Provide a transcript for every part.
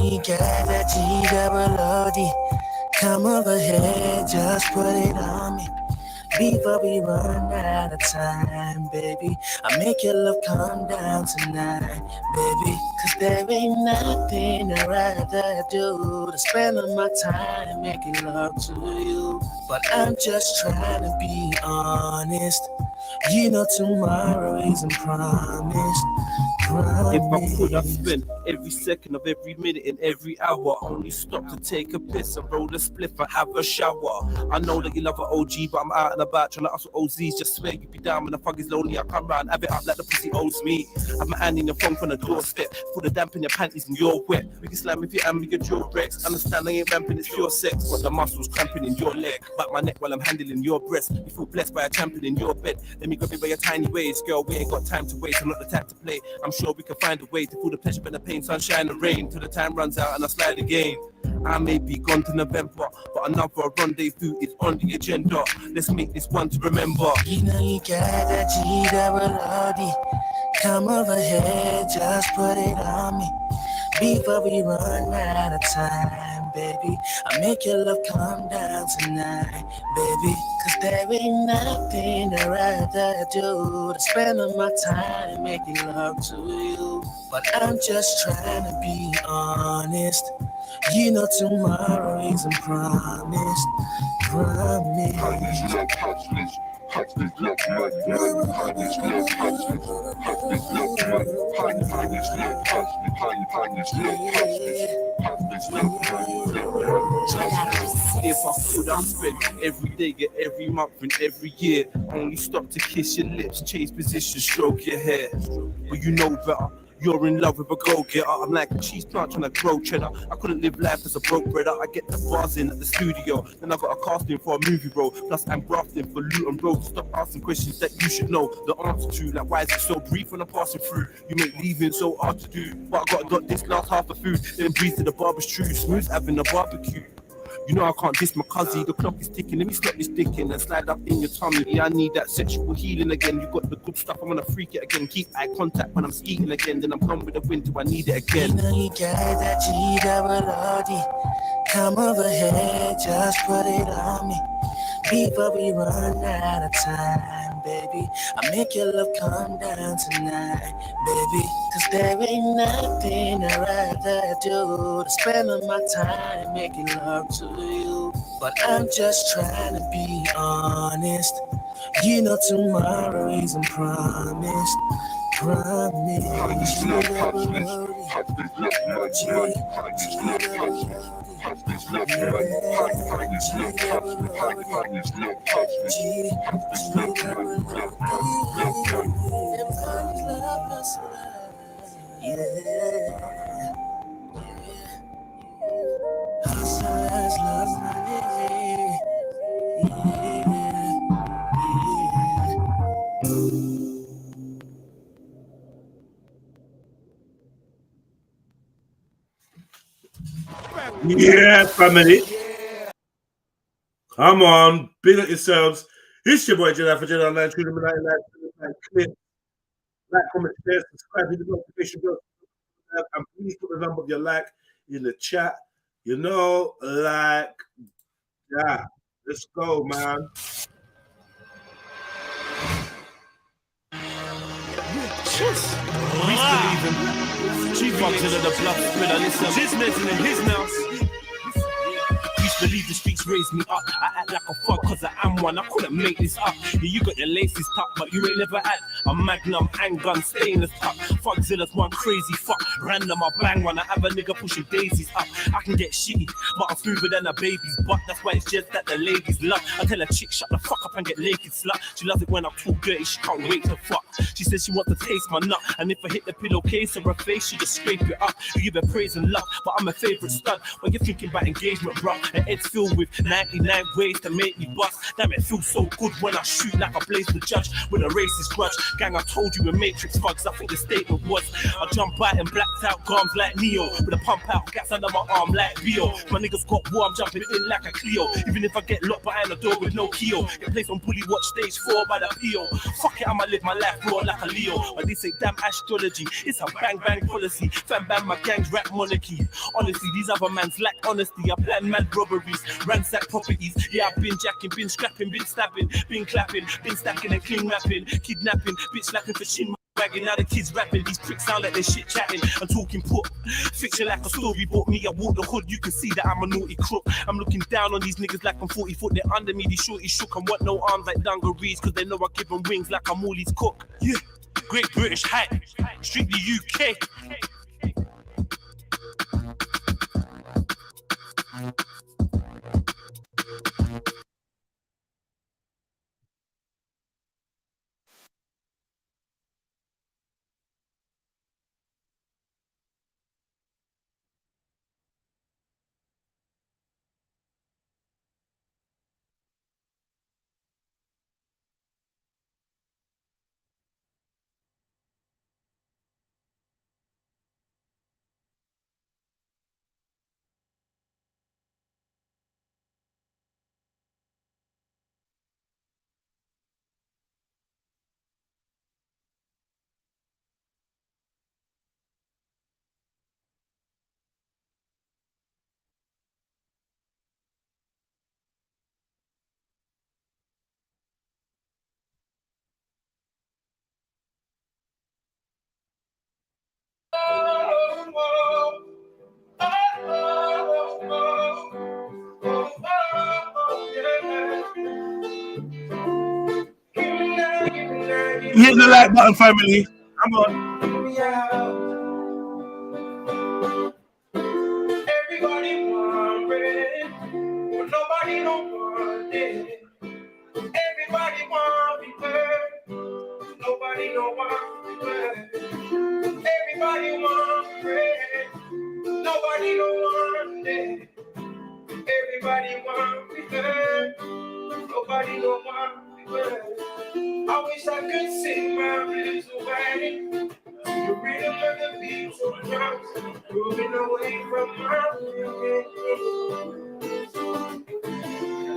you got that G-double-O-D. Come over here, just put it on me. Before we run out of time, baby, I make your love come down tonight, baby. Cause there ain't nothing I'd rather do than spend all my time making love to you. But I'm just trying to be honest. You know tomorrow isn't promised. If I could, I'd spend every second of every minute and every hour. Only stop to take a piss and roll a spliff and have a shower. I know that you love an OG, but I'm out and about trying to hustle OZs. Just swear you be down when the fog is lonely. I come round, have it up like the pussy owes me. Have my hand in your phone from the doorstep. Put the damp in your panties and you're wet. We can slam if you hand me your jaw Rex. Understand I ain't ramping, it's pure sex. Got the muscles cramping in your leg. Back my neck while I'm handling your breast. You feel blessed by a champion in your bed. Let me grab you by your tiny waist. Girl, we ain't got time to waste. I'm not the type to play. I'm sure we can find a way to feel the pleasure and the pain, sunshine and rain, till the time runs out and I slide again. I may be gone to November, but another rendezvous is on the agenda. Let's make this one to remember. You know you got that G-double-O-D. Come over here, just put it on me. Before we run out of time, baby, I make your love come down tonight, baby. Cause there ain't nothing I'd rather do than spend all my time making love to you. But I'm just trying to be honest. You know tomorrow isn't promised. If I could, I'd spend every day, get every month and every year. Only stop to kiss your lips, change position, stroke your hair. But you know better. You're in love with a go-getter. I'm like a cheese plant trying to grow cheddar. I couldn't live life as a broke brother. I get the bars in at the studio. Then I got a casting for a movie role. Plus I'm grafting for loot and road. Stop asking questions that you should know the answer to. Like why is it so brief when I'm passing through? You make leaving so hard to do. But I got this last half of food. Then breathe to the barber's true. Smooth having a barbecue. You know I can't diss my cousin, the clock is ticking. Let me slap this dick in and slide up in your tummy. Yeah, I need that sexual healing again. You got the good stuff, I'm gonna freak it again. Keep eye contact when I'm skeeting again. Then I'm coming with the wind till I need it again. You know you got that G-double-O-D. Come over here, just put it on me. Before we run out of time, baby, I make your love come down tonight, baby. Cause there ain't nothing I'd rather do than spend all my time making love to you. But I'm just trying to be honest. You know tomorrow isn't promised. Yeah, family. Come on, big up yourselves. It's your boy JEDI for JEDI Online, Trilluminati, clip. Like, comment, share, subscribe, hit the notification bell. And please put the number of your like in the chat. You know, like that. Let's go, man. Cheers. We believe him. She fucked into the bluff, spiller, listen. She's messing in his mouth. Believe the streets raised me up. I act like a fuck cause I am one. I couldn't make this up. Yeah, you got your laces tucked, but you ain't never had a magnum handgun stainless tuck. Fuckzilla's one crazy fuck. Random, I bang one. I have a nigga pushing daisies up. I can get shitty, but I'm smoother than a baby's butt. That's why it's just that the ladies love. I tell a chick, shut the fuck up and get naked, slut. She loves it when I'm too dirty, she can't wait to fuck. She says she wants to taste my nut. And if I hit the pillowcase of her face, she just scrape it up. You give her praise and love, but I'm a favorite stud. When you're thinking about engagement, bro, and head's filled with 99 ways to make me bust. Damn, it feels so good when I shoot like I blaze the judge with a racist grudge. Gang, I told you in Matrix fucks, I think the statement was I jump out and blacked out gums like Neo with a pump out gas under my arm like Bio. My niggas got war, I'm jumping in like a Clio. Even if I get locked behind the door with no keyhole, get placed on Bully Watch stage 4 by the PO. Fuck it, I'ma live my life raw like a Leo. But this ain't damn astrology, it's a bang bang policy. Fan bang my gang's rap monarchy. Honestly, these other mans lack honesty. I plan mad robberies, ransack properties. Yeah, I've been jacking, been scrapping, been stabbing, been clapping, been stacking and clean rapping, kidnapping, bitch slapping for shin. Now the kids rapping, these pricks sound like they're shit chatting and talking put fiction like a storybook. Me, I walk the hood, you can see that I'm a naughty crook. I'm looking down on these niggas like I'm 40 foot. They're under me, these shorties shook and want no arms like dungarees, cause they know I give them wings like I'm Morley's cook. Yeah, Great British hype, strictly UK. Hit the like button, family. Come on. Everybody want bread, but nobody don't want it. Everybody want be heard, nobody don't want be heard. Everybody want bread, nobody don't want it. Everybody want be heard, nobody don't want be heard. I wish I could sing my blues away. The rhythm of the beats of drums, moving away from my head.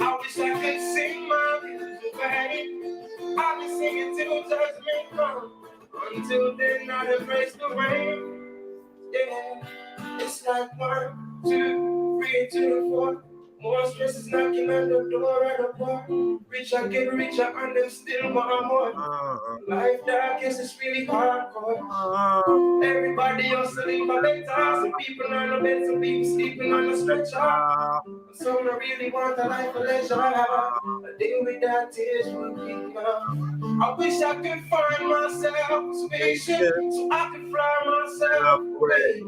I wish I could sing my blues away. I'll be singing till judgment comes. Until then, I'll embrace the rain. Yeah, it's like 1, 2, 3 to the 4. More stress is knocking on the door at a bar. Rich I get richer and then still want more. Life dark, yes, it's really hardcore. Everybody hustling for better. Some people on the bed, some people sleeping on the stretcher. Some don't really want a life of leisure. A day without tears would be enough. I wish I could find myself a spaceship so I could fly myself away.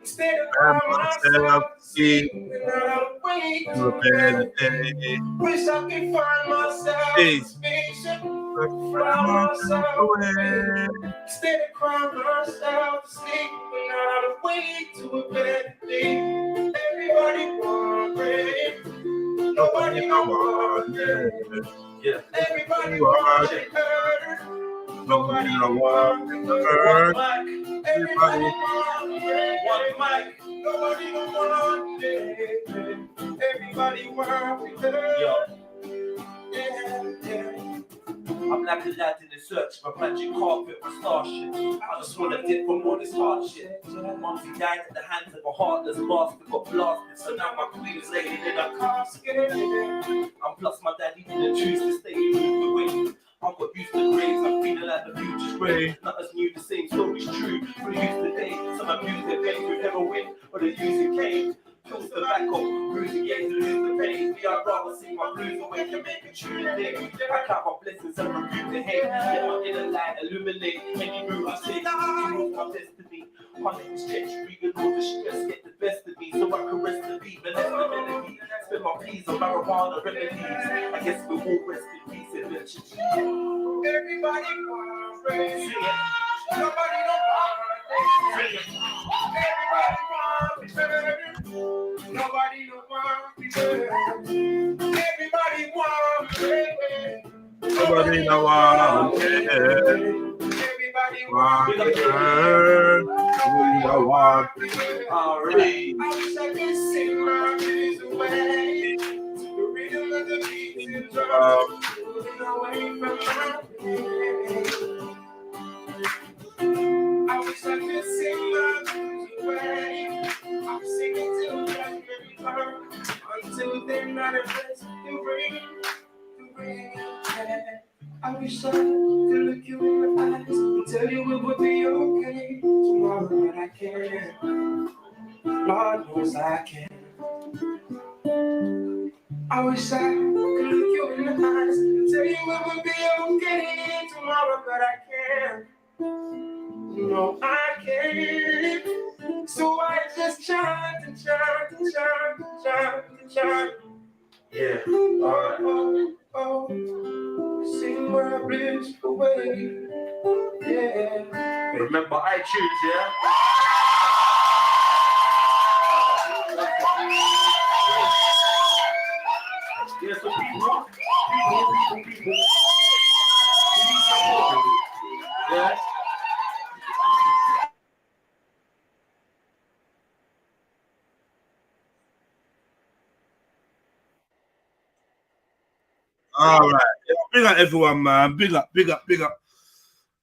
Instead of crying myself to sleep, and I'll wait to a better day. Wish I could find myself a spaceship, fly myself away. Instead of crying myself to sleep, and I'll wait to a better day. Everybody want bread, nobody don't want it. Yeah. Everybody want it heard, nobody don't want it heard. Everybody want it, one mic, nobody don't want it. Everybody want it heard. Yeah. I'm like a lad in the search for magic carpet or starship. I just wanna dip from all this hardship. Momsy died at the hands of a heartless bastard, got blasted. So now my queen is laying in a casket. And plus my daddy didn't choose to stay, he moved away. I'm got used to graves, I'm feeling like the future's grey. Not as new, the same story's true. But used to date, some abuse their pain with heroin or the using cane. Kills tobacco, bruising games to lose the pain. Me, I'd rather see my blues away than make a true thing. I count my blessings and rebuke the hate. Let my inner light illuminate any route I take. He rules my destiny. My name is Jet, reading all the stress, get the best of me. So I can rest the beat, but that's the melody. Spend my peas on marijuana remedies. I guess we'll all rest in peace eventually. Everybody wants bread, nobody don't want it. Everybody wants Nobody don't want to be better. Everybody want to be better. Nobody know what. Everybody want to be better. I wish I could sing my blues away. The rhythm of the beats and drums, pulling away from my head. I wish I could sing my blues away. I'm singing till judgment comes. Until then, not a place to bring it. I wish I could look you in the eyes and tell you it would be okay tomorrow, but I can't. Lord knows I can't. I wish I could look you in the eyes and tell you it would be okay tomorrow, but I can't. No, I can't. So I just chant and chant and chant and chant and chant. Yeah. Oh. Sing my blues away. Yeah. Remember iTunes, yeah? Yes, so people. Yeah. All right. Yeah, big up everyone, man. Big up.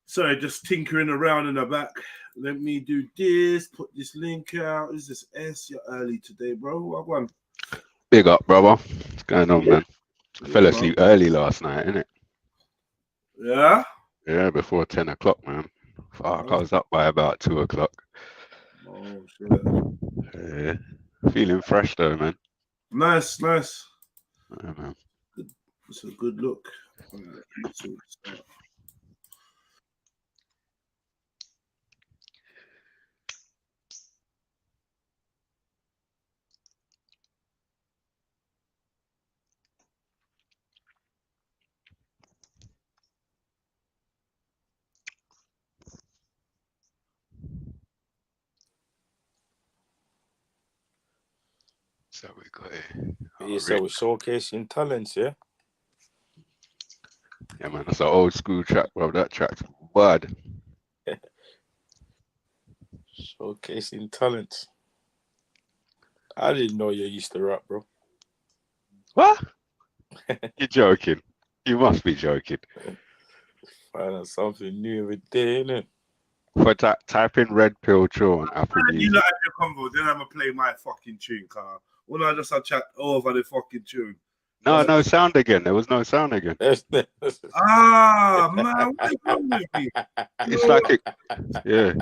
Sorry, just tinkering around in the back. Let me do this. Put this link out. Is this S? You're early today, bro. What one? Big up, brother. What's going on, man? I fell asleep early last night, innit? Yeah? Yeah, before 10 o'clock, man. Fuck, I was up by about 2 o'clock. Oh, shit. Yeah. Feeling fresh, though, man. Nice. Yeah, man. It's a good look. So we got here. Yeah, so we're showcasing talents, yeah? Yeah, man, that's an old school track, bro. That track's bad. Showcasing talents. I didn't know you used to rap, bro. What? You're joking. You must be joking. Find out something new every day, innit? For type in REDPILLTRILL on Apple You Music. know, have your convo, then I'm gonna play my fucking tune, car. When I just chat over the fucking tune. No sound again. There was no sound again. Ah, man, what's wrong with me? It's like it. Yeah.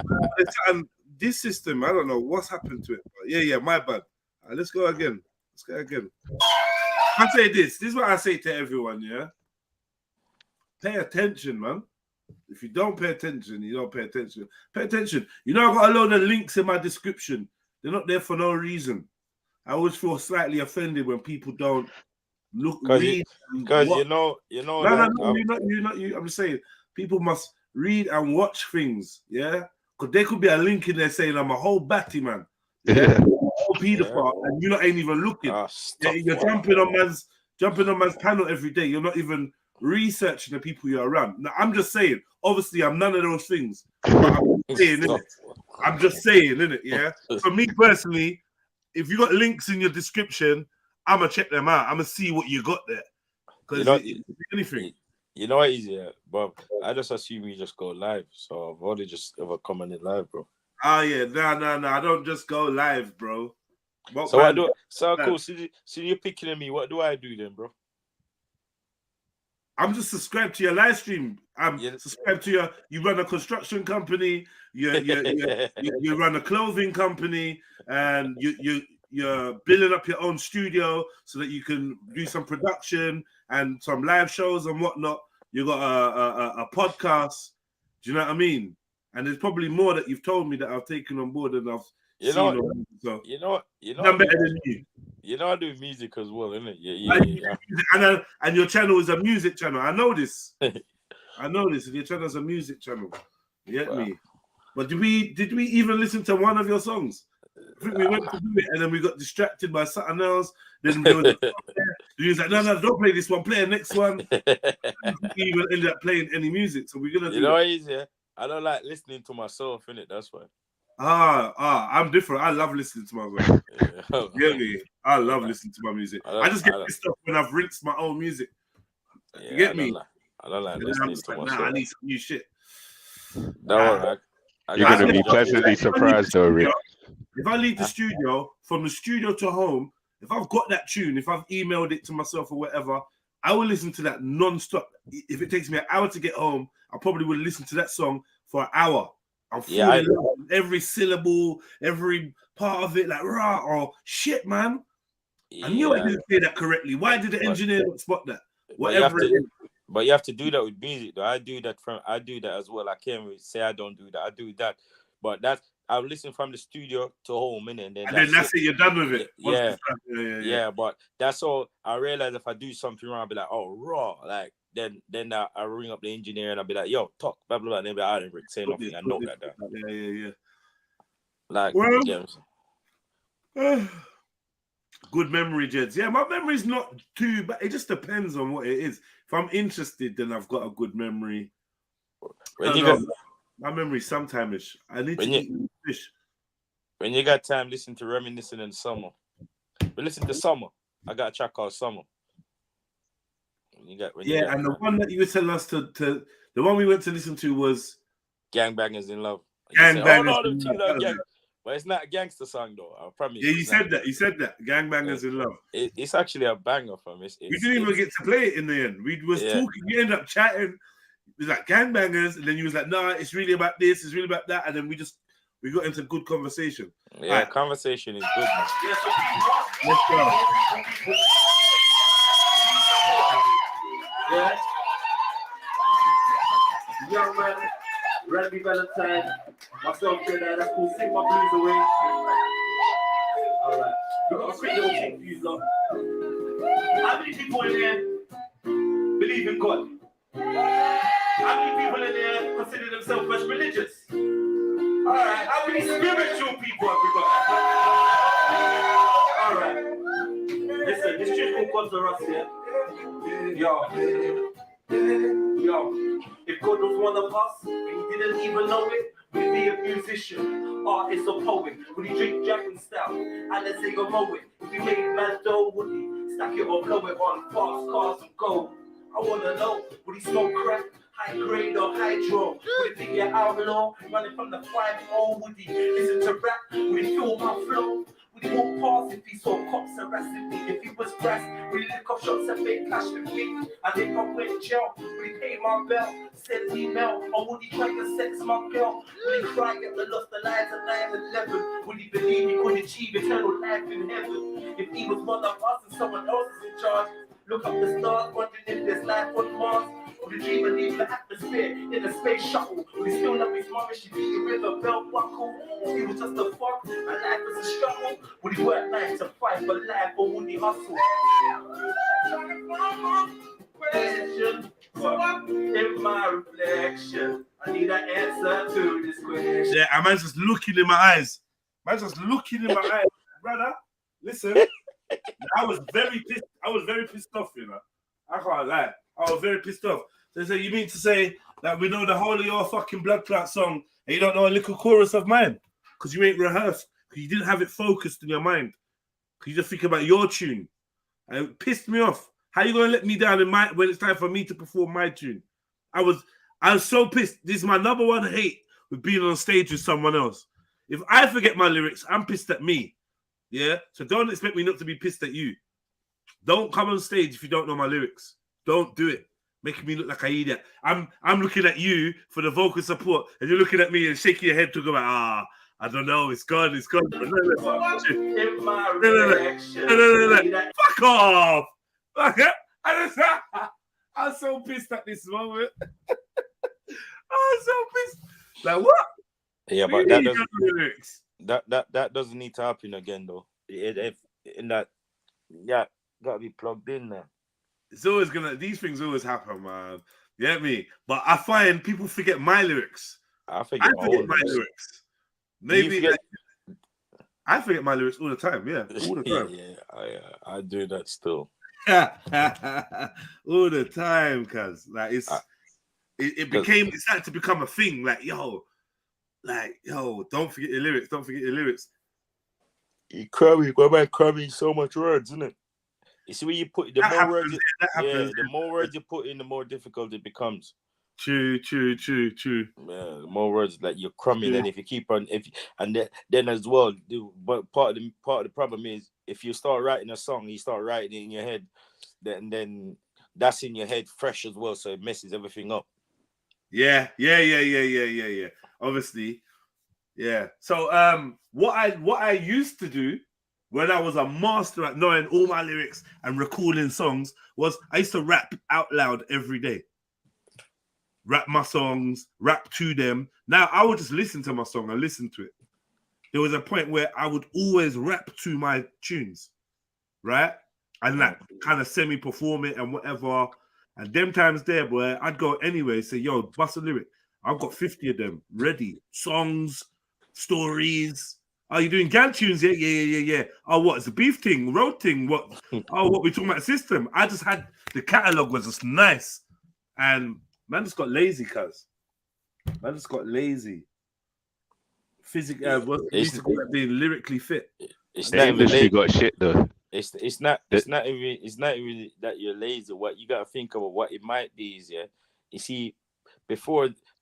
And this system, I don't know what's happened to it. But yeah, my bad. Let's go again. I say this is what I say to everyone, yeah? Pay attention, man. If you don't pay attention, you don't pay attention. Pay attention. You know, I've got a load of links in my description. They're not there for no reason. I always feel slightly offended when people don't read. Because you know. No, you're not you. I'm just saying, people must read and watch things, yeah? Because there could be a link in there saying I'm a whole batty man. Yeah. Whole pedophile, and you ain't even looking. You're jumping on man's panel every day. You're not even researching the people you're around. Now, I'm just saying, obviously, I'm none of those things. But I'm just saying, innit? Yeah. For me personally, if you got links in your description, I'm gonna check them out. I'm gonna see what you got there. Because anything. You know what is it, but I just assume you just go live. So I've already just ever commented live, bro. Oh yeah, no. I don't just go live, bro. So I do. So cool. So you're picking at me. What do I do then, bro? I'm just subscribed to your live stream. I'm subscribed to your. You run a construction company. You run a clothing company, and you're building up your own studio so that you can do some production and some live shows and whatnot. You got a podcast. Do you know what I mean? And there's probably more that you've told me that I've taken on board and I've seen. I'm better than you. You know I do music as well, innit? Yeah. And your channel is a music channel. I know this. And your channel is a music channel. You get me? But did we even listen to one of your songs? I think we went to do it and then we got distracted by something else. Then there was he was like, no, don't play this one, play the next one. We even ended up playing any music, so we're gonna do You know it. what it is, yeah? I don't like listening to myself, innit? That's why. I'm different. I love listening to myself. You get me? I love listening to my music. I just get pissed off when I've rinsed my own music. Yeah, You get me? I don't like listening to myself. Nah, I need some new shit. You're gonna be pleasantly surprised though, Rick. If I leave the studio, from the studio to home, if I've got that tune, if I've emailed it to myself or whatever, I will listen to that non-stop. If it takes me an hour to get home, I probably will listen to that song for an hour. I'm falling in love with every syllable, every part of it, like rah or shit, man. I knew I didn't say that correctly. Why did the engineer not spot that? Whatever it is. But you have to do that with music, though. I do that as well. I can't really say I don't do that. I do that. But I listen from the studio to home, innit? And then that's it. You're done with it. Yeah. But that's all. I realize if I do something wrong, I'll be like, oh, raw. Like, then I ring up the engineer and I'll be like, yo, talk, blah, blah, blah. And they'll be like, I didn't say nothing. I know that. Yeah. Like, good memory, Jeds. Yeah, my memory's not too bad. It just depends on what it is. If I'm interested, then I've got a good memory. My memory's sometime-ish. I need to eat fish. When you got time, listen to Reminiscing in Summer. But listen to Summer. I got a track called Summer. And the one that you were telling us to the one we went to listen to was Gangbangers in Love. But it's not a gangster song though. I promise. Yeah, you said that. Gangbangers in Love. It's actually a banger from it. We didn't even get to play it in the end. We was talking. We ended up chatting. It was like gangbangers, and then you was like, "Nah, it's really about this. It's really about that." And then we got into good conversation. Yeah, right. Conversation is good, man. Let's go. Yeah. Young man, Randy Valentine. Myself, that's cool. Sing my blues away. All right. We've got a quick little thing for you, lot. How many people in here believe in God? How many people in there consider themselves as religious? All right. How many spiritual people have we got? All right. Listen, this shit called God's us here. Yo. If God was one of us and he didn't even know it, would he be a musician, artist or poet? Would he drink Jack and Stout and let's say go mow it? If he made mad dough, would he stack it or blow it on fast cars and gold? I wanna know, would he smoke crack, high grade or hydro? Would he be an outlaw, running from the 5-0? Would he listen to rap? Would he feel my flow? Would he walk past if he saw cops harassing me? If he was brass, would he lick off shots and fake cash with me? And if I went jail, would he pay my bill? Send email, or would he try to sex my girl? Would he cry at the lost the lives of 9/11? Would he believe he could achieve eternal life in heaven? If he was one of us and someone else is in charge, look up the stars, wondering if there's life on Mars. Would he dream and leave the atmosphere in a space shuttle? Would he still love his mom if she beat a river belt buckle? If he was just a fuck and life was a struggle, would he work 9 to 5 for life or would he hustle? Question, in my reflection, I need an answer to this question. Yeah, a man's just looking in my eyes. Brother, listen. I was very pissed off, you know. I can't lie. I was very pissed off. So you mean to say that we know the whole of your fucking blood clot song and you don't know a little chorus of mine? Because you ain't rehearsed. Because you didn't have it focused in your mind. Because you just think about your tune. And it pissed me off. How you gonna let me down when it's time for me to perform my tune? I was so pissed. This is my number one hate with being on stage with someone else. If I forget my lyrics, I'm pissed at me. Yeah? So don't expect me not to be pissed at you. Don't come on stage if you don't know my lyrics. Don't do it. Making me look like an idiot. I'm looking at you for the vocal support, and you're looking at me and shaking your head to go like, I don't know, it's gone. In my reaction. Fuck off. I'm so pissed at this moment. I'm so pissed. Like what? Yeah, but that doesn't need to happen again though. Gotta be plugged in there. It's always these things always happen, man. You get me? But I find people forget my lyrics. I forget my lyrics. Maybe I forget my lyrics all the time. Yeah, all the time. I do that still. All the time, cuz like it started to become a thing. Like yo, don't forget your lyrics. Don't forget your lyrics. You cramming, my man, cramming so much words, isn't it? You see, when you put the more words, the more words you put in, the more difficult it becomes. True. Yeah, the more words like you're crumbing, and if you keep on, then as well, but part of the problem is if you start writing a song, you start writing it in your head, then that's in your head fresh as well, so it messes everything up. Yeah. Obviously, yeah. So what I used to do when I was a master at knowing all my lyrics and recalling songs was I used to rap out loud every day. Rap my songs, rap to them. Now I would just listen to my song and listen to it. There was a point where I would always rap to my tunes, right? And like kind of semi-perform it and whatever. And them times there, boy, I'd go anyway, say, yo, bust a lyric. I've got 50 of them ready. Songs, stories. Are you doing gang tunes? Yeah. Oh, what? It's a beef thing, road thing. What? Oh, what? We talking about system? I just had the catalog was just nice. And man just got lazy, cuz. Man just got lazy. Physically, being lyrically fit. It's the industry got shit though. It's not even that you're lazy. What you gotta think of what it might be is, yeah. You see,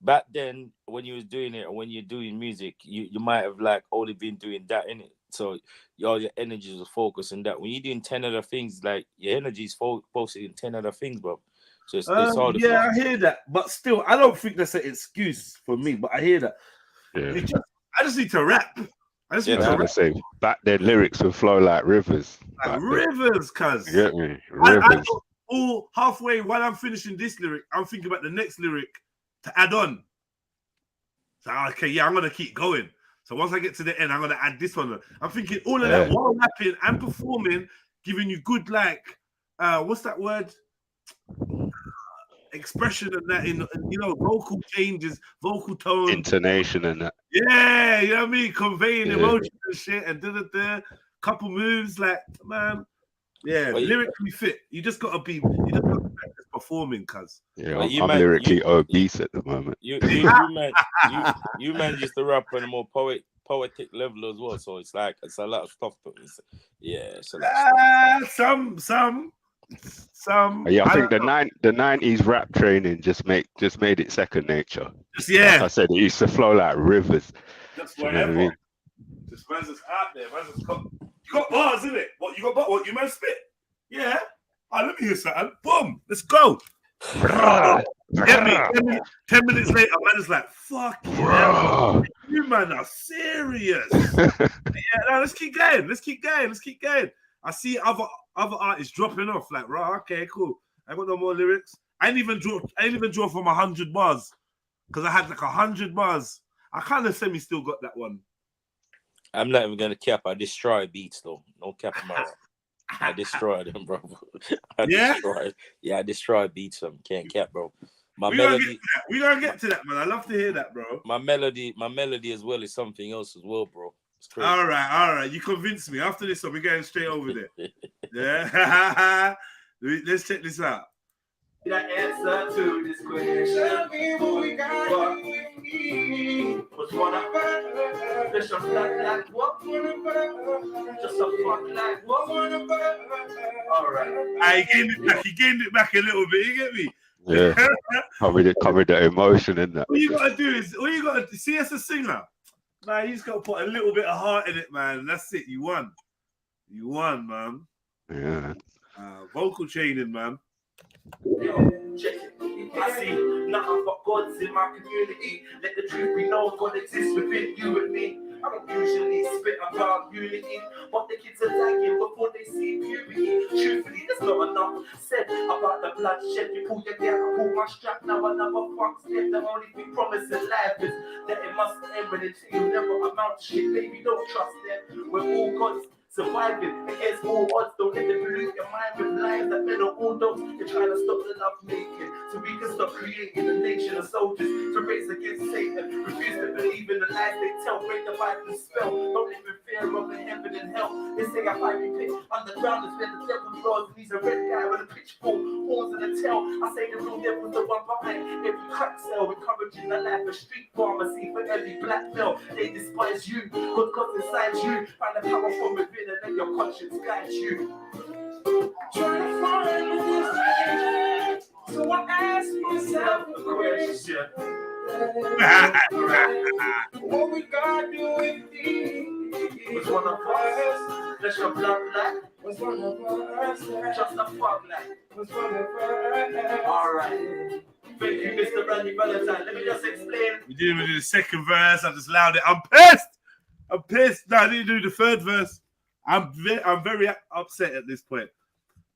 back then when you was doing it or when you're doing music, you might have like only been doing that in it. So all your energies was focused on that. When you're doing 10 other things, like your energy is focused in 10 other things, bro. So it's all I hear that, but still, I don't think that's an excuse for me. But I hear that. Yeah. I just need to rap. I just need to rap. Say back then lyrics would flow like rivers. Like rivers, cuz. You get me? Rivers. All halfway while I'm finishing this lyric, I'm thinking about the next lyric to add on. So okay, yeah, I'm gonna keep going. So once I get to the end, I'm gonna add this one. I'm thinking all of that while rapping and performing, giving you good what's that word? Expression of that in vocal changes, vocal tone, intonation, and that. Yeah, you know what I mean? Conveying emotion and shit, and couple moves, like man, lyrically fit. You just gotta practice performing, cuz. Yeah, I'm lyrically obese at the moment. You man used to rap on a more poetic level as well, so it's a lot of stuff. It's a lot of stuff. Some. Yeah, I think the 90s rap training just made it second nature. Like I said, it used to flow like rivers. Just whatever. You know what I mean? Just man's just out there. You got bars, isn't it? What you got? What you man spit? Yeah. Let me hear something. Boom. Let's go. Get me. 10 minutes later, man is like, fuck yeah. You man are serious. Let's keep going. I see other artists dropping off, like, right, okay, cool. I got no more lyrics. I ain't even draw from 100 bars. Because I had like 100 bars. I kind of semi still got that one. I'm not even gonna cap. I destroy beats though. No cap in my rap. I destroy them, bro. I destroy beats. Can't cap, bro. We gonna get to that, man. I love to hear that, bro. My melody as well is something else as well, bro. All right. You convinced me. After this one, we're going straight over there. Yeah. Let's check this out. The answer to this question. Tell me what we got. What's one of us? Just a flat like what one of us? Just a fuck like what one of us? All right. He gained it back a little bit. You get me? Yeah. covered the emotion in that. All you gotta do see as a singer. Man, you just gotta put a little bit of heart in it, man. That's it. You won. You won, man. Yeah. Vocal training, man. Check it. I see nothing but gods in my community. Let the truth be known, God exists within you and me. I don't usually spit about unity, but the kids are lagging before they see purity. Truthfully, there's not enough said about the bloodshed. You pull your gear, I pull my strap. Now another fuck's dead. The only thing promised in life is that it must end, but it's never amount to shit. Baby, don't trust them. We're all gods. Surviving against all odds, don't let them pollute your mind with lies that men are all dogs. They're trying to stop the love making, so we can stop creating a nation of soldiers to race against Satan. Refuse to believe in the lies lies they tell, break the Bible spell. Don't live in fear of the heaven and hell. They say I find me pit underground is where the devil dwells, and he's a red guy with a pitchfork, horns and a tail. I say the real devil's the one behind every crack cell, encouraging the life of street pharmacy for every black male. They despise you, because inside you, find the power from within and let your conscience guide you. Trying to find this, so I ask myself a question. What we gotta do with these? Was one of us, flesh of blood black? Was one of us, just a fog black? Was one of us? Alright. Thank you, Mr. Randy Valentine. Let me just explain. We didn't even do the second verse. I just allowed it. I'm pissed. I'm pissed. No, I didn't do the third verse. I'm very upset at this point.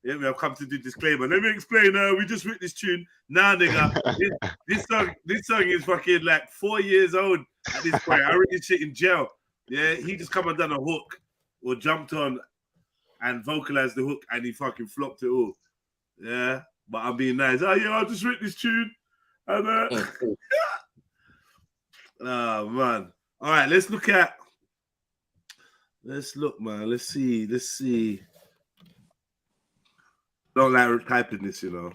Yeah, I've come to do disclaimer. Let me explain. We just wrote this tune. Nah, nigga, this song is fucking like 4 years old at this point. I already shit in jail. Yeah, he just come and done a hook or jumped on and vocalized the hook and he fucking flopped it all. Yeah, but I'm being nice. Oh yeah, I just wrote this tune. And oh man. All right, let's look, man. Let's see. Don't like typing this, you know.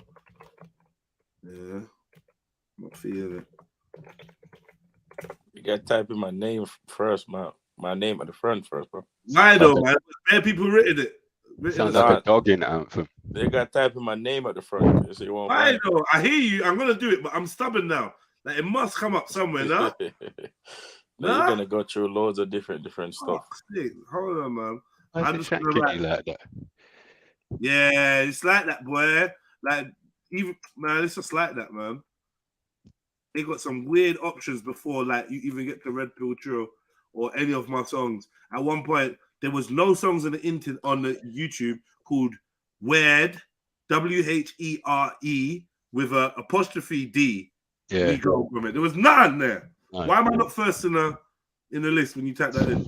Yeah, not feeling it. You gotta type in my name first, my name at the front first, bro. Why though, man? Where people written it? Sounds like a dog in anthem. They gotta type in my name at the front. Why though? I hear you. I'm gonna do it, but I'm stubborn now. Like it must come up somewhere, no? You're gonna go through loads of different stuff. Shit. Hold on, man. I'm just gonna write like that. Yeah, it's like that, boy. Like, even man, it's just like that, man. They got some weird options before, like you even get to REDPILLTRILL or any of my songs. At one point, there was no songs on the YouTube called Weird, WHERE with a apostrophe D. Yeah, we go from it. There was none there. Nice. Why am I not first in the list when you type that in?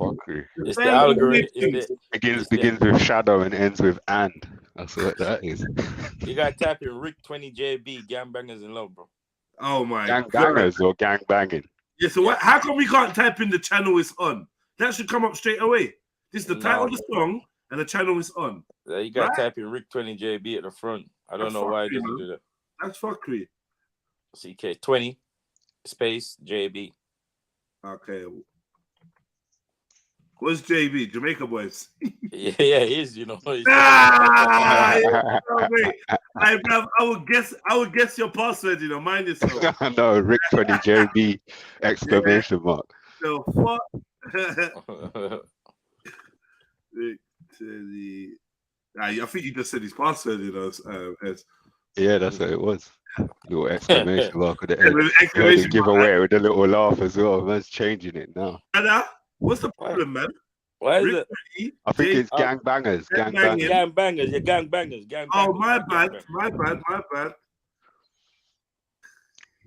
It's the algorithm. Begins with shadow and ends with and. That's what that is. You gotta tap in Rick 20JB, Gangbangers in Love, bro. Oh my gang bangers or gang banging. Yeah, so how come we can't type in the channel is on? That should come up straight away. This is the title of the song and the channel is on. Yeah, you gotta type in Rick 20JB at the front. I don't know why it doesn't do that. That's fuckery. CK 20 space JB. Okay. What's JB? Jamaica boys. Yeah, he is, you know. I would guess your password, you know, mind yourself. No, Rick 20 JB exclamation mark. So what? Rick 20. I think you just said his password, you know, as yeah, that's what it was. Little exclamation mark with the end. Give away with a little laugh as well. Man's changing it now. What's the problem, man? Why is it? I think it's gangbangers. Gangbangers. Yeah, gangbangers. Oh, my bad.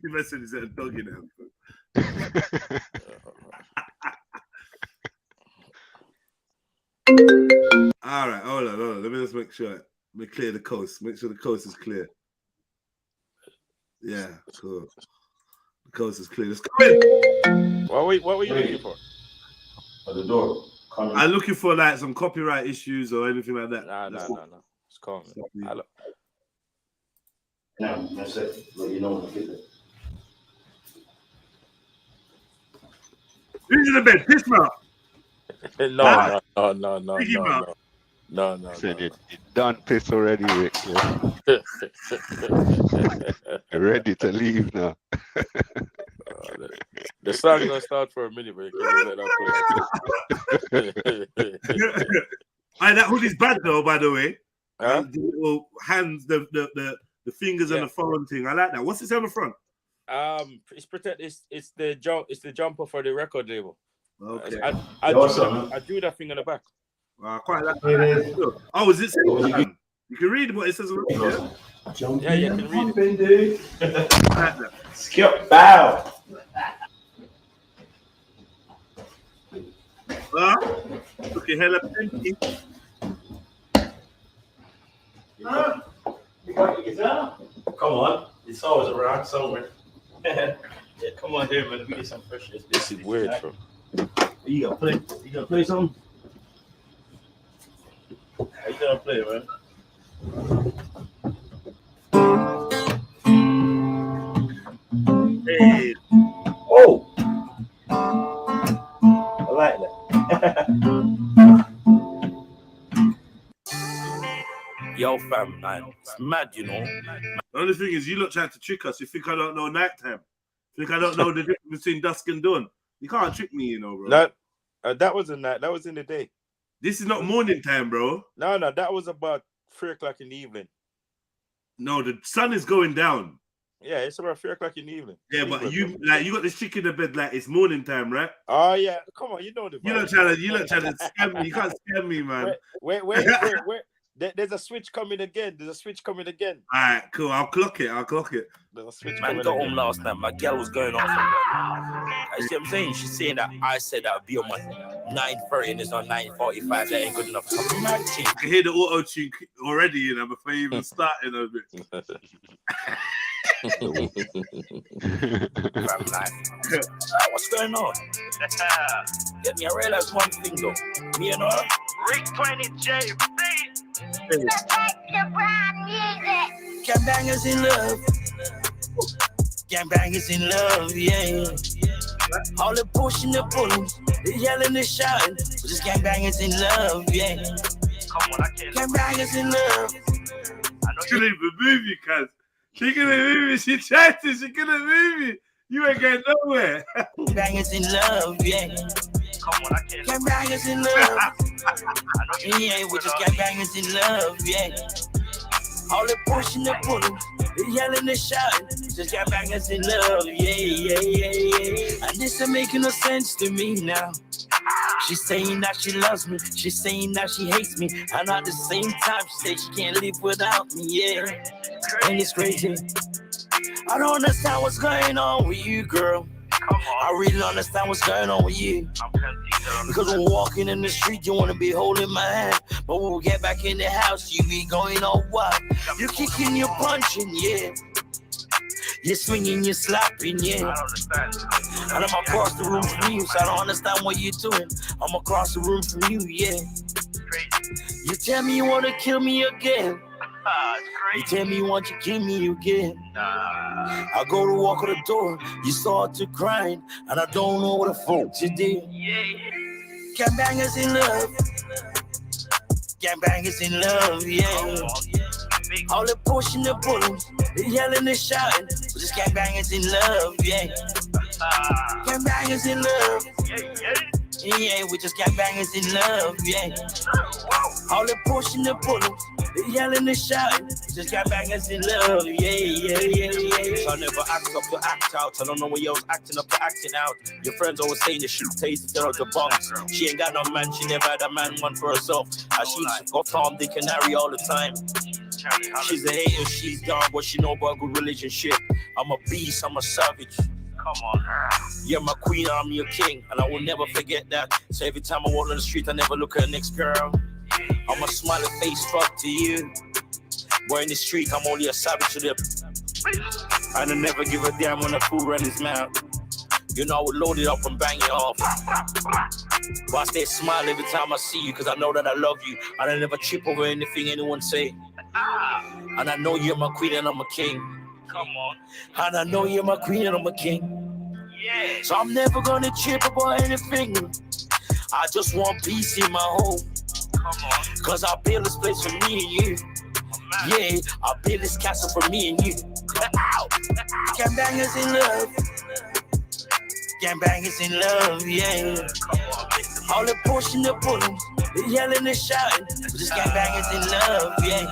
You must have said a dog in there. All right, hold on. Let me just make sure. Let me clear the coast. Make sure the coast is clear. Yeah, cool. The coast is clear. Let's go in. What were you looking for? At the door. I'm looking for like some copyright issues or anything like that. No. It's calm. Hello. No, that's it. Let you know when I get it. Who's in the bed? Piss me off. No. Said you're done piss already, Rick. Yeah. You're ready to leave now. The song's gonna start for a minute, but that hoodie's bad though, by the way. Huh? The little hands, the fingers and the phone thing. I like that. What's it on the front? It's protect. It's the jumper for the record label. Okay. I drew that thing on the back. I quite like that. Oh, is it? You can read what it says on the yeah, you can read it. Skepta. Okay, hella empty. You got your guitar? Come on, it's always around somewhere. Yeah, come Come on here, man. We get some fresh. This is weird, bro. You gonna play? You gonna play something? How you gonna play, man? Hey. Oh, I like that. Yo, fam, man, it's mad, you know. The only thing is, you lot trying to trick us. You think I don't know nighttime? Think I don't know the difference between dusk and dawn? You can't trick me, you know, bro. That was in night. That was in the day. This is not morning time, bro. No, that was about 3 o'clock in the evening. No, the sun is going down. Yeah, it's about 3 o'clock in the evening. Yeah, but you got this chick in the bed like it's morning time, right? Oh yeah, come on, you know the. You not trying to scam me. You can't scam me, man. Wait. There's a switch coming again. All right, cool. I'll clock it. There's a switch Man coming got again. home last night. My girl was going off. You see what I'm saying? She's saying that I said that I'd be on my 9:30 and it's not 9:45. That ain't good enough. Something mad thing. I can hear the auto tune already, you know, before you even starting a bit. What's going on? Get me, I realized one thing though. Me and her, Rick 20J, Gangbangers in love. Gangbangers in love, yeah. All the pushing the pulling, the yelling, the shouting. Just gangbangers in love, yeah. Come on, I can't. Gangbangers in love. She couldn't even move you, cuz. She couldn't move you. She tried to. She couldn't move you. You ain't going nowhere. Gangbangers in love, yeah. Come on, I can't. Gangbangers in love. Yeah, we just gangbangers in love, yeah. All the pushing the pulling, the yelling, the shouting. Just gangbangers in love, yeah. And this ain't making no sense to me now. She's saying that she loves me, she's saying that she hates me, and at the same time she says she can't live without me, yeah. And it's crazy. I don't understand what's going on with you, girl. I really don't understand what's going on with you. Because when walking in the street, you want to be holding my hand. But when we get back in the house, you be going on what? You're kicking, you're punching, yeah. You're swinging, you're slapping, yeah. I don't understand. And I'm across the room from you, so I don't understand what you're doing. I'm across the room from you, yeah. You tell me you want to kill me again. You tell me you want to kill me again. I go to walk on the door, you start to crying, and I don't know what the fuck to do. Gangbangers in love. Gangbangers in love, yeah. All the pushing the pulling, the yelling, the shouting. We're just gangbangers in love, yeah. Gangbangers in love. Yeah, we just gangbangers in love, yeah. All the pushing the pulling, the yelling, the shouting. We just gangbangers in love, yeah. So I never act up to act out. I don't know what you was acting up to acting out. Your friends always saying the shit tastes out the box. She ain't got no man, she never had a man one for herself. And she got from the Culinary all the time. She's a hater, she's dumb, but she know about good relationship. I'm a beast, I'm a savage. Come on. You're my queen, I'm your king, and I will never forget that. So every time I walk on the street, I never look at the next girl. I'm a smiling face, fuck to you. But in the street, I'm only a savage to them. And I never give a damn when a fool run his mouth. You know, I would load it up and bang it off. But I stay smile every time I see you, cause I know that I love you. And I never trip over anything anyone say. And I know you're my queen and I'm a king. Come on. And I know you're my queen and I'm a king. Yeah. So I'm never gonna trip about anything. I just want peace in my home. Come on. Cause I build this place for me and you. Yeah, I build this castle for me and you. Gangbangers in love. Gangbangers in love, yeah. All the pushing, the pulling, the yelling, the shouting. Just gangbangers in love, yeah.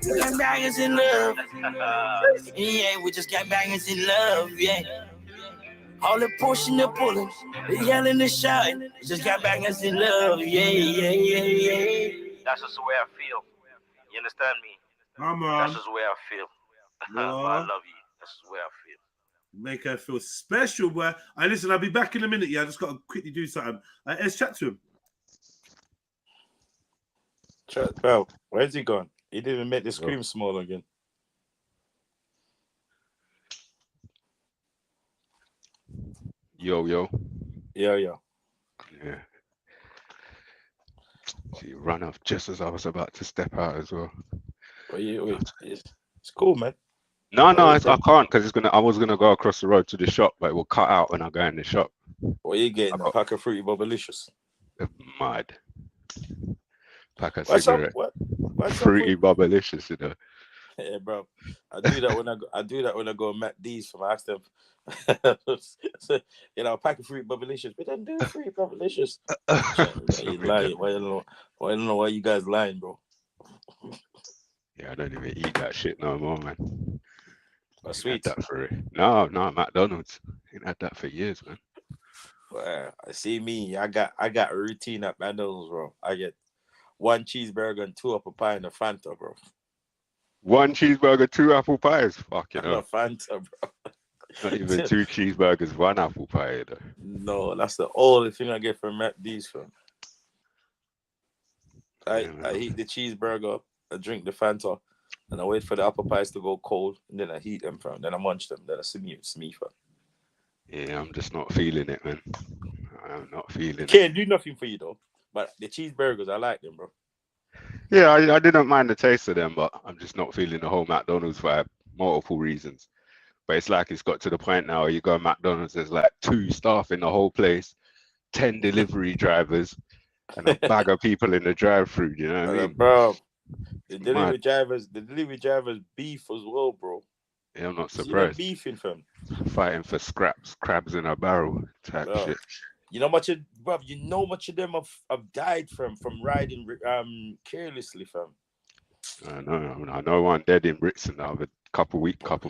Gangbangers in love. Yeah, we just gangbangers in love, yeah. All the pushing, the pulling, the yelling, the shouting. Just gangbangers in love, yeah. That's just the way I feel. You understand me? Come on. That's just the way I feel. But I love you. That's the way I feel. Make her feel special, boy. And listen, I'll be back in a minute. Yeah, I just got to quickly do something. Let's chat to him. Chat, bro, where's he gone? He didn't even make the screen small again. Yo. Yeah. Yeah. She ran off just as I was about to step out as well. It's cool, man. No, I can't because I was gonna go across the road to the shop, but it will cut out when I go in the shop. What are you getting? A pack of Fruity Bubblicious? Mad. Pack of cigarette. Fruity Bubblicious, you know. Yeah, bro. I do that when I go to Matt D's for my ask them. So, you know, a pack of Fruity Bubblicious. We don't do Fruity Bubblicious. You lying? Why I don't know why you guys lying, bro. Yeah, I don't even eat that shit no more, man. That's sweet. That for it. No, McDonald's. Ain't had that for years, man. Well, I see me. I got a routine at McDonald's, bro. I get 1 cheeseburger and 2 apple pie and a Fanta, bro. 1 cheeseburger, 2 apple pies. Fuck it up. Fanta, bro. Not even 2 cheeseburgers, 1 apple pie, though. No, that's the only thing I get from Matt D's, fam. I heat the cheeseburger, I drink the Fanta, and I wait for the apple pies to go cold, and then I heat them, fam. Then I munch them, then I it's me, fam. Yeah, I'm just not feeling it, man. I'm not feeling it. Can't do nothing for you, though. But the cheeseburgers, I like them, bro. Yeah, I didn't mind the taste of them, but I'm just not feeling the whole McDonald's vibe. Multiple reasons. But it's like it's got to the point now where you go to McDonald's, there's like 2 staff in the whole place, 10 delivery drivers, and a bag of people in the drive-thru, you know what I mean? Bro, the delivery drivers beef as well, bro. Yeah, I'm not surprised. Beefing, fam. Fighting for scraps, crabs in a barrel type shit. You know much of them have died from riding carelessly, fam. I know one dead in Brixton now, but couple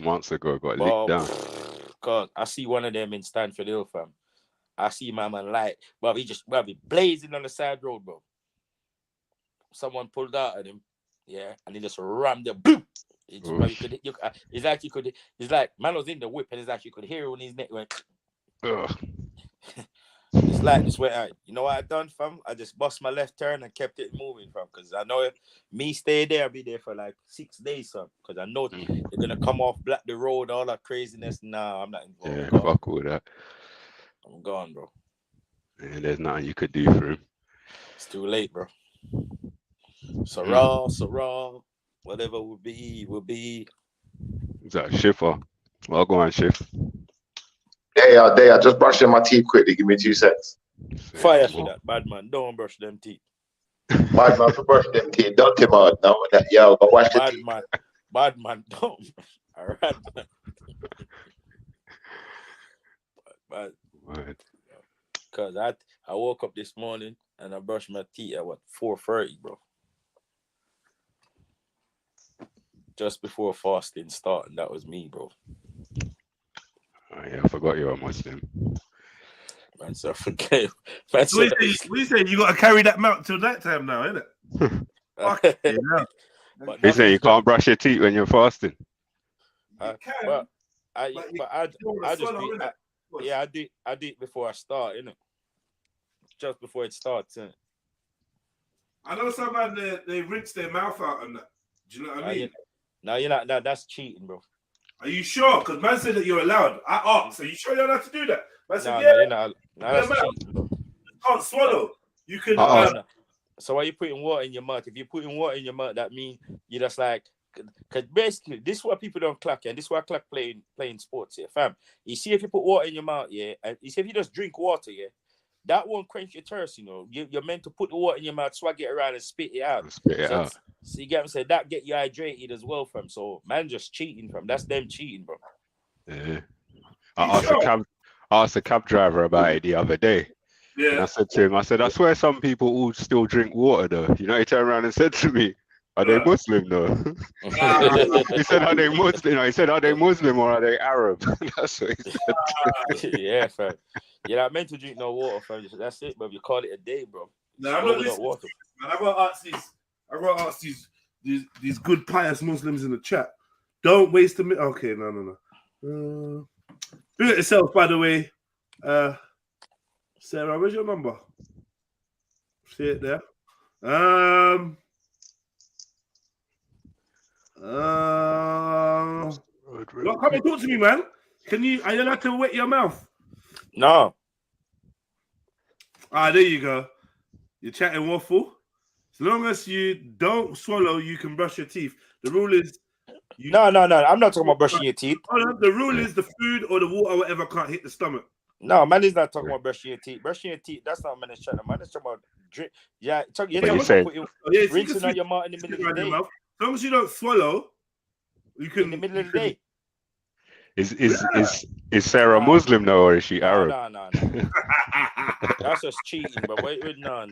months ago got licked down. God, I see one of them in Stanford Hill, fam. I see my man like, he blazing on the side road, bro. Someone pulled out at him, yeah, and he just rammed it. Boom! It's like man was in the whip, and it's like you could hear it when his neck went. It's like this way. You know what I done, fam? I just bust my left turn and kept it moving, fam. Because I know if me stay there, I'll be there for like 6 days, fam. Because I know they're gonna come off, block the road, all that craziness. Nah, I'm not involved. Yeah, fuck all that. I'm gone, bro. Yeah, there's nothing you could do for him. It's too late, bro. Sarah, whatever will be. Is that Schiffer? Well, go on, Schiff. There. Just brushing my teeth quickly. Give me 2 seconds. Fire for that, bad man. Don't brush them teeth. Bad man, for brush them teeth. Don't him out now. Yo, go wash the teeth. Bad man, don't. All right, man. But because I woke up this morning and I brushed my teeth at 4:30, bro. Just before fasting starting, that was me, bro. Oh, yeah, I forgot you're a Muslim. Man, so I forget. What you saying? You got to carry that mount till that time now, isn't it? Fuck it, yeah. You saying you can't brush your teeth when you're fasting? You can. I do it before I start, innit? Just before it starts, innit? I know some man they rinse their mouth out and that. Do you know what I mean? No, you're not. That's cheating, bro. Are you sure? Because man said that you're allowed. I asked. Are you sure you're allowed to do that? Man said, you're not. No, that's cheating, bro. You can't swallow. You can. So why are you putting water in your mouth? If you're putting water in your mouth, that means you're just like. Because basically, this is what people don't clock, and this is why I clock playing sports here, fam. You see, if you put water in your mouth, yeah, and you see if you just drink water, yeah, that won't quench your thirst, you know. You're meant to put the water in your mouth, swag it around, and spit it out. So you get me say that get you hydrated as well, fam. So man, just cheating, fam. That's them cheating, bro. Yeah. I asked a cab driver about it the other day. Yeah. And I said to him, I swear some people all still drink water though. You know, he turned around and said to me, are they Muslim though? He said, are they Muslim? He said, are they Muslim or are they Arab? That's what he said. Yeah, fam. You're not meant to drink no water, fam. That's it, bro. You call it a day, bro. No, I'm not listening. Water. Man, I gotta ask these good pious Muslims in the chat. Don't waste a minute. Okay, no. Do it yourself, by the way. Sarah, where's your number? See it there. Come and talk to me, man. Are you allowed to wet your mouth? No. Ah, there you go. You're chatting waffle. As long as you don't swallow, you can brush your teeth. The rule is... No. I'm not talking about brushing your teeth. Hold on. The rule is the food or the water, whatever, can't hit the stomach. No, man is not talking about brushing your teeth. Brushing your teeth, that's not man is trying to. Man is talking about drink. Yeah, rinsing out your mouth in the middle of the day. As long as you don't swallow, you can... In the middle of the day. Is Sarah Muslim now, or is she Arab? No. That's just cheating, but wait, no.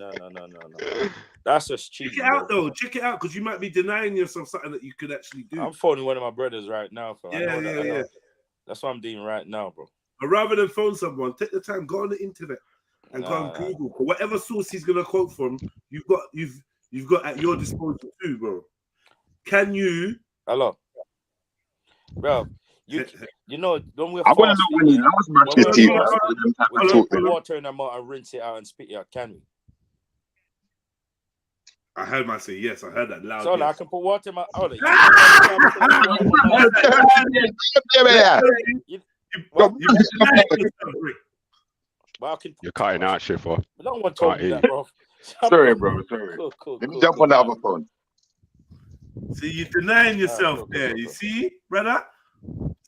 That's just cheating. Check it out, though. Check it out, because you might be denying yourself something that you could actually do. I'm phoning one of my brothers right now, bro. Yeah. That's what I'm doing right now, bro. But rather than phone someone, take the time, go on the internet and go on Google. Whatever source he's gonna quote from, you've got at your disposal too, bro. Can you? Hello, bro. You know when we're I want to know when he last brushed his teeth. We put water in our mouth and rinse it out and spit it out. Can we? I heard man say yes. I heard that loud. So yes. I can put water in my. You're cutting out shit for. No one told me that, bro. Sorry, bro. Sorry. Let me jump on the other phone. See, you're denying yourself there. You see, brother?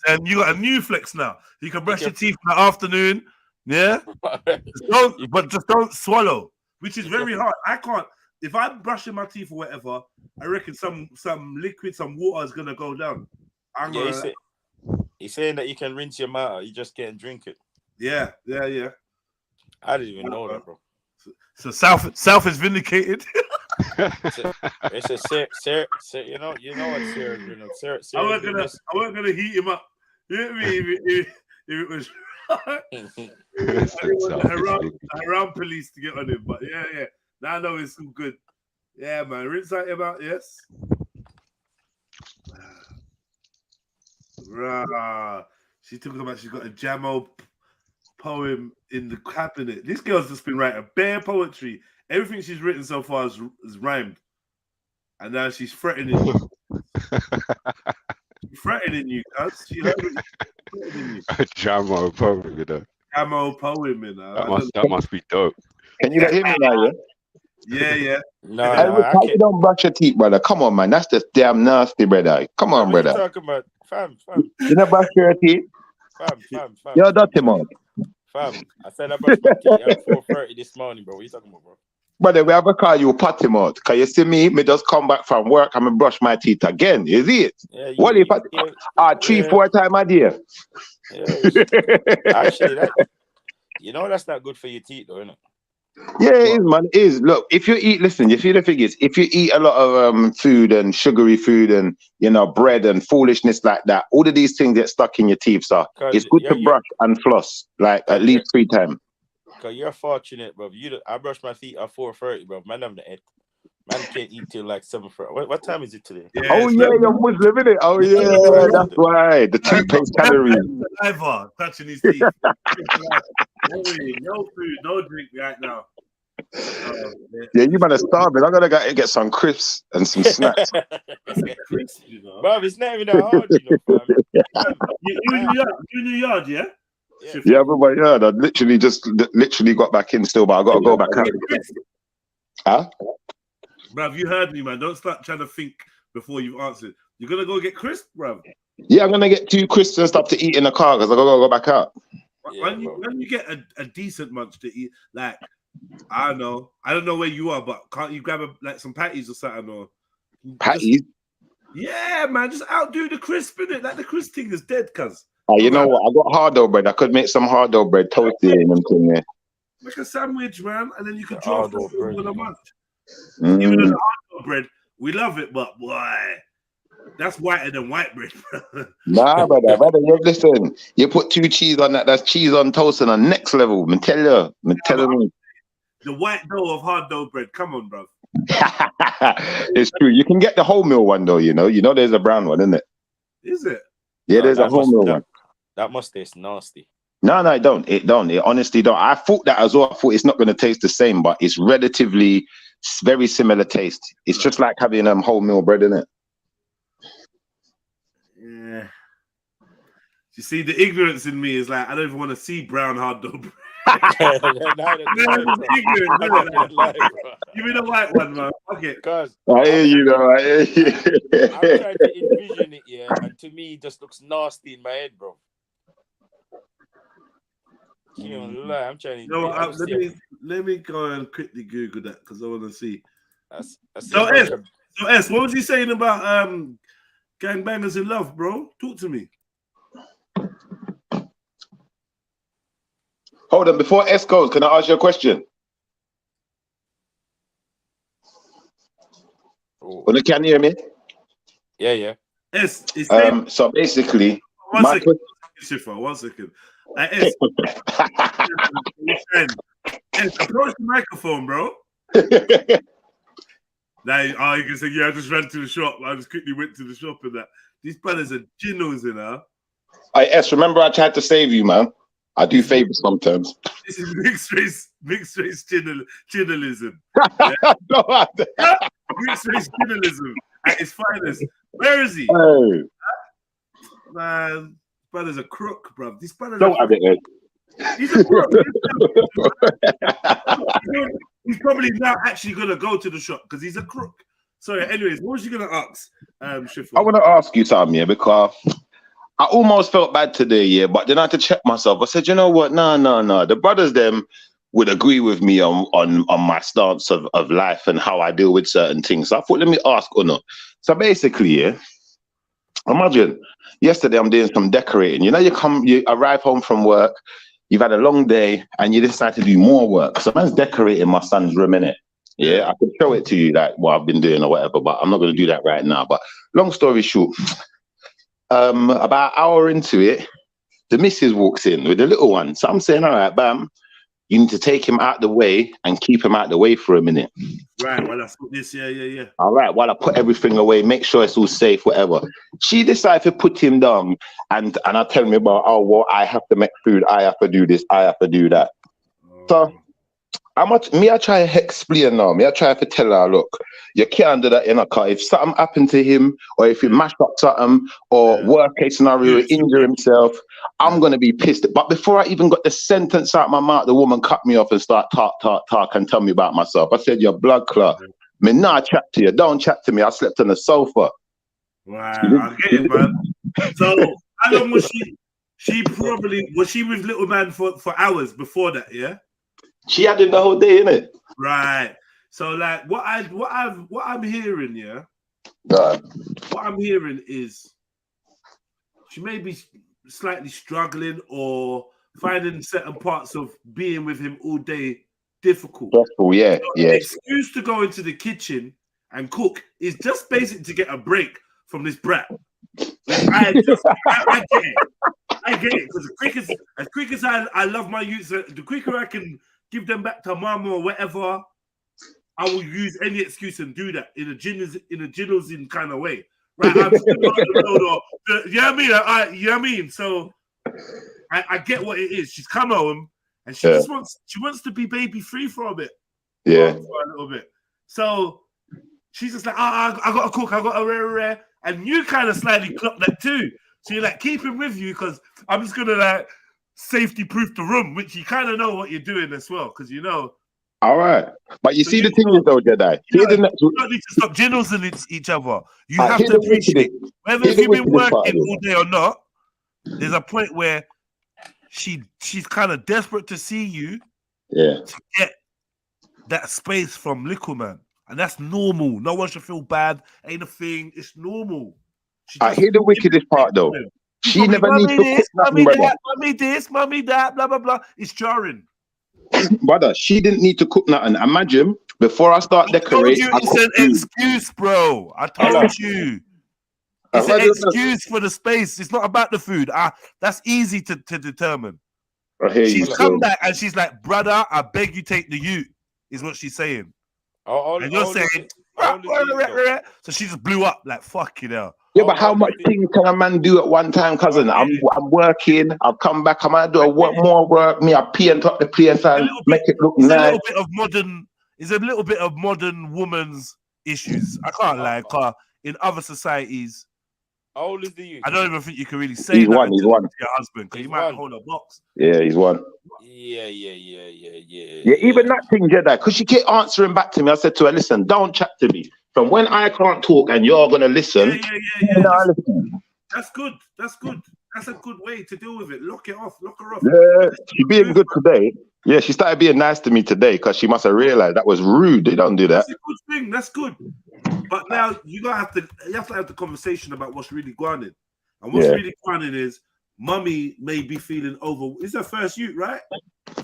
And you got a new flex now. You can brush your teeth in the afternoon. Yeah? just don't swallow, which is very hard. I can't. If I'm brushing my teeth or whatever, I reckon some liquid, some water is going to go down. He's saying that you can rinse your mouth. You just can't drink it. Yeah. I didn't even know that, bro. So South is vindicated. It's a Sarah, you know what Sarah, Sarah. I wasn't gonna heat him up. You know what I mean? If it was I didn't want the Haram police to get on him, but yeah. Now I know it's all good. Yeah, man. Rinse out him out, yes. She's talking about she's got a Jamo poem in the cabinet. This girl's just been writing bare poetry. Everything she's written so far is rhymed. And now she's threatening you. Threatening you, cuz. She heard it. Threatening you. A Jamo poem, you know. Jamo poem, you know. That must be dope. Can you hear me now, yeah? Yeah. No, you don't brush your teeth, brother. Come on, man. That's just damn nasty, brother. Come on, brother. What are you talking about? Fam. You don't brush your teeth? Fam. You're dirty, man. Fam, I said I brushed my teeth at 4:30 this morning, bro. What are you talking about, bro? Brother, we have a call you potty mouth. Can you see me? Me just come back from work and me brush my teeth again. Is it? Yeah, what if 3-4 times a day? Yeah, actually, that's not good for your teeth, though, isn't it? Yeah, it is, man. It is. Look, if you eat, listen, you see the thing is, if you eat a lot of food and sugary food and, bread and foolishness like that, all of these things get stuck in your teeth, so it's good to brush and floss, like at least 3 times. Because you're fortunate, bro. I brush my teeth at 4:30, bro. Man, man can't eat till like 7:30. What time is it today? Yeah, you're Muslim, isn't it? Oh, yeah, that's why. The toothpaste calories. Ever touching his teeth. No food, no drink right now. Yeah, you better starve it. I'm gonna go get some crisps and some snacks. Crisps, you know. Bro, it's not even that hard, you know. You in the yard, yeah? Yeah, but my yard. I literally got back in still, but I gotta go back out. Huh? Bruv, you heard me, man. Don't start trying to think before you've answered. You're gonna go get crisp, bruv? Yeah, I'm gonna get 2 crisps and stuff to eat in the car because I gotta go back out. When you get a decent munch to eat, like, I don't know where you are, but can't you grab some patties or something? Or patties? Yeah, man, just outdo the crisp, innit? Like the crisp thing is dead, cuz. Oh, you know what? I got hard dough bread. I could make some hard dough bread toasted in them thing there. Make a sandwich, man, and then you could draw for a month. Even though the hard dough bread, we love it, but boy, that's whiter than white bread, bro. Nah, brother, you listen. You put 2 cheese on that. That's cheese on toast on the next level. Me tell you. The white dough of hard dough bread. Come on, bro. It's true. You can get the wholemeal one though. You know, there's a brown one, isn't it? Is it? Yeah, there's a wholemeal one. That must taste nasty. No, it don't. It honestly don't. I thought that as well. I thought it's not going to taste the same, but it's relatively very similar taste. It's just like having wholemeal bread, isn't it? Yeah. You see, the ignorance in me is like, I don't even want to see brown hard dough. Like, Give me the white one, man. Fuck it. Cause I hear you, though. I hear you. I'm trying to envision it, yeah, and to me, it just looks nasty in my head, bro. You know, lie. I'm trying to. Let me go and quickly Google that because I want to see. So S, what was he saying about gangbangers in love, bro? Talk to me. Hold on, before S goes, can I ask you a question? Well, can you hear me? Yeah. S, so basically, one second. S, approach the microphone, bro. Now, you can say, yeah, I just ran to the shop. I just quickly went to the shop and that. These brothers are ginos in her. S, remember I tried to save you, man. I do favors sometimes. This is mixed race journalism. Yeah? Mixed race journalism at its finest. Where is he? Hey. Man, brother's a crook, bro. This brother's don't have it. He's a crook. He's probably now actually gonna go to the shop because he's a crook. Sorry. Anyways, what was you gonna ask, Shifra? I want to ask you something, yeah, because I almost felt bad today, yeah, but then I had to check myself. I said, you know what? No. The brothers them would agree with me on my stance of life and how I deal with certain things. So I thought, let me ask or not. So basically, yeah, imagine yesterday I'm doing some decorating. You know, you arrive home from work, you've had a long day, and you decide to do more work. So man's decorating my son's room, innit? Yeah, I could show it to you, like what I've been doing or whatever, but I'm not going to do that right now. But long story short, about an hour into it, the missus walks in with the little one. So I'm saying, all right, bam, you need to take him out the way and keep him out the way for a minute. Right, well, that's this, yeah. All right, while I put everything away, make sure it's all safe, whatever. She decided to put him down and I tell me about, oh, well, I have to make food, I have to do this, I have to do that. So I try to explain now. I try to tell her, look, you can't do that in a car. If something happened to him, or if he mashed up something, or worst case scenario, injure himself, I'm gonna be pissed. But before I even got the sentence out of my mouth, the woman cut me off and start talk and tell me about myself. I said, "Your blood clot. Me not chat to you. Don't chat to me. I slept on the sofa." Wow, I get it, man. So how long was she? Was she with little man for hours before that? Yeah. She had him the whole day, innit? Right. So like what I'm hearing, yeah. God. What I'm hearing is she may be slightly struggling or finding certain parts of being with him all day difficult. Yeah. The excuse to go into the kitchen and cook is just basically to get a break from this brat. Like, I get it. I get it because as quick as I love my youth, the quicker I can give them back to mama or whatever, I will use any excuse and do that in a generous kind of way. Right? I'm still not the road or, you know what I mean? You know what I mean? So I get what it is. She's come home and she just wants to be baby free for a bit. Yeah. For a little bit. So she's just like, I gotta cook, I gotta rare. And you kind of slightly clock that too. So you're like, keep him with you because I'm just gonna like safety proof the room, which you kind of know what you're doing as well, because you know. All right, but you see the thing is though, Jedi. You don't need to stop generosing each other. You have to appreciate whether you've been working all day or not. There's a point where she's kind of desperate to see you, to get that space from Little Man, and that's normal. No one should feel bad. Ain't a thing. It's normal. I hear the wickedest part though. She never needs to cook nothing, brother. Mommy this, mommy that, blah blah blah. It's jarring. Brother, she didn't need to cook nothing. Imagine before I start decorating. It's an excuse, bro. I told you. It's an excuse for the space. It's not about the food. That's easy to determine. She's come back and she's like, brother, I beg you take the ute, is what she's saying. And you're saying, so she just blew up like, fuck you know. Yeah, but how much things can a man do at one time, cousin? I'm working, I'll come back, I might do more work, I paint up the place and make it look nice. It's a little bit of modern woman's issues. I can't lie, in other societies, How old is the youth? I don't even think you can really say He's that one. He's one. to your husband because he might hold a box. Yeah, he's one. Yeah. Yeah, even that thing, Jedi, because she kept answering back to me. I said to her, listen, don't chat to me. From when I can't talk and you're going to listen. That's good. That's good. That's a good way to deal with it. Lock it off. Lock her off. Yeah, she's being good today. Yeah, she started being nice to me today because she must have realized that was rude. They don't do that. That's a good thing. That's good. But now you have to have the conversation about what's really going on. And what's really going on is mummy may be feeling it's her first youth, right?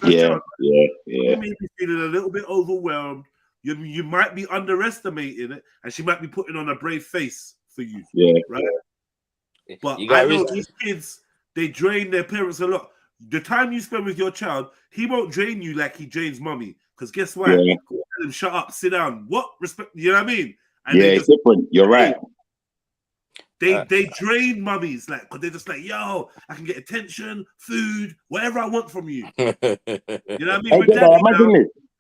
Yeah. She may be feeling a little bit overwhelmed. You might be underestimating it, and she might be putting on a brave face for you. Yeah. Right? But I know these kids, they drain their parents a lot. The time you spend with your child, he won't drain you like he drains mummy. Because guess what? Tell him, shut up, sit down. What respect? You know what I mean? And it's different. You're right. They drain mummies, like, because they're just like, yo, I can get attention, food, whatever I want from you. You know what I mean? With daddy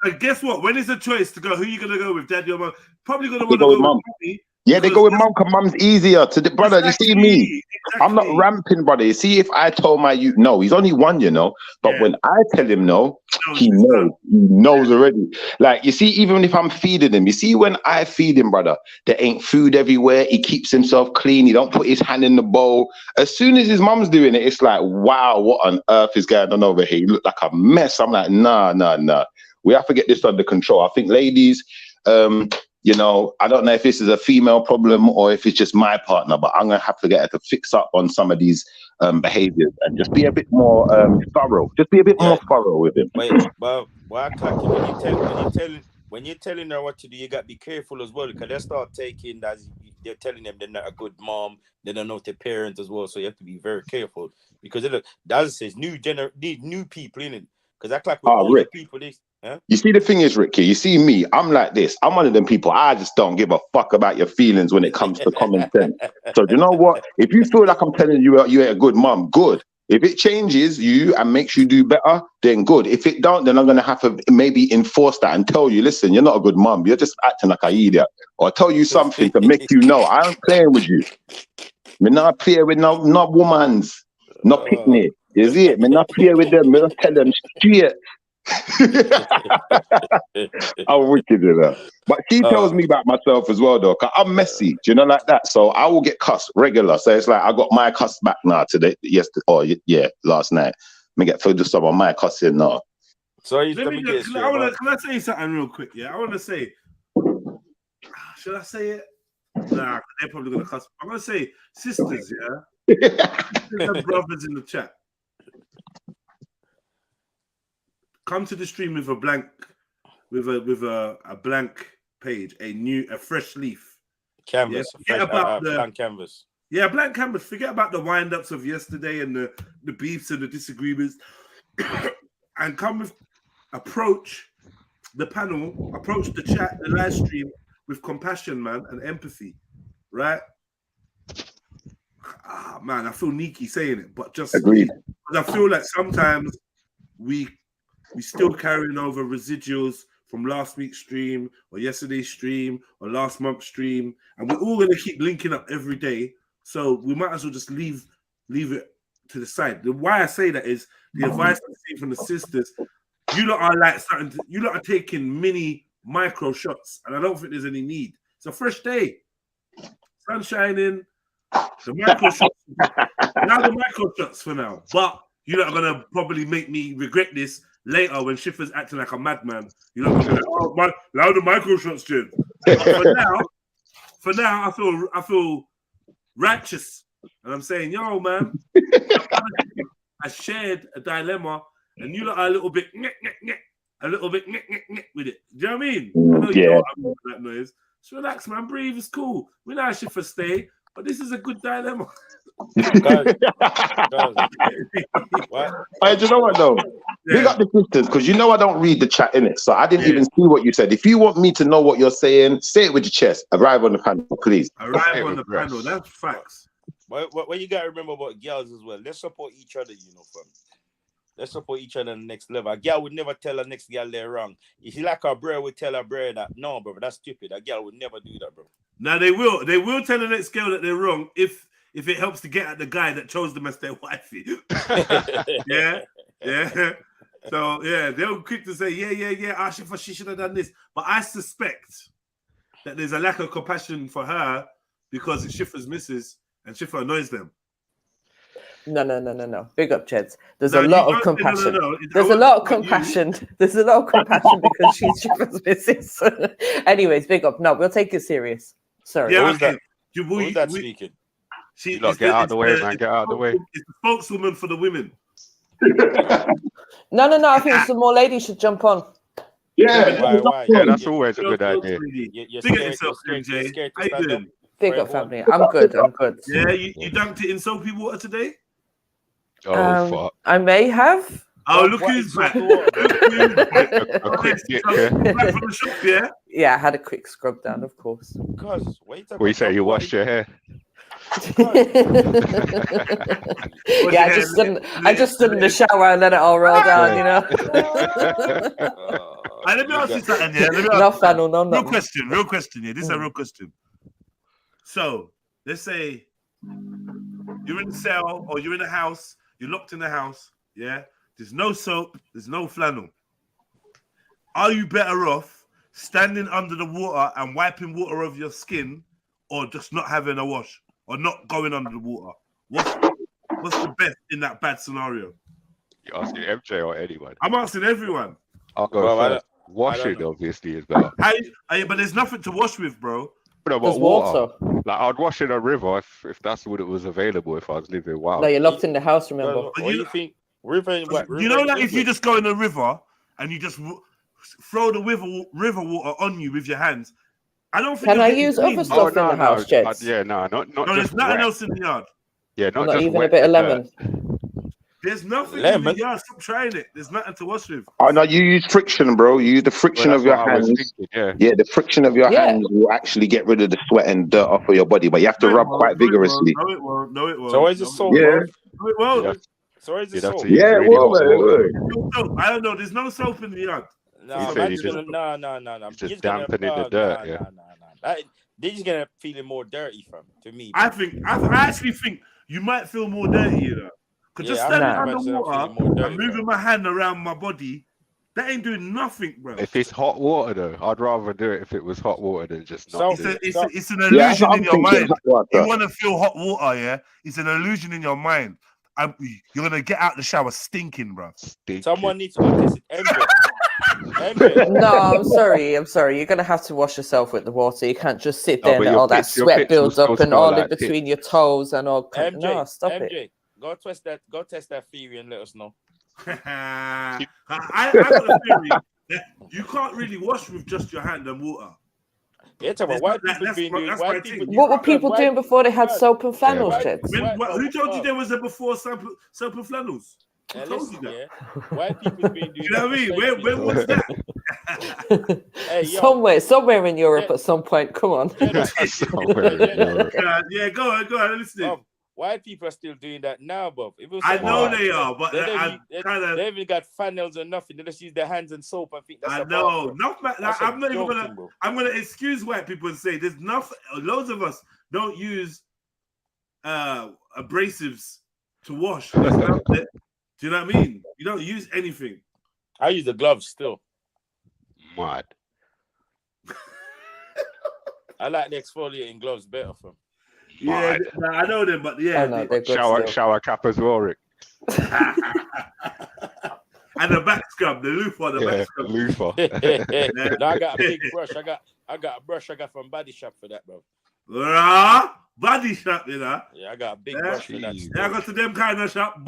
now, guess what? When it's a choice to go, who you gonna go with, daddy or mom? Probably gonna want to go with mummy. Yeah, they go with mum because mum's easier to the brother. You see me? I'm not ramping, brother. You see, if I told my youth no, he's only one, you know. But when I tell him no, he knows. He knows already. Like, you see, even if I'm feeding him, you see, when I feed him, brother, there ain't food everywhere. He keeps himself clean. He don't put his hand in the bowl. As soon as his mum's doing it, it's like, wow, what on earth is going on over here? He look like a mess. I'm like, nah. We have to get this under control. I think, ladies, you know, I don't know if this is a female problem or if it's just my partner, but I'm going to have to get her to fix up on some of these behaviors and just be a bit more thorough. Just be a bit more thorough with him. But when you're telling her what to do, you got to be careful as well, because they start taking that they're telling them they're not a good mom, they don't know their parents as well. So you have to be very careful, because that says new people in it. Because that's like with older people, You see, the thing is, Ricky, you see me, I'm like this. I'm one of them people, I just don't give a fuck about your feelings when it comes to common sense. So you know what? If you feel like I'm telling you you ain't a good mom, good. If it changes you and makes you do better, then good. If it don't, then I'm going to have to maybe enforce that and tell you, listen, you're not a good mom. You're just acting like an idiot. Or tell you something to make you know I ain't playing with you. Me not play with no womans, no picnic. You see it? Me not play with them. Me not tell them straight. I'm wicked in that. But she tells me about myself as well, though, because I'm messy, do you know, like that. So I will get cussed regular. So it's like I got my cuss back now today, last night. Me get filled with some of my cussing now. So can I say something real quick? Yeah, I want to say. Should I say it? Nah, they're probably gonna cuss. I'm gonna say sisters, sisters and brothers in the chat. Come to the stream with a blank, with a blank page, a fresh leaf, canvas, blank canvas. Yeah, blank canvas. Forget about the wind-ups of yesterday and the beefs and the disagreements, and come with approach the panel, approach the chat, the live stream with compassion, man, and empathy, right? Man, I feel sneaky saying it, but just agreed. I feel like sometimes we still carrying over residuals from last week's stream or yesterday's stream or last month's stream, and we're all going to keep linking up every day. So we might as well just leave it to the side. Why I say that is the advice I'm seeing from the sisters. You lot are like you lot are taking mini micro shots, and I don't think there's any need. It's a fresh day, sun shining. The micro shots. Now the micro shots for now, but you're not gonna probably make me regret this later when Schiffer's acting like a madman. You're not gonna be like, now the micro shots, Jim. For now, I feel righteous, and I'm saying, yo, man, I shared a dilemma, and you lot are a little bit with it. Do you know what I mean? I know you know what I mean with that noise. So relax, man. Breathe. It's cool. We're not Schiffer stay, but this is a good dilemma. Guys. Hey, do you know what though? We got the sisters, because you know I don't read the chat in it, so I didn't even see what you said. If you want me to know what you're saying, say it with your chest. Arrive on the panel, please. Arrive on the panel. That's facts. What you gotta remember about girls as well. Let's support each other, you know, fam. Let's support each other on the next level. A girl would never tell her next girl they're wrong. If you like her bro would tell her bro that no, bro, that's stupid. A girl would never do that, bro. Now they will tell the next girl that they're wrong if if it helps to get at the guy that chose them as their wifey. yeah. So yeah, they were quick to say, yeah, she should have done this. But I suspect that there's a lack of compassion for her because it's Schiffer's missus and Schiffer annoys them. No. Big up, Cheds. There's a lot of compassion. There's a lot of compassion. There's a lot of compassion because she's Schiffer's missus. Anyways, big up. No, we'll take it serious. Sorry. Yeah, who's that speaking? Get out of the way, man. Get out of the way. It's the spokeswoman for the women. No. I think some more ladies should jump on. Yeah, why? Yeah, that's always a good idea. You're scared, MJ. How you doing? Big up, family. I'm good. Yeah, you dunked it in soapy water today? Oh, fuck. I may have. Oh, look who's back. A quick dip, Back from the shop, yeah? Yeah, I had a quick scrub down, of course. What you say? You washed your hair? Yeah, I just stood in the shower and let it all roll down, you know. Let me ask you something, yeah. No flannel, no. Real question, yeah. This is a real question. So, let's say you're in the cell or you're in a house, you're locked in the house, yeah. There's no soap, there's no flannel. Are you better off standing under the water and wiping water over your skin, or just not having a wash, or not going under the water? What's the best in that bad scenario? You're asking MJ or anyone? I'm asking everyone. I'll go first. Washing obviously is better. But there's nothing to wash with, bro. No, but water. Like I'd wash in a river if that's what it was available if I was living wild. No, you're locked in the house, remember? What do you think? River, you know, like if you just go in a river and you just throw the river water on you with your hands, I don't think. Can I use other stuff in the house, Jets? Not no, there's nothing else in the yard. Yeah, not even a bit of lemon. There's nothing in the yard. Stop trying it. There's nothing to wash with. Oh no, you use friction, bro. You use the friction of your hands. Yeah, the friction of your hands will actually get rid of the sweat and dirt off of your body, but you have to rub quite vigorously. No, it won't. So why is it soap? Yeah. No, it won't. So why is it soap? Yeah, it will. I don't know. There's no soap in the yard. No. Just dampening the dirt. They're just gonna feel it more dirty to me. I actually think you might feel more dirty, you know. Because just standing underwater and moving my hand around my body, that ain't doing nothing, bro. If it's hot water, though, I'd rather do it if it was hot water than just not. It's an illusion in your mind. You want to feel hot water, yeah? It's an illusion in your mind. You're gonna get out the shower stinking, bro. Someone needs to test it. No, I'm sorry. You're gonna have to wash yourself with the water. You can't just sit there and all that sweat builds up and all in between your toes and all. No, stop it. Go test that theory and let us know. I got a theory that you can't really wash with just your hand and water. Yeah, what were people doing before they had soap and flannels, Jets? Who told you there was a before soap and flannels? Who told you that? White people been doing. You know what I mean? Where was that? Hey, somewhere in Europe at some point. Come on. Yeah, go on, listen. White people are still doing that now, Bob. I know they are, but they haven't got funnels or nothing. They just use their hands and soap. I think that's I know. I'm not even gonna. I'm gonna excuse white people and say there's nothing. Loads of us don't use abrasives to wash. Do you know what I mean? You don't use anything. I use the gloves still. Mad. I like the exfoliating gloves better from. Yeah, I know them, but shower cap as well, Rick. And the back scrub, the loofah, back scrub. Loofah. No, I got a big brush. I got a brush I got from Body Shop for that, bro. Body Shop, you know. Yeah, I got a big brush for that. Yeah, I got to them kind of shop,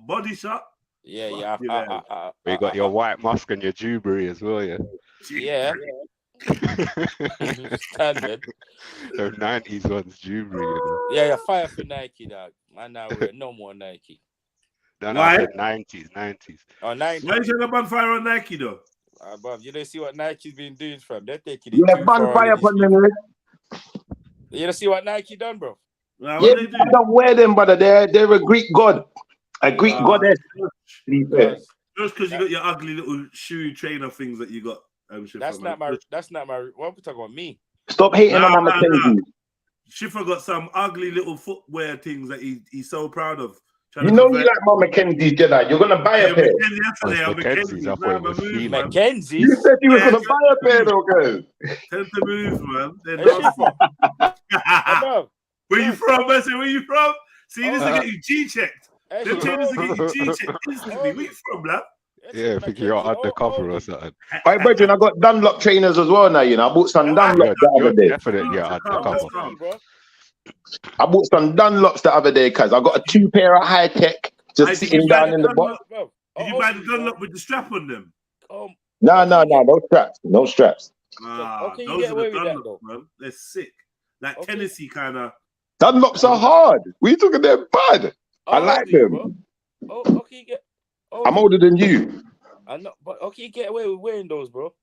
Body Shop. Yeah. You got your white musk and your Dewberry as well, yeah. Yeah. Standard. Those 90s ones, Dewberry. You know? Yeah, fire for Nike, dog. Man, now we're no more Nike. No, I said 90s. Oh, 90s. Why is there a bonfire on Nike, though? Bob, you don't see what Nike's been doing from. They're taking it. Yeah, bonfire upon them. You don't see what Nike done, bro? Yeah, they don't wear them, brother. They're a Greek god. A Greek goddess. Just because you got your ugly little shoe trainer things that you got. That's not my. What we talking about? Me? Stop hating on my Mackenzie. Schiffer got some ugly little footwear things that he's so proud of. You know you like my Mackenzie's, Jedi. You're gonna buy a pair. Mackenzie's. Mackenzie's. You said you were gonna buy a pair, though, guys. Tell them to move, man. Where you from, Bessie? Where you from? See, this will get you G-checked. Them trainers will get you G-checked instantly. Where you from, lad? Yeah, I think you're undercover or something. Hey, brethren, I got Dunlop trainers as well now, you know. I bought some Dunlops the other day. Definitely, yeah, undercover. I bought some Dunlops the other day, cuz I got a 2 pair of high tech just sitting down in the box. Did you buy the Dunlop with the strap on them? No straps. No straps. Okay, those are the Dunlops, man. They're sick. Like Tennessee kind of. Dunlops are hard. We talking them bad. I like them. I'm older than you. I know, but okay, you get away with wearing those, bro.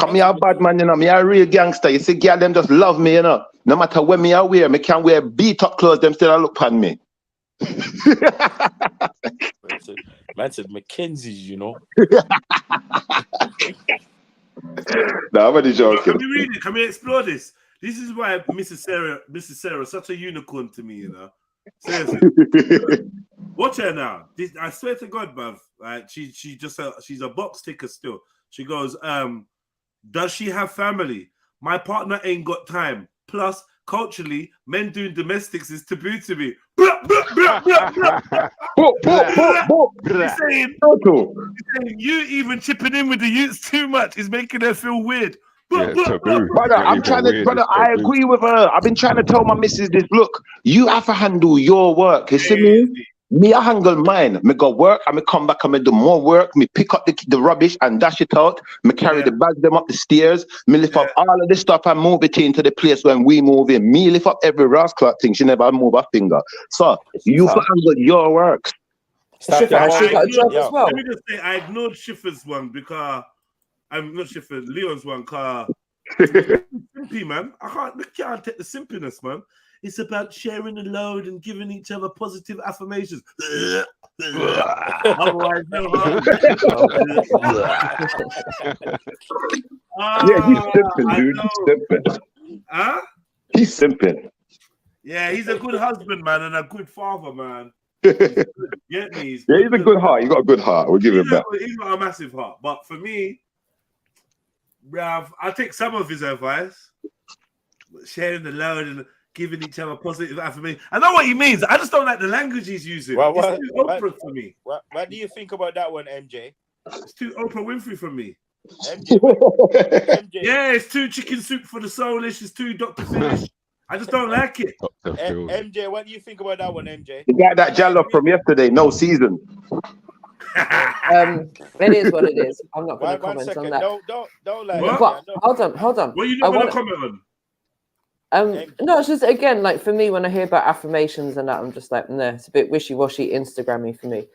Come here, bad man, you know. Me a real gangster. You see, girl, them just love me, you know. No matter when me I wear, me can wear beat up clothes. Them still look upon me. Man said Mackenzie's, you know. No, I'm only joking. Can we read it? Can we explore this? This is why Mrs. Sarah is such a unicorn to me, you know. Seriously. Watch her now. I swear to God, bruv. Right? She's a box ticker still. She goes, does she have family? My partner ain't got time. Plus, culturally, men doing domestics is taboo to me. He's saying, you even chipping in with the youths too much is making her feel weird. Brother, I agree with her. I've been trying to tell my missus this. Look, you have to handle your work. You see me? Me, I handle mine. Me go work, and me come back and me do more work. Me pick up the rubbish and dash it out. Me carry the bags them up the stairs. Me lift up all of this stuff and move it into the place when we move in. Me lift up every rascal thing. She never move a finger. So you handle your work. Let me just say, I ignored Schiffer's one because I'm not Schiffer, Leon's one because simpy, man. I can't take the simpiness, man. It's about sharing the load and giving each other positive affirmations. Otherwise, no harm. Yeah, he's simping, dude. He's simping. Huh? He's simping. Yeah, he's a good husband, man, and a good father, man. Get me? He's a good heart. You got a good heart. We'll give him that. He's got a massive heart. But for me, bruv, I take some of his advice. Sharing the load and giving each other positive affirmation. I know what he means. I just don't like the language he's using. It's too Oprah for me. What do you think about that one, MJ? It's too Oprah Winfrey for me. MJ. Yeah, it's too chicken soup for the soulish. It's too Dr. Philish. I just don't like it. MJ, what do you think about that one, MJ? You got that jollof from yesterday, no season. It is what it is. I'm not going to comment on that. Don't like that. Hold on. What are you not going to comment on? No, it's just again like for me when I hear about affirmations and that, I'm just like, nah, it's a bit wishy-washy, Instagrammy for me.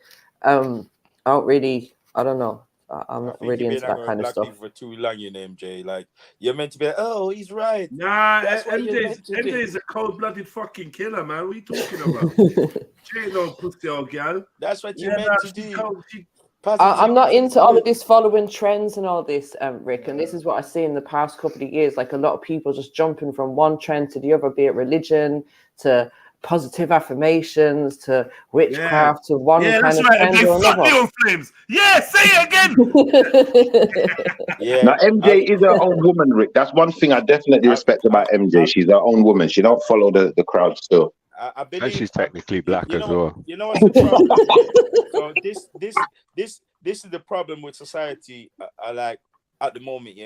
I don't know. I'm not really into that kind of stuff. For too long, you know, MJ. Like you're meant to be. Oh, he's right. Nah, MJ is a cold-blooded fucking killer, man. What are you talking about? She ain't no pussy old girl. That's what you meant to do. I'm not into all of this following trends and all this, Rick. And this is what I see in the past couple of years. Like a lot of people just jumping from one trend to the other, be it religion to positive affirmations to witchcraft to one kind of trend or another. Flames. Yeah, say it again. Now MJ is her own woman, Rick. That's one thing I definitely respect about MJ. She's her own woman. She don't follow the crowd still. I believe, and she's technically black as well. You know what's the problem? So this is the problem with society. I like at the moment,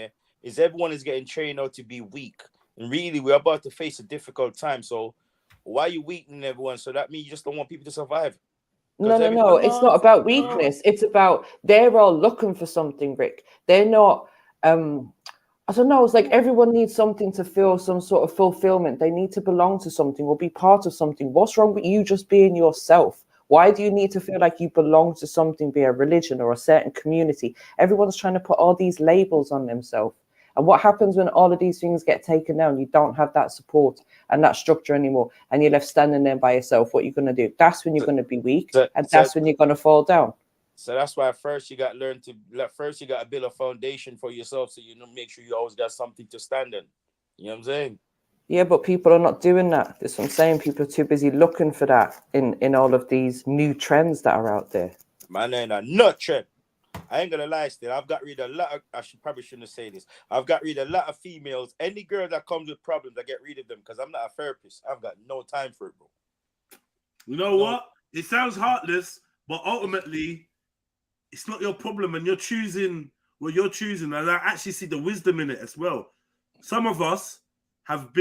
is everyone is getting trained out to be weak, and really we're about to face a difficult time. So why are you weakening everyone? So that means you just don't want people to survive. No. It's not about weakness. It's about they're all looking for something, Rick. They're not. I don't know. It's like everyone needs something to feel some sort of fulfillment. They need to belong to something or be part of something. What's wrong with you just being yourself? Why do you need to feel like you belong to something, be a religion or a certain community? Everyone's trying to put all these labels on themselves. And what happens when all of these things get taken down? You don't have that support and that structure anymore. And you're left standing there by yourself. What are you going to do? That's when you're going to be weak. And that's when you're going to fall down. So that's why first you got to build a foundation for yourself, so you know, make sure you always got something to stand in. You know what I'm saying? Yeah, but people are not doing that. That's what I'm saying. People are too busy looking for that in all of these new trends that are out there. Man, ain't a nut trend. I ain't gonna lie, still. I've got rid of a lot of, probably shouldn't say this. I've got rid of a lot of females. Any girl that comes with problems, I get rid of them because I'm not a therapist. I've got no time for it, bro. You know what? It sounds heartless, but ultimately, it's not your problem, and you're choosing what you're choosing. And I actually see the wisdom in it as well. Some of us have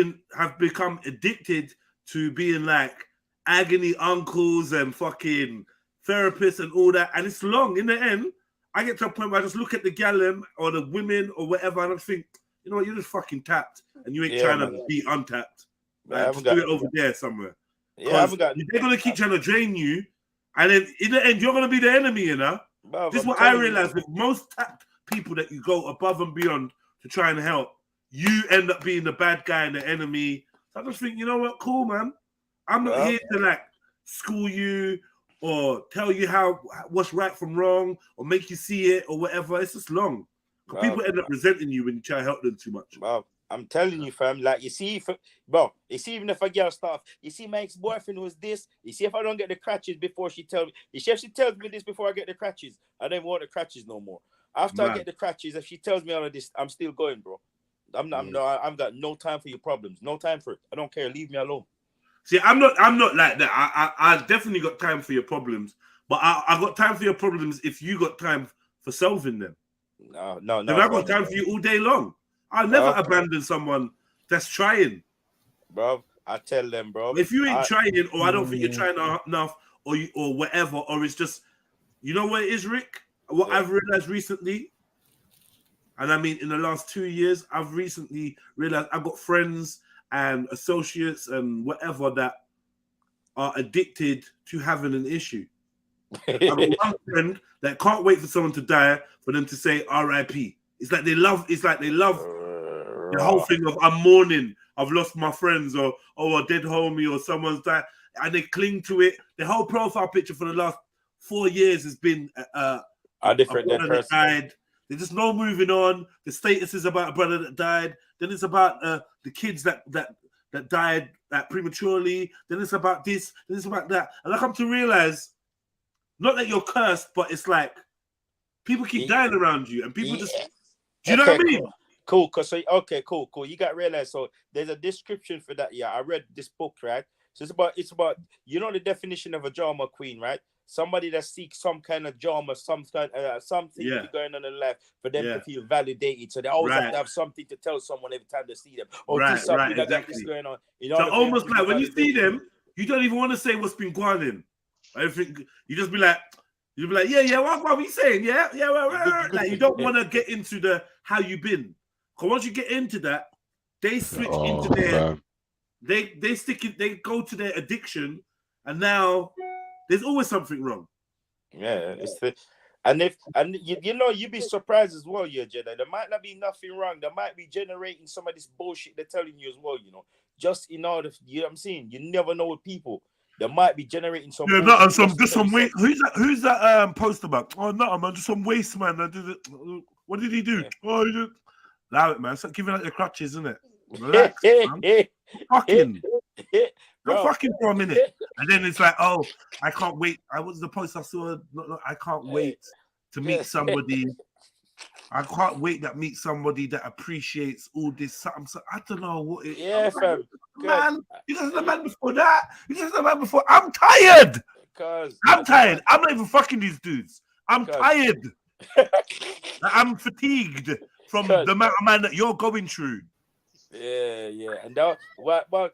become addicted to being like agony uncles and fucking therapists and all that, and it's long. In the end, I get to a point where I just look at the gallon or the women or whatever, and I think, you know what, you're just fucking tapped, and you ain't trying to be untapped. Just do it over there somewhere. Yeah, they're gonna keep trying to drain you, and then in the end, you're gonna be the enemy. You know, this is what I realized with most tapped people that you go above and beyond to try and help. You end up being the bad guy and the enemy. So I just think, you know what, cool, man. I'm not here to like school you or tell you what's right from wrong or make you see it or whatever. It's just long. People end up resenting you when you try to help them too much. I'm telling you, fam. Like, you see, even if a girl starts, you see, my ex-boyfriend was this. You see, if I don't get the crutches before she tells me, if she tells me this before I get the crutches, I don't want the crutches no more. After I get the crutches, if she tells me all of this, I'm still going, bro. I've got no time for your problems. No time for it. I don't care. Leave me alone. See, I'm not like that. I definitely got time for your problems, but I got time for your problems if you got time for solving them. No. If I got time for you all day long, I'll never abandon someone that's trying. Bro, I tell them, bro. If you ain't trying, or I don't think you're trying enough, or whatever, or it's just, you know what it is, Rick? What I've realized recently, and I mean in the last 2 years, I've recently realized I've got friends and associates and whatever that are addicted to having an issue. I've got one friend that can't wait for someone to die for them to say R.I.P. It's like they love the whole thing of I'm mourning, I've lost my friends, or a dead homie, or someone's died, and they cling to it. The whole profile picture for the last 4 years has been a different dead person. Died. There's just no moving on. The status is about a brother that died. Then it's about the kids that died prematurely. Then it's about this. Then it's about that. And I come to realize, not that you're cursed, but it's like people keep dying around you, and people just. Do you know what I mean? Cool. Cool. You got to realize. So there's a description for that. Yeah, I read this book, right? So it's about you know the definition of a drama queen, right? Somebody that seeks some kind of drama, something going on in life for them to feel validated. So they always have to have something to tell someone every time they see them. Oh, this something that got this going on. You know, so almost like when you see them, you don't even want to say what's been going on. I think you just be like, yeah, what are we saying? Yeah. Like you don't want to get into the how you been. Because once you get into that, they switch into their they go to their addiction, and now there's always something wrong. Yeah, and you'd be surprised as well, Jedi. There might not be nothing wrong. There might be generating some of this bullshit they're telling you as well, you know. Just in order, you know what I'm saying? You never know with people. They might be generating some. Yeah, no, some waste. Who's that post about? Oh no, man, just some waste man. I did it. What did he do? Yeah. Oh, he did. Allow it, man. Stop giving out your crutches, isn't it? Relax, man. Fucking. Go fucking for a minute. And then it's like, oh, I can't wait. I was the post I saw. I can't wait to meet somebody. I can't wait to meet somebody that appreciates all this. Something. So I don't know what it is. Yeah, fam. Man, you guys are the man before that. You guys are the man before. I'm tired. I'm tired. I'm not even fucking these dudes. I'm tired. I'm fatigued from the amount of man that you're going through. Yeah. And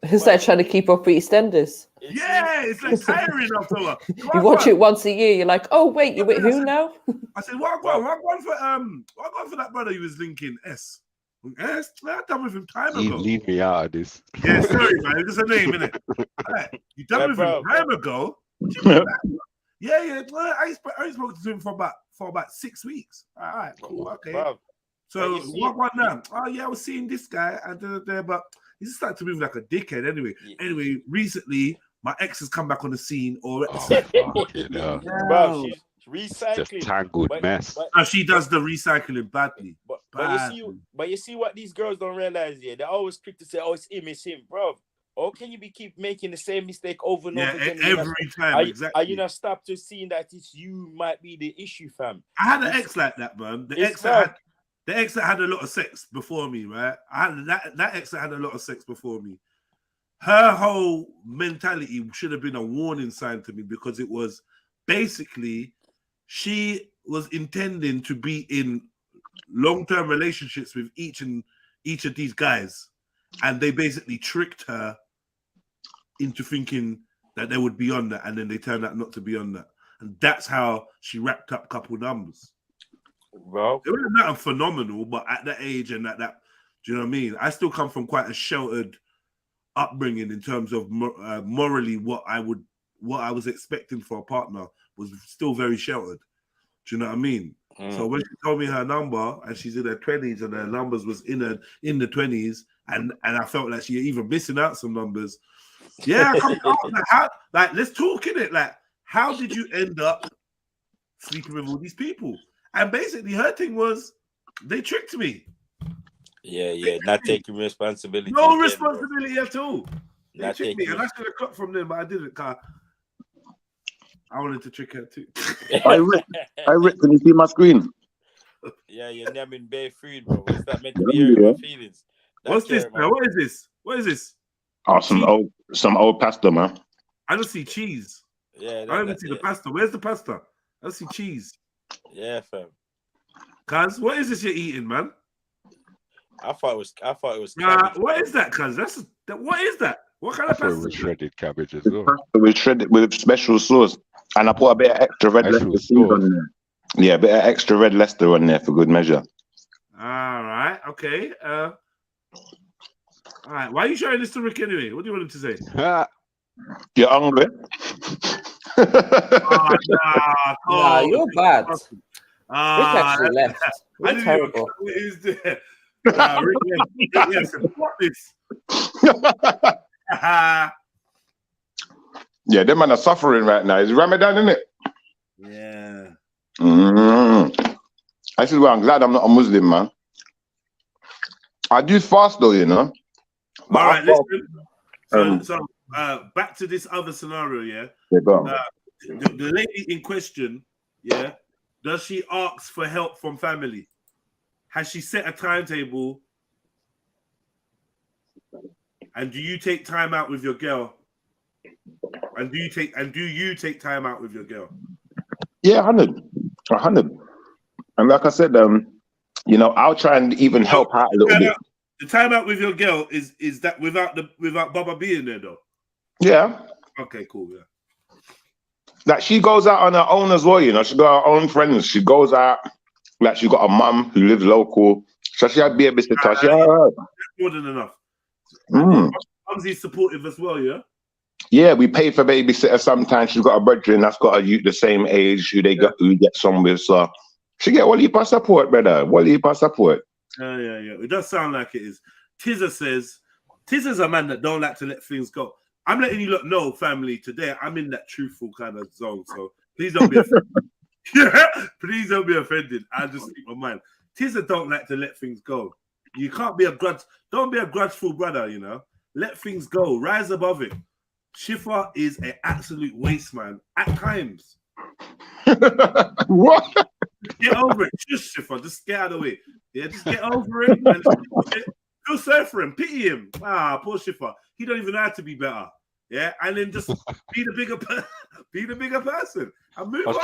it's like trying to keep up with EastEnders. Yeah, it's like tiring after a while. You watch it once a year, you're like, oh wait, you with who now? I said, what for that brother you was linking S? I done with him time ago. Leave me out of this. Yeah, sorry, man. It's just a name, innit? Right. You done with him time ago? Yeah. I spoke to him for about 6 weeks. All right, cool, okay. Bro. So what now? Oh yeah, I was seeing this guy and but he just started to move like a dickhead. Anyway, Anyway, recently my ex has come back on the scene. Bro, recycling. Just tangled mess. And she does the recycling badly. But you see what these girls don't realize here? They're always quick to say, "Oh, it's him, bro." Or can you keep making the same mistake over and over again? Every time, exactly. Are you not stop to seeing that it's you might be the issue, fam? I had an ex like that, man. The ex that had a lot of sex before me, right? I had that ex that had a lot of sex before me. Her whole mentality should have been a warning sign to me, because it was basically she was intending to be in long-term relationships with each of these guys, and they basically tricked her into thinking that they would be on that, and then they turned out not to be on that, and that's how she racked up couple numbers. Well, it wasn't nothing phenomenal, but at that age and at that, do you know what I mean? I still come from quite a sheltered upbringing in terms of morally. What I was expecting for a partner was still very sheltered. Do you know what I mean? So when she told me her number and she's in her 20s and her numbers was in the 20s, and I felt like she even missing out some numbers. Yeah, let's talk in it. Like, how did you end up sleeping with all these people? And basically, her thing was they tricked me. Yeah, not taking responsibility. No responsibility at all. They Not tricked me, taking and I should have cut from them, but I didn't. Cause I wanted to trick her too. I Rick, can you see my screen? Yeah, you're naming bare food, bro. What's that meant to be hurting my feelings? What's this, man? What is this? What is this? Oh, some old pasta, man. I don't see cheese. Yeah, I don't even see the pasta. Where's the pasta? I don't see cheese. Yeah, fam. Cuz, what is this you're eating, man? I thought it was. What is that, cuz? What is that? What kind of pasta? With shredded cabbage as well. With special sauce, and I put a bit of extra red Leicester on there. Yeah, a bit of extra red Leicester on there for good measure. All right, okay. All right, why are you showing this to Rick anyway? What do you want him to say? You're hungry? Nah, you're bad. Rick actually left. You're terrible. Rick, what this? Yeah, them man are suffering right now. It's Ramadan, isn't it? Yeah. This is why I'm glad I'm not a Muslim, man. I do fast though, you know. All right, listen. So back to this other scenario, yeah. The lady in question, yeah, does she ask for help from family? Has she set a timetable? And do you take time out with your girl? And do you take time out with your girl? Yeah, 100. And like I said, you know, I'll try and even help out a little bit. The time out with your girl is that without Baba being there though? Yeah. Okay, cool. Yeah. Like she goes out on her own as well, you know. She got her own friends. She goes out, like she got a mum who lives local, so she had babysitter. That's more than enough. Mumsy's supportive as well, yeah. Yeah, we pay for babysitter sometimes. She's got a brethren that's got a youth the same age who get some with, so she get what heap of support, brother. What heap of support. Yeah. It does sound like it is. Tizza says, Tizza's a man that don't like to let things go. I'm letting you lot know, family, today I'm in that truthful kind of zone, so please don't be offended. Please don't be offended. I'll just keep my mind. Tizza don't like to let things go. You can't be don't be a grudgeful brother, you know. Let things go. Rise above it. Shifa is an absolute waste man at times. What? Get over it. Just Shifa. Just get out of the way. Yeah, just get over it. And feel sorry for him. Pity him. Poor Shifa. He don't even know how to be better. Yeah, and then just be the bigger person and move on.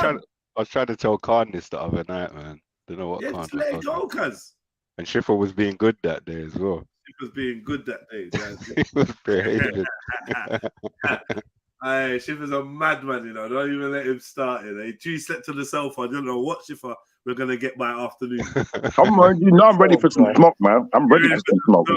I was trying to tell Khan this the other night, man. Don't know what Khan. Just let it go, cuz. And Shifa was being good that day as well. He was being good that day. He was behaving. Shifa's a madman, you know. Don't even let him start it. He slept on the sofa. I don't know what Shifa we're gonna get by afternoon. I'm ready for some smoke, man. I'm ready for some smoke.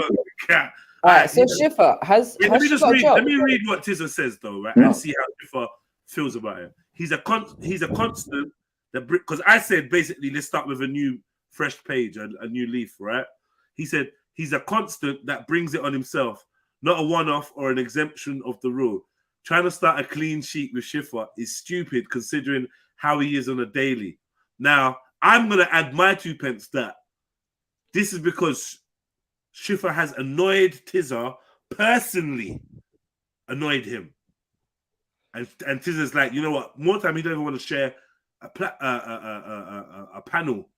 All right, so Shifa let me read what Tizza says though, right? And see how Shifa feels about it. He's a constant that because I said basically let's start with a new fresh page, a new leaf, right? He said he's a constant that brings it on himself, not a one-off or an exemption of the rule. Trying to start a clean sheet with Shifa is stupid considering how he is on a daily. Now, I'm going to add my 2 pence that this is because Schiffer has annoyed Tizza, personally annoyed him. And Tizza's like, you know what? More time, he don't even want to share a panel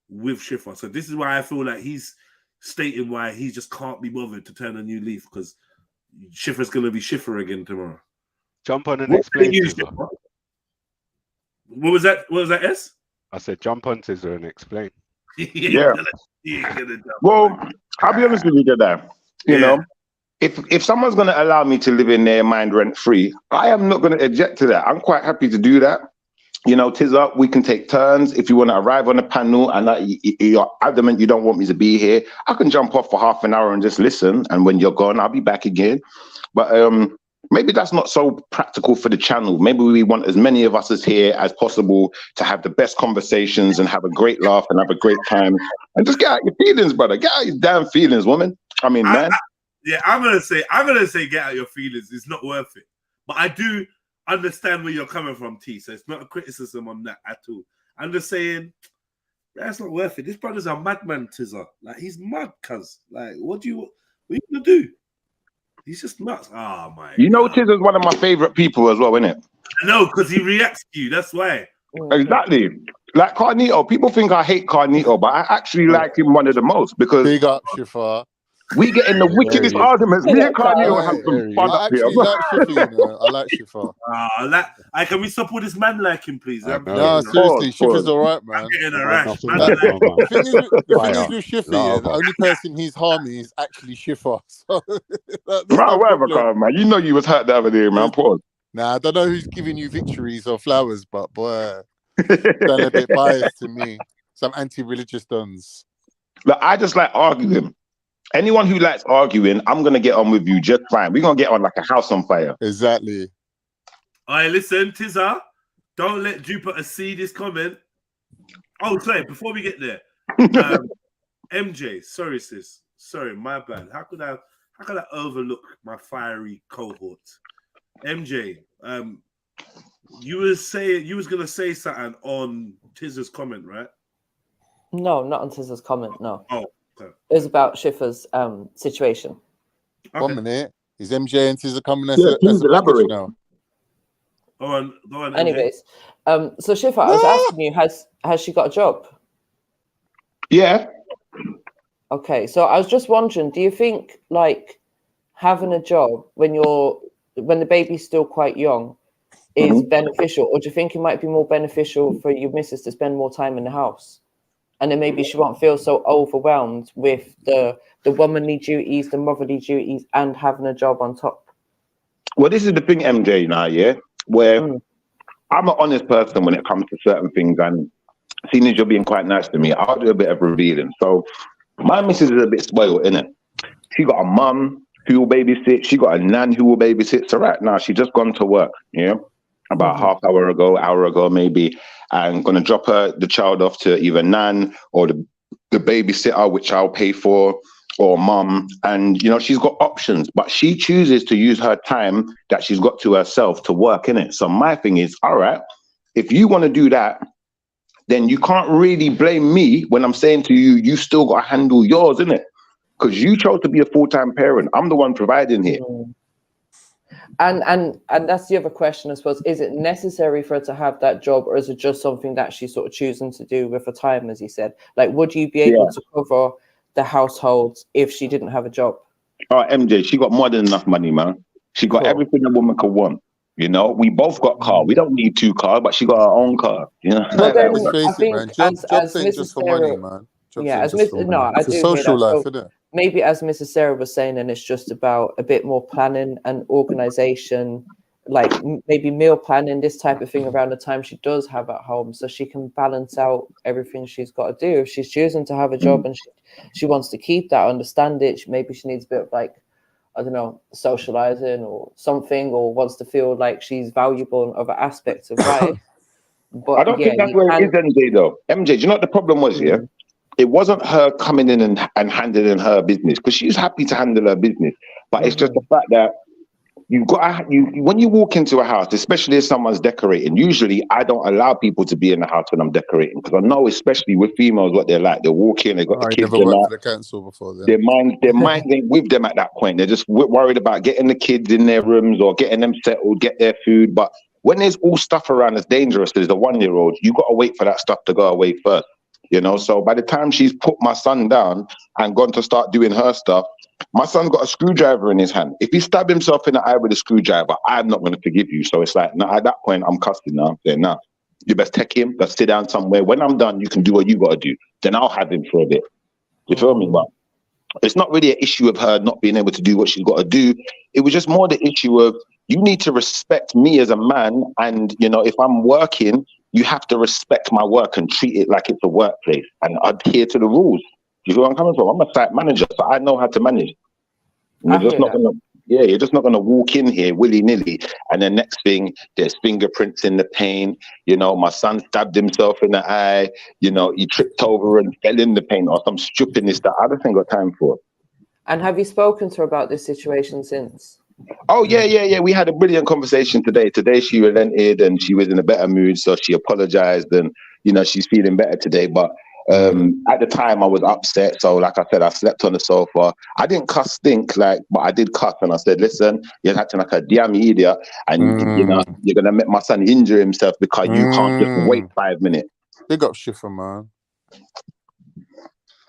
with Schiffer. So this is why I feel like he's stating why he just can't be bothered to turn a new leaf, because Schiffer's going to be Schiffer again tomorrow. Jump on and explain. What was that? What was that, S? I said jump on Tizza and explain. Yeah. Well, I'll be honest with you, Jedi. You know, if someone's going to allow me to live in their mind rent free, I am not going to object to that. I'm quite happy to do that. You know, Tizza, we can take turns. If you want to arrive on the panel and you're adamant you don't want me to be here, I can jump off for half an hour and just listen. And when you're gone, I'll be back again. But maybe that's not so practical for the channel. Maybe we want as many of us as here as possible to have the best conversations and have a great laugh and have a great time. And just get out your feelings, brother. Get out your damn feelings, woman. I mean, man. I'm gonna say get out your feelings. It's not worth it. But I do understand where you're coming from, T. So it's not a criticism on that at all. I'm just saying that's not worth it. This brother's a madman, Tizza. Like, he's mad, cuz. Like, what are you gonna do? He's just nuts. Oh my! You know, Tizza's one of my favorite people as well, isn't it? I know, because he reacts to you. That's why. Exactly. Like Carnito, people think I hate Carnito, but I actually like him one of the most because big up, Shifa. We get in the wickedest arguments. Me and Carnito have some fun up here. I like Shifa, you know. I like Shifa. Can we support this man like him, please? No, seriously, Shifa's all right, man. I'm getting a rash. The thing is with Shifa, the only person he's harming is actually Shifa. So, whatever, Carl, man. You know you was hurt the other day, man. Pause. Nah, I don't know who's giving you victories or flowers, but boy, they're a bit biased to me. Some anti-religious dons. Look, I just like arguing. Anyone who likes arguing, I'm going to get on with you just fine. We're going to get on like a house on fire. Exactly. All right, listen, Tizza, don't let Jupiter see this comment. Oh, sorry, before we get there. MJ, sorry, sis. Sorry, my bad. How could I overlook my fiery cohort? MJ, you was going to say something on Tizza's comment, right? No, not on Tizza's comment, no. Oh. It was about Schiffer's situation. Okay. 1 minute. Is MJ and Tizza coming as a elaborate now? Go on. Anyways, so Schiffer, I was asking you, has she got a job? Yeah. Okay, so I was just wondering, do you think like having a job when the baby's still quite young is beneficial, or do you think it might be more beneficial for your missus to spend more time in the house? And then maybe she won't feel so overwhelmed with the womanly duties, the motherly duties, and having a job on top. Well, this is the thing, MJ, now, yeah, where I'm an honest person when it comes to certain things, and seeing as you're being quite nice to me, I'll do a bit of revealing. So my missus is a bit spoiled, innit? She got a mum who will babysit. She got a nan who will babysit. So right now, she just gone to work, yeah? About half hour ago, maybe, and gonna drop the child off to either nan or the babysitter, which I'll pay for, or mum. And you know, she's got options, but she chooses to use her time that she's got to herself to work in it. So my thing is, all right, if you want to do that, then you can't really blame me when I'm saying to you, you still got to handle yours, innit? Because you chose to be a full-time parent. I'm the one providing here. And that's the other question, I suppose. Is it necessary for her to have that job, or is it just something that she's sort of choosing to do with her time, as you said? Like, would you be able to cover the household if she didn't have a job? Oh, MJ, she got more than enough money, man. She got everything a woman could want. You know, we both got car. We don't need 2 cars, but she got her own car. You know, well, then, I think man. Jobs ain't just for money, man. It's a social life, isn't it? Maybe as Mrs. Sarah was saying, and it's just about a bit more planning and organization, like maybe meal planning, this type of thing around the time she does have at home, so she can balance out everything she's got to do. If she's choosing to have a job and she wants to keep that, understand it, maybe she needs a bit of like, I don't know, socializing or something, or wants to feel like she's valuable in other aspects of life. But I don't think that's where it is, MJ, though. MJ, do you know what the problem was, yeah? It wasn't her coming in and handling her business, because she's happy to handle her business. But it's just the fact that you've got when you walk into a house, especially if someone's decorating. Usually, I don't allow people to be in the house when I'm decorating because I know, especially with females, what they're like. They walk in, they got the kids. Never worked for the council before. Then their mind ain't with them at that point. They're just worried about getting the kids in their rooms or getting them settled, get their food. But when there's all stuff around that's dangerous, there's a 1-year-old. You got to wait for that stuff to go away first. You know, so by the time she's put my son down and gone to start doing her stuff, my son's got a screwdriver in his hand. If he stab himself in the eye with a screwdriver, I'm not going to forgive you. So it's like, at that point, I'm cussing now. I'm saying, nah, you best take him, let's sit down somewhere. When I'm done, you can do what you got to do. Then I'll have him for a bit. You feel me? But it's not really an issue of her not being able to do what she's got to do. It was just more the issue of you need to respect me as a man. And, you know, if I'm working, you have to respect my work and treat it like it's a workplace and adhere to the rules. You feel where I'm coming from? I'm a site manager, so I know how to manage. You're just not gonna, you're just not gonna walk in here willy-nilly, and the next thing there's fingerprints in the paint. You know, my son stabbed himself in the eye. You know, he tripped over and fell in the paint or some stupidness that I just ain't got time for. And have you spoken to her about this situation since? Oh yeah. We had a brilliant conversation today. Today she relented and she was in a better mood, so she apologized and you know she's feeling better today. But at the time I was upset, so like I said, I slept on the sofa. I didn't cuss stink, but I did cuss and I said, listen, you're acting like a damn idiot, and you know you're gonna make my son injure himself because you can't just wait 5 minutes. Big up Schiffer, man.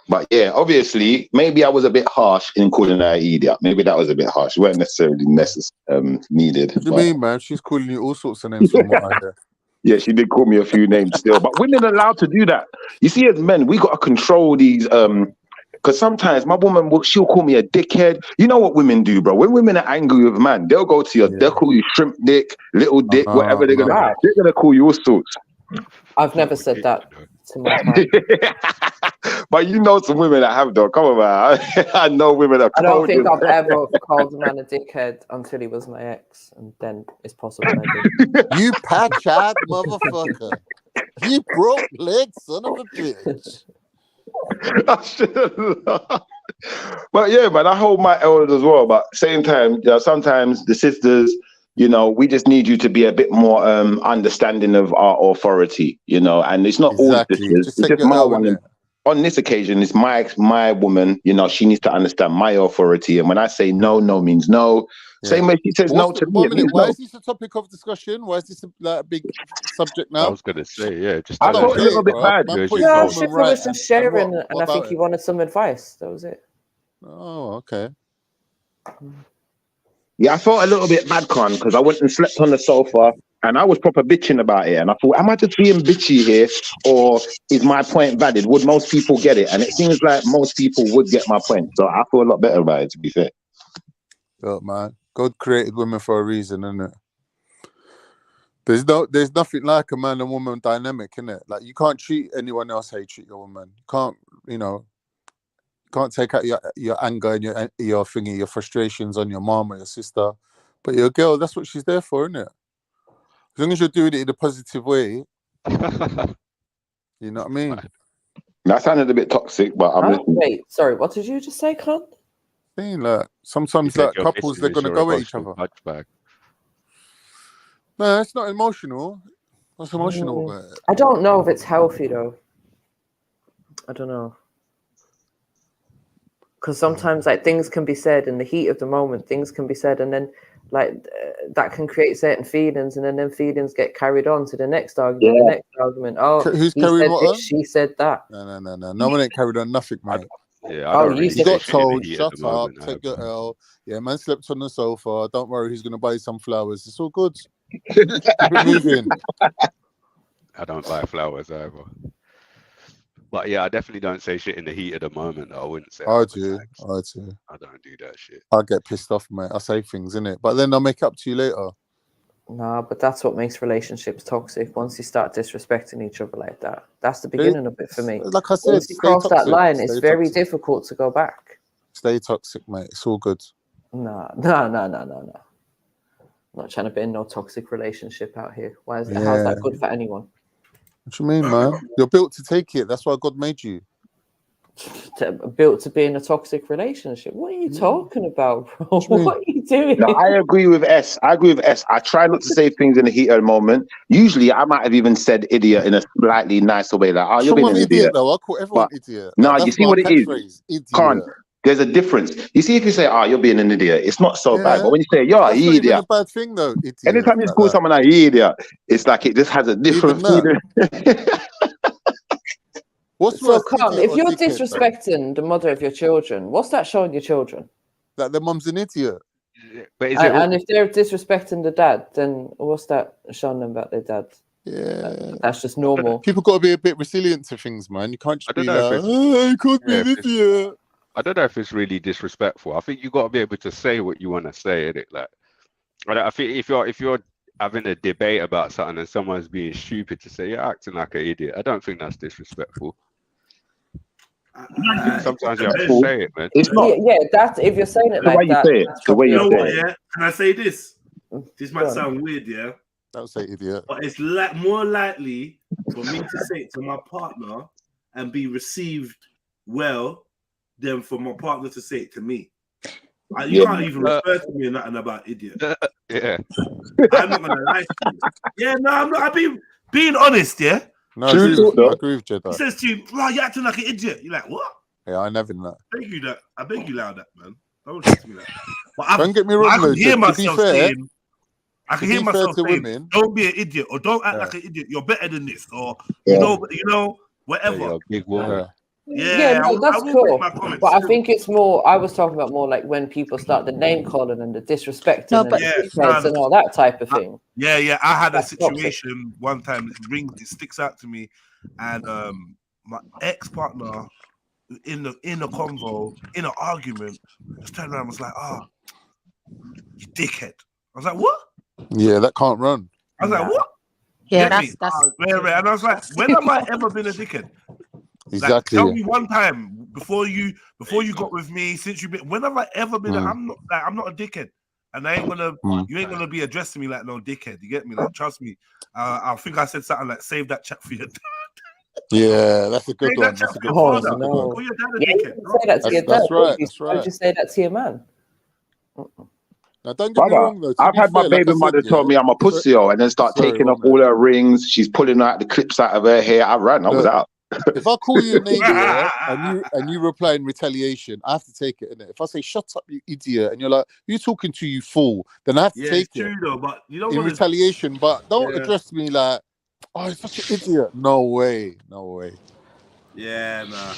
But yeah, obviously, maybe I was a bit harsh in calling her an idiot. Maybe that was a bit harsh. It weren't necessarily needed. What do you mean, man? She's calling you all sorts of names from what I hear. Yeah, she did call me a few names still. But women are allowed to do that. You see, as men, we got to control these... because sometimes my woman, she'll call me a dickhead. You know what women do, bro? When women are angry with man, they'll go to you, they'll call you shrimp dick, little dick, whatever they're going to call you all sorts. I've never said that to my partner. But you know some women that have though. Come on, man. I know women that. I don't think I've ever called a man a dickhead until he was my ex, and then it's possible I did. You patch-eyed motherfucker. You broke leg son of a bitch. I should have. But yeah, man, I hold my elders as well. But same time, you know, sometimes the sisters, you know, we just need you to be a bit more understanding of our authority, you know, and it's not all sisters. It's just my one. On this occasion, it's my woman, you know, she needs to understand my authority. And when I say no, no means no. Yeah. Same way she says no to me. Why is this a topic of discussion? Why is this a big subject now? I was going to say, yeah. Just I felt a little bit bad. Yeah, Schiffer was just sharing, and I think he wanted some advice. That was it. Oh, okay. Yeah, I felt a little bit bad, Con, because I went and slept on the sofa and I was proper bitching about it. And I thought, am I just being bitchy here or is my point valid? Would most people get it? And it seems like most people would get my point. So I feel a lot better about it, to be fair. Look, man, God created women for a reason, isn't it? There's nothing like a man and woman dynamic, innit? Like, you can't treat anyone else how you treat your woman. You can't, you know, can't take out your anger and your thingy, your frustrations on your mom or your sister. But your girl, that's what she's there for, isn't it? As long as you're doing it in a positive way, you know what I mean? That sounded a bit toxic, but I'm listening. Wait, sorry, what did you just say, Con? Like, sometimes like couples, they're gonna go at each other. No, it's not emotional. That's emotional. I don't know if it's healthy though. I don't know. Because sometimes like things can be said in the heat of the moment, things can be said, and then like that can create certain feelings, and then them feelings get carried on to the next argument. Yeah. The next argument. Oh, who's carrying what on? She said that. No. No one ain't carried on nothing, mate. You got told, shut up, take your L. Yeah, man slept on the sofa. Don't worry, he's gonna buy you some flowers. It's all good. Keep it moving. I don't buy flowers either. But yeah, I definitely don't say shit in the heat of the moment. I wouldn't say. I do. I don't do that shit. I get pissed off, mate. I say things, innit? But then I'll make up to you later. No, but that's what makes relationships toxic. Once you start disrespecting each other like that, that's the beginning of it for me. Like I said, once you cross that line, it's very difficult to go back. Stay toxic, mate. It's all good. No. I'm not trying to be in no toxic relationship out here. Why is that? How's that good for anyone? What you mean, man? You're built to take it. That's why God made you. built to be in a toxic relationship. What are you talking about, bro? What are you doing? No, I agree with S. I try not to say things in the heat of the moment. Usually, I might have even said idiot in a slightly nicer way, like, "Oh, you're being an idiot." Though. I call everyone idiot. No, Like, you see what it is? Idiot. Can't. There's a difference. You see, if you say, "Oh, you're being an idiot," it's not so bad. But when you say, "You're an That's not even idiot," a bad thing, though. Idiot. anytime you call someone an idiot, it's like it just has a different feeling. What's so, Carl, if you're disrespecting the mother of your children, what's that showing your children? That their mum's an idiot. But and if they're disrespecting the dad, then what's that showing them about their dad? Yeah, that's just normal. People got to be a bit resilient to things, man. You can't just be like, "Oh, I could be an idiot." I don't know if it's really disrespectful. I think you got to be able to say what you want to say, innit? Like, I think if you're having a debate about something and someone's being stupid, to say you're acting like an idiot, I don't think that's disrespectful. Sometimes you have to say it, man. It's not. Yeah, that's if you're saying it the like way you that. say it. The way you say it. Yeah. Can I say this? This might sound weird, yeah. Don't say idiot. But it's more likely for me to say it to my partner and be received well than for my partner to say it to me. You can't even refer to me or nothing about idiot. Yeah. I'm not gonna lie to you. Yeah, no, I'm not. I'm being honest, yeah. No, I agree with JEDI. He says to you, "Wow, you're acting like an idiot." You're like, "What?" Yeah, I never know. I beg you loud that, man. Don't say to me that. But don't get me wrong, I can hear myself saying, women, "Don't be an idiot," or "Don't act like an idiot. You're better than this," or you know, whatever. Yeah, big woman. Yeah, no, that's cool. But I think it's more. I was talking about more like when people start the name calling and the disrespecting and and all that type of thing. Yeah. I had a situation one time. It sticks out to me, and my ex-partner in a convo, in an argument, just turned around and was like, "Oh, you dickhead." I was like, "What?" Yeah, that can't run. I was like, "What?" Yeah, that's rare. And I was like, "When have I ever been a dickhead?" Exactly. Like, tell me one time before you got with me, since you've been. When have I ever been? I'm not a dickhead, and I ain't gonna. You ain't gonna be addressing me like no dickhead. You get me? Like, trust me. I think I said something like, "Save that chat for your dad." Yeah, that's a good one. That's a good one. Call your dad a dickhead. Say that to your dad. That's right. Why would you say that to your man? Now, don't get me wrong, though. I've had my baby mother tell me I'm a pussy, and then start taking off all her rings. She's pulling out the clips out of her hair. I ran. I was out. If I call you a nigger and you reply in retaliation, I have to take it, innit? If I say "shut up, you idiot," and you're like, "Who you talking to, you fool?" then I have to take it though, but you don't in retaliation. But don't address me like, "Oh, you're such an idiot." No way. Yeah, nah.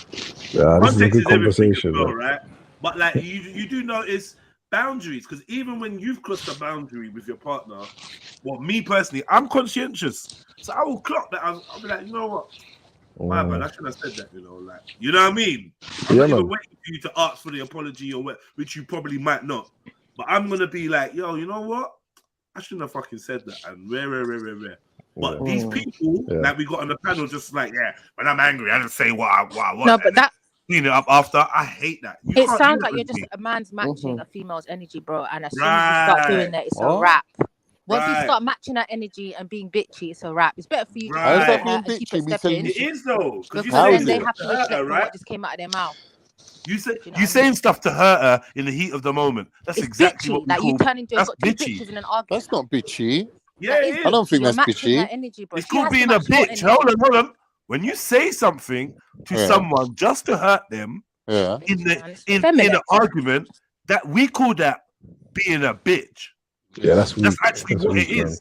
Yeah, this is a good conversation, well, right? But like you do notice boundaries, because even when you've crossed a boundary with your partner, well, me personally, I'm conscientious, so I will clock that. I'll be like, you know what? My bad, I should have said that, like, you know what I mean? I'm not even waiting for you to ask for the apology or what, which you probably might not. But I'm gonna be like, yo, you know what? I shouldn't have fucking said that. And rare. But these people that we got on the panel, just like, when I'm angry, I just say what I want. No, but that clean it up after. I hate that. It sounds like you're just a man's matching a female's energy, bro. And as soon as you start doing that, it's a wrap. Once you start matching that energy and being bitchy, it's a wrap. It's better for you to and keep it stepping. It is though, because then they have to reflect on what just came out of their mouth. You saying stuff to hurt her in the heat of the moment. That's exactly bitchy. what we like call. You turn into That's got two bitchy. pictures in an argument. That's not bitchy. Yeah, it is. I don't think that's bitchy. Energy, bro. It's called being a bitch. Hold on. When you say something to someone just to hurt them, in an argument, that we call that being a bitch. Yeah, that's actually what it is.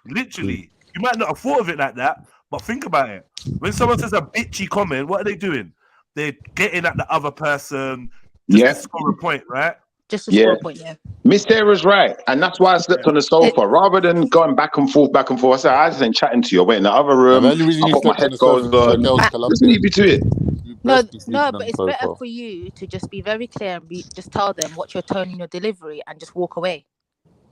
Literally, you might not have thought of it like that, but think about it. When someone says a bitchy comment, what are they doing? They're getting at the other person just to score a point, right? Just to score a point, Miss Sarah's right, and that's why I slept on the sofa rather than going back and forth. I said, I just ain't chatting to you. I went in the other room. I got my headphones on. Just leave you to it. No, but it's better for you to just be very clear and just tell them what's your tone in your delivery and just walk away.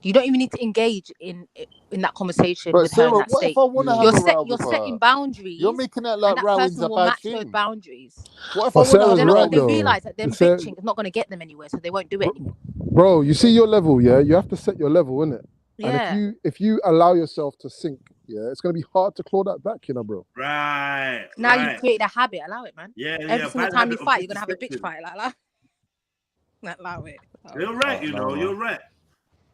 You don't even need to engage in that conversation with her in that state. You're setting boundaries. You're making that like Rowan's a bad thing. Those boundaries. What if I want they realize that them bitching is not going to get them anywhere, so they won't do it anymore. Bro, you see your level, yeah? You have to set your level, innit? Yeah. And if you allow yourself to sink yeah, it's gonna be hard to claw that back, bro. Right. Now you've created a habit. Allow it, man. Yeah, Every single time you fight, you're gonna have a bitch fight. Allow it. You're right. You're right.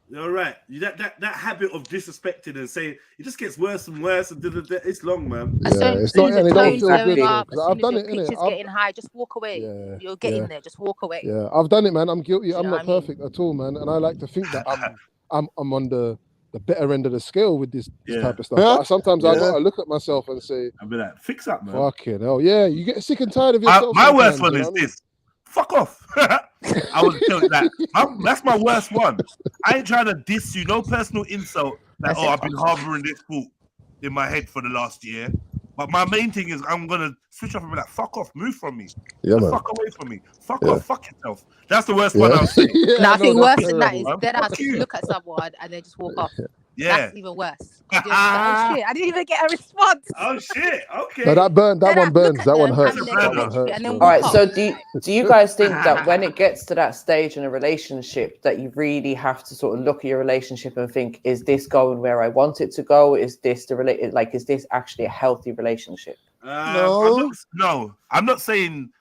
You're right. That habit of disrespecting and saying it just gets worse and worse, and it's long, man. Yeah, it's not. And it don't feel good. I've done it. Pictures getting high, just walk away. Yeah, you're getting there. Just walk away. Yeah, I've done it, man. I'm guilty. I'm not perfect at all, man. And I like to think that I'm on the better end of the scale with this type of stuff. But sometimes I gotta look at myself and say, I'll be like, fix up, man. Fucking hell, yeah. You get sick and tired of yourself. My worst one is this. Fuck off. I would tell you that. That's my worst one. I ain't trying to diss you. No personal insult. That I've been harboring this thought in my head for the last year. But my main thing is I'm gonna switch off and be like, fuck off, move from me. Fuck away from me. Fuck off, fuck yourself. That's the worst one I'll say. I think worse than that is dead ass look at someone and then just walk off. Yeah. That's even worse. Oh shit, I didn't even get a response. Oh shit, okay. No, that one burns. That one hurts. All right, so do you guys think that when it gets to that stage in a relationship that you really have to sort of look at your relationship and think, is this going where I want it to go? Is this is this actually a healthy relationship? No. I'm not saying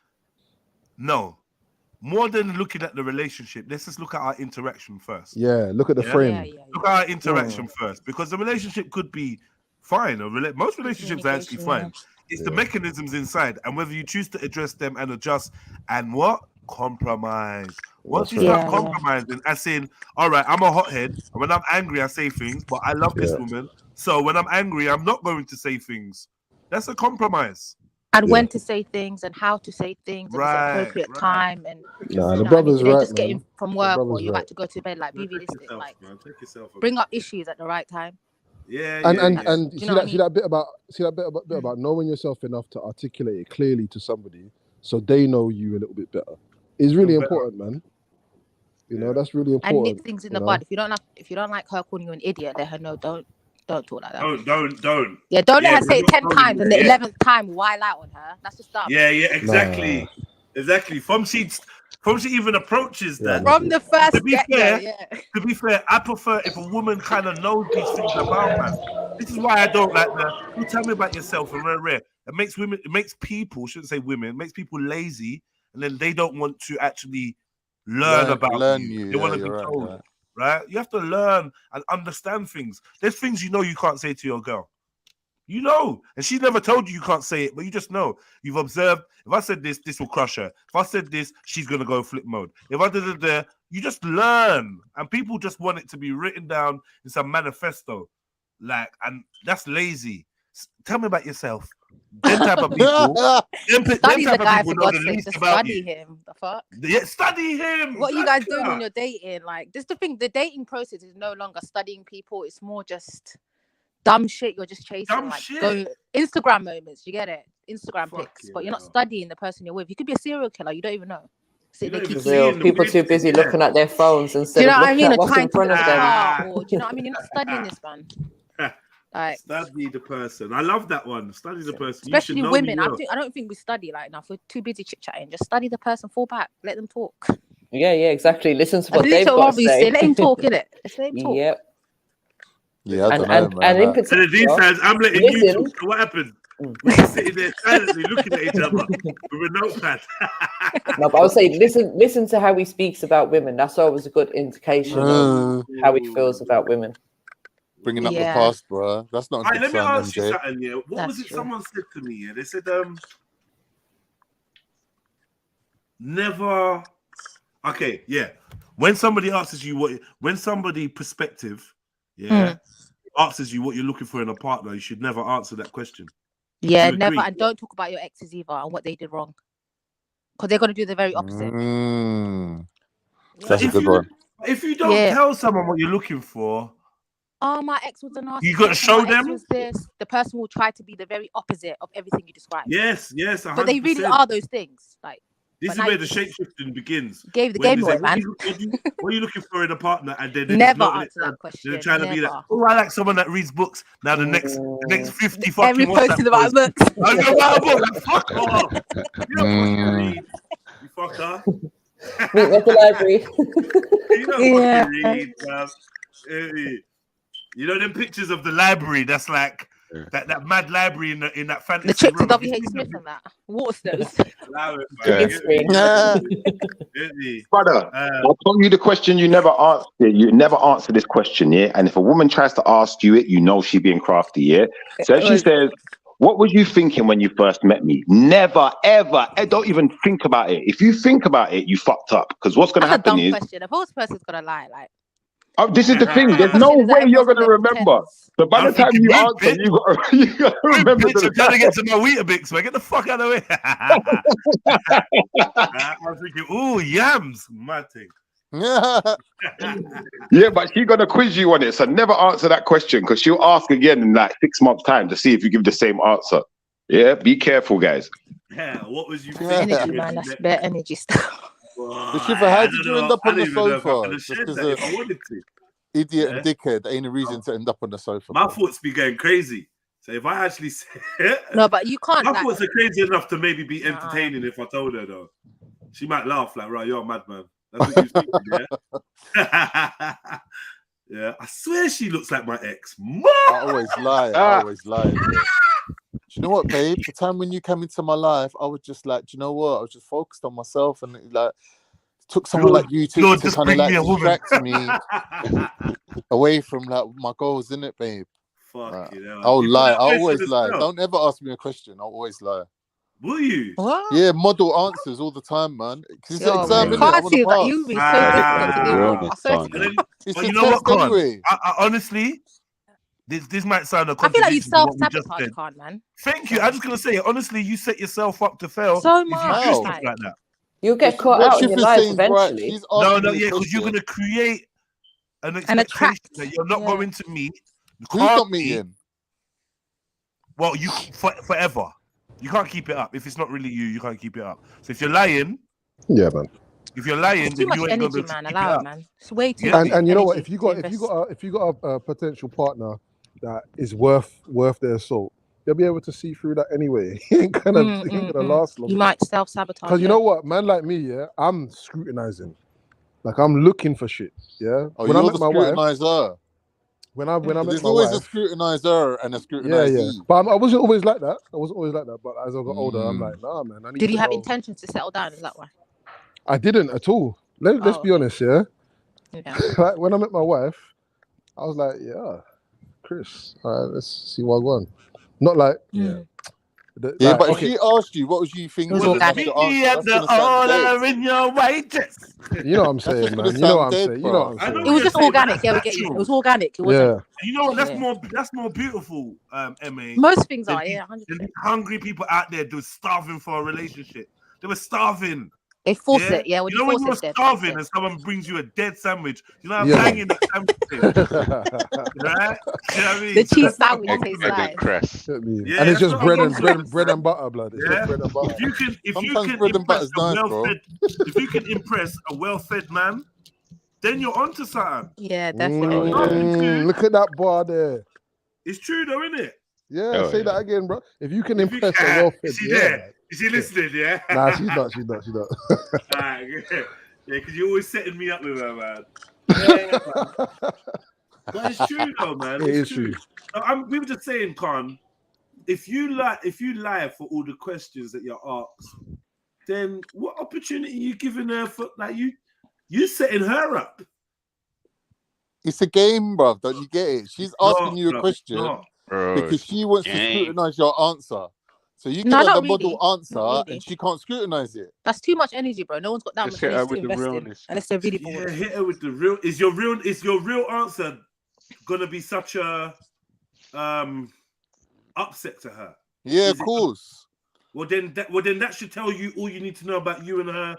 no. More than looking at the relationship, let's just look at our interaction first. Yeah, look at the frame. Look at our interaction first, because the relationship could be fine. Most relationships are actually fine. It's the mechanisms inside, and whether you choose to address them and adjust and compromise. Once you start compromising, as in, all right, I'm a hothead, and when I'm angry, I say things, but I love this woman. So when I'm angry, I'm not going to say things. That's a compromise. And when to say things and how to say things at the appropriate time. And the brother's right, just getting from work or you're about to go to bed, like be realistic, bring up issues at the right time. And see that bit about knowing yourself enough to articulate it clearly to somebody so they know you a little bit better is really important, man. You know, that's really important. And nip things in the bud. If you don't like her calling you an idiot, let her know. Don't talk like that. Don't. Yeah, don't let her say it 10 times and the 11th time while out on her. That's just dumb. Yeah, exactly. Exactly. From she even approaches that. From the first to be fair, I prefer if a woman kind of knows these things about man. This is why I don't like you tell me about yourself and rare. It makes people, shouldn't say women, it makes people lazy, and then they don't want to actually learn about you. They want to be told. Right. Right? You have to learn and understand things. There's things you can't say to your girl. You know. And she never told you can't say it, but you just know. You've observed, if I said this will crush her. If I said this, she's going to go flip mode. If I did it, you just learn. And people just want it to be written down in some manifesto. And that's lazy. Tell me about yourself. Them type of people. Study the guy for God's sake. Just study him. The fuck? Yeah, study him. What are you guys doing when you're dating? This is the thing. The dating process is no longer studying people. It's more just dumb shit. You're just chasing. Instagram moments. You get it? Instagram pics. But you're not studying the person you're with. You could be a serial killer. You don't even know. People too busy looking at their phones instead of looking at what's in front of them. Do you know what I mean? You're not studying this, man. Study the person. I love that one. Study the person, especially women. I don't think we study enough. We're too busy chit chatting. Just study the person. Fall back. Let them talk. Yeah, exactly. Listen to what they've got to say. Let him talk, innit? Let him talk. Yep. Yeah, and in particular, these times I'm letting you talk. So what happened? We're sitting there silently looking at each other with a notepad. No, but I would say listen to how he speaks about women. That's always a good indication of how he feels about women. Bringing up the past, bro. That's not a good let me sign, ask you something, yeah. What was it someone said to me? Yeah, they said, never. Okay, yeah. When somebody asks you when somebody perspective, asks you what you're looking for in a partner, you should never answer that question. Yeah, never. And don't talk about your exes either and what they did wrong, because they're gonna do the very opposite. That's a good one. If you don't tell someone what you're looking for. Oh, my ex was a narcissist. You got to show them. The person will try to be the very opposite of everything you described. Yes, 100%. But they really are those things. This is where the shapeshifting begins. Gave the game away, man. What are you looking for in a partner? And then never answer that question. They're trying to be like, I like someone that reads books. Now the next 50 fucking every post is about books. I know about a book. Like, fuck off. You don't fucking read. You fucker. Meet at the library. You don't fucking read, man. You know them pictures of the library? That's like that mad library in that fantasy The trip to room. W.H. Smith and that. Waterstones. Brother, I'll tell you the question you never answered. You never answer this question, yeah? And if a woman tries to ask you it, you know she being crafty, yeah? So if she says, what was you thinking when you first met me? Never, ever, don't even think about it. If you think about it, you fucked up. Because what's going to happen is... question. A horse person's going to lie, like... this is the thing. There's no way you're going to remember. So by the time you answer, you got to remember. Bitch, I'm trying to get to my Weetabix, man. Get the fuck out of the way. I was thinking, ooh, yams. Mad thing. Yeah, but she's going to quiz you on it. So never answer that question because she'll ask again in like 6 months' time to see if you give the same answer. Yeah, be careful, guys. Yeah, what was you thinking? Energy, man. That's bare energy stuff. How did you end up on the sofa? Just because I wanted to. Idiot and dickhead ain't a reason to end up on the sofa. My thoughts be going crazy. So if I actually say no, but you can't. My thoughts are crazy enough to maybe be entertaining if I told her though. She might laugh like, right, you're a madman. That's what you think, yeah? Yeah, I swear she looks like my ex. I always lie. I always lie. Yeah. Do you know what, babe? The time when you came into my life, I was just like, do you know what? I was just focused on myself and like took someone like you to kind of like distract me away from like my goals, innit, babe? Fuck you know. I'll lie. I always lie. Don't ever ask me a question. I'll always lie. Will you? What? Yeah, model answers all the time, man. Because it's an exam, innit? I feel that you be so difficult to deal with. But you know what, Con? Anyway. I honestly, this might sound a contradiction. I feel like you self-sabotage, Con, man. Thank you. I'm just gonna say, honestly, you set yourself up to fail. So if much. you do stuff like that. You'll get caught out in your life eventually. No, because you're gonna create an expectation that you're not going to meet. Who's not meeting? Well, you forever. You can't keep it up. If it's not really you, you can't keep it up. So if you're lying, yeah, man. If you're lying, it's too much energy, man. Allow it, man. It's way too. And you know what? If you got a potential partner that is worth their salt, they'll be able to see through that anyway. It ain't gonna last long. You might self-sabotage. Because you know what, man, like me, yeah, I'm scrutinizing. Like I'm looking for shit. Yeah. Oh, when you're the scrutinizer. When I met there's my always wife, a scrutinizer and a scrutinizee. Yeah. But I wasn't always like that. But as I got older, I'm like, nah, man. Did you have intentions to settle down? Is that why? I didn't at all. Let's be honest, yeah. Like when I met my wife, I was like, yeah, Chris, all right, let's see what I want. Not like, but if she asked you, what was you thinking? In your white dress. You know what I'm saying, man. You know what I'm saying. It was just organic. Yeah, we get you. It was organic. It wasn't. You know what? That's more beautiful, MA. Most things are, 100%. Hungry people out there, they were starving for a relationship. They were starving. They force it, yeah. When you're starving and someone brings you a dead sandwich, you know how banging that sandwich is, right? You know what I mean? The cheese sandwich tastes nice. And it's just bread and butter, blood. It's just bread and butter. If you can impress a well-fed man, then you're onto something. Yeah, definitely. Look at that bar there. It's true, though, isn't it? Yeah, say that again, bro. If you can impress a well-fed, Is she listening, yeah? Nah, she's not. Alright, yeah, because you're always setting me up with her, man. Yeah, man. But it's true, though, man. It is true. We were just saying, Con, if you lie for all the questions that you're asked, then what opportunity are you giving her for, like, you setting her up? It's a game, bro. Don't you get it? She's asking you a question because she wants to scrutinize your answer. So you give her the model answer and she can't scrutinize it. That's too much energy, bro. No one's got that much energy to invest in unless they're really bored. Yeah, hit her with the real. Is your real answer gonna be such a upset to her? Yeah, of course. Well, then that should tell you all you need to know about you and her.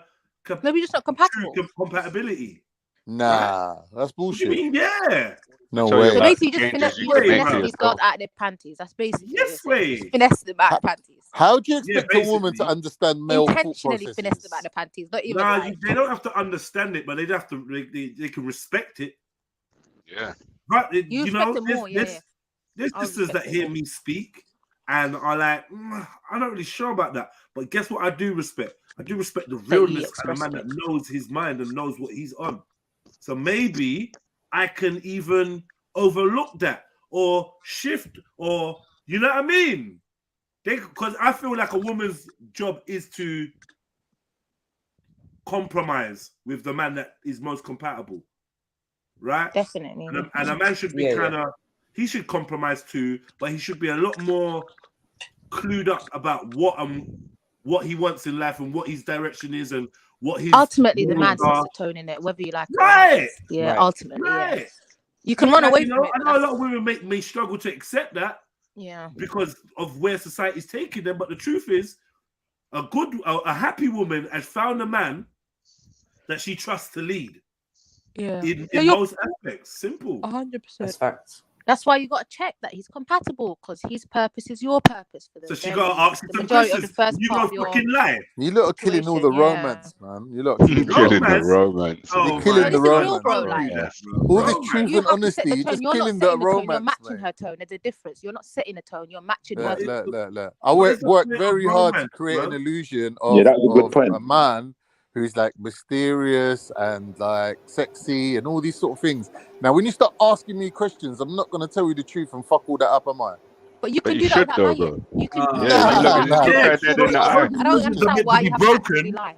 No, we're just not compatible. Compatibility. Nah, that's bullshit. What do you mean, yeah. No way. So basically, just finessing these girls out of their panties. That's basically finesse them out of panties. How do you expect a woman to understand male intentionally finesse them out of the panties? Not even. They don't have to understand it, but they have to. They can respect it. Yeah. But you know, there's sisters that hear me speak and are like, I'm not really sure about that. But guess what? I do respect. I do respect the realness of a man that knows his mind and knows what he's on. So maybe I can even overlook that or shift, or you know what I mean? Because I feel like a woman's job is to compromise with the man that is most compatible, right? Definitely. And a man should be he should compromise too, but he should be a lot more clued up about what he wants in life and what his direction is and what his ultimately the man sets the tone in it, whether you like it or not. Yeah, ultimately, yeah. You can run away from it. I know a lot of women may struggle to accept that. Yeah. Because of where society's taking them, but the truth is, a happy woman has found a man that she trusts to lead. Yeah. In most aspects, simple. 100%. That's facts. That's why you got to check that he's compatible, because his purpose is your purpose. For the so she got to ask the majority of the first you part got fucking lie. You lot are killing all the romance, man. You lot are killing the romance. You're killing the romance, bro. All this truth and honesty, you're just killing the romance. You're matching her tone. There's a difference. You're not setting a tone. You're matching her tone. I work very hard to create an illusion of a man who's like mysterious and like sexy and all these sort of things. Now, when you start asking me questions, I'm not going to tell you the truth and fuck all that up, am I? But you can do that without lying. You can. I don't understand why you have to actually lie.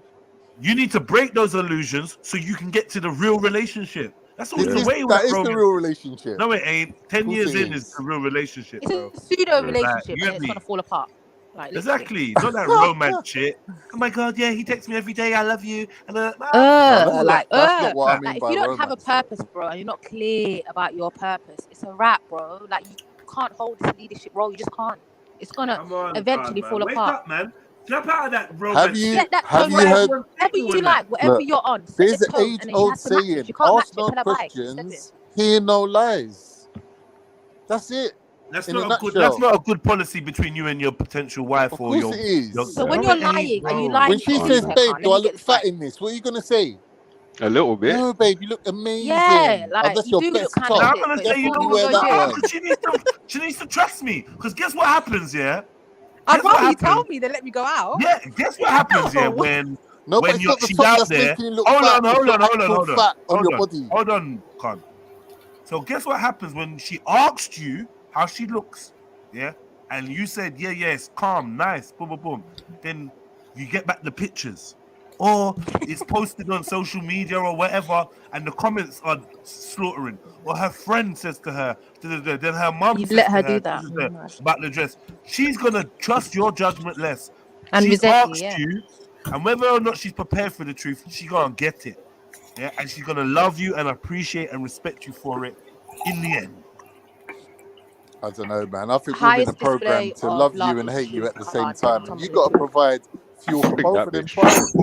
You need to break those illusions so you can get to the real relationship. That's all the way. That is the real relationship. No, it ain't. 10 years in is the real relationship. It's a pseudo relationship, and it's gonna fall apart. Like, exactly, not that romance shit. Oh my god, yeah, he texts me every day. I love you. And that's not what I mean by if you don't romance, have a purpose, bro, and you're not clear about your purpose, it's a wrap, bro. Like, you can't hold this leadership role. You just can't. It's gonna eventually fall apart. Wake up, man. Snap out of that romance. Have you heard? Whatever you like, whatever you're on. There's an age-old saying: "Ask no questions, hear no lies." That's it. That's not a good policy between you and your potential wife or your. Of course it is. So when you're lying, are you lying? When she says, "Babe, do I look fat in this?" What are you gonna say? A little bit. No, babe, you look amazing. Yeah, like that's you your do best look top. I'm gonna say, you know what? She needs to trust me, because guess what happens, yeah? I'd rather you tell me than let me go out. Yeah, guess what happens, yeah? When she's out there. Hold on, Con. So guess what happens when she asked you how she looks, yeah? And you said, yeah, it's calm, nice, boom, boom, boom. Then you get back the pictures. Or it's posted on social media or whatever, and the comments are slaughtering. Or her friend says to her, then her mum says let her to do that about the dress. She's gonna trust your judgment less. And she's asked you, and whether or not she's prepared for the truth, she's gonna get it. Yeah, and she's gonna love you and appreciate and respect you for it in the end. I don't know, man. I think we're in a program to love you and hate you at the same time. And you got to provide fuel for both of them priorities.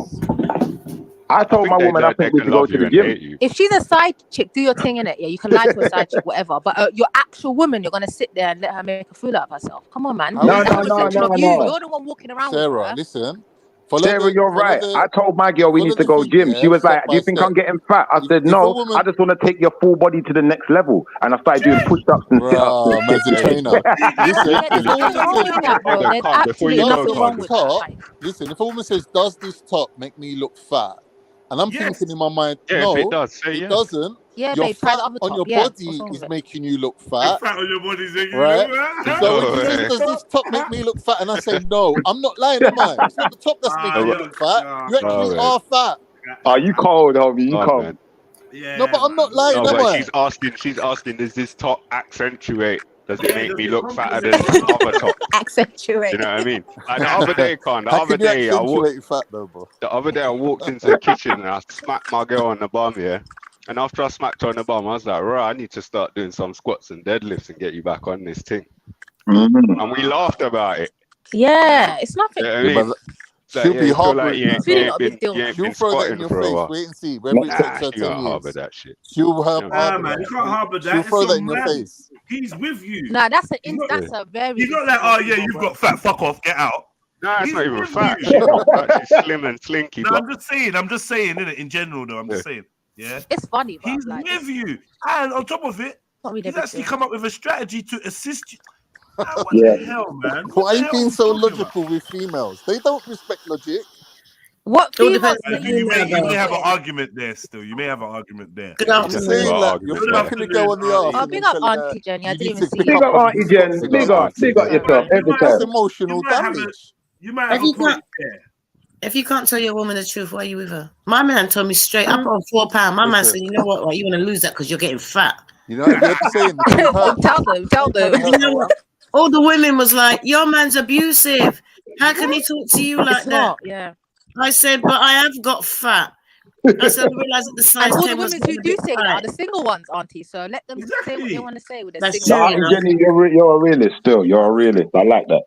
I told my woman I think we should go to the gym. If she's a side chick, do your thing in it. Yeah, you can lie to a side chick, whatever. But your actual woman, you're gonna sit there and let her make a fool out of herself. Come on, man. No. You're the one walking around. Sarah, with her. listen. Sarah, you're right. I told my girl we need to go gym. She was like, "Do you think I'm getting fat?" I said, "No, I just want to take your full body to the next level." And I started doing push-ups and sit-ups. Listen, if a woman says, "Does this top make me look fat?" And I'm thinking in my mind, no, it does. It doesn't. Yeah, your babe, fat on your body is making you look fat. Fat on your body is making right? you look fat. So when she says, "Does this top make me look fat?" and I say, "No," I'm not lying, am I? It's not the top that's making you look fat. You actually are fat. Are you cold, homie? You cold? Man. Yeah, no, but I'm not lying, am I? She's asking, does this top accentuate? Does it make me look fatter than the other top? Accentuate. You know what I mean? Like the other day, the other day I walked into the kitchen and I smacked my girl on the bum, yeah. And after I smacked her on the bum, I was like, right, I need to start doing some squats and deadlifts and get you back on this thing. And we laughed about it. Yeah, it's nothing. You know what I mean? She'll be harboring. She'll throw that in your face. Wait and see. Whether it takes her 10 years. Harbor that shit. She'll harbor man, you can't harbor that. She'll throw that in your face. He's with you. Nah, that's a very. He's not like, "Oh yeah, you've got fat. Fuck off, get out." Nah, it's not even fat. She's slim and slinky. No, I'm just saying, innit? In general, though, I'm just saying. Yeah, it's funny. But he's with you, and on top of it, he's actually come up with a strategy to assist you. What the hell, man? Why are you being so logical with females? They don't respect logic. What You females? may have an argument there still. You may have an argument there. Good afternoon. You're fucking the girl on the arse. Oh, big up Auntie Jenny. I didn't even see Big up Auntie Jen. Big up yourself every time. That's emotional damage. You might have a point there. If you can't tell your woman the truth, why are you with her? My man told me straight, I put on 4 pounds. My man said, you know what? You want to lose that because you're getting fat. You know what I'm saying? Tell them. You know what? All the women was like, your man's abusive. How can he talk to you like that? Yeah. I said, but I have got fat. I said, I realized that the size and all the 10 was women who do say that are the single ones, Auntie. So let them say what they want to say with their single No, Auntie Jenny, you're a realist still. You're a realist. I like that.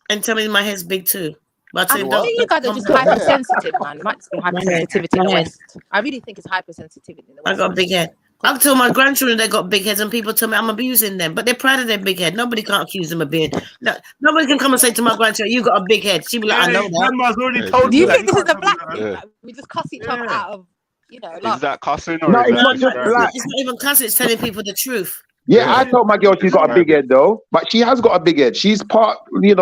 And tell me my head's big too. But I think you guys are just hypersensitive, man. It might just be hypersensitivity in the West. I really think it's hypersensitivity in the West. I got a big head. I've told my grandchildren they got big heads, and people tell me I'm abusing them, but they're proud of their big head. Nobody can't accuse them of being. No, nobody can come and say to my grandchild, "You got a big head." She'd be like, "I know that." Grandma's already told Do you you think that. this is a black thing? We just cuss each other out of, Is that cussing No, or is it's that not just black. It's not even cuss. It's telling people the truth. Yeah, I told my girl she's got a big head though, but she has got a big head. She's part,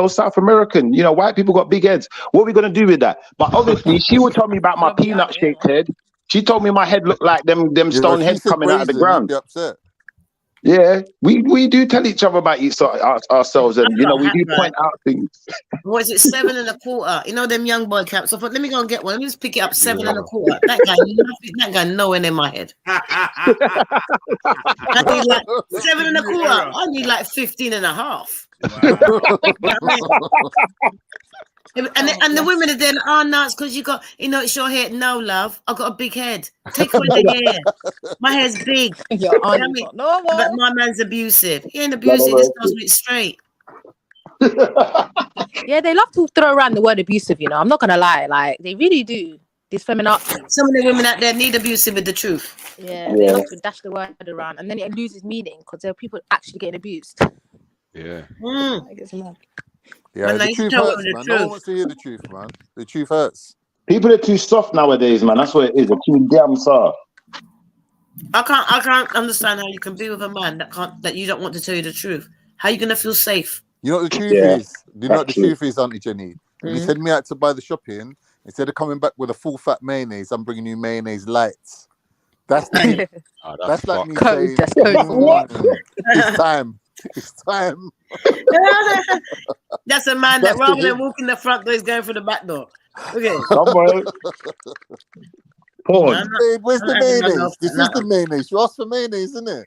South American. White people got big heads. What are we gonna do with that? But obviously, she would tell me about my peanut-shaped head. She told me my head looked like them stone heads coming out of the ground. Be upset. Yeah, we do tell each other about ourselves, and we do point out things. What is it, 7 1/4? You know them young boy caps. I thought, let me go and get one. Let me just pick it up, 7 1/4. That guy nowhere near my head. I need like 7 1/4. I need like 15 1/2. And the women are then, no, it's because you got, it's your hair. No, love, I've got a big head. Take away the hair. My hair's big. But my man's abusive. He ain't abusive, he just tells me it's straight. Yeah, they love to throw around the word abusive, I'm not gonna lie, like they really do. These feminazis. Some of the women out there need abusive with the truth. Yeah, they love to dash the word around and then it loses meaning because there are people actually getting abused. Yeah. I guess mad. Yeah, the truth hurts, man. No one wants to hear the truth, man. The truth hurts. People are too soft nowadays, man. That's what it is. They're too damn soft. I can't understand how you can be with a man that you don't want to tell you the truth. How are you gonna feel safe? You know what the truth is? You know what the truth is, Auntie Jenny? When you send me out to buy the shopping, instead of coming back with a full fat mayonnaise, I'm bringing you mayonnaise lights. That's the that's like me saying, it's time. It's time. That's a man that rather than walking the front door is going through the back door. Okay. Pause. Where's the mayonnaise? This is the mayonnaise. You asked for mayonnaise, isn't it?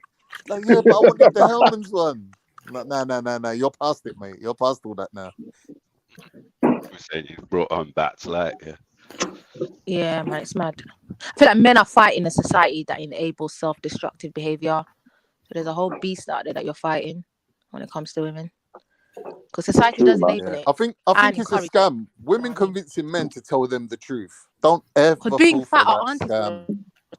Like, yeah, but I wanted the Hellman's one. No. You're past it, mate. You're past all that now. You said you brought on bats, like, Yeah, man, it's mad. I feel like men are fighting a society that enables self-destructive behavior. So there's a whole beast out there that you're fighting when it comes to women. Because society does enable it. I think it's a scam. Women convincing men to tell them the truth. Don't ever fall being for fat, that our aunties scam.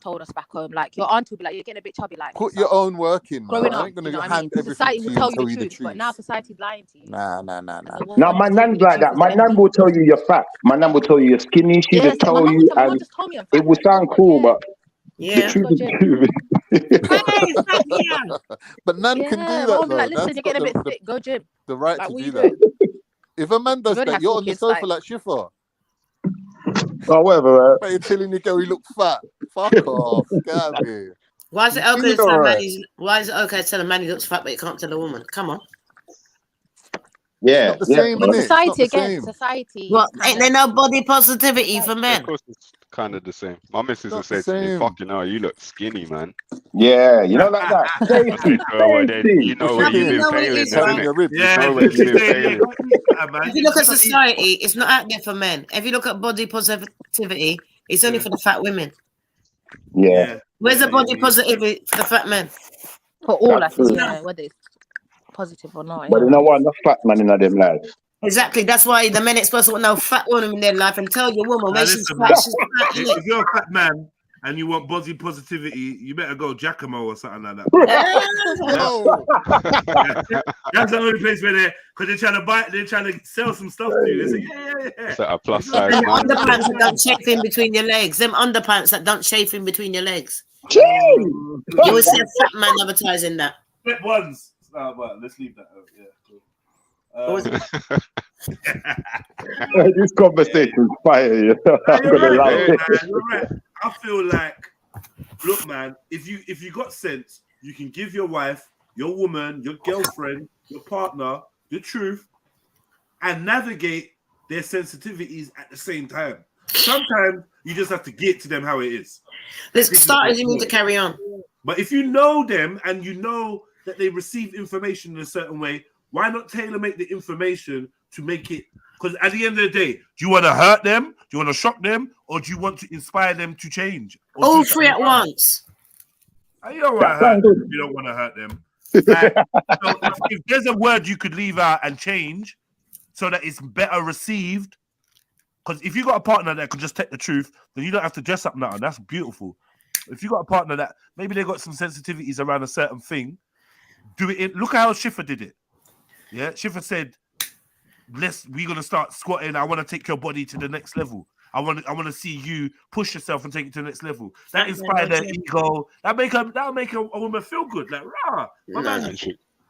told us back home, like your auntie will be like, you're getting a bit chubby, like Put your own work in, man. growing I up, ain't gonna you know hand everything society to will you tell and tell you the truth, but now society's lying to you. Nah. No, my nan's like that. My nan will tell you you're fat. My nan will tell you you're skinny. She just tell you, and it will sound cool, but the truth is true. But nan can do that, though. Like, listen, Nan's you're getting a got bit thick. Go gym. the right Like, to what do you that. doing? If a man does You already that, have you're four on the kids, sofa like- like Schiffer. Oh, whatever. But you're telling your girl you look fat. Fuck off. Get out of here. Why is it okay to tell a man why is it okay to tell a man he looks fat but you can't tell a woman? Come on. Yeah. It's not the same, innit? It's Society not the again. same. Society. Well, ain't there no body positivity for men? Of course, it's kind of the same. My missus will Not say the to me, same. "Fucking hell, you look skinny, man." Yeah, like that. I said, "Oh, well, then you know where you've been failing, right? isn't it? Yeah, You know where you've been failing." If you look at society, it's not out there for men. If you look at body positivity, it's only for the fat women. Yeah. Where's the body positivity for the fat men? For all, I That's think, true. yeah, whether it's positive or not. But you know what? Enough fat man in them lives. Exactly. That's why the men ain't supposed to want no fat woman in their life and tell your woman when she's fat, she's fat. If you're a fat man and you want body positivity, you better go Giacomo or something like that. That's the only place where because they're trying to sell some stuff to you. They say, yeah. Is that a plus size And man? underpants that don't chafe in between your legs. Them underpants that don't chafe in between your legs. Jeez. You will see a fat man advertising that. Flip ones. But let's leave that out. Yeah. Cool. This conversation's fire. You know? You're right. I feel like, look, man, if you got sense, you can give your wife, your woman, your girlfriend, your partner the truth and navigate their sensitivities at the same time. Sometimes you just have to get to them how it is. Let's start as you need to carry on. But if you know them and you know that they receive information in a certain way, why not tailor make the information to make it? Because at the end of the day, do you want to hurt them? Do you want to shock them? Or do you want to inspire them to change? All three at once. You don't want to hurt them. You don't want to hurt them. Like, so if there's a word you could leave out and change so that it's better received, because if you got a partner that can just take the truth, then you don't have to dress up now. That's beautiful. If you got a partner that maybe they got some sensitivities around a certain thing, do it. Look at how Schiffer did it. Yeah, Schiffer said, we're gonna start squatting. I want to take your body to the next level. I want to see you push yourself and take it to the next level. That inspire their ego. That'll make a woman feel good. Like, rah.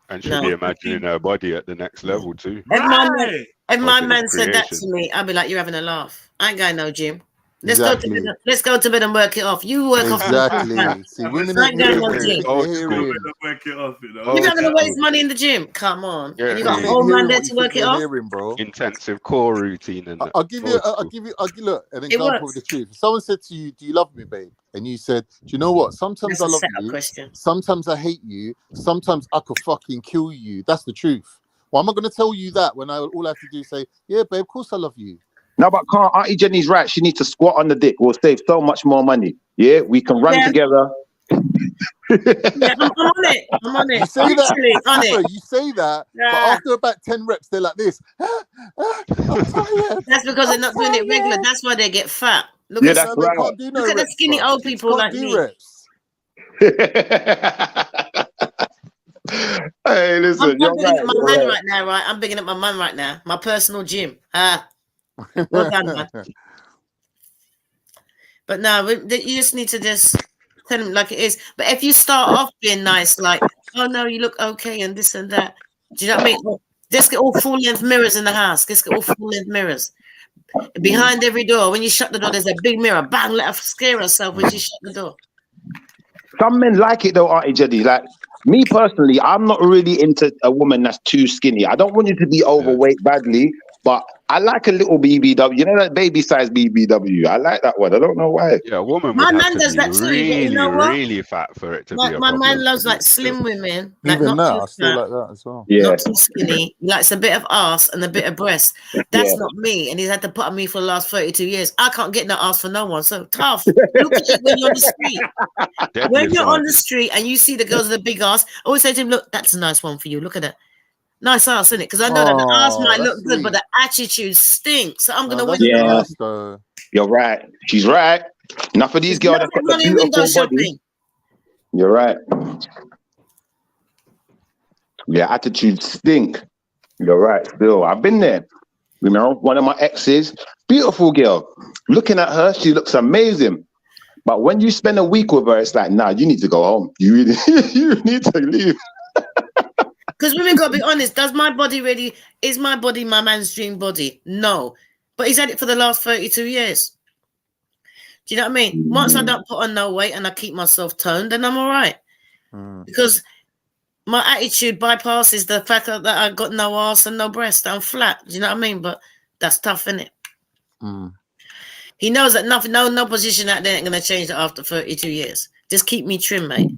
And she be imagining her body at the next level too. If my man said that to me, I'd be like, "You're having a laugh. I ain't going no gym. Let's go to bed and work it off. You work off. See, women I ain't going no gym. Work it off, you know. You're not gonna waste money in the gym. Come on. You got an old man there to work it off. Intensive core routine and I'll give you look, an example of the truth. If someone said to you, "Do you love me, babe?" and you said, "Do you know what? Sometimes I love you. Sometimes I hate you. Sometimes I could fucking kill you." That's the truth. Well, I'm not gonna tell you that when all I have to do is say, "Yeah, babe, of course I love you." No, but Auntie Jenny's right. She needs to squat on the dick. We'll save so much more money. Yeah, we can run together. Yeah, I'm on it. You say that. You say that, but after about 10 reps, they're like this. I'm tired. That's because they're not doing it regular. That's why they get fat. Look at the skinny old people like me. Hey, listen, I'm bigging up my man right now, right? I'm bigging up my man right now. My personal gym. Well done, man. But no, you just need to just tell them like it is. But if you start off being nice, like, "Oh no, you look okay," and this and that, do you know what I mean? Let's get all full-length mirrors in the house. Let's get all full-length mirrors. Behind every door, when you shut the door, there's a big mirror. Bang, let her scare herself when she shut the door. Some men like it though, Auntie Jedi. Like me personally, I'm not really into a woman that's too skinny. I don't want you to be overweight badly, but I like a little BBW. You know that baby size BBW? I like that one. I don't know why. Yeah, a woman my would man have to does be that too. really, You know what? really fat for it to be a My problem. man loves like slim women. Like, Even not that, too I still fat, like that as well. Yeah. not too skinny. He likes a bit of ass and a bit of breast. That's not me. And he's had to put on me for the last 32 years. I can't get no ass for no one. So tough. Look at it when you're on the street. When you're on the street and you see the girls with the big ass, always say to him, "Look, that's a nice one for you. Look at that. Nice ass, isn't it? Because I know that the ass might look good, but the attitude stinks. So I'm going to win the You're right. She's right. Enough of these girls that got the beautiful body. You're right. Yeah, attitude stink. You're right. Still, I've been there. You know, one of my exes, beautiful girl. Looking at her, she looks amazing. But when you spend a week with her, it's like, nah, you need to go home. You really, you need to leave. Because women got to be honest, is my body my man's dream body? No. But he's had it for the last 32 years. Do you know what I mean? Once I don't put on no weight and I keep myself toned, then I'm all right. Because my attitude bypasses the fact that I got no ass and no breast. I'm flat. Do you know what I mean? But that's tough, isn't it? He knows that no position out there ain't going to change that after 32 years. Just keep me trim, mate.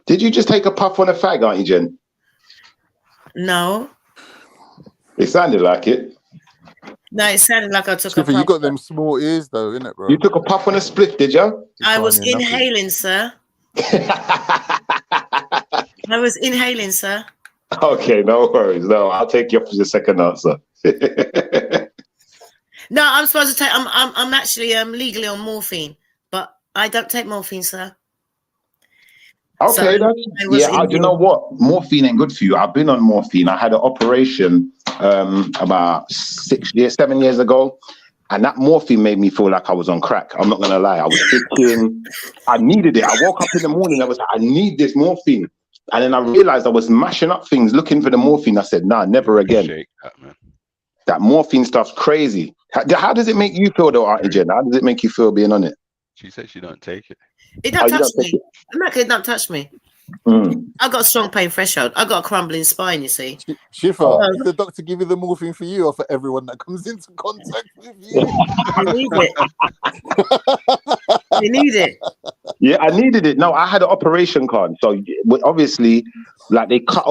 Did you just take a puff on a fag, aren't you, Jen? No. It sounded like it. No, it sounded like I took a puff. You got them small ears though, innit, bro? You took a puff on a split, did you? I was inhaling, sir. I was inhaling, sir. Okay, no worries. No, I'll take you up for the second answer. No, I'm supposed to take. I'm actually legally on morphine, but I don't take morphine, sir. Okay, you know what? Morphine ain't good for you. I've been on morphine. I had an operation about 7 years ago, and that morphine made me feel like I was on crack. I'm not gonna lie. I was itching. I needed it. I woke up in the morning. I was like, I need this morphine. And then I realized I was mashing up things, looking for the morphine. I said, nah, never again. Shake that, man. That morphine stuff's crazy. How does it make you feel though, Auntie Jen? How does it make you feel being on it? She said she don't take it. It don't touch me. It don't touch me. I got a strong pain threshold. I got a crumbling spine, you see. Shifa, did the doctor give you the morphine for you or for everyone that comes into contact with you? You need it. You need it. Yeah, I needed it. No, I had an operation card. So obviously, like they cut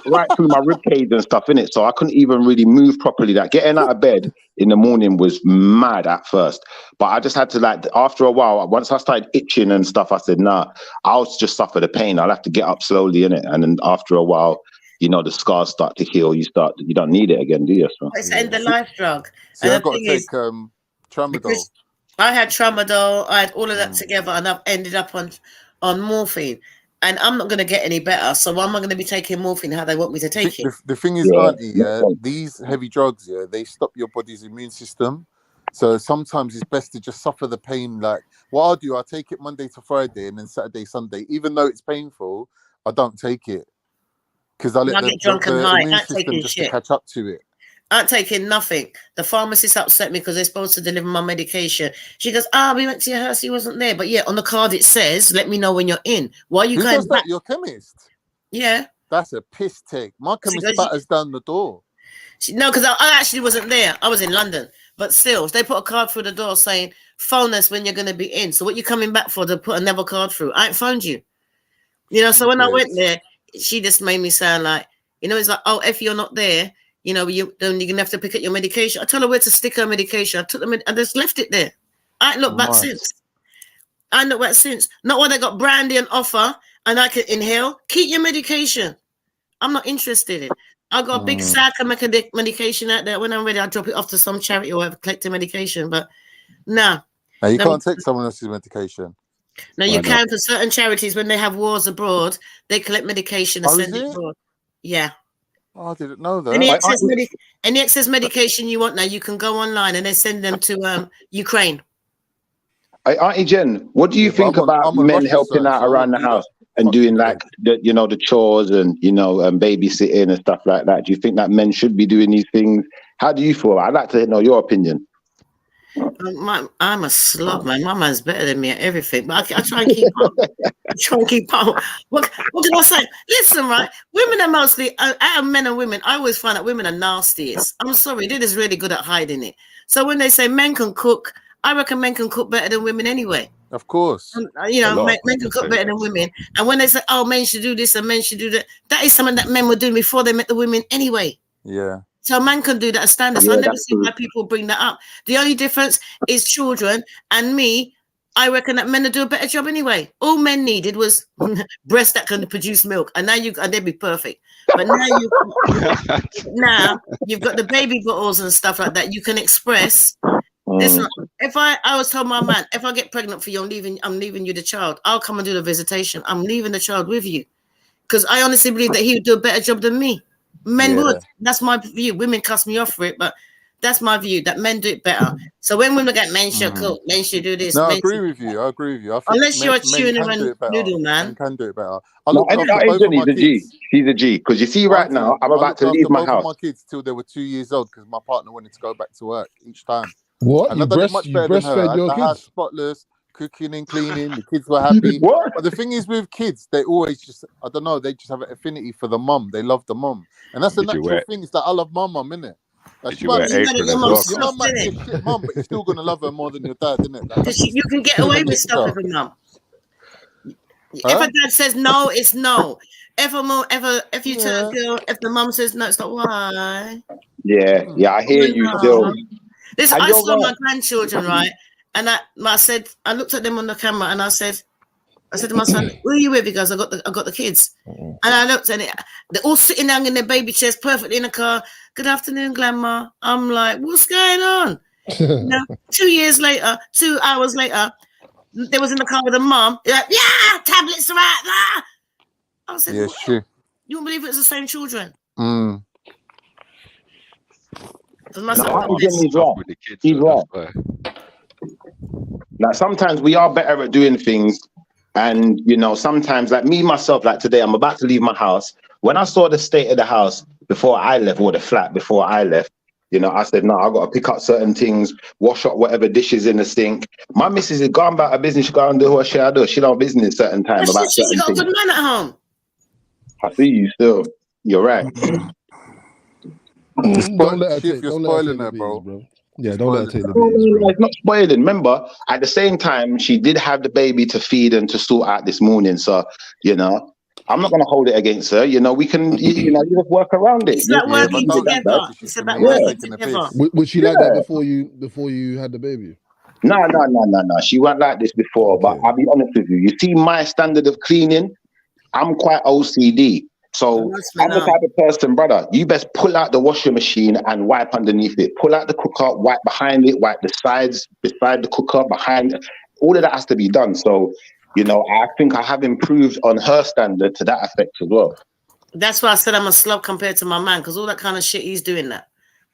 right through my rib cage and stuff in it. So I couldn't even really move properly. Like getting out of bed in the morning was mad at first. But I just had to, like, after a while, once I started itching and stuff, I said, nah, I'll just suffer the pain. I'll have to get up slowly in it. And then after a while, you know, the scars start to heal. You don't need it again, do you? So, it's end of life drug. See, I've got to take tramadol. I had tramadol, I had all of that together, and I've ended up on morphine. And I'm not going to get any better, so I'm not going to be taking morphine how they want me to take it. The thing is, Auntie, these heavy drugs, they stop your body's immune system. So sometimes it's best to just suffer the pain. Like, what I'll do, I'll take it Monday to Friday, and then Saturday, Sunday. Even though it's painful, I don't take it. Because I let the immune system just to catch up to it. I'm taking nothing. The pharmacist upset me because they're supposed to deliver my medication. She goes, we went to your house, he wasn't there. But yeah, on the card it says, let me know when you're in. Why are you going does back? That? Your chemist? Yeah. That's a piss take. My chemist batters down the door. No, because I actually wasn't there. I was in London. But still, they put a card through the door saying, phone us when you're going to be in. So what you coming back for to put another card through? I ain't phoned you. You know, so when I went there, she just made me sound like, you know, it's like, if you're not there, you know, then you're going to have to pick up your medication. I told her where to stick her medication. I took them and just left it there. I ain't looked back since. Not when I got brandy and offer and I could inhale. Keep your medication. I'm not interested in. I got a big sack of medication out there. When I'm ready, I'll drop it off to some charity or whatever, collect the medication. But no. Now, you can't take someone else's medication. No, you can for certain charities when they have wars abroad, they collect medication and send it abroad. Yeah. Oh, I didn't know that. Any excess medication you want now, you can go online and they send them to Ukraine. Auntie Jen, what do you think about men helping out around the house and doing like the chores and babysitting and stuff like that? Do you think that men should be doing these things? How do you feel? I'd like to know your opinion. I'm a slob, man. My man's better than me at everything, but I try and keep up. What can I say? Listen, right? Women are mostly, out of men and women, I always find that women are nastiest. I'm sorry, they're just really good at hiding it. So when they say men can cook, I reckon men can cook better than women anyway. Of course. Men can cook better than women. And when they say, men should do this and men should do that, that is something that men were doing before they met the women anyway. Yeah. So a man can do that as standard. So I never see why people bring that up. The only difference is children and me. I reckon that men will do a better job anyway. All men needed was breasts that can produce milk, and they'd be perfect. But now you've got the baby bottles and stuff like that. You can express. Listen, if I was told my man, if I get pregnant for you, I'm leaving you the child. I'll come and do the visitation. I'm leaving the child with you, because I honestly believe that he would do a better job than me. Men would. That's my view. Women cuss me off for it, but that's my view, that men do it better. So when women get men should cook, men should do this. No, I agree with you. I think unless you're a tuna and noodle man. Men can do it better. He's a G. He's a G. Because you see, right now, I'm about to leave my house. My kids till they were 2 years old because my partner wanted to go back to work each time. What? And you breastfed your kids? The house spotless, cooking and cleaning. The kids were happy. What? But the thing is with kids, they always just, I don't know, they just have an affinity for the mum. They love the mum. And that's the natural thing. It's that I love my mum, innit? Like, your mum might be a shit mum, but you're still going to love her more than your dad, innit? Because you can get away with stuff with a mum. If a dad says no, it's no. If you tell a girl, if the mum says no, it's not why. Yeah, I hear you still. Listen, I saw my grandchildren, right? And I looked at them on the camera and I said to my son, who are you with? He goes, I got the kids. And I looked and they're all sitting down in their baby chairs perfectly in the car. Good afternoon, Grandma. I'm like, what's going on? 2 hours later, they was in the car with a mum. Like, yeah, tablets are out there. I said, yeah, sure. You won't believe it's the same children. He's right. Now, sometimes we are better at doing things And, you know, sometimes like me, myself, like today, I'm about to leave my house. When I saw the state of the house before I left, or the flat before I left, you know, I said, no, I got to pick up certain things, wash up whatever dishes in the sink. My missus is gone about her business. She got to do what she do. She don't business certain time about She's certain got a things. good man at home. I see you still. You're right. Don't let her take. You're Don't let her spoiling take her, the bro. beans, bro. Yeah, don't let her take the No, beans, bro. it's not spoiling. Remember, at the same time, she did have the baby to feed and to sort out this morning. So, you know, I'm not going to hold it against her. You know, we can, you know, you just work around it. It's about working together. It's about working together. Was she like that before you had the baby? No. She wasn't like this before, but I'll be honest with you. You see my standard of cleaning, I'm quite OCD. So I'm the type of person, brother, you best pull out the washing machine and wipe underneath it. Pull out the cooker, wipe behind it, wipe the sides, beside the cooker, behind it. All of that has to be done. So, you know, I think I have improved on her standard to that effect as well. That's why I said I'm a slob compared to my man, because all that kind of shit, he's doing that.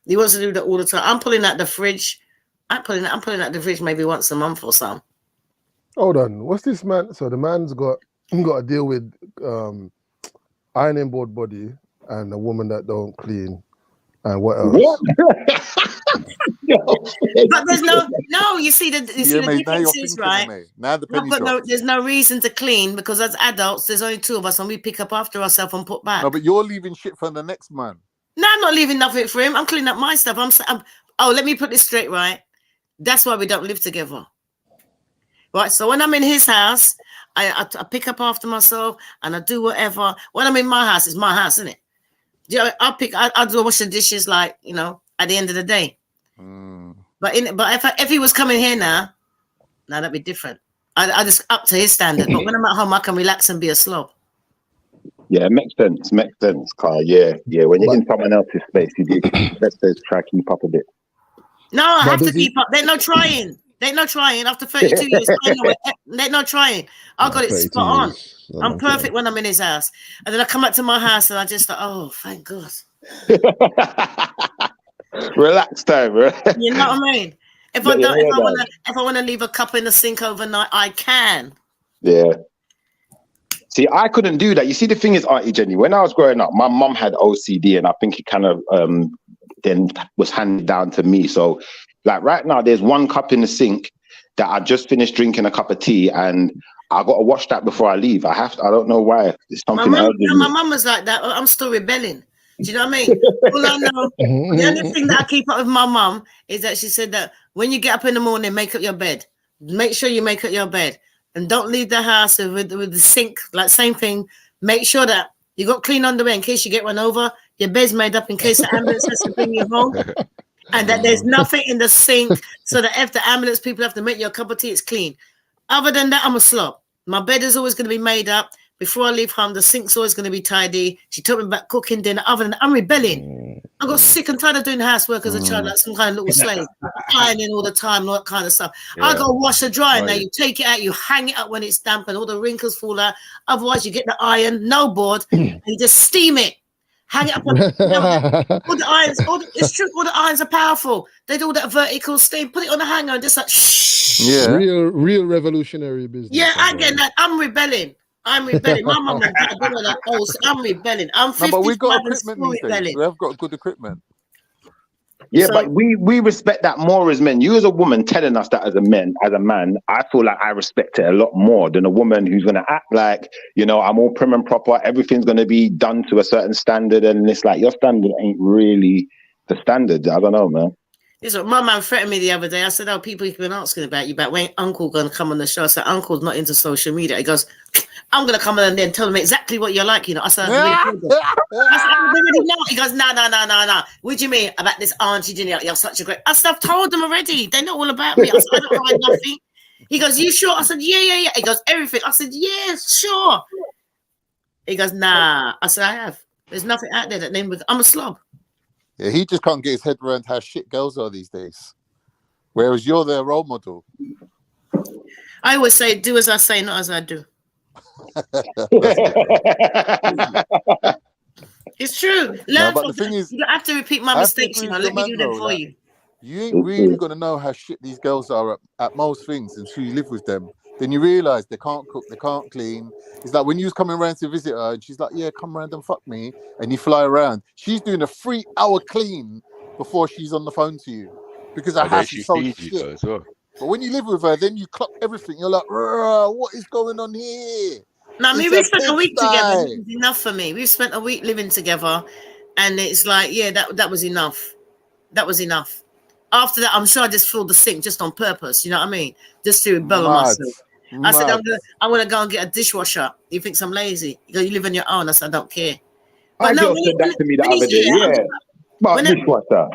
He wants to do that all the time. I'm pulling out the fridge. I'm pulling out the fridge maybe once a month or something. Hold on. What's this man? So the man's got to deal with ironing board body and a woman that don't clean. And what else? But there's no, you see the difference is, right? Now the penny drops. There's no reason to clean, because as adults, there's only two of us and we pick up after ourselves and put back. No, but you're leaving shit for the next man. No, I'm not leaving nothing for him. I'm cleaning up my stuff. Let me put this straight, right? That's why we don't live together. Right, so when I'm in his house, I pick up after myself and I do whatever. When I'm in my house, it's my house, isn't it? You know, I'll do wash the dishes, like, you know, at the end of the day. But if he was coming here now, that'd be different. I just up to his standard. But when I'm at home, I can relax and be a slob. Yeah, it makes sense, Carl. Yeah. When you're in someone else's space, you do. Let's try to keep up a bit. No, I have to keep up. There's no trying. After 32 years, there's no trying. I got it spot on. I'm perfect when I'm in his house. And then I come back to my house and I just thought, oh, thank God. Relax time, right? You know what I mean? If I want to leave a cup in the sink overnight, I can. Yeah. See, I couldn't do that. You see, the thing is, Auntie Jenny, when I was growing up, my mum had OCD, and I think it kind of then was handed down to me. So, like right now, there's one cup in the sink that I just finished drinking a cup of tea, and I got to wash that before I leave. I don't know why. It's something. My mum was like that. I'm still rebelling. Do you know what I mean? All I know, the only thing that I keep up with my mum is that she said that when you get up in the morning, make up your bed. Make sure you make up your bed. And don't leave the house with the sink, like same thing. Make sure that you got clean underwear in case you get run over. Your bed's made up in case the ambulance has to bring you home. And that there's nothing in the sink so that if the ambulance people have to make you a cup of tea, it's clean. Other than that, I'm a slob. My bed is always going to be made up. Before I leave home, the sink's always going to be tidy. She told me about cooking dinner. Other than that, I'm rebelling. I got sick and tired of doing housework as a child, like some kind of little slave, ironing all the time, all that kind of stuff. Yeah. I go wash the dryer now. You take it out, you hang it up when it's damp, and all the wrinkles fall out. Otherwise, you get the iron, no board, and you just steam it. Hang it up. All the irons. It's true. All the irons are powerful. They do all that vertical steam. Put it on the hanger and just like shh. Yeah, real revolutionary business. Yeah, I get that. I'm rebelling. My mum and dad don't know that. Oh, so I'm rebelling. I'm 55 but we got and still rebelling. We have got good equipment. Yeah, so, but we respect that more as men. You as a woman telling us that as a man, I feel like I respect it a lot more than a woman who's going to act like, you know, I'm all prim and proper. Everything's going to be done to a certain standard. And it's like, your standard ain't really the standard. I don't know, man. Listen, my man threatened me the other day. I said, oh, people have been asking about you, about when Uncle going to come on the show. I said, Uncle's not into social media. He goes, I'm going to come on and then tell them exactly what you're like, you know. I said, I already know. He goes, no. What do you mean about this Auntie Jenny? You're such a great... I said, I've told them already. They know all about me. I said, I don't hide nothing. He goes, you sure? I said, yeah. He goes, everything. I said, yeah, sure. He goes, nah. I said, I have. There's nothing out there that name. I'm a slob. Yeah, he just can't get his head around how shit girls are these days. Whereas you're their role model. I always say, do as I say, not as I do. It's true. Learn from them. You don't have to repeat my mistakes, you know. Let me do them for you. You ain't really gonna know how shit these girls are at most things until you live with them Then you realise they can't cook, they can't clean. It's like when you was coming around to visit her and she's like, yeah, come around and fuck me. And you fly around. She's doing a 3-hour clean before she's on the phone to you. Because her house is so shit. As well. But when you live with her, then you clock everything. You're like, what is going on here? No, I mean, we spent a week together. It was enough for me. We've spent a week living together. And it's like, yeah, that was enough. That was enough. After that, I'm sure I just filled the sink just on purpose. You know what I mean? Just to rebel on myself. I said, I'm gonna go and get a dishwasher. You think I'm lazy? You live on your own. I said, I don't care. But no, said that to me the other day. Yeah, but dishwasher.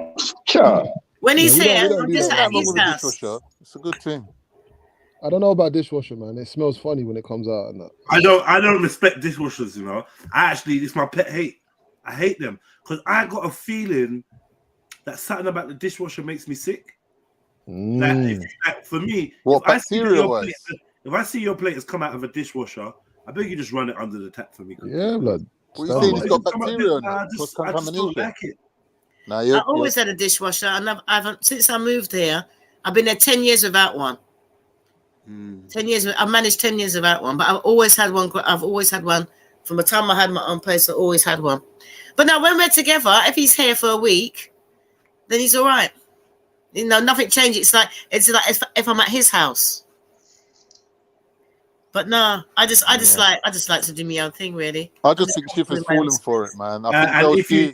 Sure. When he's here, I'm just at his house. It's a good thing. I don't know about dishwasher, man. It smells funny when it comes out and that. I don't respect dishwashers, you know. It's my pet hate. I hate them because I got a feeling that something about the dishwasher makes me sick. Like for me, if I see your plate has come out of a dishwasher, I beg you just run it under the tap for me. Yeah, blood. What you saying? It's got bacteria on it. I just don't like it. I always had a dishwasher, and I've since I moved here, I've been there 10 years without one. 10 years. I've managed 10 years without one, but I've always had one. I've always had one from the time I had my own place. I always had one. But now when we're together, if he's here for a week, then he's all right. You know, nothing changes. It's like if I'm at his house. But no, I just like to do my own thing, really. I just think Shiv has fallen for it, man. And if you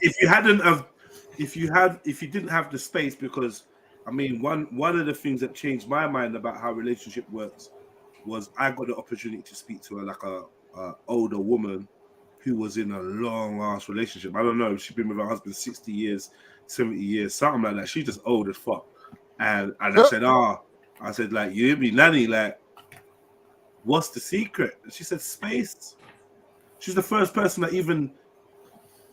didn't have the space, because I mean, one of the things that changed my mind about how relationship works was I got the opportunity to speak to her like a older woman who was in a long ass relationship. I don't know, she's been with her husband 60 years, 70 years, something like that. She's just old as fuck. And I said, like, you hear me, Nanny, like, what's the secret? And she said, space. She's the first person that even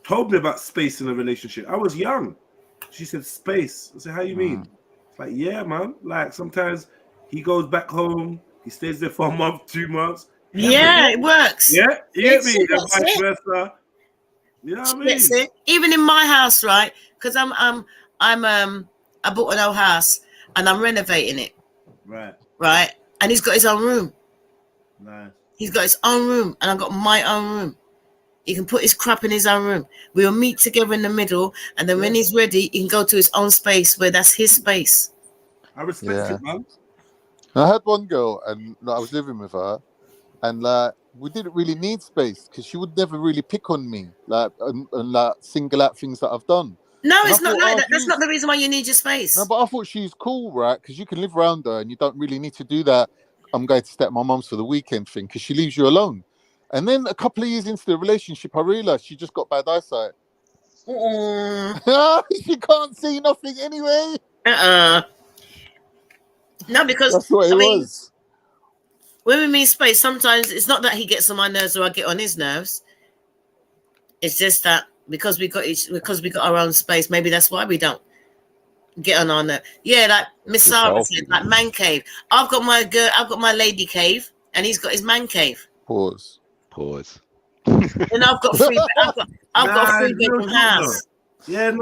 told me about space in a relationship. I was young. She said, space. I said, how you mean? It's like, yeah, man. Like, sometimes he goes back home, he stays there for a month, 2 months. Yeah, it works. Yeah, you get me? And vice versa. You know what I mean? Even in my house, right? Because I bought an old house and I'm renovating it. Right. And he's got his own room. Nice. He's got his own room, and I've got my own room. He can put his crap in his own room. We'll meet together in the middle, and then when he's ready, he can go to his own space where that's his space. I respect it, man. I had one girl, and I was living with her, and we didn't really need space because she would never really pick on me, and single out things that I've done. No, it's not like that. That's not the reason why you need your space. No, but I thought she's cool, right? Because you can live around her, and you don't really need to do that. I'm going to stay at my mum's for the weekend thing because she leaves you alone. And then a couple of years into the relationship, I realized she just got bad eyesight. She can't see nothing anyway. No, because that's what it was. When we mean space, sometimes it's not that he gets on my nerves or I get on his nerves. It's just that because we got our own space, maybe that's why we don't get on there. Yeah, like Miss Sarah said, like man cave. I've got my lady cave, and he's got his man cave. Pause. And I've got a free bedroom house. Yeah,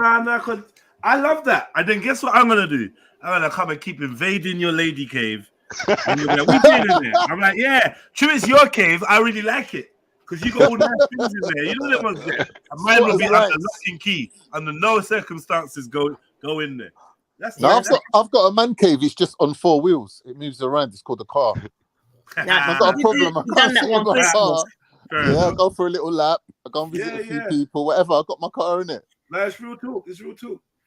cause I love that. And then guess what I'm gonna do? I'm gonna come and keep invading your lady cave. And you're like, we doing in there? I'm like, yeah, true, it's your cave. I really like it. Because you got all nice things in there. You know that one's there. And mine will be under lock and key. Under no circumstances go in there. I've got a man cave. It's just on 4 wheels. It moves around. It's called a car. I've got a problem. I can't sit in my car. I go for a little lap. I go and visit a few people. Whatever. I got my car in it. No, it's real talk.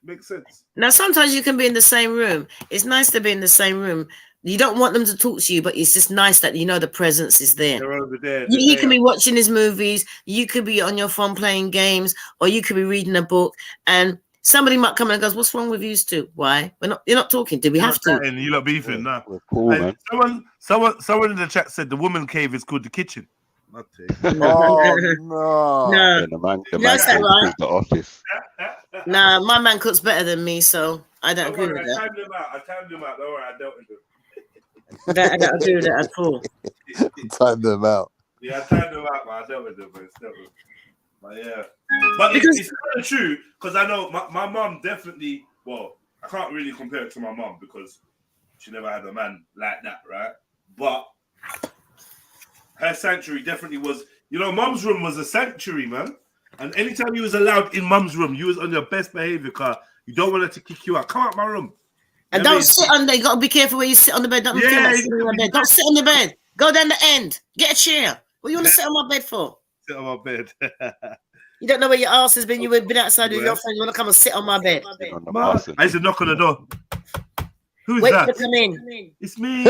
Makes sense. Now, sometimes you can be in the same room. It's nice to be in the same room. You don't want them to talk to you, but it's just nice that you know the presence is there. They're over there. You can be watching his movies. You could be on your phone playing games, or you could be reading a book, and somebody might come and goes, "What's wrong with you two? Why? You're not talking. Do we have to?" And you're not beefing, nah. Cool, man. Someone in the chat said the woman cave is called the kitchen. Oh no! Yeah, the man cave is the office. Nah, my man cooks better than me, so I don't agree with that. I timed him out. Don't worry, I dealt with him. I don't agree with that at all. Time them out. Yeah, I timed them out, man. I dealt with them, but yeah. But it's kind of true, because I know my mum definitely, well, I can't really compare it to my mum because she never had a man like that, right? But my sanctuary definitely was. You know, Mum's room was a sanctuary, man. And anytime you was allowed in Mum's room, you was on your best behavior, car. You don't want her to kick you out. Come out my room. And don't sit on there. You got to be careful where you sit on the bed. Don't feel like sitting on the bed. Don't sit on the bed. Go down the end. Get a chair. What do you want to sit on my bed for? Sit on my bed. You don't know where your ass has been. You've been outside with your friend. You want to come and sit on my bed. I used to knock on the door. Who's Wait that? to come in. It's me.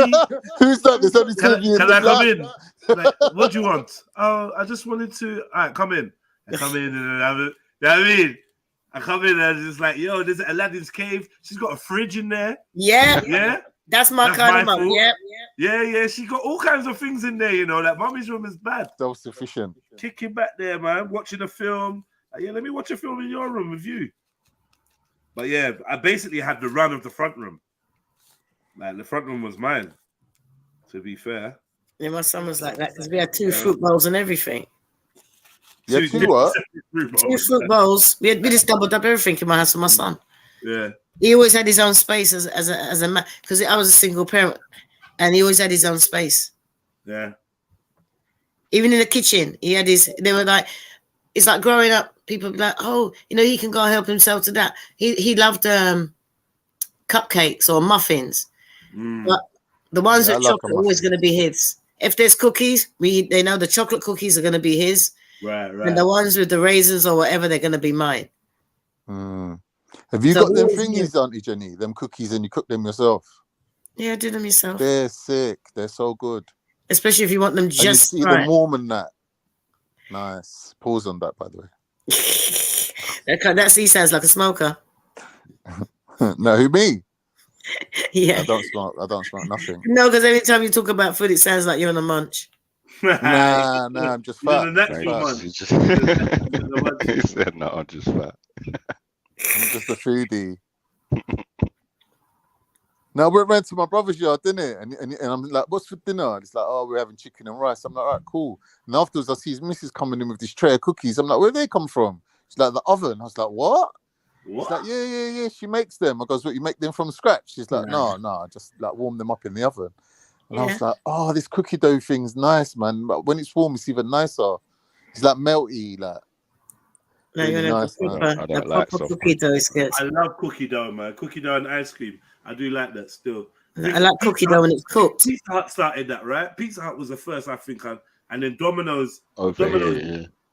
Who's that? There's only two of you in Can the I come flat. in? Like, what do you want? Oh, I just wanted to. All right, come in. I come in and I, you know what I mean? I come in and it's just like, yo, there's Aladdin's cave. She's got a fridge in there. Yeah. Yeah. That's my kind of mum. Yeah. Yeah. She got all kinds of things in there, you know. Like, Mummy's room is bad. Self-sufficient. Kicking back there, man. Watching a film. Like, yeah, let me watch a film in your room with you. But yeah, I basically had the run of the front room. Like, the front room was mine, to be fair. Yeah, my son was like that because we had 2 fruit bowls and everything. Yeah, two what? 2 fruit bowls. We just doubled up everything in my house for my son. Yeah. He always had his own space as a man because I was a single parent, and he always had his own space. Yeah. Even in the kitchen, he had his. They were like, it's like growing up. People be like, oh, you know, he can go and help himself to that. He loved cupcakes or muffins, but the ones with chocolate are always going to be his. If there's cookies, they know the chocolate cookies are going to be his. Right. And the ones with the raisins or whatever, they're going to be mine. Have you got them thingies, Auntie Jenny? Them cookies, and you cook them yourself? Yeah, do them yourself. They're sick. They're so good. Especially if you want them just eat them warm and that. Nice. Pause on that, by the way. That sounds like a smoker. No, who, me? Yeah. I don't smoke nothing. No, because every time you talk about food, it sounds like you're on a munch. Nah, I'm just fat. He said, no, I'm just fat. I'm just a foodie. No, we went to my brother's yard, didn't it? And I'm like, what's for dinner? And it's like, oh, we're having chicken and rice. I'm like, all right, cool. And afterwards, I see his missus coming in with this tray of cookies. I'm like, where they come from? She's like, the oven. I was like, what? She's like, yeah. She makes them. I goes, what, you make them from scratch? She's like, no, I just like warm them up in the oven. And I was like, oh, this cookie dough thing's nice, man. But when it's warm, it's even nicer. It's like melty, like. No, really nice, cookie dough is good. I love cookie dough, man. Cookie dough and ice cream. I do like that still. I like cookie dough when it's cooked. Pizza Hut started that, right? Pizza Hut was the first, I think, and then Domino's.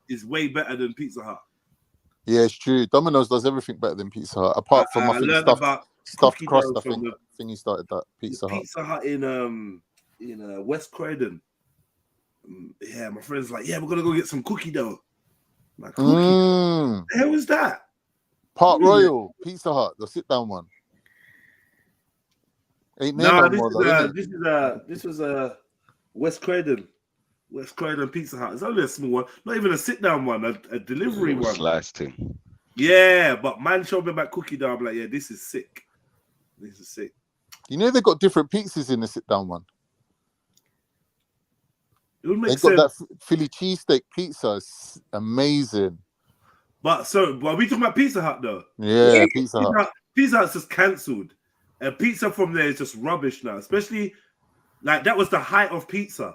Is way better than Pizza Hut. Yeah, it's true. Domino's does everything better than Pizza Hut, apart from I think stuffed crust. I think he started that Pizza Hut. Pizza Hut in West Croydon. Yeah, my friend's like, yeah, we're gonna go get some cookie dough. Like, cookie? The hell was that? Park Royal Pizza Hut, the sit-down one. Ain't there this was West Croydon. West Croydon Pizza Hut. It's only a small one, not even a sit-down one, a delivery one. Sliced thing. Yeah, but man showed me about cookie dough. I'm like, yeah, this is sick. This is sick. You know they got different pizzas in the sit-down one. It would make they sense. got that Philly cheesesteak pizza. It's amazing. But are we talking about Pizza Hut though? Yeah, Pizza Hut. Pizza Hut's just cancelled. And pizza from there is just rubbish now. Especially, like, that was the height of pizza.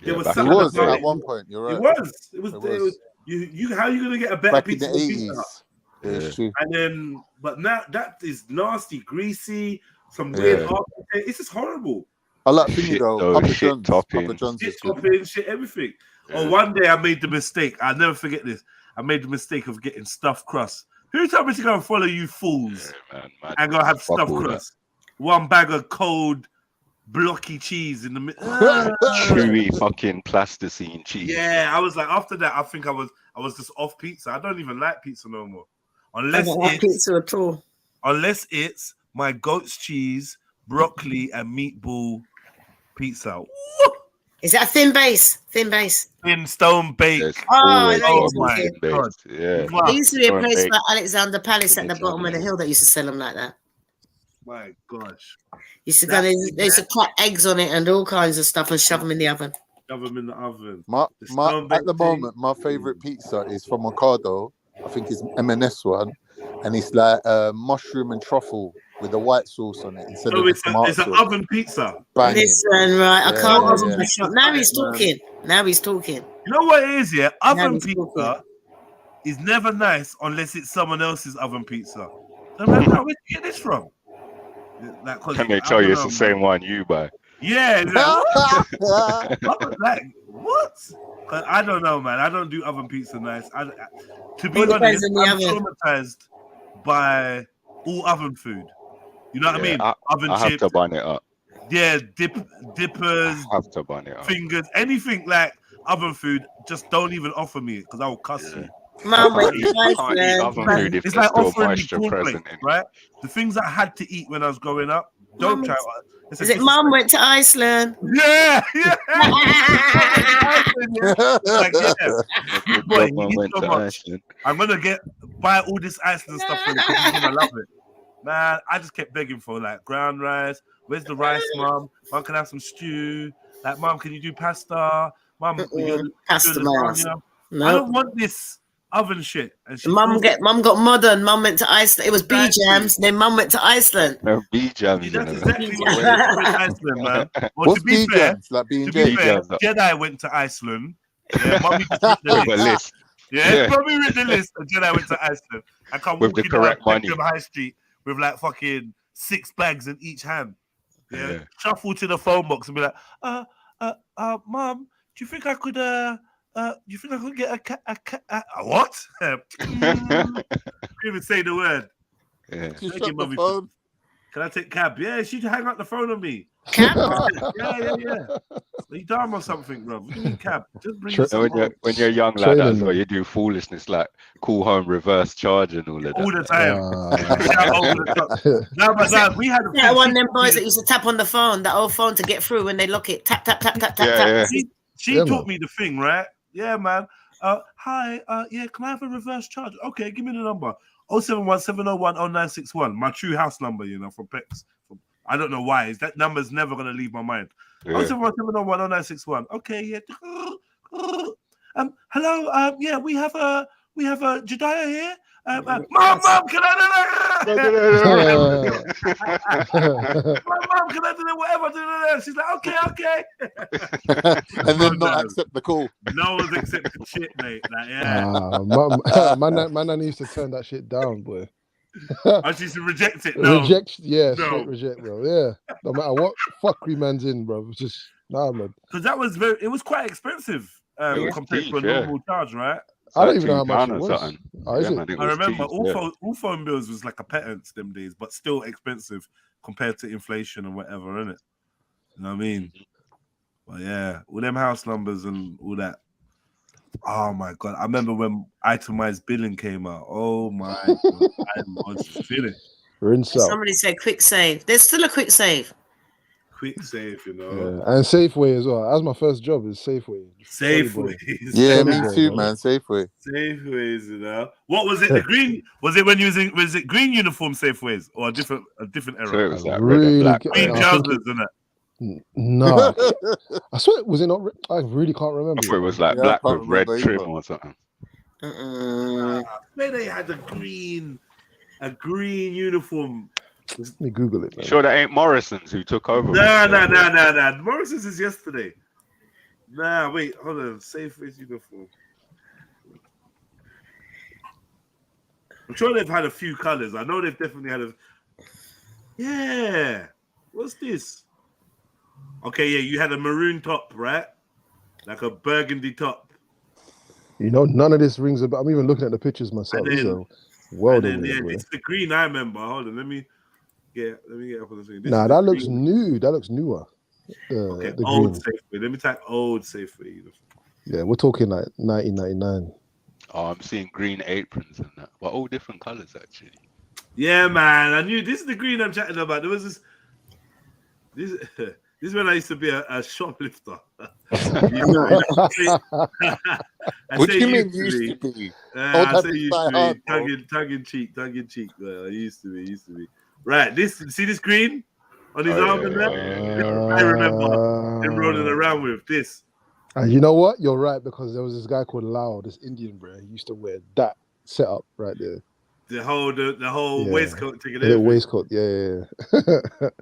Yeah, it was at one point. You're right. It was. You how are you gonna get a better pizza than Pizza Hut? Yeah. And then, but now that is nasty, greasy, some weird aftertaste. It's just horrible. I like thingy though. Papa John's shit topping, shit everything. Yeah. Oh, one day I made the mistake. I'll never forget this. I made the mistake of getting stuffed crust. Who told me to go and follow you fools and go have stuffed crust? One bag of cold, blocky cheese in the middle. Chewy fucking plasticine cheese. Yeah, I was like, after that, I think I was just off pizza. I don't even like pizza no more. I don't like pizza at all. Unless it's my goat's cheese, broccoli, and meatball pizza. Woo! Is that a thin base? Thin stone bake. Oh my God. Yeah. There used to be a place by Alexander Palace at the bottom of the hill that used to sell them like that. My gosh. They used to cut eggs on it and all kinds of stuff and shove them in the oven. Shove them in the oven. At the moment, my favorite pizza is from Ocado. I think it's M&S one. And it's like mushroom and truffle with the white sauce on it instead So of the it's tomato an sauce. oven pizza. Banging. Listen, right? I Yeah, can't yeah, open yeah. my shop. Now he's talking. Now he's talking. You know what it is, yeah? Oven he's pizza talking. is never nice unless it's someone else's oven pizza. So I'm like, wow, where'd you get this from? Like, Can they tell you it's the same one you buy? Yeah, like, what? Like, what? I don't know, man. I don't do oven pizza nice. To be honest, I'm traumatized by all oven food. You know what I mean? Oven I have chips. to bun it up. Yeah, dippers. I have to bun it up. Fingers, anything like oven food. Just don't even offer me it because I will cuss you. I can't eat oven food if it's there's like still offering me moisture cornflakes, present in it. right? The things I had to eat when I was growing up. Don't try. Is it Mum went to Iceland? Yeah, yeah. Like, yeah. Boy, he eats so much. I'm gonna buy all this Iceland stuff for him because he's gonna love it. Man, I just kept begging for like ground rice. Where's the rice, Mum? Mum, can I have some stew? Like, Mum, can you do pasta? Mum, Pasta, lasagna? I don't want this oven shit. And Mum got modern. Mum went to Iceland. It was B jams. Then Mum went to Iceland. No B jams. That's exactly what it is in Iceland, man. Well, what's to be fair, jams? Like to be fair, Jedi went to Iceland. Yeah, Mummy just wrote the list. Yeah, Mummy wrote the list, and Jedi went to Iceland. I come with the correct money. High Street with like fucking 6 bags in each hand. Yeah, shuffle to the phone box and be like, Mum, do you think I could get a what? Couldn't even say the word. Yeah. Thank you, Mummy. Phone. Can I take cab? Yeah, she hang up the phone on me. Cab? yeah. Are you dumb or something, bro? What do you mean cab? Just bring when you're young like that, so you do foolishness like call home, reverse charge, and all of that. All the time. No, but like, we had one of them boys that used to tap on the phone, that old phone to get through when they lock it. Tap, tap, tap, tap, tap, tap. She taught me the thing, right? Yeah, man. Hi, yeah, can I have a reverse charge? Okay, give me the number. 071-701-0961. My true house number, you know, from PEX. I don't know why. That number's never going to leave my mind. 071-701-0961. Okay, yeah. Hello, yeah, we have a Jediah here. Mom, can I do that? Mom, can I do that? Whatever. She's like, okay. And then not accept the call. No one's accepting shit, mate. Like, my nan used to turn that shit down, boy. I used to reject it. No. Straight reject, bro. Yeah, no matter what fuckery man's in, bro. It's just man. Because it was quite expensive compared to a normal charge, right? I don't even know how much it was. I remember all phone bills was like a pittance them days, but still expensive compared to inflation and whatever, innit? You know what I mean? But yeah, all them house numbers and all that. Oh my god! I remember when itemized billing came out. Oh my god, I was feeling. Somebody said quick save. There's still a quick save. Quick save, you know. Yeah. And Safeway as well. That's my first job. Is Safeway. Yeah, me too, man. Safeway. Safeways, you know. What was it? The green? Was it when using? Was it green uniform Safeways or a different era? So it was like really red and black. Green trousers, isn't it? No, I swear, was it not? I really can't remember. I thought it was like black with red trim or something. Where they had a green uniform. Let me Google it. Man. Sure, that ain't Morrison's who took over. No. Morrison's is yesterday. Nah, wait, hold on. Safeways uniform. I'm sure they've had a few colors. I know they've definitely had a. Yeah. What's this? Okay, yeah, you had a maroon top, right? Like a burgundy top. You know, none of this rings about. I'm even looking at the pictures myself. It's the green I remember. Hold on, let me get up on the thing. That looks new. That looks newer. The old green. Safeway. Let me type old Safeway. Yeah, we're talking like 1999. Oh, I'm seeing green aprons and that. Well, all different colors actually. Yeah, man. I knew this is the green I'm chatting about. There was this is when I used to be a shoplifter. What do you mean used to be? I say used to be. Tongue in cheek. I used to be. Right, see this green on his arm and that? I remember him rolling around with this. And you know what? You're right, because there was this guy called Lau, this Indian bro. He used to wear that setup right there. The whole waistcoat thing. The waistcoat, yeah.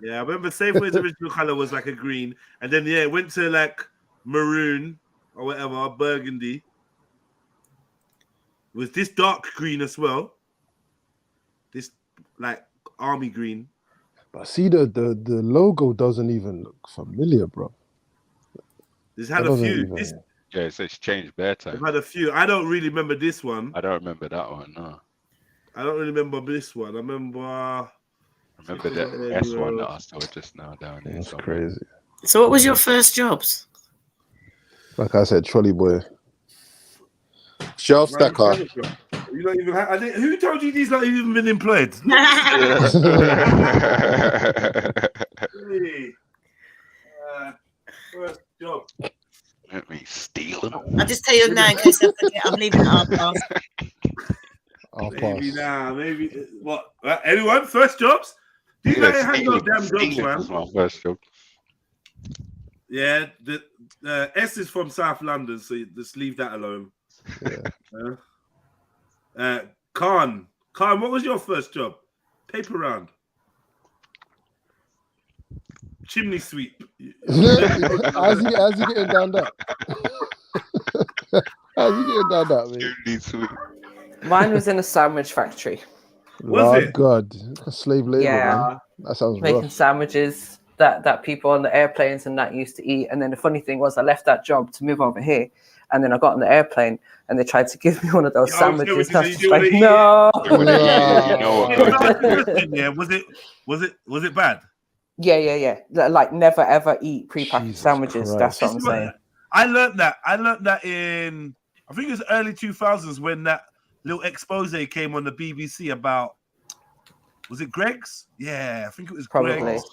Yeah, I remember Safeway's original color was like a green, and then it went to like maroon or whatever, burgundy. It was this dark green as well. This like army green. But see, the logo doesn't even look familiar, bro. This had a few. Yeah, it's changed better. I've had a few. I don't really remember this one. I don't remember that one, no. I don't really remember this one. I remember the S one that I saw just now down there. That's crazy. So what was your first jobs? Like I said, trolley boy. Shelf stacker. You don't even have, who told you these not even been employed? First job. Let me steal them. I'll just tell you now in case I forget. I'm leaving it Maybe what? Anyone? First jobs? These guys have no damn jobs, man. That's my first job. Yeah, the S is from South London, so you just leave that alone. Yeah. Khan, what was your first job? Paper round. Chimney sweep. How's he getting down that? How's he getting down that, man? Chimney sweep. Mine was in a sandwich factory. Was it? God, slave labor. Yeah, man. That sounds making rough. sandwiches that people on the airplanes and that used to eat. And then the funny thing was, I left that job to move over here, and then I got on the airplane and they tried to give me one of those sandwiches. And I was just like, no. Yeah, was it bad? Yeah. Like never ever eat prepackaged sandwiches. Christ. That's what I'm saying. I learned that in, I think it was early 2000s when that little expose came on the BBC about, was it Greg's? Yeah, I think it was Probably. Greg's.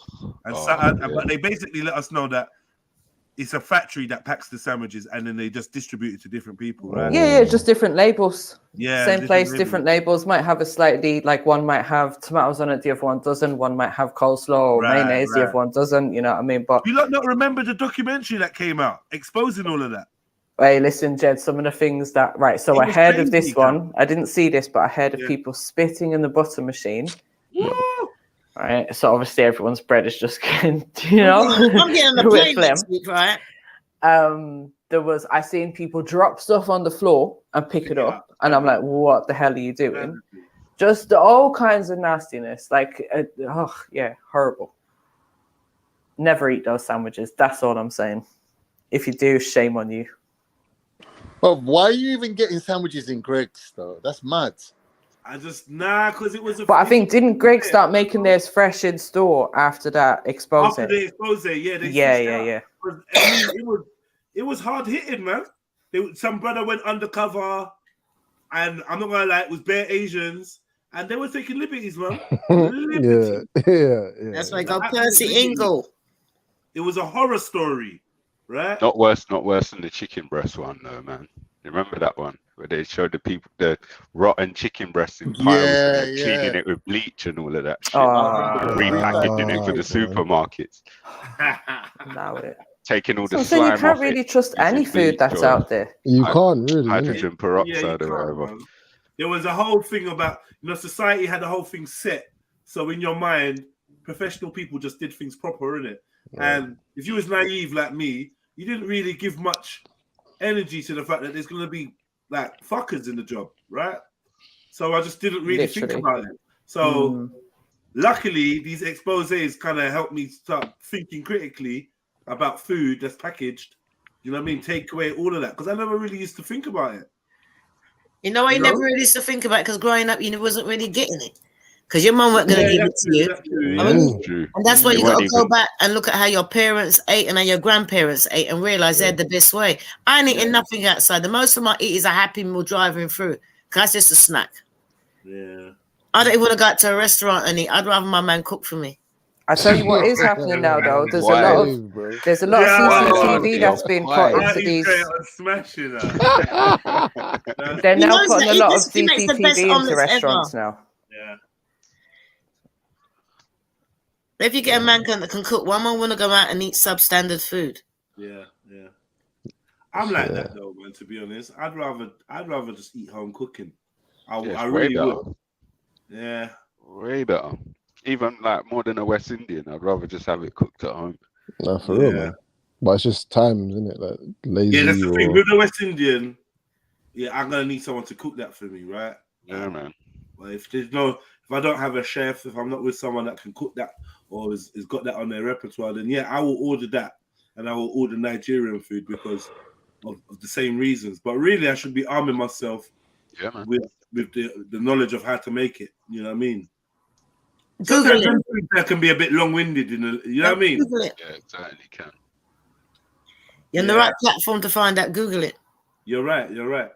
And but they basically let us know that it's a factory that packs the sandwiches and then they just distribute it to different people, right? Yeah, just different labels. Yeah, same place, different labels. Might have a slightly, like one might have tomatoes on it, the other one doesn't. One might have coleslaw or mayonnaise, the other one doesn't. You know what I mean? But you not remember the documentary that came out exposing all of that? Hey, listen, Jed, some of the things that, so I heard of this one. I didn't see this, but I heard of people spitting in the butter machine. Right, so obviously everyone's bread is just getting, I'm getting the plane next week, right? I seen people drop stuff on the floor and pick it up, and I'm like, what the hell are you doing? Just all kinds of nastiness, like, horrible. Never eat those sandwiches. That's all I'm saying. If you do, shame on you. But why are you even getting sandwiches in Greg's though? That's mad. Because it was. But I think didn't Greg start making theirs fresh in store after that expose? After the expose, yeah. I mean, it was hard hitting, man. Some brother went undercover, and I'm not gonna lie, it was bare Asians, and they were taking liberties, man. Yeah. That's why I got Percy Ingle. It was a horror story, right? Not worse than the chicken breast one, though, man. You remember that one where they showed the rotten chicken breasts in piles and cleaning it with bleach and all of that shit, repackaging it for the supermarkets. Allow it. Taking all the so slime you can't off really it, trust any food that's out there. You can't really. Hydrogen peroxide or whatever. There was a whole thing about, society had the whole thing set. So in your mind, professional people just did things proper, innit? Yeah. And if you was naive like me, you didn't really give much energy to the fact that there's going to be like fuckers in the job, right? So I just didn't really think about it. So luckily, these exposés kind of helped me start thinking critically about food that's packaged. You know what I mean? Take away all of that, because I never really used to think about it. You know why you never really used to think about it? Because growing up, you wasn't really getting it. Because your mum wasn't going to give it to you. And that's why you got to go back and look at how your parents ate and how your grandparents ate and realize they're the best way. I ain't eating nothing outside. The most of my eat is a Happy Meal driving through. Because that's just a snack. Yeah. I don't even want to go out to a restaurant and eat. I'd rather my man cook for me. I tell you what is happening now, though. There's a lot of CCTV that's been put into these. They're now putting a lot of CCTV into restaurants now. Yeah. If you get a man that can cook, why am I want to go out and eat substandard food? Yeah. I'm like that though, man. To be honest, I'd rather just eat home cooking. I really would. Yeah. Way better. Even like more than a West Indian, I'd rather just have it cooked at home. Nah, for real, man. But it's just times, isn't it? Like lazy. Yeah, that's the thing or... with the West Indian. Yeah, I'm gonna need someone to cook that for me, right? Yeah, man. But if I don't have a chef, if I'm not with someone that can cook that or has got that on their repertoire, then yeah, I will order that, and I will order Nigerian food because of the same reasons. But really, I should be arming myself with the knowledge of how to make it. You know what I mean? Sometimes that can be a bit long-winded. You know what I mean? Google it. Yeah, it certainly can. You're on the right platform to find out. Google it. You're right. Right.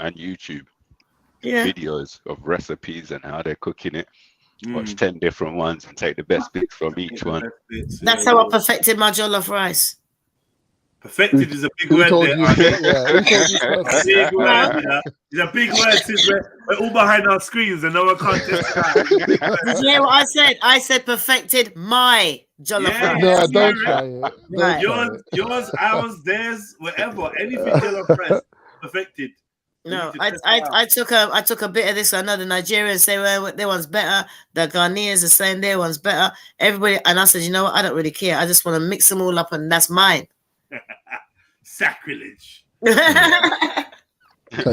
And YouTube. Yeah. Videos of recipes and how they're cooking it. Watch 10 different ones and take the best bits from each one. That's how I perfected my jollof rice. Perfected is a big word there. Big word, it's a big word since we're all behind our screens and no one can't testify. Did you hear what I said? I said perfected my jollof rice. No, don't try it. Right. Yours, ours, theirs, whatever. Anything jollof rice, perfected. No, I took a bit of this. I know the Nigerians say, well, their one's better. The Ghanaians are saying their one's better. Everybody, and I said, you know what? I don't really care. I just want to mix them all up, and that's mine. Sacrilege.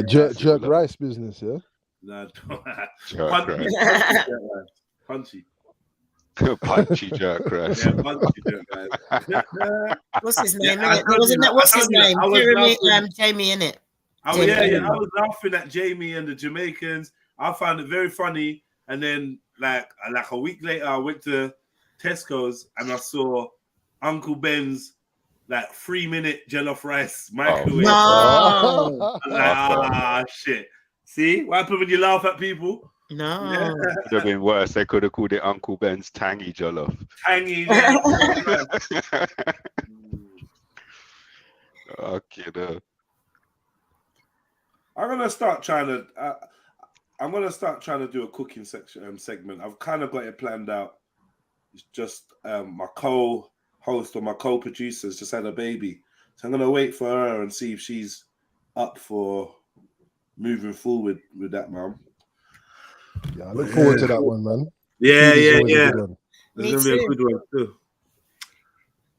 Jerk rice business, yeah. No, punchy. Punchy jerk rice. Yeah, punchy jerk rice. What's his name? What's his name? Jamie, innit? Oh yeah. I was laughing at Jamie and the Jamaicans. I found it very funny. And then like a week later, I went to Tesco's and I saw Uncle Ben's like 3-minute jollof rice microwave. Shit. See what happened when you laugh at people? No. Yeah. It would have been worse. They could have called it Uncle Ben's tangy jollof. Tangy. Okay, no. I'm gonna start trying to do a cooking segment. I've kind of got it planned out. It's just my co-host or my co-producer's just had a baby, so I'm gonna wait for her and see if she's up for moving forward with that, man. Yeah, I look forward to that one, man. Yeah. There's gonna be a good one too.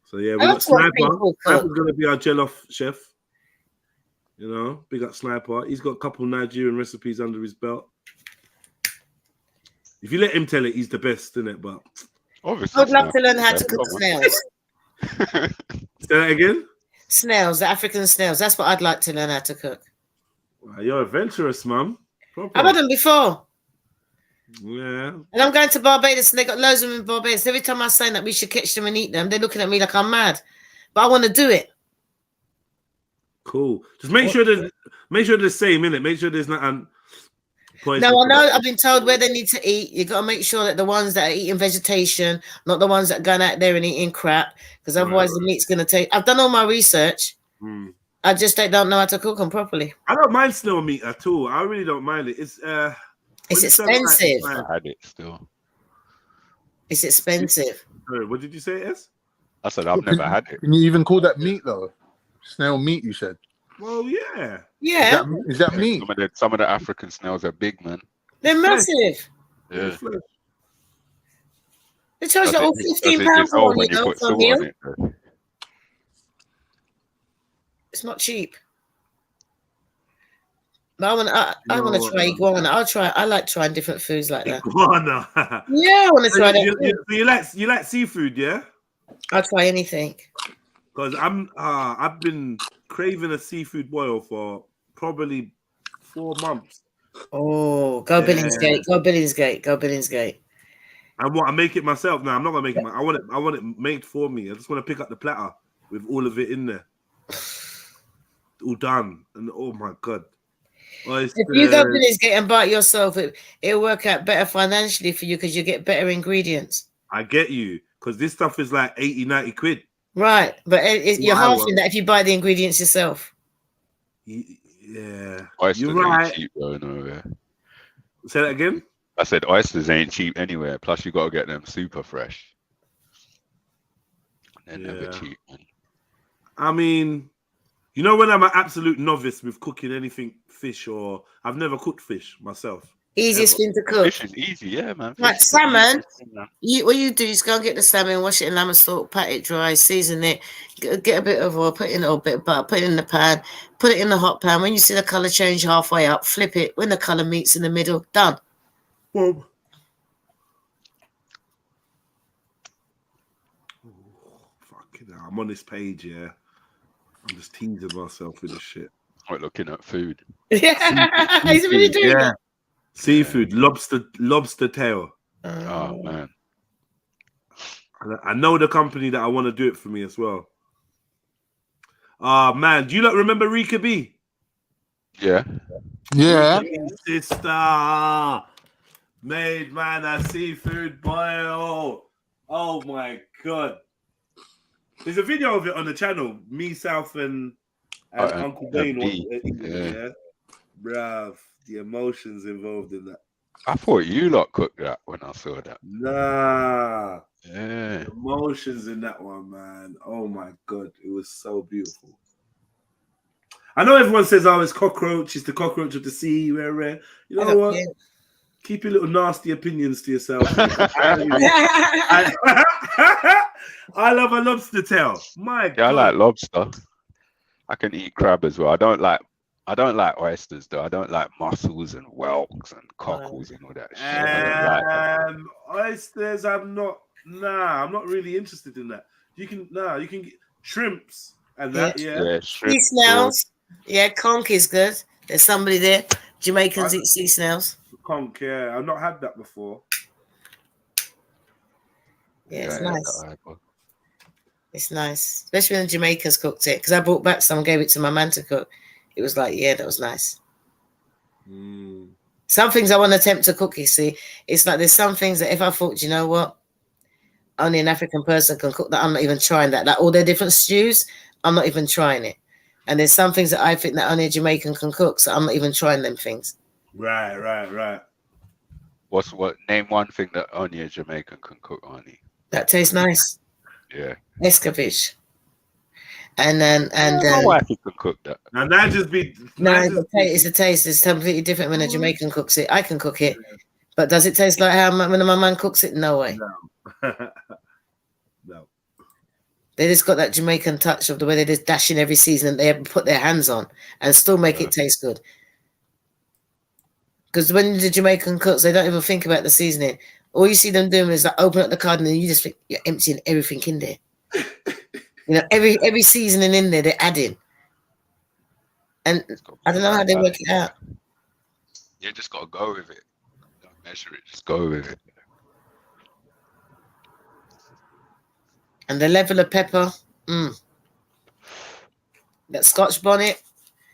So yeah, we got Sniper. Sniper's gonna be our jollof chef. You know, big up Sniper. He's got a couple Nigerian recipes under his belt. If you let him tell it, he's the best, isn't it? But obviously, I'd love to learn how to cook snails. Say that again? Snails, the African snails. That's what I'd like to learn how to cook. Wow, you're adventurous, mum. I've had them before. Yeah. And I'm going to Barbados, and they got loads of them in Barbados. Every time I say that we should catch them and eat them, they're looking at me like I'm mad. But I want to do it. Cool. Just make sure they're the same, innit? Make sure there's not poison. No, I know. I've been told where they need to eat. You got to make sure that the ones that are eating vegetation, not the ones that are going out there and eating crap, because otherwise the meat's going to take. I've done all my research. I just don't know how to cook them properly. I don't mind snail meat at all. I really don't mind it. It's expensive. I had it still. It's expensive. Sorry, what did you say, S? I said I've never had it. Can you even call that meat though? Snail meat, you said. Well, yeah. Yeah. Is that meat? Some of the African snails are big, man. They're massive. Yeah. They charge you all £15 for one, you know, for a meal. It's not cheap. But I want to try iguana. I like trying different foods like that. Iguana. Yeah, I want to try that. You like seafood, yeah? I'll try anything. Because I've been craving a seafood boil for probably 4 months. Oh, go Billingsgate, go Billingsgate, go Billingsgate. I make it myself. No, I'm not gonna make it. I want it made for me. I just want to pick up the platter with all of it in there, all done. And oh my god, if you go Billingsgate and buy it yourself, it'll work out better financially for you because you get better ingredients. I get you, because this stuff is like 80-90 quid. Right, but you're halving that if you buy the ingredients yourself. Yeah, oysters you're right. Ain't cheap though, nowhere. Say that again. I said oysters ain't cheap anywhere. Plus, you got to get them super fresh. They're never cheap, man. I mean, when I'm an absolute novice with cooking anything fish, or I've never cooked fish myself. Easiest thing to cook. Fish is easy, yeah, man. Like salmon, what you do is go and get the salmon, wash it in lemon salt, pat it dry, season it, get a bit of oil, put in a little bit of butter, put it in the pan, put it in the hot pan. When you see the colour change halfway up, flip it. When the colour meets in the middle, done. Boom. Fucking hell, I'm on this page, yeah. I'm just teasing myself with this shit. I'm looking at food. Yeah, he's really doing it. Seafood, lobster tail. Oh man. I know the company that I want to do it for me as well. Man, do you not remember Rika B? Yeah. Sister made man a seafood boil. Oh my god. There's a video of it on the channel. Me, South, and Uncle Dane. Yeah. Bruv, the emotions involved in that. I thought you lot cooked that when I saw that. Nah. Yeah. The emotions in that one, man. Oh my god, it was so beautiful. I know everyone says, "Oh, it's cockroach. It's the cockroach of the sea." Rare. You know what? Keep your little nasty opinions to yourself. I love a lobster tail. My God. I like lobster. I can eat crab as well. I don't like oysters though. I don't like mussels and whelks and cockles and all that shit. I don't like oysters, I'm not really interested in that. You can get shrimps and that, sea snails. Yeah, conch is good. There's somebody there. Jamaicans eat sea snails. Conch, yeah. I've not had that before. Yeah, it's nice. It's nice, especially when the Jamaicans cooked it. Because I brought back some, gave it to my man to cook. It was like, yeah, that was nice. Some things I want to attempt to cook, you see. It's like there's some things that if I thought, you know what, only an African person can cook that, I'm not even trying that. Like all their different stews, I'm not even trying it. And there's some things that I think that only a Jamaican can cook, so I'm not even trying them things. Right. Name one thing that only a Jamaican can cook, Arnie. That tastes nice. Yeah. Escovitch. And then my wife can cook that. Now that just be it's a taste. It's completely different when a Jamaican cooks it. I can cook it, but does it taste like how when my man cooks it? No way. No. They just got that Jamaican touch of the way they just dash in every season and they put their hands on and still make it taste good. Because when the Jamaican cooks, they don't even think about the seasoning. All you see them doing is like open up the card and then you just think you're emptying everything in there. You know, every seasoning in there, they're adding. And I don't know how they work it out. You just got to go with it. Don't measure it, just go with it. And the level of pepper, that Scotch bonnet.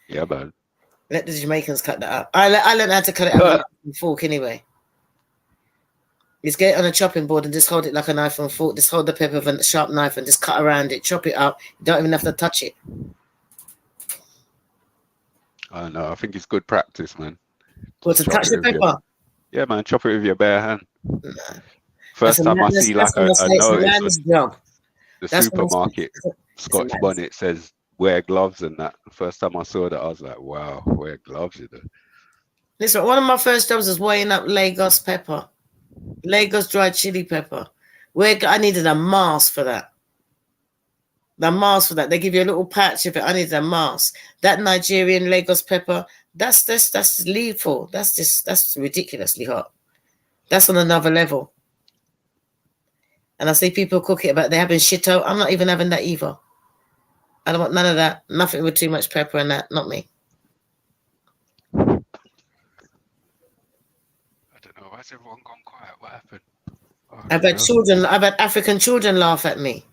Yeah, man. Let the Jamaicans cut that up. I learned how to cut it out with a fork anyway. Just get it on a chopping board and just hold it like a knife and fork. Just hold the pepper with a sharp knife and just cut around it, chop it up. You don't even have to touch it. I don't know. I think it's good practice, man. What, to touch the pepper? Yeah, man. Chop it with your bare hand. Nah. First time I see like a notice on the supermarket Scotch bonnet says wear gloves and that. The first time I saw that, I was like, wow, wear gloves. Listen, one of my first jobs was weighing up Lagos pepper. Lagos dried chili pepper. I needed a mask for that. They give you a little patch of it. I needed a mask. That Nigerian Lagos pepper, that's lethal. That's ridiculously hot. That's on another level. And I see people cook it, but they're having shito. I'm not even having that either. I don't want none of that. Nothing with too much pepper and that. Not me. Why's everyone gone quiet? What happened? I've had African children laugh at me.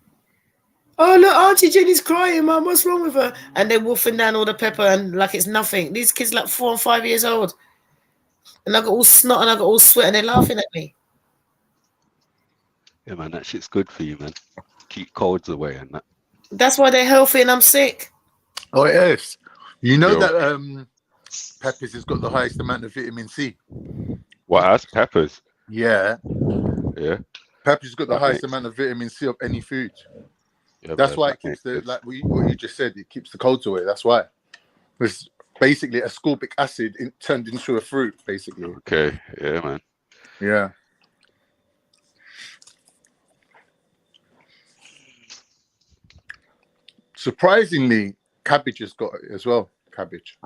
Oh, look, Auntie Jenny's crying, Mum. What's wrong with her? And they're wolfing down all the pepper and like it's nothing. These kids like 4 and 5 years old. And I got all snot and I got all sweat and they're laughing at me. Yeah, man, that shit's good for you, man. Keep colds away and that. That's why they're healthy and I'm sick. Oh, yes. You know that peppers has got the highest amount of vitamin C. What else? Peppers? Yeah. Yeah. Peppers got the highest amount of vitamin C of any food. Yeah, that's why it keeps what you just said, it keeps the colds away. That's why. basically ascorbic acid turned into a fruit, basically. Okay, yeah, man. Yeah. Surprisingly, cabbage has got it as well. Cabbage.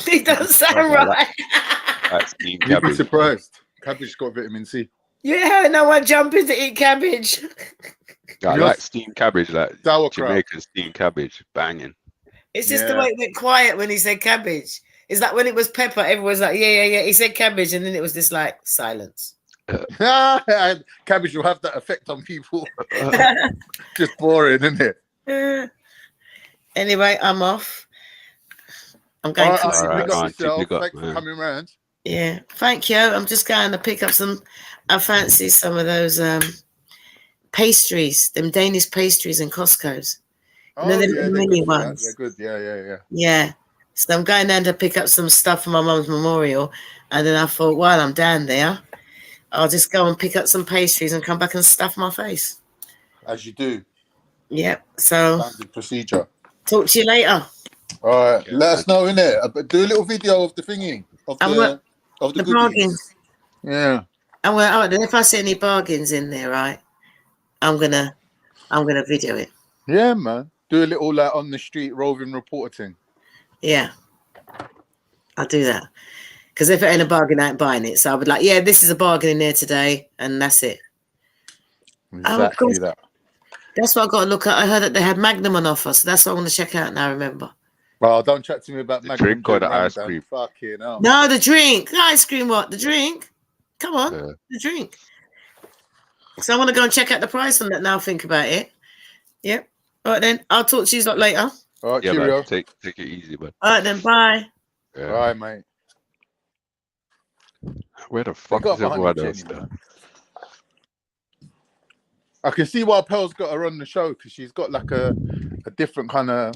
It doesn't sound right. That's steamed You'd be cabbage. surprised. Cabbage got vitamin C. Yeah, no one jumping to eat cabbage. I like steamed cabbage, like sauerkraut. Jamaican steamed cabbage, banging. It's just the way it went quiet when he said cabbage. It's like when it was pepper, everyone's like, yeah. He said cabbage, and then it was just like silence. Cabbage will have that effect on people. Just boring, isn't it? Anyway, I'm off. I'm going to Thanks for coming round. Yeah, thank you. I'm just going to pick up some. I fancy some of those pastries, them Danish pastries in Costco's. You know, the mini ones. They're good. Yeah. Yeah. So I'm going down to pick up some stuff for my mum's memorial, and then I thought, while I'm down there, I'll just go and pick up some pastries and come back and stuff my face. As you do. Yep. So. Standard procedure. Talk to you later. All right. Let us know, innit? Do a little video of the thingy of the bargains. Yeah. And well, if I see any bargains in there, right, I'm gonna video it. Yeah, man. Do a little like on the street roving reporter thing. Yeah, I'll do that. Because if it ain't a bargain, I ain't buying it. So I would like, yeah, this is a bargain in there today, and that's it. Exactly that. That's what I got to look at. I heard that they had Magnum on offer, so that's what I want to check out now. Remember. Well, don't chat to me about the Magnum. Drink or the ice cream? Fucking hell. No, the drink. The ice cream. What? The drink. Come on, the drink. So I want to go and check out the price on that now. Think about it. Yep. All right then. I'll talk to you later. All right, cheerio. Take it easy, bud. All right then. Bye. Yeah. All right, mate. Where the fuck is everyone else? I can see why Pearl's got her on the show, because she's got like a different kind of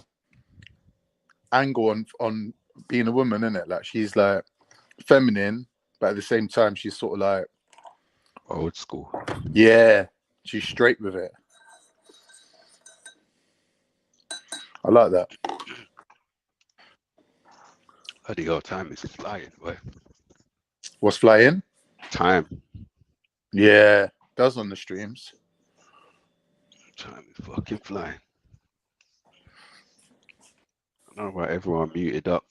angle on being a woman, isn't it? Like she's like feminine, but at the same time she's sort of like old school. Yeah, she's straight with it. I like that. Bloody hell, time is flying, boy. What's flying? Time. Yeah, does on the streams. Time is fucking flying. I don't know why everyone muted up.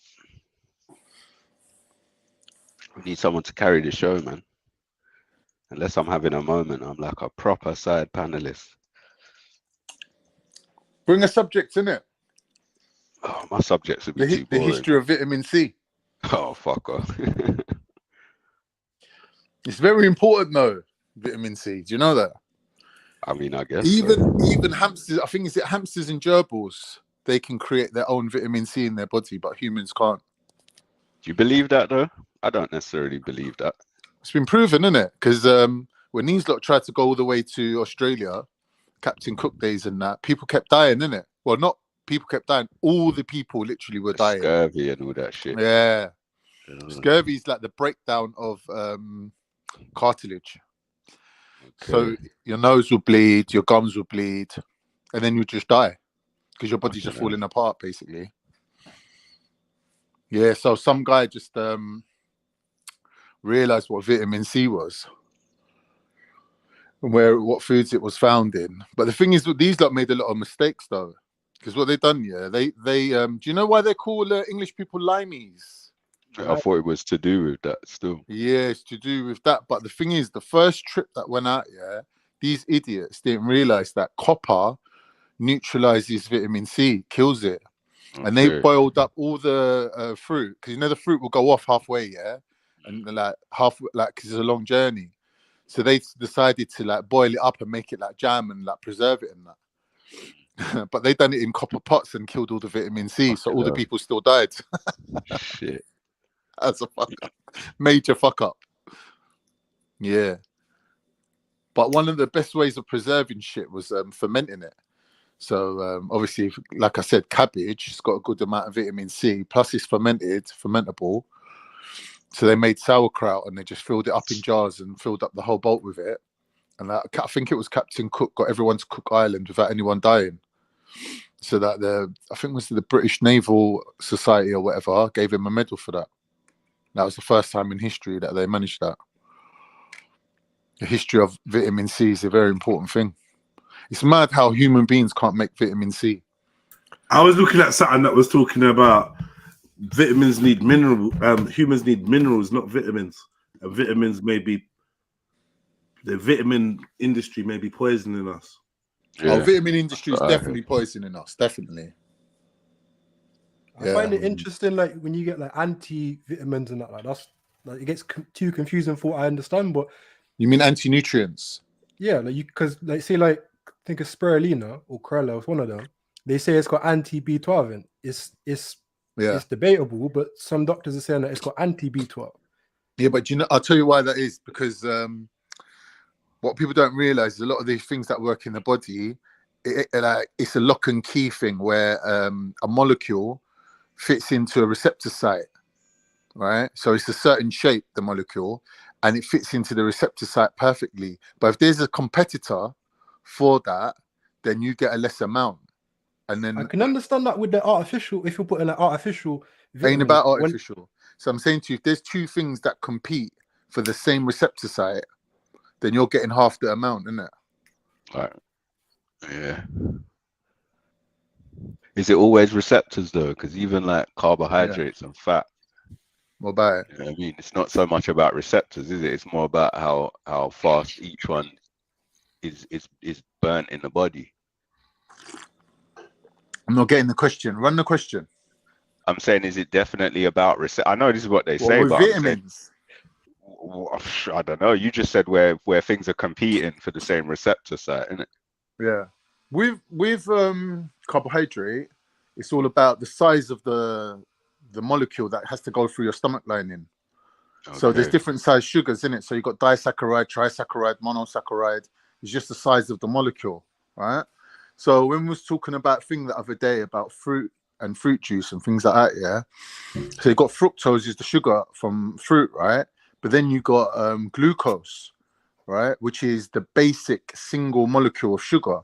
We need someone to carry the show, man. Unless I'm having a moment, I'm like a proper side panelist. Bring a subject, innit? Oh, my subjects would be too the boring. history of vitamin C. Oh, fuck off. It's very important, though, vitamin C. Do you know that? I mean, I guess. Even hamsters, I think it's hamsters and gerbils, they can create their own vitamin C in their body, but humans can't. Do you believe that, though? I don't necessarily believe that. It's been proven, isn't it? Because when these lot tried to go all the way to Australia, Captain Cook days and that, people kept dying, innit? Well, not people kept dying. All the people literally were dying. Scurvy and all that shit. Yeah. Scurvy is like the breakdown of cartilage. Okay. So your nose will bleed, your gums will bleed, and then you just die because your body's just falling apart, basically. Yeah, so some guy just realized what vitamin C was and what foods it was found in. But the thing is, these lot made a lot of mistakes, though, because what they done, they do you know why they call English people limeys? I thought it was to do with that still. Yeah, it's to do with that. But the thing is, the first trip that went out, these idiots didn't realize that copper neutralizes vitamin C, kills it. Okay. And they boiled up all the fruit, because the fruit will go off halfway, and because it's a long journey. So they decided to boil it up and make it like jam and preserve it and that. But they done it in copper pots and killed all the vitamin C, so all the people still died. Shit. That's a fuck up. Major fuck up. Yeah. But one of the best ways of preserving shit was fermenting it. So obviously, like I said, cabbage, it's got a good amount of vitamin C, plus it's fermentable. So they made sauerkraut and they just filled it up in jars and filled up the whole boat with it. And I think it was Captain Cook got everyone to Cook Island without anyone dying. So that I think it was the British Naval Society or whatever gave him a medal for that. That was the first time in history that they managed that. The history of vitamin C is a very important thing. It's mad how human beings can't make vitamin C. I was looking at something that was talking about vitamins need minerals. Humans need minerals, not vitamins. And vitamins may be, the vitamin industry may be poisoning us. Yeah. Oh, vitamin industry is definitely poisoning us. Definitely. I find it interesting, like when you get like anti-vitamins and that, like that's like it gets too confusing for what I understand. But you mean anti-nutrients? Yeah, like because like say like think of spirulina or chlorella, it's one of them. They say it's got anti-B12 in. It's debatable, but some doctors are saying that it's got anti-B12. Yeah, but I'll tell you why that is, because what people don't realize is a lot of these things that work in the body, it's a lock and key thing where a molecule fits into a receptor site, right? So it's a certain shape, the molecule, and it fits into the receptor site perfectly. But if there's a competitor for that, then you get a less amount. And then I can understand that with the artificial, if you're putting an artificial vitamin. Ain't about artificial. So I'm saying to you, if there's two things that compete for the same receptor site, then you're getting half the amount, isn't it? Right. Yeah. Is it always receptors though? Because even like carbohydrates and fat. What about it? You know what I mean? It's not so much about receptors, is it? It's more about how fast each one is burnt in the body. I'm not getting the question. Run the question. I'm saying, is it definitely about I know this is what they say, with but vitamins. I don't know. You just said where things are competing for the same receptor site, isn't it? Yeah. With carbohydrate, it's all about the size of the molecule that has to go through your stomach lining. Okay. So there's different size sugars in it. So you've got disaccharide, trisaccharide, monosaccharide. It's just the size of the molecule, right? So when we was talking about thing the other day about fruit and fruit juice and things like that, yeah. So you got fructose is the sugar from fruit, right? But then you got glucose, right? Which is the basic single molecule of sugar.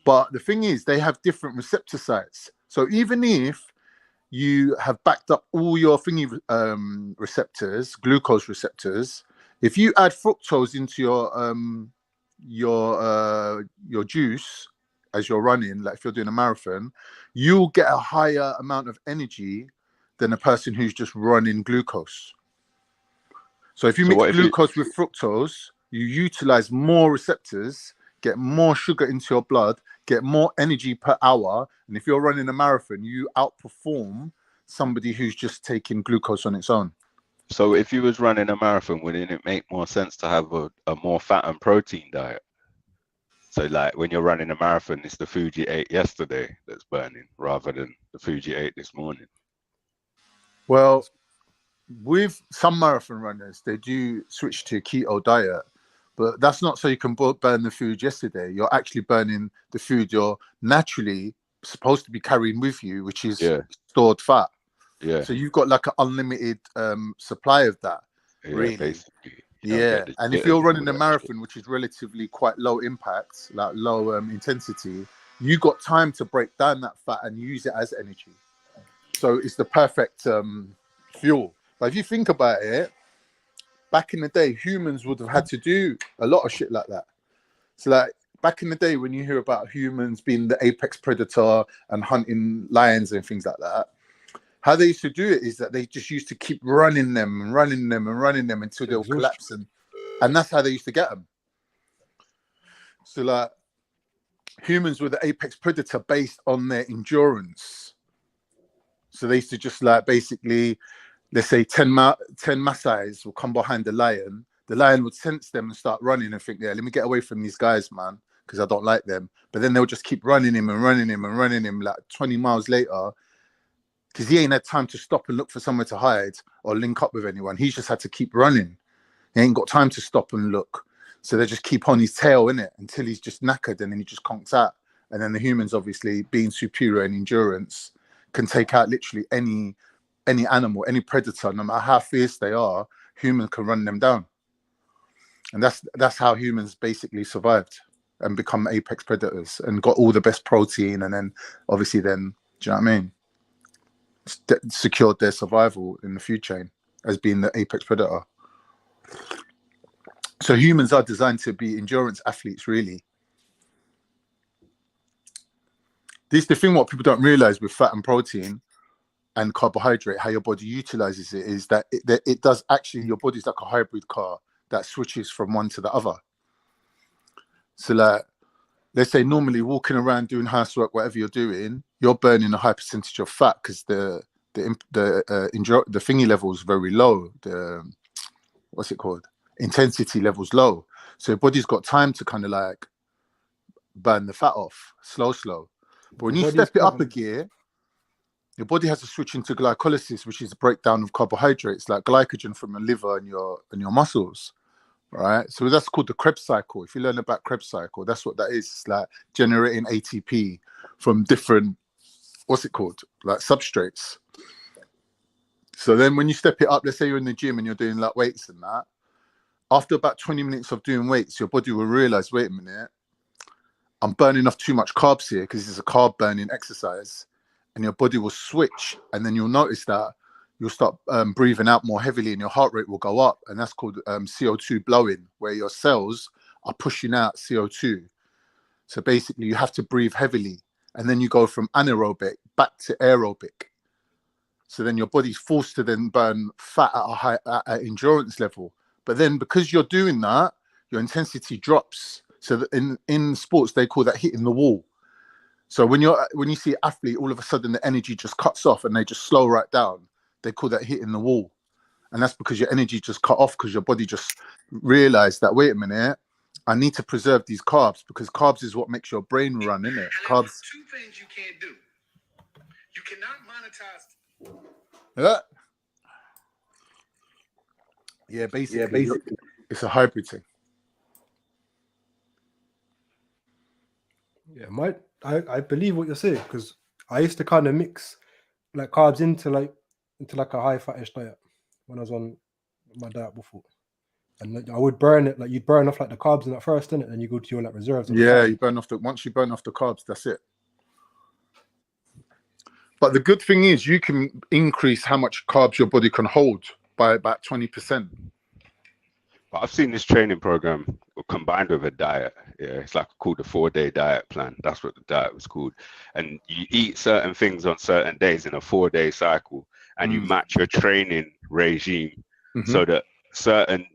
But the thing is, they have different receptor sites. So even if you have backed up all your thingy receptors, glucose receptors, if you add fructose into your juice as you're running, like if you're doing a marathon, you'll get a higher amount of energy than a person who's just running glucose. So if you mix glucose with fructose, you utilize more receptors, get more sugar into your blood, get more energy per hour. And if you're running a marathon, you outperform somebody who's just taking glucose on its own. So if you was running a marathon, wouldn't it make more sense to have a more fat and protein diet? So like when you're running a marathon, it's the food you ate yesterday that's burning rather than the food you ate this morning. Well, with some marathon runners, they do switch to a keto diet, but that's not so you can burn the food yesterday. You're actually burning the food you're naturally supposed to be carrying with you, which is stored fat. Yeah. So you've got like an unlimited supply of that, really. Basically. Yeah, and if you're running a marathon, which is relatively quite low impact, like low intensity, you got time to break down that fat and use it as energy. So it's the perfect fuel. But if you think about it, back in the day, humans would have had to do a lot of shit like that. So like back in the day, when you hear about humans being the apex predator and hunting lions and things like that, how they used to do it is that they just used to keep running them until they'll collapse, and that's how they used to get them. So like humans were the apex predator based on their endurance. So they used to just like basically, let's say 10 Maasais will come behind the lion. The lion would sense them and start running and think, yeah, let me get away from these guys, man, because I don't like them. But then they'll just keep running him like 20 miles later, because he ain't had time to stop and look for somewhere to hide or link up with anyone. He's just had to keep running. He ain't got time to stop and look. So they just keep on his tail, innit, until he's just knackered, and then he just conks out. And then the humans, obviously, being superior in endurance, can take out literally any animal, any predator, no matter how fierce they are. Humans can run them down. And that's how humans basically survived. and become apex predators and got all the best protein, and then obviously then, do you know what I mean? Secured their survival in the food chain as being the apex predator. So humans are designed to be endurance athletes, really. This is the thing what people don't realize with fat and protein and carbohydrate, how your body utilizes it, is that it does actually, your body's like a hybrid car that switches from one to the other. So like, let's say normally walking around doing housework, whatever you're doing, you're burning a high percentage of fat because the thingy level is very low. The what's it called? Intensity level's low. So your body's got time to kind of like burn the fat off, slow. But when you step it up a gear, your body has to switch into glycolysis, which is a breakdown of carbohydrates, like glycogen from your liver and your muscles. Right, so that's called the Krebs cycle. If you learn about Krebs cycle, that's what that is. It's like generating ATP from different, what's it called, like substrates. So then when you step it up, let's say you're in the gym and you're doing like weights and that, after about 20 minutes of doing weights, your body will realize, wait a minute, I'm burning off too much carbs here because it's a carb burning exercise, and your body will switch, and then you'll notice that you'll start breathing out more heavily and your heart rate will go up, and that's called CO2 blowing, where your cells are pushing out CO2. So basically you have to breathe heavily, and then you go from anaerobic back to aerobic. So then your body's forced to then burn fat at a high endurance level. But then because you're doing that, your intensity drops. So that in sports, they call that hitting the wall. So when you see an athlete, all of a sudden the energy just cuts off and they just slow right down. They call that hitting the wall. And that's because your energy just cut off, because your body just realized that, wait a minute, I need to preserve these carbs, because carbs is what makes your brain run, isn't it? Carbs. Two things you can't do. You cannot monetize. Yeah, basically. It's a hybrid thing. Yeah, I believe what you're saying, because I used to kind of mix like carbs into like a high fatish diet when I was on my diet before, and like, I would burn it, like you'd burn off like the carbs in that first, innit? And you go to your like reserves. Yeah, you burn off once you burn off the carbs, that's it. But the good thing is you can increase how much carbs your body can hold by about 20%. But I've seen this training program combined with a diet. Yeah, it's like called the 4-day diet plan. That's what the diet was called. And you eat certain things on certain days in a 4-day cycle, and you match your training regime so that certain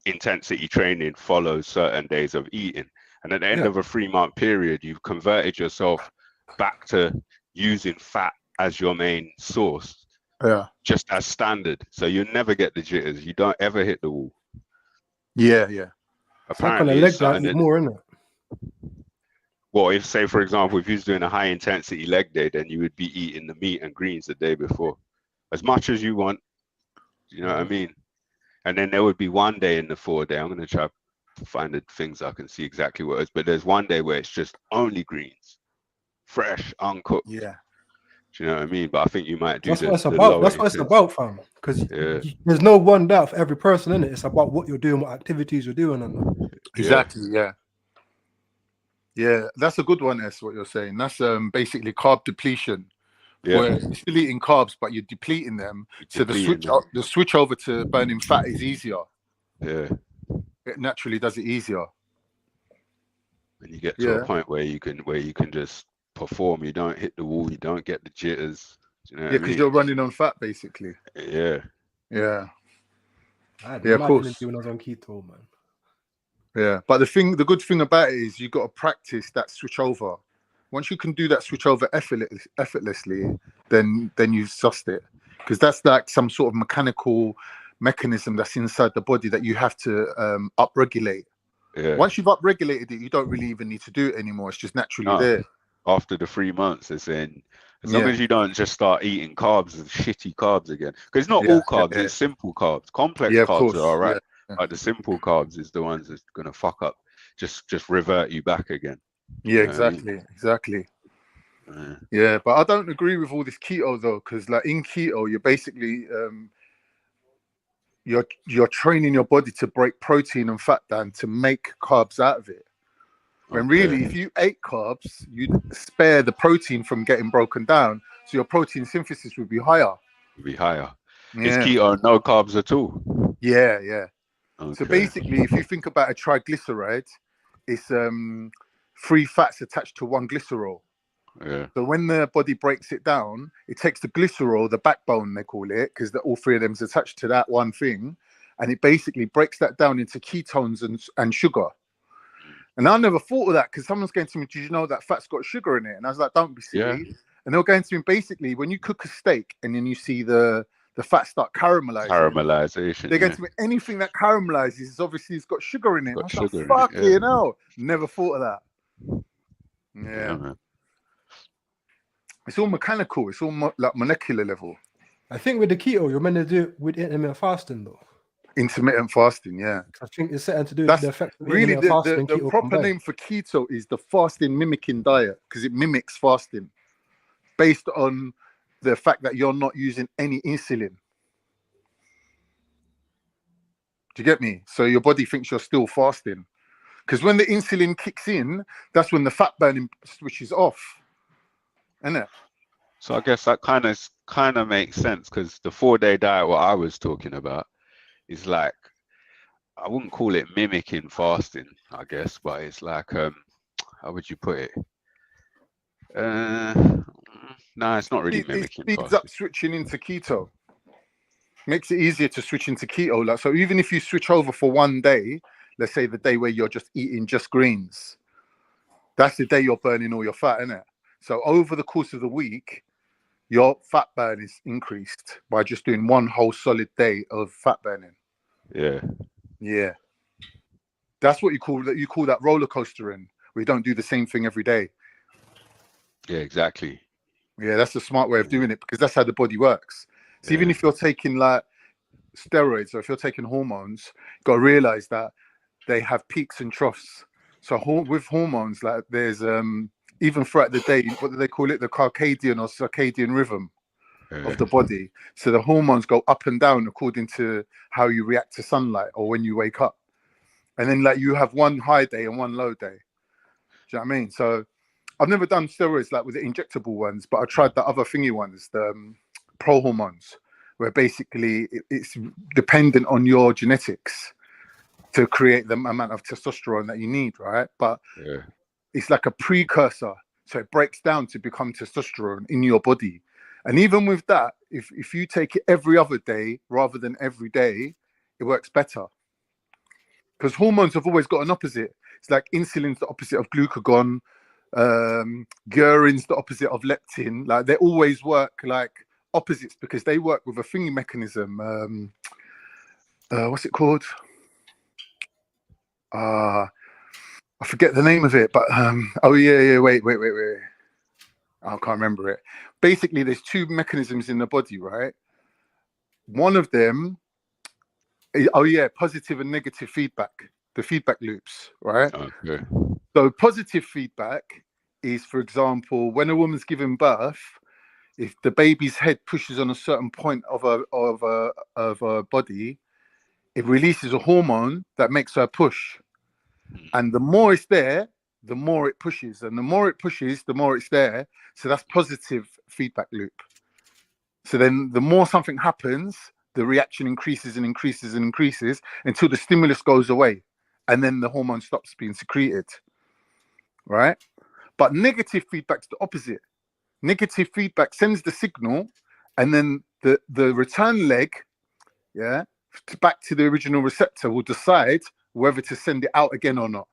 intensity training follows certain days of eating. And at the end of a 3-month period, you've converted yourself back to using fat as your main source. Yeah. Just as standard. So you never get the jitters. You don't ever hit the wall. Yeah. Like Apparently, on a leg day, eat more, isn't it? Well, if say for example, if you was doing a high intensity leg day, then you would be eating the meat and greens the day before, as much as you want. You know what I mean? And then there would be one day in the 4-day. I'm gonna try to find the things I can see exactly what it is. But there's one day where it's just only greens, fresh, uncooked. Yeah. Do you know what I mean? But I think you might do That's the, what it's the about. lower That's what it's about, fam. Because there's no one doubt for every person in it. It's about what you're doing, what activities you're doing, and Exactly. Yeah, that's a good one. That's what you're saying. That's basically carb depletion. Where you're still eating carbs, but you're depleting them. So the switch over to burning fat is easier. Yeah, it naturally does it easier. And you get to a point where you can just perform. You don't hit the wall. You don't get the jitters. Do you know what I mean? Because you're running on fat, basically. Yeah. I had of course. when I was on keto, man. Yeah, but the good thing about it is you got to practice that switch over. Once you can do that switch over effortlessly, then you've sussed it, because that's like some sort of mechanical mechanism that's inside the body that you have to upregulate. Yeah. Once you've upregulated it, you don't really even need to do it anymore. It's just naturally there. After the 3 months, it's in. As long as you don't just start eating carbs and shitty carbs again, because not all carbs, it's simple carbs. Complex carbs are all right. Like the simple carbs is the ones that's gonna fuck up, just revert you back again. Yeah, exactly. Yeah, but I don't agree with all this keto though, because like in keto, you're basically you're training your body to break protein and fat down to make carbs out of it. When really, if you ate carbs, you'd spare the protein from getting broken down, so your protein synthesis would be higher. Yeah. Is keto no carbs at all? Yeah, yeah. Okay. So basically, if you think about a triglyceride, it's three fats attached to one glycerol. Yeah. So when the body breaks it down, it takes the glycerol, the backbone they call it, because all three of them is attached to that one thing, and it basically breaks that down into ketones and sugar. And I never thought of that, because someone's going to me, did you know that fat's got sugar in it? And I was like, don't be silly. Yeah. And they were going to me, basically, when you cook a steak and then you see the fat start caramelizing. Caramelization. They're going to me, anything that caramelizes is obviously it's got sugar in it. Got I was sugar like, fuck in it, you know. Never thought of that. Yeah, man. It's all mechanical. It's all like molecular level. I think with the keto, you're meant to do it with intermittent fasting, though. Intermittent fasting, yeah. I think it's certain to do with the effect of really intermittent fasting. The proper name for keto is the fasting mimicking diet, because it mimics fasting based on the fact that you're not using any insulin. Do you get me? So your body thinks you're still fasting, because when the insulin kicks in, that's when the fat burning switches off, isn't it? So I guess that kind of makes sense, because the 4-day diet, what I was talking about, is like, I wouldn't call it mimicking fasting, I guess, but it's like, how would you put it? No, it's not really mimicking. It speeds up switching into keto. Makes it easier to switch into keto. Like, so even if you switch over for one day, let's say the day where you're just eating just greens, that's the day you're burning all your fat, isn't it? So over the course of the week, your fat burn is increased by just doing one whole solid day of fat burning. Yeah. Yeah. That's what you call that roller coastering. We don't do the same thing every day. Yeah, exactly. Yeah, that's a smart way of doing it, because that's how the body works. So even if you're taking like steroids, or if you're taking hormones, you've got to realize that they have peaks and troughs. So with hormones, like there's even throughout the day, what do they call it? The circadian rhythm of the body. So the hormones go up and down according to how you react to sunlight or when you wake up. And then like you have one high day and one low day. Do you know what I mean? So I've never done steroids like with the injectable ones, but I tried the other thingy ones, the pro hormones, where basically it's dependent on your genetics to create the amount of testosterone that you need, right? But it's like a precursor. So it breaks down to become testosterone in your body. And even with that, if you take it every other day rather than every day, it works better. Because hormones have always got an opposite. It's like insulin's the opposite of glucagon, ghrelin's the opposite of leptin. Like they always work like opposites, because they work with a thingy mechanism. What's it called? I forget the name of it, but wait. I can't remember it. Basically, there's two mechanisms in the body, right? One of them, positive and negative feedback, the feedback loops, right? Okay. So positive feedback is, for example, when a woman's giving birth, if the baby's head pushes on a certain point of her body, it releases a hormone that makes her push. And the more it's there, the more it pushes. And the more it pushes, the more it's there. So that's positive feedback loop. So then the more something happens, the reaction increases and increases and increases until the stimulus goes away. And then the hormone stops being secreted. Right? But negative feedback's the opposite. Negative feedback sends the signal, and then the return leg, back to the original receptor will decide whether to send it out again or not.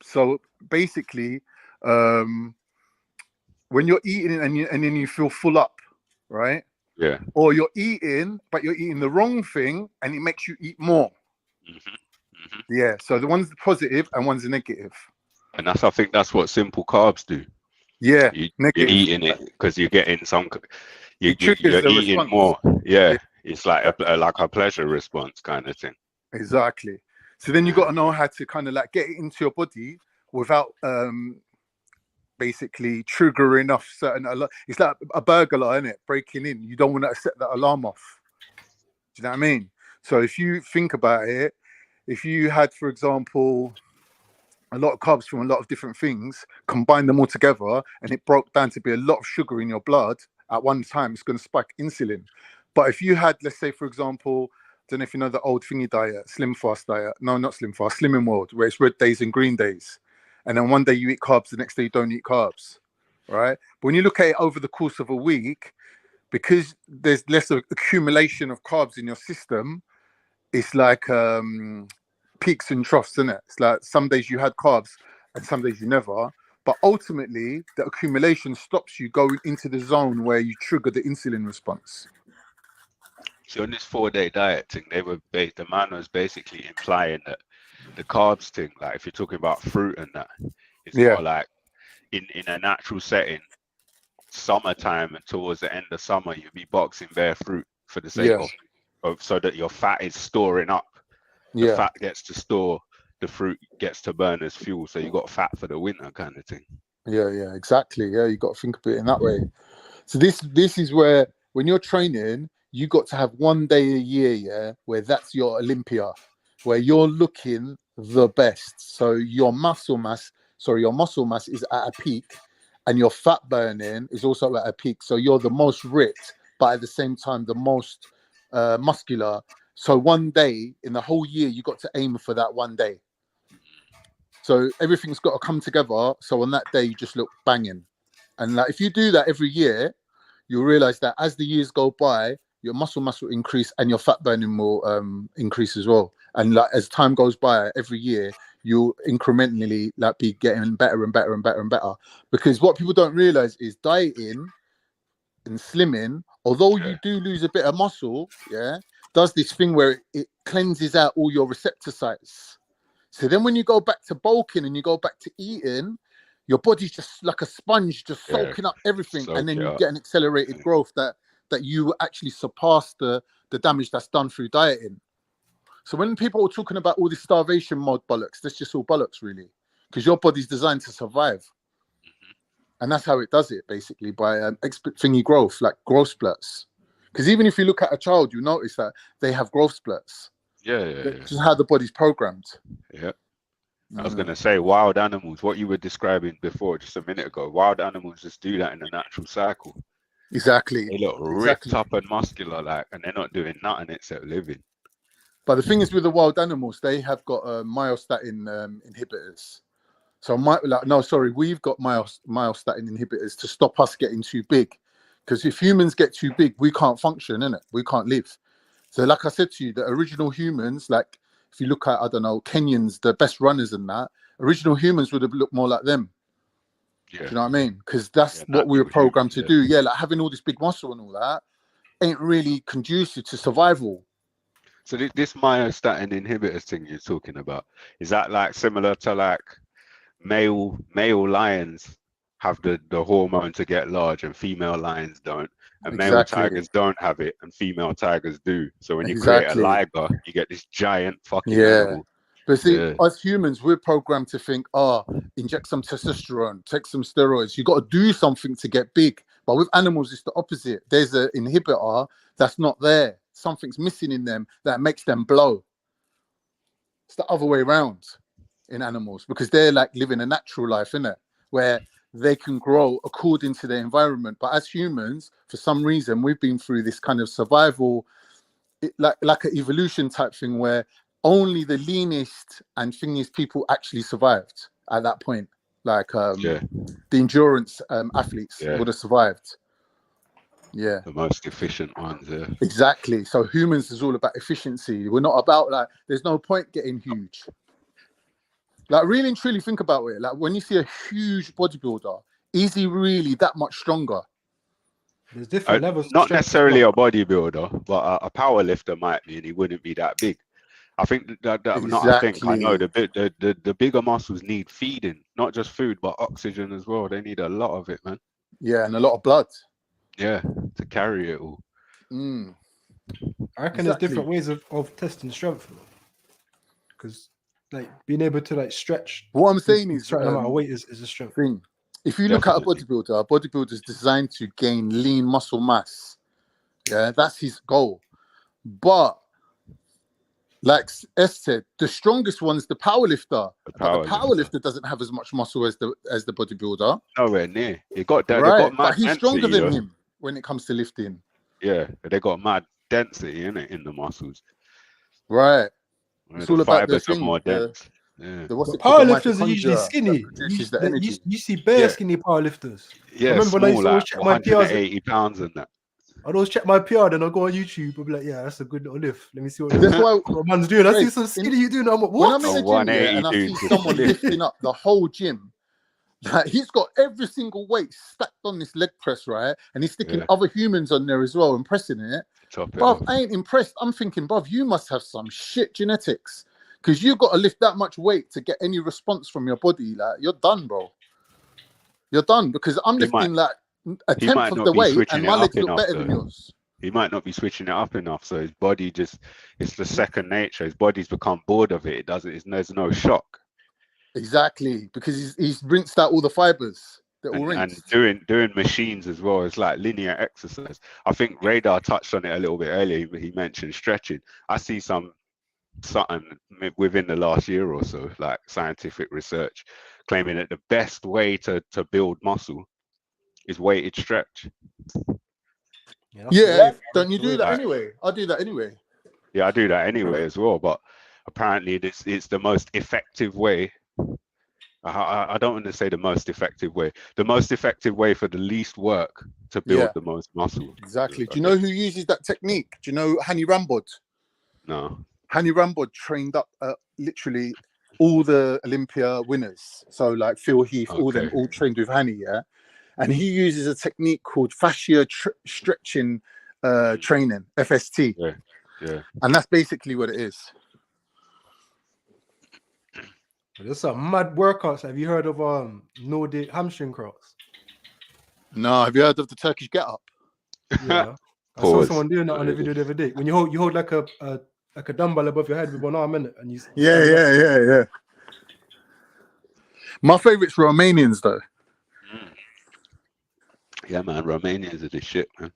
So basically, when you're eating and then you feel full up, right? Yeah. Or you're eating, but you're eating the wrong thing, and it makes you eat more. Yeah. So the one's positive and one's negative. And I think that's what simple carbs do. Yeah. You're eating it because you're getting you're eating response. More. Yeah. It's like a pleasure response kind of thing. Exactly. So then you got to know how to kind of like get it into your body without basically triggering off certain. It's like a burglar, isn't it? Breaking in. You don't want to set that alarm off. Do you know what I mean? So if you think about it, if you had, for example, a lot of carbs from a lot of different things, combine them all together, and it broke down to be a lot of sugar in your blood at one time. It's going to spike insulin. But if you had, let's say, for example, I don't know if you know the old thingy diet, slim fast diet. No, not slim fast, Slimming World, where it's red days and green days. And then one day you eat carbs, the next day you don't eat carbs, right? But when you look at it over the course of a week, because there's less of accumulation of carbs in your system, it's like peaks and troughs, isn't it? It's like some days you had carbs and some days you never. But ultimately, the accumulation stops you going into the zone where you trigger the insulin response. So on this 4-day diet thing, the man was basically implying that the carbs thing, like if you're talking about fruit and that, it's more like in a natural setting, summertime and towards the end of summer, you'll be boxing bare fruit for the sake of so that your fat is storing up. The fat gets to store, the fruit gets to burn as fuel, so you got fat for the winter kind of thing. Yeah, exactly. Yeah, you got to think of it in that way. So this is where when you're training, you got to have one day a year, where that's your Olympia, where you're looking the best. So your muscle mass is at a peak, and your fat burning is also at a peak. So you're the most ripped, but at the same time the most muscular. So one day in the whole year, you got to aim for that one day. So everything's got to come together. So on that day, you just look banging. And like if you do that every year, you'll realize that as the years go by, your muscle mass will increase and your fat burning will increase as well. And like as time goes by, every year, you'll incrementally like be getting better and better and better and better. Because what people don't realize is dieting and slimming, although you do lose a bit of muscle, does this thing where it cleanses out all your receptor sites. So then when you go back to bulking and you go back to eating, your body's just like a sponge, just soaking up everything. And then you get an accelerated growth that you actually surpass the damage that's done through dieting. So when people are talking about all this starvation mode bollocks, that's just all bollocks really, because your body's designed to survive. And that's how it does it, basically, by thingy growth, like growth splurts. Because even if you look at a child, you notice that they have growth splurts. This is how the body's programmed. I was going to say wild animals, what you were describing before just a minute ago, wild animals just do that in the natural cycle. Exactly. They look ripped up and muscular, like, and they're not doing nothing except living. But the thing is with the wild animals, they have got myostatin inhibitors. So we've got myostatin inhibitors to stop us getting too big. Because if humans get too big, we can't function, innit? We can't live. So like I said to you, the original humans, like if you look at, I don't know, Kenyans, the best runners and that, original humans would have looked more like them. Do you know what I mean? Because that's what we were programmed to do. Yeah, like having all this big muscle and all that ain't really conducive to survival. So this myostatin inhibitors thing you're talking about, is that like similar to like male lions have the hormone to get large and female lions don't, and male tigers don't have it and female tigers do? So when you create a liger, you get this giant fucking animal. But see, us humans, we're programmed to think, inject some testosterone, take some steroids. You got to do something to get big. But with animals, it's the opposite. There's an inhibitor that's not there. Something's missing in them that makes them blow. It's the other way around in animals, because they're like living a natural life, innit? Where they can grow according to their environment. But as humans, for some reason, we've been through this kind of survival, like an evolution type thing where only the leanest and thingiest people actually survived at that point. Like the endurance athletes would have survived. Yeah. The most efficient ones, Exactly. So humans is all about efficiency. We're not about like, there's no point getting huge. Like really and truly think about it. Like when you see a huge bodybuilder, is he really that much stronger? There's different levels. Not necessarily a bodybuilder, but a power lifter might be, and he wouldn't be that big. I think I know the bigger muscles need feeding, not just food, but oxygen as well. They need a lot of it, man. Yeah, and a lot of blood. Yeah, to carry it all. I reckon there's different ways of testing strength, because like being able to like stretch. What I'm saying is, certain amount of weight is a strength thing. If you look at a bodybuilder is designed to gain lean muscle mass. Yeah, that's his goal. But Like S said, the strongest one's the powerlifter, but the powerlifter doesn't have as much muscle as the bodybuilder. Nowhere near. They got that. Right, They got mad but he's stronger density, than though. him when it comes to lifting. Yeah, they got mad density in the muscles. Right. It's all about the thing, more dense. Yeah. But powerlifters are usually skinny. You see bare skinny powerlifters. Yeah, I remember when I used to always check my PRs. 180 pounds and that. I'd always check my PR, then I'll go on YouTube and be like, yeah, that's a good little lift. Let me see what man's doing. I see some skinny you doing. I'm like, what? When I'm in the gym, yeah, and I see someone lifting up the whole gym, like he's got every single weight stacked on this leg press, right? And he's sticking other humans on there as well and pressing it. Bruv, I ain't impressed. I'm thinking, bruv, you must have some shit genetics. Because you've got to lift that much weight to get any response from your body. Like, you're done, bro. You're done. Because I'm lifting like a tenth of the weight and my legs look better than yours. He might not be switching it up enough. So his body it's the second nature. His body's become bored of it. There's no shock. Exactly. Because he's rinsed out all the fibers. And doing machines as well. It's like linear exercise. I think Radar touched on it a little bit earlier. He mentioned stretching. I see something within the last year or so, like scientific research claiming that the best way to build muscle is weighted stretch. Yeah, don't you do that anyway? I do that anyway. Yeah, I do that anyway as well, but apparently it's the most effective way. I don't want to say the most effective way. The most effective way for the least work to build the most muscle. Exactly. Do you know who uses that technique? Do you know Hani Rambod? No. Hani Rambod trained up literally all the Olympia winners. So like Phil Heath, all them all trained with Hani, yeah? And he uses a technique called fascia stretching training, FST. Yeah. And that's basically what it is. There's some mad workouts. Have you heard of Nordic hamstring curls? No, have you heard of the Turkish get up? Yeah. I saw someone doing that on a video the other day. When you hold like a dumbbell above your head with 1 arm in it, and you yeah. My favorite's Romanians though. Yeah, man, Romanians are the shit, man.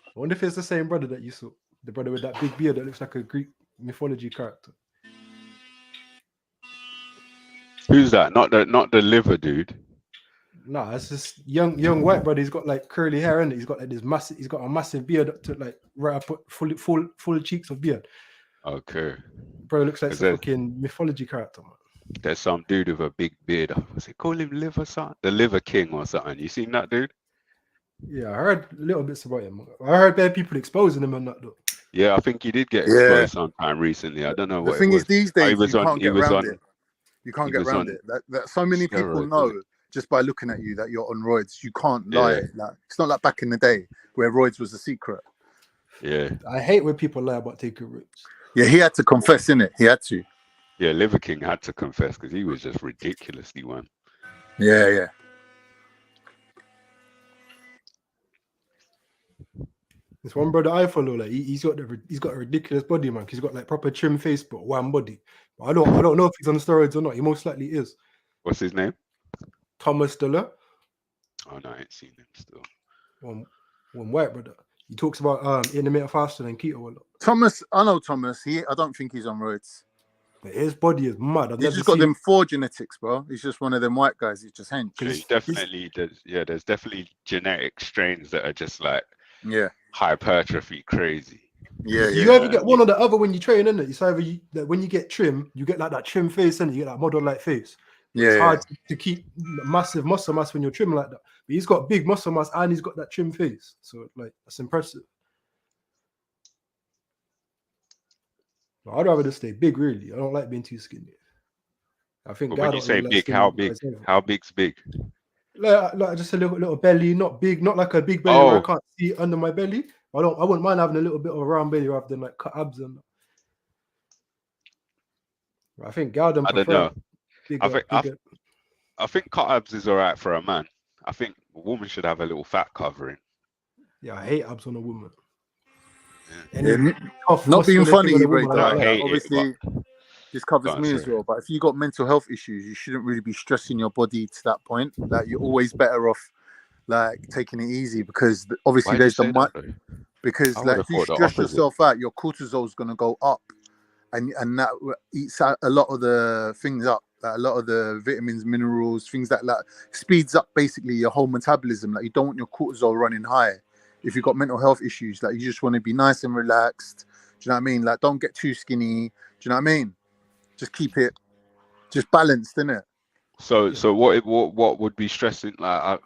I wonder if it's the same brother that you saw. The brother with that big beard that looks like a Greek mythology character. Who's that? Not the liver dude. Nah, it's this young white brother. He's got like curly hair in it. He's got like this massive. He's got a massive beard up to like right up full cheeks of beard. Okay. Bro looks like some fucking mythology character, man. There's some dude with a big beard. What's they call him? Liver something? The Liver King or something. You seen that dude? Yeah, I heard little bits about him. I heard bad people exposing him and that though. Yeah, I think he did get exposed sometime recently. I don't know what. The thing is, these days you can't get around it. You can't get around it. That so many people know just by looking at you that you're on roids. You can't lie. Like, it's not like back in the day where roids was a secret. Yeah. I hate when people lie about taking roids. Yeah, he had to confess, innit? He had to. Yeah, Liver King had to confess because he was just ridiculously one. Yeah. This one brother I follow, like he's got a ridiculous body, man. He's got like proper trim face, but one body. But I don't know if he's on steroids or not. He most likely is. What's his name? Thomas Diller. Oh no, I ain't seen him still. One white brother. He talks about intermittent fasting and keto a lot. Thomas, I know Thomas. I don't think he's on roids. But his body is mad. He's just got them 4 genetics, bro. He's just one of them white guys. He's just hench. There's definitely genetic strains that are just like hypertrophy crazy. Yeah. You either get one or the other when you train, isn't it? It's either when you get trim, you get like that trim face, and you get that model-like face. It's hard to keep massive muscle mass when you're trim like that. But he's got big muscle mass and he's got that trim face. So like that's impressive. I'd rather just stay big, really. I don't like being too skinny. I think when you say big, how big? How big's big? Like just a little belly, not big, not like a big belly where I can't see under my belly. I wouldn't mind having a little bit of a round belly rather than like cut abs and. I think Galdem. I don't know. I think cut abs is all right for a man. I think a woman should have a little fat covering. Yeah, I hate abs on a woman. Not being funny, obviously this covers me as well. But if you got mental health issues, you shouldn't really be stressing your body to that point. That you're always better off like taking it easy, because obviously Why do you there's the say that, though? because I would like have if you thought the stress opposite. yourself out, your cortisol is going to go up, and that eats out a lot of the things up, like a lot of the vitamins, minerals, things that like speeds up basically your whole metabolism. Like you don't want your cortisol running high. If you've got mental health issues, like you just want to be nice and relaxed. Do you know what I mean? Like don't get too skinny. Do you know what I mean? Just keep it just balanced, innit? So what would be stressing? Like I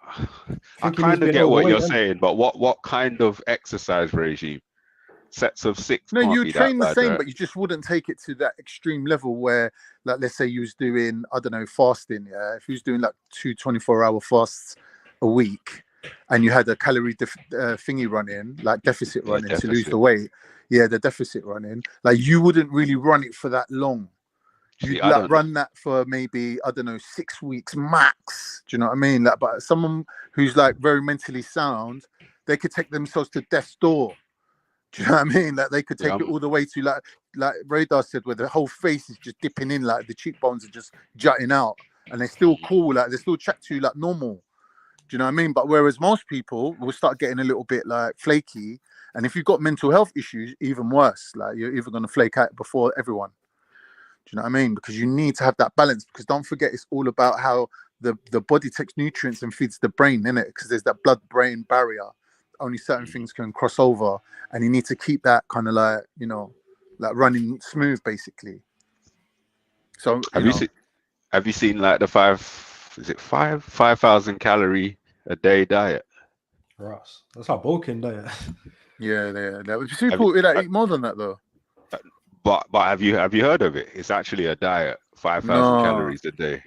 Think he was kind of being get what you're overweight, innit? saying, but what kind of exercise regime? Sets of 6 No, can't you be that train the bad, same, right? but you just wouldn't take it to that extreme level where, like, let's say you was doing, I don't know, fasting. Yeah, if you was doing like 2 24-hour fasts a week, and you had a calorie thingy running, like deficit Yeah, running to lose the deficit. weight. Yeah, the deficit running. Like you wouldn't really run it for that long. See, You'd I like don't. run that for maybe, I don't know, 6 weeks max. Do you know what I mean? Like, but someone who's like very mentally sound, they could take themselves to death's door. Do you know what I mean? Like they could take it all the way to like Radar said, where the whole face is just dipping in, like the cheekbones are just jutting out, and they're still cool, like they still chat to you like normal. Do you know what I mean? But whereas most people will start getting a little bit like flaky, and if you've got mental health issues, even worse. Like you're even going to flake out before everyone. Do you know what I mean? Because you need to have that balance. Because don't forget, it's all about how the body takes nutrients and feeds the brain, innit? Because there's that blood-brain barrier. Only certain things can cross over, and you need to keep that kind of like, you know, like running smooth, basically. So Have you seen like the 5,000 calorie a day diet? Ross, that's not bulking diet. Yeah. There's people that eat more than that though. But have you heard of it? It's actually a diet, 5,000 calories a day.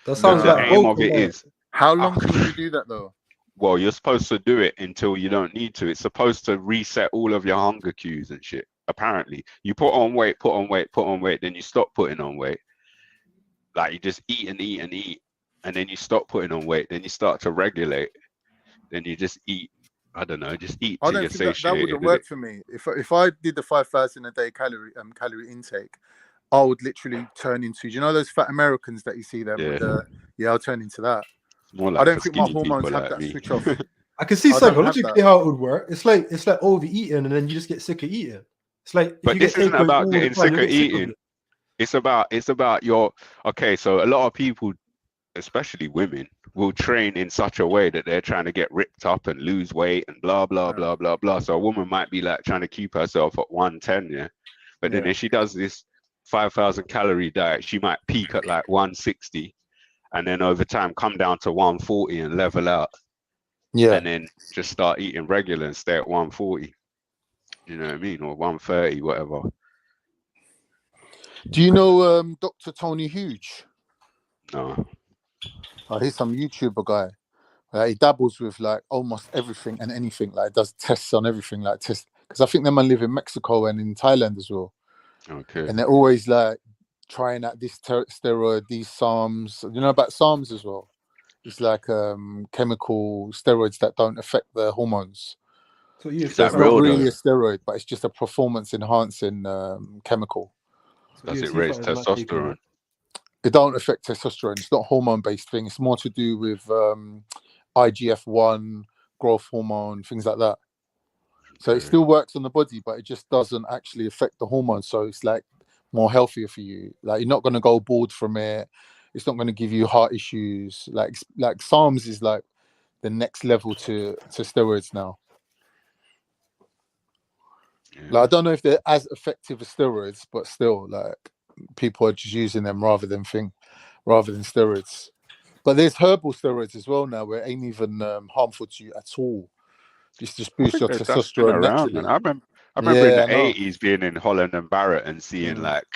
That sounds the like aim of bulking it diet. is. How long can you do that though? Well, you're supposed to do it until you don't need to. It's supposed to reset all of your hunger cues and shit. Apparently, you put on weight, then you stop putting on weight. Like you just eat and eat and eat, and then you stop putting on weight. Then you start to regulate. Then you just eat. I don't know, just eat I till don't you're think that satiated wouldn't with work it. for me. If I did the 5,000 a day calorie intake, I would literally turn into, you know, those fat Americans that you see them with the, I'll turn into that. More like I don't for think my skinny hormones people have like that me. switch off. I can see I don't have psychologically that. how it would work. It's like overeating, and then you just get sick of eating. It's like if But you this get isn't takeaway about all the getting time, sick you of get sick of eating. it. It's about your okay. So a lot of people, especially women, will train in such a way that they're trying to get ripped up and lose weight and blah blah blah blah blah. So a woman might be like trying to keep herself at 110, yeah. But then if she does this 5,000 calorie diet, she might peak at like 160, and then over time come down to 140 and level out. Yeah. And then just start eating regular and stay at 140. You know what I mean? Or 130, whatever. Do you know Dr. Tony Huge? No. Oh, he's some YouTuber guy. He dabbles with like almost everything and anything. Like does tests on everything. Like tests, because I think them man live in Mexico and in Thailand as well. Okay. And they're always like trying out this steroid, these SARMs. You know about SARMs as well? It's like chemical steroids that don't affect the hormones. So Is So that it's real not really though? a steroid, but it's just a performance enhancing chemical. So Does it UFC raise fighters not taking testosterone? it. It don't affect testosterone. It's not hormone based thing. It's more to do with IGF-1, growth hormone, things like that. So it still works on the body, but it just doesn't actually affect the hormones. So it's like more healthier for you. Like you're not going to go bald from it. It's not going to give you heart issues. Like SARMs is like the next level to steroids now. Like I don't know if they're as effective as steroids, but still, like people are just using them rather than steroids. But there's herbal steroids as well now, where it ain't even harmful to you at all. Just I boost think your that's been testosterone around, man. naturally. I remember in Yeah, the I know. 80s being in Holland and Barrett and seeing like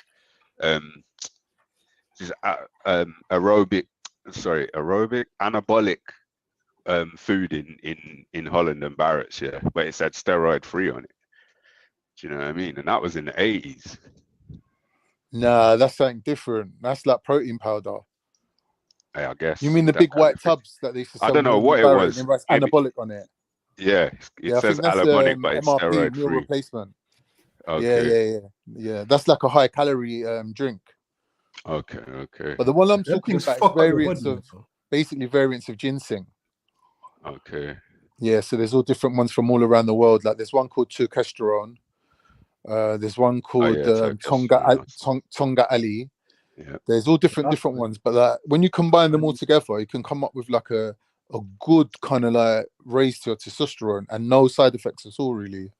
just anabolic food in Holland and Barrett's, yeah, but it said steroid free on it. Do you know what I mean? And that was in the 80s. Nah, that's something different. That's like protein powder. Hey, I guess. You mean the that big kind white of thing. tubs that they used to I sell don't know Mills what and it Barrett, was. and it has Maybe, anabolic on it? yeah, it I says think that's anabolic, but it's MRP, steroid meal free. replacement. Okay. Yeah. That's like a high calorie drink. Okay. But the one I'm That could talking just about is fuck up your variants body. of basically variants of ginseng. Okay. Yeah, so there's all different ones from all around the world. Like there's one called testosterone. There's one called Tonga Ali. Yeah. There's all different ones, but when you combine them all together, you can come up with like a good kind of like raise to your testosterone and no side effects at all, really.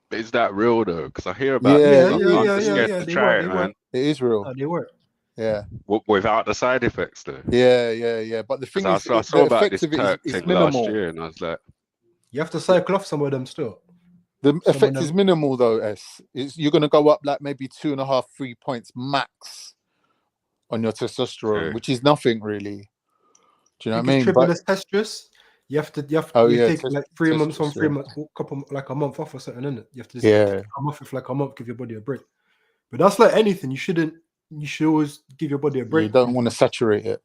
But is that real though? Because I hear about Yeah. to try it, man. It is real. They work. Yeah. Without the side effects though. Yeah. But the thing is, I saw the about effect this of it is thing minimal. last year, and I was like, you have to cycle off some of them still. The effect is minimal though. You're gonna go up like maybe 2.5, 3 points max on your testosterone, which is nothing really. Do you know what I mean? Triple testosterone. You have to take like 3 months on, 3 months, like a month off or something, isn't it? You have to just come off with like a month, give your body a break. But that's like anything. You should always give your body a break. You don't want to saturate it.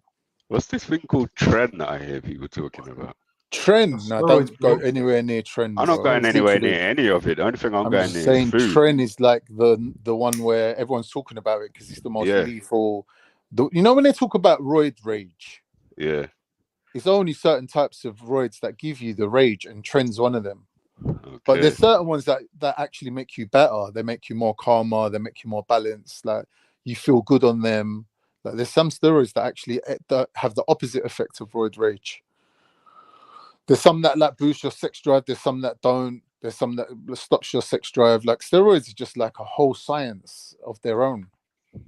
What's this thing called trend that I hear people talking about? Trend? No, don't go anywhere near trend. I'm not going anywhere near any of it. The only thing I'm going near is food. Trend is like the one where everyone's talking about it because it's the most lethal. You know when they talk about roid rage? Yeah. It's only certain types of roids that give you the rage, and trend's one of them. Okay. But there's certain ones that actually make you better. They make you more calmer. They make you more balanced. Like you feel good on them. Like there's some steroids that actually have the opposite effect of roid rage. There's some that like boost your sex drive. There's some that don't. There's some that stops your sex drive. Like steroids are just like a whole science of their own.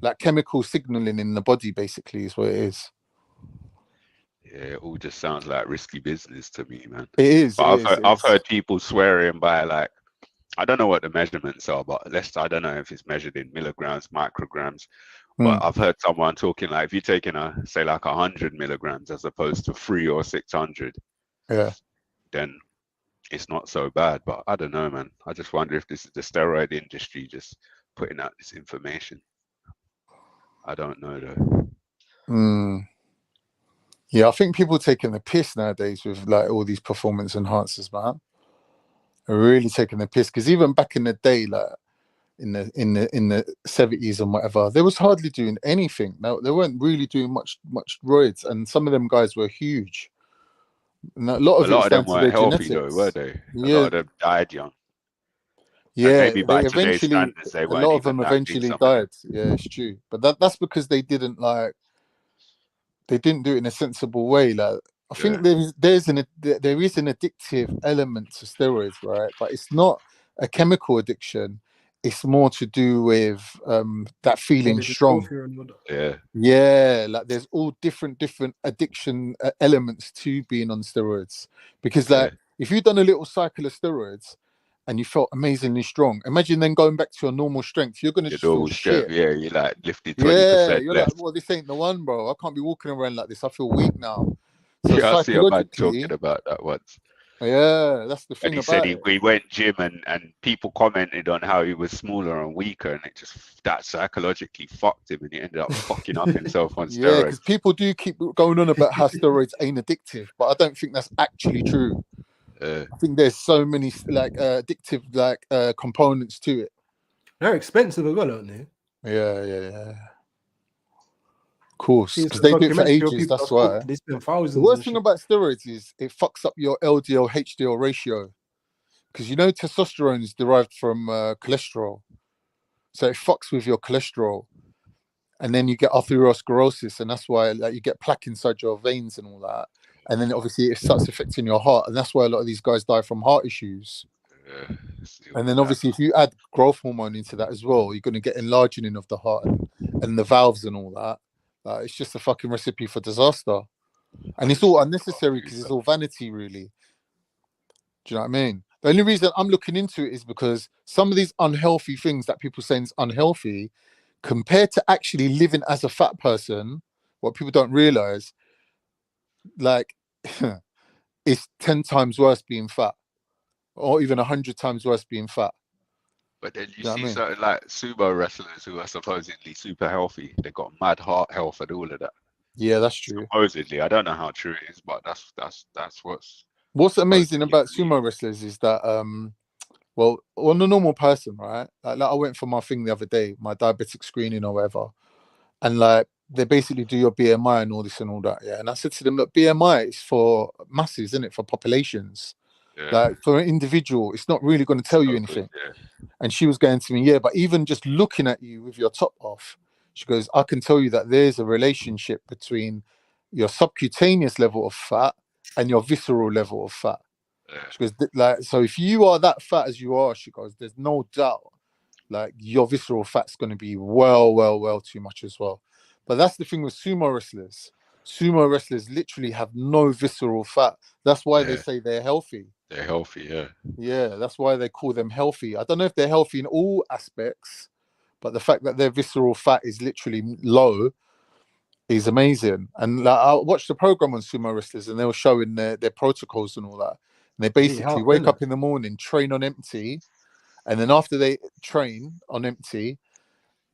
Like chemical signaling in the body, basically, is what it is. Yeah, it all just sounds like risky business to me, man. It is. I've heard people swearing by like, I don't know what the measurements are, but I don't know if it's measured in milligrams, micrograms. But I've heard someone talking like if you're taking say like 100 milligrams as opposed to 300 or 600, then it's not so bad. But I don't know, man. I just wonder if this is the steroid industry just putting out this information. I don't know though. Yeah, I think people are taking the piss nowadays with like all these performance enhancers, man. They're really taking the piss because even back in the day, like in the 70s and whatever, they was hardly doing anything. Now they weren't really doing much roids, and some of them guys were huge. And a lot of them weren't healthy though, were they? A lot of them died young. Yeah, and maybe by today's standards, a lot of them eventually died. Yeah, it's true. But that's because they didn't do it in a sensible way. Like I think there is an addictive element to steroids, right? But it's not a chemical addiction. It's more to do with that feeling strong. Yeah, like there's all different addiction elements to being on steroids. Because like if you've done a little cycle of steroids and you felt amazingly strong, imagine then going back to your normal strength. You're gonna just feel shit. Yeah, you like lifted 20%. Yeah, you're left. like, well, this ain't the one, bro. I can't be walking around like this. I feel weak now. So yeah, I see a man talking about that once. Yeah, that's the thing. And he said he went gym and people commented on how he was smaller and weaker, and it just that psychologically fucked him, and he ended up fucking up himself on steroids. Yeah, because people do keep going on about how steroids ain't addictive, but I don't think that's actually true. I think there's so many like addictive components to it. They're expensive as well, aren't they? Yeah. Of course, because they do it for ages. That's why. The worst thing about steroids is it fucks up your LDL HDL ratio, because you know testosterone is derived from cholesterol, so it fucks with your cholesterol, and then you get atherosclerosis, and that's why like you get plaque inside your veins and all that, and then obviously it starts affecting your heart, and that's why a lot of these guys die from heart issues. And then obviously if you add growth hormone into that as well, you're going to get enlarging of the heart and the valves and all that. It's just a fucking recipe for disaster, and it's all unnecessary because it's all vanity, really. Do you know what I mean? The only reason I'm looking into it is because some of these unhealthy things that people say is unhealthy, compared to actually living as a fat person, what people don't realize, like, it's 10 times worse being fat, or even 100 times worse being fat. But then you see certain like sumo wrestlers who are supposedly super healthy. They got mad heart health and all of that. Yeah, that's true. Supposedly, I don't know how true it is, but that's what's amazing about sumo wrestlers is that well, on a normal person, right? Like I went for my thing the other day, my diabetic screening or whatever, and like they basically do your BMI and all this and all that. Yeah. And I said to them, look, BMI is for masses, isn't it? For populations. Yeah. Like for an individual, it's not really going to tell you anything. Yeah. And she was going to me, yeah, but even just looking at you with your top off, she goes, I can tell you that there's a relationship between your subcutaneous level of fat and your visceral level of fat. Yeah. She goes, like, so if you are that fat as you are, she goes, there's no doubt, like your visceral fat's going to be well too much as well. But that's the thing with sumo wrestlers. Sumo wrestlers literally have no visceral fat. That's why they say they're healthy. They're healthy, yeah. Yeah, that's why they call them healthy. I don't know if they're healthy in all aspects, but the fact that their visceral fat is literally low is amazing. And like, I watched the program on sumo wrestlers, and they were showing their protocols and all that. And they basically wake up in the morning, train on empty, and then after they train on empty,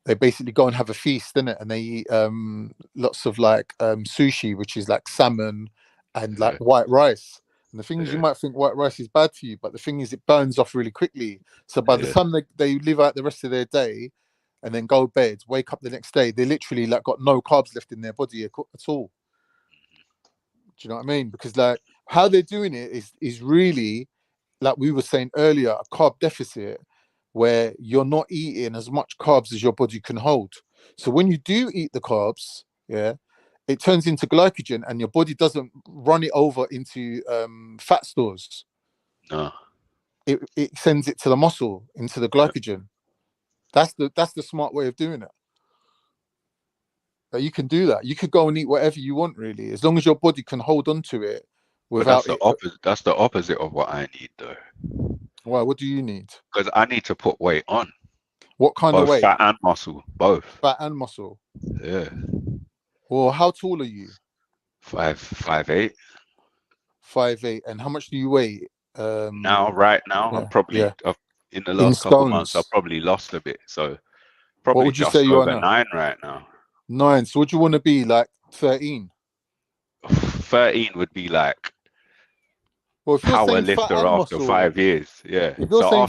they basically go and have a feast, innit? And they eat lots of like sushi, which is like salmon and like white rice. And the thing is, you might think white rice is bad for you, but the thing is, it burns off really quickly. So by the time they live out the rest of their day and then go to bed, wake up the next day, they literally like got no carbs left in their body at all. Do you know what I mean? Because like how they're doing it is really, like we were saying earlier, a carb deficit, where you're not eating as much carbs as your body can hold. So when you do eat the carbs, it turns into glycogen, and your body doesn't run it over into fat stores. No. It sends it to the muscle, into the glycogen. That's the smart way of doing it. That you can do that. You could go and eat whatever you want, really, as long as your body can hold on to it without That's the opposite of what I need, though. Why? What do you need? Because I need to put weight on. What kind of weight? Fat and muscle, both. Fat and muscle. Yeah. Well, how tall are you? 5'8". 5'8". And how much do you weigh? Right now, I'm probably in the last couple months, I've probably lost a bit. So probably what would you say you are now? 9 right now. 9. So what do you want to be, like 13? 13 would be like power lifter after 5 years. Yeah. So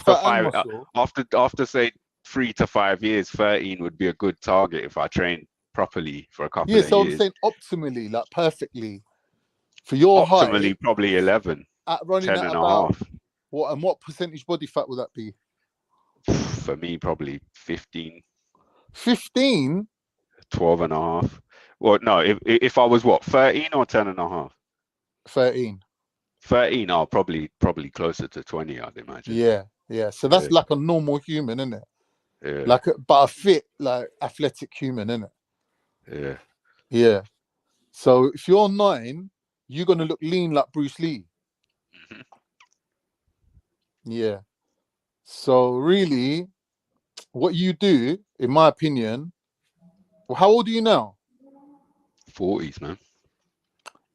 after say 3 to 5 years, 13 would be a good target if I train properly for a couple of years. Yeah, so I'm saying optimally, like perfectly, for your height. Optimally, probably 11. At running 10 at and about, a half. What percentage body fat would that be? For me, probably 15. 15? 12 and a half. Well, no, if I was 13 or 10 and a half? 13. 13, probably closer to 20, I'd imagine. Yeah. So that's like a normal human, isn't it? Yeah. Like but a fit, like athletic human, isn't it? Yeah. Yeah. So if you're 9, you're gonna look lean like Bruce Lee. Mm-hmm. Yeah. So really, what you do, in my opinion, well, how old are you now? 40s, man.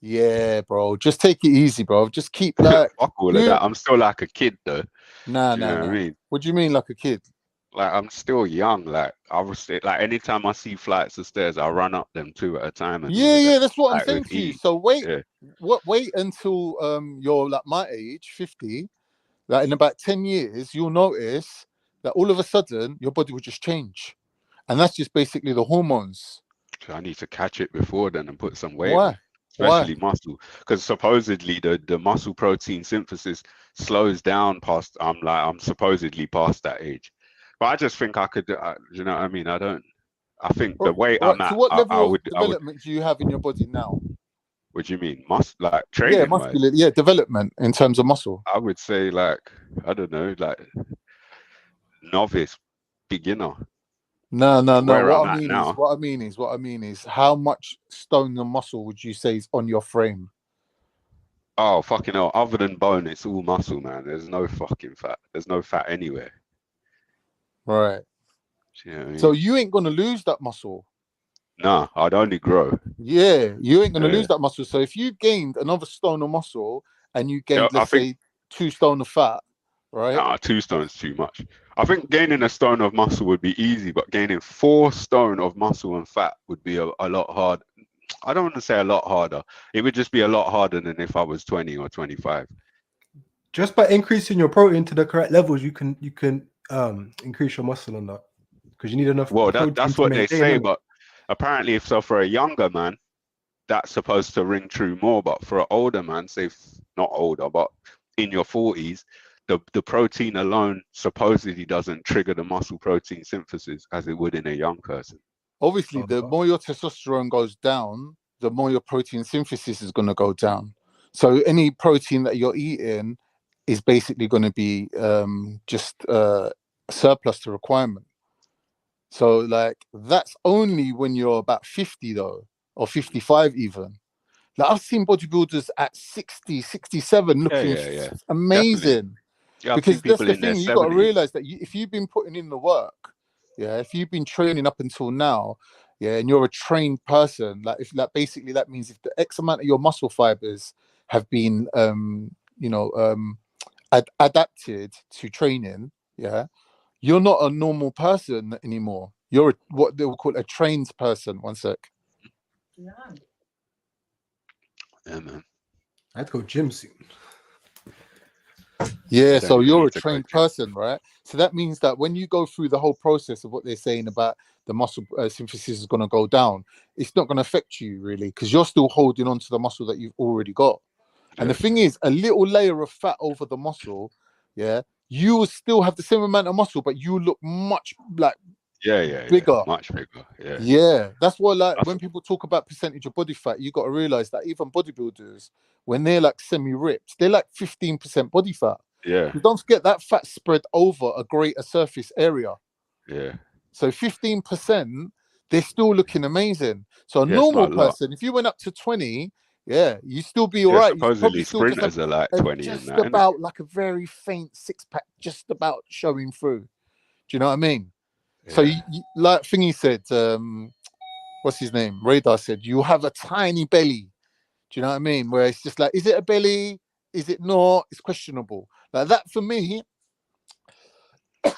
Yeah, bro. Just take it easy, bro. Just keep like fuck all of that. I'm still like a kid, though. Nah. What I mean? What do you mean, like a kid? Like I'm still young. Like I was like, anytime I see flights of stairs, I run up them 2 at a time. And that's what I'm saying to you. So wait until you're like my age, 50. Like in about 10 years, you'll notice that all of a sudden your body will just change, and that's just basically the hormones. So I need to catch it before then and put some weight on. Especially muscle, because supposedly the muscle protein synthesis slows down past. I'm supposedly past that age, but I just think I could. You know what I mean? I think the weight I'm at. So what level of development do you have in your body now? What do you mean? Like training? Yeah, muscular. Yeah, development in terms of muscle. I would say like, I don't know, like novice, beginner. No. What I mean is, how much stone and muscle would you say is on your frame? Oh, fucking hell. Other than bone, it's all muscle, man. There's no fucking fat. There's no fat anywhere. Right. You know what I mean? So you ain't going to lose that muscle. Nah, I'd only grow. Yeah, you ain't going to lose that muscle. So if you gained another stone of muscle and you gained, let's say, 2 stone of fat, right? Nah, 2 stones too much. I think gaining a stone of muscle would be easy, but gaining 4 stone of muscle and fat would be a lot hard. I don't want to say a lot harder. It would just be a lot harder than if I was 20 or 25. Just by increasing your protein to the correct levels, you can increase your muscle on that, because you need enough. Well, that's what they say, but apparently, if so, for a younger man, that's supposed to ring true more. But for an older man, say not older, but in your 40s, the protein alone supposedly doesn't trigger the muscle protein synthesis as it would in a young person. Obviously, the more your testosterone goes down, the more your protein synthesis is going to go down. So any protein that you're eating is basically going to be just surplus to requirement. So like that's only when you're about 50 though, or 55 even. Like I've seen bodybuilders at 60, 67 looking amazing. Yeah, because that's the thing, you got to 70s. realize that if you've been putting in the work, if you've been training up until now, and you're a trained person, like if like basically that means if the X amount of your muscle fibers have been adapted to training, you're not a normal person anymore. You're what they will call a trained person. One sec. Yeah, man. I had to go gym soon. Yeah, so you're a trained person, right? So that means that when you go through the whole process of what they're saying about the muscle synthesis is going to go down, it's not going to affect you really, because you're still holding on to the muscle that you've already got. And the thing is, a little layer of fat over the muscle, you will still have the same amount of muscle, but you look much like bigger, much bigger. Yeah, that's why like when people talk about percentage of body fat, you got to realize that even bodybuilders, when they're like semi-ripped, they're like 15% body fat. Yeah. You don't forget that fat spread over a greater surface area. Yeah. So 15%, they're still looking amazing. So a normal person, if you went up to 20, you still be all right. Supposedly sprinters are like 20 just and that, about like a very faint six-pack, just about showing through. Do you know what I mean? Yeah. So you, like Thingy said, what's his name? Radar said, you have a tiny belly. Do you know what I mean? Where it's just like, is it a belly? Is it not? It's questionable. Like that for me,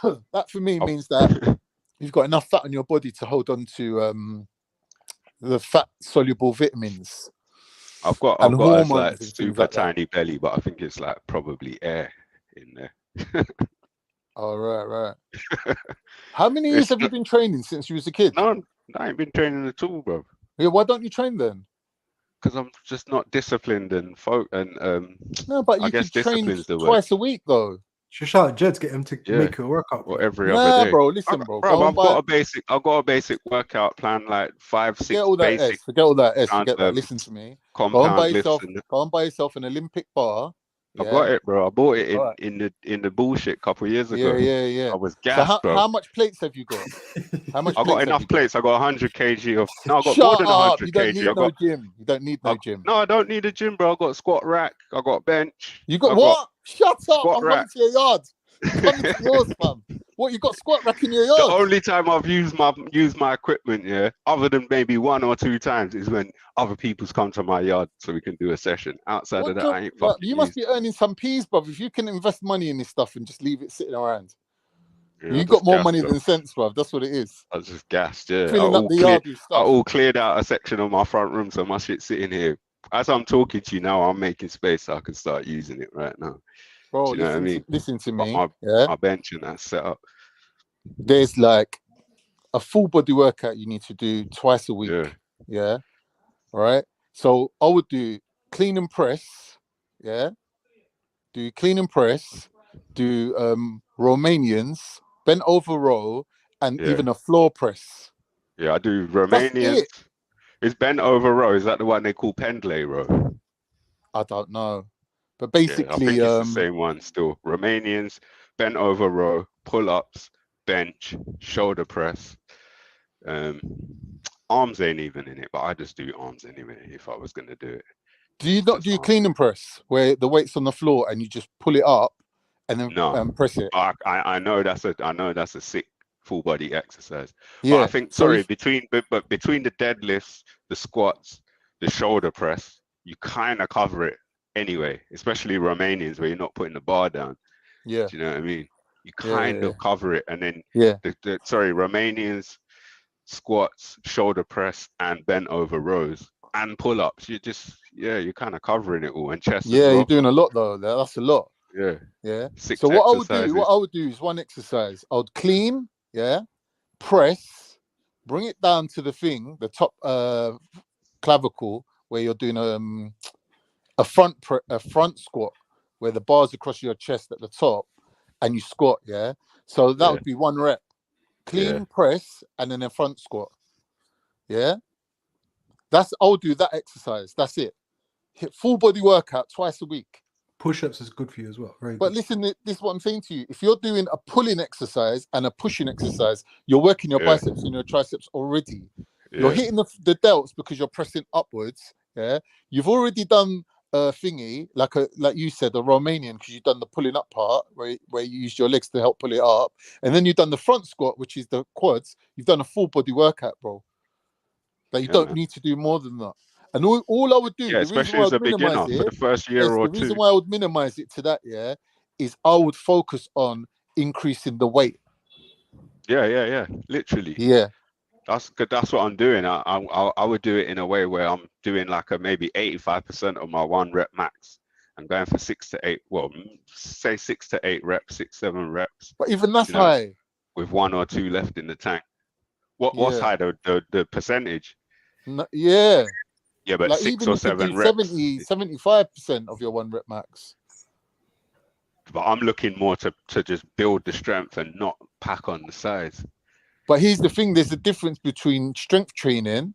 means that you've got enough fat on your body to hold on to the fat soluble vitamins. I've got a like super tiny belly, but I think it's like probably air in there. Oh, right. How many years have you been training since you was a kid? No, I ain't been training at all, bro. Yeah, why don't you train then? Because I'm just not disciplined and no, but you could train twice a week though. Should shout Jed, get him to make a workout. Or every other day. Bro, listen, bro. I've got a basic workout plan, like 5, 6 Forget all that. Forget that. Listen to me. Go and buy yourself an Olympic bar. I got it, bro. I bought it in the bullshit a couple of years ago. Yeah. I was gassed, bro. How much plates have you got? How much? I got enough plates. I got 100 kg of. No, I got Shut more than 100 you don't kg. Need no gym. You don't need no gym. No, I don't need a gym, bro. I got squat rack. I got bench. You got what? Shut up! I'm coming to your yard. Coming to yours, fam. What, you got squat rack in your yard? The only time I've used my equipment, other than maybe 1 or 2 times, is when other people's come to my yard so we can do a session. Outside of that, I ain't fucking. You must be earning some peas, bruv. If you can invest money in this stuff and just leave it sitting around, you got more money than sense, bruv. That's what it is. I was just gassed, yeah. Filling up the yard with stuff. I all cleared out a section of my front room, so my shit's sitting here. As I'm talking to you now, I'm making space so I can start using it right now. Bro, you know what I mean? Listen to me. My bench and that set up. There's like a full body workout you need to do twice a week. Yeah. All right. So I would do clean and press. Yeah. Do clean and press. Do Romanians, bent over row, and even a floor press. Yeah, I do Romanians. Is bent over row? Is that the one they call pendlay row? I don't know. But basically, I think it's the same one still. Romanians, bent over row, pull-ups, bench, shoulder press. Arms ain't even in it, but I just do arms anyway if I was going to do it. Do you not do clean and press where the weight's on the floor and you just pull it up and then press it? I know that's a sick full body exercise. Yeah, but I think between the deadlifts, the squats, the shoulder press, you kind of cover it. Anyway, especially Romanians where you're not putting the bar down. Yeah. Do you know what I mean? You kind of cover it. And then Romanians, squats, shoulder press, and bent over rows and pull-ups. You're kind of covering it all, and chest. Yeah, you're doing a lot though. That's a lot. Yeah. So what I would do is one exercise. I would clean, press, bring it down to the thing, the top clavicle, where you're doing a front squat, where the bar's across your chest at the top, and you squat. Yeah, so that would be 1 rep, clean press, and then a front squat. Yeah, I'll do that exercise. That's it. Hit full body workout twice a week. Push-ups is good for you as well. Very But good. listen, this is what I'm saying to you. If you're doing a pulling exercise and a pushing exercise, you're working your biceps and your triceps already. You're hitting the delts because you're pressing upwards. Yeah, you've already done a thingy, like you said, a Romanian, because you've done the pulling up part where you use your legs to help pull it up, and then you've done the front squat, which is the quads. You've done a full body workout, bro. Like you don't need to do more than that. And all I would do, the reason why I would minimize it, for the first year or the reason why I would minimize it to that, is I would focus on increasing the weight. Yeah. Literally. Yeah. That's good. That's what I'm doing. I would do it in a way where I'm doing like a maybe 85% of my 1 rep max. I'm going for 6 to 8. Well, say 6 to 8 reps, 6-7 reps. But even that's high. With 1 or 2 left in the tank. What's high? The percentage? No, yeah. Yeah, but like 6 or 7 reps. 75% of your 1 rep max. But I'm looking more to just build the strength and not pack on the size. But here's the thing: there's a difference between strength training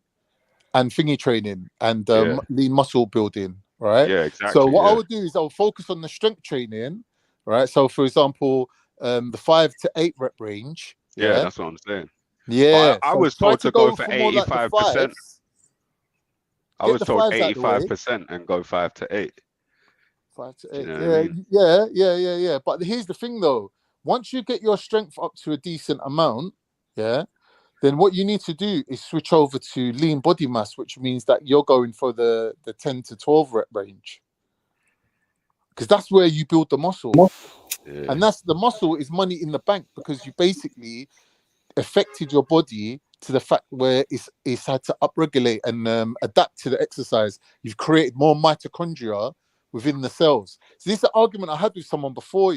and thingy training and lean muscle building, right? Yeah, exactly. So what I would do is I'll focus on the strength training, right? So for example, the 5 to 8 rep range. Yeah, that's what I'm saying. Yeah, I was told to go for 85%. I was told 85% and go 5 to 8. 5 to 8. You know Yeah. But here's the thing, though: once you get your strength up to a decent amount, then what you need to do is switch over to lean body mass, which means that you're going for the 10 to 12 rep range, because that's where you build the muscle, and that's the muscle is money in the bank, because you basically affected your body to the fact where it's had to upregulate and adapt to the exercise. You've created more mitochondria within the cells. So this is the argument I had with someone before,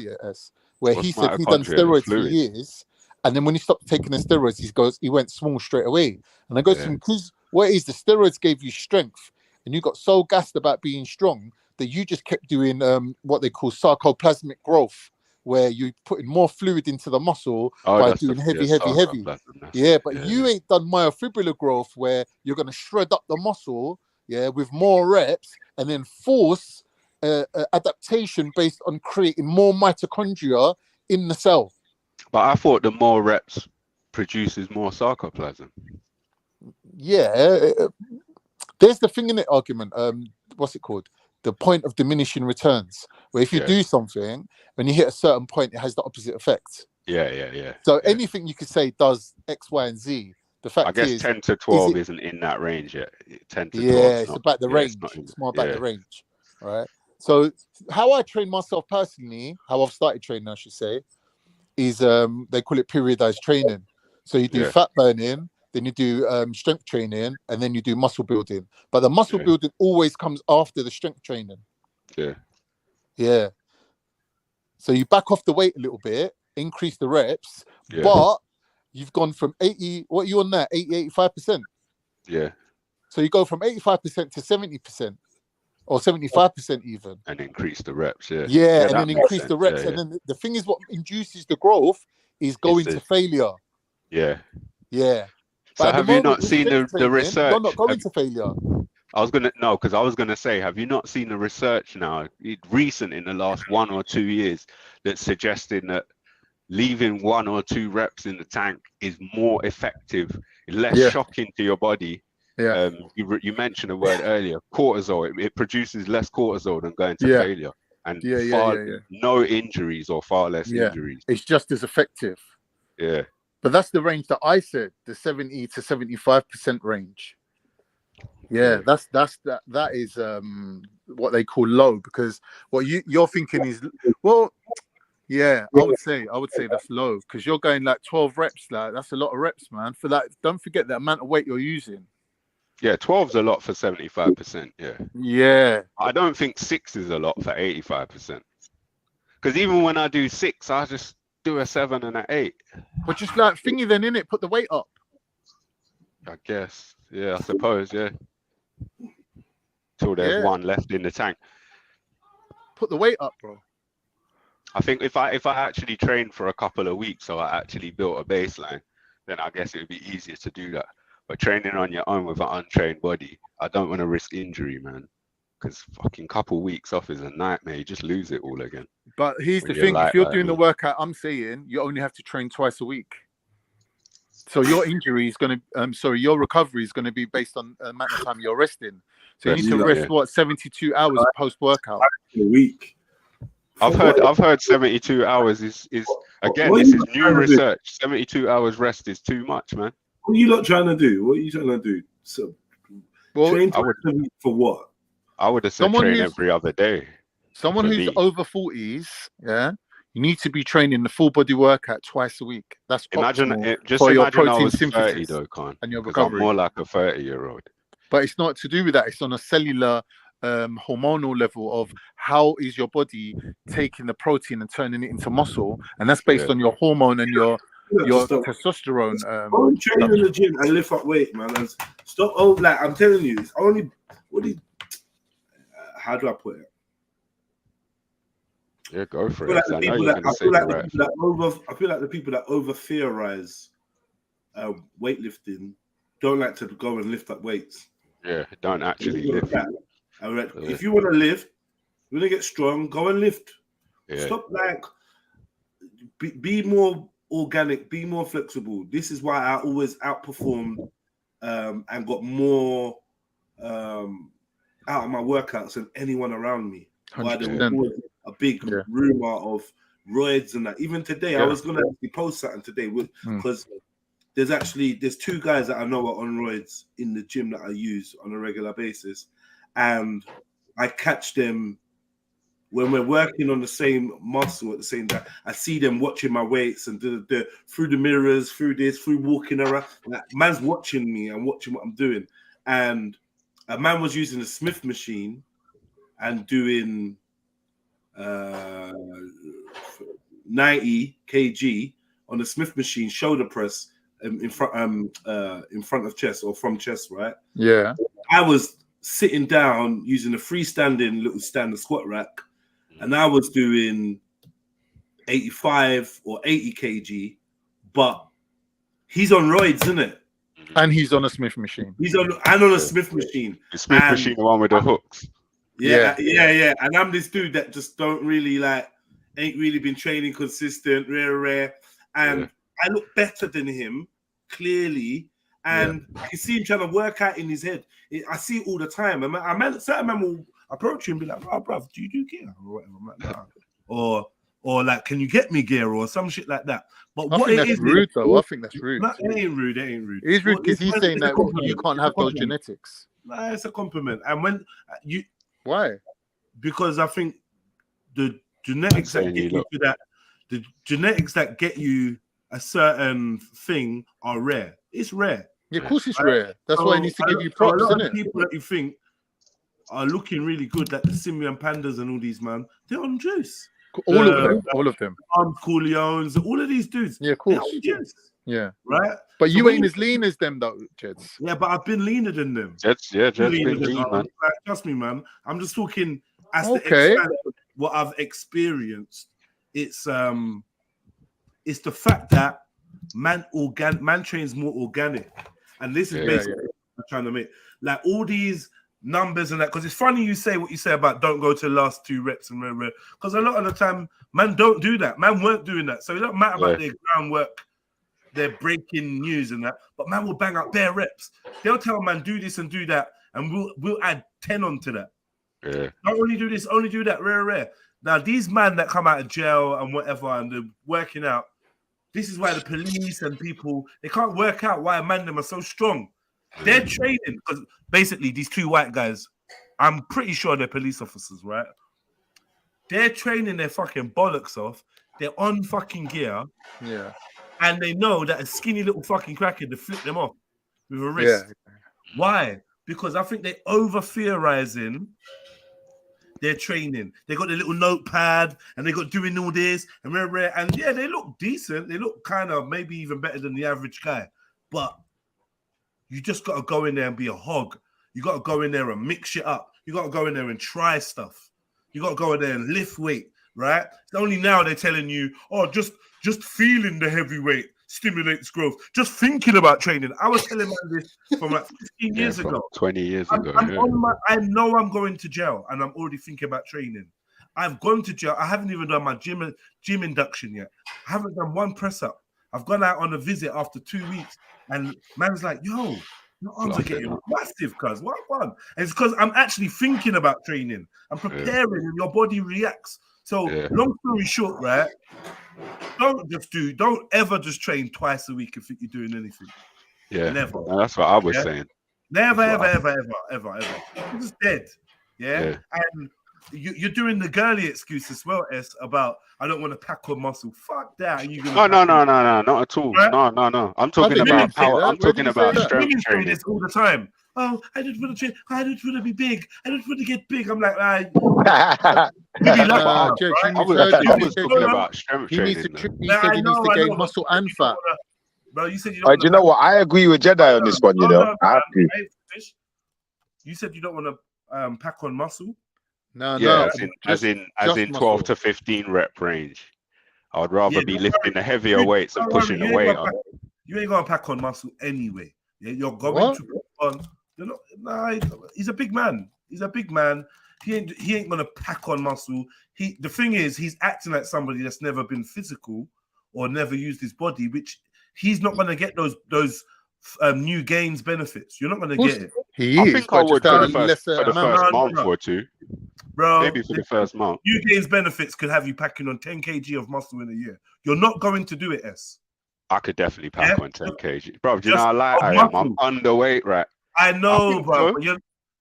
where he said he'd done steroids for years, and then when he stopped taking the steroids, he went small straight away. And I go to him, because what is the steroids gave you strength, and you got so gassed about being strong that you just kept doing what they call sarcoplasmic growth, where you're putting more fluid into the muscle by doing heavy. Yeah, but you ain't done myofibrillar growth, where you're going to shred up the muscle, with more reps, and then force adaptation based on creating more mitochondria in the cell. But I thought the more reps produces more sarcoplasm. Yeah, there's the thing in it argument. What's it called? The point of diminishing returns, where if you do something, when you hit a certain point, it has the opposite effect. Yeah. So anything you could say does X, Y, and Z. The fact I guess is, 10 to 12 isn't in that range yet. 10 to 12. It's about the range. It's more about the range, right? So how I train myself personally, how I've started training, I should say, is they call it periodized training. So you do fat burning, then you do strength training, and then you do muscle building. But the muscle building always comes after the strength training. Yeah. So you back off the weight a little bit, increase the reps, but you've gone from 80, what are you on now? 85%. Yeah. So you go from 85% to 70%. Or 75% even. And increase the reps, and then increase the reps. And then the thing is, what induces the growth is going to failure. Yeah. But so have you not seen the research? You're not going to failure. Because I was gonna say, have you not seen the research now, recent in the last 1 or 2 years, that's suggesting that leaving 1 or 2 reps in the tank is more effective, less shocking to your body? You mentioned a word earlier, cortisol. It produces less cortisol than going to failure, and no injuries or far less injuries. It's just as effective. Yeah, but that's the range that I said, the 70 to 75% range. That is what they call low, because what you're thinking is, well, I would say that's low, because you're going like 12 reps. Like, that's a lot of reps, man. For that, don't forget the amount of weight you're using. Yeah, 12's a lot for 75%. Yeah. I don't think 6 is a lot for 85%. Because even when I do 6, I just do a 7 and an 8. But just like thingy then, innit? Put the weight up. I guess. Yeah, I suppose. Yeah. Till there's one left in the tank. Put the weight up, bro. I think if I actually trained for a couple of weeks, so I actually built a baseline, then I guess it would be easier to do that. But training on your own with an untrained body, I don't want to risk injury, man. Because fucking couple weeks off is a nightmare. You just lose it all again. But here's the thing: if you're doing the workout I'm saying, you only have to train twice a week. So your injury is going to, your recovery is going to be based on the amount of time you're resting. So you need to rest 72 hours post workout a week. I've heard 72 hours is again, this is new research. 72 hours rest is too much, man. What are you not trying to do? What are you trying to do? So, train for what? I would have said train every other day. Someone who's over 40s, yeah, you need to be training the full body workout twice a week. That's imagine your I protein was synthesis 30 though, Khan. And your recovery. I'm recovery. more like a 30-year-old. But it's not to do with that. It's on a cellular, hormonal level of how is your body taking the protein and turning it into muscle, and that's based on your hormone and your testosterone. Go and train in the gym and lift up weight, man. And stop. Oh, like I'm telling you, it's only how do I put it? Yeah, go for it. I feel like the people that over theorize weightlifting don't like to go and lift up weights. Yeah, don't actually lift. If you want to lift, you want to get strong, go and lift. Yeah. Stop be more organic, be more flexible. This is why I always outperformed and got more out of my workouts than anyone around me. Why there was always a big rumor of roids and that. Even today, I was gonna actually post something today because there's two guys that I know are on roids in the gym that I use on a regular basis, and I catch them when we're working on the same muscle at the same time. I see them watching my weights and through the mirrors, through walking around. Like, man's watching me and watching what I'm doing. And a man was using a Smith machine and doing 90 kg on a Smith machine shoulder press in front of chest or from chest, right? Yeah. I was sitting down using a freestanding little standard squat rack, and I was doing 85 or 80 kg, but he's on roids, isn't it? And he's on a Smith machine. He's on a Smith machine. The Smith machine, the one with the hooks. Yeah. And I'm this dude that just ain't really been training consistent, rare. And I look better than him, clearly. And I see him trying to work out in his head. I see it all the time. Certain men will approach him and be like, "Oh, bruv, do you do gear?" Or whatever. I'm like, "Nah." Or like, "Can you get me gear?" Or some shit like that. But I think that's rude, though. I think that's rude. No, it ain't rude. It ain't rude. It's rude because he's saying that you can't have those genetics. Nah, it's a compliment. And when you... Why? Because I think the genetics that get you to that, the genetics that get you a certain thing are rare. It's rare. Yeah, of course it's rare. That's why he needs to give you props, a lot isn't of people that you think are looking really good, like the Simian Pandas and all these, man, they're on juice. All of them. Cooliones, all of these dudes. Yeah, of course. They're on juice. Yeah. Right? But you ain't as lean as them, though, Jeds. Yeah, but I've been leaner than them. Jeds been lean, man. Like, trust me, man. I'm just talking as Okay. the extent of what I've experienced. It's the fact that man trains more organic. And this is basically what I'm trying to make. Like all these numbers and that, because it's funny you say what you say about don't go to the last 2 reps and because a lot of the time man don't do that. Man weren't doing that. So it don't matter about their groundwork, their breaking news and that, but man will bang out bare reps. They'll tell man do this and do that, and we'll add 10 onto that. Yeah. Don't only do this, only do that, rare. Now these men that come out of jail and whatever and they're working out, this is why the police and people, they can't work out why man them are so strong. They're training because basically these 2 white guys, I'm pretty sure they're police officers, right? They're training their fucking bollocks off. They're on fucking gear. Yeah. And they know that a skinny little fucking cracker to flip them off with a wrist. Yeah. Why? Because I think they're over theorizing their training. They got their little notepad and they got doing all this and they look decent. They look kind of maybe even better than the average guy. But You just got to go in there and be a hog. You got to go in there and mix it up. You got to go in there and try stuff. You got to go in there and lift weight, right? It's only now they're telling you, oh, just feeling the heavy weight stimulates growth. Just thinking about training. I was telling man this from like 15 years ago. 20 years ago. I know I'm going to jail and I'm already thinking about training. I've gone to jail. I haven't even done my gym induction yet. I haven't done one press up. I've gone out on a visit after 2 weeks and man's like, yo, your arms are getting massive, cuz. What one? And it's because I'm actually thinking about training. I'm preparing and your body reacts. So long story short, right? Don't ever just train twice a week and think you're doing anything. Yeah. Never. No, that's what I was saying. Never, ever. You're just dead. Yeah. And you're doing the girly excuse as well, S, about I don't want to pack on muscle. Fuck that. Are you gonna no, not at all. Right? No. I'm talking about power. I'm talking about strength training. This all the time. Oh, I just want to train. I just want to be big. I just want to get big. I'm like, I was talking about strength training. He said he needs to gain muscle and fat. Bro, you said you do you know what? I agree with Jedi on this one. You know, I agree. You said you don't want to pack on muscle. No, as in 12 to 15 rep range. I would rather be lifting the heavier weights and pushing the weight up. You ain't gonna pack on muscle anyway. Yeah, you're going to put on. He's a big man. He's a big man. He ain't gonna pack on muscle. The thing is, he's acting like somebody that's never been physical or never used his body, which he's not gonna get those new gains benefits. You're not gonna get it. I think I would for the first month or two. Bro, maybe for the first month. New gains benefits could have you packing on 10 kg of muscle in a year. You're not going to do it, S. I could definitely pack on 10 kg. Bro, do you know how light I am? I'm underweight, right? I know, bro. So.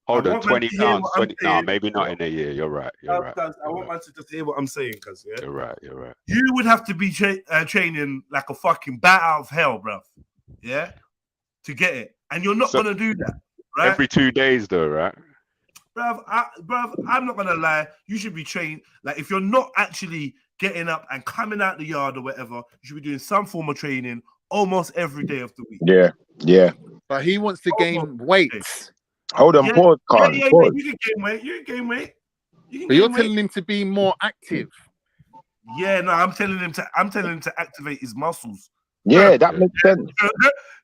Hold on, 20 pounds. 20. No, maybe not in a year. You're right. You're right. I want man to just hear what I'm saying, cuz You're right. You would have to be training like a fucking bat out of hell, bro. Yeah, to get it, and you're not gonna do that, right? Every 2 days, though, right? Bruv, I'm not gonna lie. You should be trained. Like, if you're not actually getting up and coming out the yard or whatever, you should be doing some form of training almost every day of the week. Yeah. But he wants to gain weight. Hold on, pause, Carl. You can gain weight. You can gain weight. But you're telling him to be more active. Yeah, no, I'm telling him to activate his muscles. Yeah, that makes sense.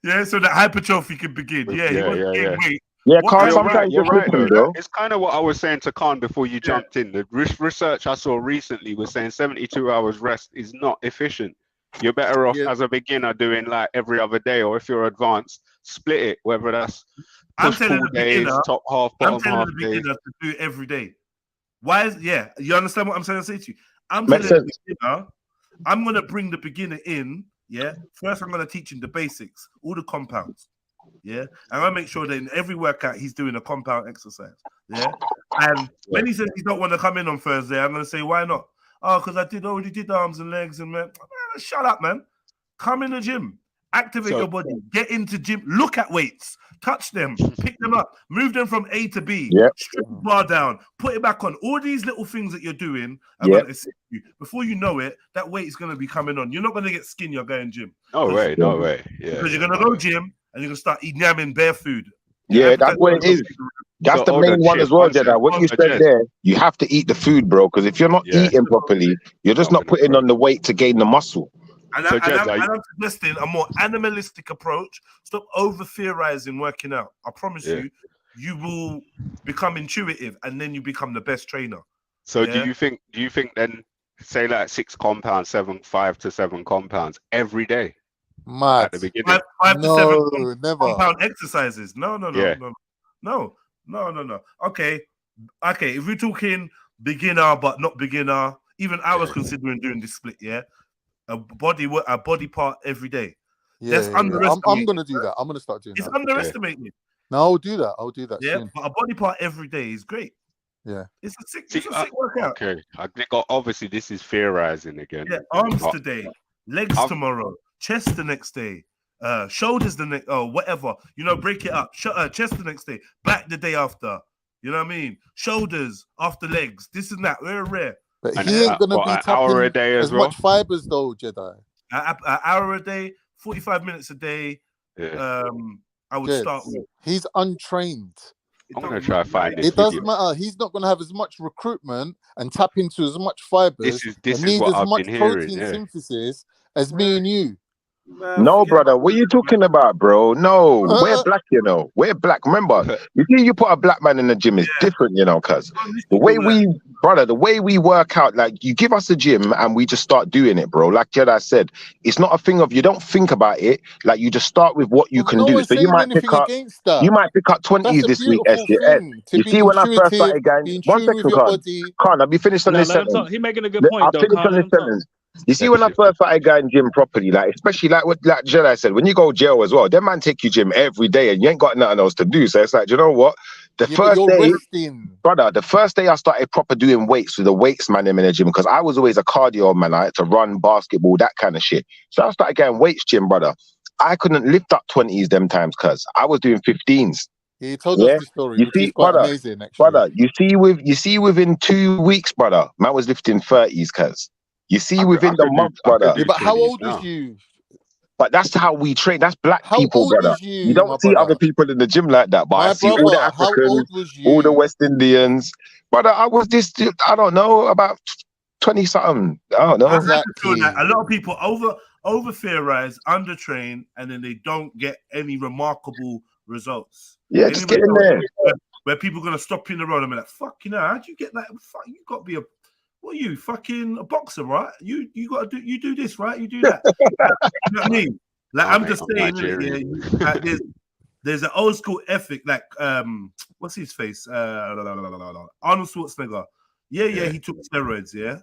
Yeah, so that hypertrophy can begin. Yeah, he wants to gain weight. Yeah, Khan, sometimes you're right, though. It's kind of what I was saying to Khan before you jumped in. The research I saw recently was saying 72 hours rest is not efficient. You're better off as a beginner doing like every other day, or if you're advanced, split it, whether that's push full days, top half, bottom half days. I'm telling the beginner to do it every day. Why is you understand what I'm trying to say to you? I'm telling the beginner, I'm going to bring the beginner in, First, I'm going to teach him the basics, all the compounds. And I make sure that in every workout he's doing a compound exercise. And when he says he don't want to come in on Thursday, I'm gonna say, why not? Oh, because I already did arms and legs, and man, shut up, man. Come in the gym, activate your body, get into gym, look at weights, touch them, pick them up, move them from A to B, strip the bar down, put it back on. All these little things that you're doing are gonna assist you. Before you know it, that weight is gonna be coming on. You're not gonna get skinny or going gym. No way. Yeah, because you're gonna go gym. And you're gonna start eating yamming bare food. Yeah, that's what it is. That's the main one as well, Jedi. What you said there, you have to eat the food, bro. Because if you're not eating properly, you're just not putting on the weight to gain the muscle. And I'm suggesting a more animalistic approach. Stop over theorizing working out. I promise you, you will become intuitive, and then you become the best trainer. So do you think then, say like 6 compounds, 5 to 7 compounds every day? Mad. At the beginning. 5 to 7 compound exercises. No. Okay. If we're talking beginner but not beginner, even I was considering doing this split. A body part every day. I'm gonna do that. I'm gonna start doing that. It's underestimating. No, I'll do that. Yeah, soon. but a body part every day is great. Yeah, it's a sick workout. Okay, I think obviously this is theorizing again. Yeah, arms today, legs tomorrow, chest the next day, shoulders the next, whatever. Break it up. Chest the next day, back the day after. You know what I mean? Shoulders after legs. This and that. We're rare. But he ain't gonna be an hour a day as much fibers though, Jedi. An hour a day, 45 minutes a day. I would start with. He's untrained. I'm gonna try to find this. It doesn't matter. He's not gonna have as much recruitment and tap into as much fibers This and is need what as I've much been hearing. protein Yeah. synthesis as me and you. No, brother, what are you talking about, bro? No, we're black, you know. We're black. Remember, you see, you put a black man in the gym is different, you know, cuz the way the way we work out, like you give us a gym and we just start doing it, bro. Like Jedi said, it's not a thing of you don't think about it. Like you just start with what you can do. So you might pick up, you might pick up 20s this week. You see, when I first started going, 1 second, can't I be finished on this sentence? He making a good point, I'll though. finish on this sentence. You see, when I first started going gym properly, like especially like what like Jedi said, when you go jail as well, them man take you gym every day and you ain't got nothing else to do. So it's like, you know what? The first day I started proper doing weights with the weights man in the gym, because I was always a cardio man. I had to run, basketball, that kind of shit. So I started getting weights gym, brother. I couldn't lift up 20s them times because I was doing 15s. He told us the story, which is quite amazing, actually. Brother, you see within 2 weeks, brother, man was lifting 30s, cuz. You see, within the month, brother. Yeah, but how old was you? But that's how we train. That's black people, brother. You don't see other people in the gym like that. But I see all the Africans, all the West Indians. Brother, I was I don't know, about 20 something. I don't know. I feel like a lot of people over theorize, undertrain, and then they don't get any remarkable results. Yeah, just get in there. Where people are gonna stop you in the road and be like, "Fuck, you know, how'd you get that? Fuck, you got to be a." What are you, fucking a boxer, right? You got to do this, right? You do that. You know what I mean? Like I'm just saying, there's an old school ethic, like what's his face? Arnold Schwarzenegger. Yeah, he took steroids, yeah.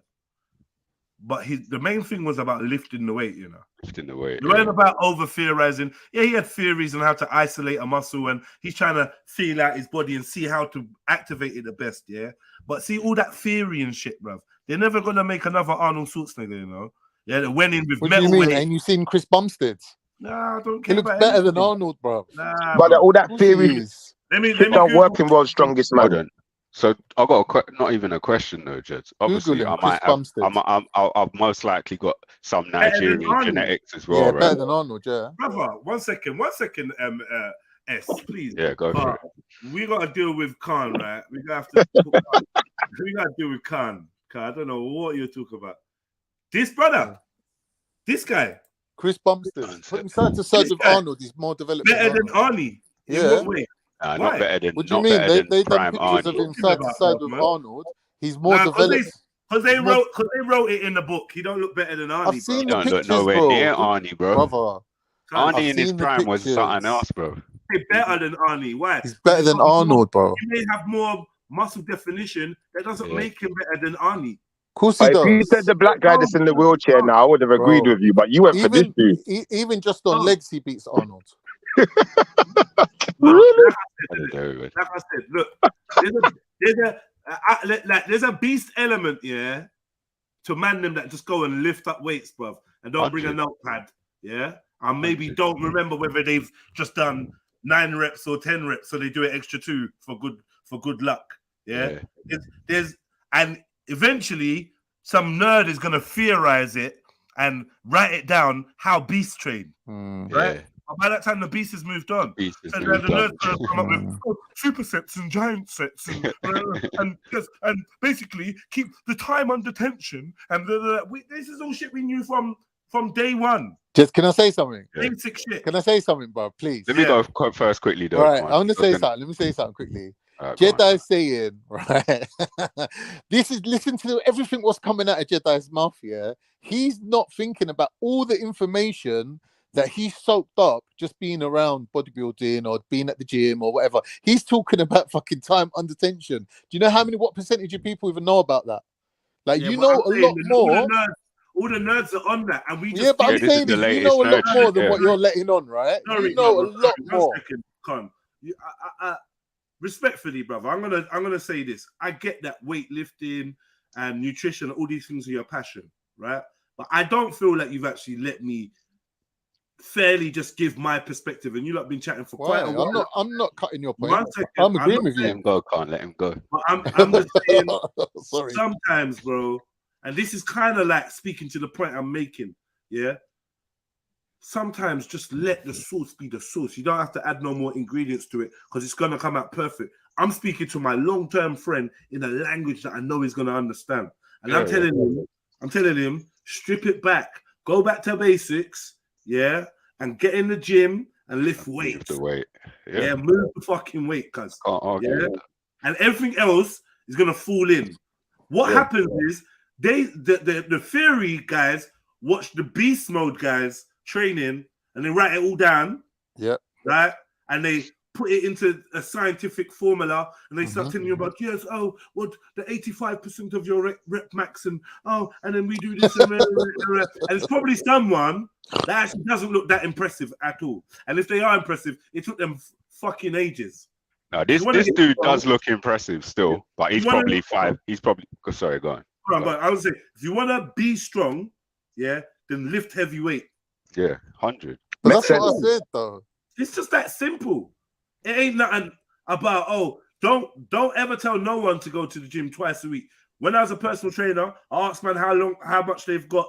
But the main thing was about lifting the weight, you know. Lifting the weight. It wasn't about over theorizing. Yeah, he had theories on how to isolate a muscle, and he's trying to feel out his body and see how to activate it the best, yeah. But see, all that theory and shit, bruv. They're never gonna make another Arnold Schwarzenegger, you know. Yeah, they went in with metal weight. And you seen Chris Bumstead? Nah, I don't care. He looks better than Arnold, bro. Nah, but all that theory. Let me working world's strongest man. So I got not even a question though, Jed. Obviously, I've most likely got some Nigerian genetics as well, yeah, right? Better than Arnold, yeah. Brother, one second, S, please. Yeah, go for it. We gotta deal with Khan, right? We gotta have to. We gotta deal with Khan. I don't know what you're talking about. This brother, this guy, Chris Bumstead, put him side to side with Arnold. He's more developed. Better than Arnie. Yeah. In what way? Not better than. What do you mean? They done pictures of him side to side with Arnold. He's more developed. Because they wrote it in the book. He don't look better than Arnie. I've seen the don't pictures, look nowhere bro. near Arnie, bro. Brother. Arnie in his prime was something else, bro. He's better than Arnie. Why? He's better than Arnold, bro. He may have more muscle definition. That doesn't make him better than Arnie. Of course he does. If you said the black guy that's in the wheelchair now, I would have agreed with you, but you went for this dude. Even just on legs, he beats Arnold. Like I said, look, there's a beast element, yeah, to man them that just go and lift up weights, bruv, and don't bring a notepad, yeah, and maybe don't remember whether they've just done 9 reps or 10 reps, so they do it extra 2 for good luck, yeah. And eventually some nerd is gonna theorize it and write it down how beasts train, right? But by that time, the beast has moved on. The nerd's gonna come up with supersets and giant sets and basically keep the time under tension. And this is all shit we knew from day one. Just can I say something? Basic shit. Can I say something, bro? Please. Let me go first quickly, though. All right, I want to say something. Let me say something quickly. Jedi is saying, right? Listen to everything what's coming out of Jedi's mouth, yeah? He's not thinking about all the information that he's soaked up just being around bodybuilding or being at the gym or whatever. He's talking about fucking time under tension. Do you know what percentage of people even know about that? Like, you know a lot more. All the nerds are on that, and we just but I'm saying this, you know a lot more than what you're letting on, right? You know a lot more. 1 second, Con. Respectfully, brother, I'm gonna say this. I get that weightlifting and nutrition, all these things are your passion, right? But I don't feel like you've actually let me fairly just give my perspective, and you lot been chatting for quite a while. I'm not cutting your point. I'm agreeing with you. Let him go, Can't let him go. But I'm just saying, sometimes, bro, and this is kind of like speaking to the point I'm making. Yeah, sometimes just let the sauce be the sauce. You don't have to add no more ingredients to it because it's gonna come out perfect. I'm speaking to my long-term friend in a language that I know he's gonna understand, and I'm telling him, strip it back, go back to basics, yeah, and get in the gym and lift weights. The weight, yeah, move the fucking weight, cuz. Yeah, and everything else is gonna fall in. What happens is the theory guys watch the beast mode guys training and they write it all down. Yeah. Right? And they put it into a scientific formula and they start telling you about, yes, oh, what the 85% of your rep max and then we do this and it's probably someone that actually doesn't look that impressive at all. And if they are impressive, it took them fucking ages. Now this dude does look impressive still, but he's probably five. He's probably sorry, go on. But I would say if you want to be strong, then lift heavy weight. Yeah, 100. But that's what I said though. It's just that simple. It ain't nothing about don't ever tell no one to go to the gym twice a week. When I was a personal trainer, I asked man how much they've got,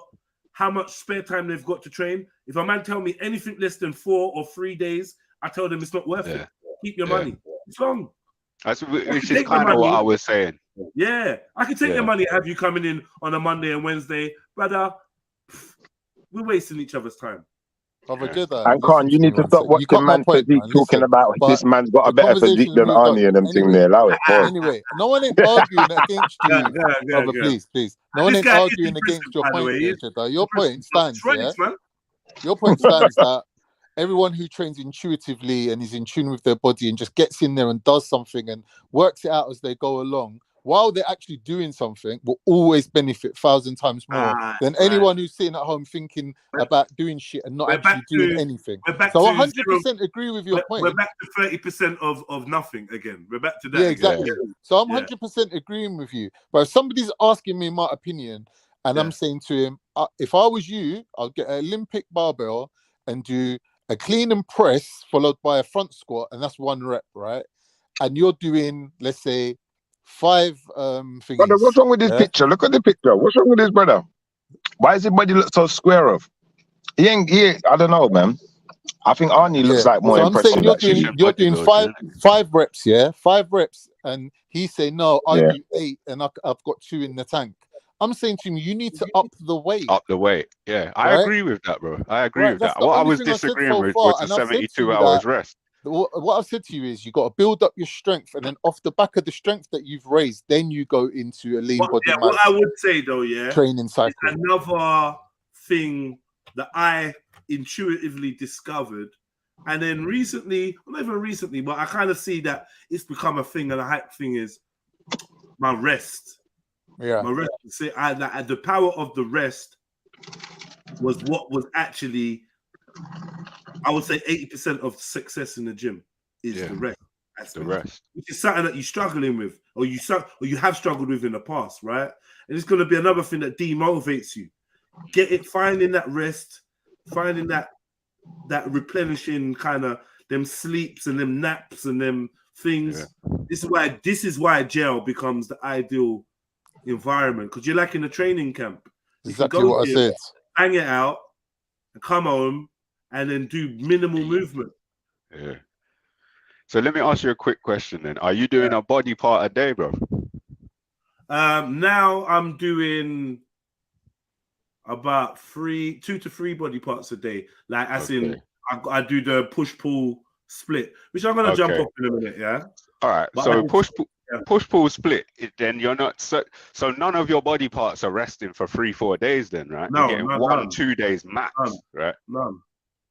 how much spare time they've got to train. If a man tell me anything less than 4 or 3 days, I tell them it's not worth it. Keep your money. It's long. Which is kind of what I was saying. Yeah, I can take your money and have you coming in on a Monday and Wednesday, brother. We're wasting each other's time. And Khan, you need to stop watching man physique talking about this man's got a better physique than Arnie and them thing there. Allow it. Anyway, no one ain't arguing against you, brother. Please. No one ain't arguing against your point. Your point stands, Your point stands that everyone who trains intuitively and is in tune with their body and just gets in there and does something and works it out as they go along, while they're actually doing something, will always benefit 1,000 times more than anyone who's sitting at home thinking about doing shit and not actually doing anything. So 100% agree with your point. We're back to 30% of nothing again. We're back to that. Yeah, exactly. So I'm 100% agreeing with you. But if somebody's asking me my opinion and I'm saying to him, if I was you, I'll get an Olympic barbell and do a clean and press followed by a front squat, and that's 1 rep, right? And you're doing, let's say, 5 things. Brother, what's wrong with this picture? Look at the picture. What's wrong with this brother? Why does his body look so square off? He ain't. I don't know, man. I think Arnie looks like more impressive. I'm saying you're doing 5 reps, 5 reps, and he say no, I do 8, and I've got 2 in the tank. I'm saying to him, you need to up the weight. Up the weight, yeah. I agree with that, bro. I agree with that. What I was disagreeing with was the 72 hours rest. What I've said to you is you got to build up your strength, and then off the back of the strength that you've raised, then you go into a lean body mass. What I would say though, training cycle. Another thing that I intuitively discovered, and then recently, well, not even recently, but I kind of see that it's become a thing, and a hype thing is my rest. Yeah, my rest. The power of the rest was what was actually, I would say 80% of success in the gym is the rest. That's the rest, which is something that you're struggling with, or you have struggled with in the past, right? And it's going to be another thing that demotivates you. Finding that rest, finding that replenishing kind of them sleeps and them naps and them things. Yeah. This is why jail becomes the ideal environment, because you're like in a training camp. Exactly what I said. Hang it out and come home and then do minimal movement. Yeah. So let me ask you a quick question then. Are you doing a body part a day, bro? Now I'm doing about 2 to 3 body parts a day. Like as in I do the push-pull split, which I'm gonna jump up in a minute, yeah? All right. But so push-pull split, then you're not so none of your body parts are resting for 3-4 days then, right? No, you're getting 1-2 days max, right? None.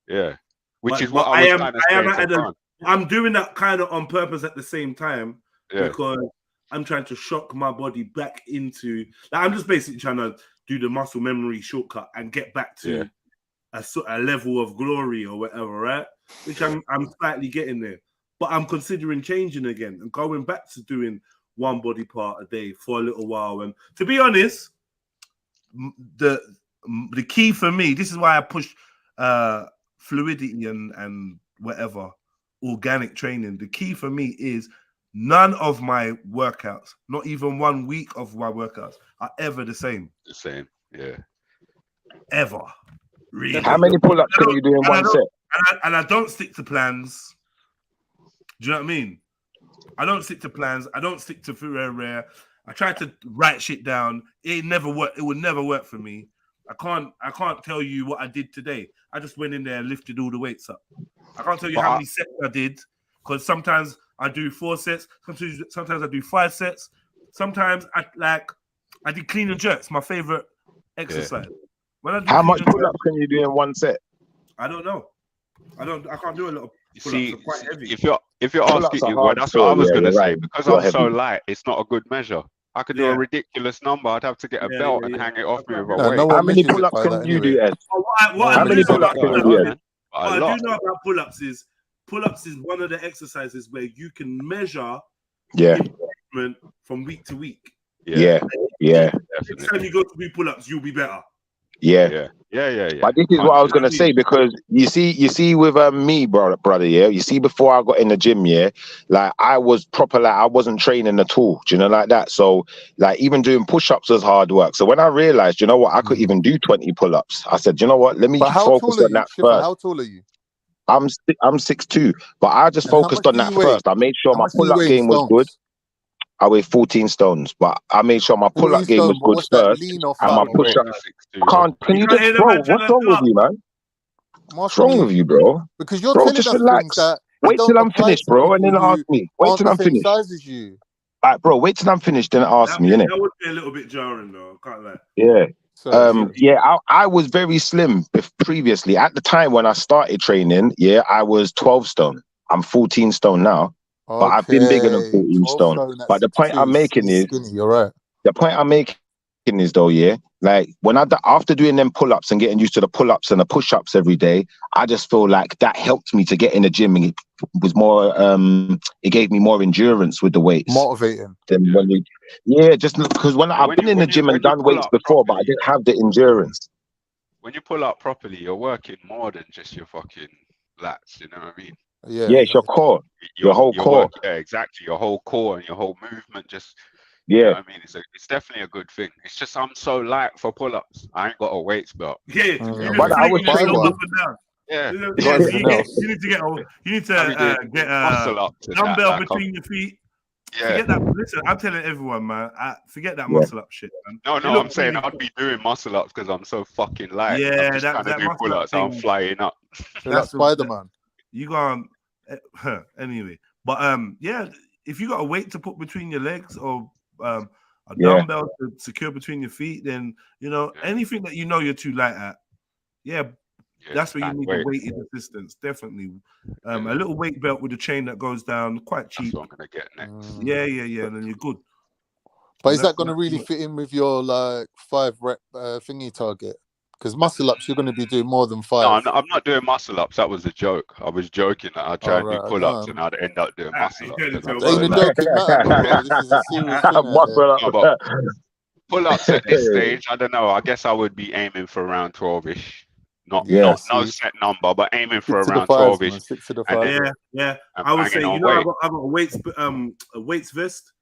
Yeah. Which is what I was kind of saying. I'm doing that kind of on purpose at the same time because I'm trying to shock my body back into. Like, I'm just basically trying to do the muscle memory shortcut and get back to a level of glory or whatever, right? Which I'm slightly getting there, but I'm considering changing again and going back to doing 1 body part a day for a little while. And to be honest, the key for me, this is why I push fluidity and whatever. Organic training. The key for me is none of my workouts, not even 1 week of my workouts, are ever the same. The same, yeah. Ever. Really. How many pull-ups can you do in one set? And I don't stick to plans. Do you know what I mean? I don't stick to plans. I don't stick to rare. I try to write shit down. It never worked. It would never work for me. I can't tell you what I did today. I just went in there and lifted all the weights up. I can't tell you how many sets I did, because sometimes I do 4 sets. Sometimes I do 5 sets. Sometimes I did clean and jerks. My favorite exercise. When I do how much pull-ups can you do in one set? I don't know. I can't do a lot of pull-ups. They're quite heavy. If you're asking, well, that's what I was gonna say. Because I'm so light, it's not a good measure. I could do a ridiculous number. I'd have to get a belt and hang it off me with a weight. How many pull-ups can you do, Ed? How many pull-ups can you do, Ed? What I do know about pull-ups is one of the exercises where you can measure improvement from week to week. Yeah. Next time you go to do pull-ups, you'll be better. Yeah. But this is what I was gonna say, because you see with me, brother, yeah. You see, before I got in the gym, yeah, like I was proper, like I wasn't training at all. Do you know, like that? So like even doing push-ups was hard work. So when I realized, you know what, I could even do 20 pull-ups. I said, you know what, let me focus on that first. How tall are you? I'm 6'2", but I just focused on that first. I made sure my pull-up game was good. I weigh 14 stones, but I made sure my pull-up game was good first, and my push-up. Can you just, bro? What's wrong with you, man? What's wrong with you, bro? Because you're telling just relax. Wait till I'm finished, bro, and then ask me. Wait till I'm finished. Like, bro, wait till I'm finished, then ask me, innit? That would be a little bit jarring, though. I can't lie. Yeah. I was very slim previously. At the time when I started training, I was 12 stone. I'm 14 stone now. But I've been bigger than 14 stone. But the point I'm making is, you're right. The point I'm making is though, like when after doing them pull-ups and getting used to the pull-ups and the push-ups every day, I just feel like that helped me to get in the gym, and it was more it gave me more endurance with the weights. Motivating. Than when just because I've been in the gym and done weights before, but I didn't have the endurance. When you pull up properly, you're working more than just your fucking lats, you know what I mean? Yeah, it's your core, your whole core. Yeah, exactly. Your whole core and your whole movement. Just you know what I mean, it's definitely a good thing. It's just I'm so light for pull-ups. I ain't got a weights belt. But I was saying, you need to get muscle up dumbbell between your feet. Forget that. Listen, I'm telling everyone, man. Forget that muscle up shit, man. No, I'm saying I'd be doing muscle ups because I'm so fucking light. Yeah, I'm just trying to do pull-ups. I'm flying up. That's Spider-Man. You gone anyway, but if you got a weight to put between your legs or a dumbbell to secure between your feet, then anything that you're too light at, that's where you need the weighted assistance. Definitely, a little weight belt with a chain that goes down, quite cheap. That's what I'm gonna get next. Yeah, and then you're good. But is that going to really fit in with your like 5 rep thingy target? Because muscle ups, you're going to be doing more than 5. No, I'm not doing muscle ups. That was a joke. I was joking that I'd try and do pull ups and I'd end up doing muscle ups. Ain't a joking matter, bro. This is a serious thing. Pull ups at this stage, I don't know. I guess I would be aiming for around 12ish. Not no set number, but aiming for around 12ish. 6 to the 5. Yeah. I would say, I got a weights vest.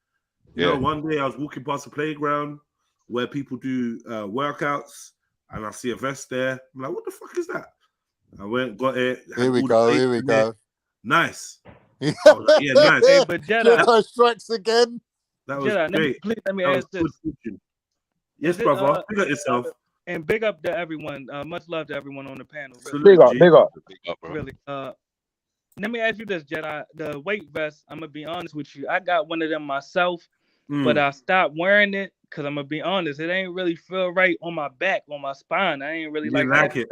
You know, one day I was walking past a playground where people do workouts. And I see a vest there. I'm like, what the fuck is that? I went, got it. Here we go. Nice. Like, nice. Hey, but Jedi strikes again. That was great. Let me ask this. Yes, brother. Big up yourself. And big up to everyone. Much love to everyone on the panel. Really. Big up. Really. Let me ask you this, Jedi. The weight vest, I'm going to be honest with you. I got one of them myself, but I stopped wearing it. Because I'm going to be honest, it ain't really feel right on my back, on my spine. I ain't really like it.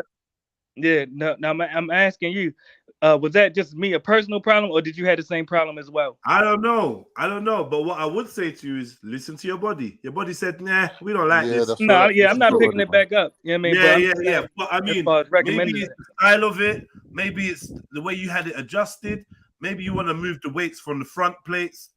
Yeah, no, I'm asking you, was that just me, a personal problem, or did you have the same problem as well? I don't know. But what I would say to you is listen to your body. Your body said, nah, we don't like this. No, I'm not picking it back up. You know what I mean? Yeah. But I mean, maybe it's the style of it. Maybe it's the way you had it adjusted. Maybe you want to move the weights from the front plates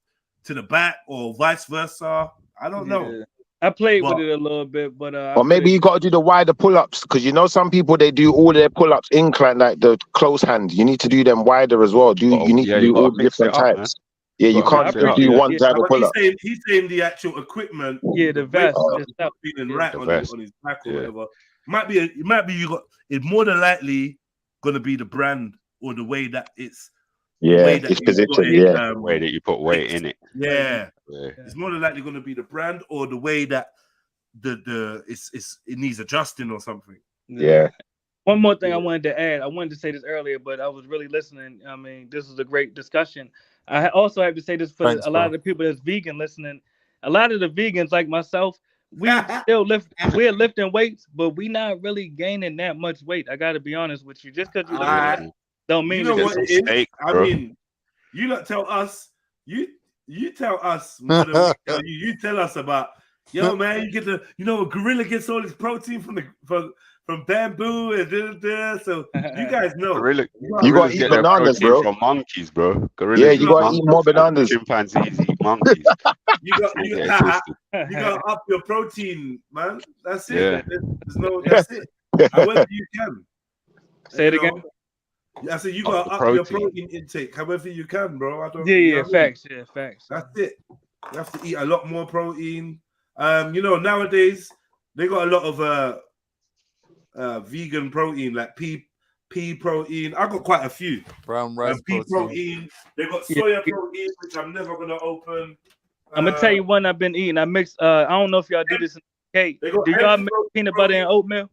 to the back or vice versa. I don't know. I played with it a little bit, but or maybe you got to do the wider pull-ups, because some people, they do all their pull-ups incline, like the close hand. You need to do them wider as well. You need to do all different types. Yeah, you can't just do one type of pull-up. He's saying the actual equipment. Yeah, the vest. Feeling right on his back or whatever. It's more than likely gonna be the brand or the way that it's. It's positioned. The way that you put weight in it. It's more than likely going to be the brand or the way that it needs adjusting or something. One more thing I wanted to add. I wanted to say this earlier, but I was really listening. I mean, this is a great discussion. I also have to say this for a lot of the people that's vegan listening. A lot of the vegans like myself, we're lifting weights, but we not really gaining that much weight. I got to be honest with you. Just because you don't mean what it is. I mean, you not tell us. You tell us more than we tell you. You tell us about man. You get a gorilla gets all his protein from bamboo and so you guys know. You gotta eat bananas, bro. From monkeys, bro. Gorillas you gotta eat more bananas. Chimpanzees eat monkeys. you gotta up your protein, man. That's it. That's it. However you can. Say it again. I said you gotta up your protein intake however you can, bro. Facts. That's it. You have to eat a lot more protein. Nowadays they got a lot of vegan protein, like pea protein. I got quite a few. Brown rice pea protein. They got soya protein, which I'm never gonna open. I'm gonna tell you one I've been eating. I mix. I don't know if y'all do this in the cake. Do y'all mix peanut butter and oatmeal?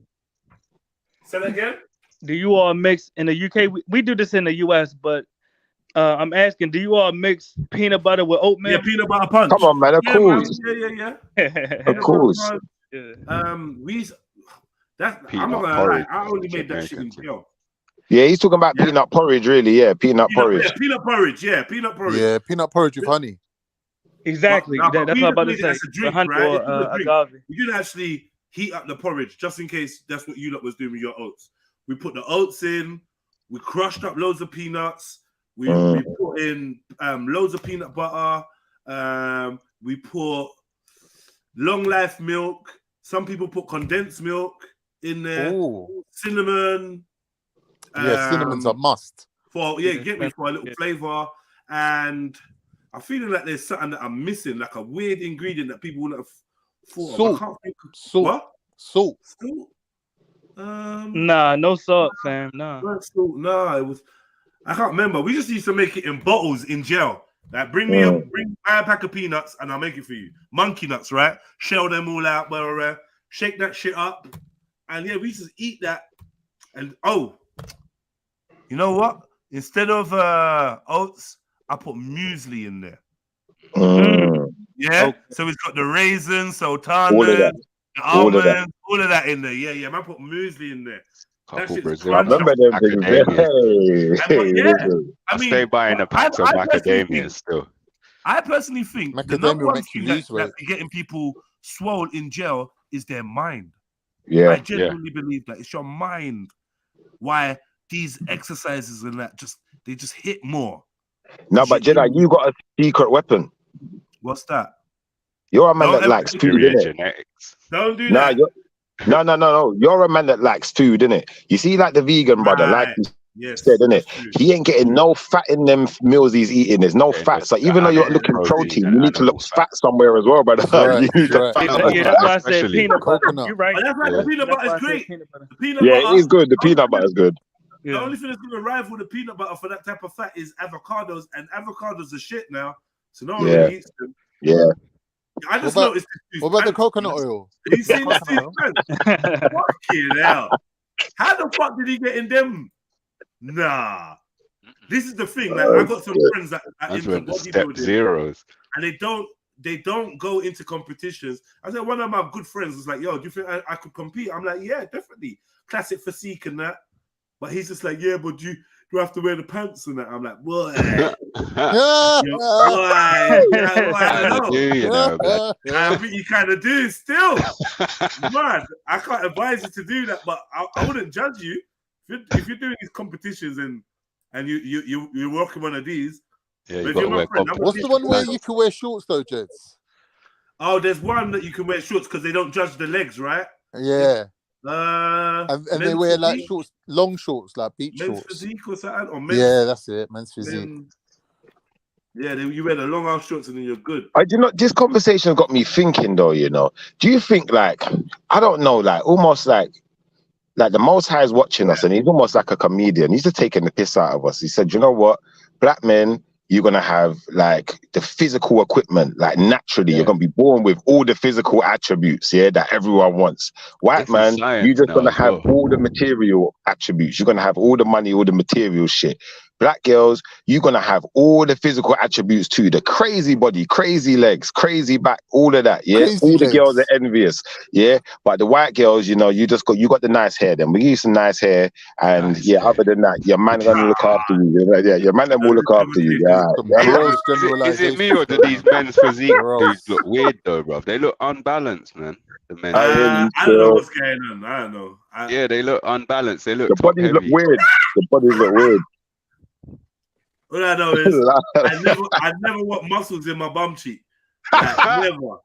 Say that again. Do you all mix in the UK? We do this in the US, but I'm asking, do you all mix peanut butter with oatmeal? Yeah, peanut butter punch. Come on, man, of course. Yeah. Of course. I'm not gonna lie, I only made that shit in jail. Yeah, he's talking about peanut porridge, really. Yeah, peanut porridge. Yeah, peanut porridge. Yeah, peanut porridge. Yeah, peanut porridge with honey. Exactly. That's what I'm about to say. That's a drink, right? You didn't actually heat up the porridge, just in case that's what you lot was doing with your oats. We put the oats in. We crushed up loads of peanuts. We put in loads of peanut butter. We put long life milk. Some people put condensed milk in there. Ooh. Cinnamon. Cinnamon's a must. Get me for a little flavor. And I'm feeling like there's something that I'm missing, like a weird ingredient that people wouldn't have thought of. I can't think of. What? Salt. Nah, no salt, fam. Nah. It was. I can't remember. We just used to make it in bottles in jail. Like, bring a pack of peanuts and I'll make it for you. Monkey nuts, right? Shell them all out, shake that shit up, and we used to eat that. And you know what? Instead of oats, I put muesli in there. So it's got the raisins, sultana, the almonds, all of that in there. Yeah. I put muesli in there. I remember them things. I stay buying a pack of macadamia still. I personally think the number one thing that's getting people swole in jail is their mind. Yeah, I genuinely believe that it's your mind. Why these exercises and that they just hit more. No, but Jedi, you got a secret weapon. What's that? You're a man that likes food, innit? Don't do that. No. You're a man that likes food, innit? You see, like the vegan brother, like you said, innit? He ain't getting no fat in them meals he's eating. There's no fat. So even though you're looking protein, you need to look fat somewhere as well, brother. That's why I said peanut butter. You're right. That's right. The peanut butter is great. It is good. The peanut butter is good. The only thing that's going to rival the peanut butter for that type of fat is avocados, and avocados are shit now. So no one really eats them. Yeah. I just noticed. What about the coconut oil? You seen this fucking hell. How the fuck did he get in them? Nah. This is the thing. Like, I got some friends that are into bodybuilding, and they don't go into competitions. I said one of my good friends was like, "Yo, do you think I could compete?" I'm like, "Yeah, definitely. Classic physique and that." But he's just like, "Yeah, but do you have to wear the pants and that?" I'm like, "Boy, I think you kind of do still, man. I can't advise you to do that, but I wouldn't judge you if you're doing these competitions and you're working one of these. What's the one where you can wear shorts though, Jeds? Oh, there's one that you can wear shorts because they don't judge the legs, right? Yeah. And they wear like shorts, long shorts, like beach men's shorts. Physique or something, or men's, that's it. Men's physique. Then you wear the long arm shorts and then you're good. This conversation got me thinking though. Do you think like I don't know, like almost like like the Most High is watching us, and he's almost like a comedian. He's just taking the piss out of us. He said, you know what, black men, you're gonna have like the physical equipment, like naturally, you're gonna be born with all the physical attributes, that everyone wants. White man, you're just gonna have all the material attributes. You're gonna have all the money, all the material shit. Black girls, you're gonna have all the physical attributes too. The crazy body, crazy legs, crazy back, all of that. Yeah, Crazy all the legs. girls are envious. Yeah, but the white girls, you know, you got the nice hair. Then we give you some nice hair, and other than that, your man gonna look after you. Yeah, your man will look after you. Is it me or do these men's physique dudes look weird though, bro? They look unbalanced, man. The men. I don't know what's going on. I don't know. They look unbalanced. They look. The bodies look weird. The bodies look weird. All I know is I never want muscles in my bum cheek. Like, never.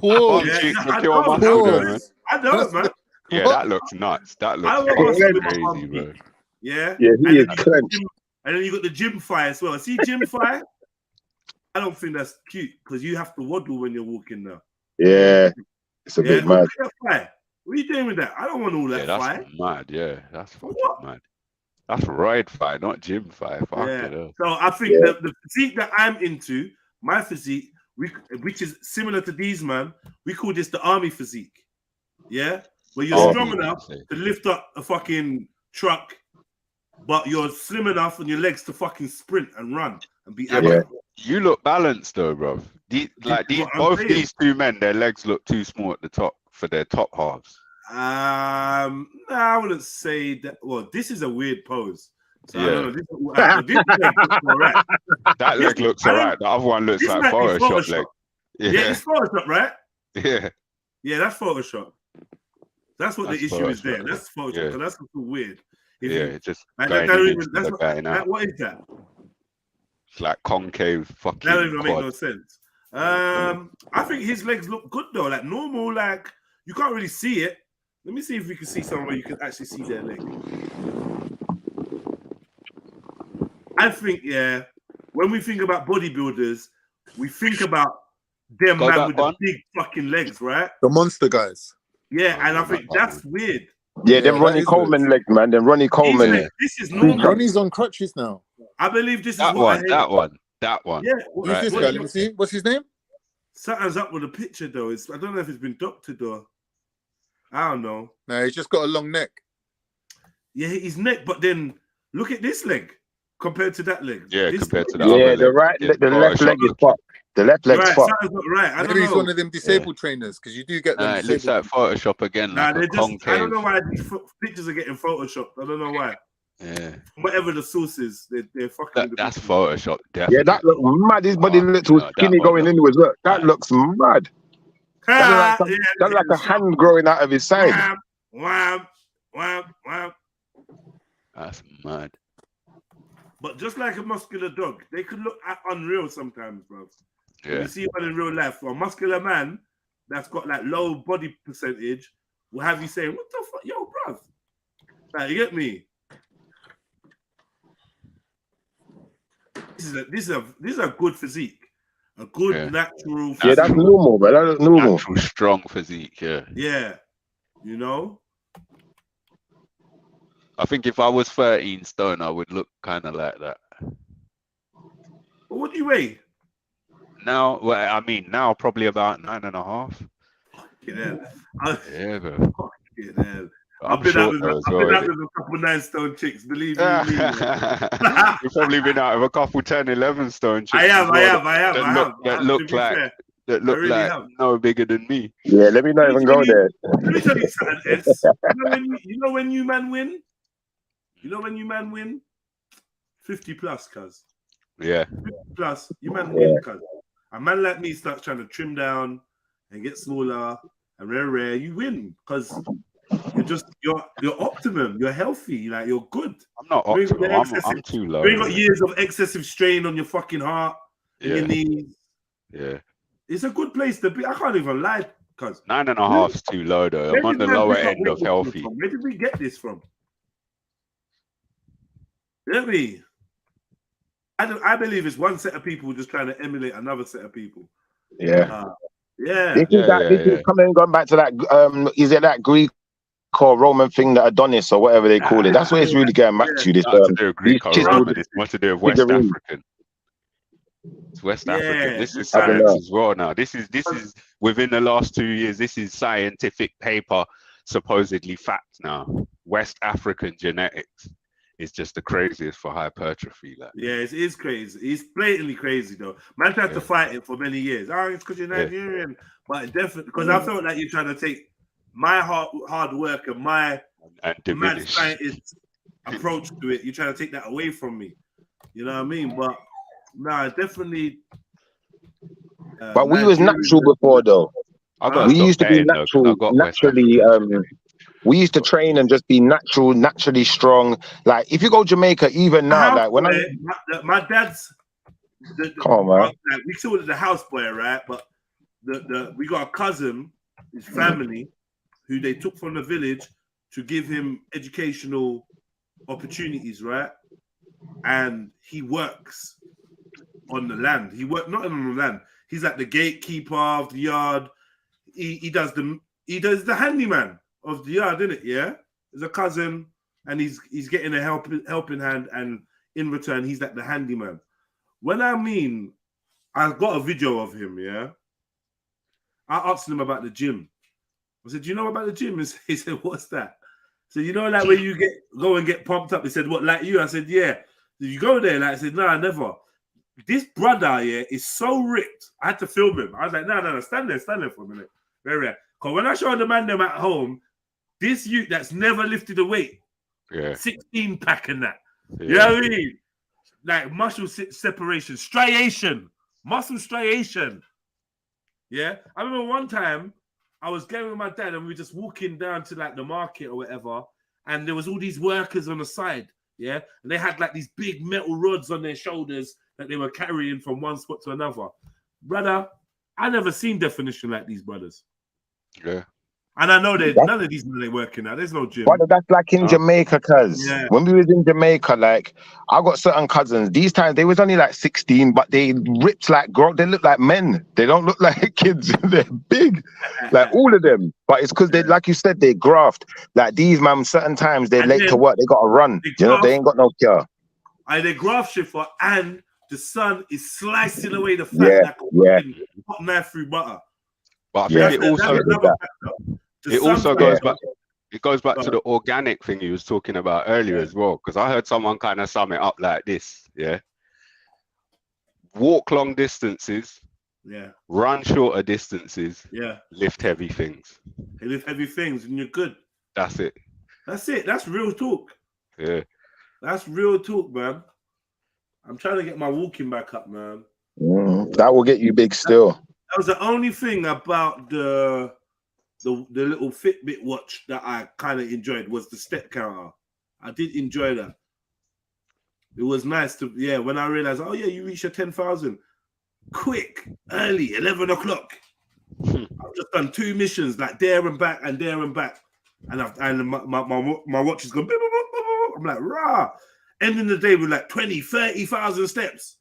Bum cheek for pure muscle, man. I know, man. Yeah, that looks nuts. That looks crazy, bro. Yeah. Yeah, he is clenched. And then you got the gym thigh as well. See gym thigh? I don't think that's cute because you have to waddle when you're walking now. Yeah, it's a bit mad. What are you doing with that? I don't want all that thigh. That's mad. Yeah, that's fucking mad. That's ride thigh, not gym thigh. Fuck it up. So I think the physique that I'm into, my physique, which is similar to these, man, we call this the army physique. Yeah? Where you're strong enough to lift up a fucking truck, but you're slim enough on your legs to fucking sprint and run and be agile. You look balanced though, bro. These two men, their legs look too small at the top for their top halves. I wouldn't say that. Well, this is a weird pose. So I don't know. This leg looks all right. That leg looks all right. The other one looks like Photoshop leg. Yeah, it's Photoshop, right? Yeah. Yeah, that's Photoshop. That's what the issue is there. That's Photoshop. So that's weird. It's just what is that? It's like concave fucking. That don't even make no sense. I think his legs look good though, like normal. Like you can't really see it. Let me see if we can see somewhere where you can actually see their leg. I think when we think about bodybuilders, we think about them man with the big fucking legs, right? The monster guys. Yeah, and I think that's weird. Yeah, them Ronnie Coleman legs, man. Them Ronnie Coleman. This is normal. Ronnie's on crutches now. I believe this is that what one. That one. Yeah. Who's this guy? Let me see. What's his name? Something's up with the picture though. I don't know if it's been doctored or I don't know. No, he's just got a long neck. Yeah, his neck, but then look at this leg compared to that leg. Yeah, this compared to that. Yeah, the right leg, the left leg is fucked. The left leg's fucked. Right. Maybe he's one of them disabled trainers because you do get them. It looks like Photoshop again. Nah, like I don't know why these pictures are getting photoshopped. I don't know why. Yeah. Whatever the source is, they're fucking. That's Photoshop. Definitely. Yeah, that looks mad. His body looks skinny going inwards. Look, that looks mad. That's like a hand growing out of his side. Wow. That's mad. But just like a muscular dog, they could look unreal sometimes, bro. Yeah. You see one in real life, a muscular man that's got like low body percentage will have you saying, "What the fuck, yo, bro?" Like, you get me? This is a good physique, a good natural. Yeah, that's normal, but that's normal. Natural, strong physique. Yeah, you know. I think if I was 13 stone, I would look kind of like that. But what do you weigh? Now, now probably about 9.5. Yeah, bro. I've been out with a couple 9 stone chicks, believe me. You've probably been out with a couple 10, 11 stone chicks. I have. That look like no bigger than me. Yeah, let me not even go there. Let me tell you something, S. You know when you man win? 50 plus, cuz. Yeah. 50 plus, you man win, cuz. A man like me starts trying to trim down and get smaller and rare, you win because you're optimum, you're healthy, like you're good. I'm not optimum, I'm too low. You ain't got years of excessive strain on your fucking heart and your knees. Yeah. It's a good place to be. I can't even lie, cuz. 9.5 is too low though. I'm on the lower end of healthy. Where did we get this from? Get me? I believe it's one set of people just trying to emulate another set of people. Yeah. Yeah. This is coming going back to that. Is it that Greek or Roman thing, the Adonis or whatever they call it. That's where it's really going back to. This Not to do with Greek or Roman. It's more to do with West figurines. African. It's West African. This is I don't science know. as well now. This is within the last 2 years. This is scientific paper, supposedly fact now. West African genetics is just the craziest for hypertrophy. Like. Yeah, it is crazy. It's blatantly crazy though. Man tried to fight it for many years. Oh, it's because you're Nigerian, but definitely because I felt like you're trying to take my hard work and my mad scientist approach to it. You're trying to take that away from me. You know what I mean? But nah, definitely. But we was natural before though. We used to be natural, naturally. We used to train and just be natural, naturally strong. Like if you go Jamaica, even now, like when my dad's, come on, man. Like, we call it the house boy, right? But we got a cousin, his family, who they took from the village to give him educational opportunities, right? And he works on the land. He worked not on the land. He's like the gatekeeper of the yard. He does the handyman of the yard, isn't it? Yeah, there's a cousin, and he's getting a helping hand, and in return, he's like the handyman. When I mean, I've got a video of him. Yeah, I asked him about the gym. I said, "Do you know about the gym?" He said, "What's that?" So you know, like where you go and get pumped up. He said, "What, like you?" I said, "Yeah." Did you go there? Like I said, "No, I never." This brother, yeah, is so ripped. I had to film him. I was like, no, stand there for a minute. Very rare. Because when I showed the man them at home, this youth that's never lifted a weight, 16 pack and that. You know what I mean? Like muscle separation, muscle striation. Yeah. I remember one time I was going with my dad and we were just walking down to like the market or whatever, and there was all these workers on the side. Yeah. And they had like these big metal rods on their shoulders that they were carrying from one spot to another. Brother, I never seen definition like these brothers. Yeah. And I know that none of these men are working out. There's no gym. But that's like in Jamaica, cuz when we was in Jamaica, like I got certain cousins. These times they was only like 16, but they ripped like they look like men. They don't look like kids. They're big, like all of them. But it's because they, like you said, they graft. Like these man, certain times they're late to work. They got to run. You know, they ain't got no cure. They graft shit for, and the sun is slicing away the fat like a hot knife through butter. But I think it also goes back. It goes back to the organic thing you was talking about earlier as well, because I heard someone kind of sum it up like this: walk long distances, run shorter distances, lift heavy things. Lift heavy things, and you're good. That's it. That's it. That's real talk. Yeah, that's real talk, man. I'm trying to get my walking back up, man. That will get you big still. That was the only thing about the little Fitbit watch that I kind of enjoyed was the step counter. I did enjoy that. It was nice to, when I realized, oh yeah, you reached your 10,000 quick, early, 11 o'clock. I've just done 2 missions, like there and back and there and back. And my watch is going, I'm like, rah. Ending the day with like 20, 30,000 steps.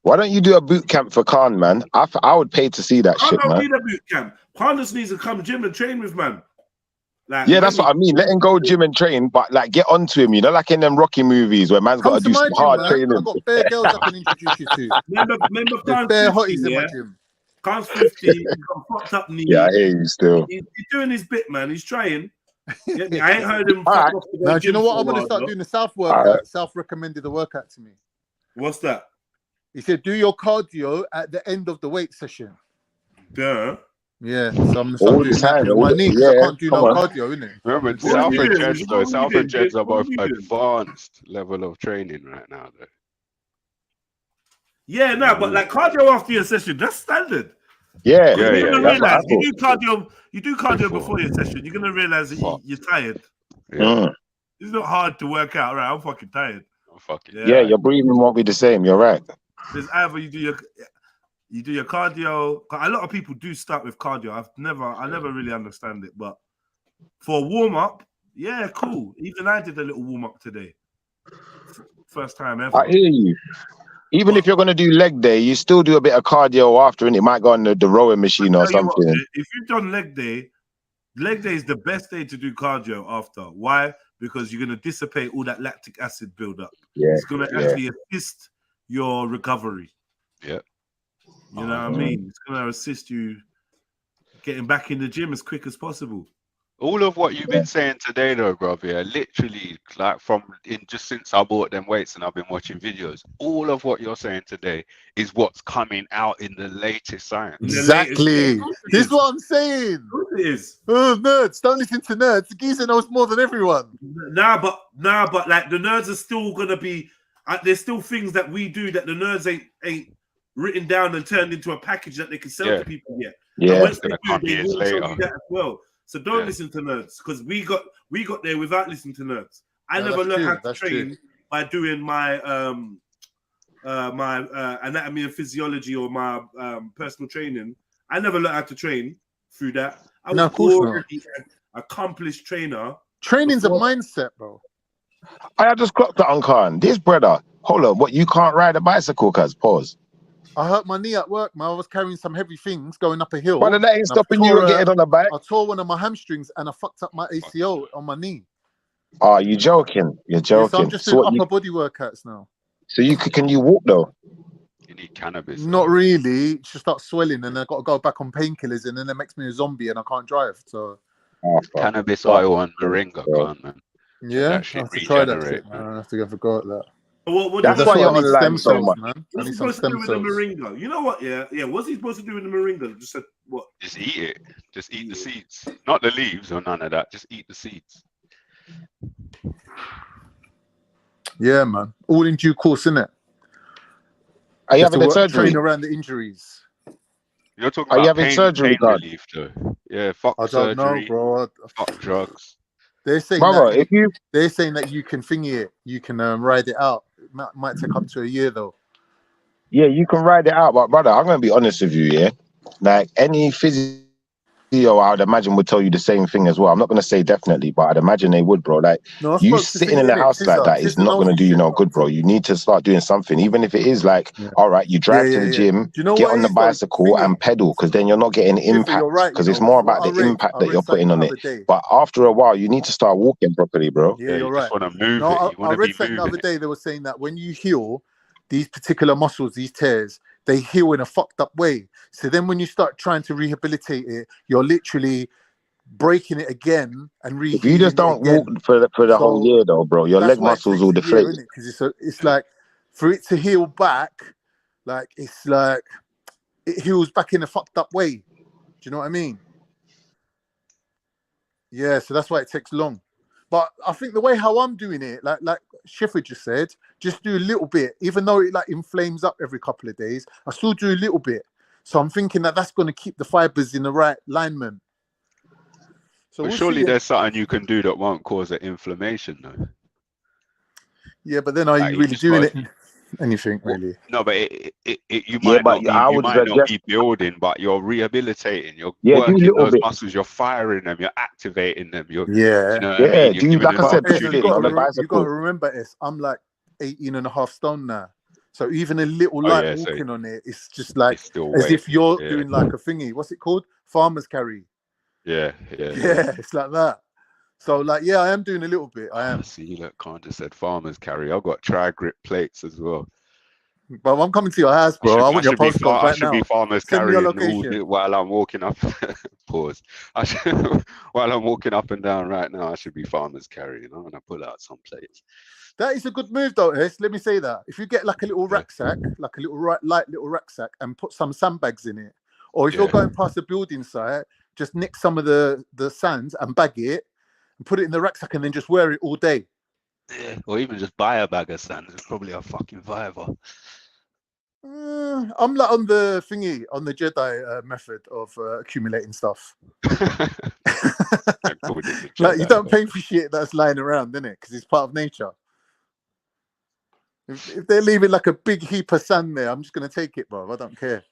Why don't you do a boot camp for Khan, man? I would pay to see that shit, man. I don't need a boot camp. Khan just needs to come gym and train with, man. Like, that's what I mean. Let him go gym and train, but like get onto him, you know, like in them Rocky movies where man's got to do some hard training. I've got bare girls I can introduce you to. Remember Khan's bare hotties in my gym. Khan's 50, he's got fucked up knees. Yeah, I hear you still. He's doing his bit, man. He's trying. I ain't heard him. Now, do you know what? I'm going to start doing the South workout. South recommended the workout to me. What's that? He said, do your cardio at the end of the weight session. Duh. Yeah, so I'm going to start doing my knees. I can't do no cardio, innit? Remember, South and Jeds are both advanced level of training right now, though. Yeah, no, but like cardio after your session, that's standard. Yeah. You're gonna realize you do cardio before your session. You're gonna realize that you're tired. It's not hard to work out, right? I'm fucking tired. Yeah, your breathing won't be the same. You're right. There's either you do your cardio. A lot of people do start with cardio. I never really understand it, but for warm up, yeah, cool. Even I did a little warm up today. First time ever. I hear you. Even if you're going to do leg day, you still do a bit of cardio after, and it might go on the rowing machine or something. If you've done leg day, leg day is the best day to do cardio after. Why? Because you're going to dissipate all that lactic acid buildup. Yeah, it's going to actually assist your recovery. Yeah. You know what I mean? It's going to assist you getting back in the gym as quick as possible. All of what you've been saying today, though, bro, yeah, literally, like just since I bought them weights and I've been watching videos, all of what you're saying today is what's coming out in the latest science. Exactly. This is what I'm saying. It is. Oh, nerds! Don't listen to nerds. The geezer knows more than everyone. Nah, but like the nerds are still gonna be. There's still things that we do that the nerds ain't written down and turned into a package that they can sell to people yet. Yeah, and once gonna they come do, they years will show later. you that as well. So don't listen to nerds, because we got there without listening to nerds. I never learned how to train by doing my anatomy and physiology or my personal training. I never learned how to train through that. I was already an accomplished trainer. Training's a mindset, bro. I just clocked that on Khan. This brother, hold on, what, you can't ride a bicycle, cuz? Pause. I hurt my knee at work, man. I was carrying some heavy things going up a hill. But that ain't stopping you getting on a bike. I tore one of my hamstrings and I fucked up my ACL on my knee. Oh, you joking? You're joking. Yeah, so I'm just doing upper body workouts now. So can you walk though? You need cannabis. Not really. It just starts swelling and I got to go back on painkillers and then it makes me a zombie and I can't drive. So cannabis oil and moringa, man. Yeah, I have to try that shit, man. I have to forget that. That's why you're online so much. Man. What's he supposed to do with the moringa? You know what? Yeah. What's he supposed to do with the moringa? Just said what? Just eat it. Just eat the seeds, not the leaves or none of that. Just eat the seeds. Yeah, man. All in due course, innit? Are you having a surgery? Train around the injuries. You're talking about having surgery, pain relief, though. Yeah, fuck I don't surgery. know, bro. Fuck drugs. They're saying they're saying that you can thingy it, you can ride it out. It might take up to a year though. Yeah, you can ride it out, but brother, I'm gonna be honest with you, yeah. Like any physio, I would imagine would tell you the same thing as well. I'm not gonna say definitely, but I'd imagine they would, bro. Like you sitting in the house like that is not gonna do you no good, bro. You need to start doing something, even if it is like, all right, you drive to the gym, get on the bicycle and pedal, because then you're not getting impact. Because it's more about the impact that you're putting on it. But after a while, you need to start walking properly, bro. Yeah, you're right. You just want to move it. I read something the other day. They were saying that when you heal these particular muscles, these tears, they heal in a fucked up way. So then when you start trying to rehabilitate it, you're literally breaking it again and if you just don't walk for the whole year though, bro, your leg muscles will deflate. Because it's like for it to heal back, like it's like it heals back in a fucked up way. Do you know what I mean? Yeah, so that's why it takes long. But I think the way how I'm doing it, like Schiffer just said, just do a little bit, even though it like inflames up every couple of days. I still do a little bit. So I'm thinking that that's going to keep the fibers in the right alignment. So but surely there's something you can do that won't cause an inflammation, though. Yeah, but then are you really doing anything really? No, but you might not be building, but you're rehabilitating. You're working those muscles. You're firing them. You're activating them. You're dude, like I said, you got to remember, I'm like 18 and a half stone now. So even a little light walking on it, it's just like as if you're doing like a thingy. What's it called? Farmer's carry. Yeah, it's like that. So like, yeah, I am doing a little bit. I am. See, look, Khan just said farmer's carry. I've got tri-grip plates as well. But I'm coming to your house, bro. I want your postcode right now. I should be farmer's carrying while I'm walking up. Pause. While I'm walking up and down right now, I should be farmer's carrying. I'm gonna pull out some plates. That is a good move, though, Es. Let me say that. If you get like a little rucksack, like a little light little rucksack, and put some sandbags in it, or if you're going past the building site, just nick some of the sand and bag it, and put it in the rucksack, and then just wear it all day. Yeah, or even just buy a bag of sand. It's probably a fucking vibe. I'm like on the thingy, on the JEDI method of accumulating stuff. Like you don't pay for shit that's lying around, innit? Because it's part of nature. If they're leaving like a big heap of sand there, I'm just gonna take it, bro. I don't care.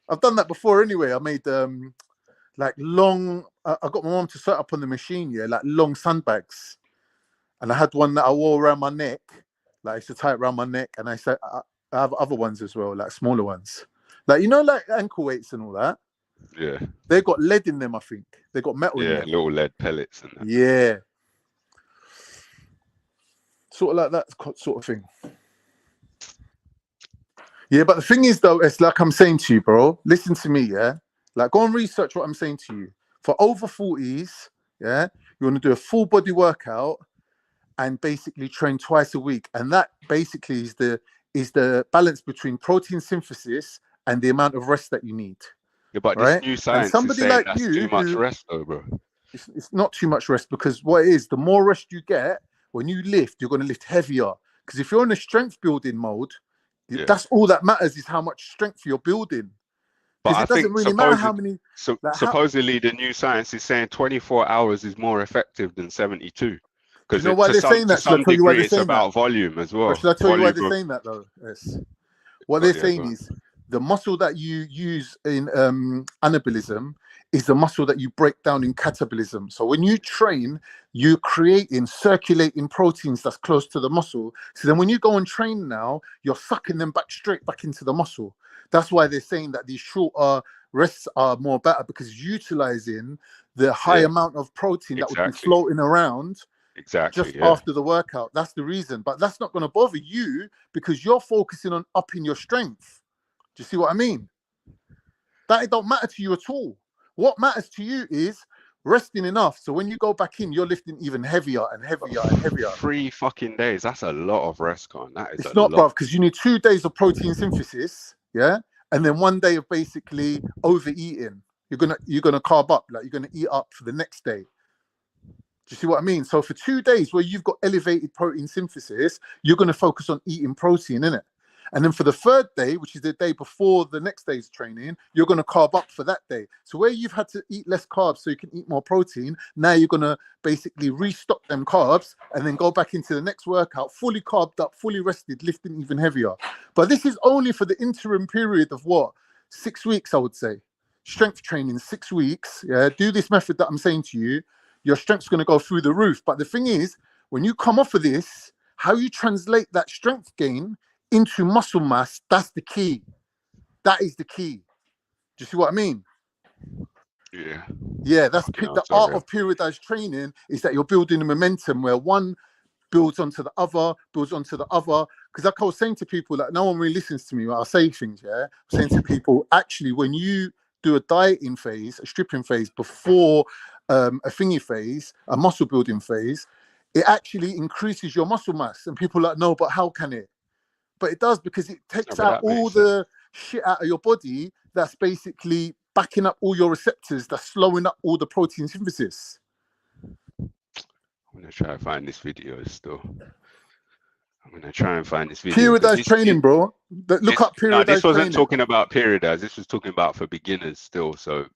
I've done that before anyway. I made like long. I got my mom to set up on the machine, like long sandbags, and I had one that I wore around my neck. Like I used to tie it around my neck, and I said I have other ones as well, like smaller ones, like like ankle weights and all that. Yeah. They got lead in them, I think. They got metal in Yeah, them. little lead pellets and that. Yeah. Sort of like that sort of thing. Yeah, but the thing is, though, it's like I'm saying to you, bro, listen to me, yeah? Like, go and research what I'm saying to you. For over 40s, yeah, you want to do a full body workout and basically train twice a week. And that basically is the balance between protein synthesis and the amount of rest that you need. Yeah, but right? this new science somebody is saying like that's you too much who- rest, though, bro. It's not too much rest, because what it is, the more rest you get, when you lift, you're going to lift heavier. Because if you're in a strength building mode, that's all that matters, is how much strength you're building. But Because I it doesn't think really matter how many. supposedly the new science is saying 24 hours is more effective than 72. Because You know why they're saying that? to Shall I some tell you why degree, they're it's saying about that? volume as well. Or should I tell you why they're Volume of- saying that, though? Yes. What Oh, they're yeah, saying go on. is the muscle that you use in anabolism is the muscle that you break down in catabolism. So when you train, you're creating, circulating proteins that's close to the muscle. So then when you go and train now, you're sucking them straight back into the muscle. That's why they're saying that these shorter rests are more better, because utilizing the high amount of protein that would be floating around just after the workout. That's the reason. But that's not going to bother you, because you're focusing on upping your strength. Do you see what I mean? That it don't matter to you at all. What matters to you is resting enough, so when you go back in, you're lifting even heavier and heavier and heavier. 3 fucking days. That's a lot of rest, Con. That is It's a not, lot. bruv, because you need 2 days of protein synthesis, yeah, and then 1 day of basically overeating. You're gonna carb up, like you're gonna eat up for the next day. Do you see what I mean? So for 2 days where you've got elevated protein synthesis, you're gonna focus on eating protein, innit? And then for the 3rd day, which is the day before the next day's training, you're going to carb up for that day. So where you've had to eat less carbs so you can eat more protein, now you're going to basically restock them carbs and then go back into the next workout, fully carbed up, fully rested, lifting even heavier. But this is only for the interim period of what? 6 weeks, I would say. Strength training, 6 weeks. Yeah, do this method that I'm saying to you. Your strength's going to go through the roof. But the thing is, when you come off of this, how you translate that strength gain into muscle mass, that's the key. That is the key. Do you see what I mean? Yeah. Yeah, that's the art of periodized training, is that you're building a momentum where one builds onto the other, builds onto the other. Because like I was saying to people, like no one really listens to me when I say things, yeah? I'm saying to people, actually, when you do a dieting phase, a stripping phase before a thingy phase, a muscle building phase, it actually increases your muscle mass. And people are like, no, but how can it? But it does, because it takes out all the shit out of your body that's basically backing up all your receptors, that's slowing up all the protein synthesis. I'm going to try and find this video still. I'm going to try and find this video. Periodized training, bro. Look up periodized training. This wasn't talking about periodized. This was talking about for beginners still. So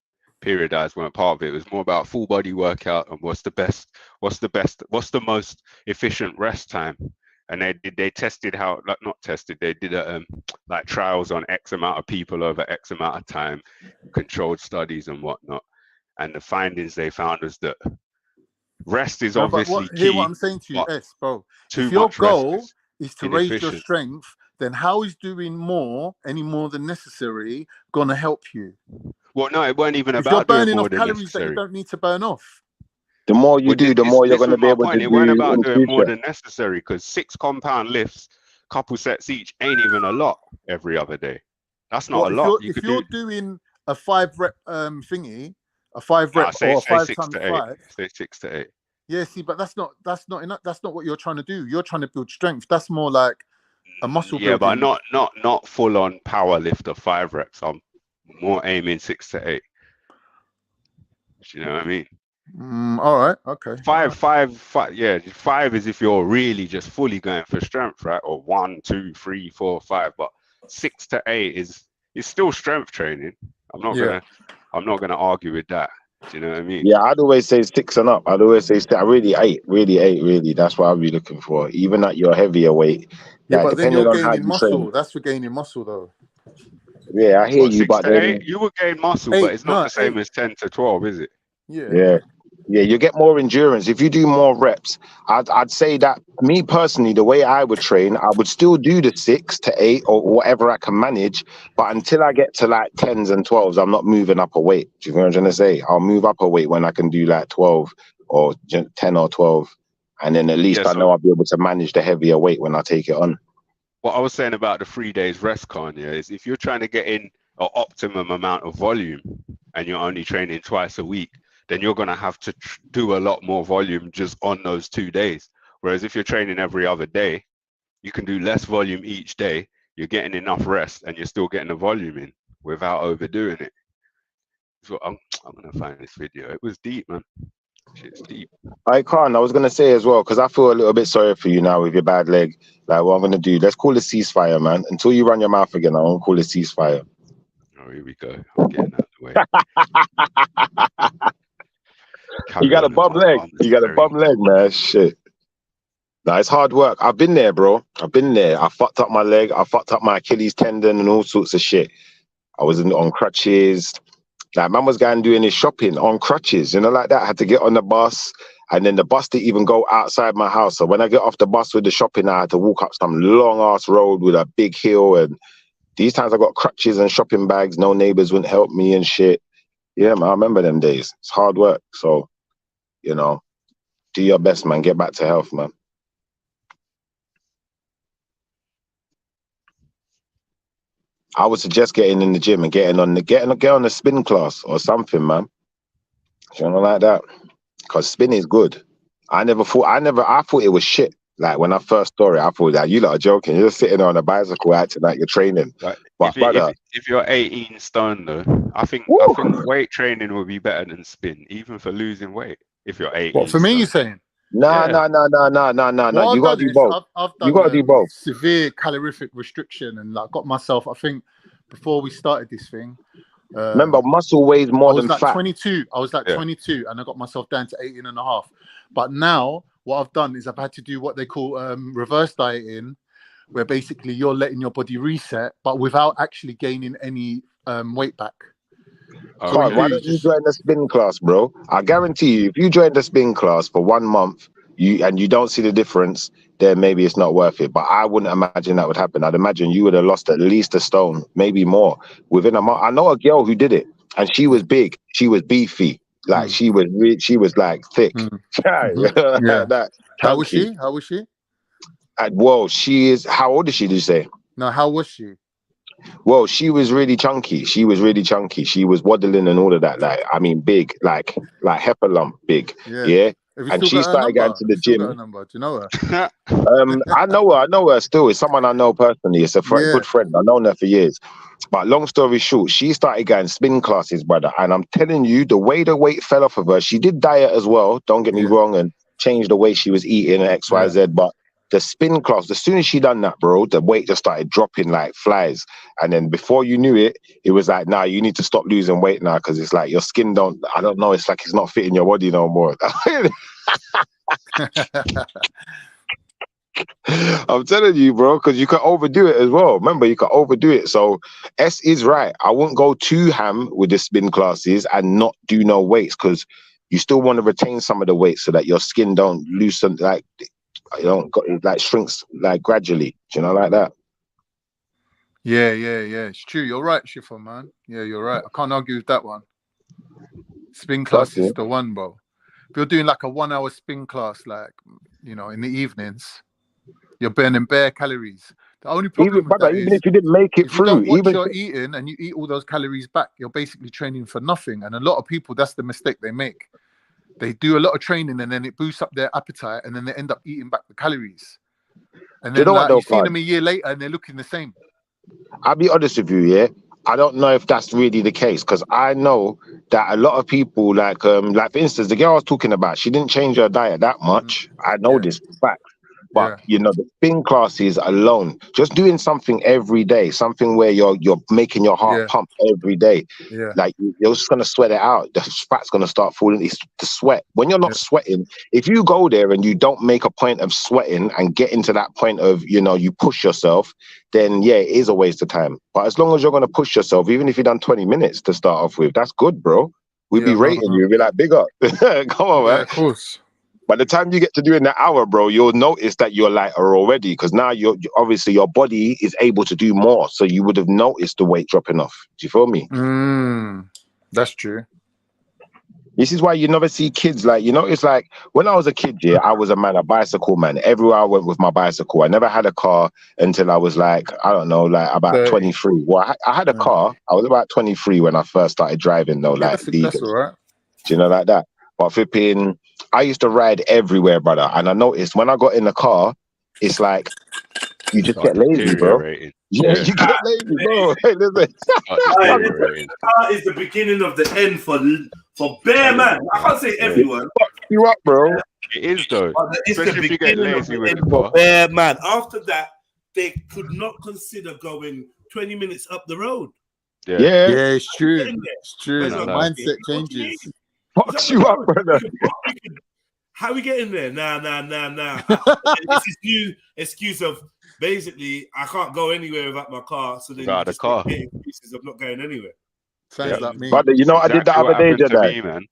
periodized weren't part of it. It was more about full body workout and what's the most efficient rest time. And they tested how, like not tested, they did like trials on X amount of people over X amount of time, controlled studies and whatnot. And the findings they found was that rest is obviously key. Hear what I'm saying to you, bro. If your goal is to raise your strength, then how is doing any more than necessary gonna help you? Well, no, it weren't even if about you're burning doing more off than calories necessary. that you don't need to burn off. The more you do, the more you're going to be able to do. It weren't about doing more than necessary, because 6 compound lifts, couple sets each, ain't even a lot every other day. That's not a lot. If you're doing a 5 rep thingy, a 5 rep or a 5 times 5. Say 6 to 8. Yeah, see, but that's not enough. That's not what you're trying to do. You're trying to build strength. That's more like a muscle building. Yeah, but not full on power lift of 5 reps. I'm more aiming 6 to 8. Do you know what I mean? All right, okay. 5. Yeah, 5 is if you're really just fully going for strength, right? Or 1, 2, 3, 4, 5. But 6 to 8 is still strength training. I'm not gonna argue with that. Do you know what I mean? Yeah, I'd always say 6 and up. I'd always say really 8. That's what I'd be looking for. Even at your heavier weight. Yeah, but then you're gaining muscle. That's for gaining muscle, though. Yeah, I hear you, 6 but to 8, you will gain muscle, but it's not the same as 10 to 12, is it? Yeah. Yeah, you get more endurance if you do more reps. I'd say that me personally, the way I would train, I would still do the 6 to 8 or whatever I can manage. But until I get to like 10s and 12s, I'm not moving up a weight. Do you know what I'm trying to say? I'll move up a weight when I can do like 12 or 10 or 12, and then at least I know I'll be able to manage the heavier weight when I take it on. What I was saying about the 3 days rest, Kanye, is if you're trying to get in an optimum amount of volume and you're only training twice a week, then you're going to have to do a lot more volume just on those 2 days. Whereas if you're training every other day, you can do less volume each day. You're getting enough rest and you're still getting the volume in without overdoing it. So I'm going to find this video. It was deep, man. Shit's deep. I was going to say as well, because I feel a little bit sorry for you now with your bad leg. Like, what I'm going to do, let's call it ceasefire, man. Until you run your mouth again, I won't call it ceasefire. Oh, here we go. I'm getting out of the way. You got a bum leg. You got a bum leg, man. Shit. Nah, it's hard work. I've been there, bro. I've been there. I fucked up my leg. I fucked up my Achilles tendon and all sorts of shit. I was on crutches. Like, man was going doing his shopping on crutches, you know, like that. I had to get on the bus, and then the bus didn't even go outside my house. So when I get off the bus with the shopping, I had to walk up some long-ass road with a big hill. And these times I got crutches and shopping bags. No neighbors wouldn't help me and shit. Yeah, man, I remember them days. It's hard work. So, you know, do your best, man. Get back to health, man. I would suggest getting in the gym and get on the spin class or something, man. You know, like that. Because spin is good. I thought it was shit. Like when I first saw it, I thought that you lot are joking. You're just sitting on a bicycle acting like you're training. Right. But if you're 18 stone though, I think weight training would be better than spin, even for losing weight. If you're 18. What for me, you're saying? No. You gotta do both. You gotta do both. Severe calorific restriction, and like got myself. I think before we started this thing. Remember, muscle weighs more than fat. 22. I was like 22, and I got myself down to 18.5. But now, what I've done is I've had to do what they call reverse dieting, where basically you're letting your body reset, but without actually gaining any weight back. Why don't you join the spin class, bro? I guarantee you, if you join the spin class for 1 month, you don't see the difference, then maybe it's not worth it. But I wouldn't imagine that would happen. I'd imagine you would have lost at least a stone, maybe more, within a month. I know a girl who did it, and she was big, she was beefy, like she was like thick. Yeah. How was she? Well, she is. How old is she? Did you say? No, how was she? Well, she was really chunky. She was waddling and all of that. Like, I mean, big, like heifer lump, big. Yeah. And she started going to the gym. Do you know her? I know her still. It's someone I know personally. It's a good friend. I've known her for years. But long story short, she started going spin classes, brother. And I'm telling you, the way the weight fell off of her, she did diet as well. Don't get me wrong, and changed the way she was eating and X, Y, Z. But the spin class, as soon as she done that, bro, the weight just started dropping like flies. And then before you knew it, it was like, nah, you need to stop losing weight now, because it's like your skin I don't know, it's like it's not fitting your body no more. I'm telling you, bro, because you can overdo it as well. Remember, you can overdo it. So S is right. I won't go too ham with the spin classes and not do no weights, because you still want to retain some of the weight so that your skin don't loosen, like, it shrinks like gradually, you know, like that. Yeah. It's true. You're right, Shifra, man. Yeah, you're right. I can't argue with that one. Spin class is the one, bro. If you're doing like a 1 hour spin class, like, you know, in the evenings, you're burning bare calories. The only problem with that is, if you didn't make it through, you don't watch your eating and you eat all those calories back, you're basically training for nothing. And a lot of people, that's the mistake they make. They do a lot of training and then it boosts up their appetite and then they end up eating back the calories. And then you see them a year later and they're looking the same. I'll be honest with you, yeah. I don't know if that's really the case, because I know that a lot of people, like for instance, the girl I was talking about, she didn't change her diet that much. I know this fact. But you know, the spin classes alone, just doing something every day, something where you're making your heart pump every day. Like you're just gonna sweat it out. The fat's gonna start falling. It's the sweat. When you're not sweating, if you go there and you don't make a point of sweating and get into that point of, you know, you push yourself, then it is a waste of time. But as long as you're gonna push yourself, even if you've done 20 minutes to start off with, that's good, bro. we'd be rating you. We'd be like, big up. Come on, man. Of course. By the time you get to doing the hour, bro, you'll notice that you're lighter already, because now you're obviously your body is able to do more. So you would have noticed the weight dropping off. Do you feel me? That's true. This is why you never see kids like, it's like when I was a kid, yeah, I was a bicycle man. Everywhere I went with my bicycle. I never had a car until I was like, I don't know, like about 23. Well, I had a car. I was about 23 when I first started driving, though, like that's all right. Do you know, like that? But flipping, I used to ride everywhere, brother. And I noticed when I got in the car, it's like, you just get lazy, bro. Yeah, you get lazy, bro. Hey, listen. The car is the beginning of the end for bare man. I can't say everyone. Fuck you up, bro. It is though. It's the Especially if you get beginning of lazy the with end the for car. bare man. After that, they could not consider going 20 minutes up the road. Yeah, it's true. It's true. The mindset changes. Fucks you up, brother. How we getting there? Nah. It's this new excuse of basically I can't go anywhere without my car. So then you just get excuses of not going anywhere. Sounds like me. But you know what I did the other day, Jedi?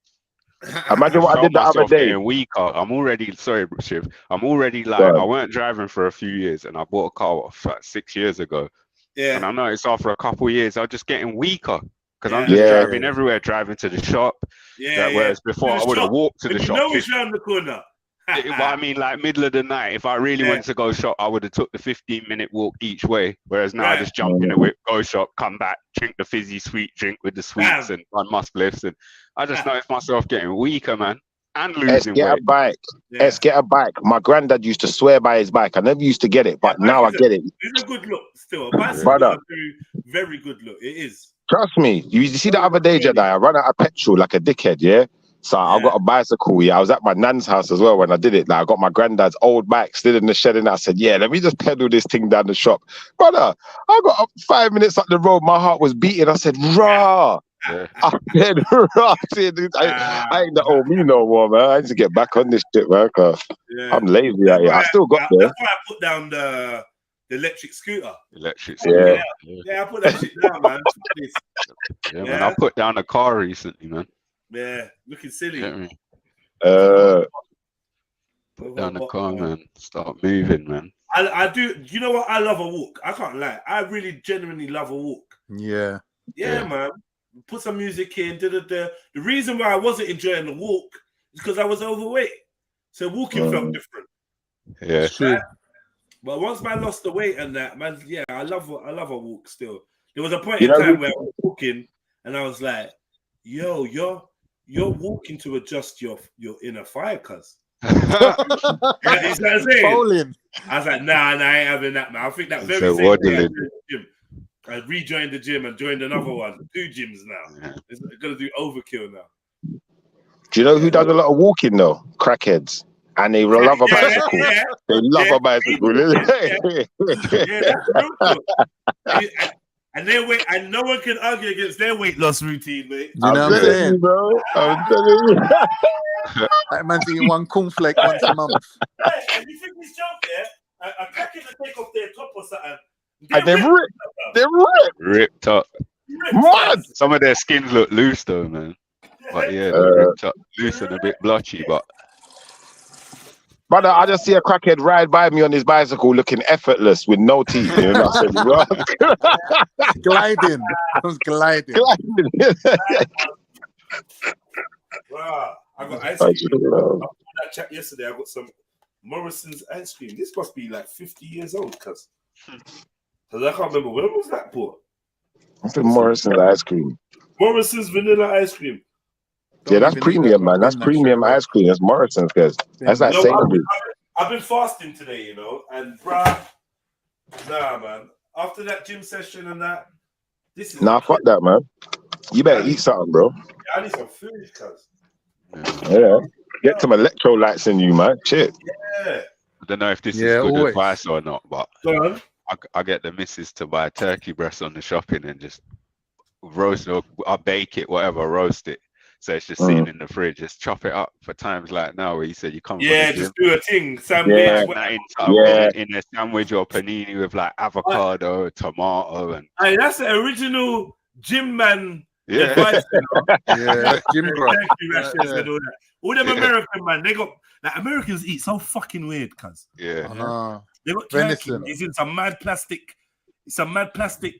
Imagine what I did the other day. Weaker. I'm already sorry, Shiv. I'm already like I weren't driving for a few years, and I bought a car like 6 years ago. Yeah. And I noticed after a couple of years, I was just getting weaker because I'm just driving everywhere, driving to the shop. Whereas before I would have walked to the shop. You know it's around the corner. But I mean, like middle of the night, if I really wanted to go shop, I would have took the 15-minute walk each way. Whereas now I just jump in the whip, go shop, come back, drink the fizzy sweet drink with the sweets and one muscliffs. And I just noticed myself getting weaker, man, and losing weight. Get a bike. Get a bike. My granddad used to swear by his bike. I never used to get it, but now I get it. It's a good look still. A bicycle is a very, very good look. It is. Trust me. You see the other day, Jedi, I ran out of petrol like a dickhead, yeah? So I got a bicycle. Yeah, I was at my nan's house as well when I did it. Like I got my granddad's old bike still in the shed, and I said, "Yeah, let me just pedal this thing down the shop." Brother, I got up 5 minutes up the road. My heart was beating. I said, "Rah!" I said, "Rah!" I ain't the old me no more, man. I need to get back on this shit, man. Cause I'm lazy out here. I still got there. That's why I put down the electric scooter. Yeah, I put that shit down, man. Man, I put down a car recently, man. Yeah, looking silly. Put down the car, man. Start moving, man. I do. You know what? I love a walk. I can't lie. I really genuinely love a walk. Yeah, man. Put some music in. The reason why I wasn't enjoying the walk is because I was overweight. So walking felt different. Yeah, true. But once I lost the weight and that, man, I love a walk still. There was a point in time where I was walking and I was like, yo, you're walking to adjust your inner fire, cuz. You know what I'm saying? I was like, nah, I ain't having that, man. I think that very same day I rejoined the gym and joined another one. 2 gyms now. It's gonna do overkill now. Do you know who does a lot of walking though? Crackheads. And they love a bicycle. They love a bicycle. And their weight, and no one can argue against their weight loss routine, mate. You know what I'm saying, bro? I'm telling you. That man's eating one cornflake once a month. Hey, and you think this joke, a crackhead to take off their top or something. And they're ripped. They're ripped up. Mad. Some of their skins look loose though, man. But they're ripped up, loose and a bit blotchy, but. Brother, I just see a crackhead ride by me on his bicycle looking effortless with no teeth. You know what I'm saying? Gliding. I was gliding. Wow. I got ice cream. After that chat yesterday, I got some Morrison's ice cream. This must be like 50 years old, cuz. Because I can't remember. When was that bought? What's the Morrison's ice cream? Morrison's vanilla ice cream. Yeah, that's premium, man. That's premium ice cream. That's Morrison's, guys. That's like Sainsbury's. I've been fasting today, you know, and bruh, nah, man. After that gym session and that, this is fuck that, man. You better eat something, bro. Yeah, I need some food, cuz. Yeah, get some electrolytes in you, man. Shit. Yeah. I don't know if this is good advice or not, but I get the missus to buy turkey breast on the shopping and just roast it, or I bake it, whatever, roast it. So it's just sitting in the fridge. Just chop it up for times like now where you said you come. Yeah, just do a thing. Sandwich. In a sandwich or panini with like avocado, tomato, and. Hey, that's the original gym man Yeah. Vibes, you know? Yeah, gym grub. Turkey rashes and all that. All them American man, they got like Americans eat so fucking weird, cuz. Yeah. I know. They got Venison. turkey. It's in some mad plastic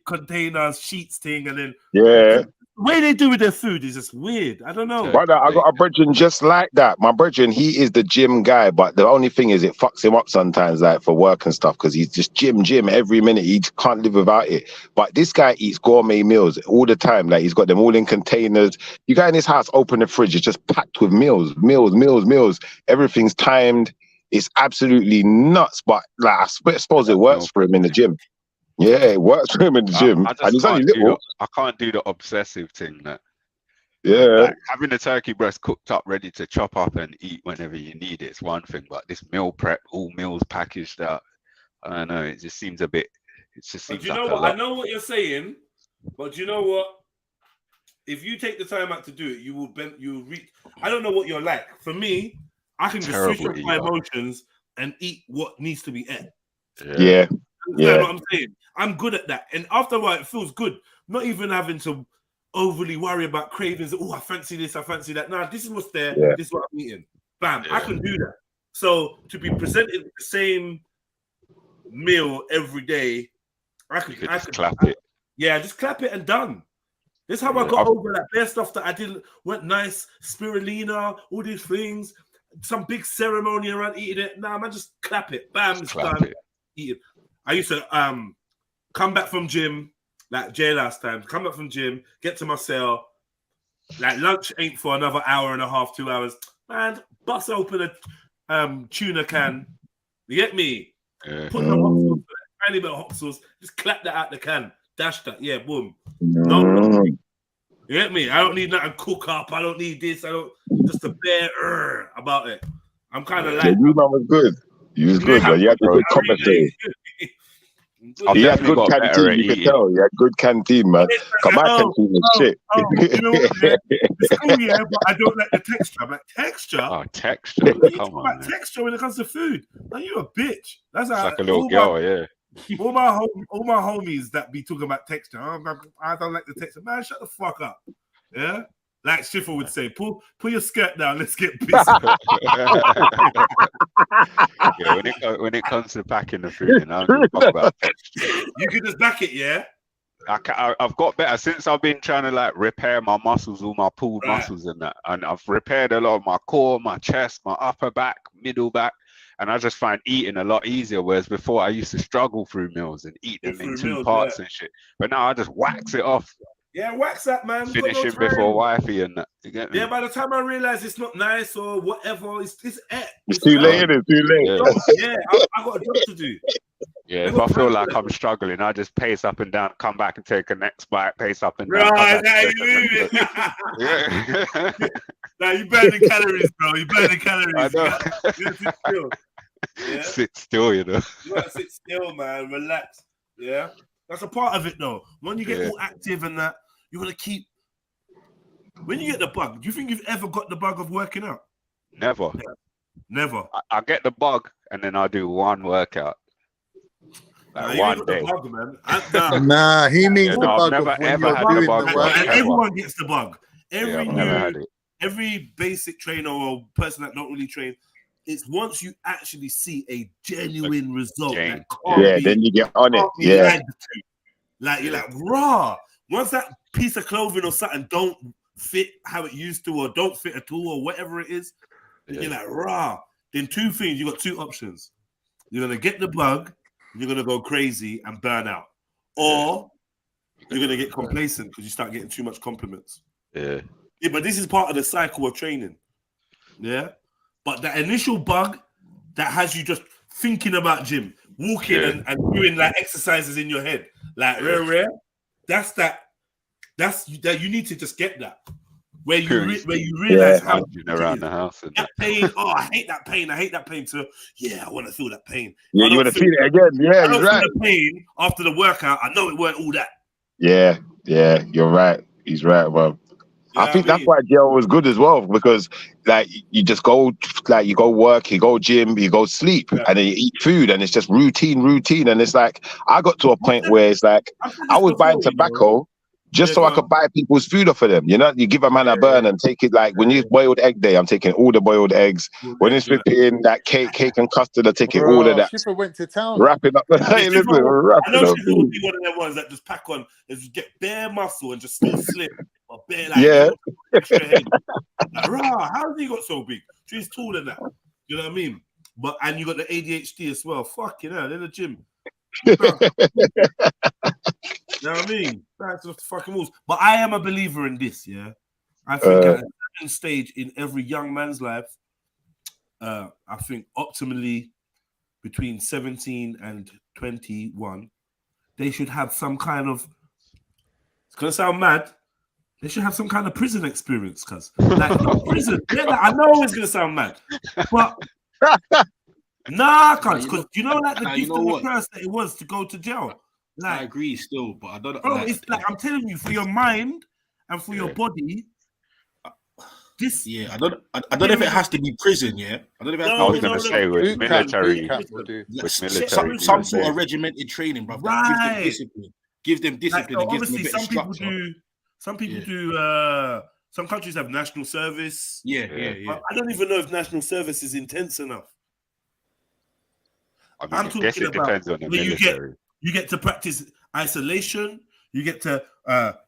containers, sheets thing, and then Yeah. the way they do with their food is just weird. I don't know. Brother, I got a brethren just like that. My brethren, he is the gym guy, but the only thing is it fucks him up sometimes, like for work and stuff, because he's just gym every minute. He can't live without it. But this guy eats gourmet meals all the time. Like he's got them all in containers. You go in his house, open the fridge, it's just packed with meals. Everything's timed. It's absolutely nuts. But like I suppose it works for him in the gym. Yeah, it works for him in the gym. And he's only little. I can't do the obsessive thing that. Yeah. Like having the turkey breast cooked up, ready to chop up and eat whenever you need it, it's one thing. But this meal prep, all meals packaged out, I don't know. It just seems a bit. It just seems. But you know what? I know what you're saying, but you know what? If you take the time out to do it, you will bend. You will reach. I don't know what you're like. For me, I can just switch up my emotions and eat what needs to be eaten. Yeah. You know what I'm saying? I'm good at that, and after a while, it feels good. Not even having to overly worry about cravings. Oh, I fancy this, I fancy that. Nah, this is what's there. Yeah. This is what I'm eating. Bam, I can do that. So to be presented with the same meal every day, I could clap it. Yeah, just clap it and done. This is how I got over that bare stuff that I didn't went nice, spirulina, all these things, some big ceremony around eating it. Nah, man, just clap it. Bam, it's done. Eat it. I used to come back from gym. Like Jay last time, come back from gym, get to my cell. Like lunch ain't for another hour and a half, 2 hours. Man, bust open a tuna can. You get me? Yeah. Put the hot sauce, tiny bit of hot sauce, just clap that out the can. Dash that, yeah, boom. No, you get me? I don't need nothing cook up. I don't need this. I don't just a bare about it. I'm kind of like you man was good. You was good, but you had a good commentary. He had good canteen, you could tell. He had good canteen, man. Come my canteen was shit. You know what, man? It's cool, yeah, but I don't like the texture. I'm like, texture? Oh, texture. What are you Come talking on, about man. texture when it comes to food? Man, you a bitch. That's It's how, like a little girl, yeah. All my homies that be talking about texture. I don't like the texture. Man, shut the fuck up. Yeah? Like Schiffer would say, pull your skirt down, let's get busy. Yeah, when it comes to packing the food, I don't talk about texture. You can just back it, yeah? I've got better since I've been trying to like repair my muscles, all my pulled muscles and that. And I've repaired a lot of my core, my chest, my upper back, middle back. And I just find eating a lot easier. Whereas before I used to struggle through meals and eat them in two parts and shit. But now I just wax it off. Yeah, wax that, man. Finishing before wifey and that. You get me? Yeah, by the time I realize it's not nice or whatever, it's too late. It's too late. Yeah, I got a job to do. Yeah, if I feel like I'm struggling, I just pace up and down, come back and take a next bite, pace up and down. Right, now you move it. Now you burning calories, bro. You burning calories. I know. You gotta sit still. Yeah? Sit still, you know. You gotta sit still, man. Relax. Yeah, that's a part of it, though. When you get all active and that, you gotta keep. When you get the bug, do you think you've ever got the bug of working out? Never. Yeah. Never. I get the bug and then I do one workout. Like one day. Bug, man. Nah, he means the bug never of when ever you're had doing the bug. the workout. Everyone gets the bug. Every every basic trainer or person that don't really train, it's once you actually see a genuine result. That then you get on it. Yeah. Like you're like, raw. Once that piece of clothing or something don't fit how it used to, or don't fit at all, or whatever it is, you're like, raw. Then two things, you got two options. You're gonna get the bug, you're gonna go crazy and burn out. Or you're gonna get complacent because you start getting too much compliments. Yeah, but this is part of the cycle of training. Yeah. But that initial bug that has you just thinking about gym, walking and doing like exercises in your head, like rare. That's that you need to just get that. Where you realize how around the house and that pain. Oh, I hate that pain. So yeah, I want to feel that pain. Yeah, you want to feel it again. Yeah, you're right. The pain after the workout, I know it weren't all that. Yeah, you're right. He's right, bro. I think that's why Joe was good as well, because like you just go, like you go work, you go gym, you go sleep, and then you eat food, and it's just routine, and it's like I got to a point where it's like I was buying tobacco. just so I could buy people's food off of them. You know, you give a man a burn and take it like when you boiled egg day, I'm taking all the boiled eggs. When it's flipping that cake and custard, I take it all of that. Schiffer went to town. Wrap it up. Hey, listen, wrap I know it up. she's gonna be one of them ones that just pack on, and just get bare muscle and just still slim, or bare like extra head. Like, rah, how has he got so big? She's taller than that. You know what I mean? But and you got the ADHD as well. Fucking hell, in the gym. You know what I mean? That's the fucking rules. But I am a believer in this, yeah. I think at a certain stage in every young man's life, I think optimally between 17 and 21, they should have some kind of, it's gonna sound mad, they should have some kind of prison experience, cuz like not prison. Yeah, like, I know it's gonna sound mad, but nah, cuz you know like the gift of the curse that it was to go to jail. Like, I agree still, but I don't. Bro, it's like I'm telling you, for your mind and for your body. This, I don't know if it has to be prison. Yeah, I don't know if it has I was going to say with military, some sort of regimented training, bro. Right. Give them discipline. Like, and gives them a bit of structure. Some people do. Some countries have national service. Yeah. I don't even know if national service is intense enough. I guess it depends on the military. You get to practice isolation. You get to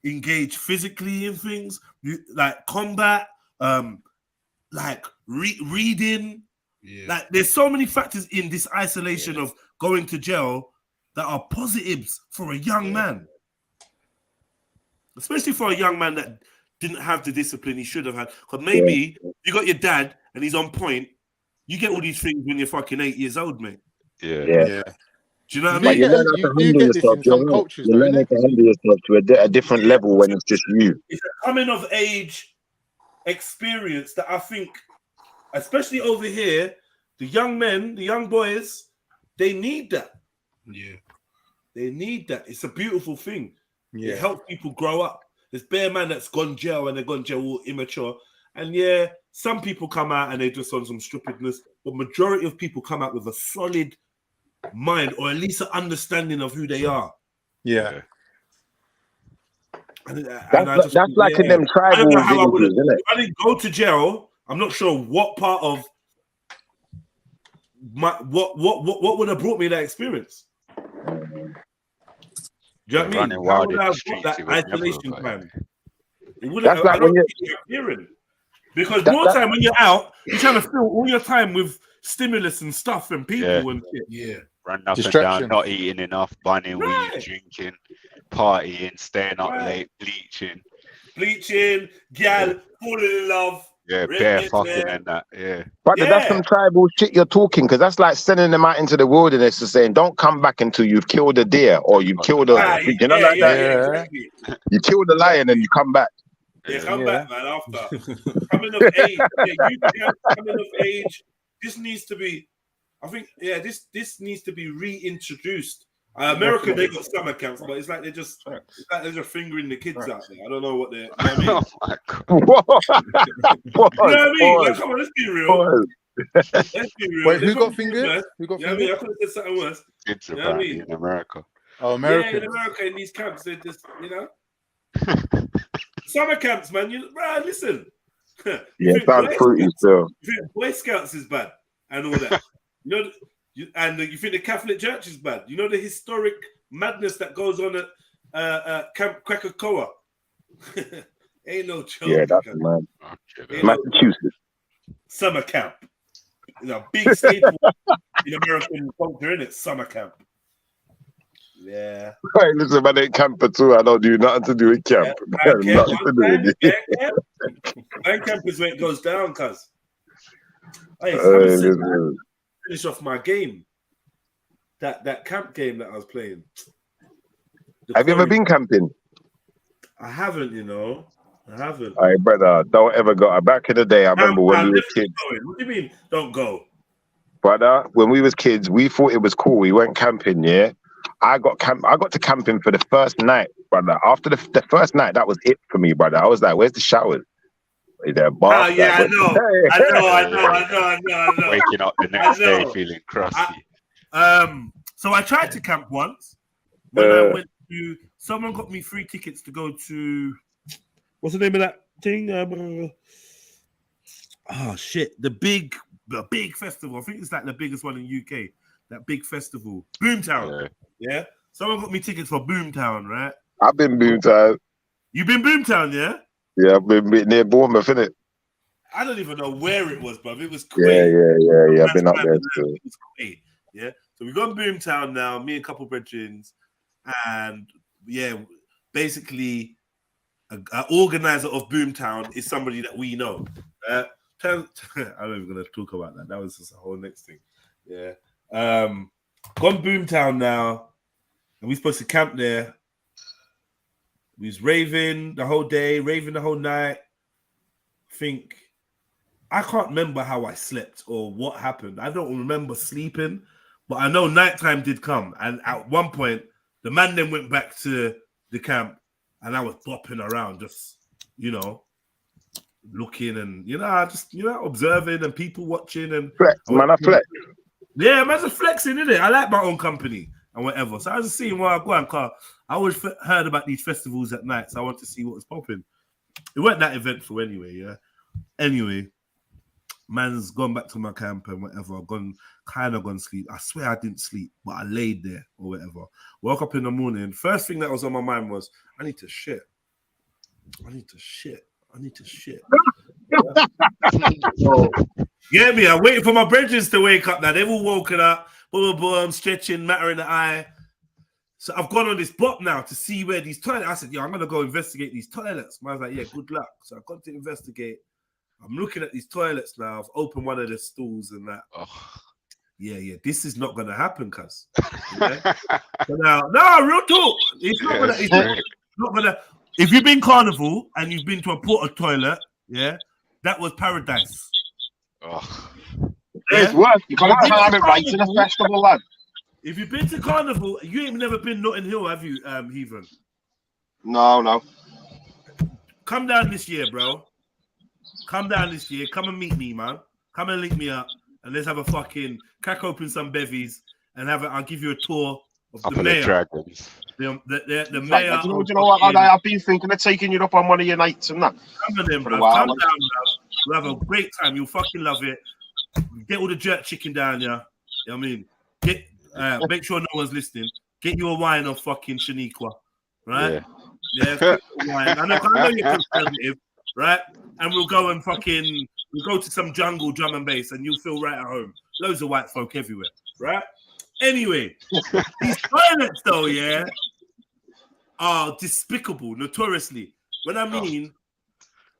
engage physically in things, like combat, like reading. Yeah. Like there's so many factors in this isolation of going to jail that are positives for a young man. Especially for a young man that didn't have the discipline he should have had. Because maybe you got your dad and he's on point. You get all these things when you're fucking 8 years old, mate. Yeah. Do you know what I mean? You learn how to handle yourself. You learn how to handle yourself to a different level when it's just you. It's a coming of age experience that I think, especially over here, the young men, the young boys, they need that. Yeah. They need that. It's a beautiful thing. Yeah. It helps people grow up. There's bare man that's gone jail and they're gone jail all immature. And yeah, some people come out and they're just on some stupidness, but majority of people come out with a solid mind or at least an understanding of who they are. Yeah. That's like in them tribal villages, isn't it? If I didn't go to jail, I'm not sure what part of my what would have brought me that experience. Do you know what I mean? How would I have got that isolation plan? It would have. I don't think you're hearing. Because more time when you're out, you're trying to fill all your time with stimulus and stuff and people and shit. Yeah. Run up and down, not eating enough, bunning weed, drinking, partying, staying up late, bleaching, gal, falling in love. Yeah, bare fucking and that, yeah. But that's some tribal shit you're talking, because that's like sending them out into the wilderness and saying, don't come back until you've killed a deer or you've killed a, you know, like that. Yeah, exactly. You kill the lion and you come back. Yeah, come back, man, after. Coming of age. Coming of age. This needs to be, I think, this needs to be reintroduced. America, they got summer camps, but it's like they're just fingering the kids out there. I don't know what they're. You know what I mean? You know what I mean? Like, come on, let's be real. Let's be real. Wait, who got fingered? Who got fingered? I could have said something worse. It's about in America. Oh, America. Yeah, in America, in these camps, they're just, you know. Summer camps, man. Listen. Yeah, sounds fruity still. You think Boy Scouts is bad and all that. You know. You think the Catholic Church is bad? You know the historic madness that goes on at Camp Krakatoa? Ain't no joke. Yeah, that's man. Massachusetts. Summer camp. It's a big staple in American culture, isn't it? Summer camp. Yeah. Hey, listen, man, ain't camper too. I don't do nothing to do with camp. Band camp is where it goes down, cuz. Hey, finish off my game. That camp game that I was playing. Have you ever been camping? I haven't, you know. I haven't. All right, brother, don't ever go. Back in the day, I remember when we were kids. What do you mean, don't go? Brother, when we was kids, we thought it was cool. We went camping, yeah? I got to camping for the first night, brother. After the first night, that was it for me, brother. I was like, where's the showers? There, oh, yeah, I know. Waking up the next day feeling crusty. So I tried to camp once when I went to someone got me free tickets to go to what's the name of that thing? The big festival. I think it's like the biggest one in UK. That big festival, Boomtown. Yeah. Someone got me tickets for Boomtown, right? I've been Boomtown. You been Boomtown, yeah? Yeah, I've been near Bournemouth, innit? I don't even know where it was, but it was crazy. Yeah. I've been up there too. It was crazy. Yeah. So we got Boomtown now, me and a couple of brethrens, and yeah, basically an organizer of Boomtown is somebody that we know. I'm not even gonna talk about that. That was just a whole next thing. Yeah. Gone Boomtown now, and we're supposed to camp there. We was raving the whole day, raving the whole night. I can't remember how I slept or what happened. I don't remember sleeping, but I know nighttime did come. And at one point, the man then went back to the camp, and I was bopping around, just, looking and, observing and people watching. And flex, man, I flex. Yeah, man's just flexing, innit? I like my own company and whatever. So I was just seeing where I go and car. I always heard about these festivals at night, so I want to see what was popping. It wasn't that eventful anyway, yeah. Anyway, man's gone back to my camp and whatever. Gone sleep. I swear I didn't sleep, but I laid there or whatever. Woke up in the morning. First thing that was on my mind was, I need to shit. Yeah, me. I'm waiting for my brethren to wake up now. They've all woken up. Boom, stretching, matter in the eye. So I've gone on this bop now to see where these toilets. I said, I'm gonna go investigate these toilets. Man's like, yeah, good luck. So I've got to investigate. I'm looking at these toilets now. I've opened one of the stools and that. Oh. Yeah. This is not gonna happen, cuz. Yeah? So now, no, real talk. It's not gonna. If you've been carnival and you've been to a porta toilet, yeah, that was paradise. Oh. It's worse. You can't have it right in a festival, lad. If you've been to carnival, you ain't never been Notting Hill, have you, Heathen? No. Come down this year, bro. Come down this year. Come and meet me, man. Come and link me up, and let's have a fucking crack open some bevies and I'll give you a tour of the mayor. Dragons. The mayor. Do you know what? I've been thinking of taking you up on one of your nights and that. Come on, then, bro. Come down, bro. We'll have a great time. You'll fucking love it. Get all the jerk chicken down, yeah. You know what I mean? Make sure no one's listening. Get you a wine of fucking Shaniqua, right? Yeah, wine. I know you're conservative, right? And we'll go to some jungle drum and bass, and you'll feel right at home. Loads of white folk everywhere, right? Anyway, these toilets, though, yeah, are despicable, notoriously. When I mean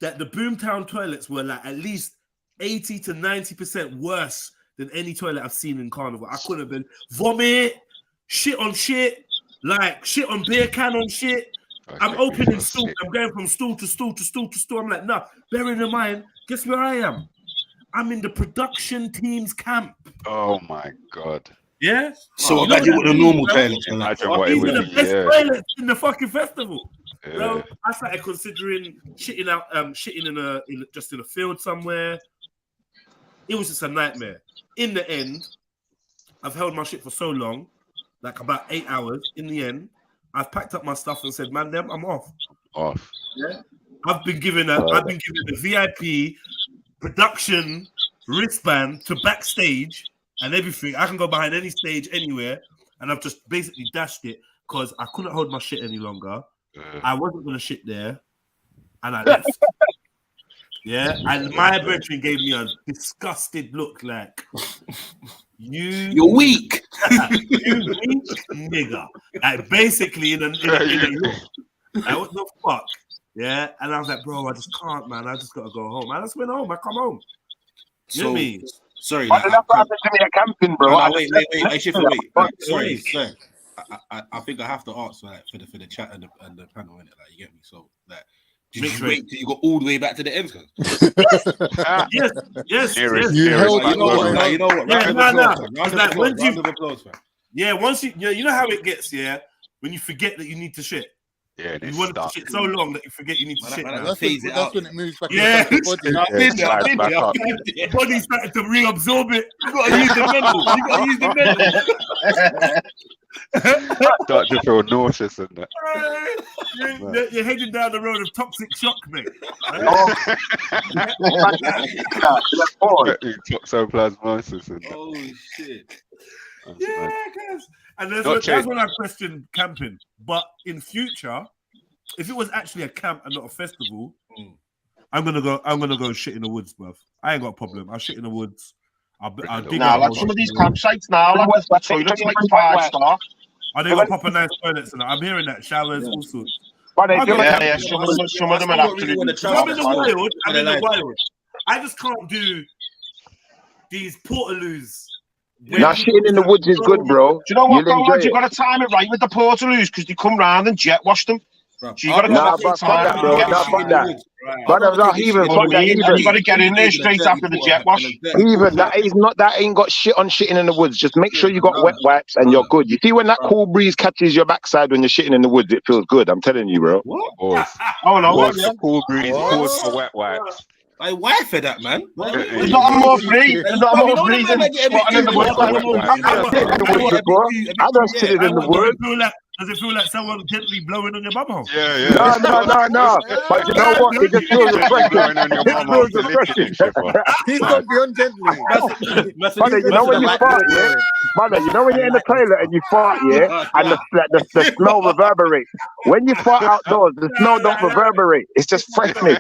that the Boomtown toilets were like at least 80 to 90% worse than any toilet I've seen in carnival. I couldn't have been vomit, shit on shit, like shit on beer can on shit. I'm opening stool. I'm going from stool to stool to stool to stool. I'm like, nah, bearing in mind, guess where I am? I'm in the production team's camp. Oh my God. Yeah? So imagine what the normal toilets are like. These are the best toilets in the fucking festival. Yeah. Bro, I started considering shitting in a field somewhere. It was just a nightmare. In the end, I've held my shit for so long, like about 8 hours. In the end, I've packed up my stuff and said, "Man, I'm off." Yeah, I've been given a VIP production wristband to backstage and everything. I can go behind any stage anywhere, and I've just basically dashed it because I couldn't hold my shit any longer. I wasn't gonna shit there, and I left. Yeah, and my brethren gave me a disgusted look, like you're weak, you weak nigga. Like basically in a like, what the fuck? Yeah, and I was like, bro, I just can't, man. I just gotta go home. I just went home. I come home. You know what I mean? Sorry, like, that's what happened to me at camping, bro. No, wait. Sorry. I think I have to ask for the chat and the panel, innit? Like, you get me? So like. Did you wait till you got all the way back to the end? Yes. You know what? Once you know how it gets, yeah. When you forget that you need to shit, Yeah, You want to shit so long that you forget you need to shit. That's when it moves back Yeah, inside the body. The body's starting to reabsorb it. You gotta use the mental. You gotta use the mental. Start to feel nauseous and that. You're heading down the road of toxic shock, mate. Toxoplasmosis and that. Oh shit. Yeah, guys. And that's when I question camping. But in future, if it was actually a camp and not a festival, I'm gonna go shit in the woods, bruv. I ain't got a problem. I'll shit in the woods. I'll dig like some of these campsites now, like the toilets like 5-star. They got proper nice toilets and I'm hearing that showers, all sorts. But some of them are absolutely. I'm in the wild. I just can't do these portaloos. Now shitting in the woods is good, bro. Do you know what, though, lads? You got to time it right with the portaloos because they come round and jet wash them. So you got to you got to get in there straight after the jet wash. Even that ain't got shit on shitting in the woods. Just make sure you got wet wipes and you're good. You see when that cool breeze catches your backside when you're shitting in the woods, it feels good. I'm telling you, bro. Oh no, cool breeze, pause for wet wipes. I wife for that, man. There's not a more free. There's not a more free than squatting in the woods. I don't sit in the woods. Does it feel like someone gently blowing on your bumhole? Yeah. No. But you know what? It just feels refreshing. He's gone beyond gently. Brother, you know when you fart, yeah? Brother, you know when you're in the toilet and you fart, yeah? And the smell reverberates. When you fart outdoors, the smell don't reverberate. It's just freshness.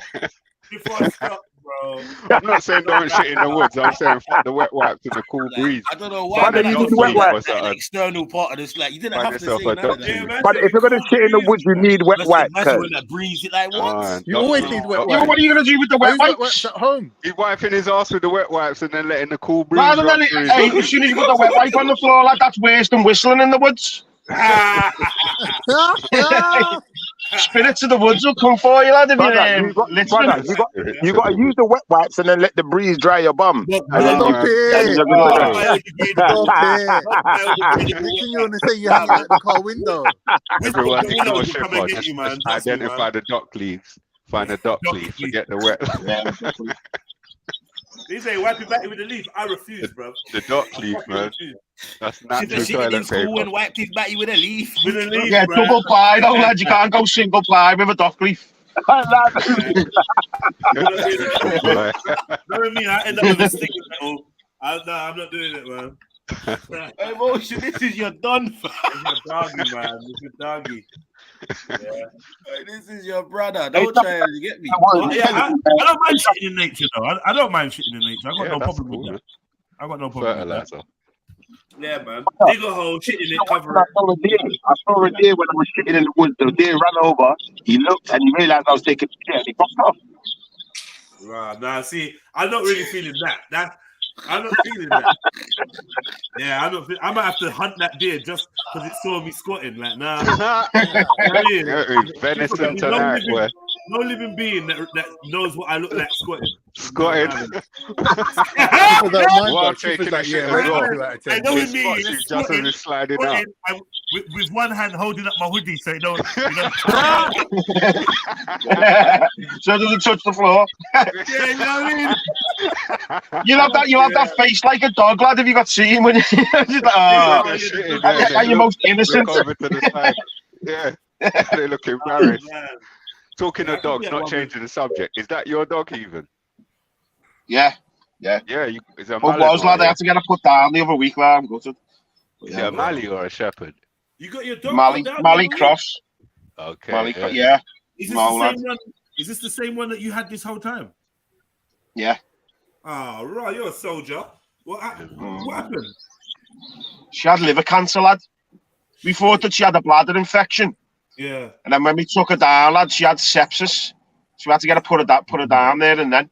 I'm not saying don't shit in the woods. I'm saying fuck the wet wipes and the cool breeze. I don't know why. But you need wet wipes. An external part of this, like you didn't have to say that. But if you're gonna shit in the woods, you need wet wipes. That breeze, like what? You always need wet wipes. Yeah, what are you gonna do with the wet wipes at home? He's wiping his ass with the wet wipes and then letting the cool breeze. Rather than as soon as you put the wet wipe on the floor, like that's worse than whistling in the woods. Spirits of the woods will come for you, lad. If you got to use the wet wipes and then let the breeze dry your bum. Making you want to say you hang out the car window. Everyone ignore Shepard. Just identify the dock leaves. Find the dock leaf. Forget the wet. They say wipe your back with the leaf. I refuse, bro. The dock leaf, man. That's natural toilet paper. And wiped his back with a leaf. With a leaf, yeah, double ply, though, lad. You can't go single ply with a dock leaf. Know what I mean? I end up with a sticky metal. I'm not doing it, man. Emotion, this is your done. This is your doggy, man. This is your doggy. Yeah. This is your brother. Don't try to get me. Yeah, I don't mind shitting in nature, though. I don't mind shitting in nature. I got no problem with that. I got no problem with that. Yeah, man. Dig a hole, shit in it, cover it. I saw a deer when I was shitting in the woods. The deer ran over. He looked and he realized I was taking a shit and he popped off. Right, now see, I'm not really feeling that. I'm not feeling that. Yeah, I might have to hunt that deer just because it saw me squatting. Like, nah. Venison tonight, boy. No living being that knows what I look like squatting. Squatting. While taking a shit as well. I know with me, just as it's sliding out. With one hand holding up my hoodie so it don't. So it doesn't touch the floor. Yeah, you know what I mean? You'll have that face like a dog, lad, if you got seen when you're most innocent. Look over to the side. Yeah, they're looking married. Talking of dogs, not changing the subject. Is that your dog even? Yeah. Is it a lad, I had to get her put down the other week, lad. I'm gutted. Is it a Mali or a Shepherd? You got your dog Mali cross. Okay. Mali, yeah. Is this the same one that you had this whole time? Yeah. Oh, right, you're a soldier. What happened? She had liver cancer, lad. We thought that she had a bladder infection. Yeah. And then when we took her down, lad, she had sepsis. So we had to get her put her down there, and then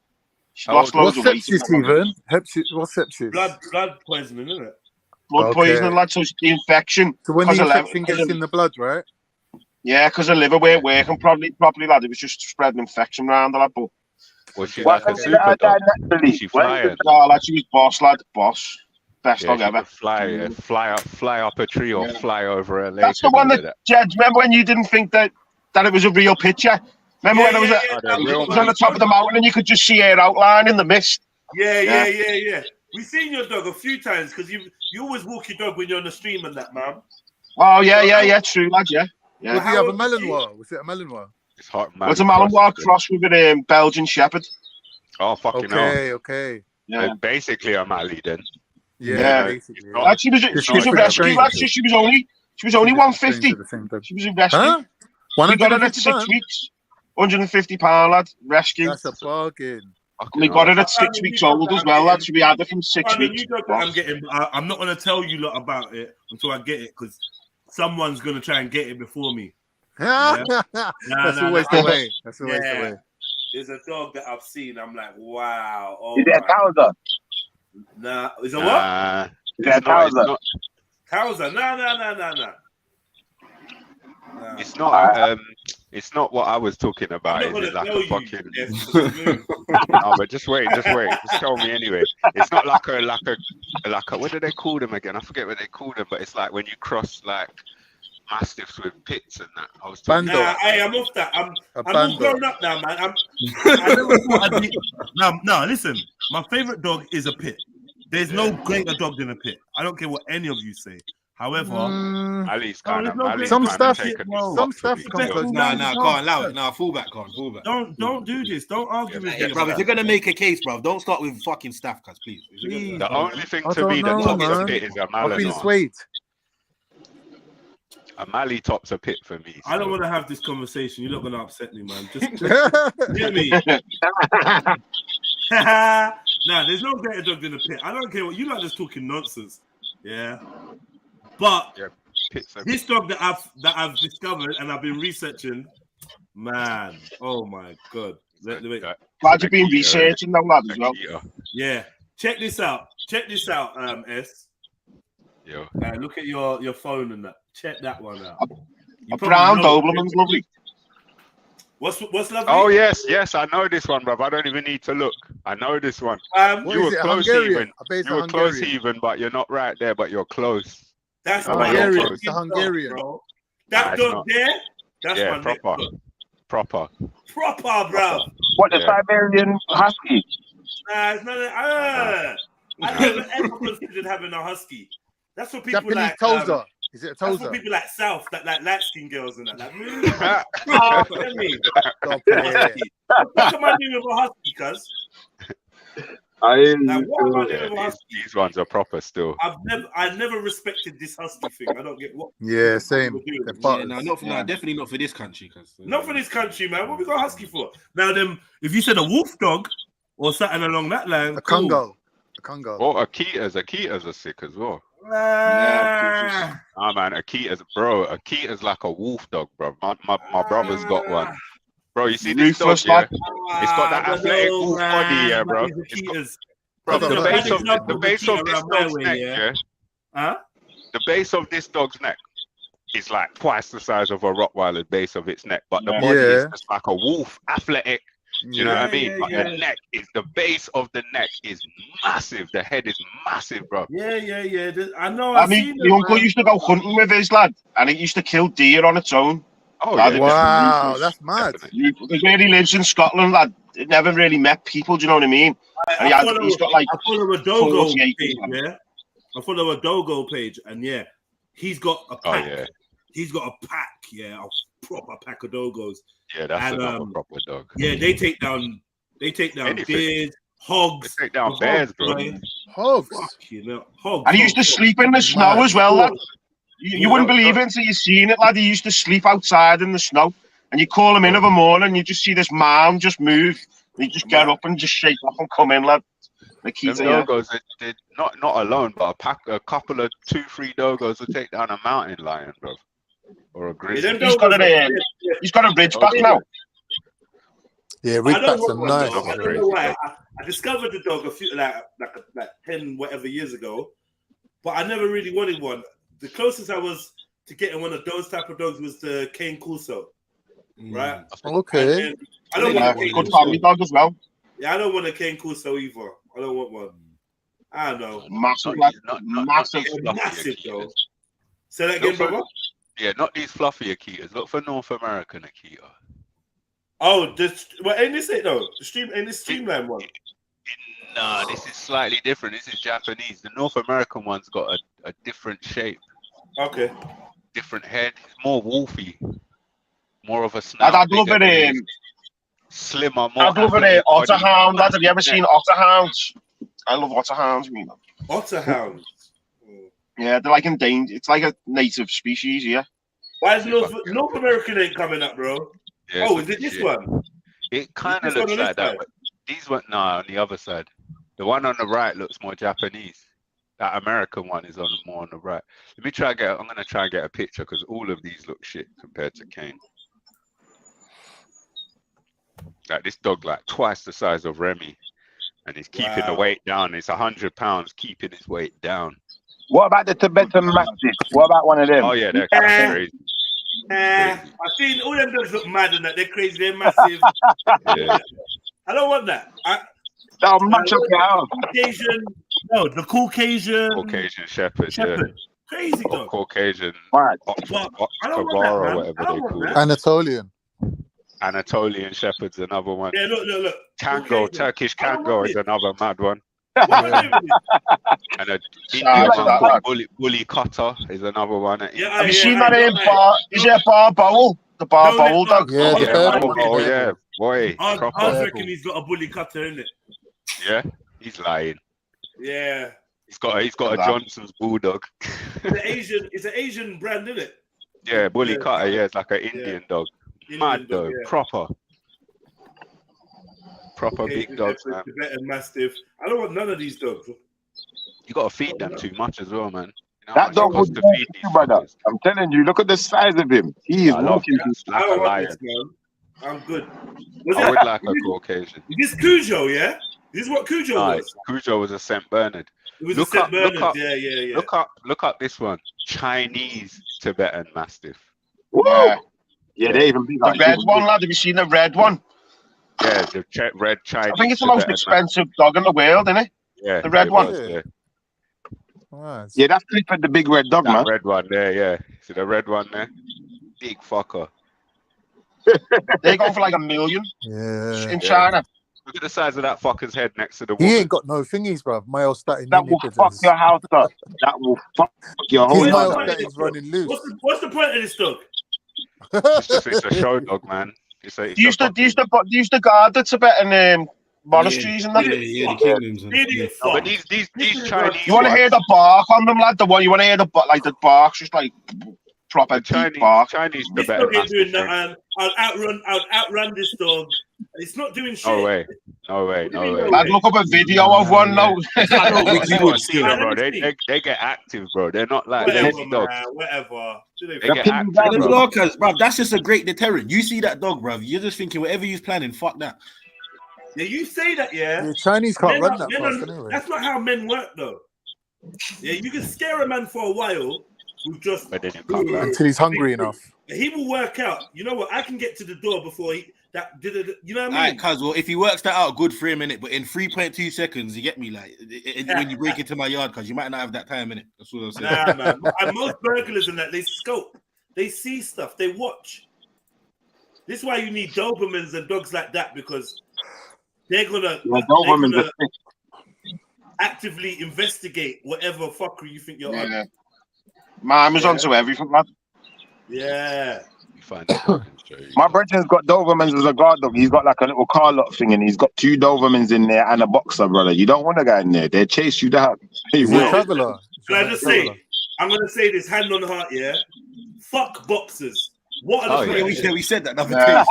she lost loads of weight. What's sepsis even? What's sepsis? Blood poisoning, isn't it? Blood poisoning, lad. So it's the infection. So when the infection gets in the blood, right? Yeah, because her liver weren't working properly, lad. It was just spreading infection around the lad. But was she like a super dog? She flying? No, lad, she was boss, lad. Boss. Best dog ever. Fly up a tree or fly over a lake. That's the one that, Jed, remember when you didn't think that that it was a real picture. Remember when it was on the top of the mountain and you could just see her outline in the mist? Yeah. We've seen your dog a few times because you always walk your dog when you're on the stream and that, man. Oh, yeah, true, lad, yeah. Would you have a Malinois? Was it a Malinois? It's hot, man. It's a Malinois cross with a Belgian Shepherd. Oh, fucking hell. Okay. Yeah. Basically a Mali then. Yeah. Basically. She was a rescue, actually. She was only 150. She was a rescue. Huh? We got her at 6 weeks. £150, lad. Rescue. That's a bargain. We got her at 6 weeks old as well, lad. So we had her from 6 weeks. I'm not going to tell you lot about it until I get it because someone's going to try and get it before me. Yeah? That's always the way. That's always the way. There's a dog that I've seen. I'm like, wow. Oh, is it a Towser? Nah. Is it what? Is it a Towser? Towser? No. It's not. It's not what I was talking about. Is it like a fucking? No, but just wait. Just tell me anyway. It's not like a. What do they call them again? I forget what they call them. But it's like when you cross like mastiffs with pits and that. I was talking. I'm off that. I'm all grown up now, man. I never thought I'd be. No. Listen, my favorite dog is a pit. There's no greater dog than a pit. I don't care what any of you say. However, Ali's kind of some stuff. Can't allow it. No, fullback. Don't do this. Don't argue with me, bro. If you're gonna make a case, bro, don't start with fucking staff, cuz please. The only thing to me that tops a pit is a Malinois. I've been swayed. A Mali tops a pit for me. I don't want to have this conversation. You're not gonna upset me, man. Just hear me. Nah, there's no greater dog than a pit. I don't care what you like. Just talking nonsense. Yeah. But this dog that I've discovered and I've been researching, man, oh my god! Glad you've been researching that, lad, as well. Yeah, check this out. S. Yo. Look at your phone and that. Check that one out. A brown Doberman's lovely. What's lovely? Oh yes, I know this one, bruv. I don't even need to look. I know this one. You were close even, but you're not right there, but you're close. That's Hungarian. It's a Hungarian. Bro. That dog there, that's my proper, bro. What, the Siberian Husky? Nah, it's not. I never ever considered having a husky. That's what people Japanese like. Tozer. Is it a Tozer? That's what people like South, that like light skinned girls and that. What am I doing with a husky, cuz? These ones are proper still. I never respected this husky thing. I don't get what. Yeah, same. Definitely not for this country. Not for this country, man. What we got husky for? Now, then, if you said a wolf dog or something along that line, a Congo. Or Akitas are sick as well. Man, Akita's like a wolf dog, bro. My brother's got one. Bro, you see this dog, yeah? It's got that athletic wolf body, yeah, bro. The base of this dog's neck, yeah? Huh? The base of this dog's neck is like twice the size of a Rottweiler's base of its neck, but the body is just like a wolf, athletic. You know what I mean? But the neck is the base of the neck is massive. The head is massive, bro. Yeah. I know. I mean, my uncle used to go hunting with his lad, and it used to kill deer on its own. Oh, yeah. Wow, that's mad. Because where he lives in Scotland, lad, it never really met people. Do you know what I mean? He's got like I follow a Dogo page, yeah. I follow a Dogo page, and yeah, he's got a pack. Oh, yeah. He's got a pack, a proper pack of Dogos. Yeah, that's another proper dog. Yeah, they take down bears, hogs. They take down bears, bro. Hogs. Hogs. And he used to sleep in the snow as well, lad. You wouldn't believe it until you seen it, lad. He used to sleep outside in the snow, and you call him in of a morning, and you just see this mound just move. And you just get up and just shake off and come in, lad. Them Dogos, they're not alone, but a couple of 2-3 Dogos will take down a mountain lion, bro. Or a grizzly. He's got a ridgeback now. Yeah, ridgebacks are nice. I don't know why. I discovered the dog a few like 10 whatever years ago, but I never really wanted one. The closest I was to getting one of those type of dogs was the Cane Corso, right? Okay. I don't want a good family dog as well. Yeah, I don't want a Cane Corso either. I don't want one. I don't know. Massive, massive though. Say that again, brother. Yeah, not these fluffy Akitas. Look for North American Akita. Oh, ain't this it though? Ain't this streamline one? Nah, this is slightly different. This is Japanese. The North American one's got a different shape. Okay. Different head. It's more wolfy. More of a snout. I'd love it. Slimmer, more. I'd love it. Otter hound, lad. Have you ever seen otter hounds? I love otter hounds. Otter hounds. Yeah, they're like endangered. It's like a native species. Yeah. Why is North American ain't coming up, bro? Yeah, oh, is it this one? It kind of looks like that, but these one, on the other side. The one on the right looks more Japanese. That American one is more on the right. Let me try I'm gonna try and get a picture because all of these look shit compared to Kane. Like this dog, like twice the size of Remy, and he's keeping the weight down. It's 100 pounds, keeping his weight down. What about the Tibetan Mastiff? What about one of them? Oh yeah, they're kind of crazy. I've seen all them dogs look mad and that. They're crazy. They're massive. Yeah. I don't want that. Caucasian. No, the Caucasian shepherd. Yeah. Crazy dog. Caucasian. I don't want that, or man. whatever they call it. Anatolian shepherd's another one. Yeah, look. Kango, Turkish Kango is another mad one. And a Indian one called Bully Cutter is another one. Have you seen that bar? Is it a bar bowl? The bar bowl dog. Yeah, boy. I reckon he's got a Bully Cutter, isn't it? Yeah, he's lying. Yeah. He's got a Johnson's Bulldog. It's an Asian brand, isn't it? Yeah, Bully Cutter. Yeah, it's like an Indian dog. Mad though, proper big dogs, man. Tibetan Mastiff. I don't want none of these dogs. You gotta feed them too much as well, man. You know that dog would feed these brother. I'm telling you, look at the size of him. He is walking like a lion. I'm good. I would like a Caucasian. Is this Cujo? Yeah. This is what Cujo was. Cujo was a St. Bernard. It was a St. Bernard. Yeah. Look up this one. Chinese Tibetan Mastiff. Yeah, they even the red one, lad. Have you seen the red one? Yeah, the red Chinese. I think it's the most expensive dog in the world, isn't it? Yeah, the red one. Yeah, that's Clifford, the big red dog, man. Red one there, yeah. See the red one there? Big fucker. They go for like $1 million. Yeah. In China. Look at the size of that fucker's head next to the woman. He ain't got no thingies, bro. Myostatin. That will fuck your house up. That will fuck your whole house up. Myostatin's running loose. What's the point of this dog? It's a show dog, man. Do you used to guard the Tibetan monasteries and that? Yeah, the kingdoms. But these Chinese. You want to hear the bark on them, lad? You want to hear the barks, just like proper deep bark. Chinese this dog ain't doing that, I'll outrun this dog. It's not doing shit. No way. Lad, look up a video of one now. They get active, bro. They're not like lazy dogs. Whatever. They get active, bro. That's just a great deterrent. You see that dog, bro. You're just thinking whatever you're planning, fuck that. Yeah, you say that, yeah. The Chinese can't run that fast anyway. That's not how men work, though. Yeah, you can scare a man for a while with just until he's hungry enough. He will work out. You know what? I can get to the door before he. You know what I mean? Cuz, well, if he works that out, good for him, innit? But in 3.2 seconds, you get me, like, when you break into my yard, cuz you might not have that time, innit? That's what I'm saying. Nah, man. And most burglars and that, they scope. They see stuff. They watch. This is why you need Dobermans and dogs like that, because they're gonna actively investigate whatever fuckery you think you're on. Man is onto everything, man. Yeah. My brother's got Dobermans as a guard dog. He's got like a little car lot thing, and he's got 2 Dobermans in there and a boxer, brother. You don't want a guy in there. They chase you down. He's a traveler. Can I just say, I'm gonna say this hand on heart, yeah. Fuck boxers. What are the we said that another day.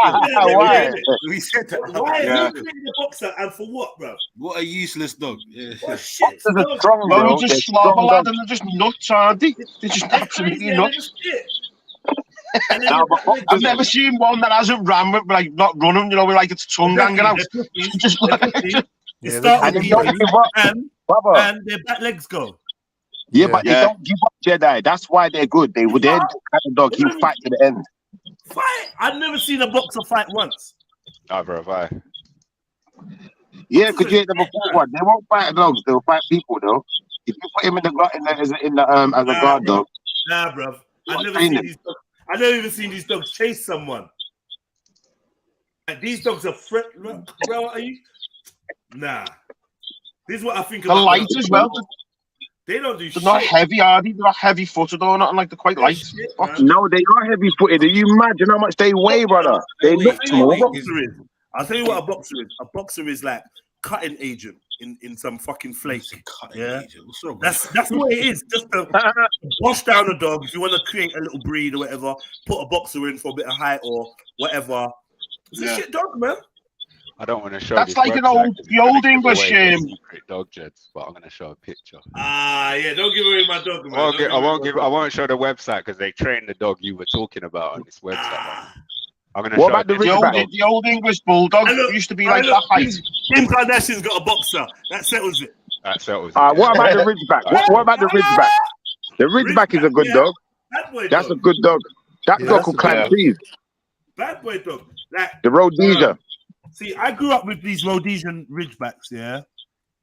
We said that. Why are you creating a boxer and for what, bro? What a useless dog. What shit. Strong, bro. They're just slobber, lad, and they're just nuts, aren't they? They're just absolutely nuts. I've never seen one that hasn't ran with, like, not running, you know, with like its tongue hanging out. Just like, and their back legs go. Yeah, but they don't give up, Jedi. That's why they're good. They're the kind of dog. He'll fight to the end. Fight? I've never seen a boxer fight once. Never have I. Yeah, because you ain't never fought one. They won't fight dogs. They'll fight people, though. If you put him in the as a guard dog. Nah, bruv. I've never seen these dogs. I've never even seen these dogs chase someone. Like, these dogs are bro, are you? Nah. This is what I think They're about. light as well. They don't do shit. They're not heavy, are they? They're not heavy footed or nothing, like they're quite light. No, they are heavy footed. Are you mad? You know how much they weigh, brother? They look small. I'll tell you what a boxer is. A boxer is like cutting agent in some fucking flake. Yeah, that's what it is. Just to wash down a dog. If you want to create a little breed or whatever, put a boxer in for a bit of height or whatever. It's a shit dog, man. I don't want to show. That's like the old English dog jets, but I'm going to show a picture. Yeah, don't give away my dog, man. I won't show the website because they trained the dog you were talking about on this website. I'm going to what show about the old English bulldog? Used to be like that height. Kim Kardashian's got a boxer. That settles it. That settles it. What about the Ridgeback? What about the Ridgeback? The Ridgeback is a good dog. That's a good dog. That dog will climb trees. Bad boy dog. Like the Rhodesia. See, I grew up with these Rhodesian Ridgebacks, yeah,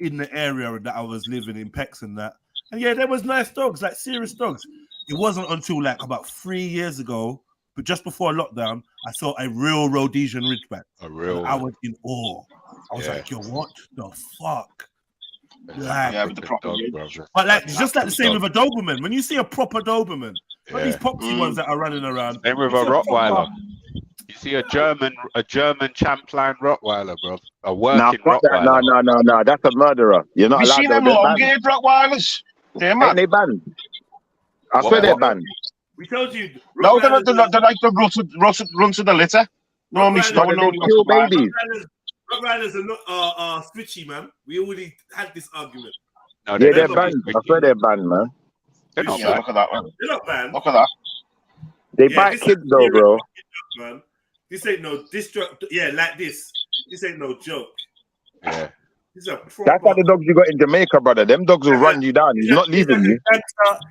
in the area that I was living in, Pecs and that. And yeah, there was nice dogs, like serious dogs. It wasn't until like about 3 years ago, but just before lockdown, I saw a real Rhodesian Ridgeback. A real. I was in awe. I was like, yo, what the fuck? Like, with the proper dog, but like, just like the same with a Doberman. When you see a proper Doberman, not these poxy ones that are running around. Same with a Rottweiler. You see a German Champlain Rottweiler, bro. A working Rottweiler. No. That's a murderer. You're not you allowed to. You see them long-eared Rottweilers? They're mad. Ain't they banned? I swear they're banned. We told you. No, they're like the run to the litter. Normally, kill babies. Rottweilers are switchy, man. We already had this argument. No, they're banned. I swear they're banned, man. They're not banned. Look at that one. They're not banned. Look at that. They bite kids though, bro. Man. This ain't no like this. This ain't no joke. Yeah. That's like the dogs you got in Jamaica, brother. Them dogs will run you down. He's not leaving you.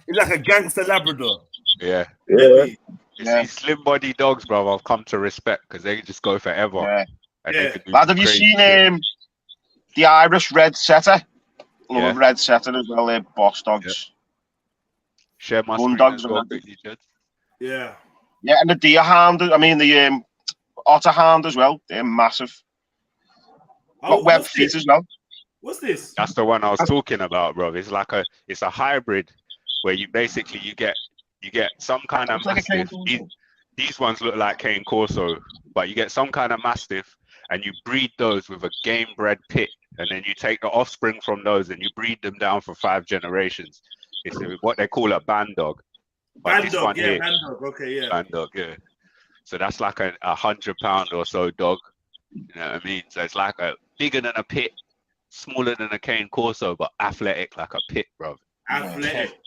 He's like a gangster Labrador. Yeah. These slim body dogs, bro, I've come to respect because they just go forever. Yeah. And Lad, have you seen the Irish red setter? Love red setter as well. They're boss dogs. Share my dogs. Yeah. Yeah, and the deer hound. I mean the otter hound as well. They're massive. Got webbed feet as well. What's this? That's the one I was talking about, bro. It's like it's a hybrid where you basically you get some kind of mastiff. These ones look like Cane Corso, but you get some kind of mastiff and you breed those with a game bred pit, and then you take the offspring from those and you breed them down for 5 generations. It's what they call a band dog. Band dog, okay, yeah. Band dog, yeah. So that's like a 100-pound or so dog. You know what I mean? So it's like bigger than a pit, smaller than a Cane Corso, but athletic like a pit, bro. Athletic.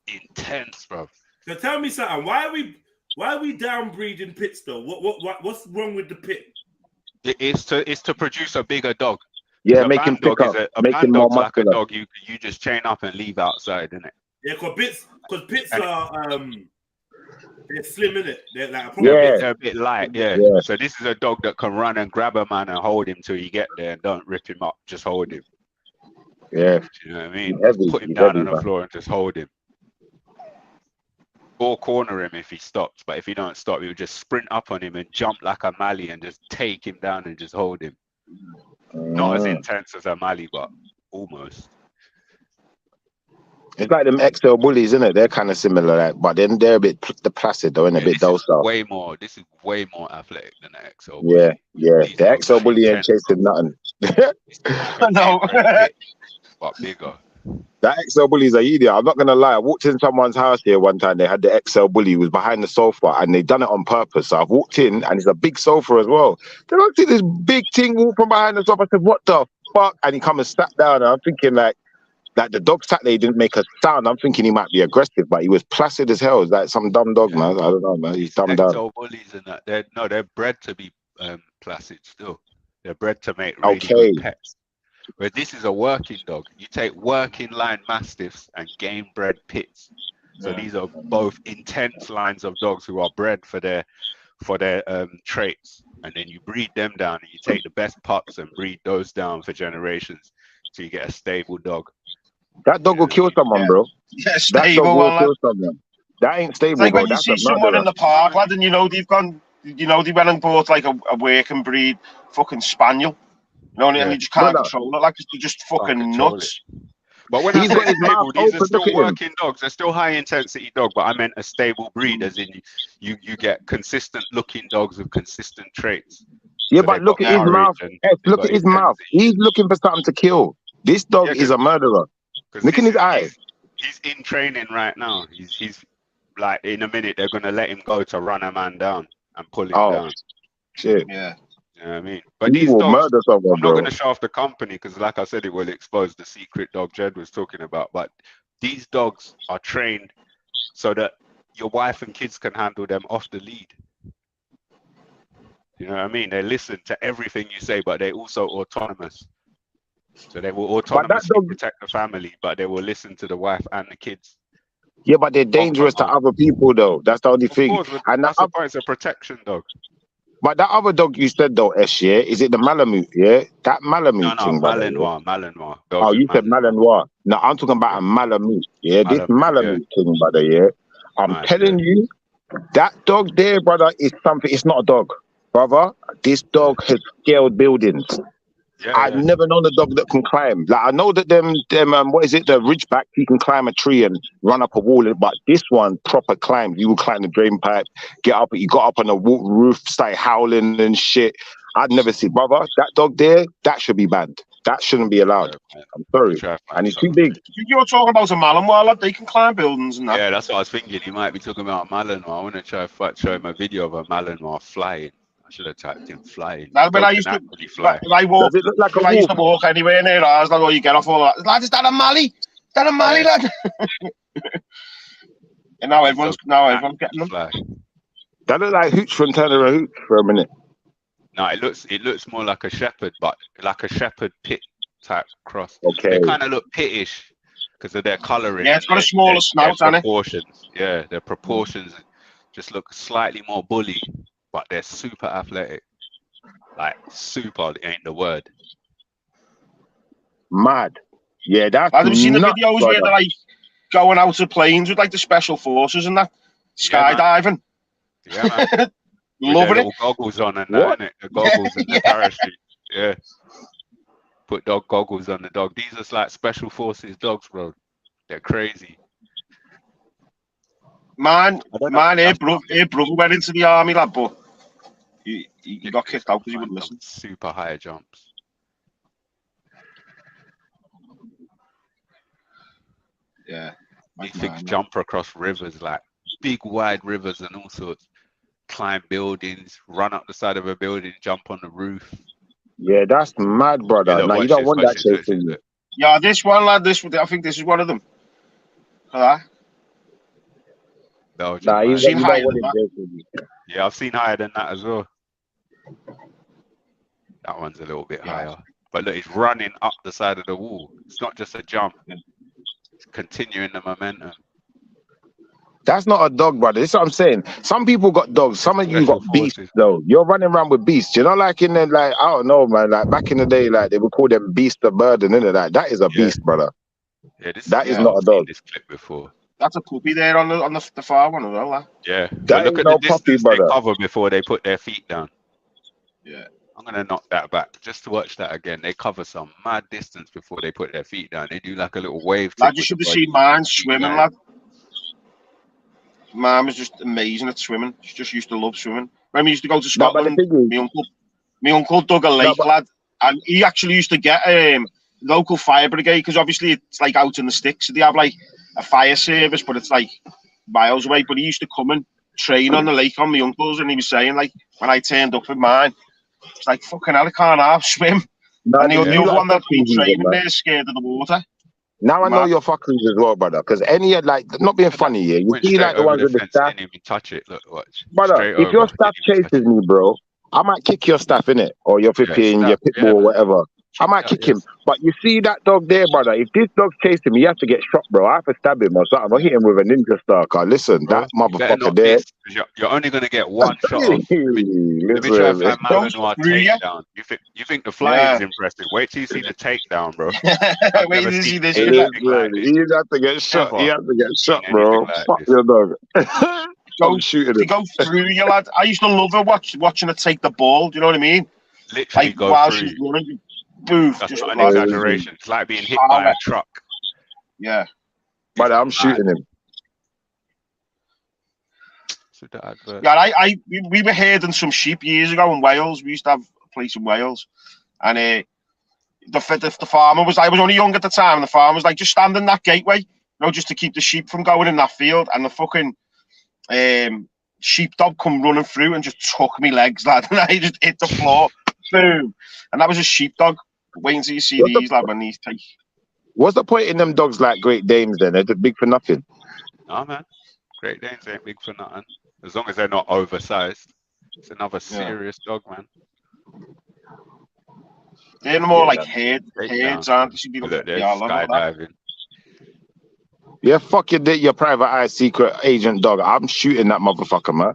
Intense, bro. So tell me something. Why are we downbreeding pits though? What's wrong with the pit? It's to produce a bigger dog. Yeah, make him pick up. Make him more muscular. Like a dog you just chain up and leave outside, isn't it? Yeah, because pits are they're slim, innit? They're like they're a bit light, yeah. So this is a dog that can run and grab a man and hold him till you get there and don't rip him up, just hold him. Yeah. You know what I mean? Put him down on the floor and just hold him. Or corner him if he stops, but if he don't stop, he'll just sprint up on him and jump like a Mali and just take him down and just hold him. Not as intense as a Mali, but almost. It's like them XL bullies, isn't it? They're kind of similar, like, but then they're a bit placid though, and a bit docile. This is way more athletic than the XL bully. Yeah. The XL bully ain't chasing nothing. No. But bigger. That XL bully's a idiot. I'm not gonna lie. I walked in someone's house here one time. They had the XL bully was behind the sofa, and they done it on purpose. So I've walked in, and it's a big sofa as well. Then I see this big thing walk from behind the sofa. I said, "What the fuck?" And he come and sat down. And I'm thinking like the dog sat there, he didn't make a sound. I'm thinking he might be aggressive, but he was placid as hell. It's like some dumb dog, man. I don't know, man. He's dumbed down. XL bullies and that. They're bred to be placid still. They're bred to make really good pets. Where this is a working dog. You take working line mastiffs and game bred pits. So these are both intense lines of dogs who are bred for their traits. And then you breed them down and you take the best pups and breed those down for generations. So you get a stable dog. That dog will kill someone, bro. Yeah, that dog will kill someone. That ain't stable, It's like bro. when you That's see a someone murderer. in the park, lad, and you know they've gone, you know they went and bought like a working breed fucking spaniel, you know, and you just can't control it, like they're just fucking nuts. But when I He's say got his mouth stable, these are open. still Look at him. working dogs. They're still high intensity dog, but I meant a stable breed, as in you get consistent looking dogs with consistent traits. Yeah, So but look at his mouth. Look at his mouth. He's looking for something to kill. This dog is a murderer. Look in his eyes. He's in training right now. He's like, in a minute they're gonna let him go to run a man down and pull him down. Shit. Yeah. You know what I mean? But He these will dogs, murder someone, I'm not bro. going to show off the company because, like I said, it will expose the secret dog Jed was talking about. But these dogs are trained so that your wife and kids can handle them off the lead. You know what I mean? They listen to everything you say, but they're also autonomous. So they will autonomously protect the family, but they will listen to the wife and the kids. Yeah, but they're dangerous to other people, though. That's the only thing. Of course, and that's the point. It's a protection dog. But that other dog you said though, S, yeah, is it the Malamute? Yeah, that Malamute thing, brother. Malinois. Oh, you said Malinois. No, I'm talking about a Malamute. Yeah, this Malamute thing, brother. Yeah, I'm telling you, that dog there, brother, is something. It's not a dog, brother. This dog has scaled buildings. I've never known a dog that can climb. Like I know that them what is it, the Ridgeback, he can climb a tree and run up a wall, but this one proper climbed. You will climb the drain pipe, get up, he got up on the roof, started howling and shit. I'd never see, brother. That dog there, that should be banned. That shouldn't be allowed. I'm sorry. And he's too big. You're talking about a Malinois, lad, they can climb buildings and that. Yeah, that's what I was thinking. He might be talking about a Malinois. I want to try to show him a video of a Malinois flying. I should have typed in flying. Now, when I used to fly. when I used to walk anywhere near ours, like, oh, you get off all that. Lad, is that a Mally? Is that a Mally, lad? And now everyone's getting them. That look like Hooch from Turner and Hooch for a minute. No, it looks more like a shepherd, but like a shepherd pit type cross. Okay. They kind of look pittish because of their colouring. Yeah, it's got a smaller snout, hasn't it? Proportions. Yeah, their proportions just look slightly more bully. But they're super athletic. Like, super ain't the word. Mad. Yeah, that's Have you seen the videos brother. where they're like going out to planes with like the special forces and that? Skydiving. Yeah, man. Loving it. Goggles on and that, innit? The goggles and the parachute. Yeah. Put dog goggles on the dog. These are like special forces dogs, bro. They're crazy. Man, her brother went into the army, lad, but he got kicked out because he wouldn't listen. Super high jumps. Yeah. These things jump across rivers, like big wide rivers and all sorts. Climb buildings, run up the side of a building, jump on the roof. Yeah, that's mad, brother. Yeah, look, now you don't want that shit for you. Yeah, this one, lad, I think this is one of them. Belgium, nah, you've seen higher than that. Yeah, I've seen higher than that as well. That one's a little bit higher. But look, it's running up the side of the wall. It's not just a jump. It's continuing the momentum. That's not a dog, brother. This is what I'm saying. Some people got dogs. Some of you got beasts, though. You're running around with beasts. You know, like in the, like, I don't know, man. Like back in the day, like they would call them beast of burden, innit? Like that is a beast, brother. Yeah, that is not a dog. This clip before. That's a puppy there on the far one as well, lad. Yeah. That look ain't at no the puppy, distance brother. they cover before they put their feet down. Yeah. I'm gonna knock that back just to watch that again. They cover some mad distance before they put their feet down. They do like a little wave. Lad, you should have seen mine swimming, lad. Mine was just amazing at swimming. She just used to love swimming. When we used to go to Scotland, my uncle dug a lake, lad, and he actually used to get local fire brigade, because obviously it's like out in the sticks. So they have like a fire service, but it's like miles away. But he used to come and train on the lake on my uncle's, and he was saying, like, when I turned up with mine, it's like, fucking hell, I can't half swim. And the other one that's been training there is scared of the water. Now I know your fuckeries as well, brother. Because any, like, not being funny here, you see like the ones with the staff. Didn't even touch it. Look, watch. Brother, if your staff chases me, bro, I might kick your staff in it, or your 15, your pitbull, or whatever. I might kick him. But you see that dog there, brother? If this dog's chasing me, he has to get shot, bro. I have to stab him or something. I'll hit him with a ninja star car. Listen, Bro, that you better motherfucker not there. miss, 'cause you're only gonna get one shot off. Let me try Listen, and find Malinois takedown. You think the flying is impressive? Wait till you see the takedown, bro. I've Wait never till you see seen this. anything like this. he has to get shot. He Never has to get shot, seen bro. anything like Fuck this. your dog. I'm shooting They him. go through you, lad. I used to love her watching her take the ball. Do you know what I mean? Literally Like go while through she's you. running, boof, That's just not an like exaggeration. It's like being hit by a truck. Yeah. But I'm shooting him. So the advert. Yeah, we were herding some sheep years ago in Wales. We used to have a place in Wales, and the farmer was. I was only young at the time, and the farmer was like, just stand in that gateway, just to keep the sheep from going in that field. And the fucking sheepdog come running through and just took me legs, lad, and I just hit the floor, boom. And that was a sheepdog. Wait until you see these, lad, when these take. What's the point in them dogs like Great Danes then? They're just big for nothing. Nah, man. Great Danes ain't big for nothing. As long as they're not oversized. It's another serious dog, man. They're more like herds, aren't they? Look, they're skydiving. Yeah, fuck your private eye secret agent dog. I'm shooting that motherfucker, man.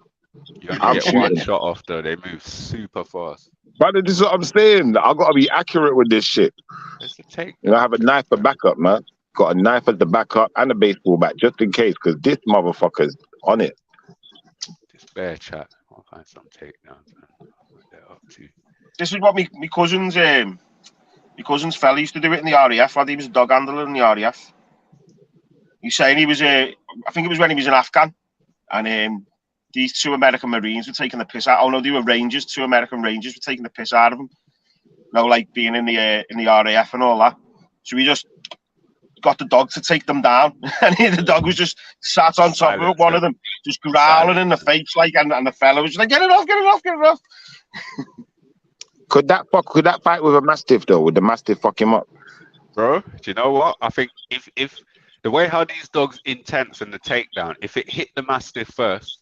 You only get one shot off though. They move super fast. But this is what I'm saying. I gotta be accurate with this shit. It's a take. I have a knife for backup, man. Got a knife as the backup and a baseball bat just in case, because this motherfucker's on it. This bear chat. I'll find some takedowns, man. What they're up to. This is what my cousin's fella used to do it in the RAF. Lad. He was a dog handler in the RAF. He's saying he was I think it was when he was in Afghan, and these two American Marines were taking the piss out. Oh no, they were Rangers. 2 American Rangers were taking the piss out of him. Like being in the RAF and all that. So we just got the dog to take them down, and the dog was just sat on top of one of them, just growling in the face, like, and the fella was just like, "Get it off, get it off, get it off." Could that fight with a mastiff though? Would the mastiff fuck him up? Bro, do you know what? I think if the way how these dogs intense in the takedown, if it hit the mastiff first,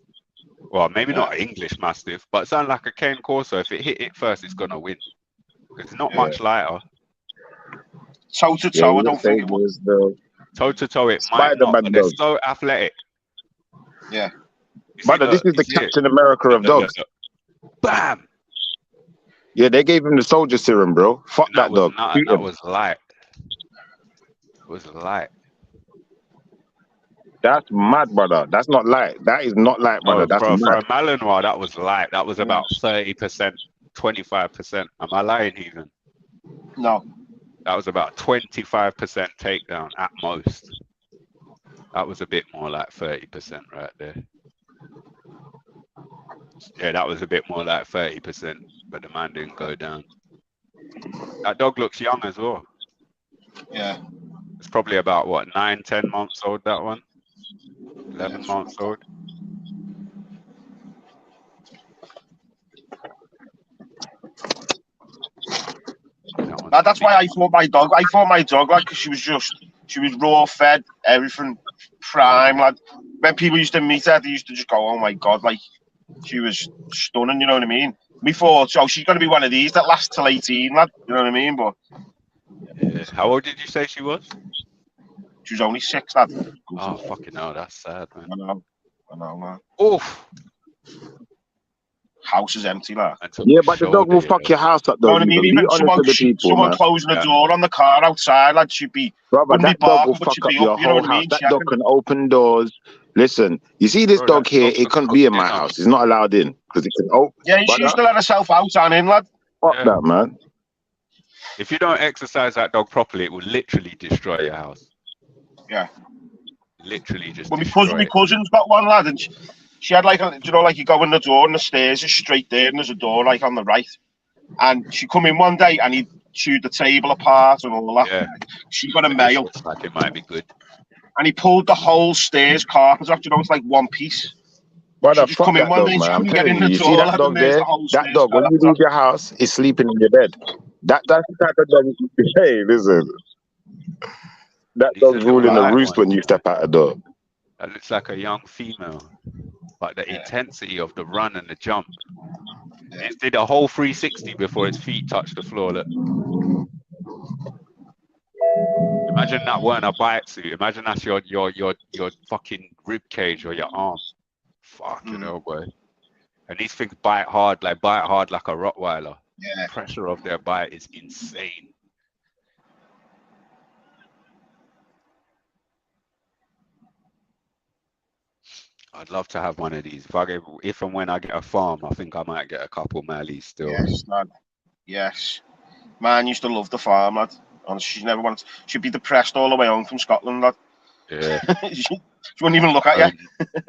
well, maybe not an English mastiff, but it sounds like a cane corso. If it hit it first, it's gonna win. It's not much lighter. Toe to toe, I don't think it was. Toe to toe, it might not, but they're so athletic. Yeah. But this is the Captain America of dogs. Bam. Yeah, they gave him the soldier serum, bro. Fuck that dog. That was light. It was light. That's mad, brother. That's not light. That is not light, brother. That's for mad. a Malinois, that was light. That was about 30%, 25%. Am I lying even? No. That was about 25% takedown at most. That was a bit more like 30% right there. Yeah, that was a bit more like 30%, but the man didn't go down. That dog looks young as well. Yeah. It's probably about, what, 9, 10 months old, that one? 11 months old. That's why I fought my dog. I fought my dog, like, because she was raw fed, everything, prime, lad. When people used to meet her, they used to just go, "Oh my god," like, she was stunning, you know what I mean? We thought, oh, she's going to be one of these that lasts till 18, lad, you know what I mean? But yeah. How old did you say she was? She was only 6, lad. Oh, fucking hell, that's sad, man. I know, man. Oof. House is empty, lad. Yeah, but the dog will fuck your house up, though. You know what I mean? Even someone closing the door on the car outside, lad, she'd be... Brother, that dog will fuck up your whole house. That dog can open doors. Listen, you see this dog here, it couldn't be in my house. It's not allowed in, because it can open. Yeah, she used to let herself out and in, lad. Fuck that, man. If you don't exercise that dog properly, it will literally destroy your house. Yeah. Literally just well, my cousin's got one, lad, and she had like you go in the door and the stairs is straight there and there's a door like on the right. And she come in one day and he chewed the table apart and all that. Yeah. She got a mail. Looks like it might be good. And he pulled the whole stairs carpet off, it's like one piece. Brother, fuck that dog, man. I'm telling you, you see that dog there? That dog, when you leave your house, is sleeping in your bed. That's the type of dog. Hey, listen. That dog's ruling the roost when you step out the door. That looks like a young female. But the intensity of the run and the jump. It did a whole 360 before his feet touched the floor. Look. Imagine that weren't a bite suit. Imagine that's your fucking rib cage or your arm. Fucking hell, boy. And these things bite hard like a Rottweiler. Yeah. The pressure of their bite is insane. I'd love to have one of these. If and when I get a farm, I think I might get a couple Malleys still. Yes, lad. Yes. Man used to love the farm, lad. Honestly, she never wanted. She'd be depressed all the way home from Scotland, lad. Yeah. she wouldn't even look at you.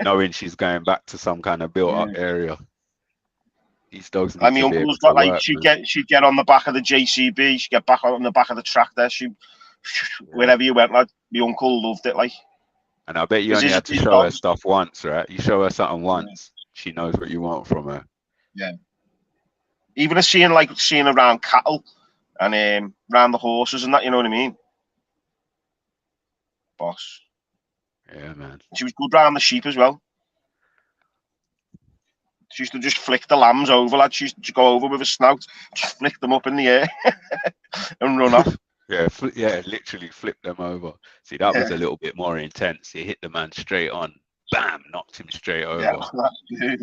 Knowing she's going back to some kind of built-up area. These dogs need And my to be able uncle's to got like work, she'd get on the back of the JCB. She'd get back on the back of the tractor. Wherever you went, lad. My uncle loved it, like. And I bet you only had to show her stuff once, right? You show her something once, she knows what you want from her. Yeah. Even as seeing around cattle and around the horses and that, you know what I mean? Boss. Yeah, man. She was good round the sheep as well. She used to just flick the lambs over, lad. She used to go over with a snout, just flick them up in the air and run off. Yeah, literally flip them over. See, that was a little bit more intense. He hit the man straight on, bam, knocked him straight over. Yeah,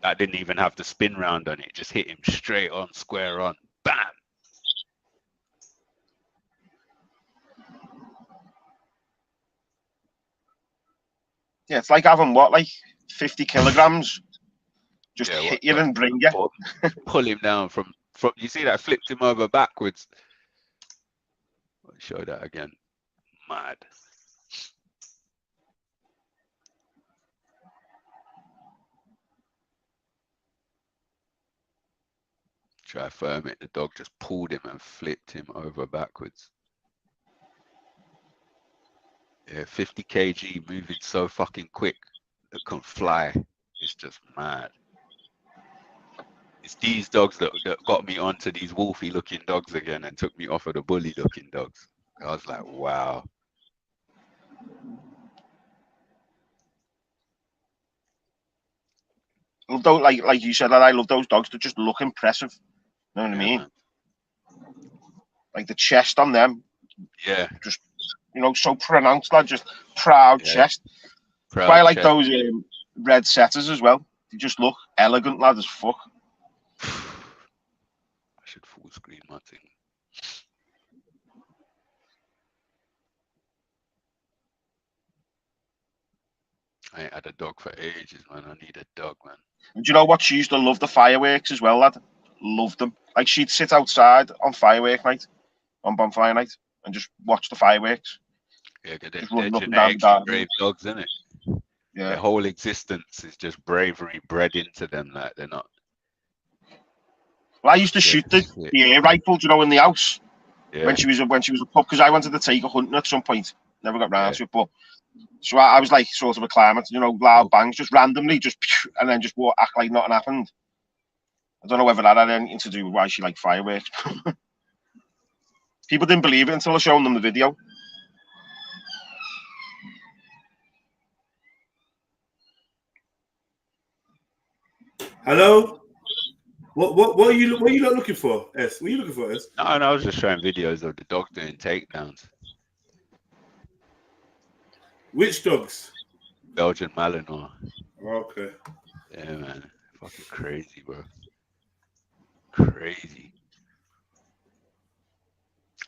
that didn't even have to spin round on it, just hit him straight on, square on, bam. Yeah, it's like having like 50 kilograms, just hit you and bring you. Pull him down from. You see that flipped him over backwards. Show that again. Mad. Try firm it. The dog just pulled him and flipped him over backwards. Yeah, 50 kg moving so fucking quick that can fly. It's just mad. It's these dogs that got me onto these wolfy looking dogs again and took me off of the bully looking dogs. I was like, wow. Like you said, I love those dogs that just look impressive. You know what I mean? Man. Like the chest on them. Yeah. Just, so pronounced, lad. Just proud chest. Proud I like chest. Those red setters as well. They just look elegant, lad, as fuck. I should full screen my thing. I ain't had a dog for ages, man. I need a dog, man. And do you know what? She used to love the fireworks as well, lad. Loved them. Like she'd sit outside on firework night, on bonfire night, and just watch the fireworks. Yeah, they're genetically brave dogs, isn't it? Yeah. Their whole existence is just bravery bred into them. Like they're not. Well, I used to shoot the air rifle, in the house when she was a pup, because I wanted to take her hunting at some point. Never got round to it, but so I was like sort of a climber, loud bangs, just randomly, and then just act like nothing happened. I don't know whether that had anything to do with why she liked fireworks. People didn't believe it until I showed them the video. Hello? What are you not looking for, S? What are you looking for, S? No, I was just showing videos of the dog doing takedowns. Which dogs? Belgian Malinois. Okay. Yeah, man. Fucking crazy, bro. Crazy.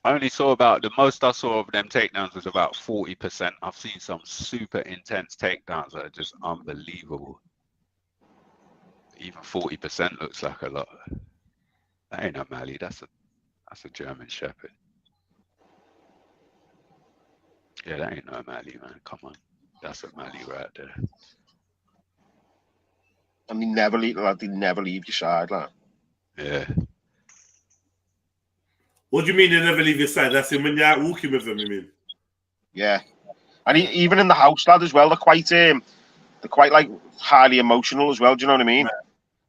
I only saw the most I saw of them takedowns was about 40%. I've seen some super intense takedowns that are just unbelievable. Even 40% looks like a lot. That ain't a Mally, that's a German Shepherd. Yeah, that ain't no Mally, man. Come on. That's a Mally right there. And they never leave your side, like. Yeah. What do you mean they never leave your side? That's when you're out walking with them, you mean? Yeah. And even in the house, lad, as well, they're quite like highly emotional as well, do you know what I mean?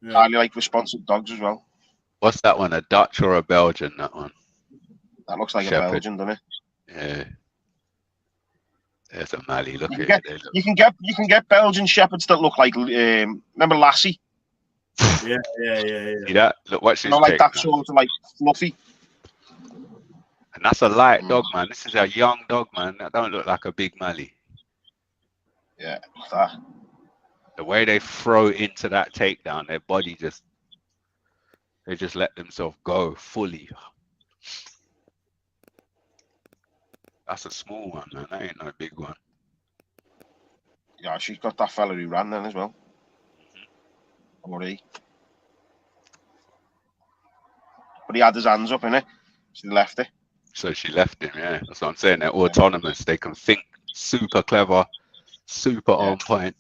Yeah. Highly like responsive dogs as well. What's that one? A Dutch or a Belgian, that one? That looks like Shepherd. A Belgian, doesn't it? Yeah. There's a Mally. Look at it. You can get Belgian Shepherds that look like remember Lassie? Yeah. See that? Look, watch this. Like that sort of like fluffy. And that's a light dog, man. This is a young dog, man. That don't look like a big Mally. Yeah. The way they throw into that takedown, their body they just let themselves go fully. That's a small one, man. That ain't no big one. Yeah, she's got that fella who ran then as well. Or he. But he had his hands up, innit? She left it. So she left him, yeah. That's what I'm saying. They're autonomous. They can think, super clever, super on point.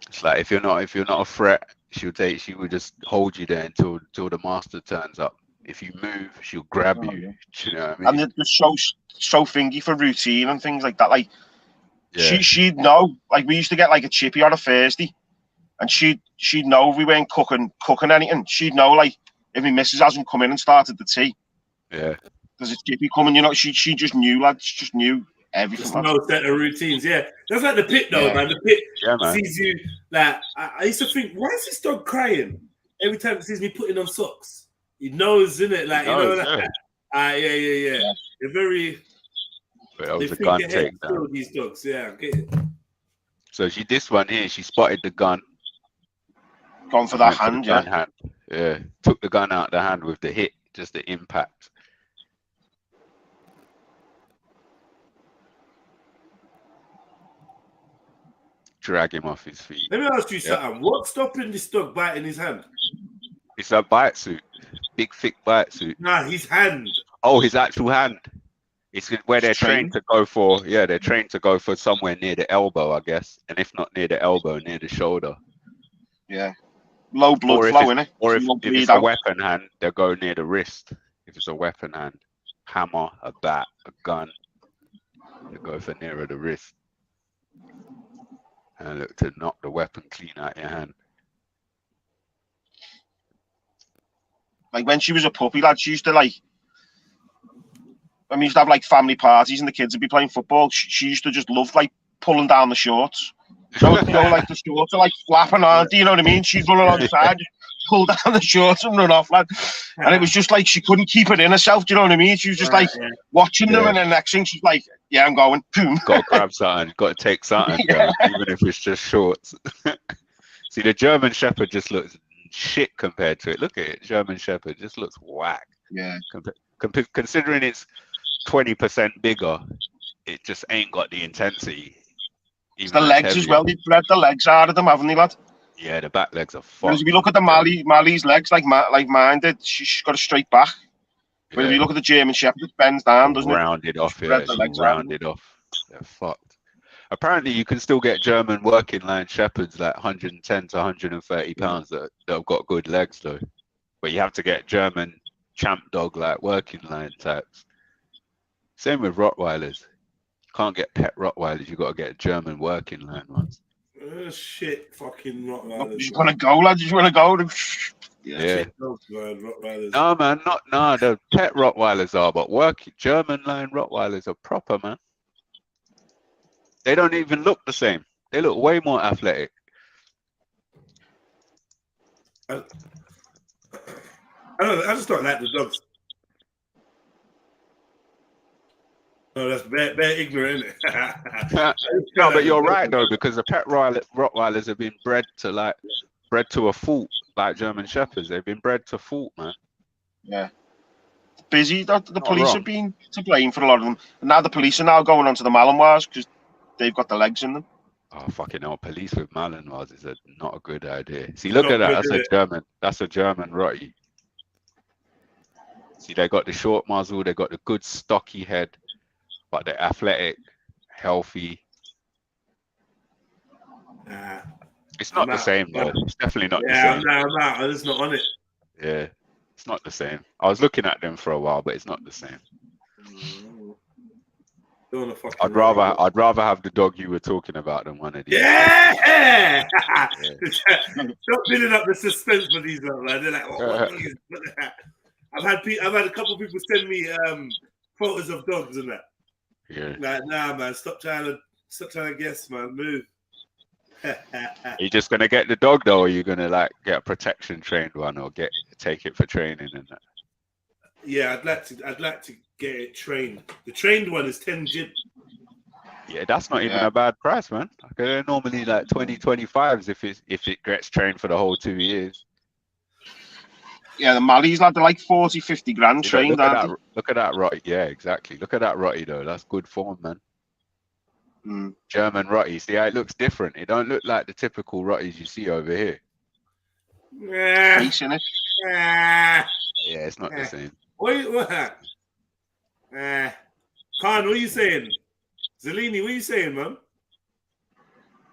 It's like if you're not a threat, she would just hold you there until the master turns up. If you move, she'll grab you. Yeah. Do you know what I mean? And they're so thingy for routine and things like that. Like she'd know. Like we used to get like a chippy on a Thursday, and she'd know if we weren't cooking anything. She'd know like if my missus hasn't come in and started the tea. Yeah. There's a chippy coming. You know, she just knew, lads. She just knew everything. Just no set of routines. Yeah, that's like the pit though, man. The pit sees you. Like I used to think, why is this dog crying every time it sees me putting on socks? He knows, isn't it? Like you know, like, yeah. They're very. But that was they a gun think ahead takedown. these dogs, yeah. I get it. So this one here, she spotted the gun. Gone for that hand, hand. Yeah, took the gun out of the hand with the hit, just the impact. Drag him off his feet. Let me ask you something. What's stopping this dog biting his hand? It's a bite suit, big thick bite suit. Nah, his hand. Oh, his actual hand. It's where they're trained to go for. Yeah, they're trained to go for somewhere near the elbow, I guess, and if not near the elbow, near the shoulder. Yeah, low blood flow, innit? Or if it's a weapon hand, they'll go near the wrist. If it's a weapon hand, hammer, a bat, a gun, they go for nearer the wrist. And look to knock the weapon clean out your hand. Like when she was a puppy, lad, she used to like. When we used to have like family parties and the kids would be playing football, she used to just love like pulling down the shorts. So like the shorts are like flapping on. Do you know what I mean? She'd run alongside, pull down the shorts and run off, lad. And it was just like she couldn't keep it in herself. Do you know what I mean? She was just like watching them, and then next thing she's like, "Yeah, I'm going." Boom. Got to grab something. Got to take something, even if it's just shorts. See, the German Shepherd just looks shit compared to it. Look at it. German Shepherd just looks whack. Yeah. Considering it's 20% bigger, it just ain't got the intensity. It's the legs as well. They've bred the legs out of them, haven't they, lad? Yeah, the back legs are fucked. Whereas if you look at the Mali's legs, like mine did, she's got a straight back. But if you look at the German Shepherd, it bends down, doesn't it? Rounded off, yeah. Rounded off. They're fucked. Apparently, you can still get German working line Shepherds like 110 to 130 pounds that have got good legs, though. But you have to get German champ dog like working line types. Same with Rottweilers. You can't get pet Rottweilers. You got to get German working line ones. Shit, fucking Rottweilers. You just want to go, lad. You just want to go. Yeah. Rottweilers. No, man, the pet Rottweilers are, but German line Rottweilers are proper, man. They don't even look the same. They look way more athletic. I just don't like the dogs. No, that's bad ignorant, isn't it? No, but you're right though, because the pet Rottweilers have been bred to a fault, like German Shepherds. They've been bred to fault, man. Yeah. Busy. The police have been to blame for a lot of them. And now the police are now going on to the Malinois because they've got the legs in them. Oh, fucking hell. Police with Malinois is not a good idea. See, look at that. That's a German Rottie. See, they got the short muzzle. They got the good stocky head. But they're athletic, healthy. It's not the same, though. It's definitely not the same. I'm just not on it. Yeah, it's not the same. I was looking at them for a while, but it's not the same. I'd rather have the dog you were talking about than one of these. Yeah! Stop building up the suspense for these, man. They're like, what is that? I've had a couple of people send me photos of dogs and that. Yeah. Like, nah, man. Stop trying to guess, man. Move. Are you just gonna get the dog though, or are you gonna like get a protection trained one, or take it for training and that? Yeah, I'd like to get it trained. The trained one is 10 jib. Yeah, that's not even a bad price, man. They're normally like 20, 25s if it gets trained for the whole 2 years. Yeah, the Mallies, lad, they're like 40, 50 grand trained, look at aren't that, look at that rotty. Yeah, exactly. Look at that rotty though. That's good form, man. German rotty. See how it looks different. It don't look like the typical rotties you see over here. Face in it. Yeah, it's not the same. What? Khan, what are you saying? Zellini, what are you saying, man?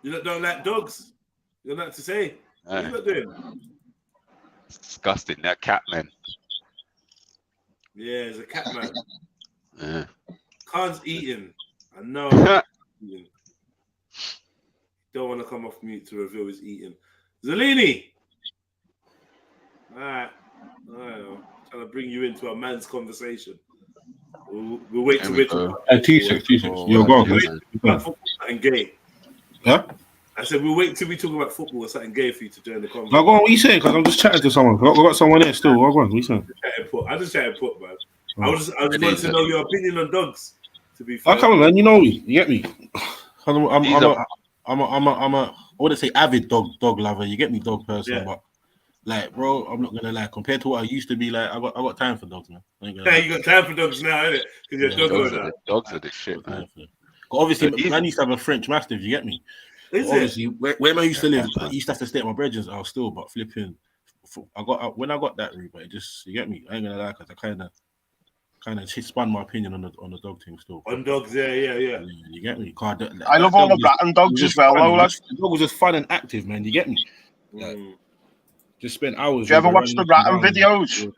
You don't like dogs? You don't like to say? What are you not doing? It's disgusting. That cat man. Yeah, it's a cat man. Yeah. Khan's eating. I know. Eating. Don't want to come off mute to reveal he's eating. Zellini! Alright. I'm trying to bring you into a man's conversation. We'll wait till we're talking about T-shirt. You're gone. Football and gay. Huh? I said we'll wait till we talk about football or something gay for you to join the conversation. Now go on, what you saying? Because I'm just chatting to someone. I got someone there still. What are you saying? I just chatting put, man. I just wanted to know your opinion on dogs. To be fair, come on, man. You know me. You get me. I'm I wouldn't say avid dog lover. You get me, dog person, but like, bro, I'm not gonna lie. Compared to what I used to be, like, I got time for dogs, man. You got time for dogs now, innit? Because you're dogs are the shit, man. But obviously, man used to have a French Mastiff. You get me? Obviously, where I used to live, I used to have to stay at my brethren's house still, but flipping, when I got that route, but it just, you get me? I ain't gonna lie, because I kind of spun my opinion on the dog thing still. On dogs, yeah. You get me? I love all the Bratton dogs as well, though, lad. The dog was just fun and active, man. You get me? Like, just spent hours. Do you ever watch the Ratton videos?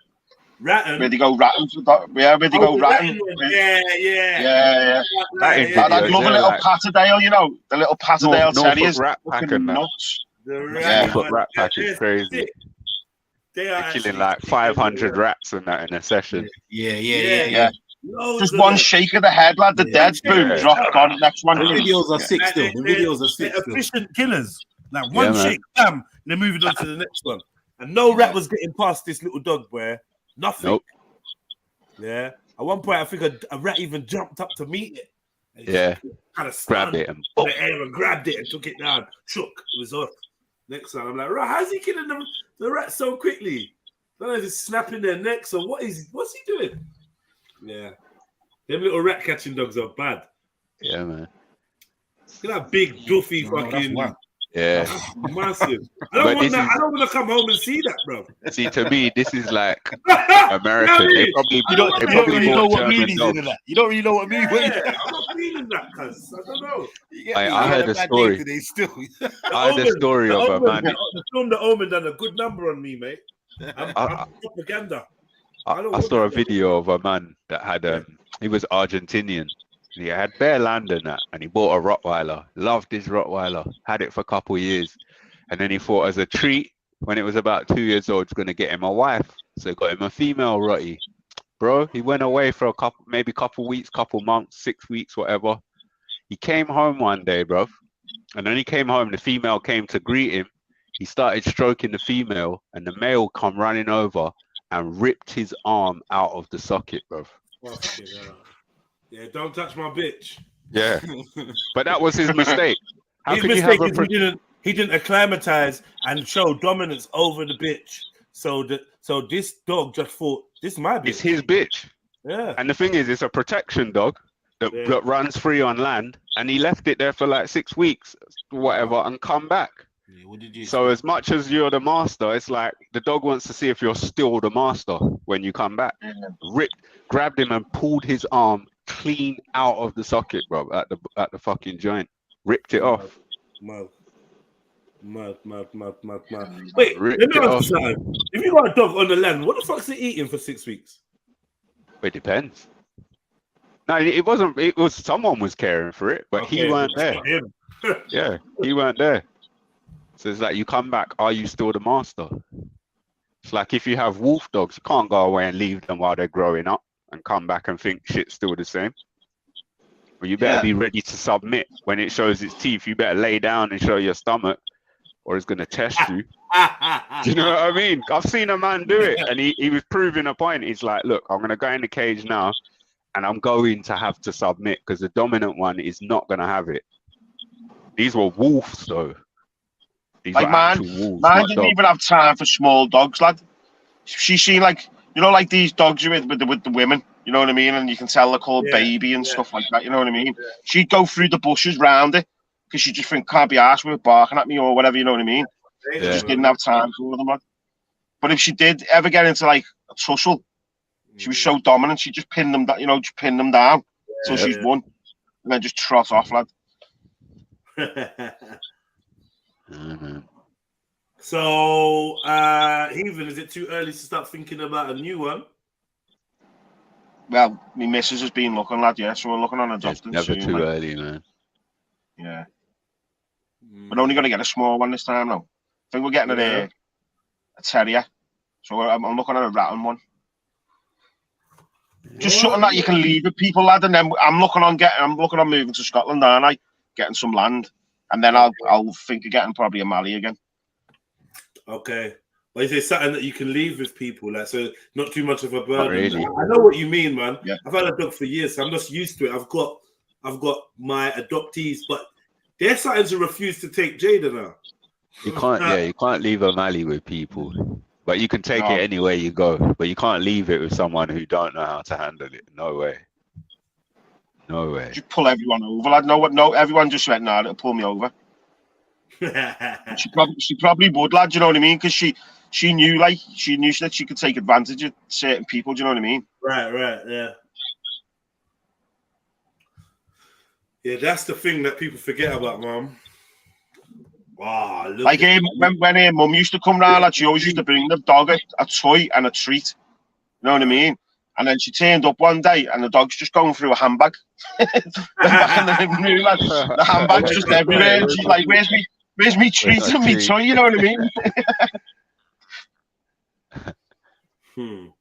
Ratton? Where they go ratting for dog? Yeah, where they go ratting. Yeah. That lovely little Patterdale, you know, the little Patterdale terriers. Rat pack and nuts. Norfolk rat pack is crazy. They're killing like 500 rats and that in a session. Yeah. Just one shake of the head, lad. The dead boom, drop on. Next one. The videos are sick still. They're efficient killers. Like one shake, bam, they're moving on to the next one. And no rat was getting past this little dog, where nothing. Nope. Yeah. At one point, I think a rat even jumped up to meet it. Yeah. Kind of grabbed it and the air and grabbed it and took it down. Shook. It was off. Next time, I'm like, right, how's he killing the rat so quickly? I don't know if he's snapping their necks or what's he doing? Yeah. Them little rat catching dogs are bad. Yeah, man. Look at that big, doofy fucking. Yeah. Massive. I don't want to come home and see that, bro. See, to me, this is like American. They probably know what mean he's into that. You don't really know what mean. Yeah, I'm not feeling that, cuz I don't know. I heard a story. I heard a story of a man. The film The Omen done a good number on me, mate. I'm propaganda. I saw a video of a man that had he was Argentinian. He had bare land in that, and he bought a Rottweiler. Loved his Rottweiler. Had it for a couple of years, and then he thought, as a treat, when it was about 2 years old, he's gonna get him a wife. So he got him a female Rottie. Bro, he went away for maybe couple weeks, couple months, 6 weeks, whatever. He came home one day, bro, and then he came home. The female came to greet him. He started stroking the female, and the male come running over and ripped his arm out of the socket, bro. Yeah, don't touch my bitch. Yeah, but that was his mistake. His mistake is he didn't acclimatize and show dominance over the bitch. So this dog just thought, this is my bitch. It's his bitch. Yeah. And the thing is, it's a protection dog that runs free on land, and he left it there for like 6 weeks, whatever, and come back. So as much as you're the master, it's like the dog wants to see if you're still the master when you come back. Grabbed him and pulled his arm clean out of the socket, bro, at the fucking joint. Ripped it off. Mad. Wait, let me ask you something. If you got a dog on the land, what the fuck's it eating for 6 weeks? It depends. No, it wasn't. It was someone was caring for it, but he weren't there. Yeah, he weren't there. So it's like, you come back, are you still the master? It's like if you have wolf dogs, you can't go away and leave them while they're growing up and come back and think shit's still the same. Well, you better be ready to submit when it shows its teeth. You better lay down and show your stomach, or he's going to test you. Do you know what I mean? I've seen a man do it, and he was proving a point. He's like, look, I'm going to go in the cage now, and I'm going to have to submit because the dominant one is not going to have it. These were wolves, though. These like were mine didn't even have time for small dogs, lad. She's seen like, you know, like these dogs with the women, you know what I mean? And you can tell they're called baby and stuff like that, you know what I mean? She'd go through the bushes round it because she just think can't be arsed with barking at me or whatever, you know what I mean? She just didn't have time for them, lad. But if she did ever get into like a tussle, she was so dominant, she'd just pin them down, you know, just pin them down until she's won, and then just trot off, lad. So, Heathen, is it too early to start thinking about a new one? Well, my missus has been looking, lad, so we're looking on adopting never soon, too like. early, man. Yeah. We're only going to get a small one this time, now. I think we're getting a terrier. So I'm looking at a rattan one. Just something that you can leave with people, lad, and then I'm looking on moving to Scotland, aren't I? Getting some land. And then I'll think of getting probably a Mali again. Okay. Well, is there something that you can leave with people, like, so not too much of a burden? Not really. I know what you mean, man. Yeah. I've had a dog for years, so I'm just used to it. I've got my adoptees, but they're starting to refuse to take Jada now. You can't, you can't leave a Mali with people, but you can take it anywhere you go. But you can't leave it with someone who don't know how to handle it. No way. No way. Just pull everyone over, lad. No, everyone just went, nah, it'll pull me over. she probably would, lad. Do you know what I mean? Because she knew that she could take advantage of certain people. Do you know what I mean? Right, yeah. Yeah, that's the thing that people forget about, Mum. Wow, like when her mum used to come round, like, she always used to bring the dog a toy and a treat. You know what I mean? And then she turned up one day and the dog's just going through a handbag. Back in the living room, like, the handbag's just everywhere. And she's like, where's me treat and me toy? You know what I mean?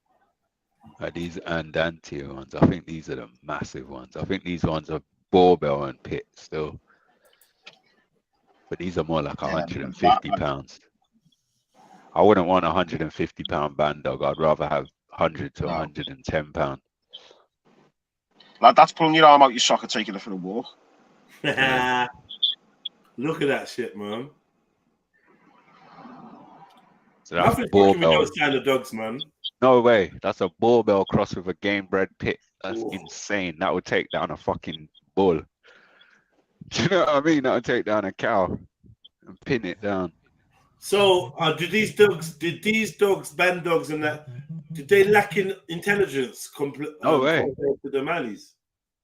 These Andante ones, I think these are the massive ones. I think these ones are Barbell and Pit still. But these are more like 150 pounds. I wouldn't want a 150-pound band dog. I'd rather have 100 to 110 pound. Like, that's pulling your arm out your socket, taking it for a walk. Look at that shit, man. So that's nothing fucking with those kind of dogs, man. No way. That's a Barbell cross with a game bred Pit. That's insane. That would take down a fucking bull. Do you know what I mean? That would take down a cow and pin it down. So, did these dogs, band dogs, and that, did they lack in intelligence compared to the Malis?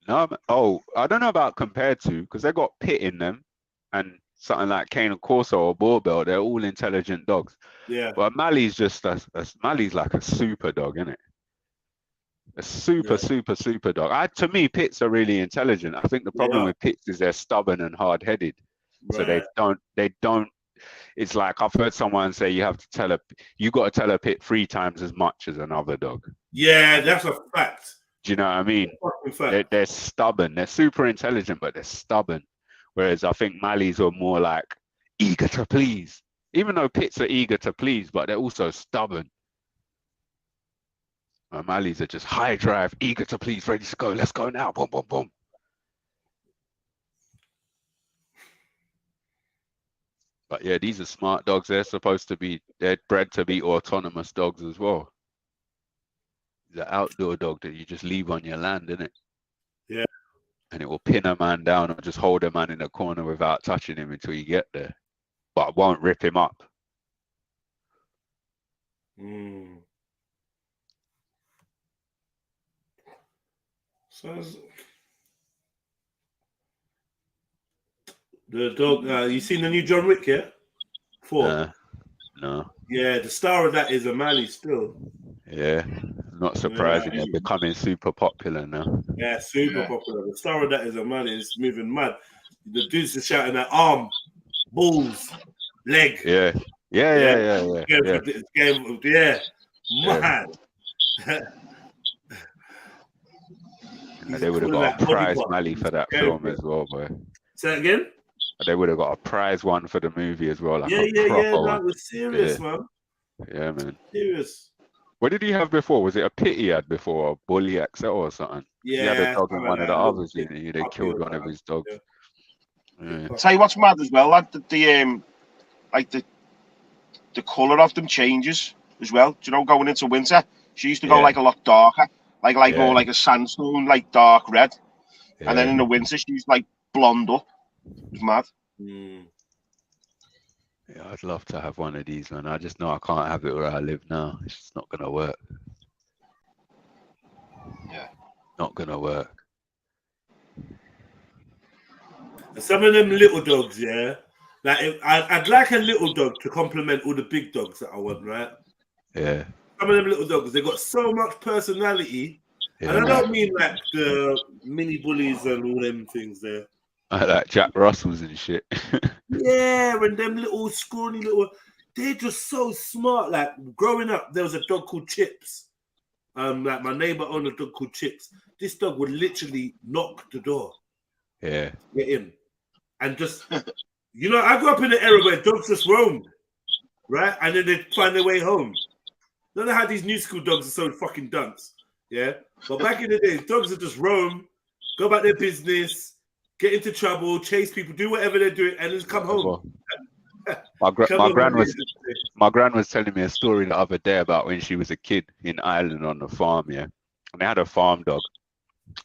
No. Oh, I don't know about compared to, because they got Pit in them, and something like Cane Corso or Barbell. They're all intelligent dogs. Yeah. But Mali's just Mali's like a super dog, isn't it? A super dog. To me, Pits are really intelligent. I think the problem with Pits is they're stubborn and hard-headed. Right. So they don't. It's like I've heard someone say you got to tell a Pit 3 times as much as another dog. Yeah, that's a fact. Do you know what I mean? They're stubborn. They're super intelligent, but they're stubborn. Whereas I think Malis are more like eager to please. Even though Pits are eager to please, but they're also stubborn. Malis are just high drive, eager to please, ready to go. Let's go now. Boom, boom, boom. But yeah, these are smart dogs. They're bred to be autonomous dogs as well. The outdoor dog that you just leave on your land, isn't it? Yeah. And it will pin a man down or just hold a man in a corner without touching him until you get there. But won't rip him up. So the dog, you seen the new John Wick, yeah? 4? No. Yeah, the star of that is a Mali still. Yeah, not surprising. They're becoming super popular now. Yeah, super popular. The star of that is a Mali. It's moving mad. The dudes are shouting at arm, balls, leg. Yeah. Mad. They would have got a prize Mali for that film as well, boy. Say that again? They would have got a prize one for the movie as well, like Yeah, a yeah, proper yeah. No, one. it was serious, Yeah. man. Yeah, man. Serious. What did he have before? Was it a pit he had before, or Bully XL or something? Yeah, he had a dog in something one like of the that. others, didn't he? They killed one of his dogs. Yeah. Tell you what's mad as well, lad, that the colour of them changes as well. Do you know, going into winter, she used to go like a lot darker, like more like a sandstone, like dark red. And then in the winter, she's like blonde up. It's mad. Yeah, I'd love to have one of these, man. I just know I can't have it where I live now. It's just not gonna work. Yeah. Not gonna work. Some of them little dogs, yeah. Like I'd like a little dog to complement all the big dogs that I want, right? Yeah. Some of them little dogs, they got so much personality, and I don't mean like the mini bullies and all them things there. Like Jack Russells and shit. Yeah, and them little scrawny little, they're just so smart. Like growing up, there was a dog called Chips. Like my neighbor owned a dog called Chips. This dog would literally knock the door. Yeah. Get in. And just, you know, I grew up in an era where dogs just roamed, right? And then they'd find their way home. Don't know how these new school dogs are so fucking dunce, yeah? But back in the day, dogs would just roam, go about their business, get into trouble, chase people, do whatever they're doing, and just come home. My gran was telling me a story the other day about when she was a kid in Ireland on the farm, yeah? And they had a farm dog.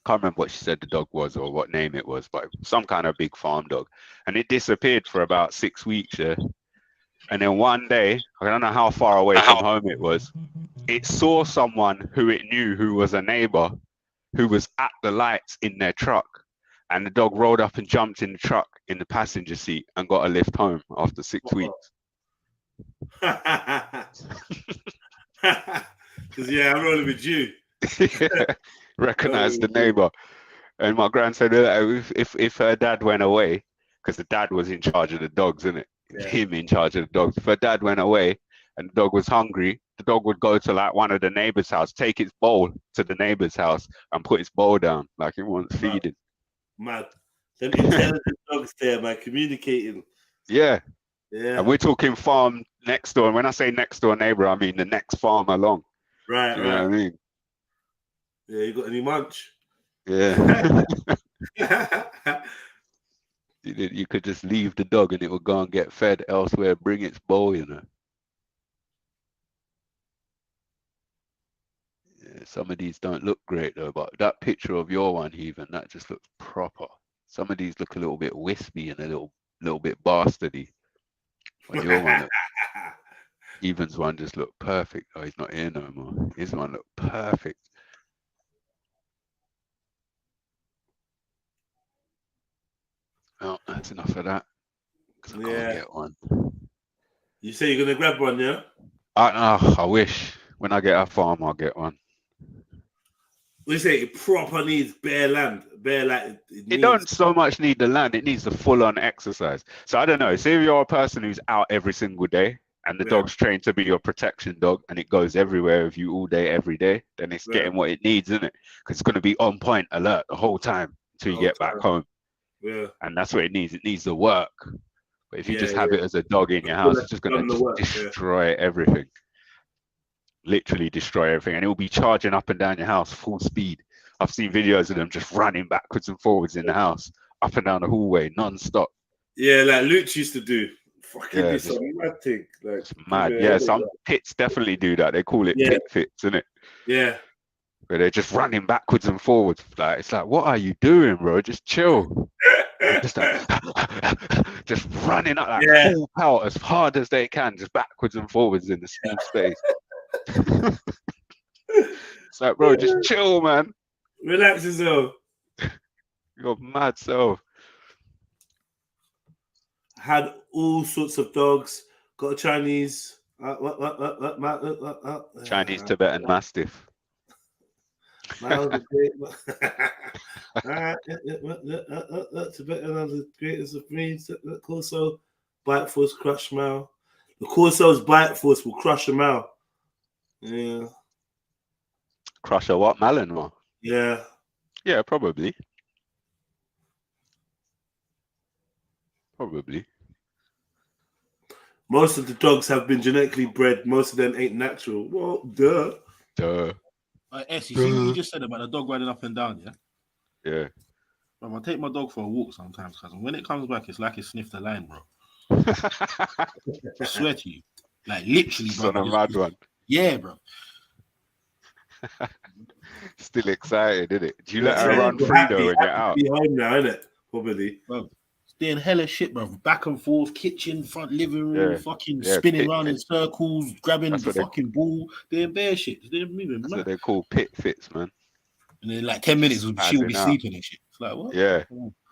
Can't remember what she said the dog was or what name it was, but some kind of big farm dog. And it disappeared for about 6 weeks, yeah? And then one day, I don't know how far away from home it was, it saw someone who it knew who was a neighbor who was at the lights in their truck. And the dog rolled up and jumped in the truck in the passenger seat and got a lift home after 6 weeks. Because, yeah, I'm rolling with you. Recognized the neighbor. And my gran said that if her dad went away, because the dad was in charge of the dogs, isn't it? Him in charge of the dogs. If her dad went away and the dog was hungry, the dog would go to like one of the neighbor's house, take its bowl to the neighbor's house and put its bowl down like it wants feeding. Mad. Them intelligent dogs there, man, communicating. Yeah. Yeah. And we're talking farm next door. And when I say next door neighbor, I mean the next farm along. Right, you know what I mean? Yeah, you got any munch? Yeah. You could just leave the dog and it would go and get fed elsewhere, bring its bowl, you know. Yeah, some of these don't look great though, but that picture of your one, Heathen, that just looks proper. Some of these look a little bit wispy and a little bit bastardy. But your one, Heathen's one just looked perfect. Oh, he's not here no more. His one looked perfect. Well, that's enough of that. I can't get one. You say you're gonna grab one, yeah? I wish. When I get a farm, I'll get one. We say it proper needs bare land, bare like it don't so much need the land; it needs the full-on exercise. So I don't know. Say if you're a person who's out every single day, and the dog's trained to be your protection dog, and it goes everywhere with you all day, every day, then it's getting what it needs, isn't it? Because it's going to be on point, alert the whole time until you get back home. Yeah, and that's what it needs. It needs the work. But if you just have it as a dog in your house, it's just going to destroy everything. Literally destroy everything, and it will be charging up and down your house full speed. I've seen videos of them just running backwards and forwards in the house, up and down the hallway, non-stop. Yeah, like Luch used to do. Fucking do some mad thing. Like, it's mad. Yeah, some pits definitely do that. They call it pit fits, isn't it? Yeah. Where they're just running backwards and forwards. Like, it's like, what are you doing, bro? Just chill. just running up like full power as hard as they can, just backwards and forwards in the small space. It's like, bro, just chill, man. Relax yourself. You're mad self. Had all sorts of dogs. Got a Chinese. Chinese Tibetan Mastiff. Tibetan are the greatest of breeds. The Corso bite force crush mouth. The Corso's bite force will crush a mouth. Yeah. Crush a what? Malinois? Yeah. Yeah, probably. Probably. Most of the dogs have been genetically bred. Most of them ain't natural. Well, duh. Duh. S, you see what you just said about the dog riding up and down, yeah? Yeah. Bro, I take my dog for a walk sometimes, cousin. When it comes back, it's like it sniffed the line, bro. I swear to you. Like, literally, bro. Son of a mad one. Yeah, bro. Still excited, isn't it? Do you let her run free though when you're out? Be home now, innit? Probably. Bro, it's doing hella shit, bro. Back and forth, kitchen, front living room, fucking spinning around in circles, grabbing the fucking ball, doing bare shit. They're moving. That's what they call pit fits, man. And then like 10 minutes, she'll be sleeping and shit. It's like, what? Yeah.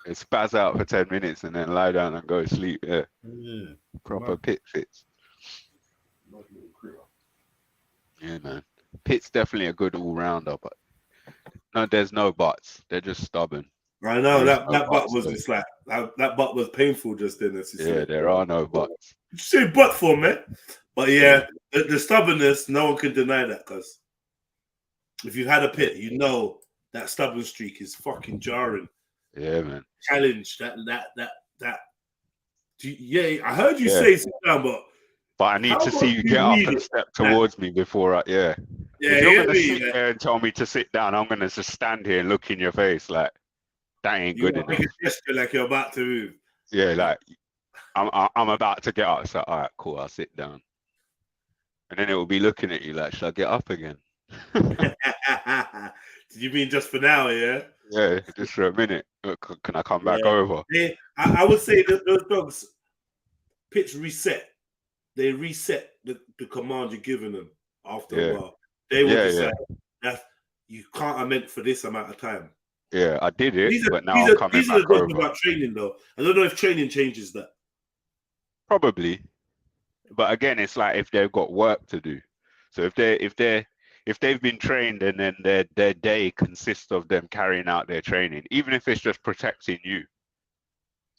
They spaz out for 10 minutes and then lie down and go to sleep. Yeah. Proper pit fits. Yeah, man. Pit's definitely a good all-rounder, but no, there's no buts. They're just stubborn. I know that butt was just like that butt was painful just then. There are no buts. You say butt for me, but the stubbornness, no one can deny that, because if you've had a pit, you know that stubborn streak is fucking jarring. Yeah, man. Challenge that. Yeah, I heard you say sit down, but I need to see you get up and step towards me before If you're gonna sit there and tell me to sit down, I'm gonna just stand here and look in your face like that ain't good enough. Make a gesture like you're about to move. Yeah, like I'm about to get up. So all right, cool, I'll sit down. And then it will be looking at you like, should I get up again? Did you mean just for now, yeah? Yeah, just for a minute. Can I come back over? I would say that those dogs pitch reset. They reset the command you're giving them after a while. They will decide that you can't amend for this amount of time. Yeah, I did it, but now I'm coming back over. About training, though. I don't know if training changes that. Probably, but again, it's like if they've got work to do. So if they've been trained and then their day consists of them carrying out their training, even if it's just protecting you,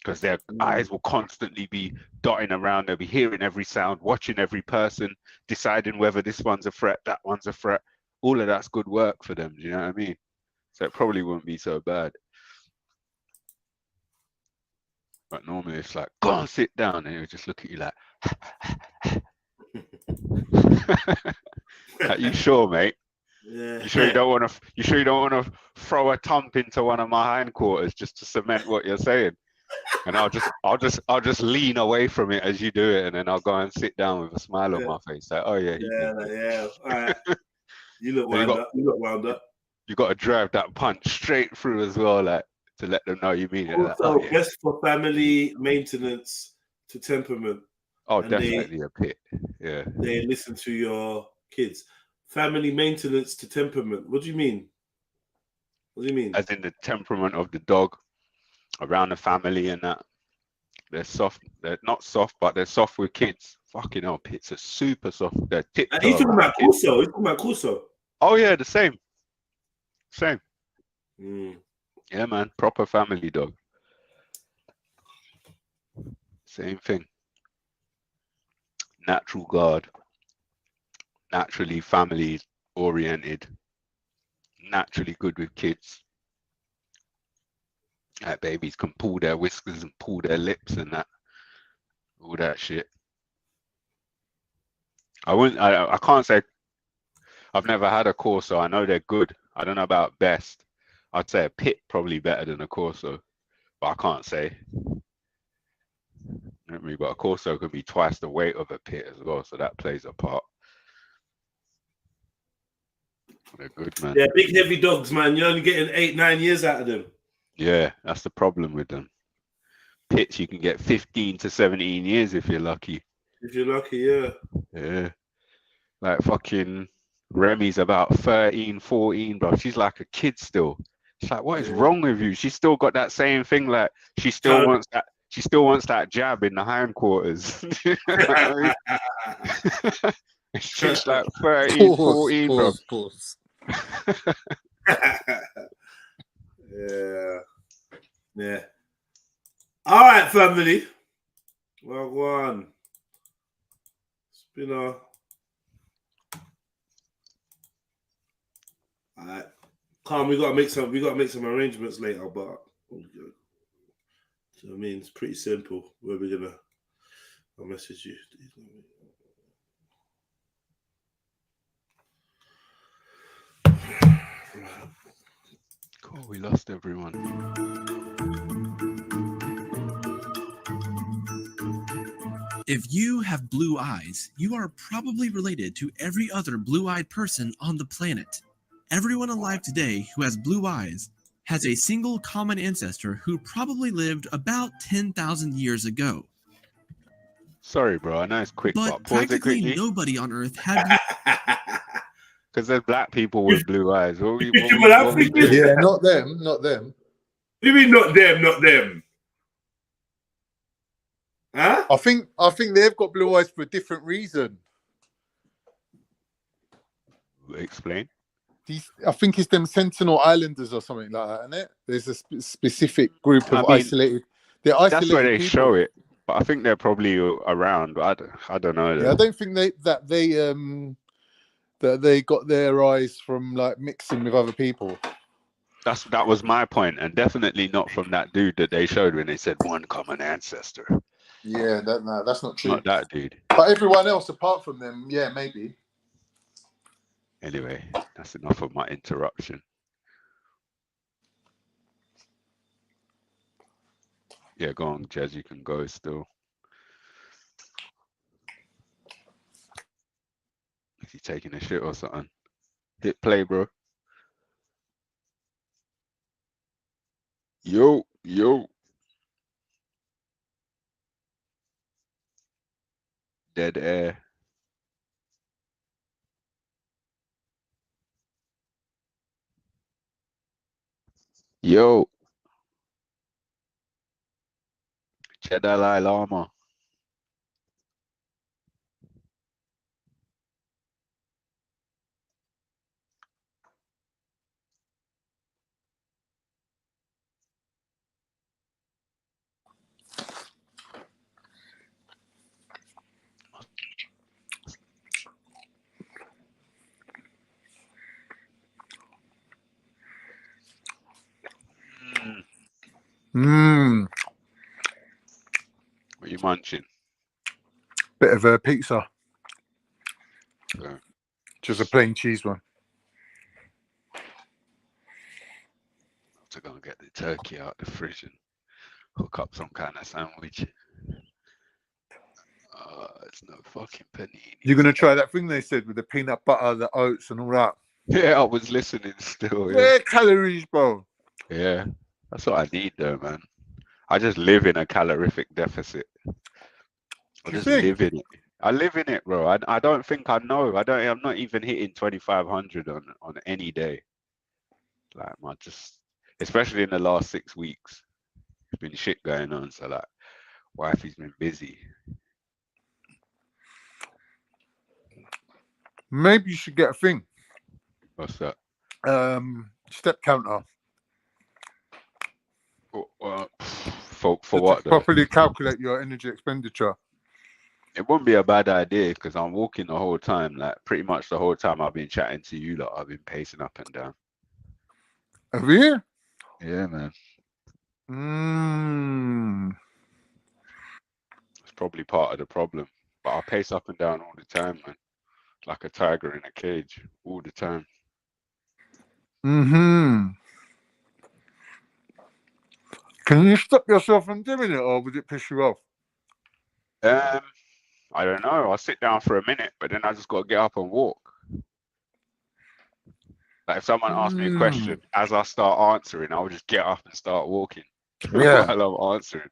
because their eyes will constantly be dotting around, they'll be hearing every sound, watching every person, deciding whether this one's a threat, that one's a threat. All of that's good work for them. Do you know what I mean? So it probably wouldn't be so bad. But normally it's like, go on, sit down, and he'll just look at you like, are you sure, mate? Yeah. You sure you don't want to throw a thump into one of my hindquarters just to cement what you're saying? And I'll just lean away from it as you do it, and then I'll go and sit down with a smile on my face. Like, oh yeah, all right. You look wound up. You got to drive that punch straight through as well, like to let them know you mean it. Also, best for family maintenance to temperament. Oh, and definitely a pit. Yeah. They listen to your kids. Family maintenance to temperament. What do you mean? What do you mean? As in the temperament of the dog around the family and that. They're soft. They're not soft, but they're soft with kids. Fucking hell, pits are super soft. They're tiptoe. He's talking about Corso. He's talking about Corso. Oh yeah, the same. Same. Mm. Yeah, man. Proper family dog. Same thing. Natural guard. Naturally family oriented. Naturally good with kids. Like babies can pull their whiskers and pull their lips and that. All that shit. I can't say I've never had a Corso. I know they're good. I don't know about best. I'd say a pit probably better than a Corso, but I can't say. But a Corso could be twice the weight of a pit as well, so that plays a part. They're good, man. Yeah, big heavy dogs, man. You're only getting 8-9 years out of them. Yeah, that's the problem with them. Pits, you can get 15 to 17 years if you're lucky. If you're lucky, yeah. Yeah. Like fucking Remy's about 13, 14, bro. She's like a kid still. It's like, what is wrong with you? She's still got that same thing, like she still wants that jab in the hindquarters. She's like 13, 14, bro. Yeah. All right, family. Well, go on. It's been a... All right. Calm, we gotta make some arrangements later, but So I mean, it's pretty simple. Where we're gonna, I'll message you. Cool, we lost everyone. If you have blue eyes, you are probably related to every other blue-eyed person on the planet. Everyone alive today who has blue eyes has a single common ancestor who probably lived about 10,000 years ago. Sorry, bro. I know it's quick, but pause it practically quickly. nobody on Earth had blue. Because there's black people with blue eyes. What we yeah, not them, not them. What do you mean not them, not them? Huh? I think they've got blue eyes for a different reason. Explain. I think it's them Sentinel Islanders or something like that, isn't it? There's a specific group of isolated. They're isolated. That's where they people. show it, but I think they're probably around. But I don't know. Yeah, I don't think that they got their eyes from like mixing with other people. That was my point, and definitely not from that dude that they showed when they said one common ancestor. Yeah, that's not true. Not that dude. But everyone else apart from them, yeah, maybe. Anyway, that's enough of my interruption. Yeah, go on, Jez, you can go still. Is he taking a shit or something? Hit play, bro. Yo. Dead air. Yo. JEDI Lama. What are you munching? Bit of a pizza. Okay. Just a plain cheese one. To go and get the turkey out the fridge and hook up some kind of sandwich. It's no fucking panini. You're gonna try that thing they said with the peanut butter, the oats, and all that. Yeah, I was listening still. Yeah, calories, bro. Yeah, that's what I need, though, man. I just live in a calorific deficit. I just live in it. I live in it, bro. I don't think I know. I'm not even hitting 2,500 on any day. Like especially in the last 6 weeks, there's been shit going on. So like, wifey's been busy. Maybe you should get a thing. What's that? Step counter. For what? To properly calculate your energy expenditure. It wouldn't be a bad idea because I'm walking the whole time. Like pretty much the whole time I've been chatting to you. Like I've been pacing up and down. Have you? Yeah, man. It's probably part of the problem. But I pace up and down all the time, man. Like a tiger in a cage all the time. Can you stop yourself from doing it, or would it piss you off? I don't know. I'll sit down for a minute, but then I just got to get up and walk. Like if someone asks me a question, as I start answering, I'll just get up and start walking. Yeah. While I'm answering.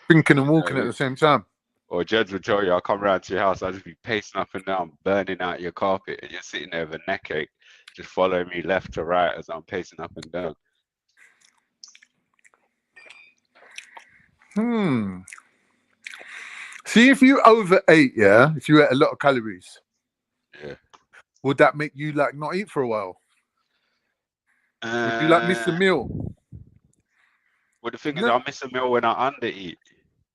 Thinking and walking at the same time. Or Jed would tell you, I'll come round to your house, I'll just be pacing up and down, burning out your carpet, and you're sitting there with a neck ache, just following me left to right as I'm pacing up and down. See, if you overate, if you ate a lot of calories, would that make you like not eat for a while? Would you like miss a meal? Well, the thing is, I miss a meal when I undereat.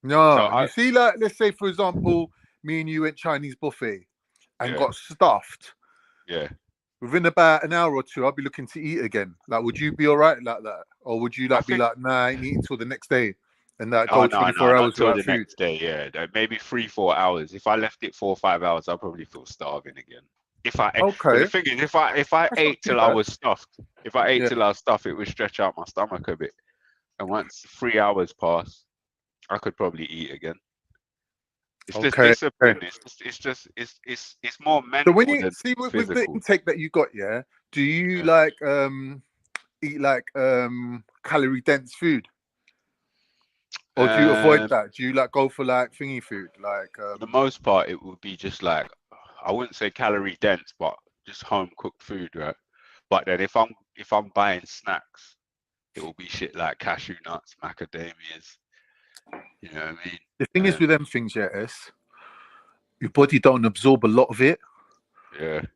No, so you see, like, let's say, for example, me and you went Chinese buffet and got stuffed. Yeah. Within about an hour or two, I'll be looking to eat again. Like, would you be all right like that? Or would you like be like, nah, I ain't eating till the next day and that Oh go no, 24 not hours till the without food. next day. Yeah, maybe 3-4 hours. If I left it 4 or 5 hours, I'll probably feel starving again. But the thing is, if I That's not ate too till I bad. was stuffed, it would stretch out my stomach a bit. And once 3 hours pass, I could probably eat again. It's just discipline. It's more mental So when you than see with the physical. intake that you got, yeah, do you like eat like calorie dense food, or do you avoid that? Do you like go for like thingy food, like For the most part, it would be just like, I wouldn't say calorie dense, but just home cooked food, right? But then if I'm buying snacks, it will be shit like cashew nuts, macadamias. You know what I mean? The thing is with them things, your body don't absorb a lot of it. Yeah. Do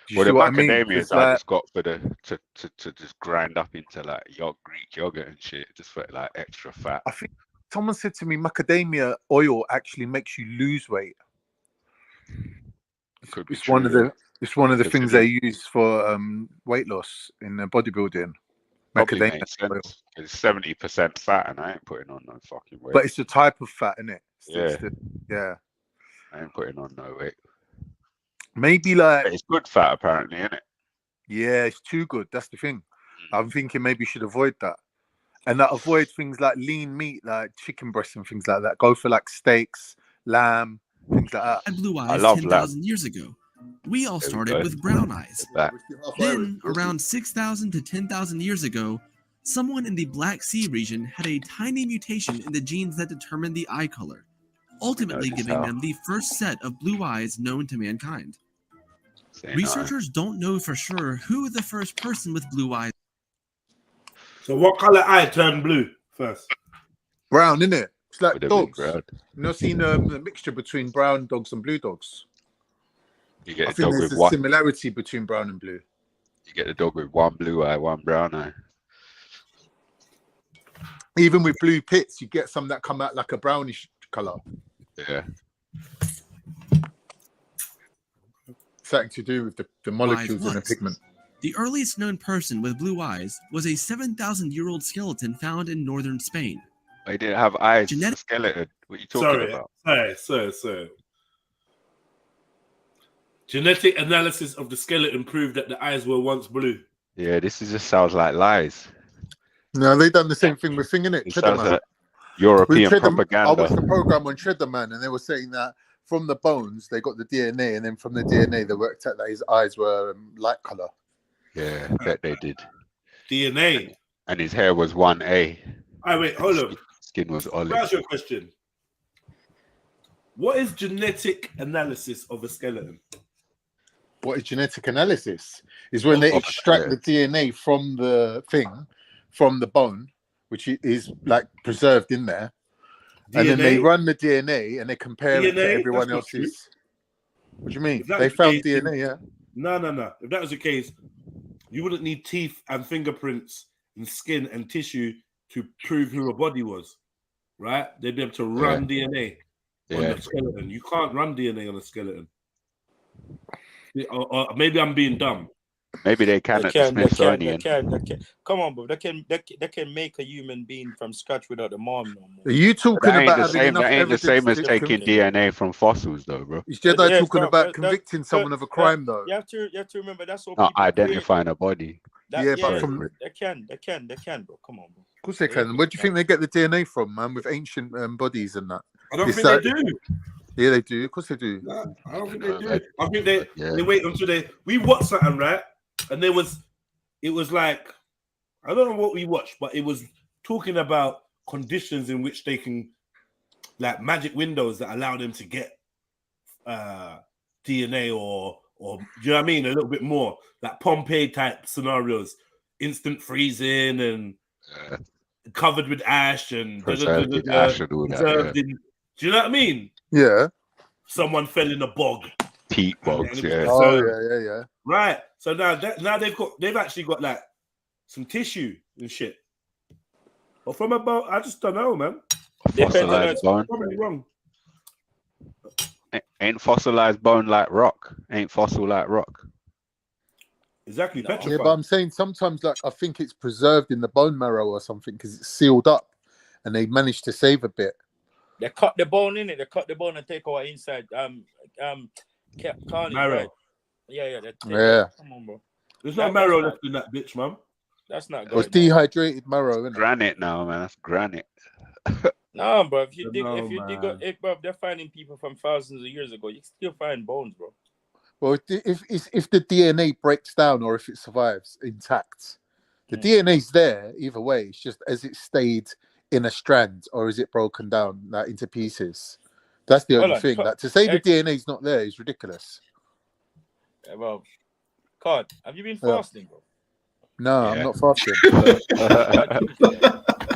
you Well, see the what I mean? macadamias I just got for to just grind up into like Greek yogurt and shit, just for like extra fat. I think someone said to me macadamia oil actually makes you lose weight. It's one of the things they use for weight loss in bodybuilding. Probably Macadamia makes oil. sense. It's 70% fat, and I ain't putting on no fucking weight. But it's a type of fat, isn't it? Yeah. I ain't putting on no weight. Maybe like it's good fat, apparently, isn't it? Yeah, it's too good. That's the thing. I'm thinking maybe you should avoid that, and like avoid things like lean meat, like chicken breast and things like that. Go for like steaks, lamb, things like that. And blue eyes 10,000 years ago. We all started with brown eyes. Then, around 6,000 to 10,000 years ago, someone in the Black Sea region had a tiny mutation in the genes that determined the eye color, ultimately giving them the first set of blue eyes known to mankind. Researchers don't know for sure who the first person with blue eyes. So what color eye turned blue first? Brown, isn't it? It's like Would have dogs. been brown. You know, seen the mixture between brown dogs and blue dogs. You get I a think dog there's with a one. similarity between brown and blue. You get a dog with one blue eye, one brown eye. Even with blue pits, you get some that come out like a brownish color. Yeah. Something to do with the molecules in the pigment. The earliest known person with blue eyes was a 7,000-year-old skeleton found in northern Spain. They didn't have eyes. It's a skeleton. What are you talking about? Sorry. Genetic analysis of the skeleton proved that the eyes were once blue. Yeah, just sounds like lies. No, they done the same thing with thing, innit? It sounds like European propaganda. I watched the program on Cheddar Man, and they were saying that from the bones they got the DNA, and then from the DNA they worked out that his eyes were light color. Yeah, I bet they did. DNA. And his hair was 1A. Wait, hold on. Skin was olive. That's your question. What is genetic analysis of a skeleton? What is genetic analysis? Is when they extract the DNA from the thing, from the bone, which is like preserved in there, and then they run the DNA and they compare it to everyone else's. What do you mean? They found DNA, yeah. No. If that was the case, you wouldn't need teeth and fingerprints and skin and tissue to prove who a body was, right? They'd be able to run DNA on the skeleton. You can't run DNA on a skeleton. Or maybe I'm being dumb. Maybe they can at the Smithsonian. They can. Come on, bro. They can make a human being from scratch without the mom no more. Are you talking about having enough That ain't the same as evidence taking DNA from fossils, though, bro. Is Jedi talking about convicting someone of a crime, though? You have to remember that's what not people identifying a body. But they can, bro. Come on, bro. Of course they can. Where do you think they get the DNA from, man? With ancient bodies and that. I don't think they do. Yeah, they do. Of course they do. No, I don't think they do. I think they wait until we watch something, right? And it was like, I don't know what we watched, but it was talking about conditions in which they can, like magic windows that allow them to get DNA or do you know what I mean? A little bit more like Pompeii type scenarios, instant freezing and covered with ash and preserved in ash and all that. Do you know what I mean? Yeah. Someone fell in a bog. Peat bogs, yeah. Oh yeah. Right. So now they've actually got like some tissue and shit. But from about, I just don't know, man. Fossilized bone. Probably wrong. Ain't fossilized bone like rock. Ain't fossil like rock. Exactly. Yeah, but I'm saying sometimes, like, I think it's preserved in the bone marrow or something because it's sealed up, and they managed to save a bit. They cut the bone in it. They cut the bone and take our inside. Carnage, Marrow. right? Yeah. Yeah. Come on, bro. There's no marrow left in that bitch, man. That's not It was good. dehydrated marrow, innit? Granite now, man. That's granite. No, bro. If you dig up, bro, they're finding people from thousands of years ago. You still find bones, bro. Well, if the DNA breaks down or if it survives intact, the DNA's there either way. It's just as it stayed in a strand or is it broken down like into pieces. That's the only thing. Like, to say the DNA's not there is ridiculous. Yeah, well, God, have you been fasting, bro? No, I'm not fasting.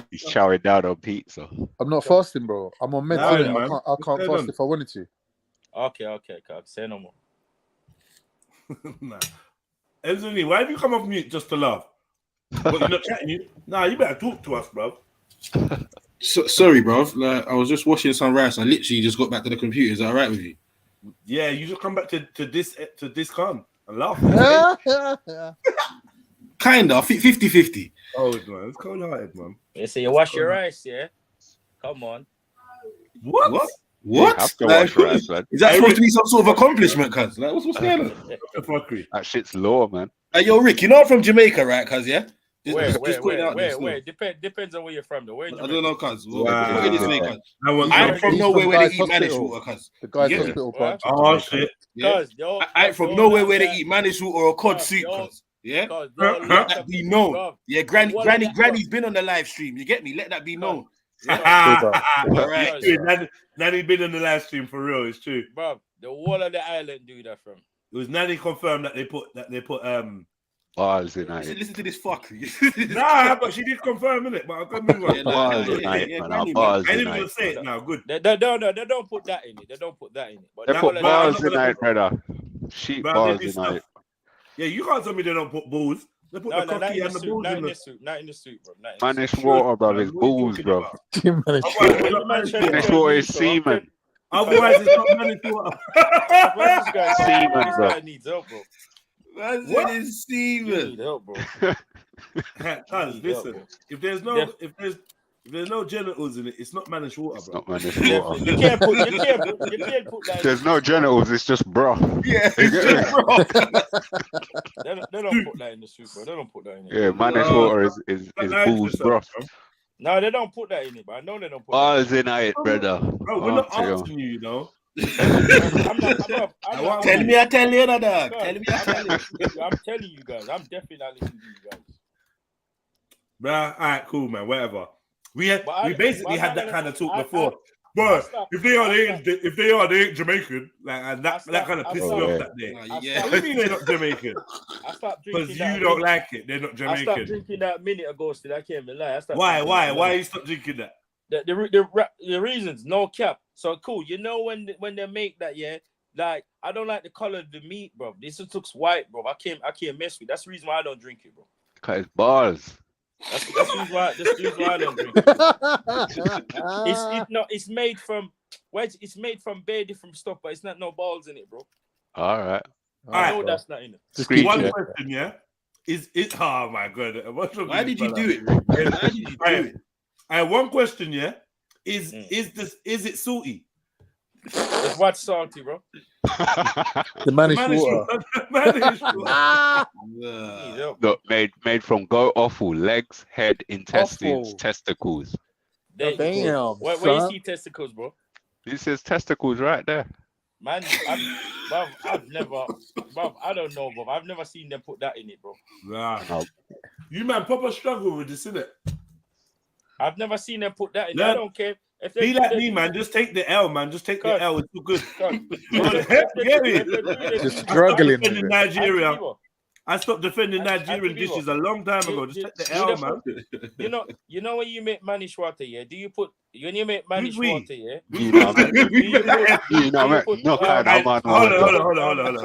He's chowing down on pizza. I'm not fasting, bro. I'm on meds. I can't fast if I wanted to. Okay. Say no more. Nah. Anthony, why have you come off mute just to laugh? But you're not chatting. You better talk to us, bro. Sorry, bro. Like, I was just washing some rice. I literally just got back to the computer. Is that all right with you? Yeah, you just come back to this con and laugh. Kinda 50-50. Oh man, it's cold-hearted, man. You say you wash your rice, yeah? Come on. What? What? Like, is that supposed to be some sort of accomplishment, cuz? Like, what's going on? That shit's law, man. Hey, yo, Rick, you know I'm from Jamaica, right, cuz, yeah? Where? Depends on where you're from, though. I don't know, cuz. I'm from nowhere where they eat manish water, cuz. The guy's hospital branch. Oh, shit. I'm from nowhere where they eat manish water or cod soup, cuz. Yeah? Let that be known. Yeah, Granny's been on the live stream. You get me? Let that be known. Right. Nanny been on the live stream for real. It's true, bro. The wall of the island do that from. It was Nanny confirmed that they put bars in it. Listen to this fuckery. Nah, but she did confirm it. But I can't move on. Bars in it, man. I ain't even gonna say it now. Good. They don't put that in it. They don't put that in it. But they put bars in it, brother. Sheep bars in it. Yeah, you can't tell me they don't put balls. They put the cocky and the balls not in the suit. Not in the suit, bro. Manish water, bro. It's balls, bro. Manish water is semen. Otherwise, it's not manish water. Semen, bro. This guy needs help, bro. What is semen? You need help, bro. Cuz, listen. If there's no genitals in it, it's not manish water, bro. Not manish water. You can't put that. There's no genitals, it's just bro. Yeah, it's just bro. They don't put that in the soup, bro. They don't put that in it. Yeah, manish water is balls, bro. No, they don't put that in it, but I know they don't put bars in it, brother. Bro, we're not asking you, you know. I'm not tell me, I tell you, dog. Tell me, I tell you. I'm telling you guys. I'm definitely not listening to you guys. Bruh, all right, cool, man. Whatever. We basically had that kind of talk before. But if they ain't Jamaican, like, and that kind of pissed me off that day. What do you mean they're not Jamaican? Because you don't like it. They're not Jamaican. I stopped drinking that a minute ago, still. I can't even lie. Why you stop drinking that? The reasons, no cap. So cool. You know when they make that, yeah. Like I don't like the color of the meat, bro. This looks white, bro. I can't mess with it. That's the reason why I don't drink it, bro. Cause it's bars. That's the reason why I don't drink it. It's made from it's made from very different stuff, but it's not no balls in it, bro. All right. I know that's not in it. One question, yeah. Is it? Oh my god! Why did you do it? Why did you do it? I have one question, yeah. Is it salty? It's what salty, bro? The manish water. Look, made from goat offal, legs, head, intestines, testicles. Damn. Where you see testicles, bro? This says testicles right there. Man, I've never, I don't know, bro. I've never seen them put that in it, bro. Nah. You man, proper struggle with this, innit? I've never seen them put that in. I don't care. If be like me, man. Just take the L, man. Just take the L. It's too good. Get me? Just struggling with it. Nigeria. I stopped defending Nigerian dishes a long time ago. Just take the L, man. You know when you make manish water, yeah? Do you put when you make manish water, yeah? Hold on.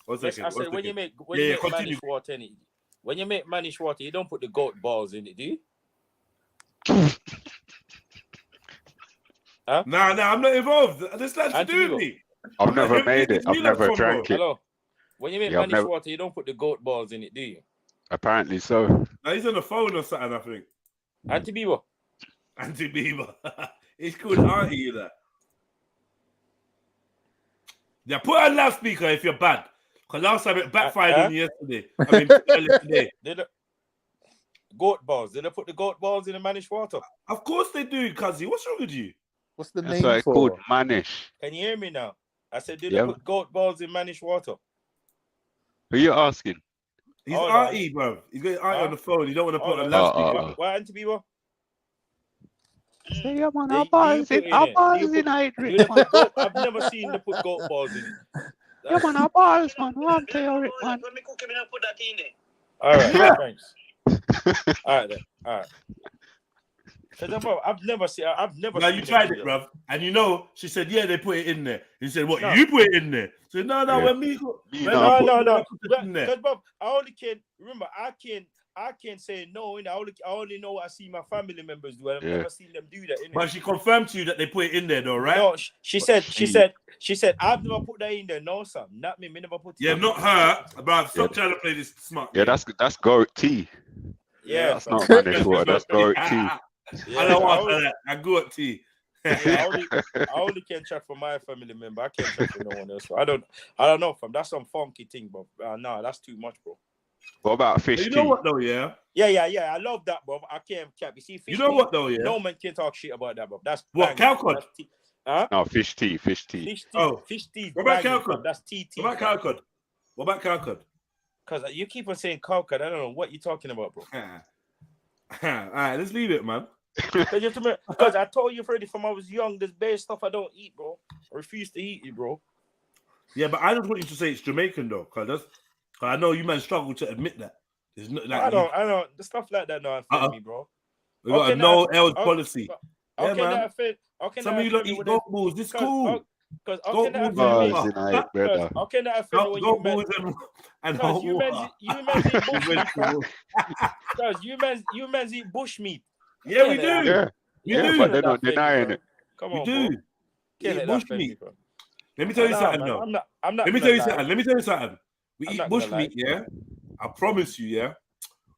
1 second. I said when you make manish water in it, when you make manish water, you don't put the goat balls in it, do you? Huh? Nah, I'm not involved. This has to do with me. I've never made it. I've never drank it. Hello. When you make manish water, you don't put the goat balls in it, do you? Apparently so. Now he's on the phone or something, I think. Auntie Bibo. Anti-Bieber. It's called Auntie, you know. Yeah, put on loudspeaker if you're bad. Because last time it backfired on you yesterday. I mean, earlier today. Goat balls. Did they put the goat balls in the mannish water? Of course they do, Cuzzy. What's wrong with you? What's the That's name why it's for? called Manish. Can you hear me now? I said, did they put goat balls in mannish water? Who you asking? He's Auntie, bro. He's got Auntie on the phone. You don't want to put on loudspeaker. Why Anti-Bieber? Say I'm on our balls in Idris. I've never seen them put goat balls in it. I'm on our balls, man. One theory, man. All right, thanks. All right, then. All right. Bro, I've never seen. Now you tried it, bruv, and you know she said, "Yeah, they put it in there." He said, "What? No. You put it in there?" So no, when me, no. Because, bro, I only can remember. I can't say no. I only know what I see my family members do. I've never seen them do that. Innit? But she confirmed to you that they put it in there, though, right? No, she said, I've never put that in there. No, sir, not me. Me never put it. Yeah, not her. But stop trying to play this smart. Yeah, that's goat tea. Yeah, that's not Spanish water. That's goat tea. Yeah, I don't want that. I goat tea. Yeah, I only can chat for my family member. I can't chat for no one else. I don't know, fam. That's some funky thing, bro. No, that's too much, bro. What about fish tea? You know what though, yeah? Yeah. I love that, bro. I can't cap. You see, fish you know tea, what though, yeah? No man can talk shit about that, bro. That's what cowcod? Huh? No, fish tea. Fish tea. What about cowcod? That's tea. What about cowcod? Because you keep on saying cowcod. I don't know what you're talking about, bro. All right, let's leave it, man. Because I told you already from I was young, there's bad stuff I don't eat, bro. I refuse to eat it, bro. Yeah, but I just want you to say it's Jamaican though, because I know you man struggle to admit that. There's no, like, I don't. The stuff like that don't offend me, bro. We got a no L's policy. Yeah, man. Some of you don't eat goat balls. This cool. Because goat balls and hot water. You men eat bush meat. Yeah, we do. Yeah, but they're not denying it. Come on, we do. Eat bush meat. Let me tell you something, though. Let me tell you something. We eat bush meat, yeah? I promise you, yeah?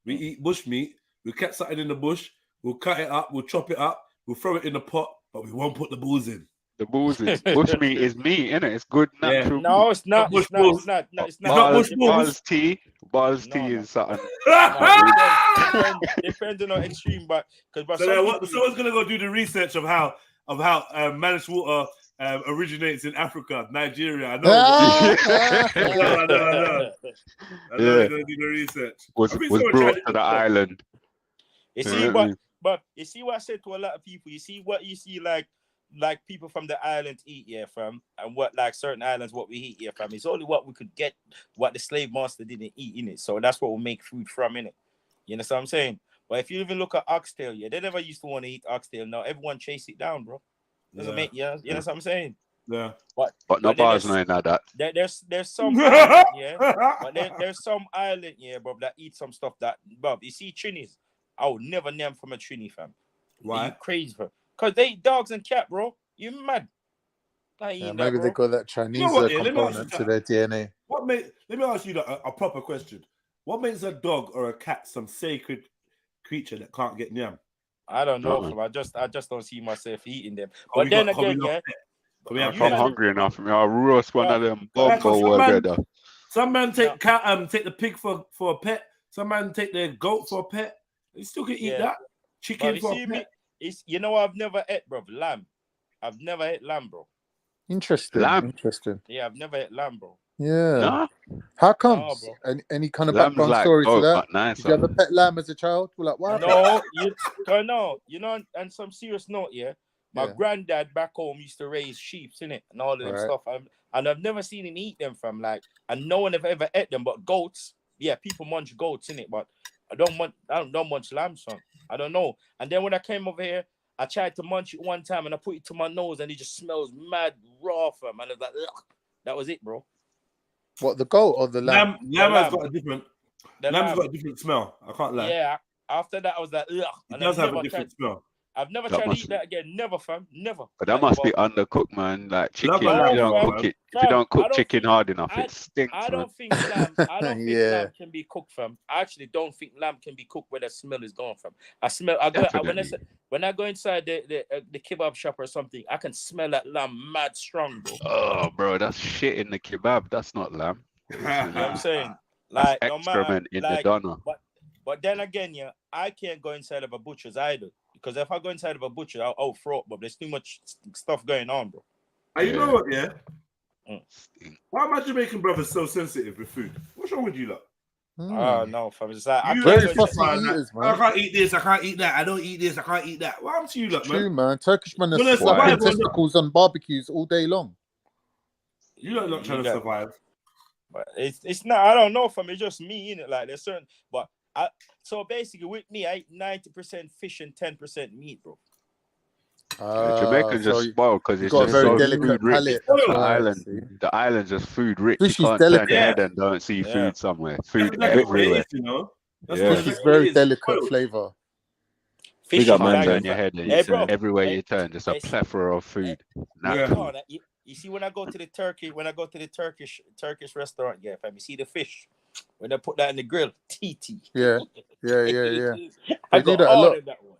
We eat bush meat. We catch something in the bush. We'll cut it up. We'll chop it up. We'll throw it in the pot, but we won't put the balls in. The balls in. Bush meat is meat, innit? It's good natural. Yeah. No, it's not. It's not bush balls. Balls tea is something. Depending on extreme, but someone's gonna go do the research of how mannish water originates in Africa, Nigeria. I know. I know. They're gonna do the research. Was brought to the island. You see, but you see what I said to a lot of people. You see what you see, like people from the island eat, yeah, fam, and what like certain islands what we eat, yeah, fam. It's only what we could get, what the slave master didn't eat in it. So that's what we make food from, in it. You know what I'm saying? But if you even look at oxtail, yeah, they never used to want to eat oxtail. Now everyone chase it down, bro. Doesn't make you know what I'm saying? Yeah. But no bars knowing that. There's some island, yeah, but there's some island, yeah, bro, that eat some stuff that, bro. You see Trinis, I would never name from a Trini, fam. Why? You crazy, fam? Because they eat dogs and cat, bro. You mad? Maybe they got that Chinese component to their DNA. Let me ask you a proper question. What makes a dog or a cat some sacred creature that can't get nyam? I don't know, fam. I just don't see myself eating them. But then again, yeah. I'm hungry enough. I'll roast one of them together. Some man take the pig for a pet. Some man take their goat for a pet. You still can eat that. Chicken for a pet. You know, I've never ate, bro. Lamb. I've never ate lamb, bro. Interesting. Interesting. Yeah, I've never ate lamb, bro. Yeah. No? How comes? Any kind of background story to that? Nice, did you have a pet lamb as a child? We're like, what? No, you know, and some serious note, yeah. My granddad back home used to raise sheep, innit, and all of them stuff. And I've never seen him eat them from and no one have ever ate them. But goats, yeah, people munch goats, innit, but I don't munch lamb, son. I don't know. And then when I came over here, I tried to munch it one time and I put it to my nose and it just smells mad raw, fam. And I was like, ugh. That was it, bro. What, the goat or the lamb? Lamb has got a different. Lamb's got a different smell. I can't lie. Yeah. After that, I was like, ugh. It does have a different smell. I've never tried to eat that again. Never, fam. Never. But that must be undercooked, man. Like chicken, if you don't cook it, if you don't cook chicken hard enough, it stinks. I don't think lamb. I don't think lamb can be cooked, fam. I actually don't think lamb can be cooked where the smell is gone from. When when I go inside the kebab shop or something, I can smell that lamb mad strong, bro. Oh, bro, that's shit in the kebab. That's not lamb. You know what I'm saying? That's Like, no matter, excrement in the like, doner. but then again, yeah, I can't go inside of a butcher's either. Because if I go inside of a butcher, I'll throw up, but there's too much stuff going on, bro. You know what, yeah? Why are my Jamaican brothers so sensitive with food? What's wrong with you, lot? Oh, no, fam. It's like, I can't eat this, I can't eat that, I don't eat this, I can't eat that. What happened to you, lot, man? True, man. Turkish men are slapping testicles on barbecues all day long. You lot not trying to survive. But it's not, I don't know, fam. It's just me, innit? Like, there's certain, but so basically with me, I eat 90% fish and 10% meat, bro. Jamaicans just spoiled because it's got just a very so delicate food rich. palate. The island's just food rich. Fish You is can't turn delicate. your head and don't see food somewhere. Food That's everywhere. you know? Fish is very delicate flavour. Fish You is can't banging, turn your head. Hey, bro. Everywhere you turn, just a plethora of food. You see, when I go to the Turkish restaurant, yeah, fam, you see the fish when they put that in the grill, TT. Yeah. I They do got that a all lot. in that one.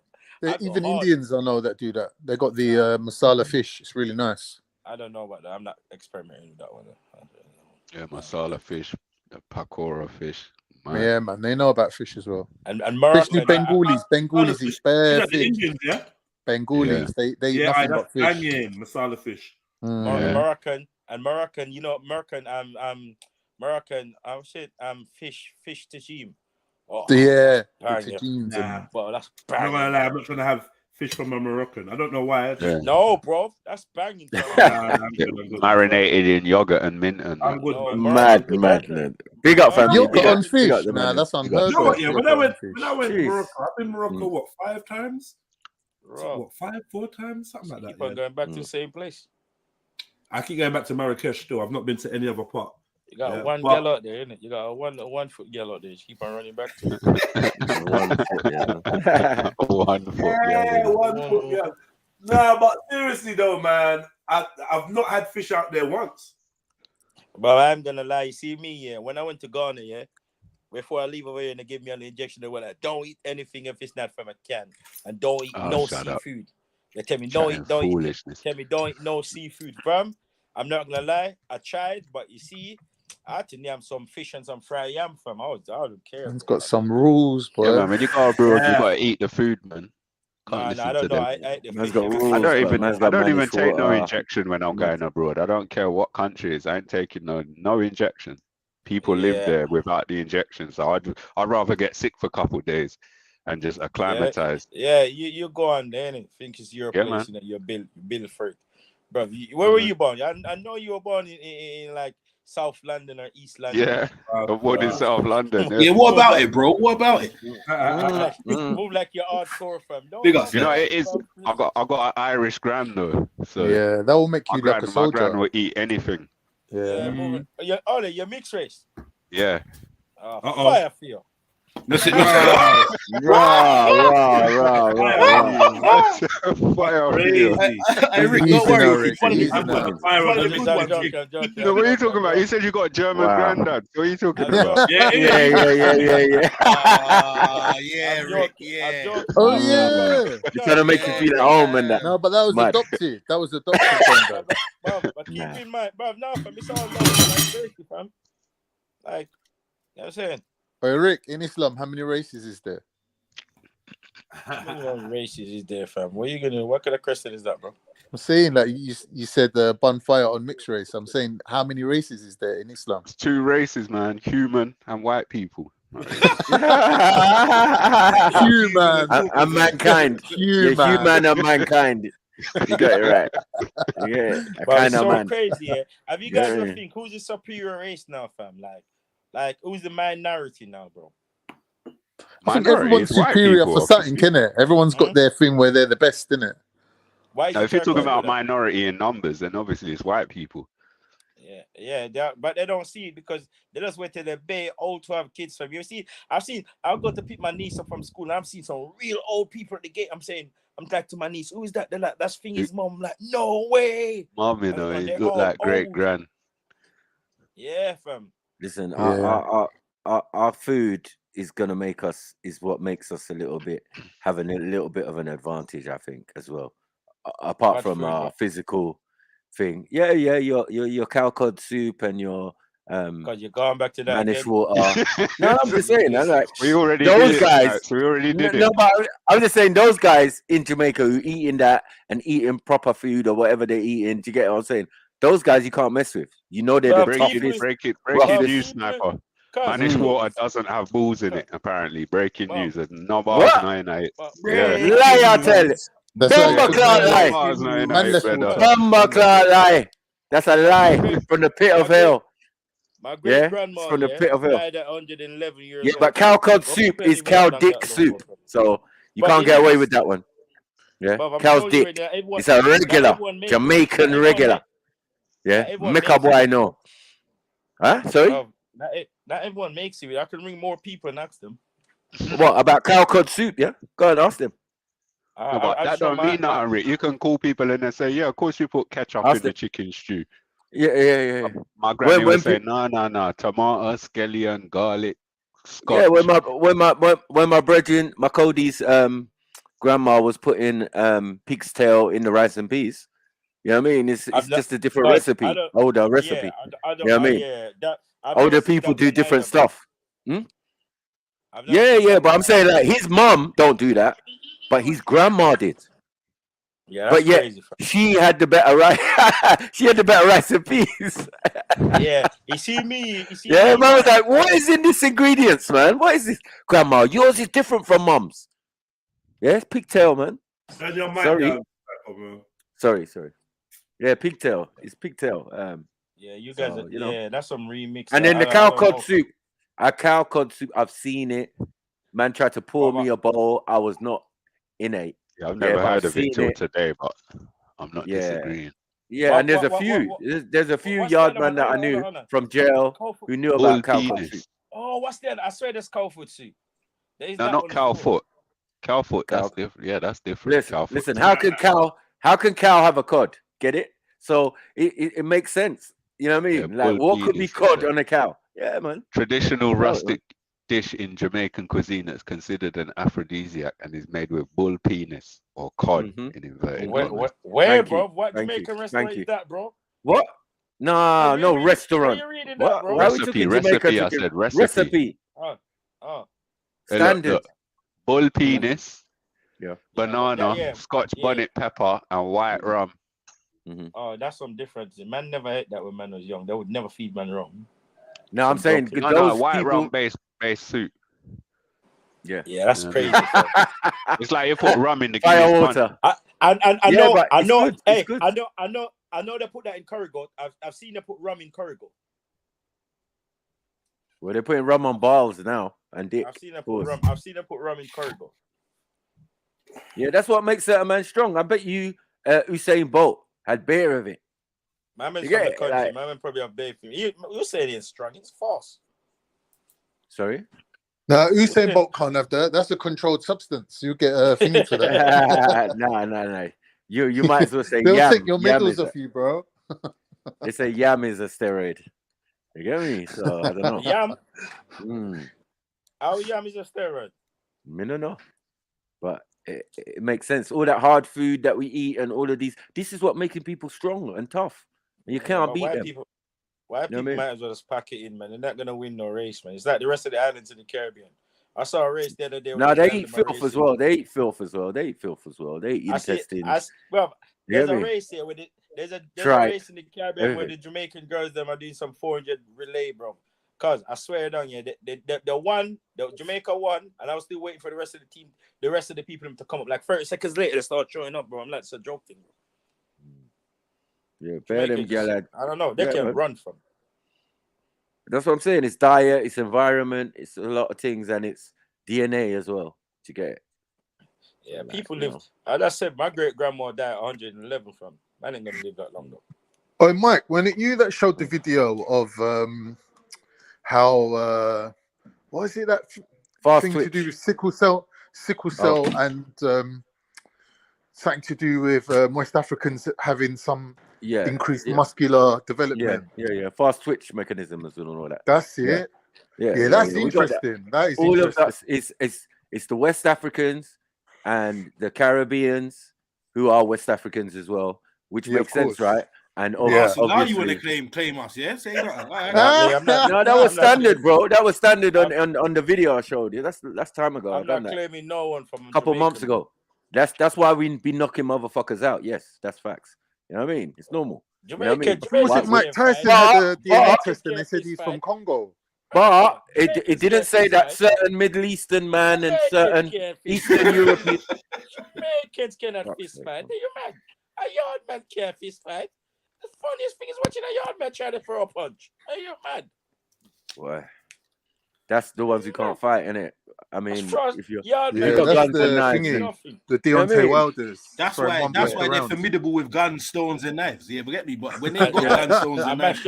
Even Indians I know that do that. They got the masala fish. It's really nice. I don't know about that. I'm not experimenting with that one. Yeah, masala fish, the pakora fish. Man. Yeah, man. They know about fish as well. And especially Bengalis eat bare fish. Indians, yeah? Bengalis, they eat nothing but fish. Banging masala fish. Moroccan, you know, fish tagine. Oh, yeah, well, that's banging. I'm not gonna lie, I'm not trying to have fish from a Moroccan. I don't know why. No, bro, that's banging. Marinated in yogurt and mint and I'm good. Mad. Big up, family. Yogurt on fish? Nah, that's unheard of. Yeah, when I went to Morocco, I've been in Morocco, what, 5 times? What, 4 times? Something like that. Keep on going back to the same place. I keep going back to Marrakesh still. I've not been to any other part. You got one girl out there, innit? You got a 1 foot girl out there. You keep on running back to it. 1 foot, yeah. 1 foot, yeah. 1 foot, yeah. Nah, but seriously though, man, I've not had fish out there once. But I'm gonna lie, you see me, yeah. When I went to Ghana, yeah, before I leave over here and they give me an injection, they were like, don't eat anything if it's not from a can, and don't eat no seafood. They tell me don't eat no seafood, fam. I'm not gonna lie, I tried, but you see, I had to name some fish and some fried yam, fam. I don't care. It's got some rules, boy. Yeah, man. When you go abroad, you gotta eat the food, man. I don't know. I don't even take no injection when I'm going abroad. I don't care what country it is. I ain't taking no injection. People live there without the injection, so I'd rather get sick for a couple of days and just acclimatize. Yeah, you go on there and think it's your place, and you're built for it, bro. Where were you born? I know you were born in like South London or East London. Yeah, what in South London? Yeah, what about it, bro? What about it? Move like you're hardcore, fam. You know, it is. I got an Irish gran though, so yeah, that will make you like a soldier. My gran will eat anything. Yeah. You're mixed race. Yeah. Fire feel. That's it. Fire feel. Rick, don't worry. What are you talking about? You said you got a German granddad. What are you talking about? Yeah. Yeah, Rick. Yeah. Oh yeah. You're trying to make you feel at home and that. No, but that was adopted. That was adopted. But keep in mind, bro. Now, fam, it's all love, fam. Like, you know what I'm saying? Hey, Rick, in Islam, how many races is there? How many races is there, fam? What kind of question is that, bro? I'm saying, like, you said bonfire on mixed race. I'm saying, how many races is there in Islam? It's 2 races, man. Human and white people. Human and mankind. Human and mankind. You got it right. Yeah, it's so crazy. Yeah. Have you guys ever think who's the superior race now, fam? Like who's the minority now, bro? I think everyone's superior for something, innit? Everyone's got their thing where they're the best, innit? If you're talking about minority in numbers, then obviously it's white people. Yeah, but they don't see it because they just wait till they're very old to have kids. From you see, I'll go to pick my niece up from school, and I've seen some real old people at the gate. I'm like to my niece, who is that? They're like, that's Fingy's mom. I'm like, no way. Mom, you know, you look like great grand. Yeah, fam. Listen, our food is gonna make us is what makes us a little bit having a little bit of an advantage, I think, as well. Apart from our physical thing, your cow cod soup and your because you're going back to that Manish again. water. No, I'm just saying, I'm like we already those did guys. it. We already did it. No, but I'm just saying those guys in Jamaica who eating that and eating proper food or whatever they're eating. Do you get what I'm saying? Those guys you can't mess with. You know they're the toughest. Break it news, sniper. Manish water doesn't have balls in it. Apparently, breaking news. There's no bars, no night. Yeah, lie, I tell you. Lie. That's a lie from the pit of hell. My great grandma, from the pit of hell. died at 111 years old. But cow cod soup is cow dick soup, so you can't get away with that one. Yeah, cow's dick. It's a regular Jamaican regular. Yeah, make a boy know. Huh? Sorry. Not everyone makes it. I can ring more people and ask them. What about cow cod soup? Yeah, go and ask them. No, but that don't mean nothing, Rick. You can call people and they say, "Yeah, of course you put ketchup in the chicken stew." Yeah. My granny would say, "No, tomato, scallion, garlic, scotch." Yeah, when my brethren, my Cody's grandma was putting pig's tail in the rice and peas. You know what I mean? It's just a different recipe, older recipe. You know what I mean? Older people do different stuff. Yeah, but I'm saying like his mum don't do that, but his grandma did. Yeah, that's crazy. She had the better rice. She had the better rice and peas. Yeah, you see me. Man was like, "What is in this ingredients, man? What is this, grandma? Yours is different from mum's." Yeah, it's pigtail, man. Sorry. Yeah, pigtail. It's pigtail. Yeah, you guys. That's some remix. And then the cow cod soup. A cow cod soup. I've seen it. Man tried to pour me a bowl. I was not innate. Yeah, I've never heard of it till today, but I'm not disagreeing. Yeah, and there's a few yard men that I knew from jail who knew about cow cod soup. Oh, what's that? I swear there's cow foot soup. No, not cow foot. Cow foot. That's different. Yeah, that's different. Listen. How can cow have a cod? Get it? So it makes sense. You know what I mean? Yeah, like what could be cod on a cow? Yeah, man. Traditional rustic dish in Jamaican cuisine that's considered an aphrodisiac and is made with bull penis or cod in inverted commas. Where, bro? What Jamaican restaurant is that, bro? What? No restaurant. What? Recipe. I said recipe. Standard. Look, bull penis, banana, Scotch bonnet pepper, and white rum. Oh, that's some difference. Man never ate that when man was young. They would never feed man rum. No, I'm saying those white rum based soup. Yeah, that's crazy. It's like you put rum in the fire water. I know. I know they put that in curry goat. I've seen them put rum in curry goat. Well, they're putting rum on balls now and dick. I've seen them put rum in curry goat. Yeah, that's what makes a man strong. I bet you Usain Bolt had beer of it. My man's from the country. My man probably have beer for me. You say it's strong. It's false. Sorry? No, Usain Bolt can't have that. That's a controlled substance. You get a thing for that. No. You might as well say They'll yam. take your medals off you, bro. They say yam is a steroid. You get me? So I don't know. Yam? How yam is a steroid? I don't know. But it makes sense. All that hard food that we eat and all of these, this is what making people strong and tough. And you can't beat them. Why people might as well just pack it in, man? They're not gonna win no race, man. It's like the rest of the islands in the Caribbean. I saw a race the other day. No, they eat filth as well. They eat filth as well. They eat intestines. There's a race here with it. There's a race in the Caribbean where the Jamaican girls them are doing some 400 relay, bro. Cause I swear down here, the Jamaica won, and I was still waiting for the rest of the team, the rest of the people to come up. Like 30 seconds later, they start showing up, bro. I'm like, it's a joke thing, bro. Yeah, bear them girl. I don't know. They can't run from. That's what I'm saying. It's diet, it's environment, it's a lot of things, and it's DNA as well. To get it. Yeah, people live. As I said, my great grandma died at 111 from. Man ain't gonna live that long though. Oh, Mike, when you that showed the video of how what is it that thing to do with sickle cell and something to do with West Africans having some increased muscular development. Yeah. Fast twitch mechanisms and all that. That's it. Yeah, that's interesting. That is all interesting. of that. It's the West Africans and the Caribbeans who are West Africans as well, which makes sense, right? And so now you want to claim us, yeah? Say that. No, that was standard, bro. That was standard on the video I showed you. That's time ago. I'm not claiming no one from a couple months ago. That's why we be knocking motherfuckers out. Yes, that's facts. You know what I mean? It's normal. Jamaica, Mike Tyson had a DNA test and they said he's from Congo. But it didn't say that certain Middle Eastern man and certain Eastern European Jamaicans cannot fist fight. Are you mad? A yard man can't fist fight. The funniest thing is watching a yard man try to throw a punch. Are you mad? Boy, that's the ones who can't fight, innit? I mean, if you're that's the Deontay Wilders. That's why they're formidable with guns, stones, and knives. Yeah, forget me. But when they got guns, stones, and knives,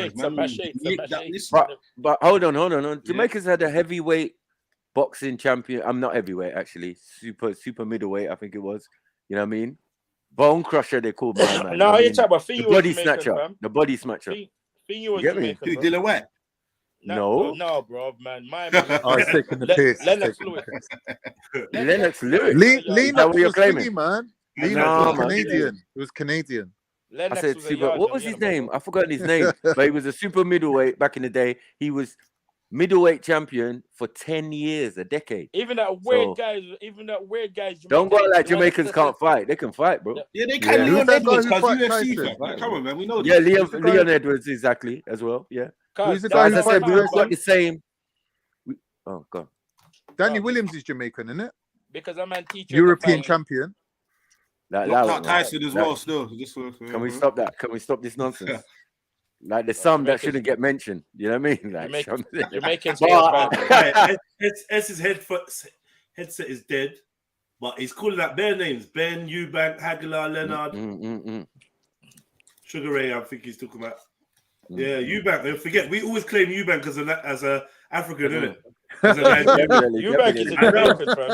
but hold on. Jamaica's had a heavyweight boxing champion. I'm not heavyweight actually. Super middleweight, I think it was. You know what I mean? Bone crusher, they called my man. No, you're talking about the body snatcher. The body snatcher. You was Jamaican. Who, Dylan White? No, bro, man. My man. Oh, he's taking the piss. Lennox Lewis. Lennox Lewis. Lennox was claiming, man. No, was Canadian. It was Canadian. I said super. What was his name? I forgot his name. But he was a super middleweight back in the day. He was middleweight champion for 10 years, a decade. Even that weird guys. Don't go like Jamaicans can't fight. They can fight, bro. Yeah, they can. Leon Edwards, because UFC. Come on, man. We know. Yeah, Leon Edwards, exactly, as well. Yeah. Who's the guy who said we got the same. Oh God. Danny Williams is Jamaican, isn't it? Because I'm a teacher. European champion. Tyson as well. Still. Can we stop that? Can we stop this nonsense? Like there's some that shouldn't get mentioned. You know what I mean? Like Jamaicans. S's headset is dead, but he's calling out bare names: Ben, Eubank, Hagler, Leonard, Sugar Ray. I think he's talking about. Yeah, Eubank. Don't forget, we always claim Eubank as a African, isn't it? Eubank is a Jamaican, bro.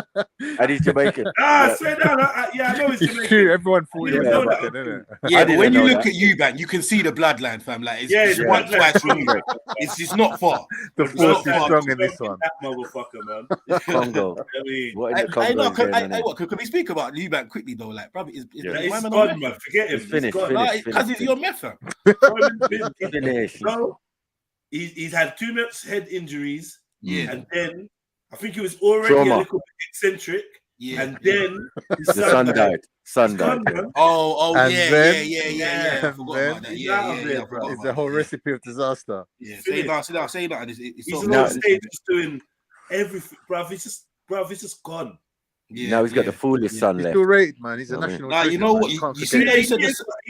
And he's Jamaican. Swear down. I know he's Jamaican. True. Everyone thought he was African, isn't it? Yeah, but when you look at Eubank, you can see the bloodline, fam. Like it's one twice from you. It's not far. The force is strong in this one. That motherfucker, man. Congo. Can we speak about Eubank quickly though? Like, brother, is it's gone, man. Forget him. Finished. Because he's your meth, fam. No, he's had 2 months head injuries. Yeah, and then I think he was already a little bit eccentric. Yeah, and then the son died. Oh, and yeah. I forgot about that. Yeah. It's a whole recipe of disaster. Yeah, say that. He's on stage just doing everything, bruv. He's just gone. Yeah, now he's got the foolish son left. He's still rated, man. He's a national. Nah, you know what? You see that he's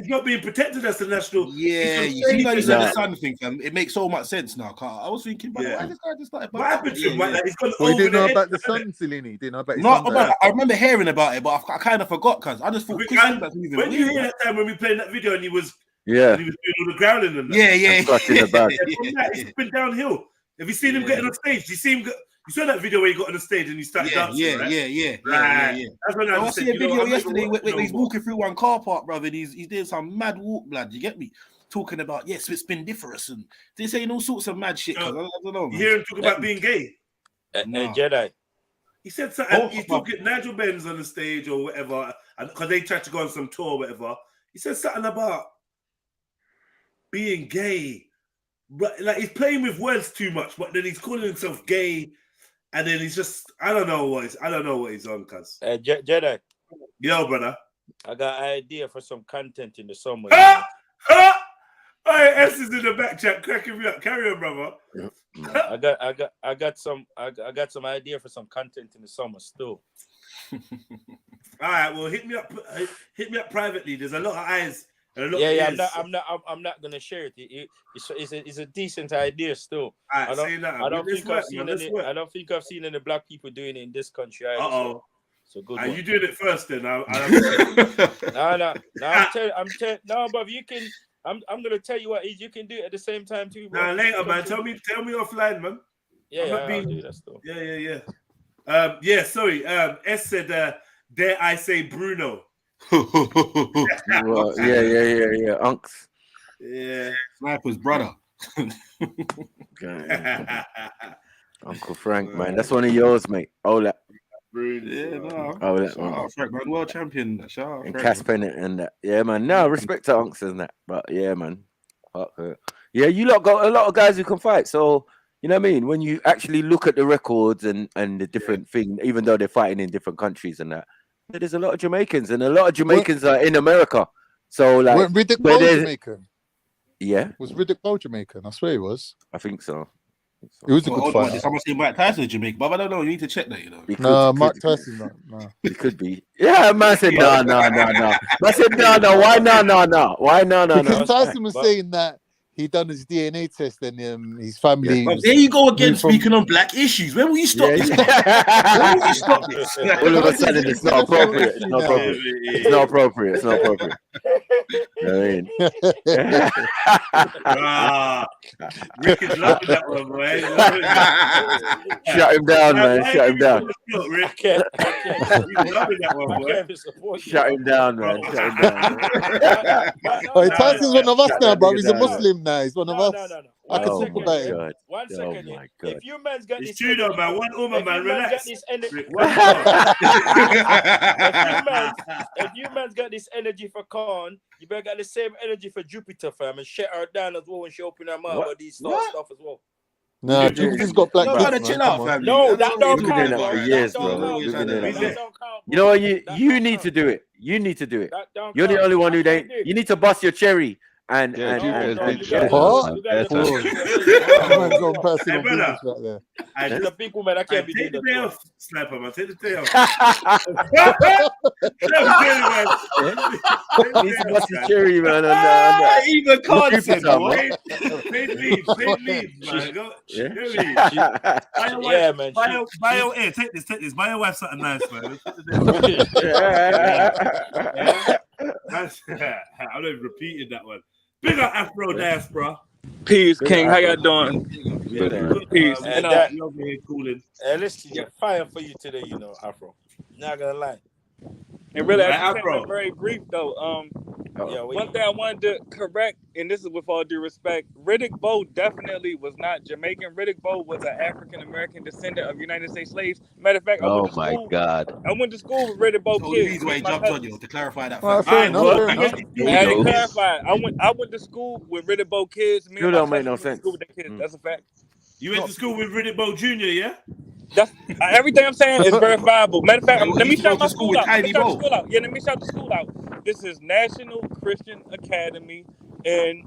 not being protected as the national. Yeah, you see that you said the son thing, fam. It makes so much sense now. I was thinking, why this guy just started? What happened to him? Like, he's gone he didn't know the about the son, Cellini. Didn't know about his son. I remember hearing about it, but I kind of forgot because I just thought. When you hear that time when we played that video and he was doing all the growling and that. It's been downhill. Have you seen him getting on stage? You saw that video where he got on the stage and he started dancing, right? Yeah. That's when I see a video yesterday where he's walking through one car park, brother, and he's doing some mad walk, blood. You get me? Talking about spindiferous and they're saying all sorts of mad shit. I don't know. You hear him talk about being gay? Jedi. He said something. He's talking Nigel Benz on the stage or whatever, because they tried to go on some tour or whatever. He said something about being gay. But like he's playing with words too much, but then he's calling himself gay. And then he's just, I don't know what he's on, cuz. Jedi. Yo, brother. I got an idea for some content in the summer. Hey, S is in the back chat, cracking me up. Carry on, brother. I got some idea for some content in the summer still. All right, well, hit me up privately. There's a lot of eyes. I'm not gonna share it. It's a decent idea still. I don't think I've seen any black people doing it in this country either. So good. Are you doing it first then? No, but you can. I'm gonna tell you what you can do it at the same time too. Bro. Nah, later, man. Tell me offline, man. I'll do that still. Yeah. Sorry. S said, dare I say Bruno? Well, yeah. Unks. Yeah. Sniper's brother. Uncle Frank, man, that's one of yours, mate. Oh, that. Yeah, no. Oh, that Shout one. out Frank, man. World champion. Shout out And Frank. Cass Bennett and that. Yeah, man. No, respect to Unks and that. But yeah, man. Yeah, you lot got a lot of guys who can fight. So, you know what I mean? When you actually look at the records and the different thing, even though they're fighting in different countries and that, there's a lot of Jamaicans, and a lot of Jamaicans are in America. So, like, Weren't Riddick Bowe Jamaican? Yeah. Was Riddick Bowe Jamaican? I swear he was. I think so. He was a good fighter. Did someone say Mike Tyson Jamaican? But I don't know. You need to check that, you know. No, Mike Tyson's not. No. He could be. Yeah, man said no. I said no. Why no? Why no? Because Tyson was saying that he done his DNA test and his family. Yeah. There you go again, speaking on black issues. When will you stop this? When will you stop this? All of a sudden, it's not appropriate. It's not appropriate. I mean, Rick is loving that one, boy. Shut him down, man. Shut him down. Rick. He's loving that one, boy. Shut him down, man. Oh, Tyson's one of us now, bro. He's a Muslim now. He's one of us. No. I can talk about it. 1 second. Oh my God. If you man's got It's this, true though, man. One woman, man. Relax. If you man's got this energy for Khan, you better got the same energy for Jupiter, fam, and shut her down as well when she open her mouth with these stuff as well. No, Jupiter's got black kids, chill man. out, fam. No, that don't We've been doing count, that for bro. years, That bro. don't count, We've been bro. doing That that. don't count, You know what? You need to do it. You need to do it. That don't You're the count. only one who That's they. what I did. You need to bust your cherry and Yeah, Jupiter's no, been you sharing. What? You got Man's got personal Hey, brother. business right there. She's a big woman. I can't be Take the doing day that. off, Sniper, man. Take the day off. He needs to bust his cherry, man. Even Khan said, boy. Paid leave, man. Go. Yeah, man. Buy your, hey, take this. Buy your wife something nice, man. I'm not even repeating that one. Big up Afro Diaspora. Peace, King. How y'all doing? Peace. And listen, fire for you today, you know, Afro. Not gonna lie. And really, Right, I just Afro. very brief though. Yeah, One thing I wanted to correct, and this is with all due respect, Riddick Bowe definitely was not Jamaican. Riddick Bowe was an African American descendant of United States slaves. Matter of fact, I went to school. God. I went to school with Riddick Bowe So the kids. reason why he My jumped on cousins. you to clarify that Well, fact. fair enough. Fair enough. I had to clarify. I went to school with Riddick Bowe kids. Me Still and my don't make cousins no went to school sense. with the kids. That's a fact. You went to school with Riddick Bowe Jr., yeah? That's everything I'm saying is verifiable. Matter of fact, Yeah, well, let me you shout went my to school school with out. Let me Tiny shout the Bo. school out. Yeah, let me shout the school out. This is National Christian Academy in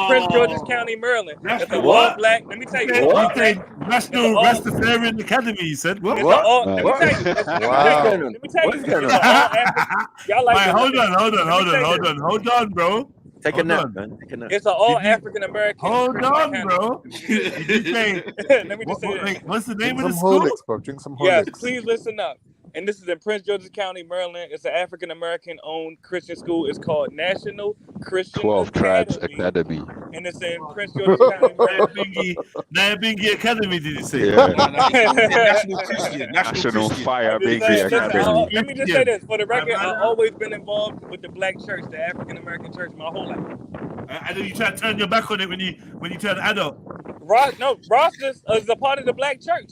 Prince George's County, Maryland. It's an all black. Let me tell you. You said National Rastafarian Academy, you said? What? Let me tell you. Let me tell you. Y'all like hold on, bro. Take a nap, man. Take a nap. It's an all African American. Hold on, bro. Let me just say that. What's the name Drink of the some school? Horlicks, bro. Drink some Yes, Horlicks. please listen up. And this is in Prince George's County, Maryland. It's an African American owned Christian school. It's called National Christian 12 Tribes Academy. Academy. And it's in Prince George's County, Maryland. Nyabingi Academy, did you say? Yeah. National Christian. National Fire I'm just Bingy saying, listen, Academy. let me just say this. For the record, I've always been involved with the black church, the African American church, my whole life. I know you try to turn your back on it when you turn adult. Ross is a part of the black church.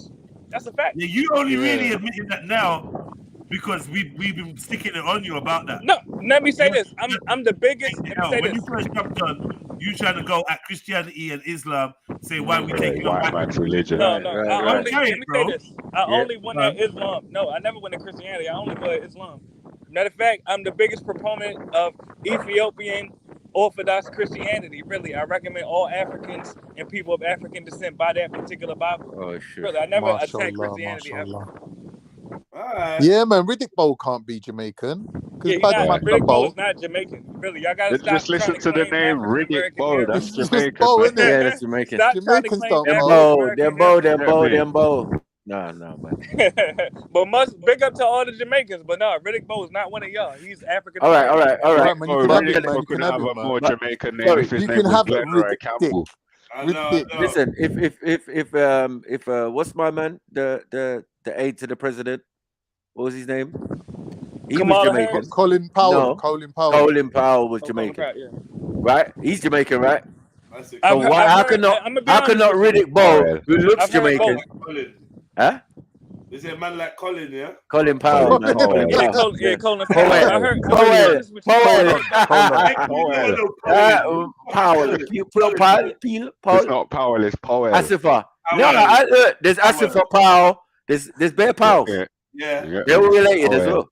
That's a fact. Yeah, you only really admitting that now because we've been sticking it on you about that. No, let me say this. I'm the biggest. Let me say When this. you first jumped on, you trying to go at Christianity and Islam, say why we taking White on man's religion. No, let me say this. I only went Yeah. at Islam. No, I never went to Christianity. I only go at Islam. Matter of fact, I'm the biggest proponent of Ethiopian Orthodox Christianity. Really, I recommend all Africans and people of African descent buy that particular Bible. Oh, shit. Really, I never attacked Mashallah, Christianity mashallah. ever. Yeah, man. Riddick Bowe can't be Jamaican. Yeah, Riddick Bowe is not Jamaican. Really, y'all gotta stop. Just listen to the name Riddick Bowe. That's Jamaican. Bowe, man. isn't it? Yeah, that's Jamaican. Stop trying to Jamaicans claim don't African Them Bow. No, man. But big up to all the Jamaicans. But no, Riddick Bowe is not one of y'all. He's African. All right. Man, you can have Riddick it, man. Bowe You could can have have it, a man. more Jamaican name Sorry, if his you name can was have it, Glenroy Riddick Campbell. Listen, if what's my man, the aide to the president, what was his name? He was Jamaican. Colin Powell. No. Colin Powell. Colin Powell was Jamaican. Pratt, yeah. Right? He's Jamaican, right? So how can not Riddick Bowe, who looks Jamaican? Huh? Is it a man like Colin, yeah? Colin Powell, man. Colin Powell. Powell. It's not Powell, it's Powell. Asifa. No, there's Asifa Powell. There's Bear Powell. Yeah. They're all related as well.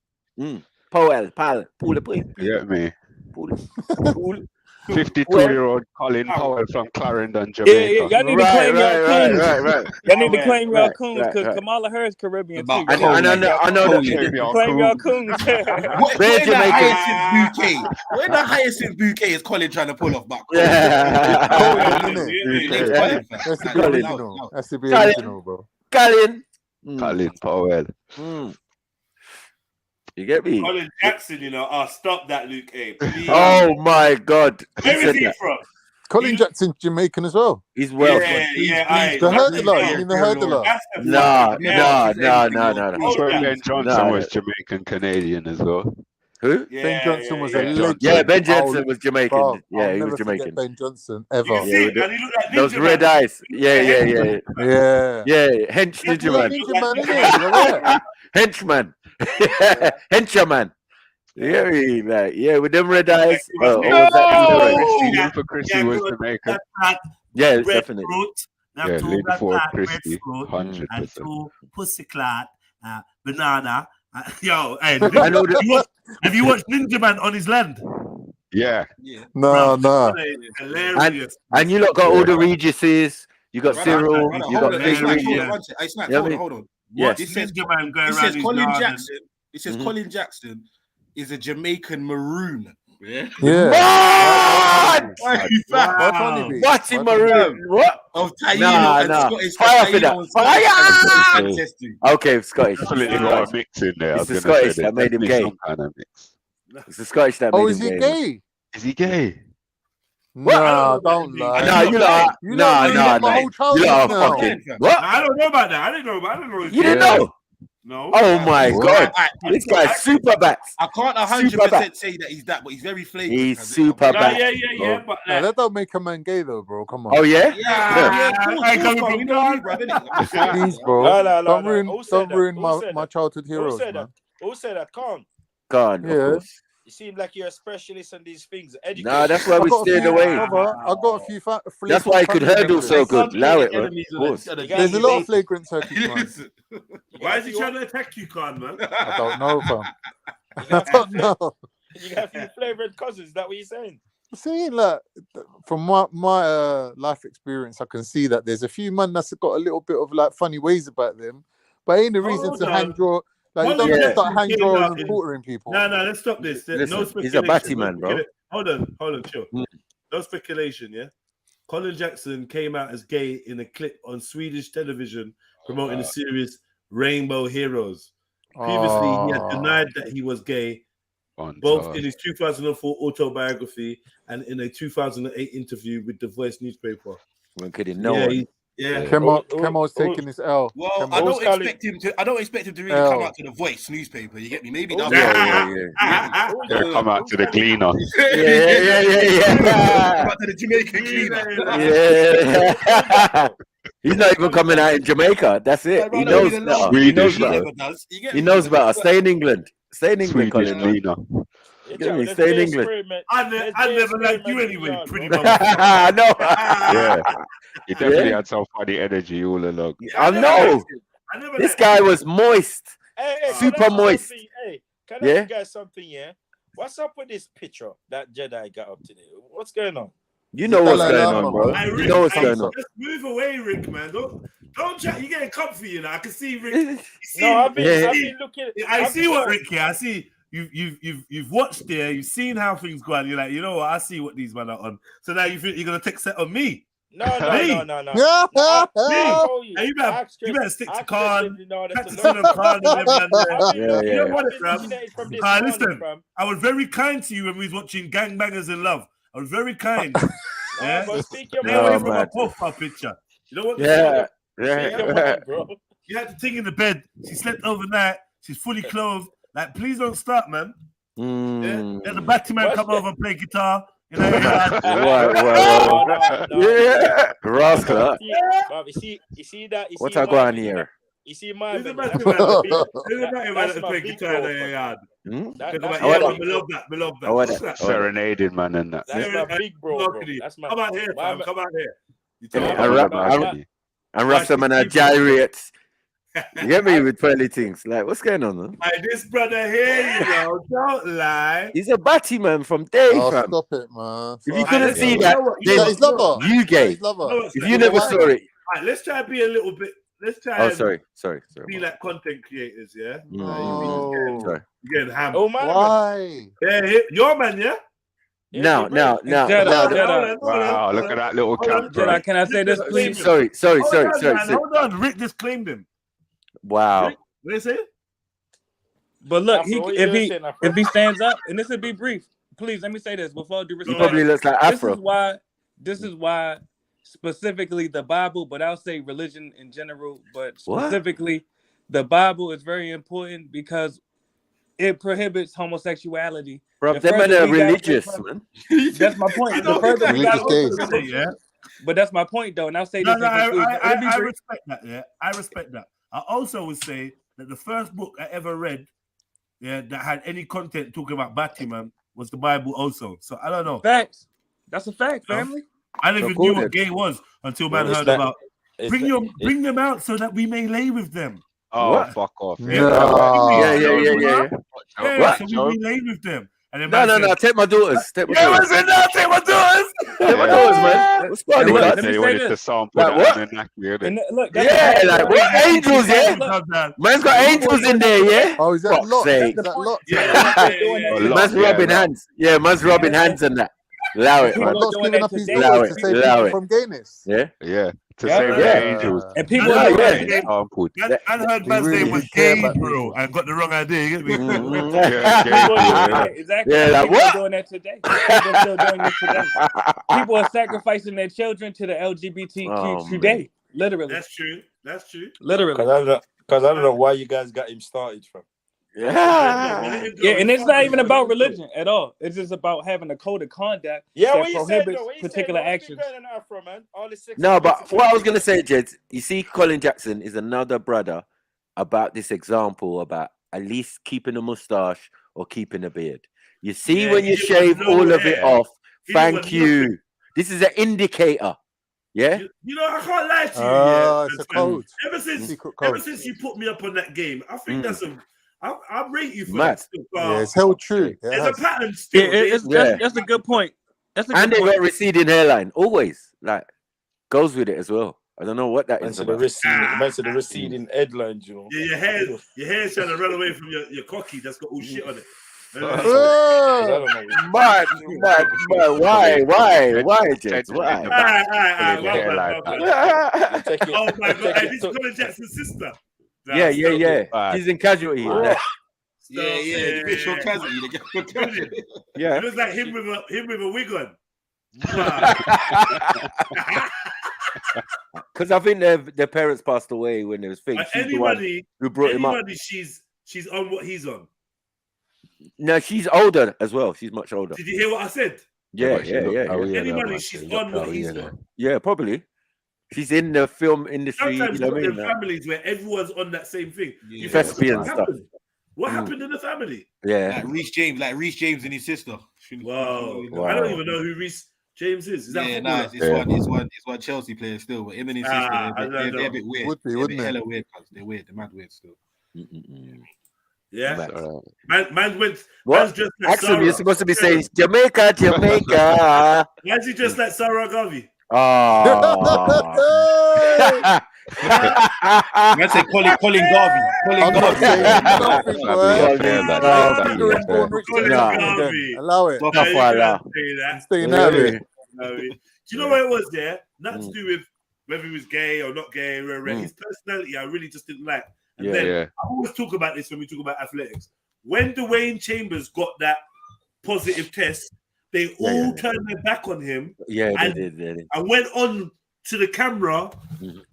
Powell. Pull. You get me? 52-year-old Colin Powell from Clarendon, Jamaica. Y'all need to claim y'all coons. Right. Y'all need to claim y'all coons because Kamala Harris Caribbean too. I know that. Claim y'all coons. We're the Hyacinth bouquet is Colin trying to pull off back. That's the original, bro. Colin Powell. You get me? Colin Jackson, stop that, Luke A. Please. Oh my God. Where is he from? Colin Jackson's Jamaican as well. He's Welsh. The hurdler. You mean the hurdler? No. Ben Johnson was Jamaican Canadian as well. Who? Ben Johnson was a legend. Yeah, Ben Johnson was Jamaican. Bro, yeah, he was Jamaican. Ben Johnson ever. Those red eyes. Yeah. Hench Ninja Man. Henchman. Henchman. Yeah, with them red eyes. Christy was Jamaican. Yeah, definitely. Lean Ford Christy, 100%. And 2 pussycat, banana. Yo, hey, have you watched Ninja Man on his land? Yeah. No. Hilarious. And you lot got all the Regises. You got Cyril. You got Hold on. Yes. It says Colin Jackson. It says Colin Jackson is a Jamaican maroon. Yeah. What's in maroon? What? Of Taino and Scottish. Fire! Okay, Scottish. Absolutely got a mix in there. It's the Scottish that made him gay. Kind of mix. It's the Scottish that made him gay. Is he gay? Is he gay? No, don't lie. No, you lot. No. You lot are fucking. What? I don't know about that. I didn't know. You didn't know? No. Oh my God. This guy's super bats. I can't 100% say that he's that, but he's very flagrant. He's super bats. Yeah. But that don't make a man gay though, bro. Come on. Oh yeah? Please, bro. Don't ruin my childhood heroes, man. Who said that? Gone. Yeah. You seem like you're a specialist on these things. Nah, that's why we stayed away. I got a few. That's why he could hurdle so good. Allow it, man. There's a lot of flagrant circuits, man. Why is he trying to attack you, Khan, man? I don't know, fam. I don't know. You got a few flagrant cousins. Is that what you're saying? See, like from my life experience, I can see that there's a few men that's got a little bit of like funny ways about them, but ain't a reason to hang draw. Like, you don't start hang drawing and quartering people. No, let's stop this. Listen, no speculation. he's a batty man, bro. Hold on, chill. No speculation, yeah? Colin Jackson came out as gay in a clip on Swedish television promoting the series Rainbow Heroes. Previously, he had denied that he was gay, both in his 2004 autobiography and in a 2008 interview with The Voice newspaper. We're kidding, no one. Yeah, Kemo's taking his L. Well, I don't expect him to really come out to The Voice newspaper. You get me? Maybe that's come out to the Gleaner. Come out to the Jamaican Cleaner. Yeah. He's not even coming out in Jamaica. That's it. He knows better. He knows better. Stay in England. Stay in England, Colin. Stay in England. I never liked you anyway, pretty much. No. Yeah. He definitely had some funny energy all along. I know. This guy was moist. Super moist. Can I ask you guys something, yeah? What's up with this picture that JEDI got up today? What's going on? You know what's going on, bro. You know what's going on. Just move away, Rick, man. Don't chat. You're getting comfy, you know. I can see Rick. I've been looking. I see what Rick here. I see you've watched there. You've seen how things go on. You're like, you know what? I see what these men are on. So now you think you're gonna take set on me. No. You better stick to Khan. You don't want it, bro. Listen, I was very kind to you when we was watching Gangbangers in Love. I was very kind. Yeah, stay away from my profile picture. You know what? Bro. You had the thing in the bed. She slept overnight. She's fully clothed. Like, please don't start, man. Yeah, the Batman come over and play guitar. You know, yeah, rascal. Bob, you see that? You What's see I go on here? You see my man. That's my big guitar in your yard. Love that. Serenading, man, and that. That's my big bro. That's my. Come out here, fam. Come out here. And Rastaman are gyrates. You get me with pearly things. Like, what's going on, man? Like this brother here, you know, don't lie. He's a batty man from day, fam. Stop it, man. If you couldn't see that, you gay. If you never saw it. Right, let's try to be a little bit. Let's try. Oh, sorry. Be like content creators, yeah. No. Sorry. Again, ham. Oh man. Why? Yeah, your man, yeah. No. Jedi. Wow, look at that little camp. Jedi, can I say this, please? Sorry. Hold on, Rick disclaimed him. Wow. Rick, what did you say? But look, if he stands up, and this would be brief. Please let me say this before I do respect. He probably looks like Afro. This is why specifically the Bible, but I'll say religion in general, but specifically the Bible is very important because it prohibits homosexuality. Bro, them men are religious, man. That's my point. The further we got but that's my point, though. And I'll say this. I respect that. Yeah, I respect that. I also would say that the first book I ever read, that had any content talking about Batman was the Bible. Also, so I don't know. Facts. That's a fact, family. I never knew what gay was until man heard about. Bring them out so that we may lay with them. Oh, fuck off! Yeah. So we lay with them. And then no. Take my daughters. Take my daughters. Take my daughters. Take my daughters, man. What's going on? Let me say this. Like what? Like what? Angels, yeah. Man's got angels in there, yeah. Oh, is that Lot? Is that Lot? Man's rubbing hands. Yeah, man's rubbing hands and that. Allow it, man. Lot's giving up his daughters to save people from gayness. Yeah. To save the angels. And people I heard man's name was gay, bro. I got the wrong idea. You get me? Exactly. Yeah, like people what? are doing that today. People are still doing this today. People are sacrificing their children to the LGBTQ today. Literally. That's true. Literally. Because I don't know why you guys got him started from. Yeah, and it's not even about religion at all. It's just about having a code of conduct that prohibits particular actions. No, but what I was gonna say, Jed, you see, Colin Jackson is another brother about this example about at least keeping a mustache or keeping a beard. You see, when you shave all of it off, thank you. This is an indicator. Yeah. You know, I can't lie to you. It's a code. Ever since you put me up on that game, I think that's a. I rate you for that. Yeah, it's held true. There's a pattern still. That's a good point. And they got receding hairline, always. Like, goes with it as well. I don't know what that is. The receding headlines, you know. Yeah, your hair's trying to run away from your cocky that's got all shit on it. Why, Jets? Why? Oh my God! This is Colin Jackson's sister. Yeah. She's in casualty. Yeah. Visual casualty. Yeah. It looks like him with a wig on. Because I think their parents passed away when there was things. Anybody who brought him up. She's on what he's on. No, she's older as well. She's much older. Did you hear what I said? Yeah. Anybody, she's on what he's on. Yeah, probably. She's in the film industry. Sometimes you know what I mean? families where everyone's on that same thing. Yeah. Thespian stuff. What happened in the family? Yeah. Like Reece James and his sister. Wow. I don't even know who Reece James is. Is that it's one Chelsea player still, but him and his sister, they're a bit weird. Would be, wouldn't it? Hella weird, cause they're weird. They're mad weird still. Yeah. Man went. What? Just like Axel, you're supposed to be saying Jamaica. Why is he just like Sarah Garvey? I say Colin Garvey. Allow it. Stay Do you know what it was there? Nothing to do with whether he was gay or not gay. His personality, I really just didn't like. And I always talk about this when we talk about athletics. When Dwayne Chambers got that positive test, they all turned their back on him. Yeah, and, they did. And went on to the camera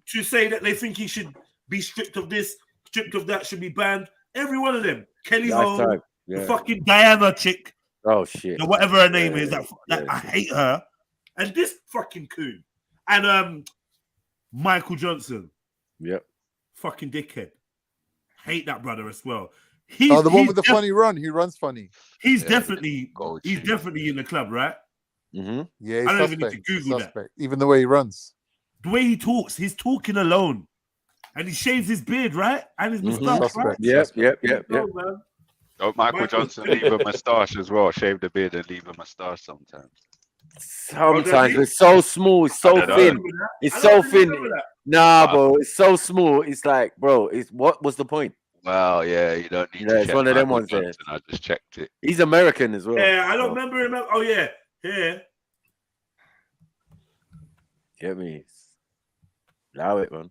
to say that they think he should be stripped of this, stripped of that, should be banned. Every one of them. Kelly Holmes, the fucking Diana chick, Oh shit. No, whatever her name is, I hate her. And this fucking coon. And Michael Johnson. Yep. Fucking dickhead. Hate that brother as well. The one with the funny run. He runs funny. He's definitely in the club, right? Mm-hmm. Yeah, he's I don't suspect. even need to Google that. Even the way he runs. The way he talks, he's talking alone. And he shaves his beard, right? And his moustache, right? Yep. Oh, Michael Johnson leave a moustache as well. Shave the beard and leave a moustache sometimes. Sometimes it's so small, it's so thin. It's so thin. Nah, bro, it's so small. It's like, bro, what was the point? Well, yeah, you don't need to it's check one of them Michael ones there. Johnson. I just checked it. He's American as well. Yeah, I don't remember him. Oh, yeah. Get me. Allow it, man.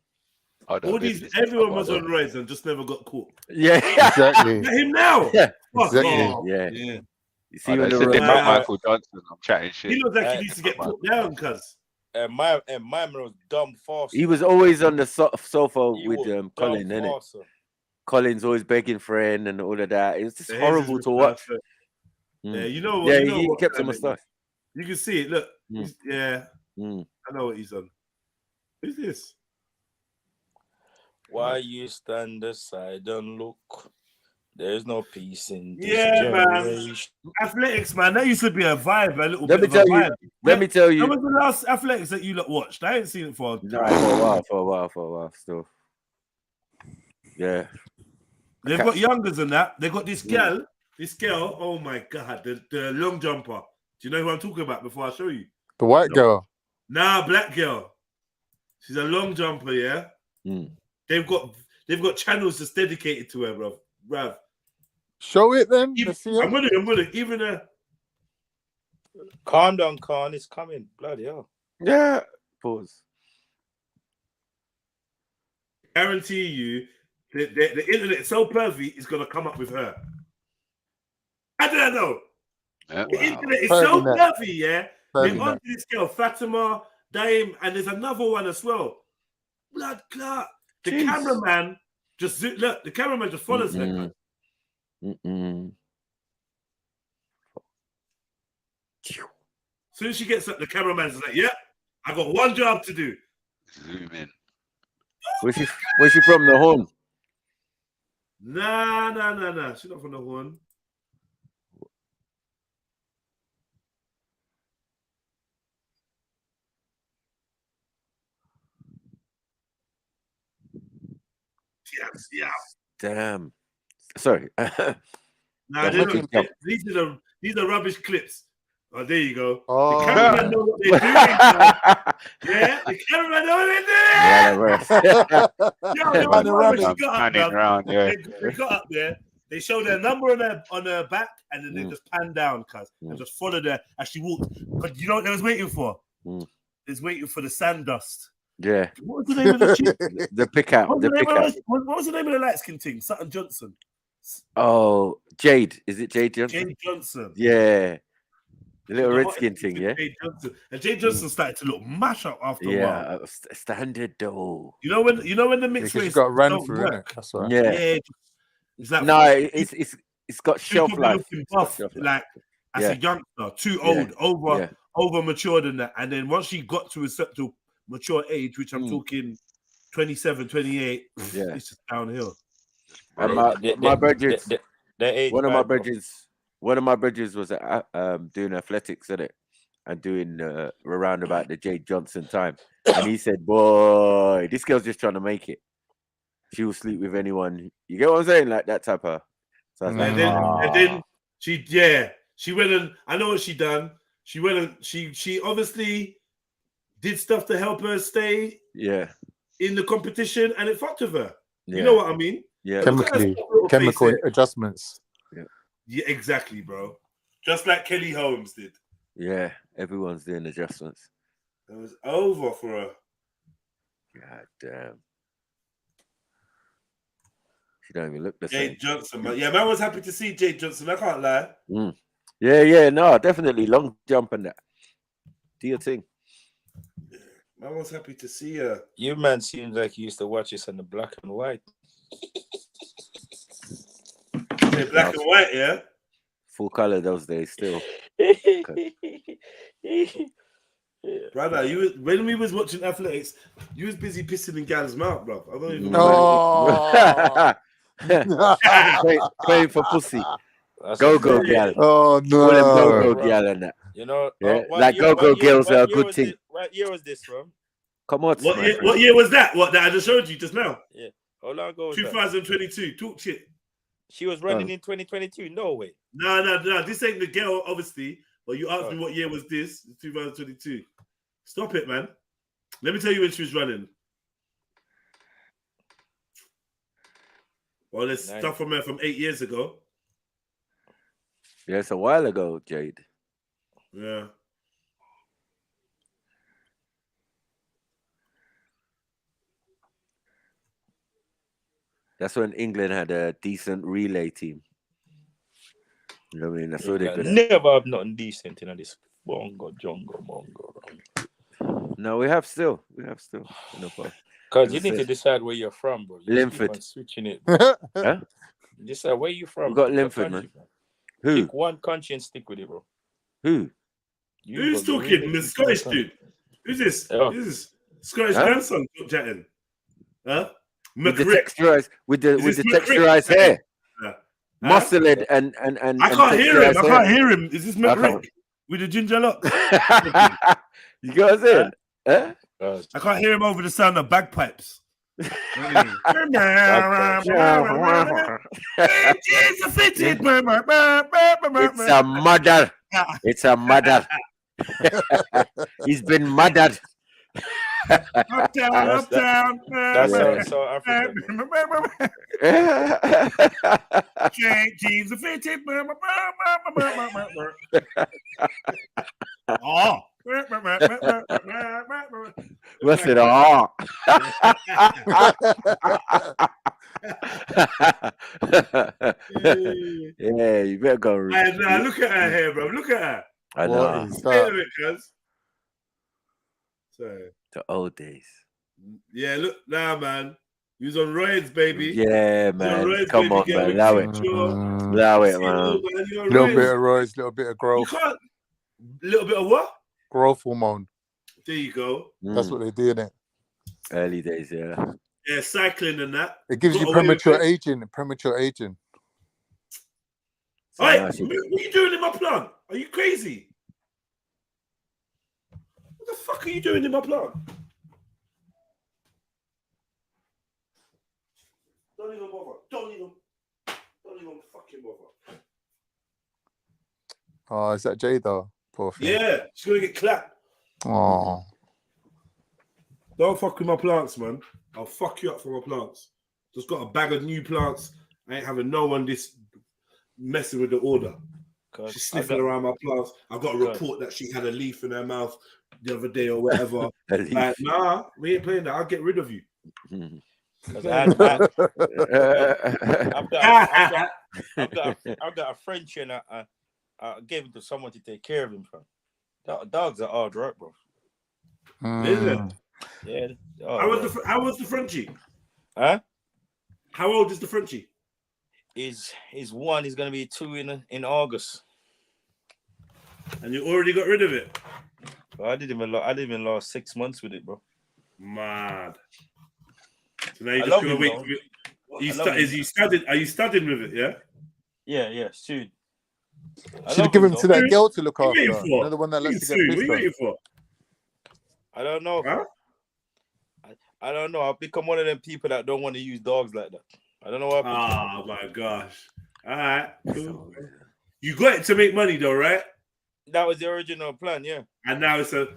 Everyone was on roids and just never got caught. Yeah, exactly. Let him now. Yeah, exactly. Yeah. You see when about Michael Johnson, I'm chatting shit. He looks like he needs to get put down, cuz. My man was dumb fast. He was always on the sofa with Colin, innit? Colin's always begging for him and all of that. It was just horrible to watch. Yeah, you know. Yeah, you know he what kept a mustache. You can see it. Look. I know what he's on. Who's this? Why you stand aside and look? There's no peace in this generation. Man. Athletics, man. That used to be a vibe, a little Let bit me of tell a you. vibe. Let me tell you. When was the last athletics that you lot watched? I ain't seen it for a while still. Yeah. They've got youngers than that. They've got this girl. This girl, oh my God, the long jumper. Do you know who I'm talking about before I show you? The white girl. Nah, black girl. She's a long jumper, yeah? They've got channels just dedicated to her, bro. Bruv. Show it then. I'm gonna even calm down, Khan. It's coming. Bloody hell. Yeah. Pause. Guarantee you, the internet so perfect is gonna come up with her. I don't know. Yeah, the internet is so perfect, yeah. They've onto this girl, Fatima, Daim, and there's another one as well. Blood clot. The cameraman just look. The cameraman just follows her. Soon as she gets up, the cameraman's like, "Yeah, I got one job to do." Zoom in. Where's she from? The Horn? Nah. She's not from the Horn. Yeah. Damn. Sorry. Nah, these are rubbish clips. Oh, there you go. Oh. The cameraman know what they're doing. Yeah, the cameraman know what they're doing. They got up there. They show their number on her back, and then they just pan down, and just follow her as she walked. But you know what they was waiting for? They was waiting for the sand dust. Yeah. What was the name of the chick? The pick out. What was the name of the light skin thing? Sutton Johnson. Oh, Jade. Is it Jade Johnson? Jade Johnson. Yeah. The little red skin thing, yeah. Jade Johnson. And Jade Johnson started to look mash up after a while. Yeah, standard though. You know when the mixed race got ran through, innit? That's right. Yeah. It's it's got shelf life. Like as a youngster, too old, over mature than that. And then once she got to a certain mature age, which I'm talking 27, 28, it's just downhill. And one of my bridges was doing athletics, isn't it? And doing around about the Jade Johnson time. And he said, boy, this girl's just trying to make it. She will sleep with anyone. You get what I'm saying? Like that type of. So I was and then she went and I know what she done. She went and she obviously did stuff to help her stay in the competition, and it fucked with her. You know what I mean? Yeah. Chemical adjustments. Yeah, exactly, bro. Just like Kelly Holmes did. Yeah, everyone's doing adjustments. It was over for her. God damn. She don't even look the same. Jade Johnson, man. Yeah, man was happy to see Jade Johnson. I can't lie. Yeah, no, definitely long jump and that. Do your thing. Man was happy to see her. You man seems like you used to watch this on the black and white. Black and white, yeah. full color those days still. Brother, when we was watching athletics, you was busy pissing in Gal's mouth, bro. I don't even know. Playing for pussy. Go gal. Oh no. All them go gal and that. You know, yeah? Like go girls are a good thing. What year was this, bro? Come on, what year was that? What that I just showed you just now? Yeah. How long ago was 2022. That? Talk shit. She was running in 2022. No way. No. This ain't the girl, obviously. But you asked me what year was this? 2022. Stop it, man. Let me tell you when she was running. Well, there's stuff from her from 8 years ago. Yeah, it's a while ago, Jade. Yeah. That's when England had a decent relay team. You know what I mean? That's what they could never have nothing decent in this bongo. No, we have still. Because you need to decide where you're from, bro. You keep on switching it. Huh? Decide where you from. We got Linford, man. Who? Pick one country and stick with it, bro. Who? Who's talking? The Scottish dude. Who's this? This is Scottish grandson chatting. Huh? With the texturized hair. Muscled and I can't hear him. I can't hear him. Is this McRick with the ginger lock? You guys in? I can't hear him over the sound of bagpipes. It's a murder. It's a murder. He's been murdered. Uptown. That's so African. Jeans are fitted. Oh. What's it all? Yeah, you better go. Look at her hair, bro. Look at her. I know. The old days. Yeah, look now, man. He was on roids, baby. Yeah, man. Roids, come baby. On, man. Allow it. Allow it, man. Little bit of roids, little bit of growth. Little bit of what? Growth hormone. There you go. That's what they do, innit? Early days, yeah. Yeah, cycling and that. It gives you premature aging. Premature aging. All right, what are you doing in my plant? Are you crazy? What the fuck are you doing in my plant? Don't even bother. Don't even fucking bother. Oh, is that Jada? Poor thing. Yeah, she's gonna get clapped. Oh. Don't fuck with my plants, man. I'll fuck you up for my plants. Just got a bag of new plants. I ain't having no one this messing with the order. She's sniffing around my plants. I got a report that she had a leaf in her mouth the other day or whatever. Like, nah, we ain't playing that. I'll get rid of you. I've got a French and I gave it to someone to take care of him. Dogs are hard work, bro. Is it? Yeah. How was the Frenchie? Huh? How old is the Frenchie? Is one. He's gonna be 2 in August. And you already got rid of it? Well, I didn't even last 6 months with it, bro. Mad. So now you just gonna wait. Are you studying with it? Yeah. Yeah. Soon. Should have given him to that girl to look after. Another one that lets you get pissed. What are you waiting for? I don't know. Huh? I don't know. I've become one of them people that don't want to use dogs like that. I don't know what. Oh my gosh! All right, cool. You got it to make money though, right? That was the original plan, yeah. And now it's well,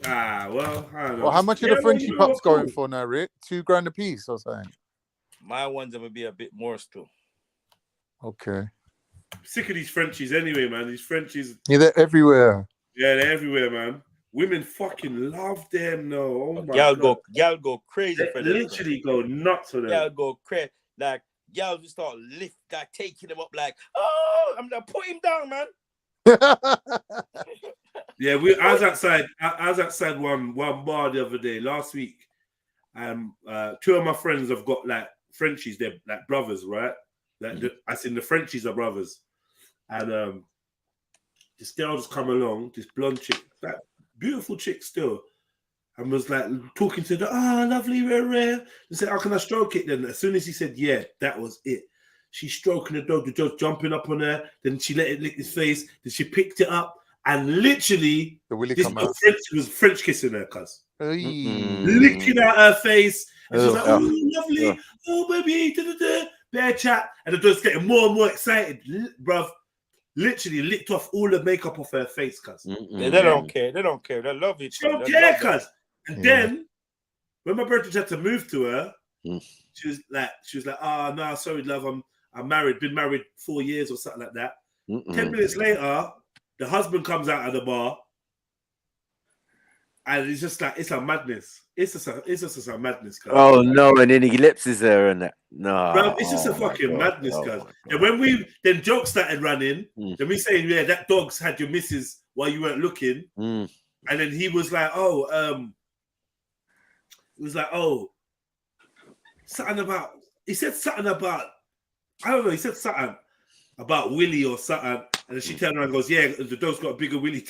I don't know. Well, how much are the Frenchie pups going for now, Rick? $2,000 a piece or something? My ones are gonna be a bit more still. Okay. I'm sick of these Frenchies anyway, man. These Frenchies. Yeah, they're everywhere. Yeah, they're everywhere, man. Women fucking love them, no. Oh my God. Y'all go crazy for them. Literally go nuts for them. Y'all go crazy. Like, y'all just start taking them up like, oh, I'm gonna put him down, man. Yeah, I was outside one bar the other day, last week. 2 of my friends have got like Frenchies, they're like brothers, right? Like I seen the Frenchies are brothers. and this girl just come along, this blonde chick, that beautiful chick still, and was like talking to the lovely rare. He said, "How can I stroke it?" Then as soon as he said, "Yeah," that was it. She's stroking the dog's jumping up on her. Then she let it lick his face. Then she picked it up and literally was French kissing her, cuz licking out her face. And she was like, "Oh, lovely, oh baby, bear chat," and the dog's getting more and more excited, bruv. Literally licked off all the makeup off her face, cuz. They don't care. They don't care. They love it. She don't care, cuz. And then when my brother had to move to her, she was like, "Oh no, sorry, love, I'm married, been married 4 years or something like that." 10 minutes later, the husband comes out of the bar, and it's just like it's a madness. It's just a madness, cuz. Oh no, and then he ellipses her and that. No, bro, it's just a fucking madness, cuz. And when then jokes started running, then we saying, "Yeah, that dog's had your missus while you weren't looking," and then he was like, something about. He said something about. I don't know. He said something about Willie or something, and then she turned around and goes, "Yeah, the dog's got a bigger Willie."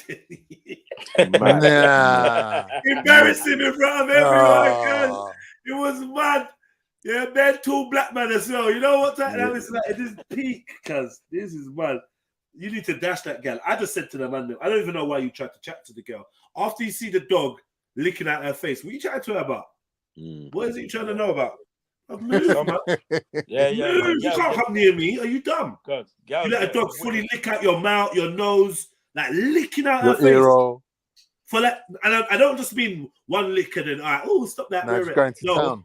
Embarrassing in front of everyone, cuz. It was mad. Yeah, man, tall black man as well. You know what that is like? It is peak, cuz. This is mad. You need to dash that girl. I just said to the man, I don't even know why you tried to chat to the girl. After you see the dog licking at her face, what are you chatting to her about? What is it you trying to know about? Move, man. You can't come near me. Are you dumb? You let a dog fully lick out your mouth, your nose, like licking out her face. For like, and I don't just mean one lick and then, all right, oh, stop that. No,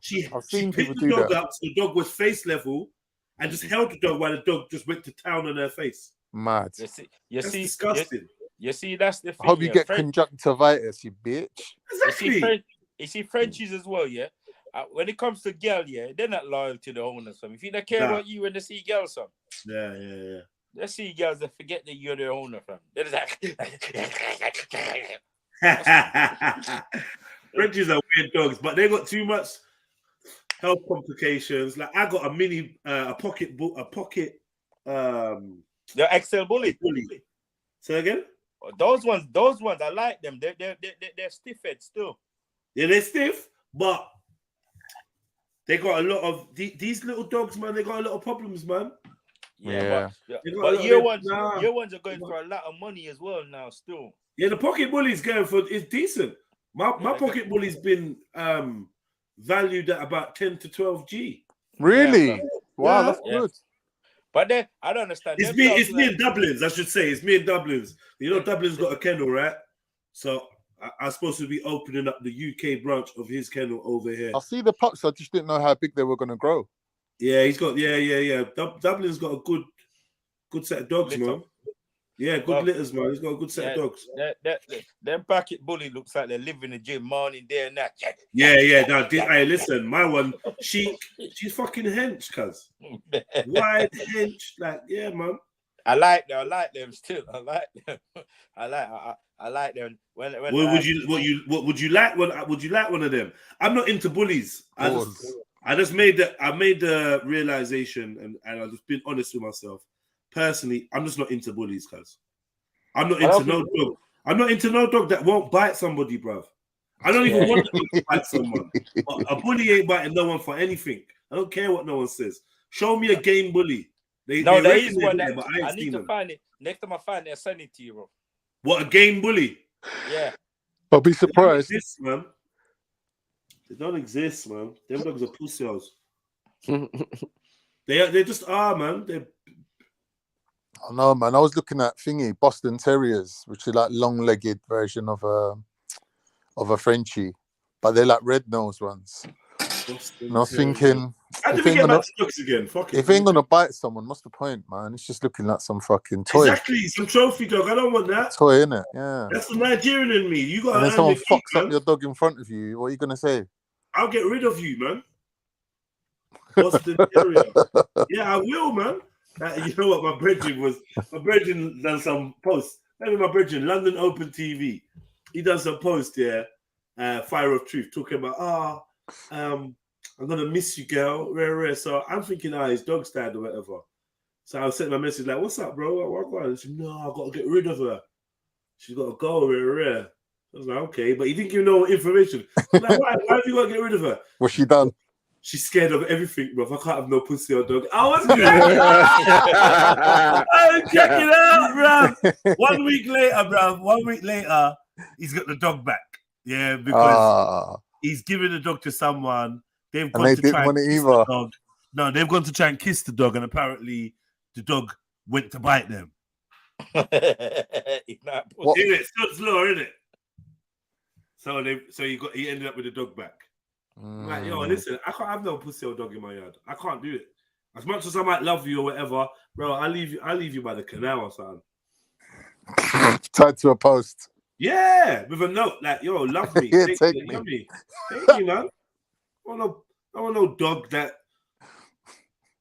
she picked the dog up, so the dog was face level, and just held the dog while the dog just went to town on her face. Mad. That's disgusting. You see, that's the thing. I hope you get conjunctivitis, you bitch. Exactly. You see, Frenchies as well, yeah. When it comes to girl, yeah, they're not loyal to the owners. If you don't care about you when they see girls, son. Yeah. They see girls that forget that you're their owner, fam. They're just like. Frenchies are weird dogs, but they got too much health complications. Like I got a mini, a pocket. The XL bully. Say again. Those ones, I like them. They're stiff head still. Yeah, they're stiff, but they got a lot of these little dogs, man. They got a lot of problems, man. Yeah. But your ones are going for a lot of money as well now. Still. Yeah, the pocket bully's going for is decent. My pocket bully's been valued at about 10 to 12 G. Really? Wow, that's good. But then I don't understand. It's me in Dublin's, I should say. It's me in Dublin's. You know, Dublin's got a kennel, right? So I'm supposed to be opening up the UK branch of his kennel over here. I see the pups. I just didn't know how big they were going to grow. Yeah, he's got Dublin's got a good set of dogs, man. Yeah, good litters, man. He's got a good set of dogs. Them pocket bully looks like they live in the gym morning, day and night. Yeah. Now, hey, listen, my one, she's fucking hench, cuz. Wide hench, like, yeah, man. I like them still. I like them. I like them. Would you like one of them? I'm not into bullies. I made the realization, and I've just been honest with myself. Personally, I'm just not into bullies, cuz. I'm not into no dog. I'm not into no dog that won't bite somebody, bruv. I don't even want to bite someone. A bully ain't biting no one for anything. I don't care what no one says. Show me a game bully. There is one that I need to find it. Next time I find it, I'll send it to you, bro. What, a game bully? Yeah. I'll be surprised. They don't exist, man. They don't exist, man. Them dogs are pussy hoes. They just are, man. I know, man. I was looking at Boston Terriers, which are like long-legged version of a Frenchie, but they're like red-nosed ones. And I was thinking, if ain't gonna bite someone, what's the point, man? It's just looking like some fucking toy. Exactly, some trophy dog. I don't want that. Toy, innit? Yeah. That's the Nigerian in me. You got. And then someone fucks up your dog in front of you. What are you gonna say? I'll get rid of you, man. Boston Terrier. Yeah, I will, man. You know what? My brethren done some posts. Maybe my brethren, London Open TV. He done some posts, Fire of Truth, talking about, I'm gonna miss you, girl. Rare. So I'm thinking, his dog's died or whatever. So I sent my message like, "What's up, bro? What?" And she said, "No, I got to get rid of her. She's got to go rare." I was like, "Okay," but he didn't give no information. I'm like, why have you got to get rid of her? What's she done? She's scared of everything, bro. I can't have no pussy or dog. I was check it out, bro. 1 week later, bro. 1 week later, he's got the dog back. Yeah, because he's giving the dog to someone. They've gone to try and kiss the dog. No, they've gone to try and kiss the dog, and apparently the dog went to bite them. It's law, isn't it? So he ended up with the dog back. I'm like, yo, listen, I can't have no pussy or dog in my yard. I can't do it. As much as I might love you or whatever, bro, I leave you by the canal or something. Tied to a post. Yeah, with a note like, yo, love me. Yeah, Take me. Take me, man. I want no dog that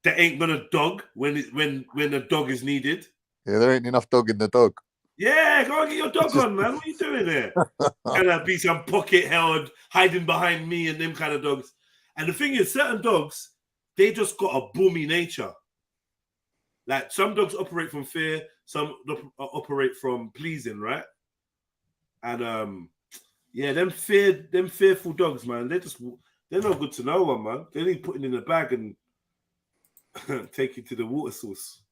ain't gonna dog when the dog is needed. Yeah, there ain't enough dog in the dog. Yeah, go and get your dog on, man. What are you doing there? And I'd be some pocket held, hiding behind me and them kind of dogs. And the thing is, certain dogs, they just got a boomy nature. Like some dogs operate from fear, some operate from pleasing, right? And yeah, them fearful dogs, man, they're not good to no one, man. They need putting in a bag and take you to the water source.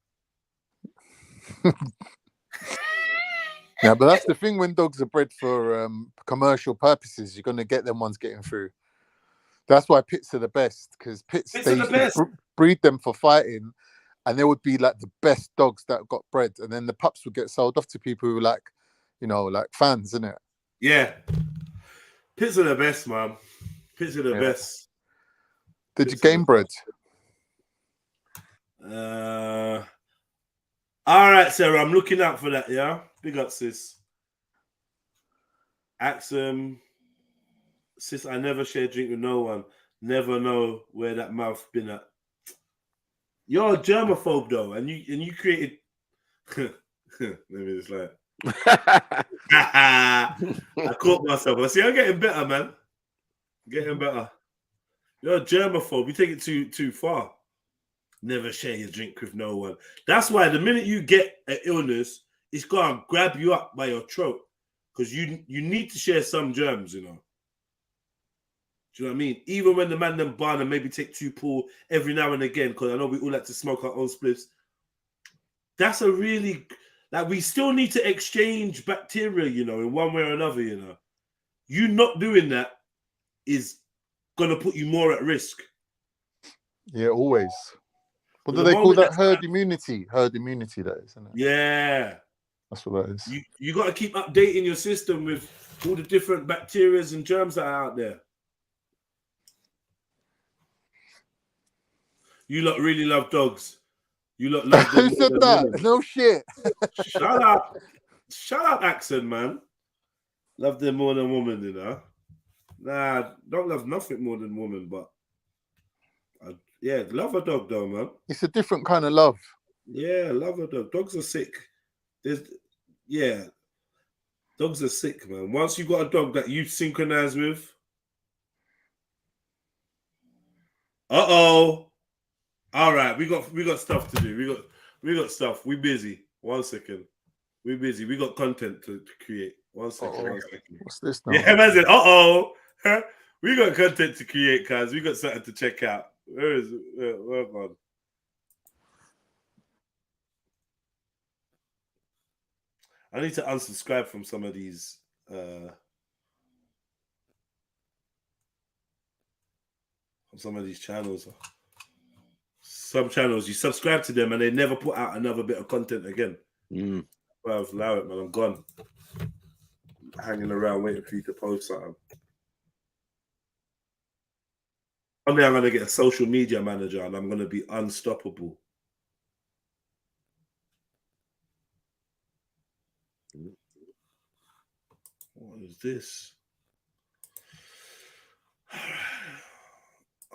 Yeah, but that's the thing when dogs are bred for commercial purposes, you're going to get them ones getting through. That's why pits are the best, because pits they used to breed them for fighting, and they would be like the best dogs that got bred, and then the pups would get sold off to people who like, like fans, innit? Yeah. Pits are the best, man. Pits are the best. Did you game bred? All right, Sarah, I'm looking out for that, yeah? Big up, sis. Axum, sis, I never share drink with no one. Never know where that mouth been at. You're a germaphobe, though, and you created... Let me just like... I caught myself. I see, I'm getting better, man. Getting better. You're a germaphobe. You take it too far. Never share your drink with no one. That's why the minute you get an illness, it's gonna grab you up by your throat, because you need to share some germs, you know. Do you know what I mean? Even when the man them barn and maybe take 2 pull every now and again, because I know we all like to smoke our own spliffs. That's a really we still need to exchange bacteria, you know, in one way or another, you know. You not doing that is gonna put you more at risk. Yeah, always. What do they call that? Herd immunity. Herd immunity, that is, isn't it? Yeah. That's what that is. You got to keep updating your system with all the different bacteria and germs that are out there. You lot really love dogs. You lot love them. Who said that? Women. No shit. Shut up. Shut up, accent, man. Love them more than women, you know. Nah, don't love nothing more than women, but yeah, love a dog though, man. It's a different kind of love. Yeah, love a dog. Dogs are sick. Dogs are sick, man. Once you got a dog that you synchronize with. All right, we got stuff to do. We got stuff. We busy. 1 second. We busy. We got content to create. 1 second. 1 second. What's this now? Yeah, man said, we got content to create, guys. We got something to check out. Where is it? Where on? I need to unsubscribe from some of these. From some of these channels. Some channels, you subscribe to them and they never put out another bit of content again. Well, allow it, man. I'm gone. Hanging around waiting for you to post something. One day I'm going to get a social media manager and I'm going to be unstoppable. What is this?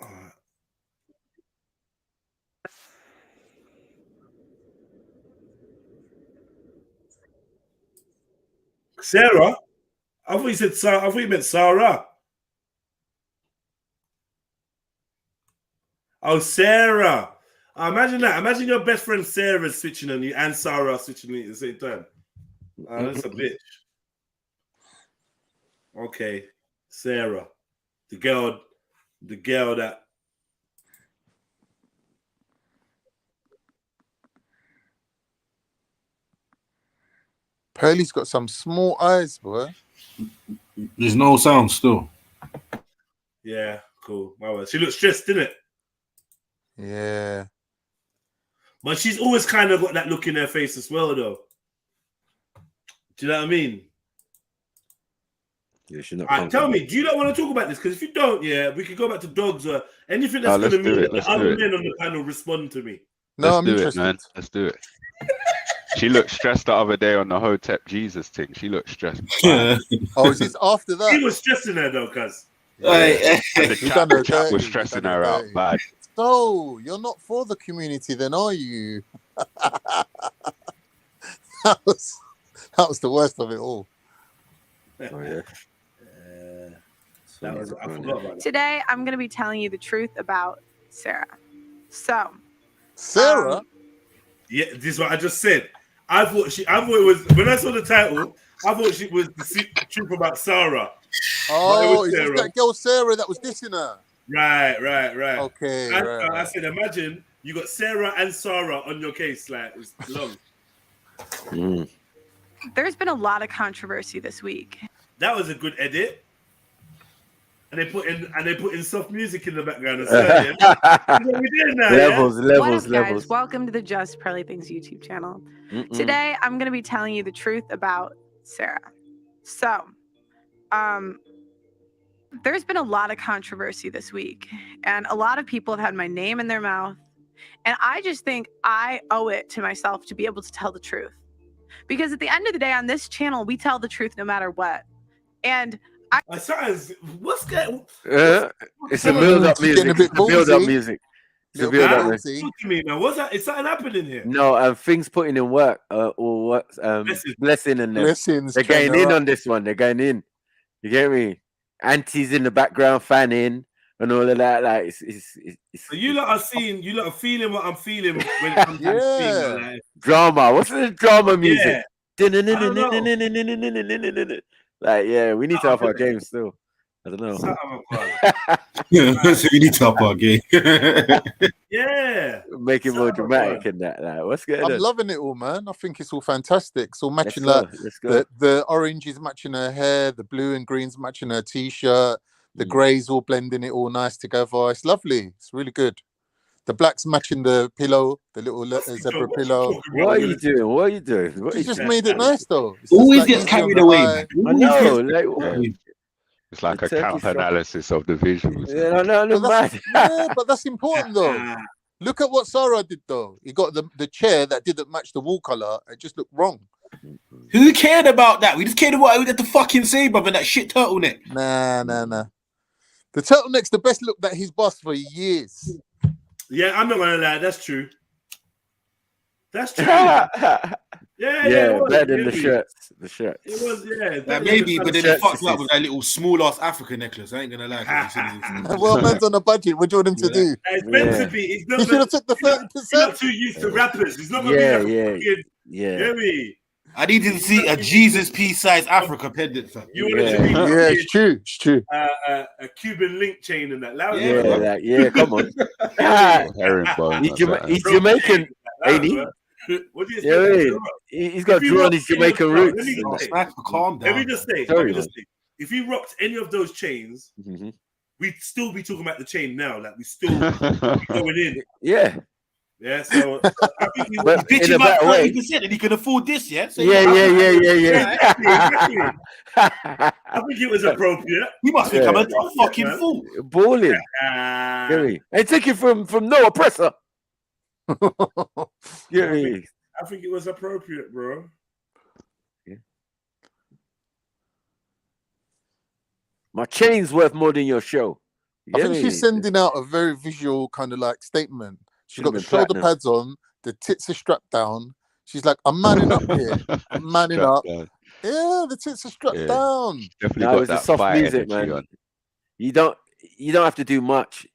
All right. Sarah? I thought you said Sarah. I thought you meant Sarah. Oh, Sarah. Imagine that. Imagine your best friend Sarah switching on you and Sarah switching on you at the same time. That's a bitch. Okay, Sarah, the girl that. Pearlie's got some small eyes, boy. There's no sound still. Yeah, cool. My word. She looks stressed, didn't it? Yeah. But she's always kind of got that look in her face as well, though. Do you know what I mean? Yeah, she's not. Tell me, do you not want to talk about this? Because if you don't, we could go back to dogs or anything that's going to mean that the other men on the panel respond to me. No, I'm interested. Man. Let's do it. She looked stressed the other day on the Hotep Jesus thing. She looked stressed. Oh, is this after that? He was stressing her though, cuz. The chat was stressing her out bad. So, you're not for the community then, are you? that was the worst of it all. Oh, yeah. I forgot about that. Today, I'm going to be telling you the truth about Sarah. So, Sarah? Yeah, this is what I just said. I thought it was, when I saw the title, I thought she was the truth about Sarah. Oh, is this that girl Sarah that was dissing her? Right. Okay. I said, imagine you got Sarah and Sarah on your case, like it's long. There's been a lot of controversy this week. That was a good edit. And they put in soft music in the background. Levels. Guys, welcome to the Just Pearly Things YouTube channel. Today, I'm going to be telling you the truth about Sarah. So, there's been a lot of controversy this week, and a lot of people have had my name in their mouth, and I just think I owe it to myself to be able to tell the truth. Because at the end of the day, on this channel, we tell the truth no matter what. And what's that? It's a build-up music. It's a build-up music. It's a build-up music. What do you mean, man? What's that? Is something happening here? No, things putting in work or what? Blessing and them. Blessings. They're going in on this one. They're going in. You get me? Aunties in the background fanning and all of that. Like so you lot are feeling what I'm feeling when it comes to like, drama. What's the drama music? Yeah. Like, we need to up our game still. I don't know. So we need to up our game. Yeah. Make it more dramatic and that. Like, what's good? I'm loving it all, man. I think it's all fantastic. It's all matching. The orange is matching her hair, the blue and green's matching her t-shirt, the grey's all blending it all nice together. It's lovely. It's really good. The black's matching the pillow, the little zebra pillow. What are you doing? What are you doing? You just made it nice, though. Always gets carried away. I know. It's like a camp analysis of the visuals. But that's important, though. Look at what Sarah did, though. He got the chair that didn't match the wall color. It just looked wrong. Who cared about that? We just cared about what we had to fucking say, brother. That shit turtleneck. Nah. The turtleneck's the best look that he's bossed for years. Yeah, I'm not gonna lie. That's true. That's true. Yeah, better than the shirts. The shirts. It was, maybe, but then he fucked up with that little small ass African necklace. I ain't gonna lie. Well, man's on a budget. What do you want him to do? It's meant to be. He should have took the 30%. He's not too used to rappers. He's not gonna be I needed to see a Jesus peace size Africa pendant. It's true. A Cuban link chain and that. Come on. He's Jamaican, ain't he? What do you say? He's got drawn his Jamaican roots. Calm down. Let me just say, if he rocked any of those chains, we'd still be talking about the chain now. Like we still going in. Yeah, so I think he was bitching about 30% and he can afford this, yeah? So Exactly. I think it was appropriate. You must think I'm a fucking fool. Balling. And take it from no oppressor. I think it was appropriate, bro. My chain's worth more than your show. I think she's sending out a very visual kind of like statement. She's got the shoulder pads on, the tits are strapped down. She's like, I'm manning up here. I'm manning up. Yeah, the tits are strapped down. No, it's a soft music, man. You don't have to do much.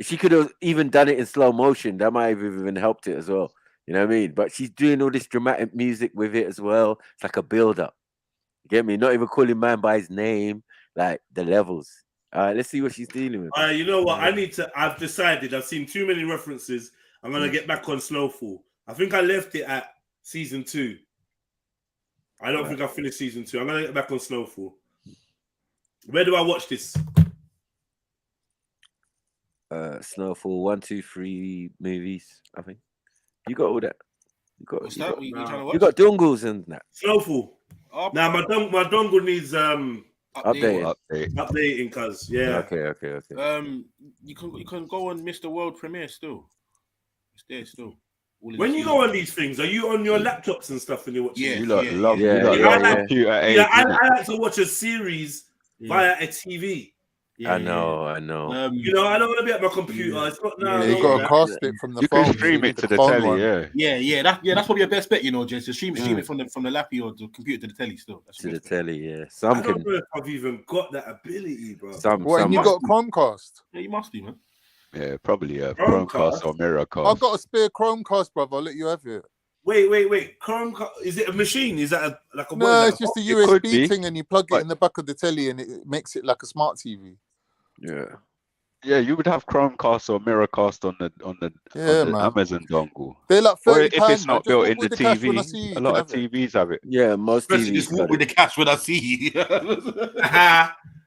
If she could have even done it in slow motion, that might have even helped it as well. You know what I mean? But she's doing all this dramatic music with it as well. It's like a build-up. You get me? Not even calling man by his name, like the levels. All right, let's see what she's dealing with. You know what? I've decided. I've seen too many references. I'm gonna get back on Snowfall. I think I left it at season 2. I don't think I finished season 2. I'm gonna get back on Snowfall. Where do I watch this? Snowfall 1, 2, 3 movies. I think you got all that. You got dongles and that. Snowfall. Now my dongle needs updating, cuz Okay. You can go on Mr. World Premiere still. It's there still. When you go on these things, are you on your laptops and stuff when you're watching? Yeah, you love I like to watch a series via a TV. I know. You know, I don't want to be at my computer. It's not now. You got to cast it from the you phone. You can stream it to the telly, That's probably your best bet, you know, Jess. To stream it from the lappy or the computer to the telly still. That's to the telly, yeah. I don't know if I've even got that ability, bro. And you got Chromecast? Yeah, you must be, man. Yeah, probably a Chromecast or Mirrorcast. I've got a spare Chromecast, brother. I'll let you have it. Wait. Chromecast, is it a machine? Is that like a No, it's just a USB thing, and you plug it in the back of the telly, and it makes it like a smart TV. Yeah, you would have Chromecast or Mirrorcast on the Amazon dongle. They're like £30. Or if it's not built in the TV, a lot of TVs have it. Yeah, most TVs just walk with the cash when I see you.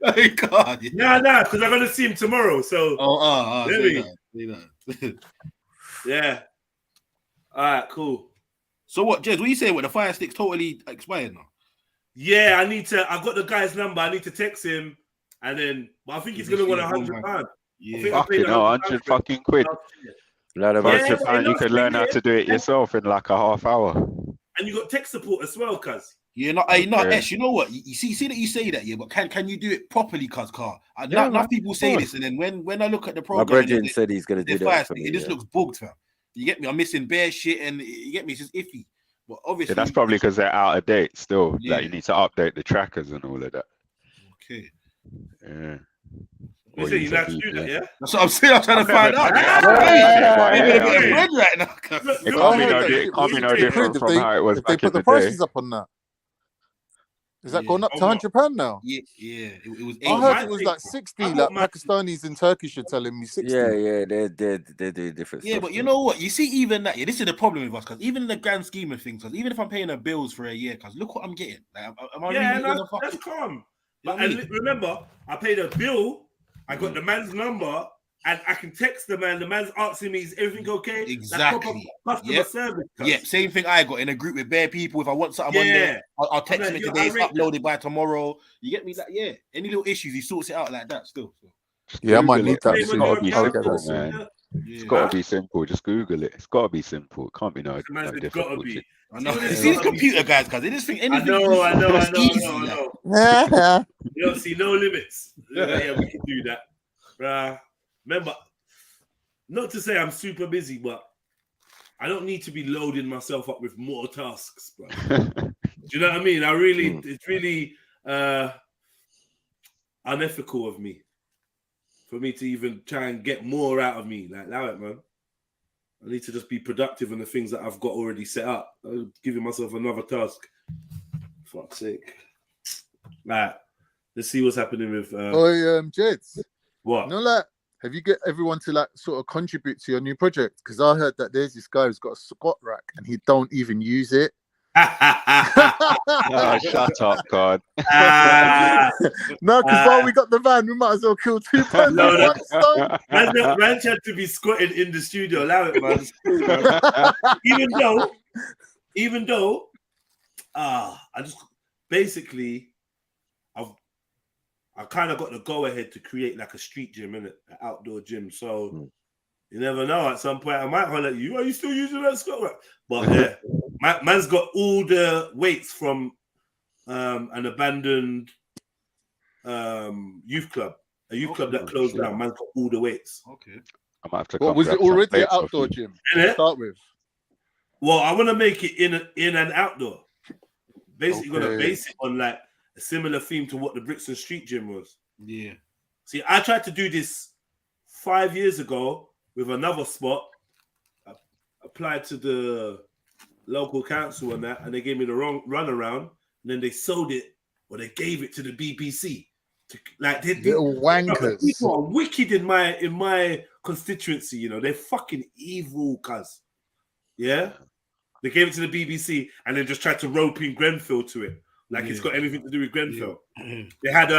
Oh God! Nah, because I'm gonna see him tomorrow. So yeah. All right, cool. So what, Jez? What you saying? What, the Fire Stick's totally expired now? Yeah, I got the guy's number. I need to text him, and then. But I think he's gonna want £100. Yeah, fucking 100 fucking quid. £100, you could learn how to do it yourself in like a half hour. And you got tech support as well, cuz. Yeah, Ash, you know what? You see that you say that, yeah, but can you do it properly, cuz, car? Enough people say this, and then when I look at the program, my brethren said he's gonna do that. It just looks bugged, fam. You get me? I'm missing bare shit, and you get me? It's just iffy. But obviously, that's probably because they're out of date still. Yeah. Like you need to update the trackers and all of that. Okay. Yeah. You say you like to do that, yeah? That's what I'm saying. I'm trying to find out. It can't be no different from how it was back in the day. They put the prices up on that. Is that going up to £100 now? Yeah. It was. I heard it was like 60. Like Pakistanis and Turkish are telling me 60. Yeah, they're doing different. Yeah, but you know what? You see, even that. Yeah, this is the problem with us, because even in the grand scheme of things, because even if I'm paying the bills for a year, because look what I'm getting. Like, am I really that's calm. But remember, I paid a bill. I got the man's number, and I can text the man. The man's asking me, "Is everything okay?" Exactly. Customer service. Yeah, same thing. I got in a group with bare people. If I want something on there, I'll text him today. It's uploaded by tomorrow. You get me? That any little issues, he sorts it out like that. Still. Yeah, I might need that. It's got to be simple, man. It's got to be simple. Just Google it. It's got to be simple. It can't be no difficult. I know. You see these computer guys, guys. They just think anything. I know. You don't see no limits. Yeah, we can do that. Remember, not to say I'm super busy, but I don't need to be loading myself up with more tasks, bro. Do you know what I mean? It's really unethical of me for me to even try and get more out of me. Like, allow it, man. I need to just be productive on the things that I've got already set up. I'm giving myself another task. Fuck's sake. Right. Let's see what's happening with Jeds. What? You know, like, have you get everyone to like sort of contribute to your new project? Because I heard that there's this guy who's got a squat rack and he don't even use it. Oh, shut up, God. No, because while we got the van, we might as well kill 2 birds with 1 stone. Ranch had to be squatting in the studio. Allow it, man. Even though, I just basically, I kind of got the go ahead to create like a street gym, innit? An outdoor gym. So you never know. At some point, I might holler at you. Are you still using that squat rack? But yeah, man's got all the weights from an abandoned youth club. A youth club that closed down. Man's got all the weights. Okay. I might have to. What was it already an outdoor gym to start with? Well, I want to make it in an outdoor. Basically, gonna base it on like a similar theme to what the Brixton Street Gym was. Yeah. See, I tried to do this 5 years ago with another spot. I applied to the local council on that, and they gave me the wrong runaround, and then they sold it, or they gave it to the BBC. Like little wankers. People are wicked in my constituency. You know, they're fucking evil, cuz. Yeah, they gave it to the BBC, and then just tried to rope in Grenfell to it, like it's got anything to do with Grenfell. They had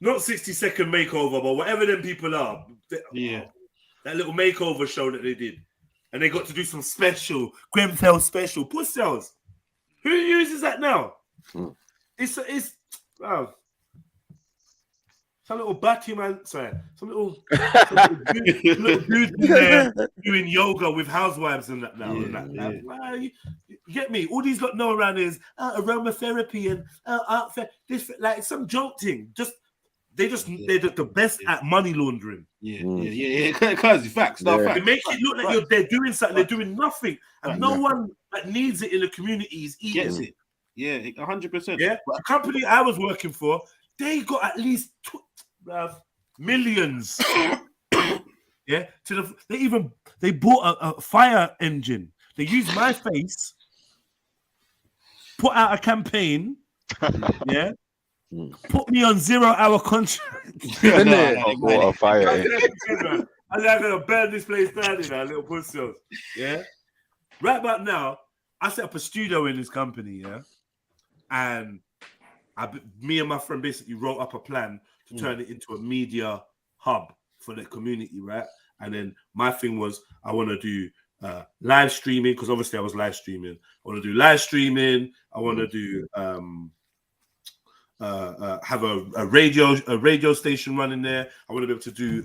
not 60-second makeover, but whatever them people are. That little makeover show that they did. And they got to do some special, Grenfell special, puss sales. Who uses that now? It's wow. Some little batty man, sorry, some little dudes in there doing yoga with housewives and that now. Wow, you get me? All these lot know around is aromatherapy and art fair. This like some joke thing. They're the best at money laundering. Cause facts. They make it look like they're doing something. They're doing nothing, and no one that needs it in the community is eating Gets it. Yeah, 100%. Yeah, but a company I was working for, they got at least millions. Yeah, they bought a fire engine. They used my face, put out a campain. Yeah. Put me on 0-hour contract. What a fire! I'm gonna burn this place down, little pussy. Yeah. Right about now, I set up a studio in this company. Yeah, and me and my friend basically wrote up a plan to turn it into a media hub for the community, right? And then my thing was I want to do live streaming, because obviously I was live streaming. I want to do live streaming. I want to do have a radio station running there. I want to be able to do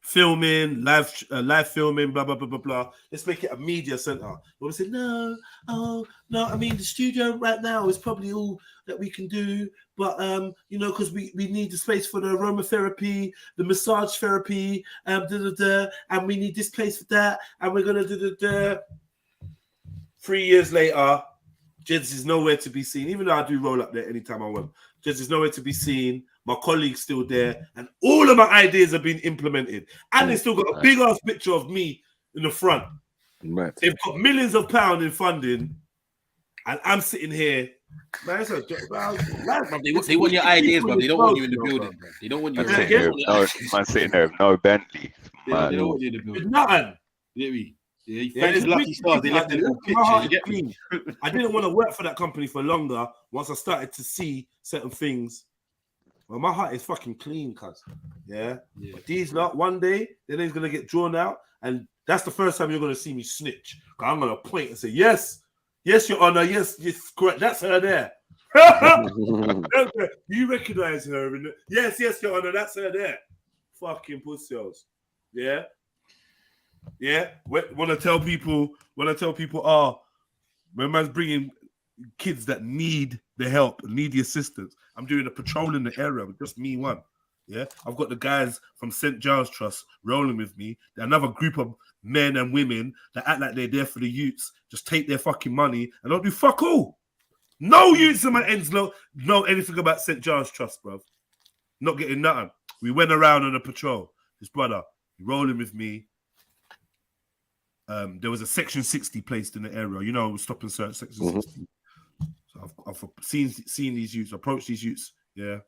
filming, live filming, blah blah blah blah blah. Let's make it a media center. But we said no. I mean the studio right now is probably all that we can do, but because we need the space for the aromatherapy, the massage therapy, and we need this place for that, and we're gonna do 3 years later. Jeds is nowhere to be seen, even though I do roll up there anytime I want. Jeds is nowhere to be seen. My colleague's still there, and all of my ideas have been implemented. And they still got a big ass picture of me in the front. Right. They've got millions of pounds in funding, and I'm sitting here. Man, it's they want your ideas, bro. They don't want you in the building, bro. They don't want you. Man sitting there with no Bentley. They don't want you in the building. Nothing. Get me? Yeah, it's Lucky Stars. They left a little picture. You get me? I didn't want to work for that company for longer once I started to see certain things. Well, my heart is fucking clean, cuz. Yeah. But these lot, one day, then he's gonna get drawn out, and that's the first time you're gonna see me snitch. I'm gonna point and say, yes, Your Honor, yes, correct. That's her there. You recognize her? Yes, Your Honor, that's her there. Fucking pussies. Yeah. Yeah, when I tell people, when man's bringing kids that need the help, need the assistance, I'm doing a patrol in the area with just me one. Yeah, I've got the guys from St. Giles Trust rolling with me. They're another group of men and women that act like they're there for the youths, just take their fucking money and don't do fuck all. No youths in my ends know anything about St. Giles Trust, bro. Not getting nothing. We went around on a patrol. His brother rolling with me. There was a Section 60 placed in the area. Stop and search Section 60. So I've seen these youths, approached these youths, yeah.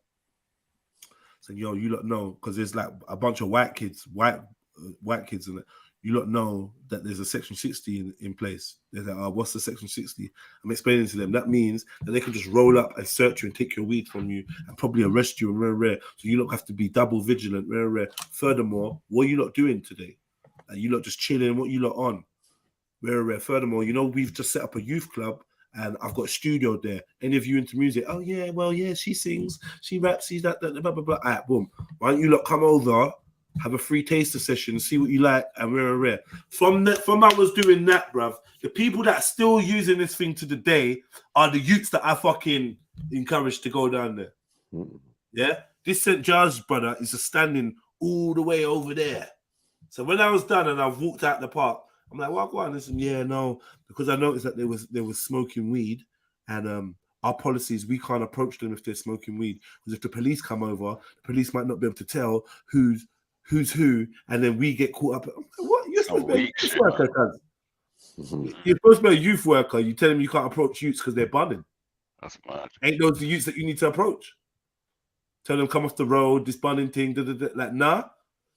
Saying, yo, you lot know, because there's like a bunch of white kids, and you lot know that there's a Section 60 in place. They're like, what's the Section 60? I'm explaining to them that means that they can just roll up and search you and take your weed from you and probably arrest you and rare. So you lot have to be double vigilant, rare. Furthermore, what are you lot doing today? You lot just chilling, what you lot on? Rare. Furthermore, we've just set up a youth club and I've got a studio there. Any of you into music? Oh, yeah, well, yeah, she sings, she raps, she's that, blah, blah, blah. All right, boom. Why don't you lot come over, have a free taster session, see what you like, and rare. From I was doing that, bruv, the people that are still using this thing to the day are the youths that I fucking encouraged to go down there. Yeah? This St. Giles brother is just standing all the way over there. So when I was done and I walked out the park, I'm like, well, go on. Listen, yeah, no, because I noticed that they was smoking weed, and our policies, we can't approach them if they're smoking weed, because if the police come over, the police might not be able to tell who's who's who, and then we get caught up. What? You're supposed to be a youth worker, cuz. You're supposed to be a youth worker. You tell them you can't approach youths because they're bunning. That's mad. Ain't those the youths that you need to approach? Tell them come off the road, this bunning thing, like nah.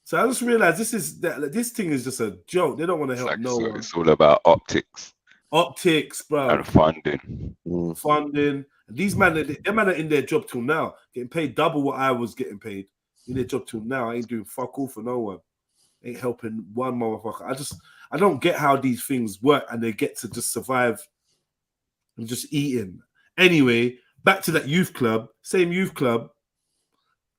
So I just realized this thing is just a joke. They don't want to help no one. It's all about optics. Optics, bro. And funding. Funding. And these men are in their job till now, getting paid double what I was getting paid. In their job till now, I ain't doing fuck all for no one. Ain't helping one motherfucker. I don't get how these things work and they get to just survive and just eating. Anyway, back to that youth club, same youth club,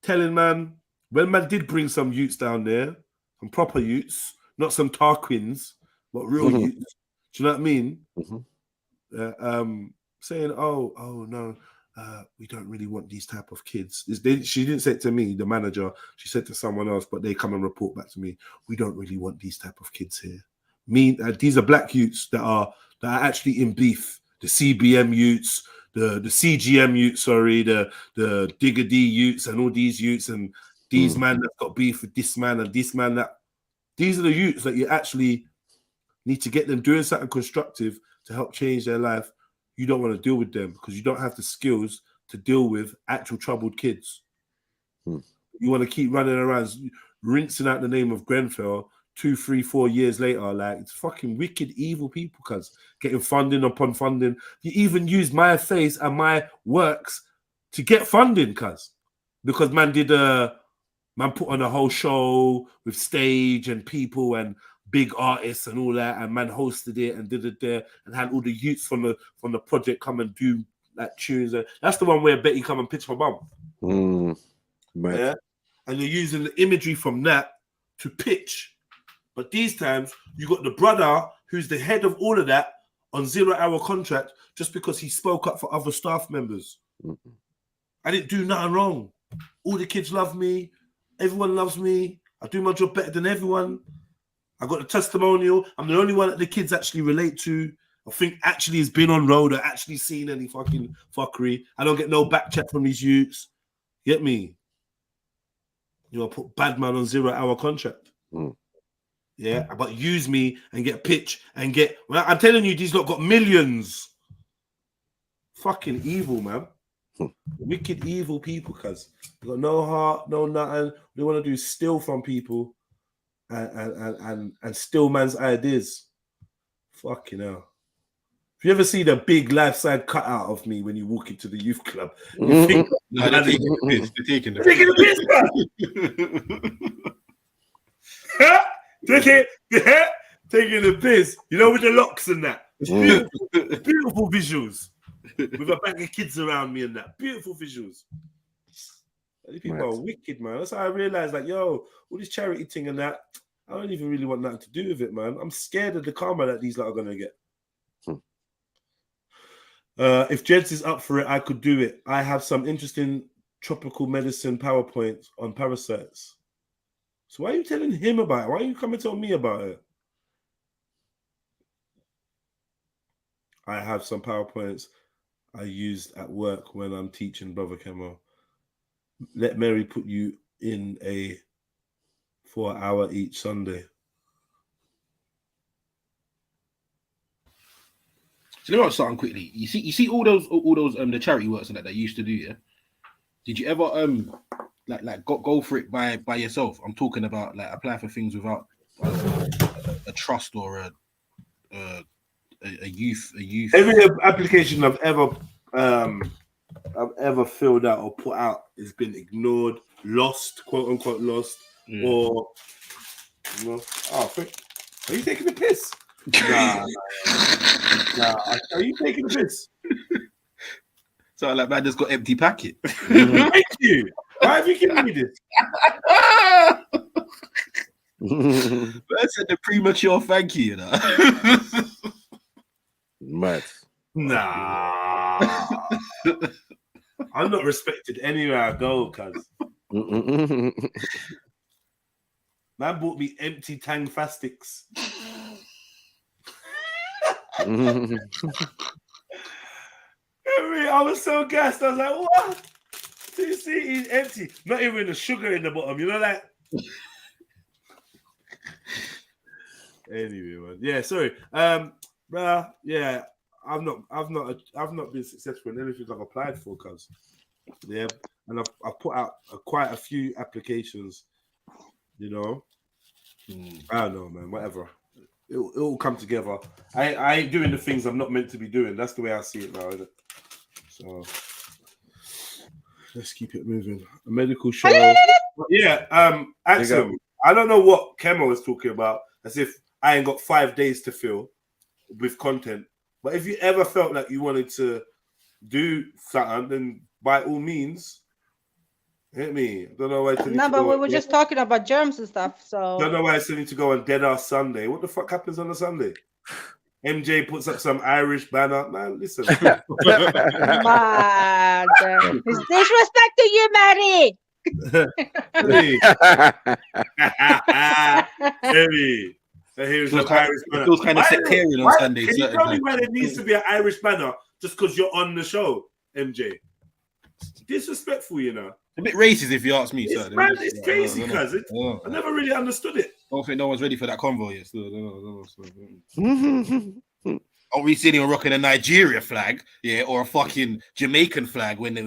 telling man, when man did bring some youths down there, some proper youths, not some Tarquins, but real youths. Do you know what I mean? Saying, oh no, we don't really want these type of kids. She didn't say it to me, the manager. She said to someone else, but they come and report back to me. We don't really want these type of kids here. These are black youths that are actually in beef. The CBM youths, the CGM youths, sorry, the Digger D youths, and all these youths, and these man that got beef with this man and this man that. These are the youths that you actually need to get them doing something constructive to help change their life. You don't want to deal with them because you don't have the skills to deal with actual troubled kids. You want to keep running around, rinsing out the name of Grenfell 2, 3, 4 years later. Like, it's fucking wicked, evil people, cuz getting funding upon funding. You even use my face and my works to get funding, cuz because man put on a whole show with stage and people and big artists and all that, and man hosted it and did it there and had all the youths from the project come and do like tunes. That's the one where Betty come and pitch my bum. Yeah, and you're using the imagery from that to pitch. But these times you got the brother who's the head of all of that on 0-hour contract just because he spoke up for other staff members. I didn't do nothing wrong. All the kids love me. Everyone loves me. I do my job better than everyone. I got a testimonial. I'm the only one that the kids actually relate to. I think actually has been on road or actually seen any fucking fuckery. I don't get no back chat from these youths. Get me? You know, put bad man on 0-hour contract. Yeah, but use me and get pitch and get. Well, I'm telling you, these lot got millions. Fucking evil, man. Wicked evil people, cuz they got no heart, no nothing. They want to do steal from people and steal man's ideas. Fucking hell. If you ever see the big life side cutout of me when you walk into the youth club, you think they're taking the piss. Taking the piss. You know, with the locks and that. Beautiful visuals. With a bag of kids around me and that. Beautiful visuals. These people are wicked, man. That's how I realized, like, yo, all this charity thing and that, I don't even really want nothing to do with it, man. I'm scared of the karma that these lot are going to get. If Jeds is up for it, I could do it. I have some interesting tropical medicine PowerPoints on parasites. So why are you telling him about it? Why are you coming to tell me about it? I have some PowerPoints I used at work when I'm teaching, Brother Kemo. Let Mary put you in for an hour each Sunday. So let me ask something quickly. You see all those the charity works and that they used to do, yeah? Did you ever like go for it by yourself? I'm talking about like apply for things without a trust or a youth. Every application I've ever filled out or put out has been ignored, lost, quote unquote lost, or you know, are you taking the piss? Nah. Are you taking the piss? So like man just got empty packet. Thank you. Why have you given me this? That's the premature thank you, you know. Mad. Nah. I'm not respected anywhere I go, cuz. Man bought me empty Tang Fastics. I was so gassed. I was like, what? 2 CDs empty. Not even the sugar in the bottom. You know, like, Anyway, man. Yeah, sorry. Bruh, yeah, I've not been successful in anything I've applied for, cuz. Yeah, and I've put out quite a few applications. You know, I don't know, man. Whatever, it'll come together. I ain't doing the things I'm not meant to be doing. That's the way I see it now, isn't it? So let's keep it moving. A medical show. Yeah, Axel. I don't know what Kemo was talking about, as if I ain't got 5 days to fill with content. But if you ever felt like you wanted to do something, then by all means, hit me. I don't know why. No, but we were just talking about germs and stuff. So don't know why I still need to go on Dead Ass Sunday. What the fuck happens on a Sunday? MJ puts up some Irish banner. Man, listen. Mad. It's disrespect to you, Maddie. Heavy. It feels kind of sectarian on Sunday. Can you tell me why there needs to be an Irish banner just because you're on the show, MJ? It's disrespectful, you know. A bit racist, if you ask me. It's crazy, cuz. I never really understood it. I don't think no one's ready for that convo yet. Are we sitting and rocking a Nigeria flag, yeah, or a fucking Jamaican flag when they're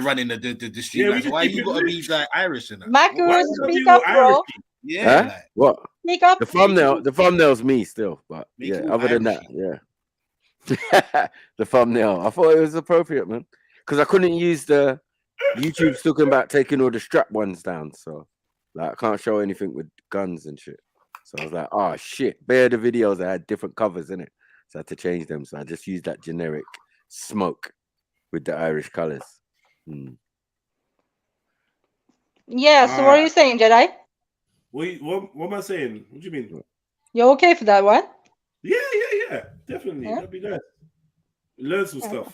running the street? Yeah, like, why you gotta be like Irish in that? Marcus, speak up, bro. Yeah, like, what? Speak up. The thumbnail's me still, but yeah. Other than that, yeah. The thumbnail. I thought it was appropriate, man, because I couldn't use the YouTube's talking about taking all the strap ones down, so like I can't show anything with guns and shit. So I was like, oh shit, bare the videos that had different covers in it. So I had to change them. So I just used that generic smoke with the Irish colours. Yeah, so what are you saying, Jedi? What am I saying? What do you mean? You're okay for that one? Yeah. Definitely. Yeah. That'd be nice. Learn some stuff.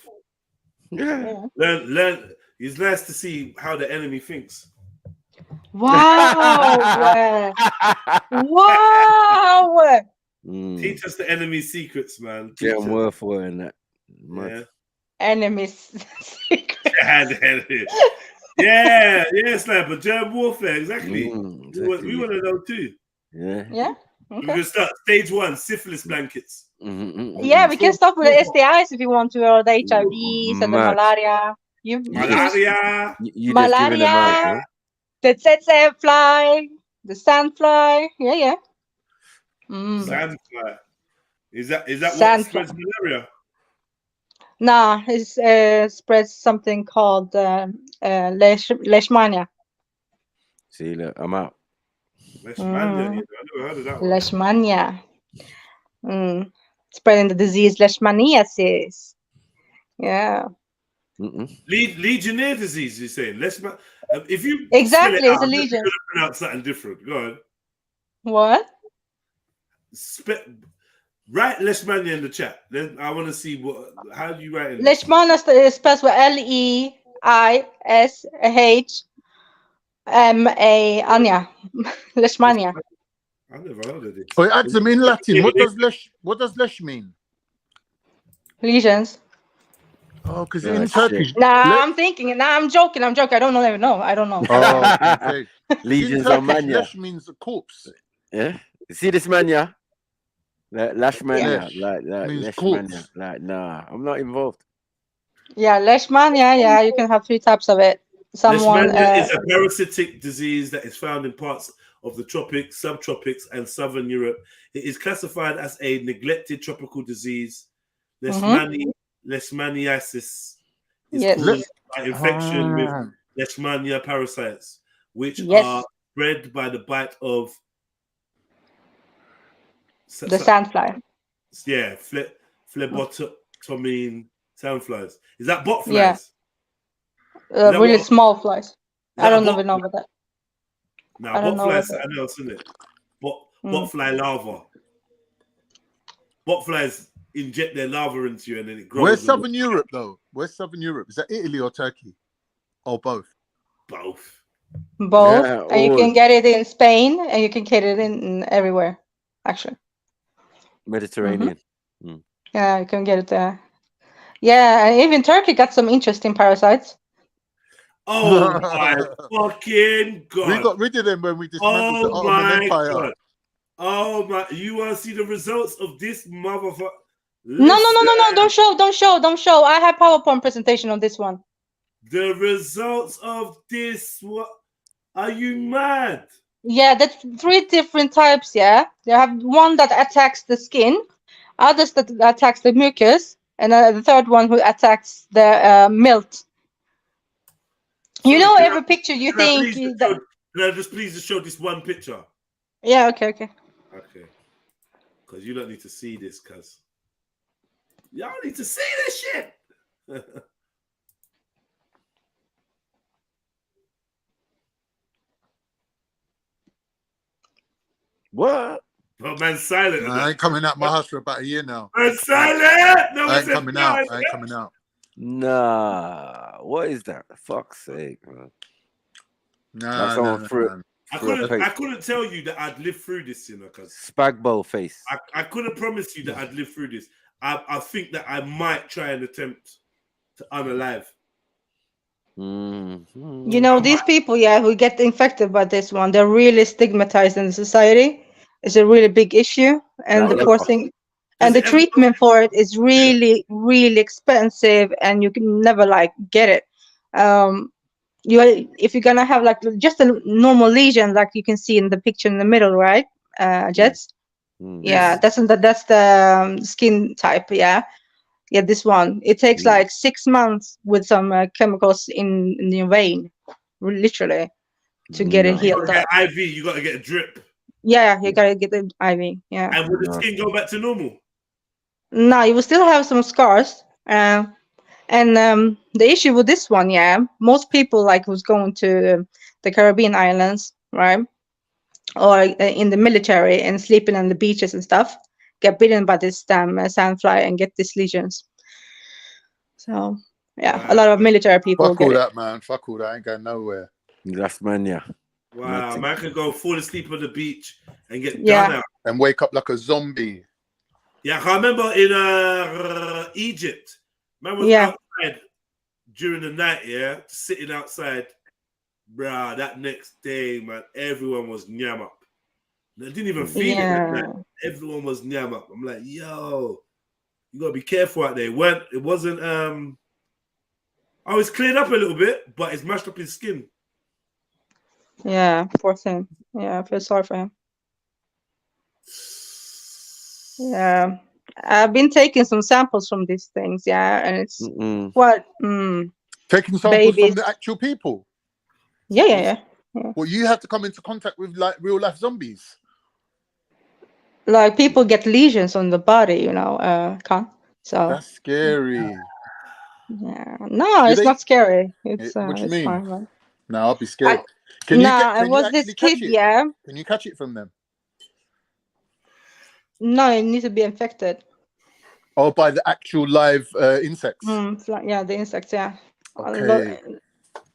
Yeah. Learn. It's nice to see how the enemy thinks. Wow. Wow. Teach us the enemy's secrets, man. Yeah, I'm worth and that. Yeah. Enemy's secrets. Yeah, Sniper. Germ warfare, exactly. We want to know too. Yeah. Okay. We can start stage 1, syphilis blankets. Yeah, we can start with the STIs if you want to, or the HIVs and the malaria. Malaria. The tsetse fly, the sandfly. Yeah. Sandfly. Is that what spreads malaria? Nah, it spreads something called leishmania. See, look, I'm out. Leishmania, I never heard of that one. Leishmania. Spreading the disease leishmaniasis. Yeah. Legionnaire disease, you're saying? If you exactly, it's a legion. You could have pronounced something different. Go on. What? Write Leishmania in the chat. Then I want to see how do you write it? Leishmania is spelled with Leishmania. Leishmania. I never heard of it. Oh, ask them in Latin. What does lesh mean? Lesions. Oh, because in Turkish. I'm thinking. I'm joking. I don't even know. I don't know. Oh, okay. Legions of mania. Lesh means a corpse. Yeah. See this mania? Leishmania. Lesh Like means Leishmania. Like, nah, I'm not involved. Yeah, Leishmania. Yeah, you can have 3 types of it. Leishmania is a parasitic disease that is found in parts of the tropics, subtropics, and southern Europe. It is classified as a neglected tropical disease. Leishmaniasis is caused by infection with Leishmania parasites, which are spread by the bite of the sandfly. Yeah, phlebotomine sandflies. Is that botflies? Yeah. Really small flies. I don't even know about that. Now, botflies is something else, isn't it? Botfly larva. Botflies inject their larva into you and then it grows. Where's Southern Europe, though? Where's Southern Europe? Is that Italy or Turkey? Or both? Both. Yeah, and you can get it in Spain and you can get it in everywhere, actually. Mediterranean. Yeah, you can get it there. Yeah, and even Turkey got some interesting parasites. Oh my fucking god! We got rid of them when we dismantled the Ottoman Empire. God. Oh my! You want to see the results of this motherfucker? No. Don't show. I have PowerPoint presentation on this one. The results of this. What? Are you mad? Yeah, that's 3 different types. Yeah, you have one that attacks the skin, others that attacks the mucus, and the third one who attacks the milt. You know, every picture you think. Can I just please show this one picture? Yeah. Okay. Okay. Because you don't need to see this, cuz. Y'all need to see this shit. What? Oh, man's silent. I ain't coming out my house for about a year now. Man's silent. No, I ain't coming out. I ain't coming out. Nah. What is that? For fuck's sake, man. Nah. I couldn't tell you that I'd live through this, you know, because Spagbo face. I couldn't promise you that I'd live through this. I think that I might try and attempt to unalive. You know, these people, who get infected by this one, they're really stigmatized in the society. It's a really big issue, and the poor thing, and the treatment for it is really, really expensive, and you can never get it. If you're gonna have just a normal lesion, like you can see in the picture in the middle, right, Jets? Yeah, that's the skin type. Yeah, this one. It takes 6 months with some chemicals in your vein, literally, to get it healed up. IV, you got to get a drip. Yeah, you gotta get the IV. Yeah. And will the skin go back to normal? No, you will still have some scars. And the issue with this one, most people who's going to the Caribbean islands, right, or in the military and sleeping on the beaches and stuff, get bitten by this sandfly and get these lesions. So a lot of military people. Fuck all that, man. Fuck all that. I ain't going nowhere. That's mania. Wow, man could go fall asleep on the beach and get done out and wake up like a zombie. Yeah, I remember in Egypt, man was outside during the night, sitting outside. Bruh, that next day, man, everyone was nyam up. They didn't even feel it that night. Everyone was nyam up. I'm like, yo, you gotta be careful out there. It wasn't it's cleared up a little bit, but it's mashed up his skin. Yeah, poor thing. Yeah, I feel sorry for him. Yeah, I've been taking some samples from these things, and it's taking samples from the actual people. Yeah. Well, you have to come into contact with real life zombies. Like people get lesions on the body, so that's scary. Yeah, no, it's not scary. It's what do you mean? Fine, man. No, I'll be scared. Can this kid, Can you catch it from them? No, it needs to be infected. Oh, by the actual live insects. The insects. Yeah. Okay.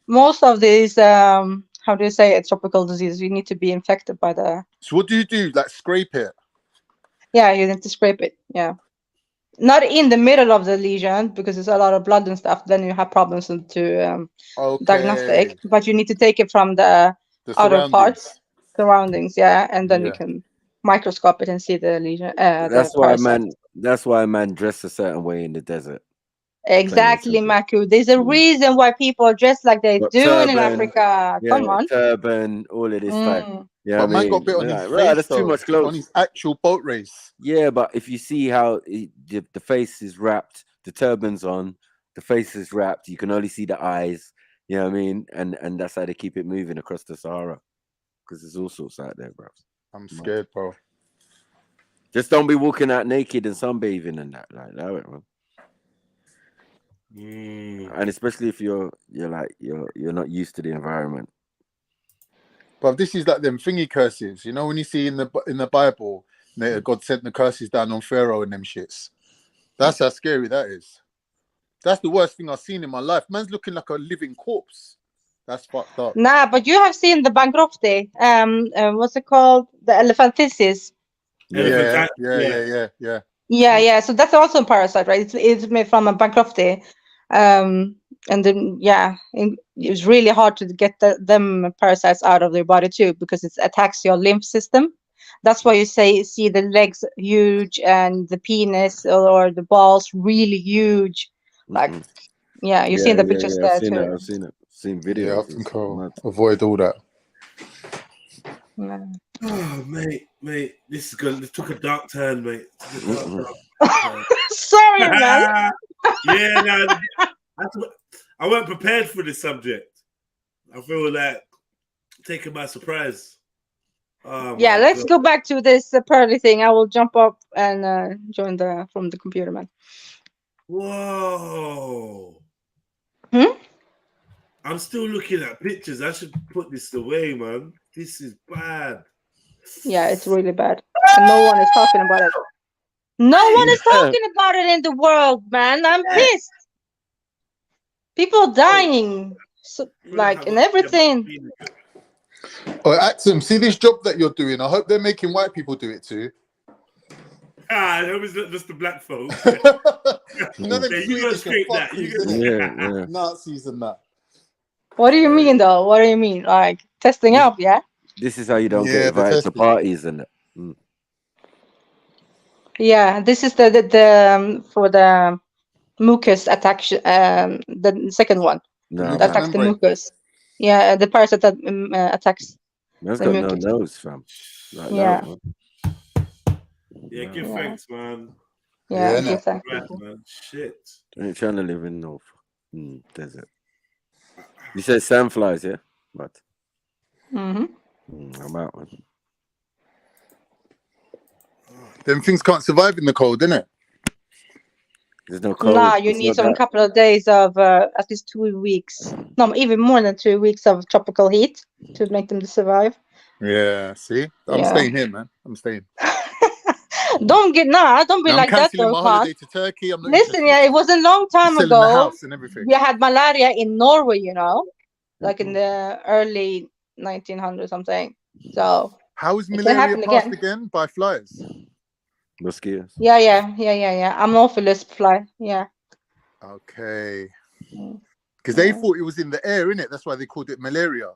Most of these, how do you say it? Tropical diseases, you need to be infected by the. So what do you do? Like scrape it? Yeah, you need to scrape it. Yeah. Not in the middle of the lesion because there's a lot of blood and stuff. Then you have problems to diagnostic. But you need to take it from the other parts, surroundings. Yeah, and then you can microscope it and see the lesion. That's why man dress a certain way in the desert. Exactly, Maku. There's a reason why people dress like they do in Africa. Come on, turban, all of this type. Yeah, but man got bit on his face. That's too much clothes on his actual boat race. Yeah, but if you see how the face is wrapped, the turban's on, the face is wrapped. You can only see the eyes. You know what I mean? And that's how they keep it moving across the Sahara, because there's all sorts out there, bro. I'm scared, bro. Just don't be walking out naked and sunbathing and that like that, man. And especially if you're not used to the environment. But this is like them thingy curses, when you see in the Bible, God sent the curses down on Pharaoh and them shits. That's how scary that is. That's the worst thing I've seen in my life. Man's looking like a living corpse. That's fucked up. Nah, but you have seen the bankruptcy. What's it called? The elephantiasis. Yeah. Yeah. So that's also a parasite, right? It's made from a bankruptcy. And then it's really hard to get them parasites out of their body too, because it attacks your lymph system. That's why you see the legs huge and the penis or the balls really huge. Like, yeah, you've seen the pictures there I've seen too. it. I've seen it. Seen videos. Yeah, I think I'll avoid all that. Yeah. Oh, mate, this is good. This took a dark turn, mate. Sorry, man. Yeah, no, I wasn't prepared for this subject. I feel like taken by surprise. Oh, yeah, let's God. go back to this pearly thing. I will jump up and join from the computer, man. Whoa. I'm still looking at pictures. I should put this away, man. This is bad. Yeah, it's really bad. And no one is talking about it. No one is talking about it in the world, man. I'm pissed. People dying, so, like, and everything. Oh, Axum, see this job that you're doing? I hope they're making white people do it too. I hope it's not just the black folks. You know them you go straight that. Yeah. Nazis and that. What do you mean, though? What do you mean? Like, testing up, yeah? This is how you don't get invited to parties and that. Yeah, this is the for the mucus attack, the second one. That attacks the mucus. Yeah, the parasite that attacks Man's the got mucus. no nose, fam. Like, Yeah. no. Yeah, give thanks, man. Yeah, give thanks. Man. Shit. I ain't trying to live in no desert. You said sandflies, yeah? But I'm out, man. Them things can't survive in the cold, innit? There's no cold. Nah, you need some couple of days of at least 2 weeks. No, even more than 2 weeks of tropical heat to make them survive. Yeah, see? I'm staying here, man. I'm staying. Don't be like that, though, my holiday to Turkey. I'm not Listen, yeah, it was a long time selling ago. the house and everything. We had malaria in Norway, you know, like in the early 1900s something. So how is it can malaria happen passed again? By flies? Mosquitoes. Yeah. Amophilus fly. Yeah. Okay. Because they thought it was in the air, innit? That's why they called it malaria.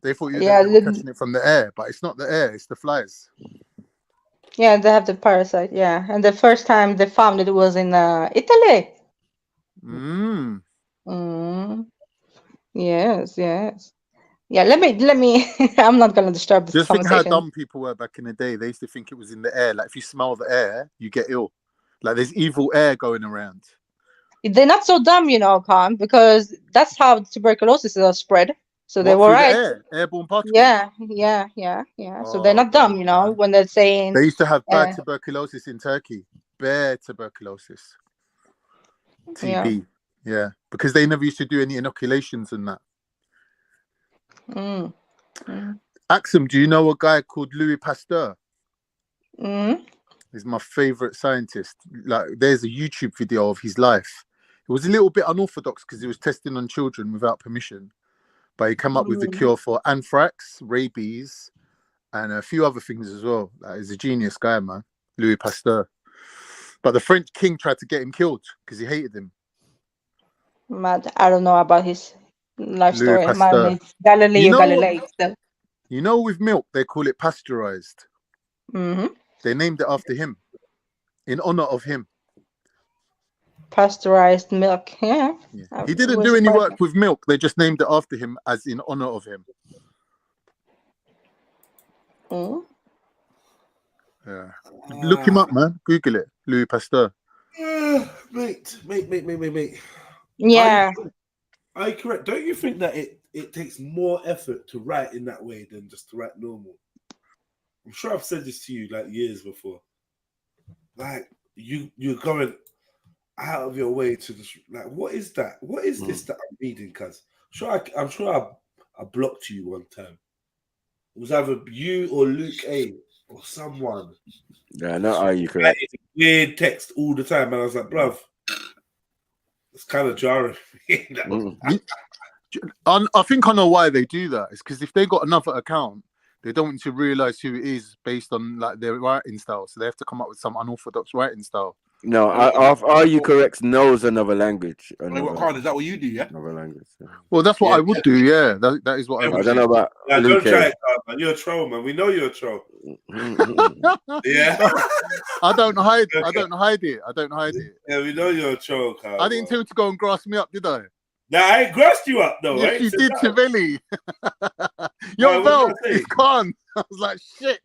They thought they were catching it from the air, but it's not the air, it's the flies. Yeah, they have the parasite. Yeah, and the first time they found it was in Italy. Yes. Yeah, let me. I'm not gonna disturb this Just think conversation. how dumb people were back in the day. They used to think it was in the air. Like if you smell the air, you get ill. Like there's evil air going around. They're not so dumb, you know, Khan, because that's how tuberculosis is spread. So they were right. Airborne particles. Yeah. So they're not dumb, you know, when they're saying they used to have bad tuberculosis in Turkey. Bare tuberculosis. TB. Yeah. Because they never used to do any inoculations and that. Axum, do you know a guy called Louis Pasteur? He's my favorite scientist. Like, there's a YouTube video of his life. It was a little bit unorthodox because he was testing on children without permission, but he came up with the cure for anthrax, rabies, and a few other things as well. Like, he's a genius guy, man, Louis Pasteur. But the French king tried to get him killed because he hated him. Mad. I don't know about his life Louis story. Pasteur. Mine is Galilei. So. You know, with milk, they call it pasteurized. They named it after him, in honor of him. Pasteurized milk, yeah. He didn't do any work with milk. They just named it after him as in honor of him. Yeah. Look him up, man. Google it. Louis Pasteur. Mate. Yeah. Are you correct? Don't you think that it takes more effort to write in that way than just to write normal? I'm sure I've said this to you like years before. Like you're going out of your way to just like, what is that? What is this that I'm reading? Cause I'm sure I blocked you one time. It was either you or Luke A or someone. Yeah, no, are you correct? Weird text all the time, and I was like, bruv, it's kind of jarring. I think I know why they do that. It's because if they got another account, they don't want to realize who it is based on like their writing style. So they have to come up with some unorthodox writing style. No, are you correct? Knows another language. What kind? Is that what you do? Yeah. Another language. Well, that's what I would do. Yeah, that is what I would. I don't know about. Yeah, don't try it, man. You're a troll, man. We know you're a troll. Yeah. I don't hide. I don't hide it. I don't hide it. Yeah, we know you're a troll, Carl. I didn't tell you to go and grass me up, did I? Nah, I ain't grassed you up though. Yes, you did, Chivelli. Yo, Vel, it's Khan. I was like, shit.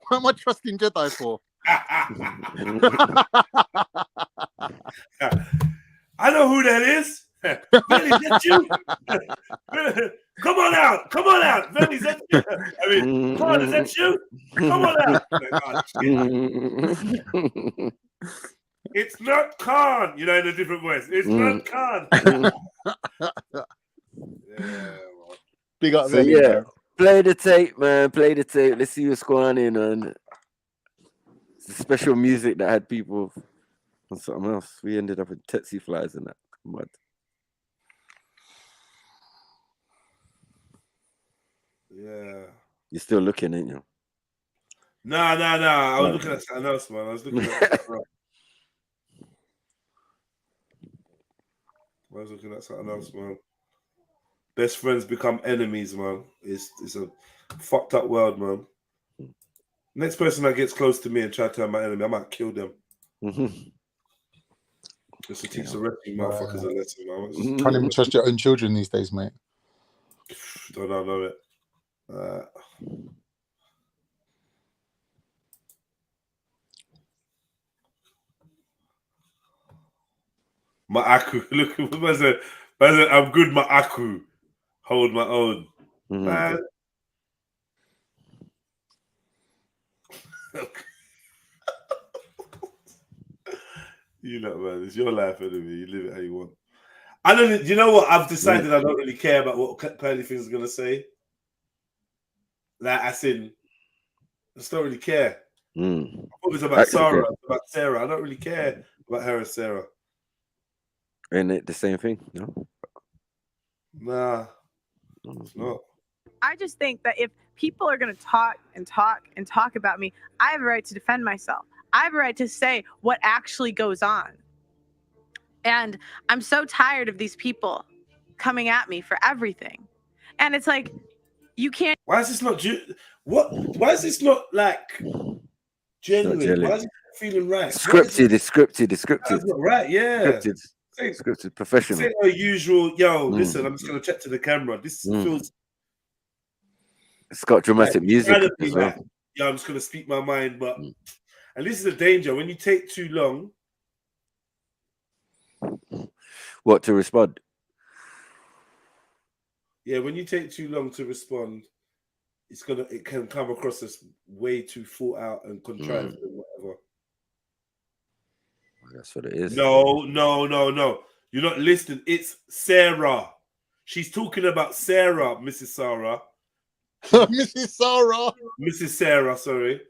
What am I trusting Jedi for? I know who that is. Benny, is that you? Come on out. Come on out. Benny, is that you? I mean, Khan, is that you? Come on out. It's not Khan. You know, in a different voice. It's not Khan. Yeah, big up, so Benny, yeah, man. Play the tape, man. Play the tape. Let's see what's going on. And special music that had people on something else. We ended up with Tetsi flies and that mud. Yeah. You're still looking, ain't you? No. I was looking at something else, man. I was looking at something else, man. Best friends become enemies, man. It's a fucked up world, man. Next person that gets close to me and try to turn my enemy, I might kill them. Just to teach the rest of you motherfuckers a lesson, man. Can't even trust your own children these days, mate. Don't know it. My aku, look, I'm good. My aku, hold my own, man. You know, man, it's your life anyway. You live it how you want. I don't. You know what? I've decided I don't really care about what Curly Things are gonna say. Like, I said, I just don't really care. I thought it was about Sarah. I don't really care about her and Sarah. Ain't it the same thing? No. Nah, it's not. I just think that if people are going to talk and talk and talk about me, I have a right to defend myself. I have a right to say what actually goes on. And I'm so tired of these people coming at me for everything. And it's like, you can't. Why is this not Why is this not like genuine? Why is it feeling right? Scripted. It's scripted. That's not right. Yeah. Scripted. Professional. This ain't no usual. Yo, listen. I'm just gonna check to the camera. This feels. It's got dramatic music as well. Like, yeah, I'm just gonna speak my mind, but and this is the danger when you take too long. What to respond? Yeah, when you take too long to respond, it can come across as way too thought out and contrived and whatever. That's what it is. No. You're not listening. It's Sarah. She's talking about Sarah, Mrs. Sarah. Mrs. Sarah, sorry.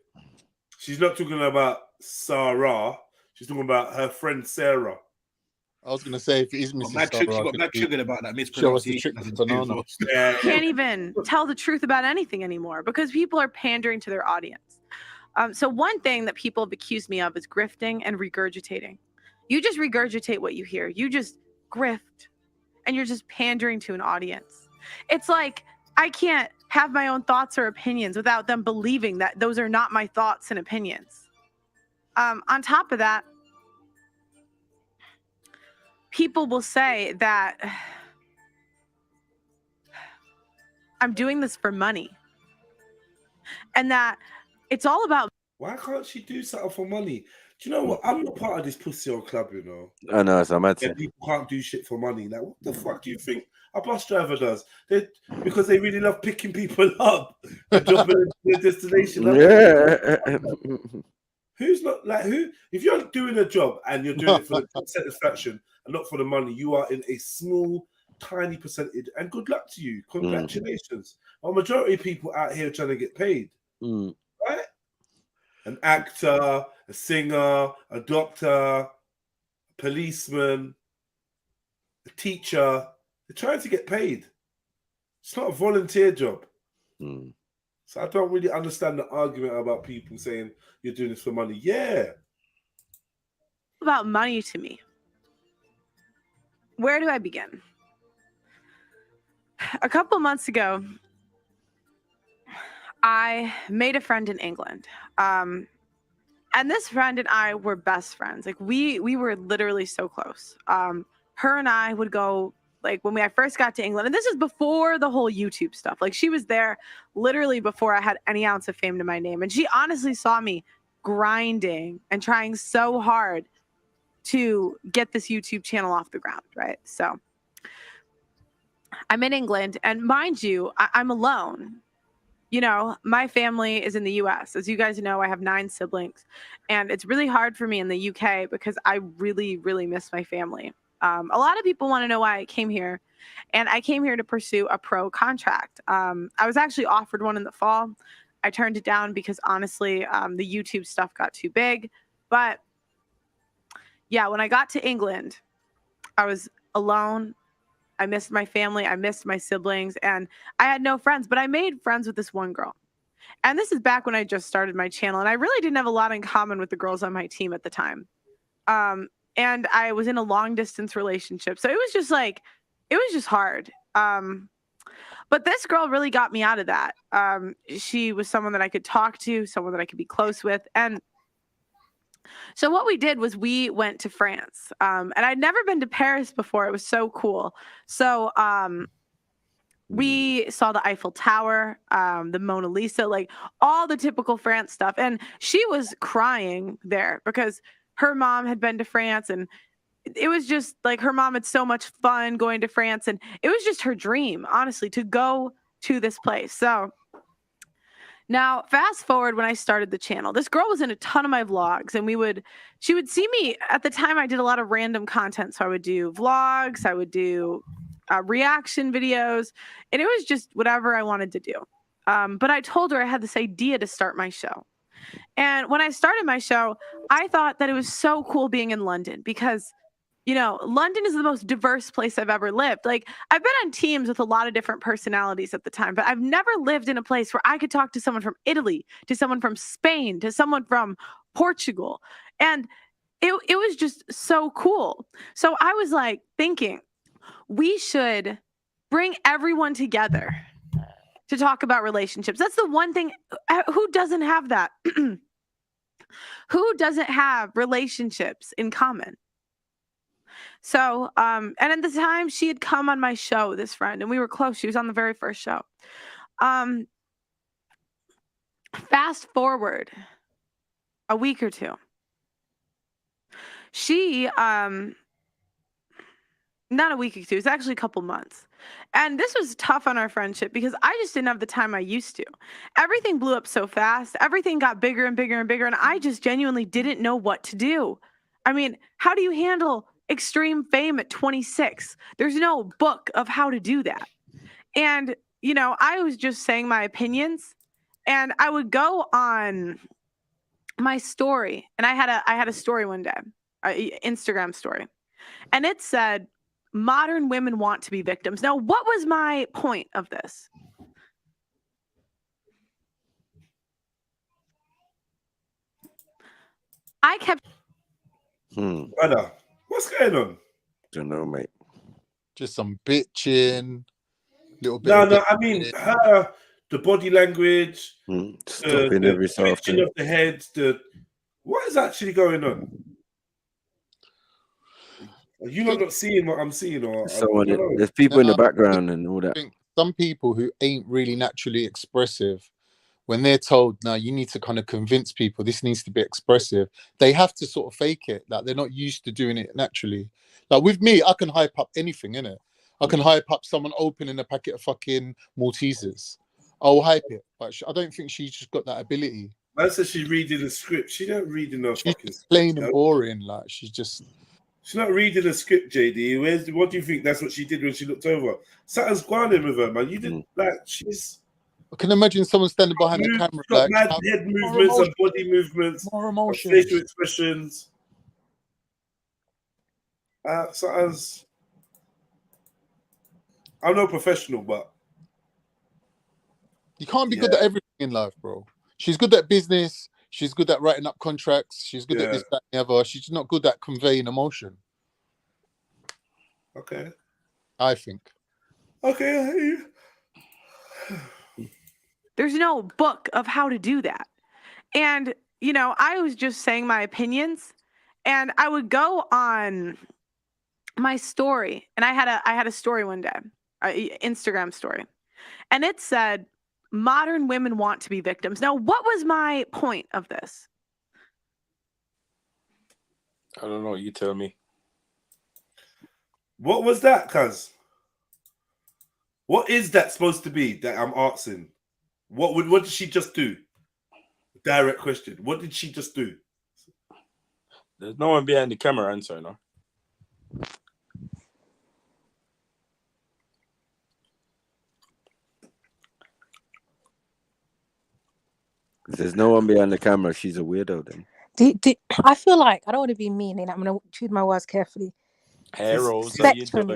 She's not talking about Sarah. She's talking about her friend Sarah. I was going to say, if it is Mrs. Sarah, she got mad triggered about that show us the trick with the banana. You can't even tell the truth about anything anymore because people are pandering to their audience. So one thing that people have accused me of is grifting and regurgitating. You just regurgitate what you hear. You just grift and you're just pandering to an audience. It's like, I can't have my own thoughts or opinions without them believing that those are not my thoughts and opinions. On top of that, people will say that I'm doing this for money and that it's all about. Why can't she do something for money? Do you know what? I'm not part of this pussy old club, you know. I know, so I'm people can't do shit for money. Like, what the fuck do you think a bus driver does? Because they really love picking people up and dropping them to their destination. Who's not like who? If you're doing a job and you're doing it for the satisfaction and not for the money, you are in a small, tiny percentage. And good luck to you. Congratulations. A majority of people out here trying to get paid, right? An actor, a singer, a doctor, a policeman, a teacher. They're trying to get paid. It's not a volunteer job. So I don't really understand the argument about people saying you're doing this for money. Yeah. about money to me. Where do I begin? A couple months ago, I made a friend in England. And this friend and I were best friends. Like we were literally so close. Her and I would go, like when I first got to England, and this is before the whole YouTube stuff. Like she was there literally before I had any ounce of fame to my name. And she honestly saw me grinding and trying so hard to get this YouTube channel off the ground, right? So I'm in England, and mind you, I'm alone. You know, my family is in the US. As you guys know, I have 9 siblings, and it's really hard for me in the UK because I really, really miss my family. A lot of people want to know why I came here, and I came here to pursue a pro contract. I was actually offered one in the fall. I turned it down because honestly, the YouTube stuff got too big. But yeah, when I got to England, I was alone. I missed my family. I missed my siblings, and I had no friends, but I made friends with this one girl. And this is back when I just started my channel, and I really didn't have a lot in common with the girls on my team at the time. And I was in a long distance relationship. So it was just like, it was just hard. But this girl really got me out of that. She was someone that I could talk to, someone that I could be close with. And so what we did was we went to France. And I'd never been to Paris before. It was so cool. So we saw the Eiffel Tower, the Mona Lisa, like all the typical France stuff. And she was crying there because her mom had been to France, and it was just like her mom had so much fun going to France, and it was just her dream, honestly, to go to this place. So now fast forward when I started the channel, this girl was in a ton of my vlogs, and she would see me. At the time, I did a lot of random content. So I would do vlogs, I would do reaction videos, and it was just whatever I wanted to do. But I told her I had this idea to start my show. And when I started my show, I thought that it was so cool being in London because, you know, London is the most diverse place I've ever lived. Like, I've been on teams with a lot of different personalities at the time, but I've never lived in a place where I could talk to someone from Italy, to someone from Spain, to someone from Portugal. And it was just so cool. So I was like thinking, we should bring everyone together to talk about relationships. That's the one thing. Who doesn't have that? Who doesn't have relationships in common? So, and at the time she had come on my show, this friend, and we were close. She was on the very first show. Fast forward a week or two. She, not a week or two, it's actually a couple months. And this was tough on our friendship because I just didn't have the time I used to. Everything blew up so fast. Everything got bigger and bigger and bigger. And I just genuinely didn't know what to do. I mean, how do you handle extreme fame at 26? There's no book of how to do that. And, you know, I was just saying my opinions, and I would go on my story. And I had a story one day, Instagram story. And it said, modern women want to be victims. Now, what was my point of this? I kept... Brother, what's going on? Don't know, mate. Just some bitching. Little bit. No, I mean her, the body language, Stopping every so often. Of the head. What is actually going on? Are you not seeing what I'm seeing, or there's people in the background and all that? I think some people who ain't really naturally expressive, when they're told, now you need to kind of convince people this needs to be expressive, they have to sort of fake it. Like, they're not used to doing it naturally. Like with me, I can hype up anything, innit? I can hype up someone opening a packet of fucking Maltesers. I'll hype it, but I don't think she's just got that ability. Man says she's reading the script. She don't read no fucking script. Plain and boring. Like, she's not reading the script, JD. What do you think? That's what she did when she looked over. Something's going on with her, man. You didn't she's. I can imagine someone standing behind the camera, like mad head movements and body movements, more emotions, facial expressions. Something's. I'm no professional, but you can't be good at everything in life, bro. She's good at business. She's good at writing up contracts. She's good at this, that, and the other. She's not good at conveying emotion. Okay. I think. Okay. There's no book of how to do that. And, you know, I was just saying my opinions, and I would go on my story, and I had a story one day, Instagram story, and it said, modern women want to be victims. Now, what was my point of this? I don't know. You tell me. What was that, cuz? What is that supposed to be that I'm asking? What did she just do? Direct question. What did she just do? There's no one behind the camera answer, no? If there's no one behind the camera, she's a weirdo then. I feel like, I don't want to be mean, and I'm going to choose my words carefully. Spectrum.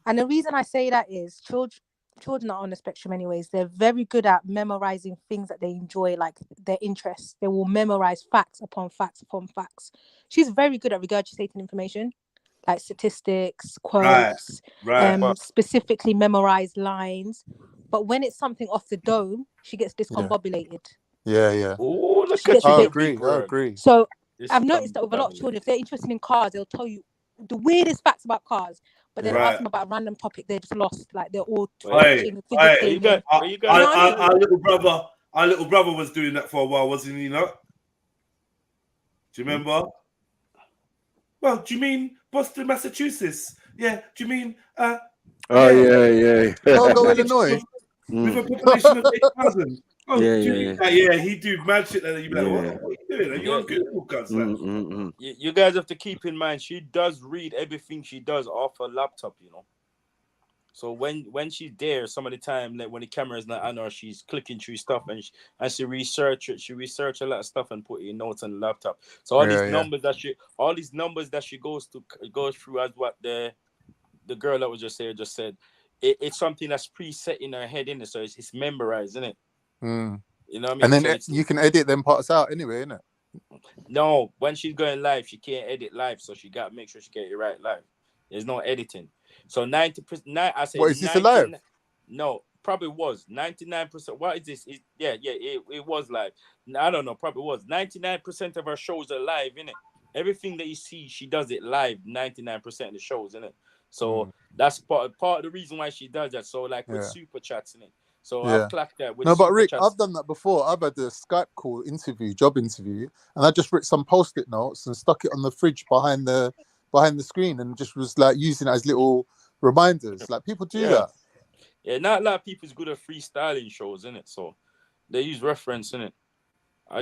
And the reason I say that is children are on the spectrum anyways. They're very good at memorizing things that they enjoy, like their interests. They will memorize facts upon facts upon facts. She's very good at regurgitating information, like statistics, quotes, specifically memorized lines. But when it's something off the dome, she gets discombobulated. Yeah. Oh, I agree. So I've noticed that with a lot of children, if they're interested in cars, they'll tell you the weirdest facts about cars. But then ask them about a random topic, they're just lost. Like they're all talking. Our little brother was doing that for a while, wasn't he? Not? Do you remember? Well, do you mean Boston, Massachusetts? Yeah. Do you mean? Yeah. Chicago, Illinois. With a population of 8,000. Oh, yeah. He do mad shit that you be like, what are you doing? Are you on Google, cuz? You guys have to keep in mind, she does read everything she does off her laptop, you know. So when she's there, some of the time, like when the camera is not on her, she's clicking through stuff and she research it. She research a lot of stuff and put in notes on the laptop. So all these numbers that she goes through as what the girl that was just here just said. It's something that's preset in her head, innit? So it's memorized, innit? You know what I mean? And then you can edit them parts out anyway, innit? No, when she's going live, she can't edit live, so she got to make sure she get it right live. There's no editing. So 90%. I say. What is this live? No, probably was 99%. What is this? It was live. I don't know. Probably was 99% of her shows are live, innit? Everything that you see, she does it live. 99% of the shows, innit? So that's part of the reason why she does that. So like with super chats, innit? So I've clocked that. With but Rick, chats. I've done that before. I've had a Skype call job interview, and I just wrote some post-it notes and stuck it on the fridge behind the screen, and just was like using it as little reminders. Like people do that. Yeah, not a lot of people is good at freestyling shows, innit? So they use reference, innit?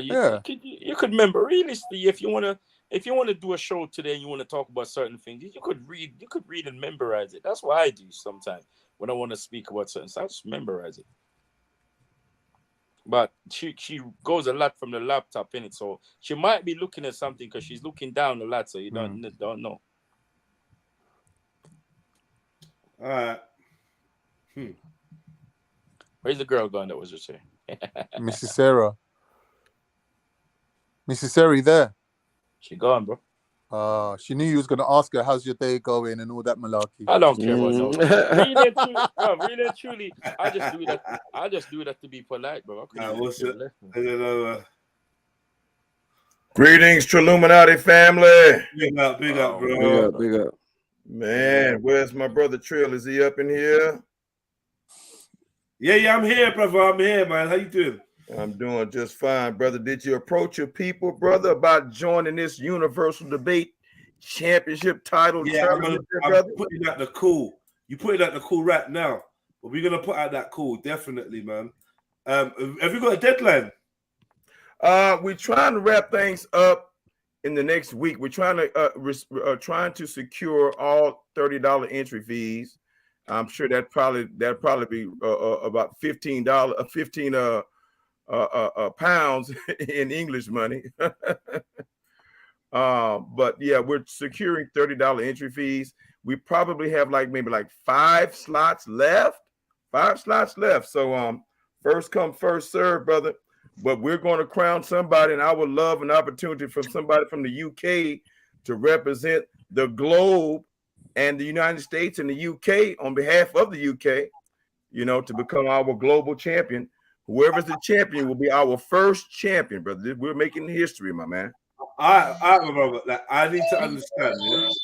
You could remember realistically if you wanna do a show today and you want to talk about certain things, you could read and memorize it. That's what I do sometimes when I want to speak about certain stuff. I just memorize it. But she goes a lot from the laptop, innit? So she might be looking at something because she's looking down a lot, so you don't know. All right. Where's the girl going that was just here? Mrs. Sarah. Mrs. Sarah, you there? She gone, bro. She knew you was gonna ask her how's your day going and all that malarkey. I don't care about no. Really and truly, I just do that to be polite, bro. Greetings, Trilluminati family. Big up, bro. Big up. Man, where's my brother Trill? Is he up in here? Yeah, I'm here, brother. I'm here, man. How you doing? I'm doing just fine, brother. Did you approach your people, brother, about joining this universal debate championship title? Yeah, I'm putting out the call. You put it out the call right now, but we're gonna put out that call definitely, man. Have you got a deadline? We're trying to wrap things up in the next week. We're trying to secure all $30 entry fees. I'm sure that'd probably be about $15 pounds in English money. But yeah, we're securing $30 entry fees. We probably have maybe 5 slots left. So first come, first serve, brother. but we're going to crown somebody, and I would love an opportunity from somebody from the UK to represent the globe and the United States and the UK on behalf of the UK, you know, to become our global champion. Whoever's the champion will be our first champion, brother. We're making history, my man. I remember that. I need to understand this.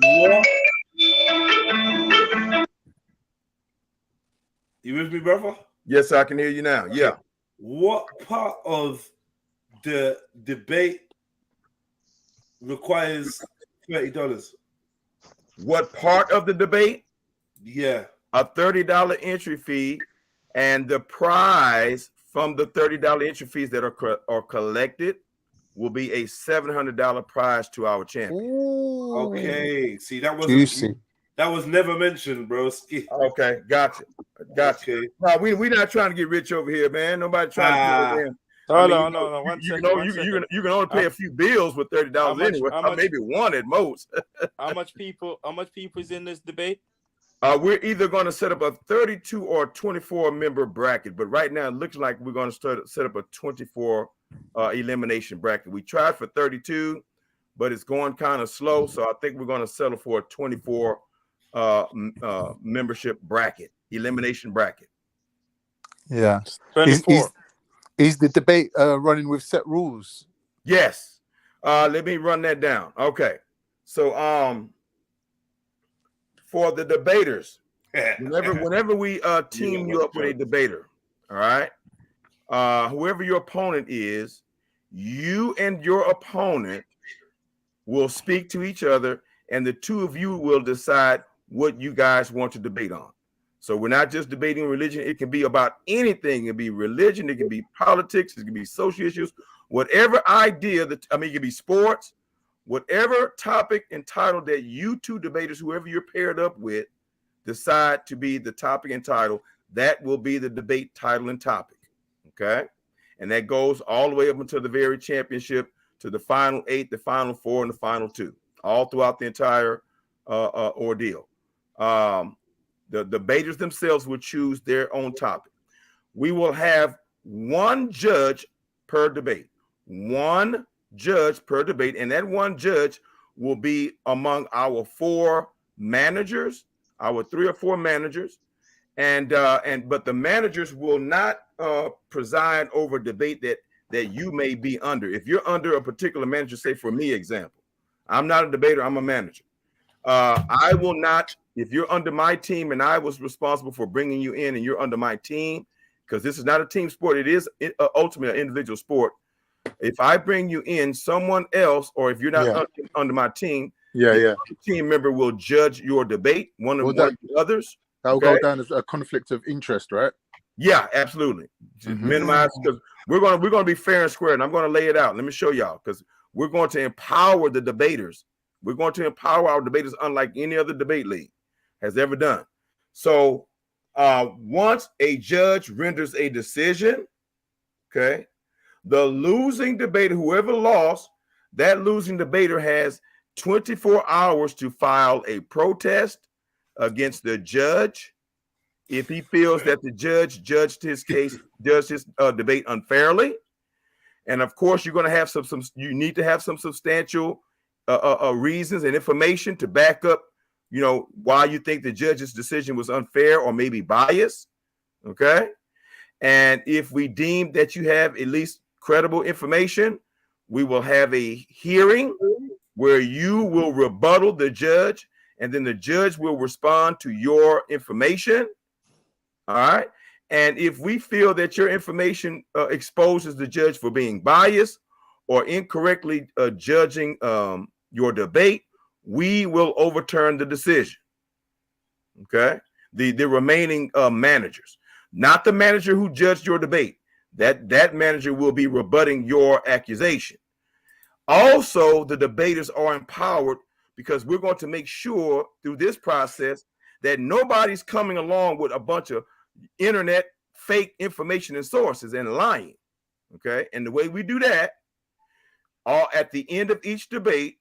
What? You with me, brother? Yes, I can hear you now. Yeah. What part of the debate requires $30? What part of the debate? Yeah. A $30 entry fee, and the prize from the $30 entry fees that are collected will be a $700 prize to our champion. Ooh. Okay. See, that was juicy. That was never mentioned, bro. Okay, gotcha. Okay. No, we're not trying to get rich over here, man. Nobody trying to. No. You can only pay a few bills with $30 anyway. Maybe one at most. How much people is in this debate? We're either going to set up a 32 or 24 member bracket, but right now it looks like we're going to set up a 24 elimination bracket. We tried for 32, but it's going kind of slow, so I think we're going to settle for a 24 membership bracket, elimination bracket. Yeah. 24. Is the debate running with set rules? Yes. Let me run that down. Okay. So for the debaters, whenever we team you up with a debater, all right, whoever your opponent is, you and your opponent will speak to each other, and the two of you will decide what you guys want to debate on. So we're not just debating religion. It can be about anything. It can be religion. It can be politics. It can be social issues. Whatever idea it can be sports. Whatever topic and title that you two debaters, whoever you're paired up with, decide to be the topic and title, that will be the debate title and topic. Okay. And that goes all the way up until the very championship, to the final 8, the final 4, and the final 2, all throughout the entire ordeal. The debaters themselves will choose their own topic. We will have one judge per debate. One judge per debate, and that one judge will be among our 4 managers, our 3 or 4 managers, but the managers will not preside over debate that you may be under. If you're under a particular manager, say for me, example, I'm not a debater, I'm a manager. I will not, if you're under my team and I was responsible for bringing you in and you're under my team, because this is not a team sport, it is ultimately an individual sport. If I bring you in, someone else, or if you're not under my team, the team member will judge your debate, one of the others. That will go down as a conflict of interest, right? Yeah, absolutely. Minimize, because we're gonna be fair and square, and I'm gonna lay it out. Let me show y'all, because we're going to empower the debaters. We're going to empower our debaters unlike any other debate league has ever done. So once a judge renders a decision, okay, the losing debater, whoever lost, that losing debater has 24 hours to file a protest against the judge if he feels that the judge judged his debate unfairly. And of course, you're going to have you need to have some substantial reasons and information to back up, why you think the judge's decision was unfair or maybe biased. Okay. And if we deem that you have at least credible information, we will have a hearing where you will rebuttal the judge, and then the judge will respond to your information. All right. And if we feel that your information exposes the judge for being biased or incorrectly judging your debate, we will overturn the decision. Okay. The remaining managers, not the manager who judged your debate. That manager will be rebutting your accusation. Also, the debaters are empowered because we're going to make sure through this process that nobody's coming along with a bunch of internet fake information and sources and lying. Okay. And the way we do that, at the end of each debate,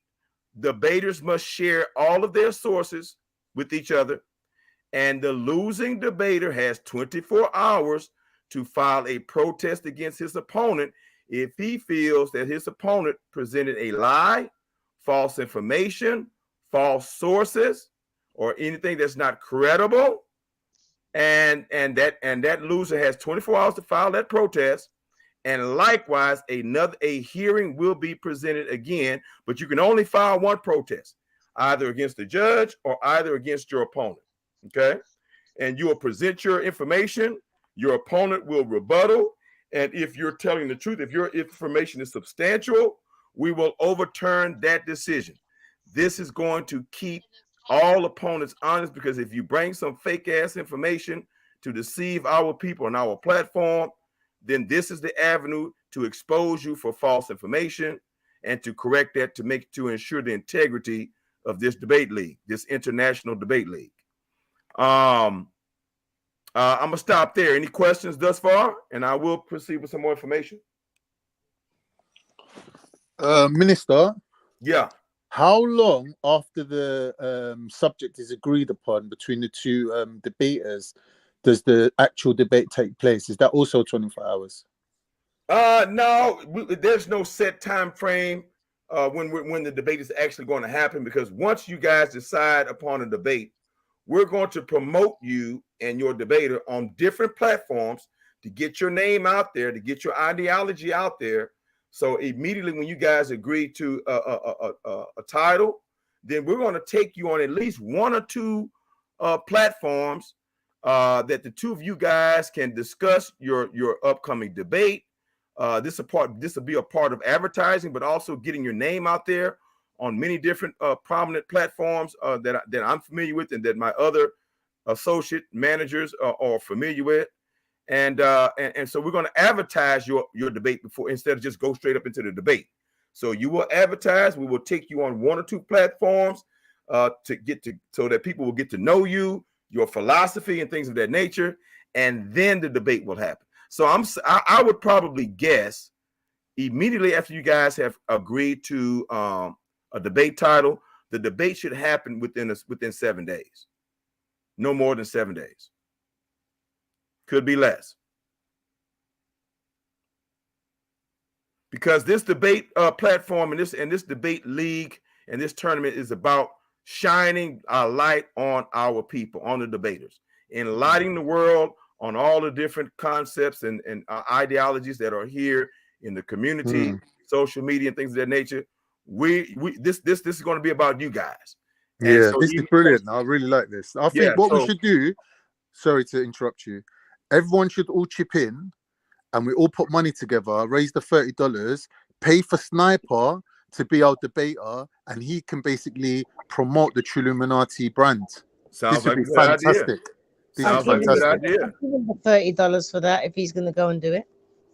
debaters must share all of their sources with each other. And the losing debater has 24 hours to file a protest against his opponent if he feels that his opponent presented a lie, false information, false sources, or anything that's not credible. And that loser has 24 hours to file that protest. And likewise, a hearing will be presented again, but you can only file one protest, either against the judge or either against your opponent. Okay. And you will present your information. Your opponent will rebuttal. And if you're telling the truth, if your information is substantial, we will overturn that decision. This is going to keep all opponents honest, because if you bring some fake ass information to deceive our people on our platform, then this is the avenue to expose you for false information and to correct that, to ensure the integrity of this debate league, this international debate league. I'm gonna stop there. Any questions thus far? And I will proceed with some more information. Minister. Yeah. How long after the subject is agreed upon between the two debaters does the actual debate take place? Is that also 24 hours? No, there's no set time frame when the debate is actually going to happen, because once you guys decide upon a debate, we're going to promote you and your debater on different platforms to get your name out there, to get your ideology out there. So immediately when you guys agree to a title, then we're going to take you on at least one or two platforms that the two of you guys can discuss your upcoming debate. This will be a part of advertising, but also getting your name out there on many different prominent platforms that I'm familiar with and that my other associate managers are familiar with. And so we're going to advertise your debate before, instead of just go straight up into the debate. So you will advertise. We will take you on one or two platforms so that people will get to know you, your philosophy, and things of that nature, and then the debate will happen. So I would probably guess immediately after you guys have agreed to a debate title, the debate should happen within 7 days, no more than 7 days. Could be less, because this debate platform and this debate league and this tournament is about shining a light on our people, on the debaters, enlightening the world on all the different concepts and ideologies that are here in the community, social media, and things of that nature. This is going to be about you guys. Yeah, so this is brilliant. I really like this. I think we should do. Sorry to interrupt you. Everyone should all chip in, and we all put money together, raise the $30, pay for Sniper to be our debater, and he can basically promote the Trilluminati brand. Sounds this would be fantastic. I'll give him the $30 for that if he's going to go and do it.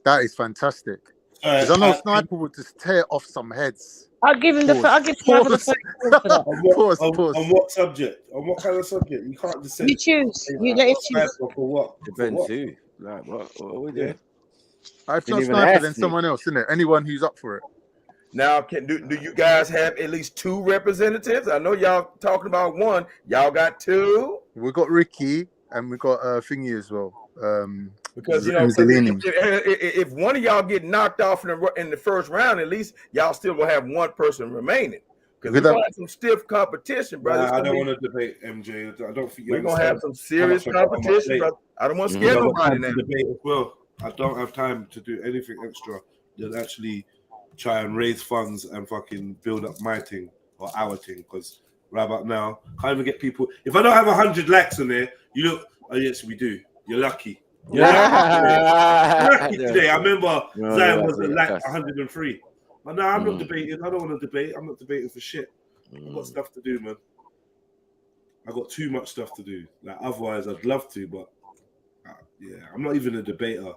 That is fantastic. Because I know Sniper would just tear off some heads. I'll give him I'll give Sniper the $30 for that. On what subject? On what kind of subject? You can't just say. You choose. You let him choose. For what? Depends who. Like what we do? If not Sniper, then someone else, isn't it? Anyone who's up for it. Now, do you guys have at least two representatives? I know y'all talking about one. Y'all got two? We got Ricky and we got Thingy as well. Because if one of y'all get knocked off in the first round, at least y'all still will have one person remaining. Because we're gonna have some stiff competition, brother. I don't want to debate MJ. I don't think we're gonna have some serious competition, brother. I don't want to scare nobody now. Debate as well. I don't have time to do anything extra than actually try and raise funds and fucking build up my thing or our thing. Because right about now, can't even get people. If I don't have 100 likes on there, you look. Oh yes, we do. You're lucky. You're lucky today. I remember Zion was like 103. But no, I'm not debating. I don't want to debate. I'm not debating for shit. I've got stuff to do, man. I got too much stuff to do. Like otherwise, I'd love to, but I'm not even a debater.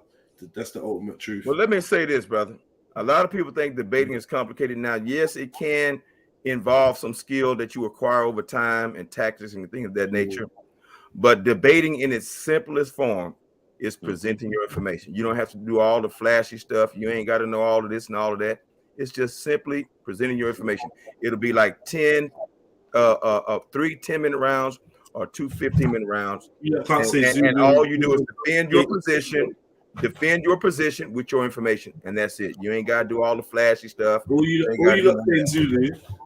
That's the ultimate truth. Well, let me say this, brother. A lot of people think debating is complicated now. Yes, it can involve some skill that you acquire over time and tactics and things of that nature. But debating in its simplest form is presenting your information. You don't have to do all the flashy stuff. You ain't got to know all of this and all of that. It's just simply presenting your information. It'll be like 3 10-minute rounds or 2 15-minute rounds. Yeah, and all you do is defend your position. defend your position with your information, and that's it. You ain't got to do all the flashy stuff. All you lot saying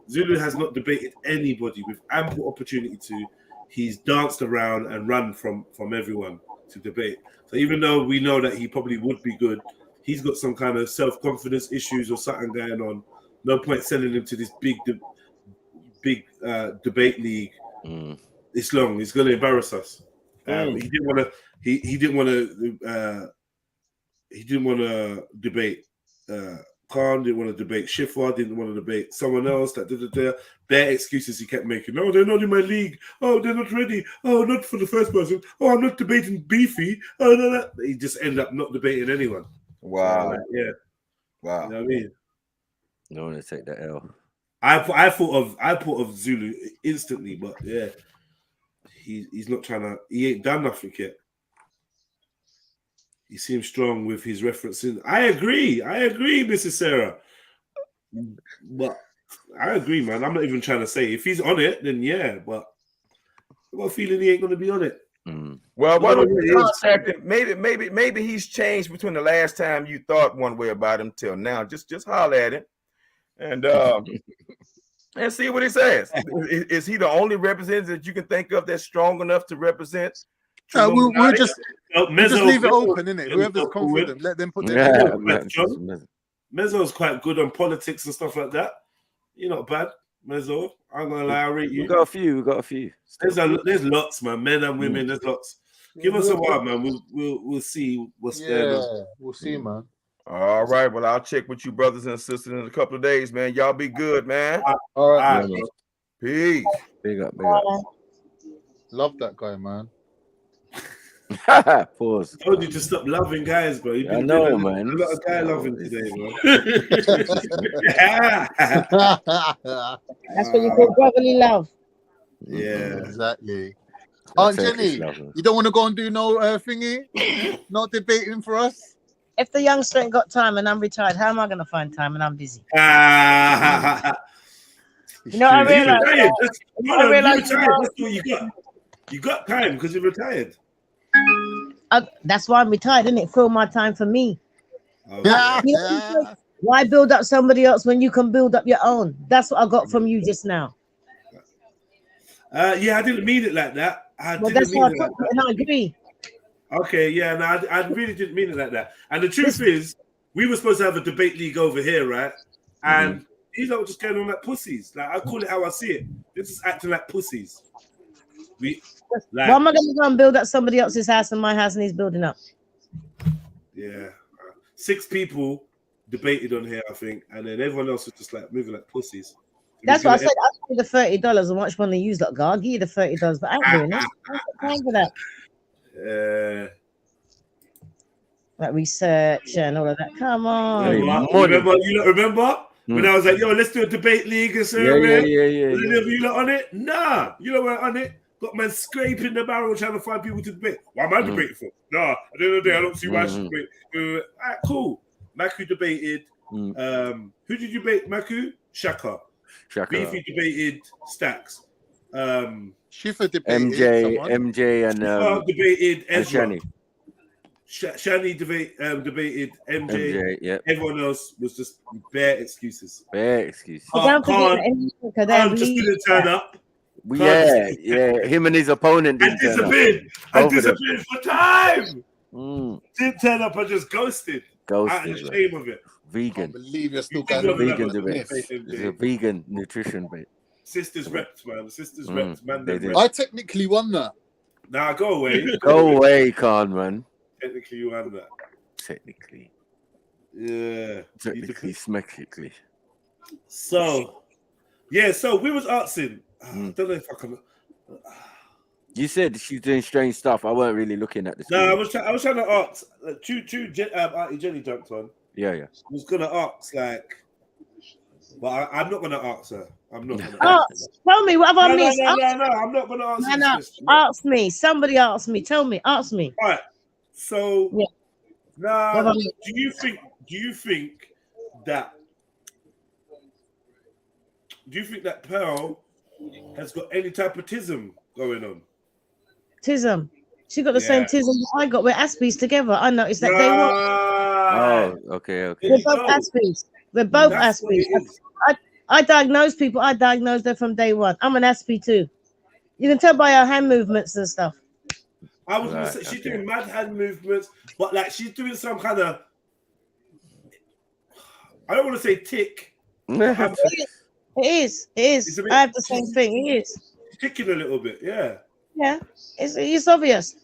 Zulu has not debated anybody with ample opportunity to. He's danced around and run from everyone to debate. So even though we know that he probably would be good, he's got some kind of self-confidence issues or something going on. No point sending him to this big debate league. It's long. It's going to embarrass us. He didn't want to. He didn't want to debate. Khan didn't want to debate. Schiffer didn't want to debate someone else. Bare excuses he kept making. No, they're not in my league. Oh, they're not ready. Oh, not for the first person. Oh, I'm not debating Beefy. Oh, no. He just ended up not debating anyone. Wow. So, yeah. Wow. You know what I mean? No one to take that L. I thought of Zulu instantly, but yeah, he's not trying to. He ain't done nothing yet. He seems strong with his referencing. I agree, Mrs. Sarah. But I agree, man. I'm not even trying to say if he's on it, then yeah. But I've got a feeling he ain't gonna be on it. Well, why don't you contact him? Maybe he's changed between the last time you thought one way about him till now. Just holler at him and see what he says. Is he the only representative that you can think of that's strong enough to represent? We'll just leave it open, innit? Whoever's confident, let them put their Mezzo's quite good on politics and stuff like that. You're not bad, Mezzo. I'm gonna lie, I rate you. We got a few. There's lots, man. Men and women, there's lots. Give us a while, man. We'll see what's there. We'll see, man. All right. Well, I'll check with you, brothers and sisters, in a couple of days, man. Y'all be good, man. All right. Peace. Big up. Love that guy, man. Pause. I told you to stop loving guys, bro. I know, man. A lot of guy loving today, bro. That's what you call brotherly love. Yeah, exactly. Aunt Jenny, you don't want to go and do no thingy? Not debating for us? If the youngster ain't got time and I'm retired, how am I going to find time and I'm busy? You know, I realize. That's what you got. You got time because you're retired. That's why I'm retired, isn't it? Fill my time for me. Okay. Why build up somebody else when you can build up your own? That's what I got from you just now. Yeah, I didn't mean it like that. That's what I thought, and I agree. Okay, yeah, no, I really didn't mean it like that. And the truth is, we were supposed to have a debate league over here, right? And these are just going on like pussies. Like, I call it how I see it. They're just acting like pussies. Why am I going to go and build up somebody else's house and my house and he's building up? Yeah. 6 people debated on here, I think, and then everyone else was just like moving like pussies. That's what I said. I'll give you the $30 and watch one of you lot go. I'll give you the $30, but I ain't doing that. I ain't got time for that. Like research and all of that. Come on. Remember when I was like, yo, let's do a debate league and so Yeah. You lot on it? Nah, you lot weren't on it. Got man scraping the barrel trying to find people to debate. Why am I debating for? Nah, at the end of the day, I don't see why I should debate. All right, cool. Maku debated. Who did you debate, Maku? Shaka. Beefy debated Stacks. Schiffer debated MJ and debated Ezra. Shani. Shani debated MJ. Yeah. Everyone else was just bare excuses. Khan just didn't turn up. Yeah. Him and his opponent didn't disappeared. I disappeared for time. Didn't turn up. I just ghosted. Out of the shame of it. Vegan. I believe you're still vegan debate. It's a vegan nutrition bait. Sisters reps, man. Sisters reps, man. I technically won that. Nah, go away. Go away, Khan, man. Technically, you won that. Technically. Yeah. Technically, smectically. So, yeah. So we was asking. I don't know if I can. You said she's doing strange stuff. I weren't really looking at this. No, I was trying to ask. Auntie Jenny jumped on. Yeah. I was gonna ask, like, but I'm not gonna ask her. I'm not gonna ask. Tell me, what have I missed? No, I'm not gonna ask. No, ask me. Somebody ask me. Tell me. Ask me. All right. So, do you think that Pearl has got any type of tism going on? Tism. She got the same tism that I got. We're Aspies together. I noticed that day one. Oh, okay. We're both Aspies. We're both Aspies. I diagnose people. I diagnose them from day one. I'm an Aspie too. You can tell by her hand movements and stuff. I was gonna say she's doing mad hand movements, but like she's doing some kind of, I don't want to say tick. It is. I have the same thing. It is. She's ticking a little bit, yeah. Yeah, it's obvious.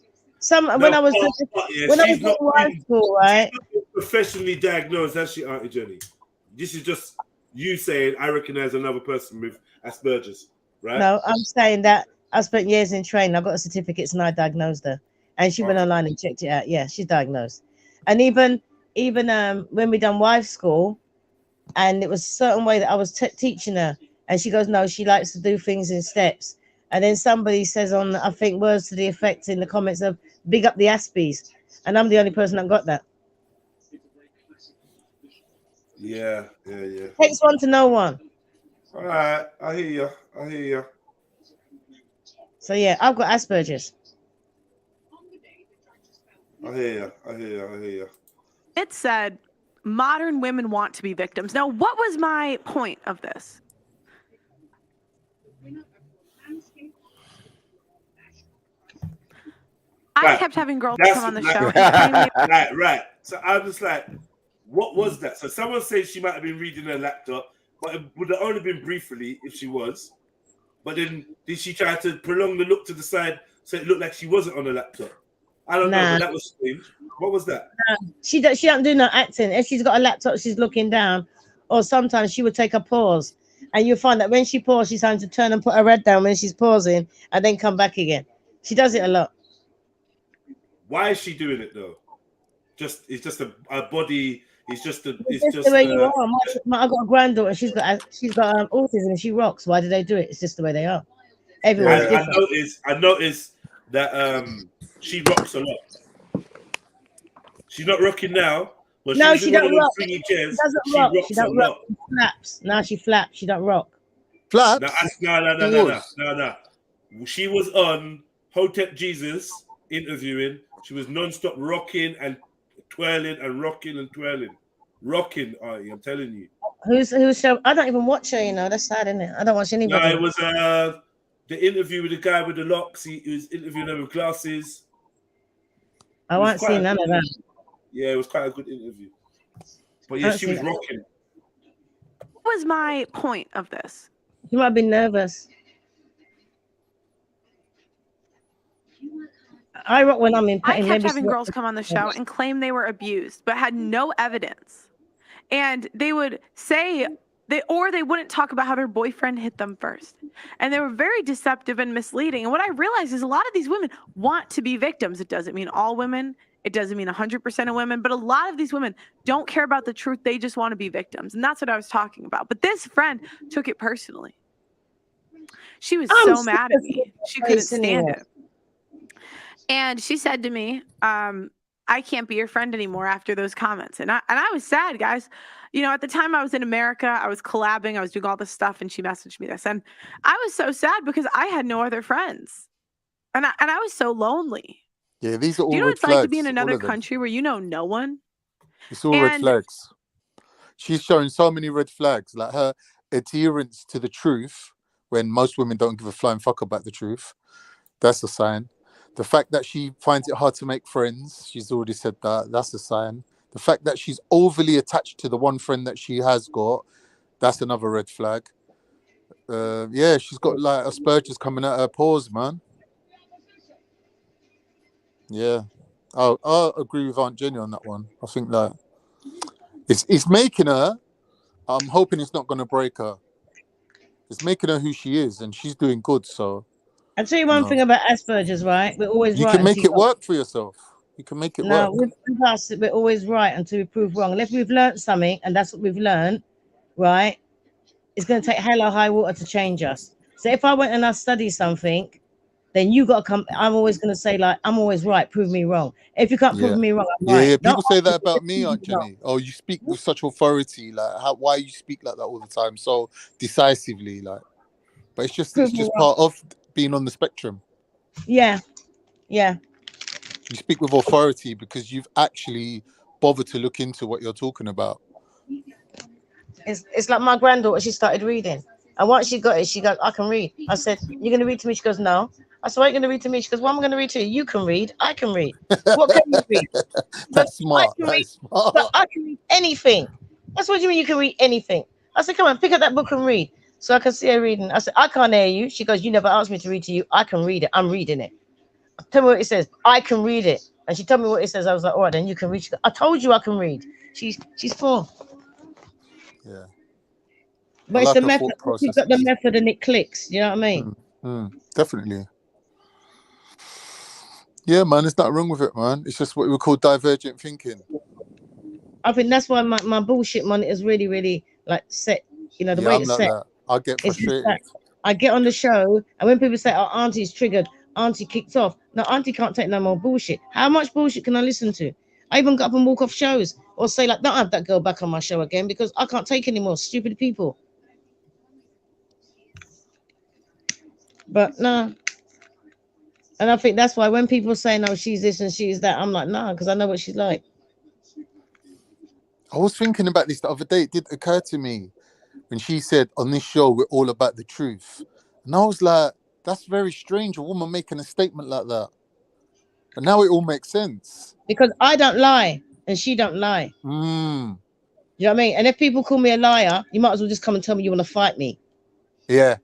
When I was doing wife school, right? She's not professionally diagnosed, has she, Auntie Jenny? This is just you saying I recognize another person with Asperger's, right? No, I'm saying that I spent years in training. I got a certificate and I diagnosed her, and she went online and checked it out. Yeah, she's diagnosed. And even when we done wife school, and it was a certain way that I was teaching her, and she goes, no, she likes to do things in steps. And then somebody says on, I think, words to the effect in the comments of big up the Aspies. And I'm the only person that got that. Yeah. Takes one to know one. All right, I hear you. So yeah, I've got Asperger's. I hear you. It said, modern women want to be victims. Now, what was my point of this? I kept having girls come on the show. Right. So I was like, what was that? So someone said she might have been reading her laptop, but it would have only been briefly if she was. But then did she try to prolong the look to the side so it looked like she wasn't on a laptop? I don't know, but that was strange. What was that? She don't do no acting. If she's got a laptop, she's looking down, or sometimes she would take a pause, and you'll find that when she paused, she's having to turn and put her head down when she's pausing, and then come back again. She does it a lot. Why is she doing it though? It's just a body. It's just the way you are. I got a granddaughter. She's got autism and she rocks. Why do they do it? It's just the way they are. Everyone's different. I noticed that she rocks a lot. She's not rocking now. But No, she don't rock. Chairs, she doesn't rock. She don't rock. She flaps. Now she flaps. She don't rock. Flaps? No. She was on Hotep Jesus interviewing. She was non-stop rocking and twirling and rocking and twirling. Rocking, I'm telling you. Who's show? I don't even watch her, you know. That's sad, isn't it? I don't watch anybody. No, it was the interview with the guy with the locks. He was interviewing her with glasses. I won't see none of that. Yeah, it was quite a good interview. But yeah, she was rocking. What was my point of this? You might be nervous. I rock when I'm in pain. I kept having girls come on the show and claim they were abused, but had no evidence. And they would say they wouldn't talk about how their boyfriend hit them first. And they were very deceptive and misleading. And what I realized is a lot of these women want to be victims. It doesn't mean all women. It doesn't mean 100% of women, but a lot of these women don't care about the truth. They just want to be victims. And that's what I was talking about. But this friend took it personally. She was so mad at me. She couldn't stand it. And she said to me, I can't be your friend anymore after those comments. And I was sad, guys. You know, at the time I was in America, I was collabing, I was doing all this stuff, and she messaged me this. And I was so sad because I had no other friends. And I was so lonely. Yeah, these are all Do you know what it's red like to be in flags, another country where you know no one? It's all red flags. She's showing so many red flags, like her adherence to the truth when most women don't give a flying fuck about the truth. That's a sign. The fact that she finds it hard to make friends, she's already said that, that's a sign. The fact that she's overly attached to the one friend that she has got, that's another red flag. Yeah, she's got like Asperger's coming at her pores, man. Yeah, I'll agree with Aunt Jenny on that one. I think that it's making her, I'm hoping it's not going to break her. It's making her who she is, and she's doing good, so. I'll tell you one thing about Asperger's, right? We're always right. You can make it work for yourself. You can make it work. No, with us, we're always right until we prove wrong. And if we've learned something, and that's what we've learned, right? It's going to take hell or high water to change us. So if I went and I studied something, then you got to come. I'm always going to say, like, I'm always right. Prove me wrong. If you can't prove me wrong, I'm right. Yeah. People say that about me, Aunt Jenny. Oh, you speak with such authority. Like, why you speak like that all the time, so decisively, like. But it's just part of being on the spectrum. Yeah. You speak with authority because you've actually bothered to look into what you're talking about. It's like my granddaughter, she started reading. And once she got it, she goes, I can read. I said, you're going to read to me? She goes, no. I said, why are you going to read to me? She goes, well, I'm going to read to you. You can read. I can read. What can you read? That's smart. That's smart. So I can read anything. That's what you mean you can read anything. I said, come on, pick up that book and read. So I can see her reading. I said, I can't hear you. She goes, you never asked me to read to you. I can read it. I'm reading it. Tell me what it says. I can read it. And she told me what it says. I was like, all right, then you can read. She goes, I told you I can read. She's 4. Yeah. But it's the method. You've got the method and it clicks. You know what I mean? Definitely. Yeah, man, there's nothing wrong with it, man. It's just what we call divergent thinking. I think that's why my bullshit money is really, really like set. You know, the way it's like set. that. I get frustrated. I get on the show, and when people say, oh, Auntie's triggered, Auntie kicked off. No, Auntie can't take no more bullshit. How much bullshit can I listen to? I even got up and walk off shows or say, like, don't have that girl back on my show again because I can't take any more stupid people. But no. And I think that's why when people say, no, she's this and she's that, I'm like, nah, because I know what she's like. I was thinking about this the other day. It did occur to me when she said, on this show, we're all about the truth. And I was like, that's very strange, a woman making a statement like that. But now it all makes sense. Because I don't lie and she don't lie. You know what I mean? And if people call me a liar, you might as well just come and tell me you want to fight me. Yeah.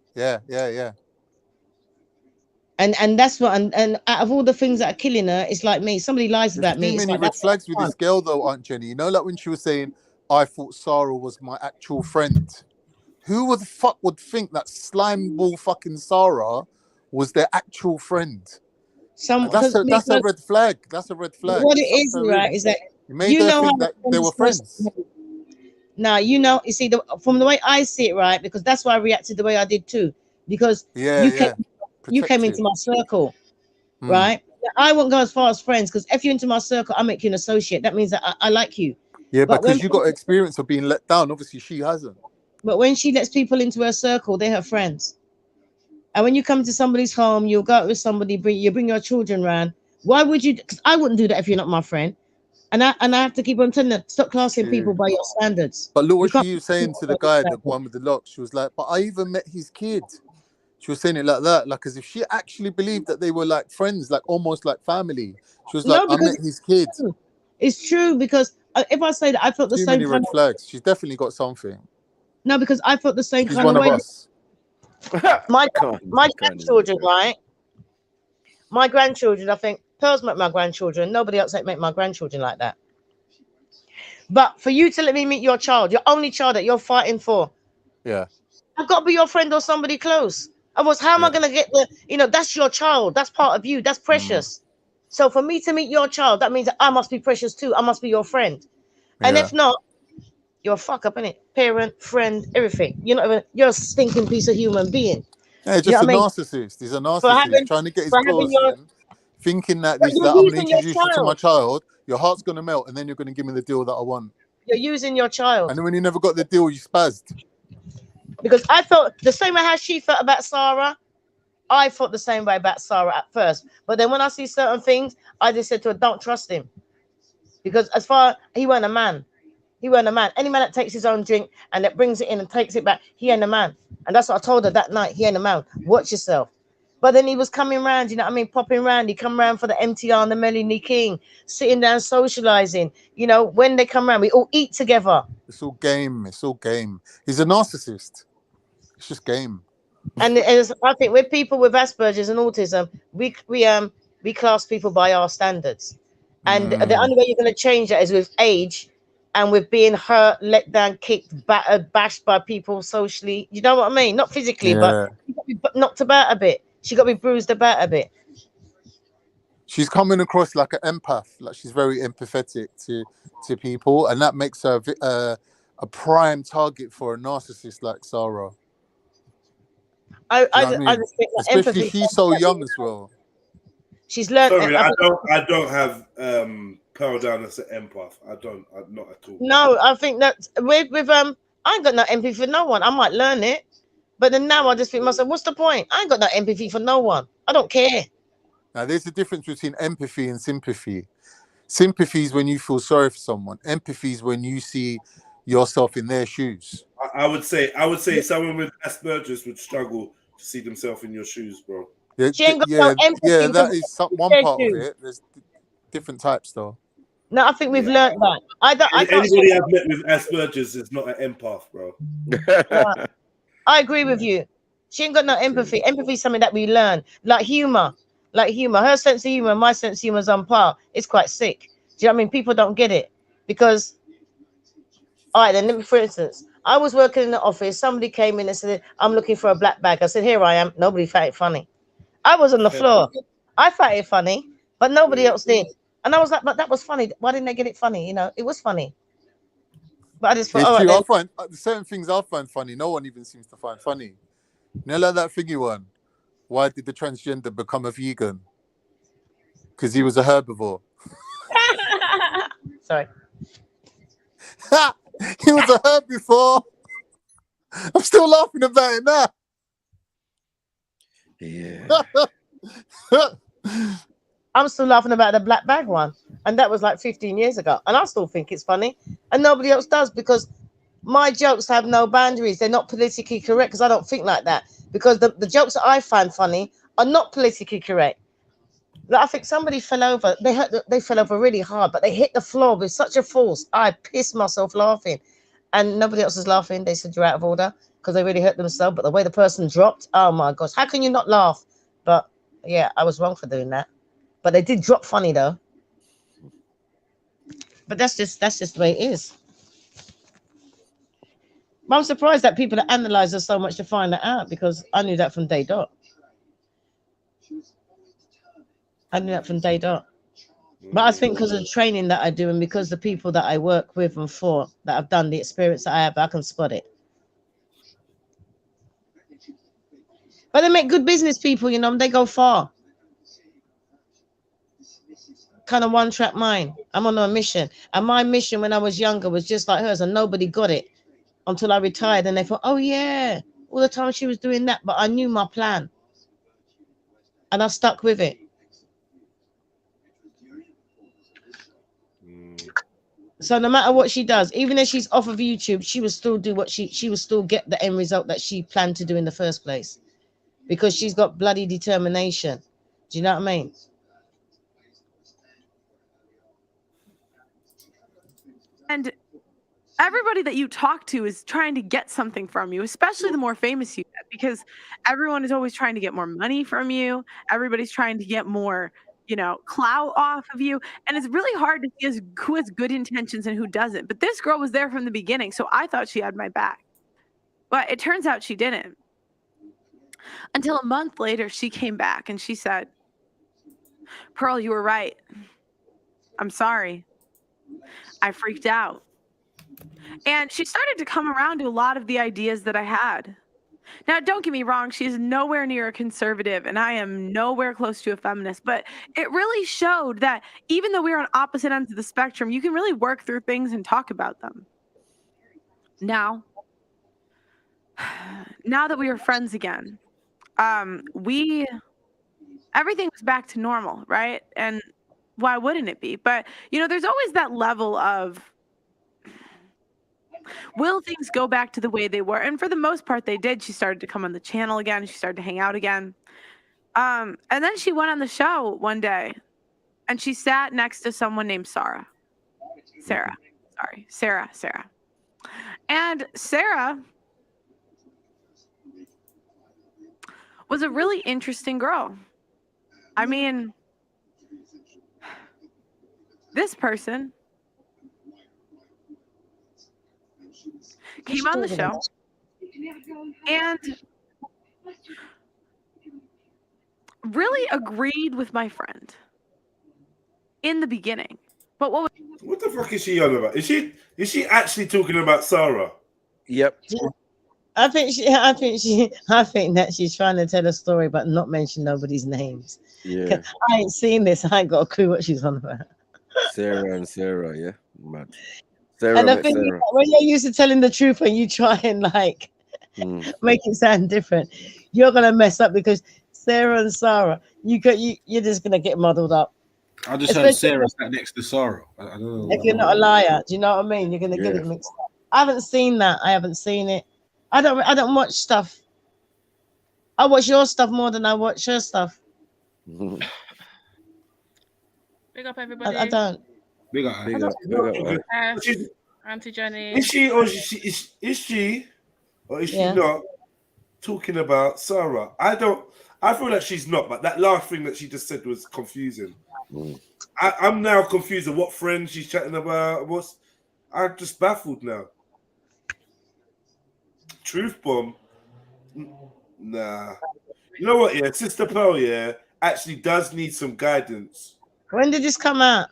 And that's what, and out of all the things that are killing her, it's like me. Somebody lies about me. There's too many red flags with this girl, though, Aunt Jenny. You know, like when she was saying, I thought Sarah was my actual friend. Who the fuck would think that slime ball fucking Sarah was their actual friend? That's a red flag. That's a red flag. What it is, right, is that you know think that they were friends. Now, you know, you see, from the way I see it, right, because that's why I reacted the way I did too. Because you came into my circle, right? I won't go as far as friends because if you're into my circle, I make you an associate. That means that I like you. Yeah, but because you got experience of being let down. Obviously, she hasn't. But when she lets people into her circle, they're her friends. And when you come to somebody's home, you'll go out with somebody, you bring your children around. Why would you? Because I wouldn't do that if you're not my friend. And I have to keep on telling them, stop classing people by your standards. But look what she was saying to the guy, the one with the locks. She was like, but I even met his kid. She was saying it like that, like as if she actually believed that they were like friends, like almost like family. She was like, I met his kid. It's true because if I say that I felt the same kind of red flags. She's definitely got something. No, because I felt the same She's kind one of way. Us. my grandchildren, right? My grandchildren, I think Pearl's met my grandchildren. Nobody else ain't met my grandchildren like that. But for you to let me meet your child, your only child that you're fighting for, I've got to be your friend or somebody close. Otherwise, how am I going to get the, that's your child. That's part of you. That's precious. So for me to meet your child, that means that I must be precious too. I must be your friend. And if not, you're a fuck up, innit? Parent, friend, everything. You're a stinking piece of human being. Yeah, just a narcissist. He's a narcissist trying to get his claws in, thinking that I'm going to introduce you to my child. Your heart's going to melt, and then you're going to give me the deal that I want. You're using your child. And then when you never got the deal, you spazzed. Because I felt the same way how she felt about Sarah. I felt the same way about Sarah at first. But then when I see certain things, I just said to her, don't trust him. Because he weren't a man. He weren't a man. Any man that takes his own drink and that brings it in and takes it back, he ain't a man. And that's what I told her that night. He ain't a man. Watch yourself. But then he was coming round, popping round. He come round for the MTR and the Melanie King, sitting down, socializing. When they come round, we all eat together. It's all game. It's all game. He's a narcissist. It's just game. And I think with people with Asperger's and autism, we class people by our standards. And the only way you're going to change that is with age and with being hurt, let down, kicked, battered, bashed by people socially. You know what I mean? Not physically, but you got to be knocked about a bit. She got to be bruised about a bit. She's coming across like an empath. Like she's very empathetic to people. And that makes her a prime target for a narcissist like Sarah. I just think that especially she's so young as well. She's learned. Sorry, I don't have Pearl down as an empath. I'm not at all. No, I think that with I ain't got no empathy for no one. I might learn it, but then now I just think to myself, what's the point? I ain't got no empathy for no one. I don't care. Now, there's a difference between empathy and sympathy. Sympathy is when you feel sorry for someone. Empathy is when you see yourself in their shoes. I would say someone with Asperger's would struggle to see themselves in your shoes, bro. Yeah, She ain't got no empathy that is one part of it. There's different types, though. No, I think we've learned that. Anybody I've met with Asperger's is not an empath, bro. I agree with you. She ain't got no empathy. Empathy is something that we learn. Like humor. Her sense of humor, my sense of humor is on par. It's quite sick. Do you know what I mean? People don't get it because. All right, then let me, for instance, I was working in the office. Somebody came in and said, "I'm looking for a black bag." I said, "Here I am." Nobody found it funny. I was on the floor. I found it funny, but nobody else did. And I was like, "But that was funny. Why didn't they get it funny? You know, it was funny." But I just thought, it's true. Right, I find certain things I find funny. No one even seems to find funny. You know, like that thingy one. Why did the transgender become a vegan? Because he was a herbivore. Sorry. He was a herbivore. I'm still laughing about it now. Yeah. I'm still laughing about the black bag one. And that was like 15 years ago. And I still think it's funny. And nobody else does because my jokes have no boundaries. They're not politically correct because I don't think like that. Because the jokes that I find funny are not politically correct. Like, I think somebody fell over. They fell over really hard, but they hit the floor with such a force. I pissed myself laughing. And nobody else was laughing. They said you're out of order because they really hurt themselves. But the way the person dropped, oh my gosh, how can you not laugh? But yeah, I was wrong for doing that. But they did drop funny though. But that's just the way it is. But I'm surprised that people analyze us so much to find that out because I knew that from day dot. I knew that from day dot. But I think because of the training that I do and because the people that I work with and for that I've done the experience that I have, I can spot it. But they make good business people, you know, they go far. Kind of one-track mind. I'm on a mission. And my mission when I was younger was just like hers and nobody got it until I retired. And they thought, oh yeah, all the time she was doing that. But I knew my plan. And I stuck with it. So no matter what she does, even if she's off of YouTube, she will still do what she will still get the end result that she planned to do in the first place. Because she's got bloody determination. Do you know what I mean? And everybody that you talk to is trying to get something from you, especially the more famous you get, because everyone is always trying to get more money from you. Everybody's trying to get more, you know, clout off of you. And it's really hard to see who has good intentions and who doesn't. But this girl was there from the beginning, so I thought she had my back. But it turns out she didn't. Until a month later, she came back and she said, "Pearl, you were right. I'm sorry. I freaked out." And she started to come around to a lot of the ideas that I had. Now, don't get me wrong, she is nowhere near a conservative, and I am nowhere close to a feminist, but it really showed that even though we're on opposite ends of the spectrum, you can really work through things and talk about them. Now that we are friends again, everything was back to normal, right? And why wouldn't it be? But, you know, there's always that level of, will things go back to the way they were? And for the most part, they did. She started to come on the channel again. She started to hang out again. And then she went on the show one day and she sat next to someone named Sarah. And Sarah was a really interesting girl. I mean, this person came on the show and really agreed with my friend in the beginning. But what the fuck is she on about? Is she actually talking about Sarah? Yep. I think that she's trying to tell a story but not mention nobody's names. Yeah. I ain't seen this. I ain't got a clue what she's on about. Sarah, yeah. Mad. And the thing is, when you're used to telling the truth and you try and like make it sound different, you're gonna mess up because Sarah and Sarah. You're just gonna get muddled up. I just heard Sarah sat next to Sarah. I don't know. If you're not a liar, do you know what I mean? You're gonna get it mixed up. I haven't seen that. I haven't seen it. I don't watch stuff. I watch your stuff more than I watch her stuff. Big up everybody. I don't. Big up. Auntie Jenny. Is she or is she not talking about Sarah? I feel like she's not, but that last thing that she just said was confusing. I'm now confused of what friend she's chatting about. I'm just baffled now. Truth bomb? Nah. You know what? Yeah, Sister Pearl. Actually does need some guidance. When did this come out?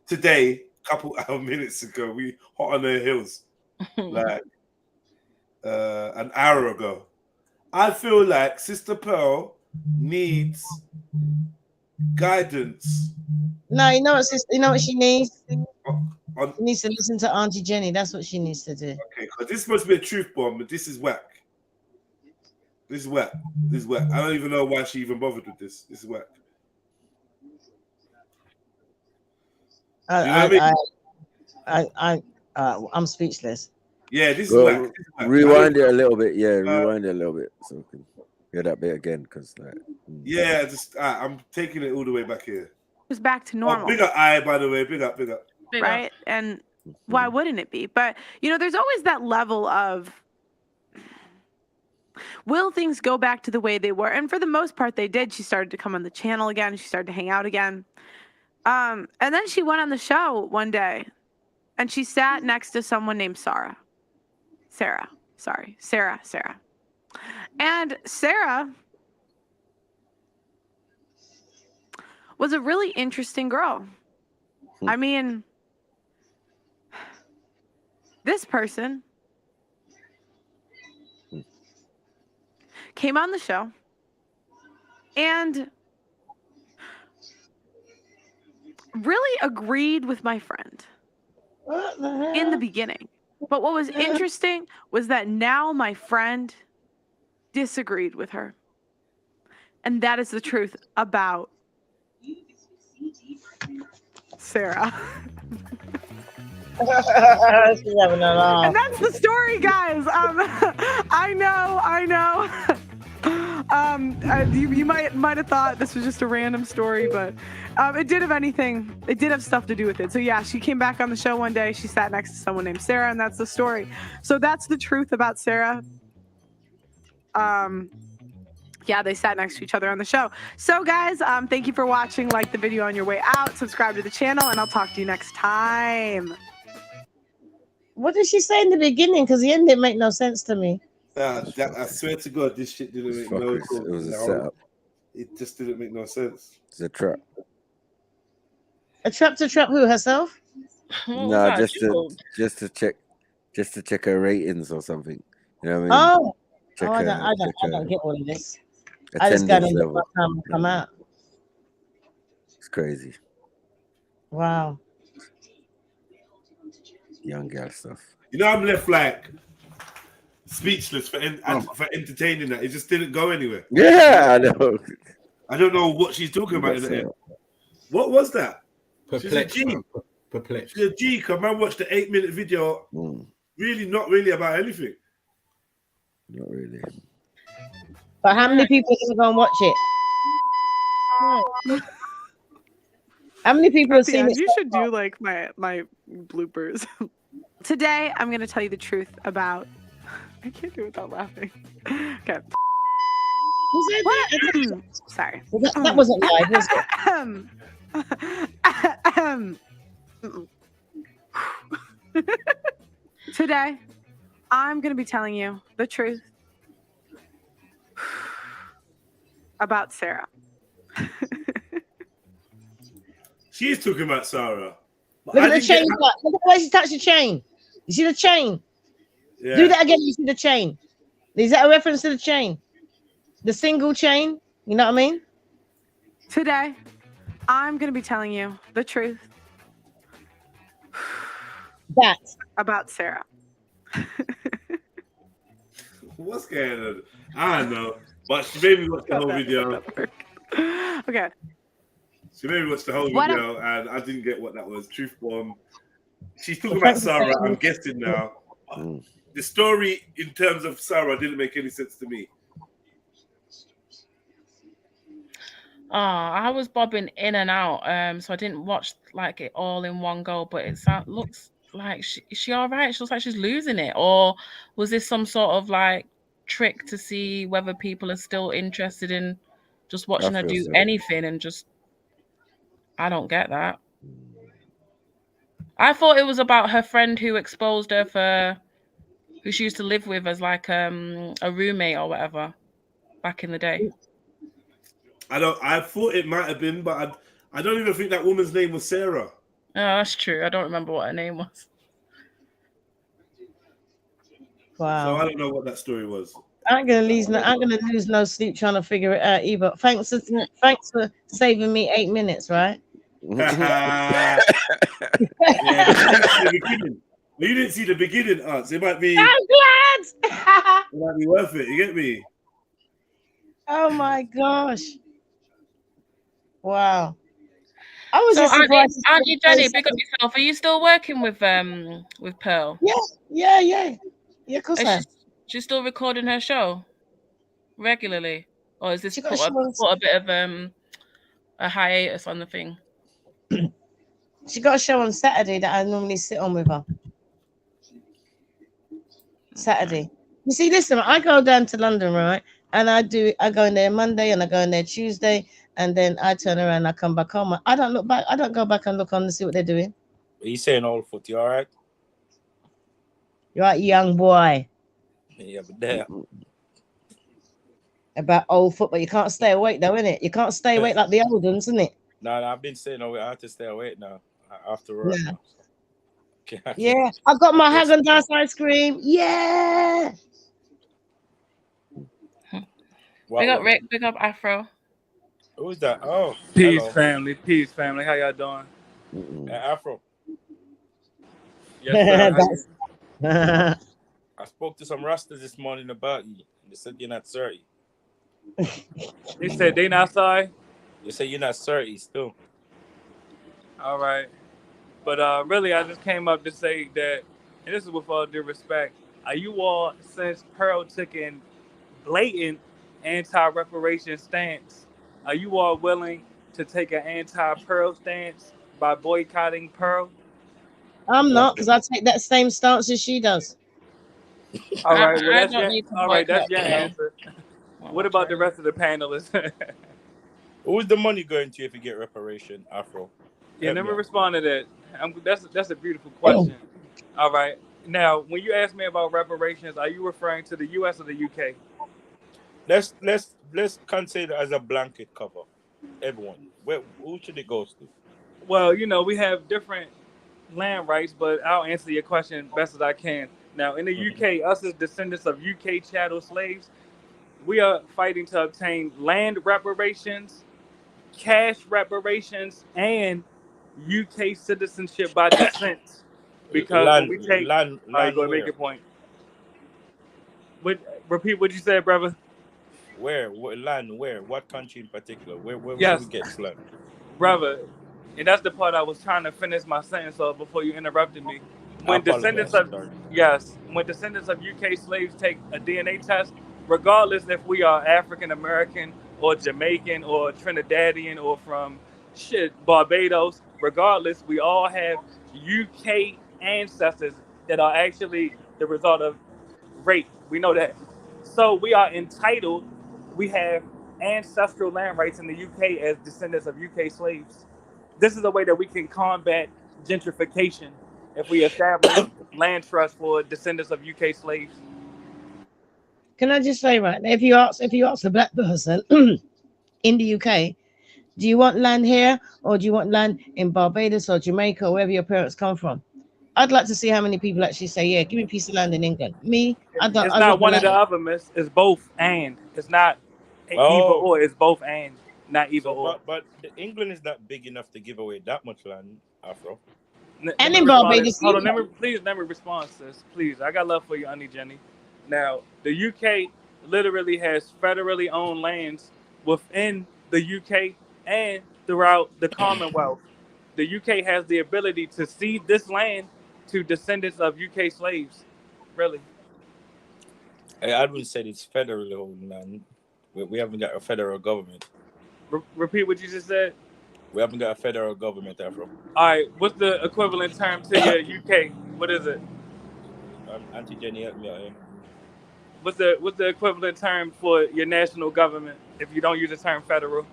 Today, a couple of minutes ago. We hot on her heels, like an hour ago. I feel like Sister Pearl needs guidance. No, you know what she needs? She needs to listen to Auntie Jenny. That's what she needs to do. Okay, because this is supposed to be a truth bomb, but this is whack. This is whack. I don't even know why she even bothered with this. This is whack. I'm speechless. Yeah, this is whack. Rewind it a little bit. Yeah, rewind it a little bit so we can hear that bit again. Because yeah, I'm taking it all the way back here. It's back to normal. Big up, by the way. Big up. Right? And why wouldn't it be? But, there's always that level of, will things go back to the way they were? And for the most part, they did. She started to come on the channel again. She started to hang out again. And then she went on the show one day, and she sat next to someone named Sarah. And Sarah was a really interesting girl. I mean, this person came on the show and really agreed with my friend in the beginning. But what was interesting was that now my friend disagreed with her. And that is the truth about Sarah. And that's the story, guys. I know. You might have thought this was just a random story, but it did have stuff to do with it. So yeah, she came back on the show one day. She sat next to someone named Sarah, and that's the story. So that's the truth about Sarah. Yeah, they sat next to each other on the show. So guys, thank you for watching. Like the video on your way out. Subscribe to the channel, and I'll talk to you next time. What did she say in the beginning? Because the end didn't make no sense to me. I swear to God, this shit didn't make no sense. It was a setup. It just didn't make no sense. It's a trap. A trap to trap who? Herself? No, just to check her ratings or something. You know what I mean? I don't get all of this. I just got to let my time come out. It's crazy. Wow. Young girl stuff. I'm left like speechless for entertaining that. It just didn't go anywhere. Yeah, I know. I don't know what she's talking about in the end. What was that? Perplexed. She's a G. Because man watched the 8-minute video. Really, not really about anything. Not really. But how many people are going to go and watch it? How many people have seen it? You should do like my bloopers. Today, I'm going to tell you the truth about. I can't do it without laughing. Okay. Sorry. That wasn't live, was it? Today, I'm going to be telling you the truth about Sarah. She's talking about Sarah. Look at the chain. Look at the way she touched the chain. You see the chain? Yeah. Do that again. You see the chain? Is that a reference to the chain? The single chain? You know what I mean? Today, I'm going to be telling you the truth about Sarah. What's going on? I don't know. But she made me watch the whole video. Okay. She made me watch the whole video, and I didn't get what that was. Truth bomb. She's talking about Thanks for Sarah. saying I'm guessing now. The story in terms of Sarah didn't make any sense to me. I was bobbing in and out, so I didn't watch like it all in one go. But it looks like is she all right? She looks like she's losing it, or was this some sort of like trick to see whether people are still interested in just watching her do anything? And just, I don't get that. I thought it was about her friend who exposed her for who she used to live with as like a roommate or whatever back in the day. I thought it might have been, but I don't even think that woman's name was Sarah. Oh, that's true. I don't remember what her name was. Wow. So I don't know what that story was. I'm gonna lose no sleep trying to figure it out either. Thanks for saving me 8 minutes, right? Yeah, you didn't see the beginning, Ants. It might be. I'm glad. It might be worth it. You get me? Oh my gosh! Wow. I was So just surprised. Auntie Jenny, pick up yourself. Are you still working with Pearl? Yeah. Of course I am. She's still recording her show regularly, or is this put a bit of a hiatus on the thing? She got a show on Saturday that I normally sit on with her. Saturday. You see, listen, I go down to London, right? And I go in there Monday and I go in there Tuesday, and then I turn around and I come back home. I don't look back. I don't go back and look on to see what they're doing. Are you saying Old Foot? You all right? You're right, young boy. Yeah, but damn. About Old Foot, but you can't stay awake though, innit? You can't stay awake like the old ones, isn't it? No, I've been staying awake. I have to stay awake now after work. Yeah. Now, so. Yeah, I got my Häagen-Dazs ice cream. Yeah. Big up Rick, big up Afro. Who's that? Oh, peace, hello. Peace, family. How y'all doing? Afro. Yes, sir. I spoke to some Rastas this morning about you. They said you're not 30. They said they not sorry? They said you're not 30 still. All right. But really, I just came up to say that, and this is with all due respect, are you all, since Pearl took in blatant anti-reparation stance, are you all willing to take an anti-Pearl stance by boycotting Pearl? I'm not, because I take that same stance as she does. All right, well, that's your answer. What about the rest of the panelists? Who's the money going to if you get reparation, Afro? Yeah, let me respond to that. That's a beautiful question. All right. Now, when you ask me about reparations, are you referring to the U.S. or the U.K.? Let's consider as a blanket cover. Everyone, who should it go to? Well, we have different land rights, but I'll answer your question best as I can. Now, in the UK, us as descendants of UK chattel slaves, we are fighting to obtain land reparations, cash reparations, and UK citizenship by descent. Because when we take land, all right, go ahead, make your point. Repeat what you said, brother. Where? What country in particular? Where yes. we get land? Brother, and that's the part I was trying to finish my sentence off before you interrupted me. When descendants of UK slaves take a DNA test, regardless if we are African American or Jamaican or Trinidadian or from Barbados, regardless, we all have UK ancestors that are actually the result of rape. We know that. So we are entitled, we have ancestral land rights in the UK as descendants of UK slaves. This is a way that we can combat gentrification if we establish land trust for descendants of UK slaves. Can I just say, right, if you ask a black person in the UK, do you want land here or do you want land in Barbados or Jamaica or wherever your parents come from? I'd like to see how many people actually say, yeah, give me a piece of land in England. Me, I don't. It's not one or the other, miss. It's both and. It's not either or. It's both and, not either or. But England is not big enough to give away that much land, Afro. And in Barbados. Hold on, let me respond, sis. Please, I got love for you, Auntie Jenny. Now, the UK, literally has federally owned lands within the UK and throughout the Commonwealth. The UK has the ability to cede this land to descendants of UK slaves. Really. I wouldn't say it's federally owned, man. We haven't got a federal government. Repeat what you just said. We haven't got a federal government, Afro. All right, what's the equivalent term to your UK? What is it? Auntie Jenny, help me out here. What's the equivalent term for your national government if you don't use the term federal?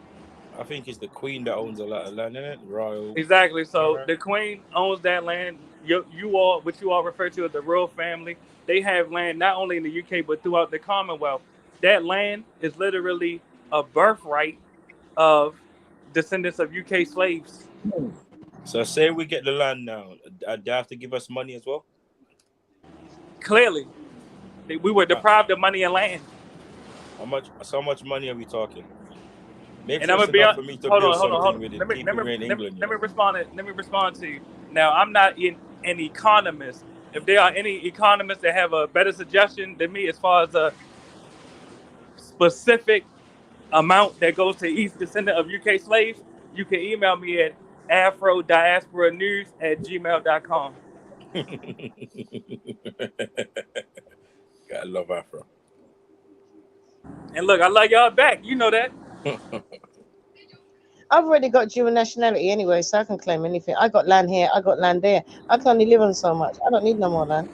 I think it's the Queen that owns a lot of land, isn't it? Royal. Exactly. So the Queen owns that land. You all, what you all refer to as the royal family, they have land not only in the UK but throughout the Commonwealth. That land is literally a birthright of descendants of UK slaves. So say we get the land now, they have to give us money as well? Clearly. We were deprived of money and land. So much money are we talking? Maybe and I'm gonna be for me to build something with it. Let me respond to you. Now, I'm not an economist. If there are any economists that have a better suggestion than me as far as a specific amount that goes to each descendant of UK slaves, you can email me at afrodiasporanews@gmail.com. I love Afro. And look, I love y'all back. You know that. I've already got dual nationality anyway, so I can claim anything. I got land here, I got land there. I can only live on so much. I don't need no more land.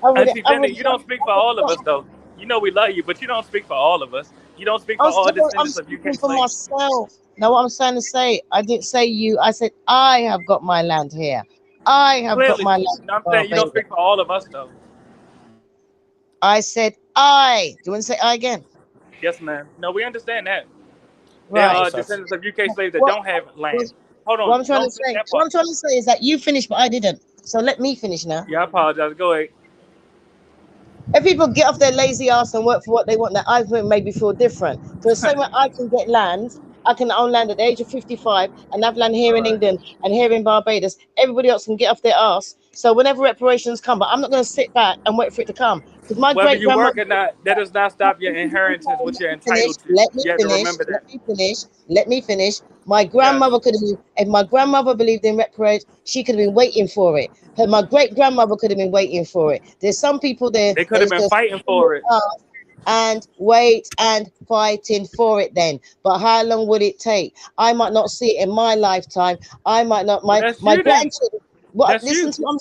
Auntie Jenny, you don't speak for all of us, though. You know we love you, but you don't speak for all of us. You don't speak for all descendants of UK slaves. For myself. Now, what I'm trying to say, I didn't say you. I said I have got my land here. I have got my land. I'm saying you don't speak for all of us, though. I said I. Do you want to say I again? Yes, ma'am. No, we understand that. There are descendants of UK slaves that don't have land. Hold on. What I'm trying to say is that you finished, but I didn't. So let me finish now. Yeah, I apologize. Go ahead. If people get off their lazy ass and work for what they want, that I think maybe feel different. So the same way I can get land, I can own land at the age of 55 and have land here in England and here in Barbados. Everybody else can get off their ass. So whenever reparations come, but I'm not going to sit back and wait for it to come. Because my whether you work or not, that does not stop your inheritance, which you're entitled to. Let me finish. My grandmother could have been, if my grandmother believed in reparations, she could have been waiting for it. My great grandmother could have been waiting for it. There's some people there. They could have been fighting for it. And wait and fighting for it then. But how long would it take? I might not see it in my lifetime. I might not. My grandchildren. Listen to what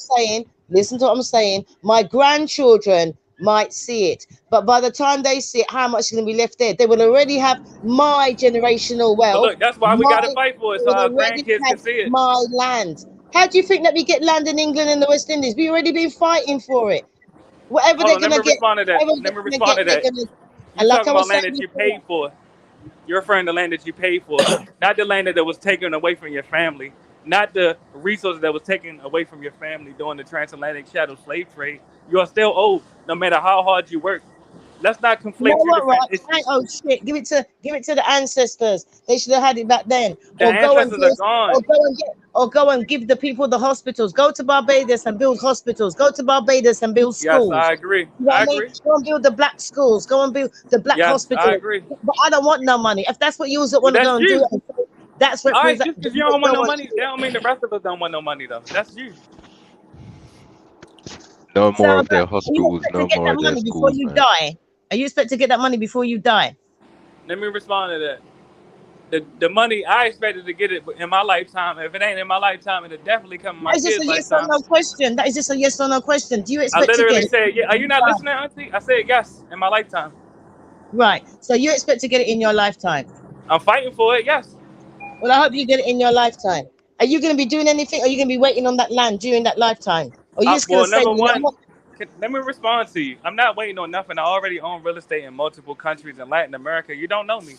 I'm saying. My grandchildren might see it, but by the time they see it, how much is going to be left there? They will already have my generational wealth. But look, that's why we got to fight for it, so our grandkids can see it. My land. How do you think that we get land in England and the West Indies? We already been fighting for it. Whatever they're going to get. Let me respond to that. You're talking about land that you paid for. You're referring to land that you paid for, not the land that was taken away from your family, not the resources that was taken away from your family during the transatlantic chattel slave trade. You are still owed, no matter how hard you work. Let's not conflate Oh shit! Give it to the ancestors. They should have had it back then. The ancestors are gone. Or go and give the people the hospitals. Go to Barbados and build hospitals. Go to Barbados and build schools. Yes, I agree. You know I agree. Go and build the black schools. Go and build the black hospitals. I agree. But I don't want no money. If that's what you want to go and do, that's what. All right, just because you don't want no money, that don't mean the rest of us don't want no money, though. That's you. No more of their hospitals, no more of their schools. Before you die, are you expect to get that money before you die? Let me respond to that. The money, I expected to get it in my lifetime. If it ain't in my lifetime, it'll definitely come in my kids' lifetime. That is just a yes or no question. That is just a yes or no question. Do you expect to get it? I literally said, yeah. Are you not listening, Auntie? I said yes, in my lifetime. Right. So you expect to get it in your lifetime? I'm fighting for it, yes. Well, I hope you get it in your lifetime. Are you going to be doing anything? Or are you going to be waiting on that land during that lifetime? Or are you just going to say, let me respond to you. I'm not waiting on nothing. I already own real estate in multiple countries in Latin America. You don't know me.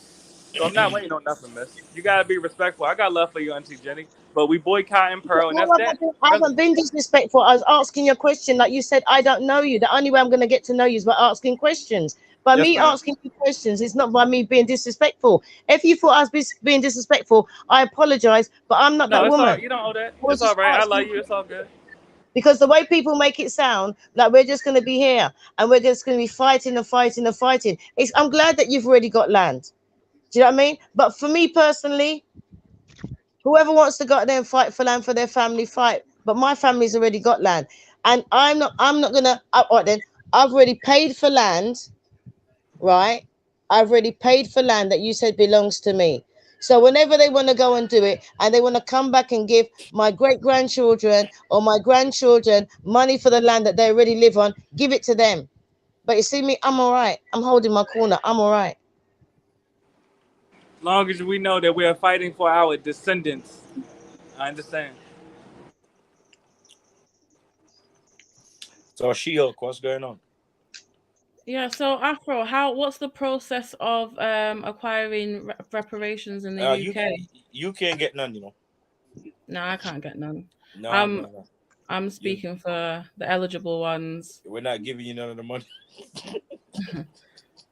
So I'm not waiting on nothing, miss. You got to be respectful. I got love for you, Auntie Jenny. But we boycotting Pearl, and that's that. I haven't been disrespectful. I was asking you a question. Like you said, I don't know you. The only way I'm going to get to know you is by asking questions. By me asking you questions, it's not by me being disrespectful. If you thought I was being disrespectful, I apologize, but I'm not that woman. You don't owe that. It's all right. I love you. It's all good. Because the way people make it sound like we're just going to be here and we're just going to be fighting and fighting and fighting. I'm glad that you've already got land. Do you know what I mean? But for me personally, whoever wants to go out there and fight for land for their family, fight. But my family's already got land, and I'm not gonna. All right, then I've already paid for land, right? I've already paid for land that you said belongs to me. So whenever they want to go and do it, and they want to come back and give my great-grandchildren or my grandchildren money for the land that they already live on, give it to them. But you see me, I'm all right. I'm holding my corner. I'm all right. As long as we know that we are fighting for our descendants. I understand. So She-Hulk, what's going on? Yeah, so Afro, what's the process of acquiring reparations in the UK? You can't get none, you know. No, I can't get none. No. I'm speaking for the eligible ones. We're not giving you none of the money.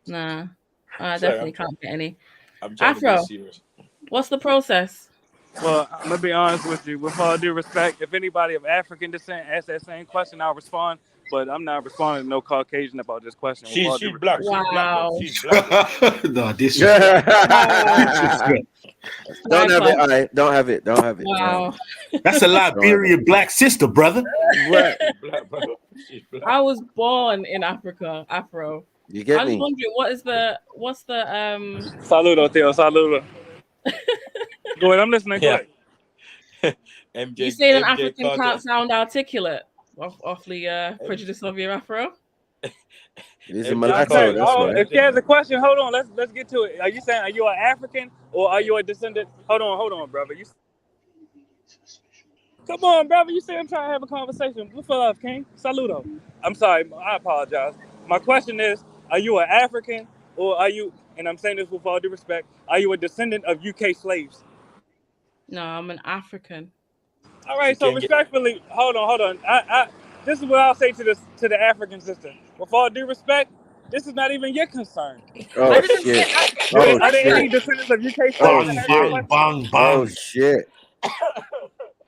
Nah, I definitely can't get any. I'm trying Afro, to be serious. What's the process? Well, I'm gonna be honest with you. With all due respect, if anybody of African descent asks that same question, I'll respond. But I'm not responding to no Caucasian about this question. She's black. Wow. She's black. No, this. Don't have it. Don't have it. Wow. That's a Liberian black sister, brother. Right. I was born in Africa, Afro. You get I was me? wondering what's the Saludo, Theo. Saludo. Go ahead. I'm listening. Go ahead. You saying an African can't sound articulate off the prejudice of your Afro? He's a mulatto, that's right. If she has a question, hold on. Let's get to it. Are you saying, are you an African or are you a descendant? Hold on, brother. Come on, brother. You say I'm trying to have a conversation. What's up, King? Saludo. I'm sorry. I apologize. My question is, are you an African or are you, and I'm saying this with all due respect, are you a descendant of UK slaves? No, I'm an African. All right, so respectfully, hold on. This is what I'll say to the African sister. With all due respect, this is not even your concern. Oh shit! Are there any descendants of UK slaves? Oh shit!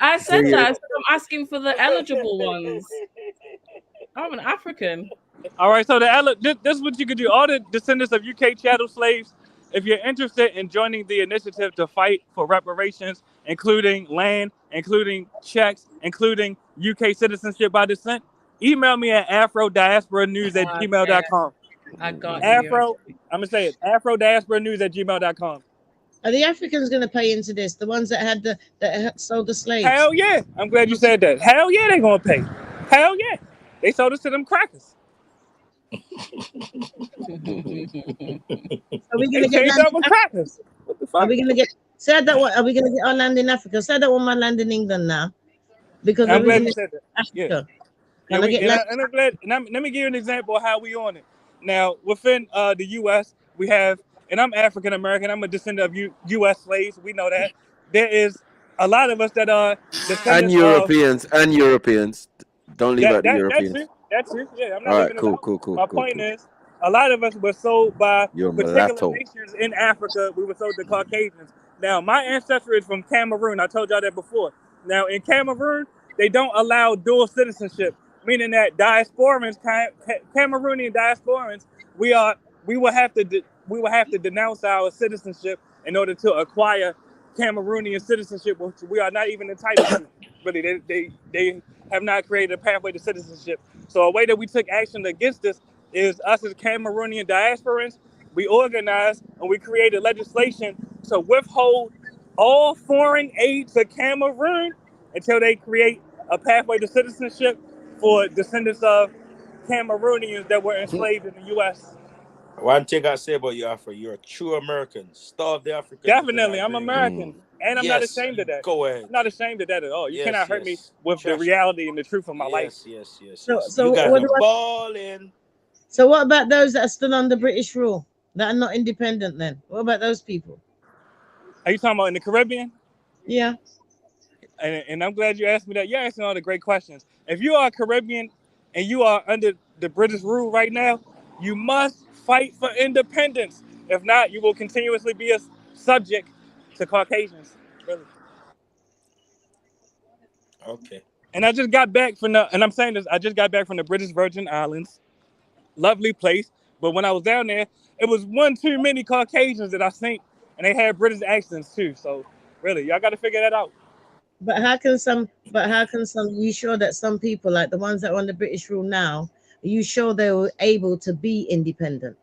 I said that. I said I'm asking for the eligible ones. I'm an African. All right, so this is what you could do. All the descendants of UK chattel slaves, if you're interested in joining the initiative to fight for reparations, including land, including checks, including UK citizenship by descent, email me at afrodiasporanews@gmail.com. I got Afro, I'm going to say it, afrodiasporanews@gmail.com. Are the Africans going to pay into this? The ones that sold the slaves? Hell yeah. I'm glad you said that. Hell yeah, they're going to pay. Hell yeah. They sold us to them crackers. Are we going to get land in Africa? Are we going to get? Said that one. Are we going to get our land in Africa? Said that one, my land in England now, because I'm glad you said that. Africa. Yeah. Let me give you an example of how we on it. Now, within the U.S., we have, and I'm African American. I'm a descendant of U.S. slaves. We know that. There is a lot of us that are descendants and Europeans. Don't leave out the Europeans. That's true. Yeah, I'm not all leaving right, it out. Cool. My point is, a lot of us were sold by particular mulatto. nations in Africa. We were sold to Caucasians. Now, my ancestry is from Cameroon. I told y'all that before. Now, in Cameroon, they don't allow dual citizenship, meaning that diasporans, Cameroonian diasporans, we will have to denounce our citizenship in order to acquire Cameroonian citizenship, which we are not even entitled to. Really, they have not created a pathway to citizenship. So a way that we took action against this is us as Cameroonian diasporans, we organized and we created legislation to withhold all foreign aid to Cameroon until they create a pathway to citizenship for descendants of Cameroonians that were enslaved in the U.S. One thing I say about you, Afro, you're a true American. Starve the Africans. Definitely, I'm American. And I'm not ashamed of that. Go ahead. I'm not ashamed of that at all. You cannot hurt me with the reality and the truth of my life. Yes. So you guys what are balling. So what about those that are still under British rule, that are not independent then? What about those people? Are you talking about in the Caribbean? Yeah. And I'm glad you asked me that. You're asking all the great questions. If you are Caribbean and you are under the British rule right now, you must fight for independence. If not, you will continuously be a subject to Caucasians. Really. Okay. And I just got back from the, and I'm saying this, I just got back from the British Virgin Islands. Lovely place. But when I was down there, it was one too many Caucasians that I seen, and they had British accents too. So really, y'all got to figure that out. But how can some? You sure that some people, like the ones that are under British rule now, are you sure they were able to be independent?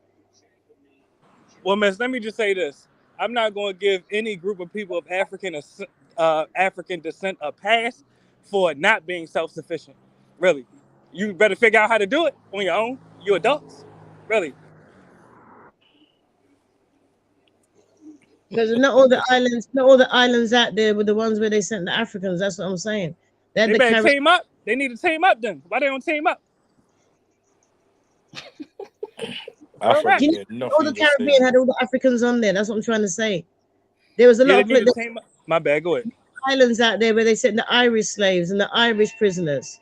Well, miss, let me just say this: I'm not going to give any group of people of African descent a pass for not being self-sufficient. Really, you better figure out how to do it on your own. You adults, really. Because not all the islands out there were the ones where they sent the Africans. That's what I'm saying. They better team up. They need to team up then. Why they don't team up? All the Caribbean had all the Africans on there. That's what I'm trying to say. There was a lot of my bad. Go ahead. Islands out there where they sent the Irish slaves and the Irish prisoners.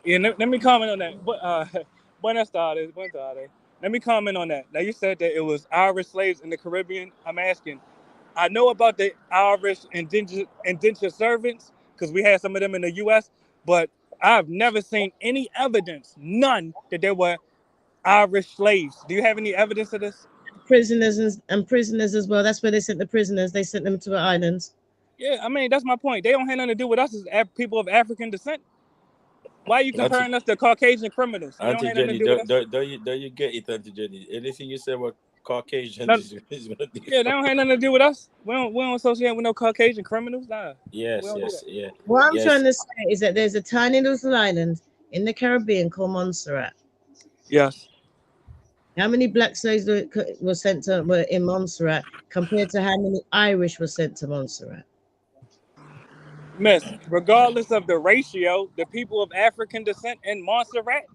Yeah, let me comment on that. Buenas tardes. Let me comment on that. Now you said that it was Irish slaves in the Caribbean. I'm asking. I know about the Irish indentured servants because we had some of them in the U.S., but I've never seen any evidence, none, that there were Irish slaves. Do you have any evidence of this? Prisoners and prisoners as well. That's where they sent the prisoners. They sent them to the islands. Yeah, I mean, that's my point. They don't have nothing to do with us as people of African descent. Why are you comparing us to Caucasian criminals? Auntie Jenny, don't you get it, Auntie Jenny? Anything you say about Caucasians yeah, they don't have nothing to do with us. We don't associate with no Caucasian criminals. Nah. Yes. What I'm trying to say is that there's a tiny little island in the Caribbean called Montserrat. Yes. How many black slaves were in Montserrat compared to how many Irish were sent to Montserrat? Miss, regardless of the ratio, the people of African descent in Montserrat,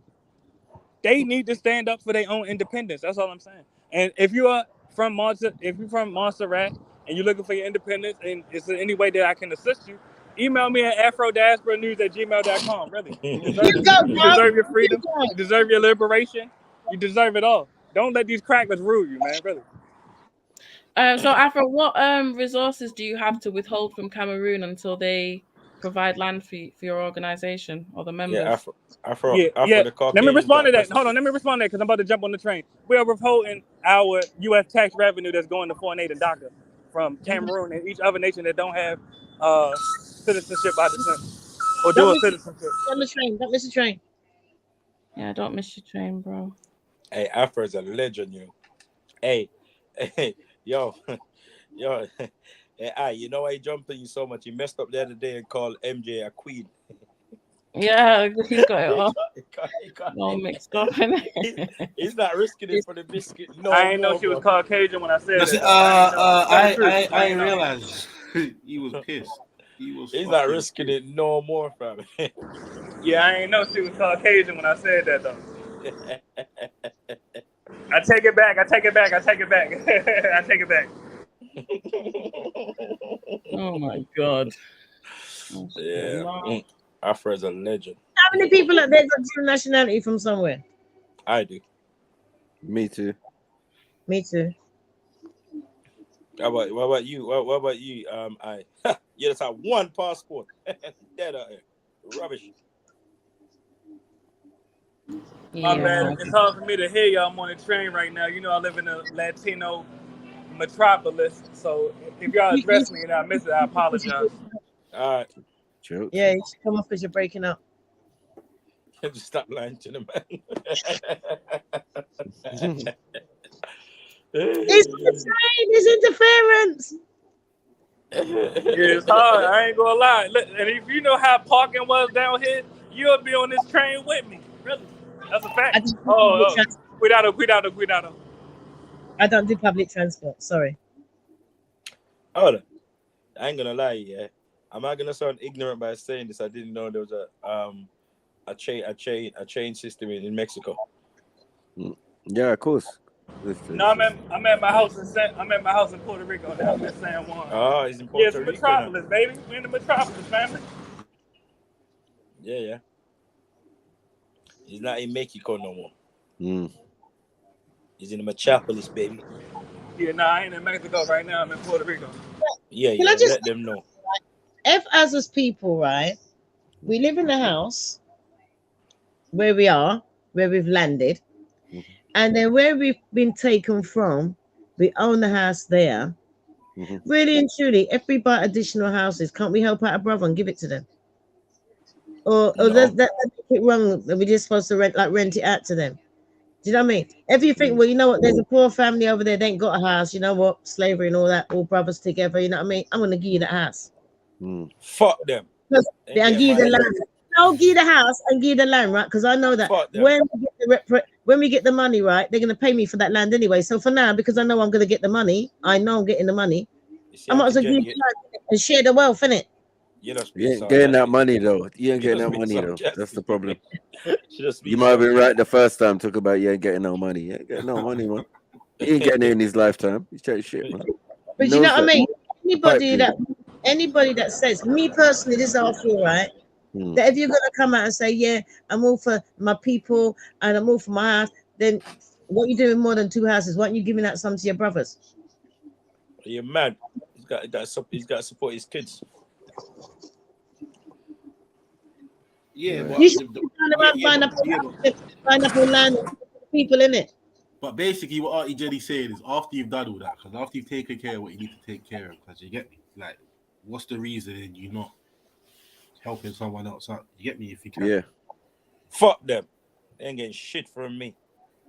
they need to stand up for their own independence. That's all I'm saying. And if you're from Montserrat and you're looking for your independence, and is there any way that I can assist you, email me at afrodiasporanews@gmail.com. Really, you deserve your freedom. You deserve your liberation. You deserve it all. Don't let these crackers rule you, man. Really. So, Afro, what resources do you have to withhold from Cameroon until they provide land for your organization or the members? Yeah, Afro. Let me respond to that. Hold on, let me respond to that because I'm about to jump on the train. We are withholding our U.S. tax revenue that's going to foreign aid and DACA from Cameroon and each other nation that don't have citizenship by descent or dual citizenship. Don't miss the train. Yeah, don't miss your train, bro. Hey, Afro is a legend, you. Hey, yo. Hey, you know why he jumped on you so much? He messed up the other day and called MJ a queen. Yeah, he got it all. All mixed up. He's not risking it for the biscuit. No, I ain't know she was Caucasian when I said that. I didn't realize he was pissed. He's not risking it no more, fam. Yeah, I ain't know she was Caucasian when I said that though. I take it back. I take it back. Oh my God. Yeah. Afro's a legend. How many people out there got dual nationality from somewhere? I do. Me too. What about you? What about you? You just have one passport. Dead out here. Rubbish. My bad. It's hard for me to hear y'all. I'm on a train right now. You know I live in a Latino metropolis. So if y'all address me and I miss it, I apologize. All right. True. Yeah, you should come off because you're breaking up. Just stop lying to the man. It's the train. It's interference. Yeah, it's hard. I ain't gonna lie. Look, and if you know how parking was down here, you'll be on this train with me. Really, that's a fact. Cuidado. I don't do public transport. Sorry. Hold on. I ain't gonna lie, yeah. I'm not gonna sound ignorant by saying this. I didn't know there was a chain system in Mexico. Yeah, of course. No, I'm at my house in Puerto Rico now. I'm in San Juan. Oh, he's in Puerto Rico. Yeah, it's metropolis, now. Baby. We're in the metropolis, family. Yeah. He's not in Mexico no more. He's in the metropolis, baby. Yeah, I ain't in Mexico right now. I'm in Puerto Rico. Yeah, let them know. If us as people, right, We live in the house where we are, where we've landed, and then where we've been taken from, we own the house there. Really and truly, if we buy additional houses, can't we help out a brother and give it to them? Or does that make it wrong that we're just supposed to rent it out to them? Do you know what I mean? If you think, well, you know what, there's a poor family over there, they ain't got a house, you know what, slavery and all that, all brothers together, you know what I mean? I'm gonna give you that house. Fuck them. And give you the land. I'll give you the house and give you the land, right? Because I know that when we get the money, right, they're gonna pay me for that land anyway. So for now, because I know I'm gonna get the money, I know I'm getting the money. I might as well give you the land and share the wealth, innit? You ain't getting that money though. You ain't getting that money though. That's the problem. You might have been right the first time. Talk about you ain't getting no money. You ain't getting no money, man. He ain't getting it in his lifetime. He's chatting shit, man. But you know what I mean? Anybody that says, me personally, this is how I feel, right? That if you're gonna come out and say, yeah, I'm all for my people and I'm all for my house, then what are you doing more than 2 houses? Why aren't you giving out some to your brothers? You're mad. He's got to support his kids. Yeah, but you should find up land people in it. But basically, what Auntie Jenny saying is, after you've done all that, because after you've taken care of what you need to take care of, because you get me, like, what's the reason in you not helping someone else out? You get me? If you can. Yeah. Fuck them. They ain't getting shit from me.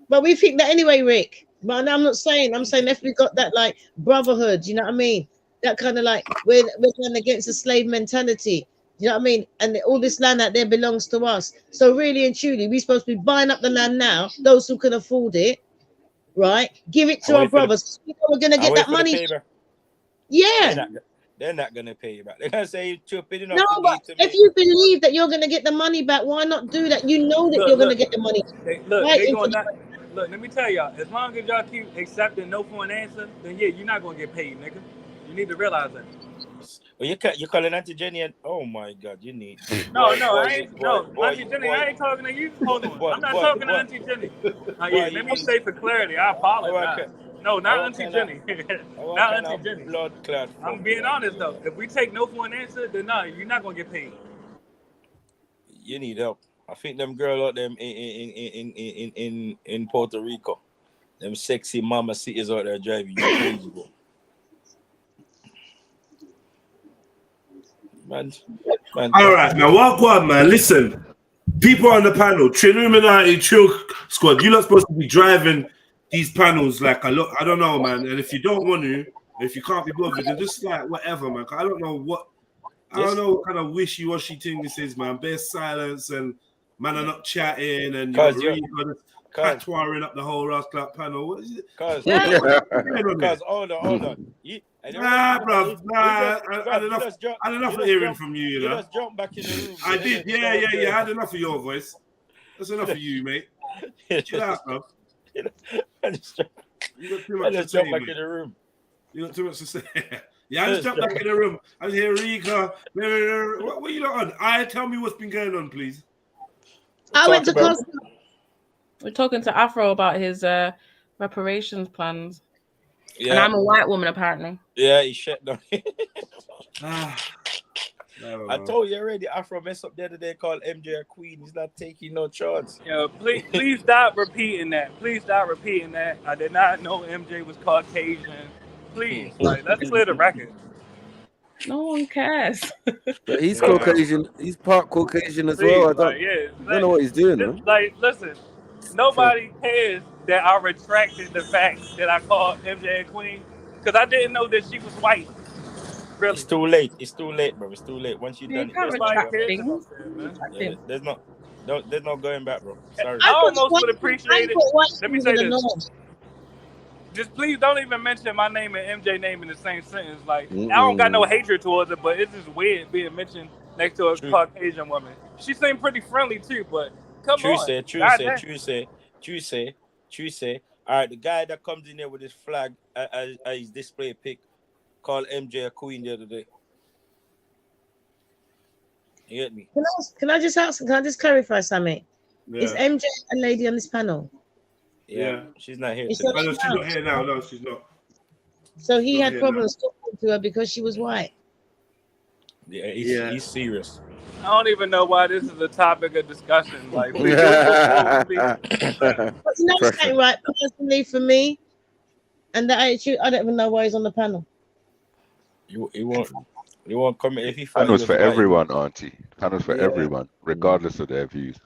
But we think that anyway, Rick. But I'm not saying. I'm saying if we got that like brotherhood, you know what I mean? That kind of like we're going against the slave mentality. You know what I mean? And all this land out there belongs to us. So really and truly, we're supposed to be buying up the land now. Those who can afford it, right? Give it to our brothers. We're going to get that money. Yeah. They're not going to pay you back. They're going to say you're too big enough. No, but if you believe that you're going to get the money back, why not do that? You know that you're going to get the money. Look, let me tell y'all, as long as y'all keep accepting no for an answer, then yeah, you're not going to get paid, nigga. You need to realize that. Well, you're calling Auntie Jenny and oh my God, you need. Auntie Jenny, I ain't talking to you. Hold on, I'm not talking to Auntie Jenny. Let me say for clarity, I apologize. No, not Auntie Jenny. Not Auntie Jenny. Blood clot. I'm being honest though. If we take no for an answer, then no, you're not gonna get paid. You need help. I think them girl out there in Puerto Rico, them sexy mama cities out there driving you crazy, bro. Man. All right, now what go on, man? Listen, people on the panel, Trilluminati, Trill Squad, you're not supposed to be driving these panels like I don't know, man. And if you don't want to, if you can't be bothered, then just like whatever, man. I don't know what kind of wishy-washy thing this is, man. Best silence and man are not chatting and you're really patwaring up the whole Ross Club panel. What is it? Cause hold on. Bro. I had enough of hearing from you, you know. Just jump back in the room. I did, yeah. I had enough of your voice. That's enough of you, mate. Chill out, bro. You got too much to say, jump back in the room. You got too much to say. Yeah, I just jumped back in the room. I was here, Rika. What are you not on? Tell me what's been going on, please. I went to Costa. We're talking to Afro about his reparations plans. Yeah. And I'm a white woman, apparently. Yeah, he shut down. I told you already, Afro messed up the other day, called MJ a queen. He's not taking no chance. Yo, please stop repeating that. Please stop repeating that. I did not know MJ was Caucasian. Please, let's clear the record. No one cares. But he's Caucasian. He's part Caucasian as well. I don't know what he's doing. Listen, nobody cares that I retracted the fact that I called MJ a queen because I didn't know that she was white. Really. It's too late. It's too late, bro. It's too late. Once you've done it, there's no going back, bro. Sorry. I almost would appreciate it. Let me say this. Just please don't even mention my name and MJ name in the same sentence. Like, I don't got no hatred towards it, but it's just weird being mentioned next to a Caucasian woman. She seemed pretty friendly too, but come on. True say. All right, the guy that comes in there with his flag as his display pic called MJ a queen the other day. You get me? Can I just ask? Can I just clarify something? Yeah. Is MJ a lady on this panel? Yeah, she's not here. She's not here now. No, she's not. So he had problems talking to her because she was white. Yeah, he's serious. I don't even know why this is a topic of discussion. Like, we do before we leave. But you know something, right? Personally, for me, and that attitude, I don't even know why he's on the panel. You won't come if he thought Panels he was for invited. everyone, Auntie. Panels for everyone, regardless of their views.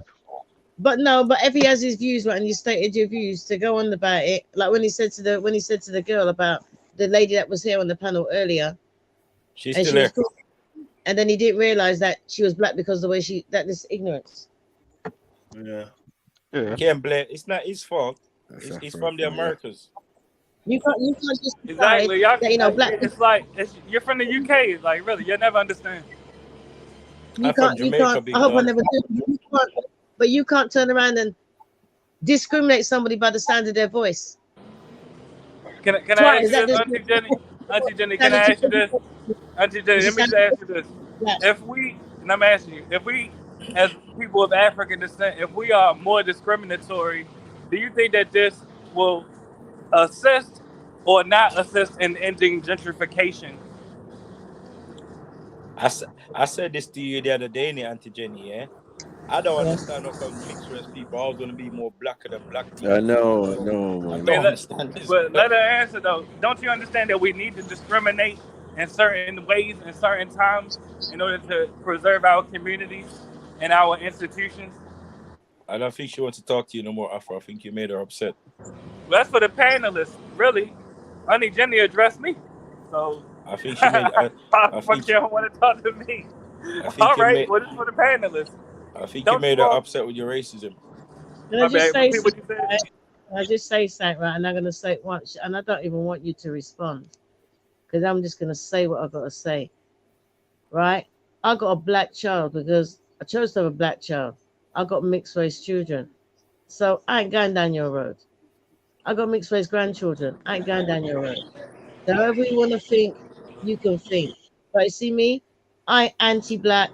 But no, but if he has his views, right, and you stated your views to go on about it, like when he said to the girl about the lady that was here on the panel earlier, she's still there. And then he didn't realize that she was black because of the way this ignorance. Yeah. Can't blame. It's not his fault. It's from the Americas. You can't just Exactly. decide that, you know, black. It's like you're from the UK. Like, really, you'll never understand. You can't. I hope I never do. But you can't turn around and discriminate somebody by the sound of their voice. Can I ask you this, Auntie Jenny? Auntie Jenny, can I ask you this? Auntie Jenny, let me just ask you this. If we, and I'm asking you, if we, as people of African descent, if we are more discriminatory, do you think that this will assist or not assist in ending gentrification? I said this to you the other day, Auntie Jenny, yeah? I don't understand how come mixed race people always want to be more blacker than black people. I know. I don't understand this. But let her answer though. Don't you understand that we need to discriminate in certain ways, in certain times, in order to preserve our communities and our institutions? I don't think she wants to talk to you no more, Afro. I think you made her upset. Well, that's for the panelists, really. Auntie Jenny addressed me, so I think she made. I think you don't want to talk to me. All right, well, this is for the panelists. I think you made her upset with your racism. Can I just say something, right? And I'm going to say it once, and I don't even want you to respond, because I'm just going to say what I've got to say, right? I got a black child because I chose to have a black child. I got mixed race children, so I ain't going down your road. I got mixed race grandchildren. I ain't going down your road. So however you want to think, you can think. But you see me, I anti-black,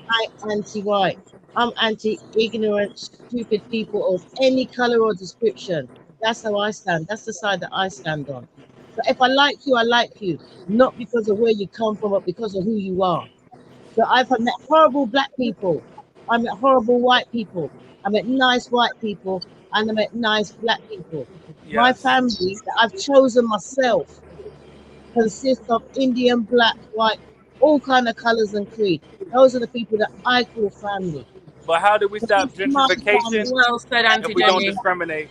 I anti-white. I'm anti-ignorant, stupid people of any color or description. That's how I stand. That's the side that I stand on. So if I like you, I like you. Not because of where you come from, but because of who you are. So I've met horrible black people. I met horrible white people. I met nice white people. And I met nice black people. Yes. My family that I've chosen myself consists of Indian, black, white, all kind of colors and creed. Those are the people that I call family. But how do we stop gentrification well said, Auntie if we don't discriminate?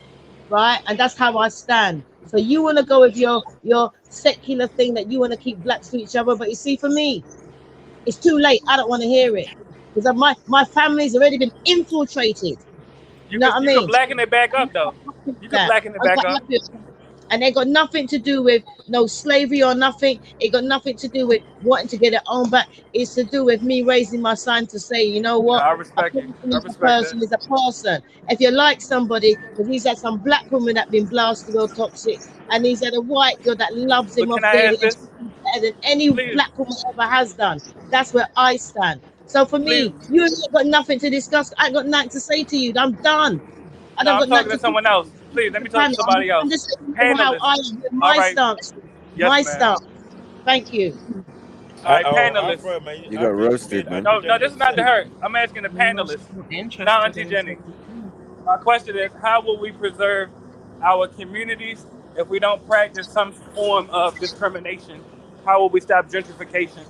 Right, and that's how I stand. So you want to go with your secular thing that you want to keep blacks to each other, but you see, for me, it's too late. I don't want to hear it because my family's already been infiltrated. You know what I mean? You can blacken it back up, though. You can blacken it back up. And it got nothing to do with no slavery or nothing. It got nothing to do with wanting to get it on back. It's to do with me raising my son to say, you know what? I respect it. A person is a person. If you like somebody, because he's had some black woman that been blasted or toxic, and he's had a white girl that loves him off daily better than any black woman ever has done. That's where I stand. So for me, you ain't got nothing to discuss. I ain't got nothing to say to you. I'm done. I'm talking to someone else. Please, let me talk to somebody else. I'm just saying how I am. My stance. Yes, my stance. Thank you. All right, panelists. You got roasted, man. No, this is not to hurt. I'm asking the panelists. Now, Auntie Jenny, my question is, how will we preserve our communities if we don't practice some form of discrimination? How will we stop gentrification?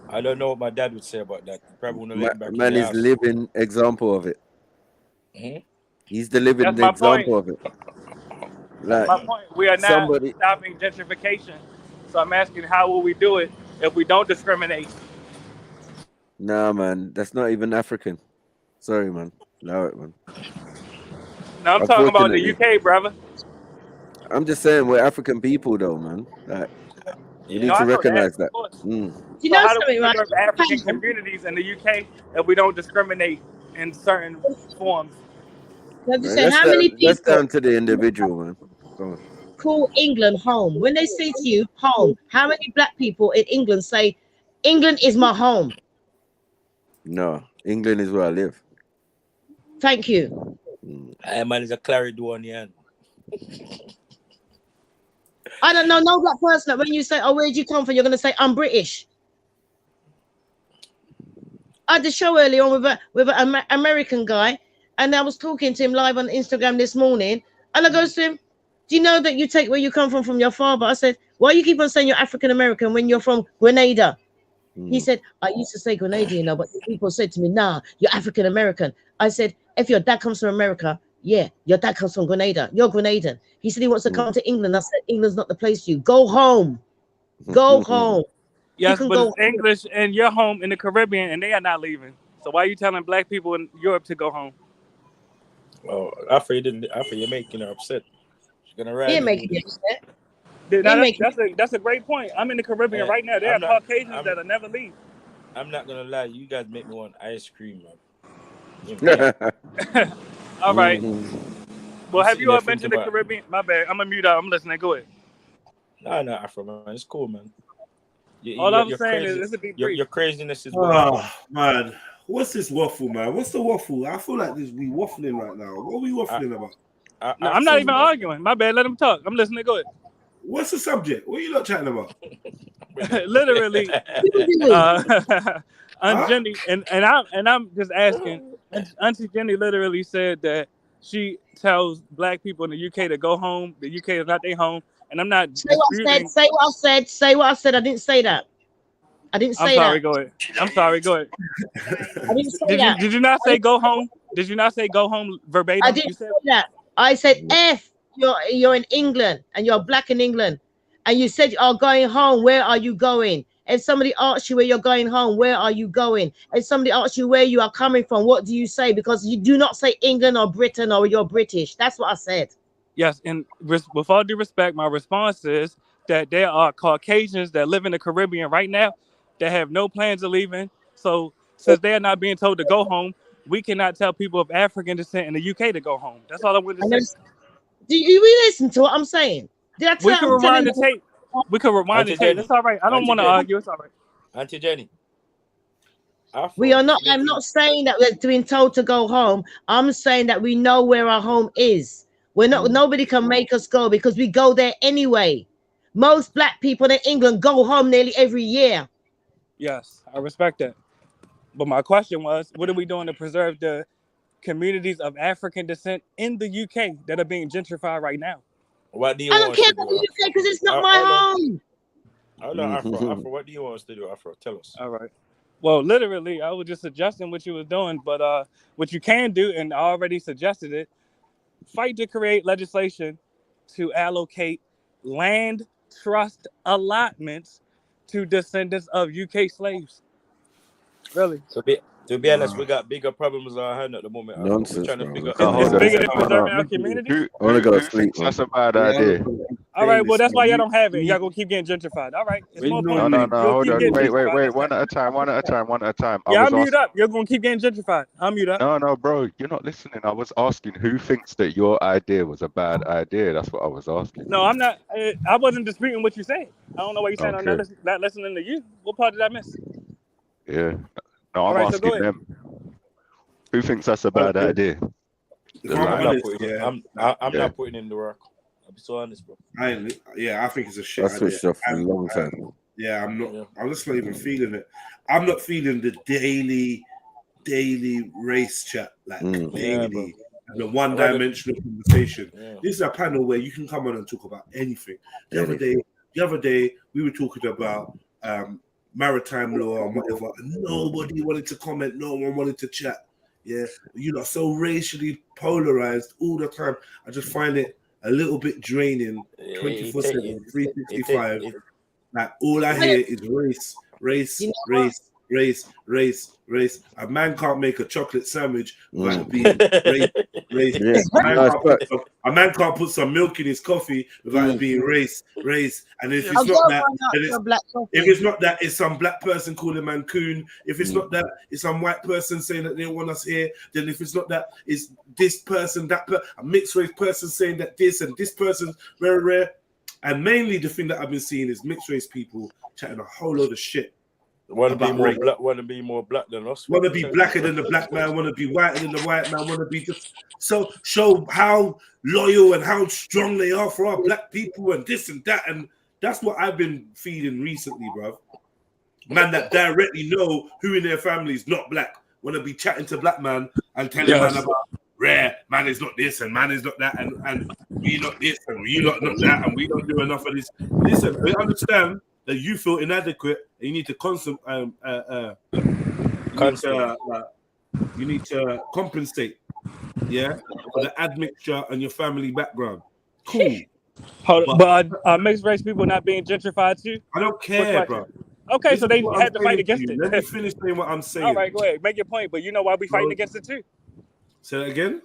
I don't know what my dad would say about that. He probably want to let him back Man in the is house. living example of it. He's the living example of it. Like, my point. We are not stopping gentrification. So I'm asking, how will we do it if we don't discriminate? Nah, man, that's not even African. Sorry, man. Allow it, man. No, I'm talking about the UK, brother. I'm just saying we're African people, though, man. Like, you need to recognize that. You know, how do we preserve African communities in the UK if we don't discriminate in certain forms? Man, how many people? That's down to the individual, man. Go on. Call England home. When they say to you home, how many black people in England say, England is my home? No, England is where I live. Thank you. Man, is a clarity one, yeah. I don't know, no black person that when you say, oh, where'd you come from? You're going to say, I'm British. I had the show earlier on with an American guy, and I was talking to him live on Instagram this morning, and I goes to him, do you know that you take where you come from your father? I said, why you keep on saying you're African American when you're from Grenada? He said, I used to say Grenada, you know, but people said to me, nah, you're African American. I said, if your dad comes from America, yeah, your dad comes from Grenada. You're Grenadan. He said he wants to come to England. I said, England's not the place for you. Go home. Go home. Yes, but it's English and you're home in the Caribbean and they are not leaving. So why are you telling black people in Europe to go home? Well, after you're making her upset. She's gonna ride. You're making me upset. That's a great point. I'm in the Caribbean right now. There are Caucasians that'll never leave. I'm not gonna lie, you guys make me want ice cream, man. All right. Well, have you all been to the Caribbean? My bad. I'm gonna mute out. I'm listening. Go ahead. No, Afro, man. It's cool, man. All I'm saying is it's a big your craziness is. Man, what's this waffle, man? What's the waffle? I feel like we waffling right now. What are we waffling about? No, I'm not even arguing. My bad. Let him talk. I'm listening. Go ahead. What's the subject? What are you not chatting about? Literally, Aunt Jenny, and I'm just asking. Auntie Jenny literally said that she tells black people in the UK to go home. The UK is not their home, and I'm not. Say what I said. Say what I said. I didn't say that. I didn't say that. I'm sorry. Go ahead. I'm sorry. Go ahead. I didn't say that. Did you not say go home? Did you not say go home verbatim? I didn't say that. I said if you're in England and you're black in England, and you said you're going home, where are you going? And somebody asks you where you're going home, where are you going? And somebody asks you where you are coming from, what do you say? Because you do not say England or Britain or you're British. That's what I said. Yes, and with all due respect, my response is that there are Caucasians that live in the Caribbean right now that have no plans of leaving. So since they are not being told to go home, we cannot tell people of African descent in the UK to go home. That's all I wanted to say. Do you listen to what I'm saying? We can rewind the tape. We can rewind the tape. It's all right. I don't want to argue. It's all right. Auntie Jenny. We are not. I'm not saying that we're being told to go home. I'm saying that we know where our home is. We're not. Nobody can make us go because we go there anyway. Most black people in England go home nearly every year. Yes, I respect that. But my question was, what are we doing to preserve the communities of African descent in the UK that are being gentrified right now? What do you I don't care about the UK because it's not my home. Hold on, Afro, what do you want us to do, Afro? Tell us. All right. Well, literally, I was just suggesting what you was doing, but what you can do, and I already suggested it, fight to create legislation to allocate land trust allotments to descendants of UK slaves. Really? To be honest, we got bigger problems on our hand at the moment. Nonsense, we're trying to figure it's bigger than preserving our community. I want to go to sleep. That's a bad idea. All right, well, that's why y'all don't have it. Y'all gonna keep getting gentrified. All right. It's more fun. No. Hold on. Wait. One at a time. Yeah, I'm mute up. You're gonna keep getting gentrified. I'm mute up. No, bro. You're not listening. I was asking who thinks that your idea was a bad idea. That's what I was asking. No, I'm not. I wasn't disputing what you said. I don't know why you're saying I'm not listening to you. What part did I miss? Yeah. No, I'm asking them. Who thinks that's a bad idea? I'm not putting in the work. I'll be so honest, bro. I think it's a shit idea. I switched off for a long time. I'm not. Yeah. I'm just not even feeling it. I'm not feeling the daily race chat daily. The one-dimensional conversation. Yeah. This is a panel where you can come on and talk about anything. The other day, we were talking about maritime law and whatever, and nobody wanted to comment. No one wanted to chat. Yeah, you know, so racially polarized all the time. I just find it a little bit draining. 24/7, 365. Like all I hear is race. A man can't make a chocolate sandwich without being race. A man can't put some milk in his coffee without it being race. And if it's not that, it's some black person calling man coon. If it's not that, it's some white person saying that they don't want us here. Then if it's not that, it's this person, a mixed race person saying that this and this person's very rare. And mainly the thing that I've been seeing is mixed race people chatting a whole load of shit. Want to be more black than us. Want to be blacker than the black man. Want to be whiter than the white man. Want to be just so show how loyal and how strong they are for our black people and this and that. And that's what I've been feeling recently, bro. Man that directly know who in their family is not black want to be chatting to black man and telling man about rare man is not this and man is not that and we not this and we not that and we don't do enough of this. Listen, I understand that you feel inadequate and you need to you need to compensate, yeah, for the admixture and your family background. Cool. But mixed race people not being gentrified too? I don't care, bro. Okay, so they had to fight against it. Let me finish saying what I'm saying. All right, go ahead, make your point. But you know why we fighting against it too? Say that again.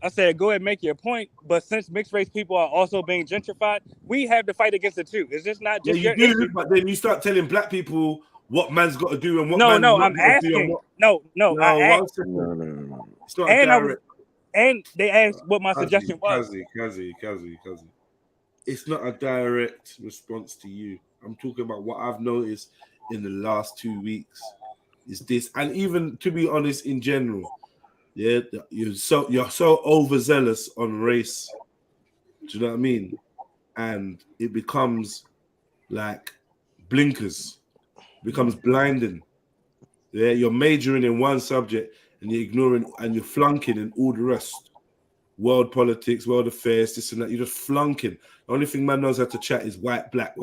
I said, go ahead, make your point. But since mixed race people are also being gentrified, we have to fight against it too. It's just not just your issue. But then you start telling black people what man's got to do and what. No, I'm asking. No. I asked. No. It's not direct. And they asked what my suggestion was. Kazi. It's not a direct response to you. I'm talking about what I've noticed in the last 2 weeks. Is this, and even to be honest, in general, yeah, you're so overzealous on race. Do you know what I mean? And it becomes like blinkers, becomes blinding. Yeah, you're majoring in one subject and you're ignoring and you're flunking in all the rest. World politics, world affairs, this and that. You're just flunking. The only thing man knows how to chat is white, black,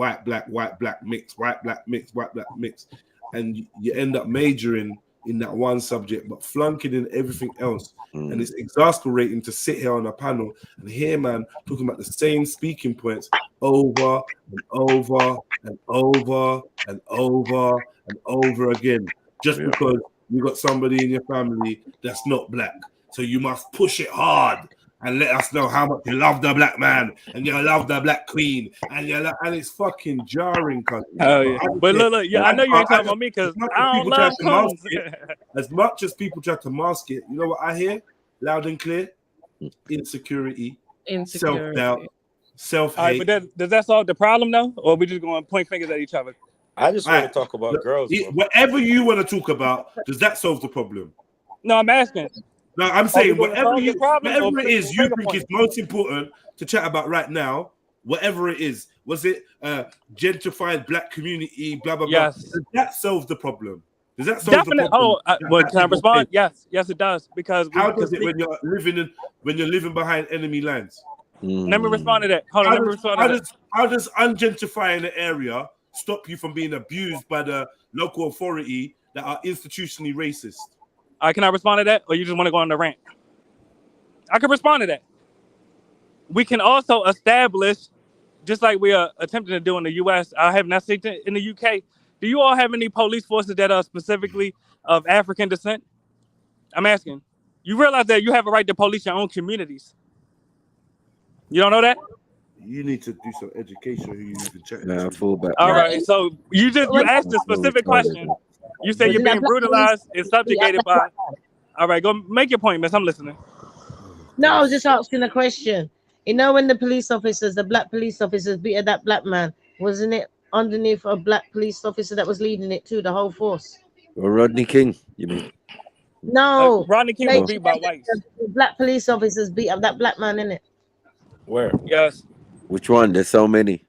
mix, white, black, mix. And you end up majoring in that one subject, but flunking in everything else. And it's exasperating to sit here on a panel and hear man talking about the same speaking points over and over and over and over and over again, just because you got somebody in your family that's not black. So you must push it hard and let us know how much you love the black man and you love the black queen and it's fucking jarring. Oh yeah, but look, I know you ain't talking about me because I don't love cones. As much as people try to mask it, you know what I hear loud and clear? Insecurity, self-doubt, self-hate. All right, but does that solve the problem though, or are we just going to point fingers at each other? I just want to talk about girls. Whatever you want to talk about, does that solve the problem? No, I'm asking. No, I'm saying whatever it is you think is most important to chat about right now, whatever it is, was it gentrified black community, blah, blah, blah. Does that solve the problem? Does that solve the problem? Can I respond? Yes, it does. Because how does it when you're living behind enemy lines? Let me respond to that. Hold on, how does ungentrifying the area stop you from being abused by the local authority that are institutionally racist? Can I respond to that, or you just want to go on the rant? I can respond to that. We can also establish, just like we are attempting to do in the U.S., I have not seen it in the U.K., do you all have any police forces that are specifically of African descent? I'm asking. You realize that you have a right to police your own communities. You don't know that? You need to do some education who you can check. All right, so you asked a specific question. You say you're being brutalized and subjugated by. All right, go make your point, miss. I'm listening. No, I was just asking a question. You know, when the black police officers beat that black man, wasn't it underneath a black police officer that was leading it too, the whole force? Or Rodney King, you mean? No, Rodney King was beat by whites. The black police officers beat up that black man, innit? Where? Yes. Which one? There's so many.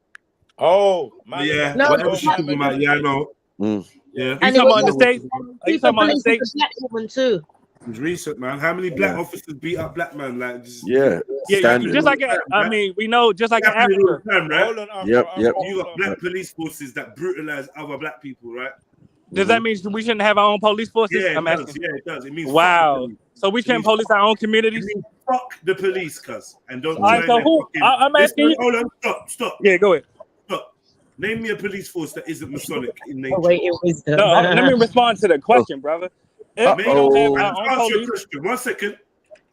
Oh, yeah. No, whatever she's talking about, yeah, I know. Yeah. Are you talking about the state? Are you talking about the state? Black woman too. It's recent, man. How many black officers beat up black man? Like, just like we know, just like in Africa. Right? Hold on, yep. You got black police forces that brutalize other black people, right? Does that mean we shouldn't have our own police forces? Yeah, it does. It means wow. So we shouldn't police our own communities? It means fuck the police, cuz. And don't. All right, so who? I'm asking you. Hold on, stop. Yeah, go ahead. Stop. Name me a police force that isn't Masonic in nature. No, let me respond to the question, brother. If we don't have our own police, one second.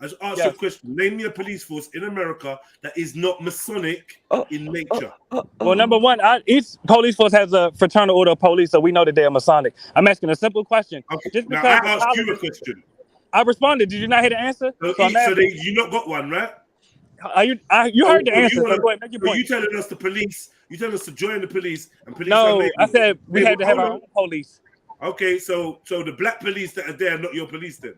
I just asked you a question. Name me a police force in America that is not Masonic in nature. Well, number one, each police force has a fraternal order of police, so we know that they are Masonic. I'm asking a simple question. Okay. Just now, I asked you a question. I responded. Did you not hear the answer? So you not got one, right? You heard the answer. So go ahead, make your point. You telling us the police? You telling us to join the police and police? No, I said we had to have our own police. Okay, so the black police that are there are not your police then?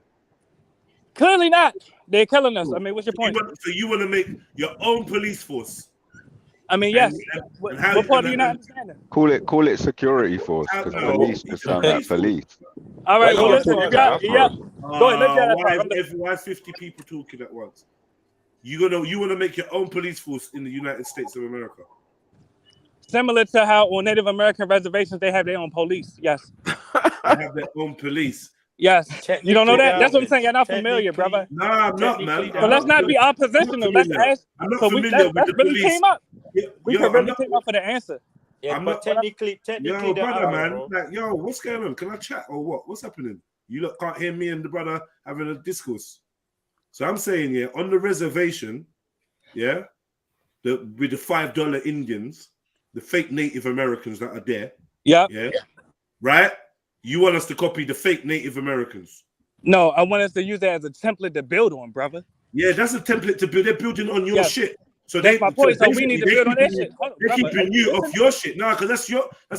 Clearly not. They're killing us. I mean, what's your point? So you want to make your own police force? I mean, yes. What part are you not understanding? Call it security force, because police just sound like police. All right, well, listen, you got, yeah. Go ahead, let's get that. Why is 50 people talking at once? You want to make your own police force in the United States of America? Similar to how on Native American reservations they have their own police. Yes. They have their own police. Yes. You don't know that? That's what I'm saying. You're not familiar, brother. Nah, I'm not, man. So let's not be oppositional. Let's ask. I'm not So familiar with the really police. came up. We really came up for the answer. Yeah, I'm but not, technically, yo, brother, are, man. bro. Like, yo, what's going on? Can I chat or what? What's happening? You lot can't hear me and the brother having a discourse. So I'm saying, yeah, on the reservation, yeah, with the $5 Indians, the fake Native Americans that are there, yeah, right? You want us to copy the fake Native Americans? No, I want us to use that as a template to build on, brother. Yeah, that's a template to build. They're building on your shit. So that's my point. So we need to build on that shit. They're keeping you off your shit. No, because that's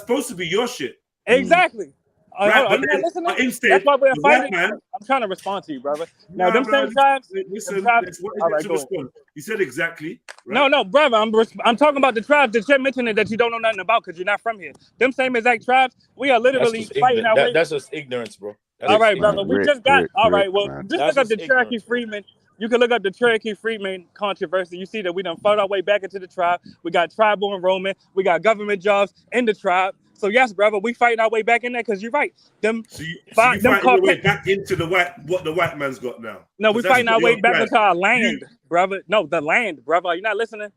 supposed to be your shit. Exactly. Right, are you not listening? That's why we're fighting. I'm trying to respond to you, brother. Now, them same tribes. Listen, all right, go ahead. You said exactly. Right? No, brother. I'm talking about the tribes that you're mentioning that you don't know nothing about because you're not from here. Them same exact tribes. We are literally fighting our way. That's just ignorance, bro. All right, brother. We just got. All right. Well, just look up the Cherokee Freeman. You can look up the Cherokee Freeman controversy. You see that we done fought our way back into the tribe. We got tribal enrollment. We got government jobs in the tribe. So yes, brother, we fighting our way back in there because you're right. So you fighting your way back into what the white man's got now. No, we fighting our way back into our land, brother. No, the land, brother. Are you not listening?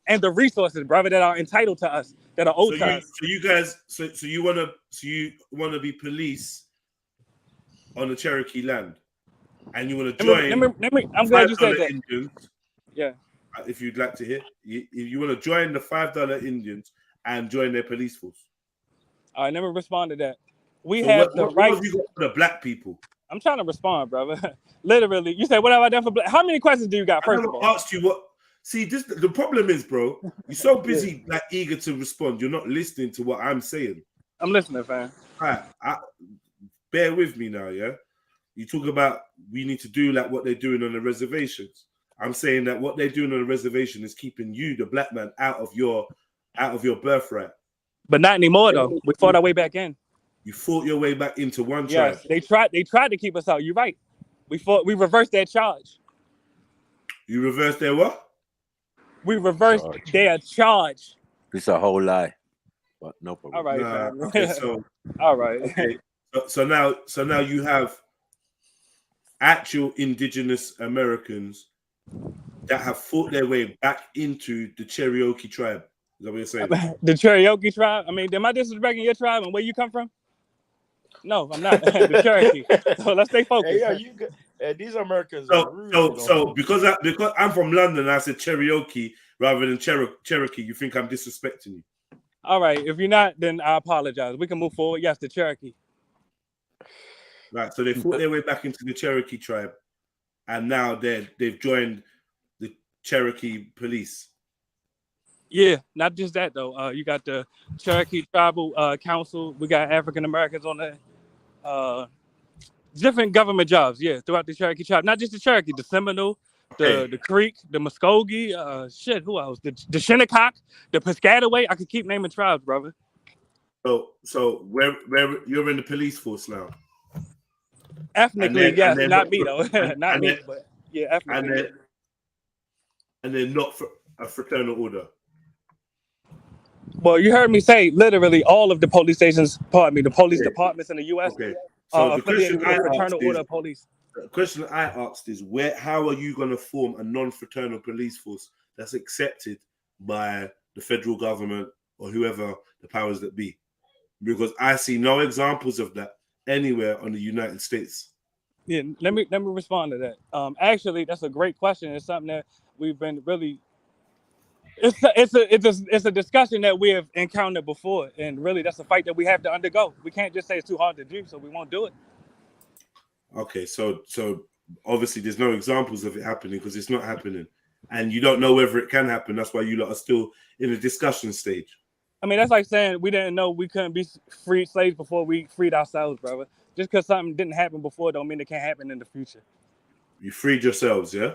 And the resources, brother, that are entitled to us, that are owed to us. So you guys, so you wanna be police on the Cherokee land, and you want to join. I'm glad you said that. Indians, yeah. If you'd like to hear, you want to join the $5 Indians and join their police force. I never responded to that. We have the right. What have you got for the black people? I'm trying to respond, brother. Literally, you said, "What have I done for black?" How many questions do you got? First of all, I asked you what. See, the problem is, bro. You're so busy, like eager to respond. You're not listening to what I'm saying. I'm listening, fam. All right, bear with me now, yeah. You talk about we need to do like what they're doing on the reservations. I'm saying that what they're doing on the reservation is keeping you, the black man, out of your birthright. But not anymore, though. We fought our way back in. You fought your way back into one tribe. Yes, they tried to keep us out. You're right. We reversed that charge. You reversed their what? We reversed their charge. It's a whole lie. But no problem. All right, okay, so all right. Okay. So now you have actual indigenous Americans that have fought their way back into the Cherokee tribe. Is that what you're saying? The Cherokee tribe? I mean, am I disrespecting your tribe and where you come from? No, I'm not. The Cherokee. So let's stay focused. Hey, these Americans. So because I'm from London, I said Cherokee rather than Cherokee. You think I'm disrespecting you? All right. If you're not, then I apologize. We can move forward. Yes, the Cherokee. Right, so they fought their way back into the Cherokee tribe, and now they've joined the Cherokee police. Yeah, not just that though. You got the Cherokee Tribal Council. We got African Americans on there. Different government jobs, yeah, throughout the Cherokee tribe. Not just the Cherokee, the Seminole, the Creek, the Muskogee. Who else? The Shinnecock, the Piscataway. I could keep naming tribes, brother. So where you're in the police force now? Ethnically, yes, not me though. Not me, but yeah, ethnically. And then not for a fraternal order. Well, you heard me say literally all of the police stations, the police departments in the U.S. Okay. So the question I fraternal order of police. The question I asked is how are you going to form a non-fraternal police force that's accepted by the federal government or whoever the powers that be? Because I see no examples of that anywhere on the United States. Yeah, let me respond to that. Actually, that's a great question. It's something that we've been really. It's a discussion that we have encountered before, and really, that's a fight that we have to undergo. We can't just say it's too hard to do, so we won't do it. Okay, so obviously there's no examples of it happening because it's not happening, and you don't know whether it can happen. That's why you lot are still in a discussion stage. I mean, that's like saying we didn't know we couldn't be freed slaves before we freed ourselves, brother. Just because something didn't happen before don't mean it can't happen in the future. You freed yourselves, yeah?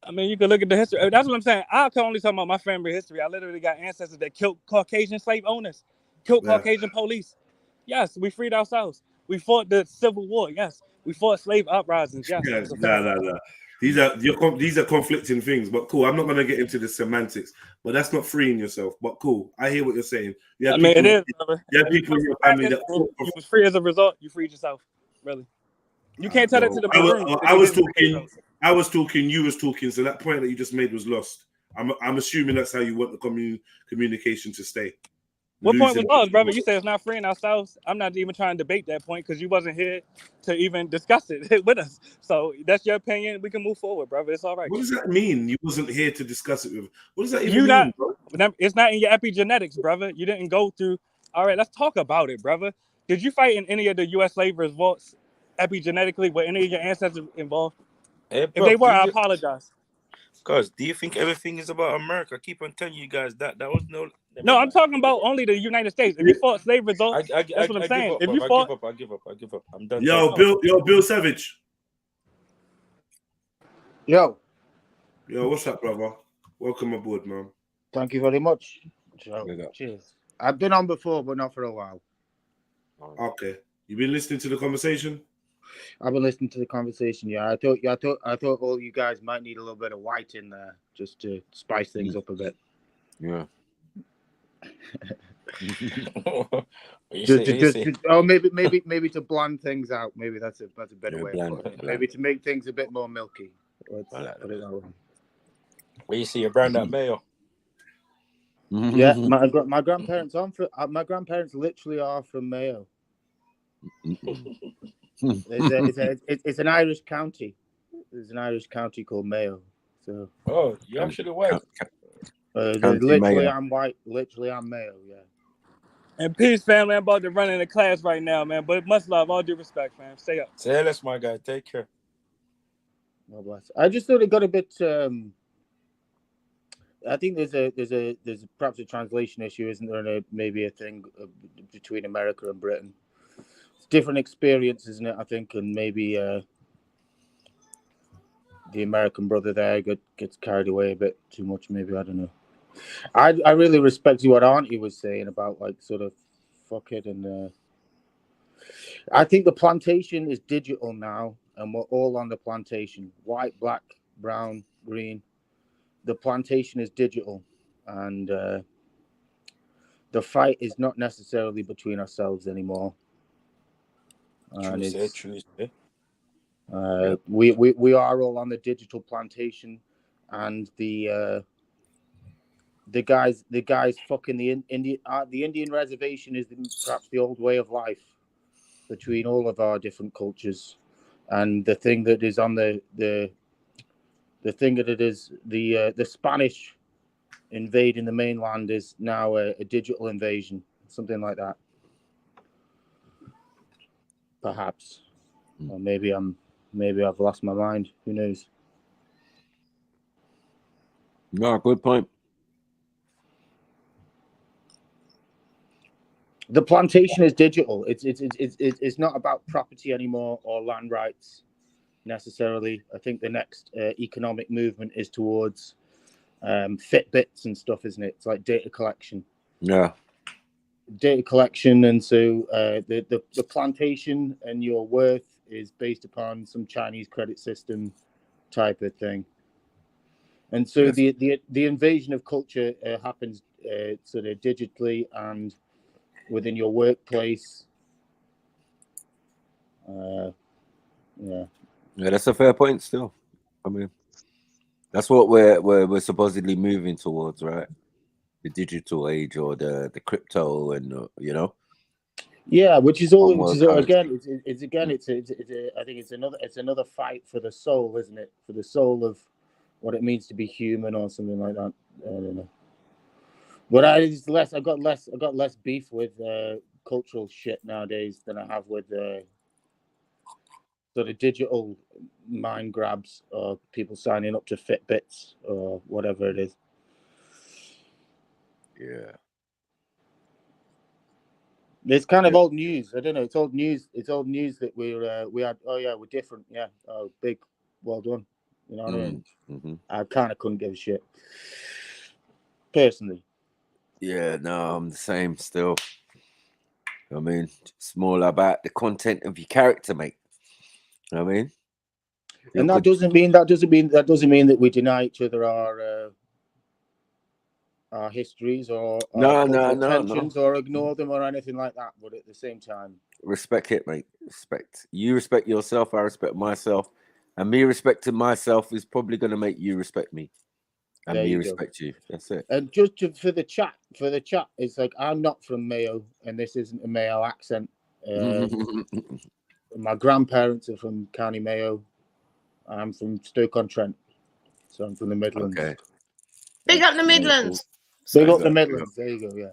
I mean, you can look at the history. That's what I'm saying. I can only talk about my family history. I literally got ancestors that killed Caucasian slave owners, killed Caucasian police. Yes, we freed ourselves. We fought the Civil War. Yes, we fought slave uprisings. Yes, Yeah, nah. These are conflicting things, but cool. I'm not gonna get into the semantics, but that's not freeing yourself. But cool, I hear what you're saying. I mean, it is, brother. Yeah, people in your family that you was free as a result. You freed yourself, really. You can't tell that to the Maroons. I was talking. You was talking. So that point that you just made was lost. I'm assuming that's how you want the communication to stay. What point was lost, brother? You said it's not freeing ourselves. I'm not even trying to debate that point because you wasn't here to even discuss it with us. So that's your opinion. We can move forward, brother. It's all right. What does that mean? You wasn't here to discuss it with. What does that even mean, bro? It's not in your epigenetics, brother. You didn't go through. All right, let's talk about it, brother. Did you fight in any of the U.S. slave revolts epigenetically? Were any of your ancestors involved? Hey, if they were, I apologize. Cause do you think everything is about America? I keep on telling you guys that was no. No, I'm talking about only the United States. If you fought slave results, that's what I'm saying. If you fought, I give up. I'm done. Bill Savage. Yo, what's up, brother? Welcome aboard, man. Thank you very much. Cheers. I've been on before, but not for a while. Okay, you been listening to the conversation? I've been listening to the conversation. Yeah, I thought all you guys might need a little bit of white in there just to spice things up a bit. Yeah. Maybe to bland things out. Maybe that's a better way of putting it. Maybe to make things a bit more milky. Let's put it that way. Where you see your brand up mayo? Yeah, my grandparents my grandparents literally are from Mayo. It's an Irish county. There's an Irish county called Mayo. So. Oh, you actually white. Literally, I'm white. Literally, I'm Mayo. Yeah. And peace, family. I'm about to run into class right now, man. But much love, all due respect, fam. Stay up. Say less, my guy. Take care. God bless. I just thought it got a bit. I think there's perhaps a translation issue, isn't there? And maybe a thing between America and Britain. It's different experience, isn't it? I think, and maybe the American brother there gets carried away a bit too much. Maybe, I don't know. I really respect what Auntie was saying about like sort of fuck it, and I think the plantation is digital now, and we're all on the plantation. White, black, brown, green. The plantation is digital, and the fight is not necessarily between ourselves anymore. And we are all on the digital plantation, and the guys fucking the Indian reservation is perhaps the old way of life between all of our different cultures, and the thing that is on the thing that it is the Spanish invading the mainland is now a digital invasion, something like that. Perhaps, or maybe I've lost my mind. Who knows? No, good point. The plantation is digital. It's not about property anymore or land rights necessarily. I think the next economic movement is towards Fitbits and stuff, isn't it? It's like data collection. Yeah. Data collection, and so the plantation and your worth is based upon some Chinese credit system type of thing. And so yes. the invasion of culture happens sort of digitally and within your workplace. Yeah, that's a fair point. Still, I mean, that's what we're supposedly moving towards, right? The digital age or the crypto, and you know. Yeah, which is all again. It's I think it's another fight for the soul, isn't it? For the soul of what it means to be human or something like that. I don't know. But I got less beef with cultural shit nowadays than I have with sort of digital mind grabs or people signing up to Fitbits or whatever it is. Yeah. It's kind of old news. I don't know. It's old news. It's old news that we had. Oh yeah, we're different. Yeah. Oh, big. Well done. You know what I mean? I kind of couldn't give a shit, personally. Yeah, no, I'm the same still. I mean, it's more about the content of your character, mate. You know what I mean? And that doesn't mean that we deny each other our histories or tensions or ignore them or anything like that. But at the same time, respect it, mate. Respect. You respect yourself. I respect myself, and me respecting myself is probably going to make you respect me, and me respect you. That's it. And just for the chat, it's like I'm not from Mayo, and this isn't a Mayo accent. My grandparents are from County Mayo. I'm from Stoke-on-Trent, so I'm from the Midlands. Okay. Big up the Midlands. Big up the Midlands. There you go. Yeah.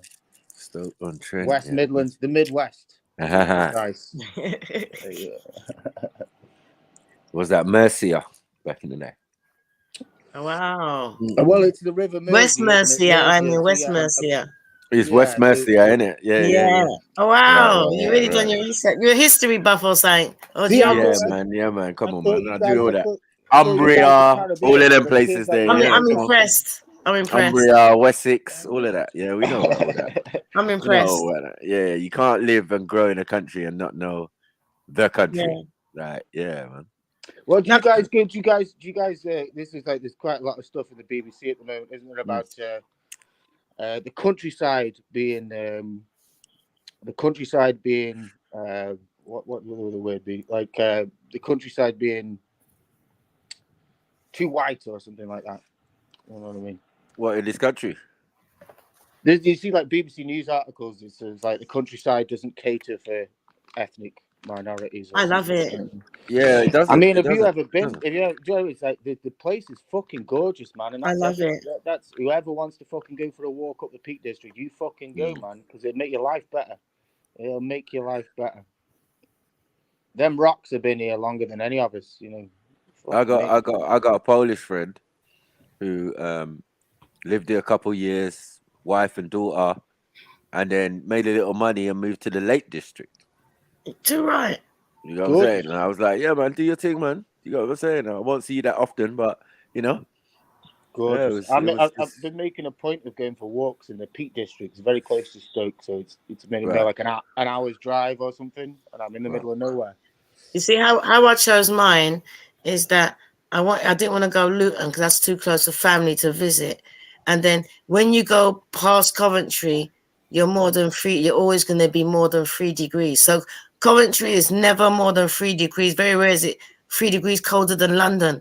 Stoke-on-Trent. West Midlands, the Midwest. Nice. Was that Mercia back in the day? Wow. Well, it's the River Mersey. West Mercia. I mean, West Mercia. It's West Mercia, isn't it? Yeah. Oh wow, you really done your research. You're a history buff or something? Yeah, man. Come on, man. I do all that. Umbria, all of them places there. I'm impressed. Umbria, Wessex, all of that. Yeah, we know all that. I'm impressed. Yeah, you can't live and grow in a country and not know the country. Right? Yeah, man. Well, do you guys? This is like there's quite a lot of stuff in the BBC at the moment, isn't it? About the countryside being what would the word be? Like the countryside being too white or something like that. You know what I mean? What, in this country? You see, like BBC News articles, it says like the countryside doesn't cater for ethnic minorities. I love it. Yeah, it doesn't. I mean, have you ever been? It's like the place is fucking gorgeous, man. And I love it. That's whoever wants to fucking go for a walk up the Peak District, you fucking go, man, because it'll make your life better. It'll make your life better. Them rocks have been here longer than any of us, you know. I got a Polish friend who lived there a couple years, wife and daughter, and then made a little money and moved to the Lake District. Too right. You know what I'm saying? And I was like, yeah, man, do your thing, man. You know what I'm saying? I won't see you that often, but you know. Gorgeous. I've been making a point of going for walks in the Peak District. It's very close to Stoke, so it's maybe like an hour's drive or something, and I'm in the middle of nowhere. You see how I chose mine is that I didn't want to go Luton because that's too close to family to visit, and then when you go past Coventry, you're always going to be more than 3 degrees. So Coventry is never more than 3 degrees. Very rare is it 3 degrees colder than London.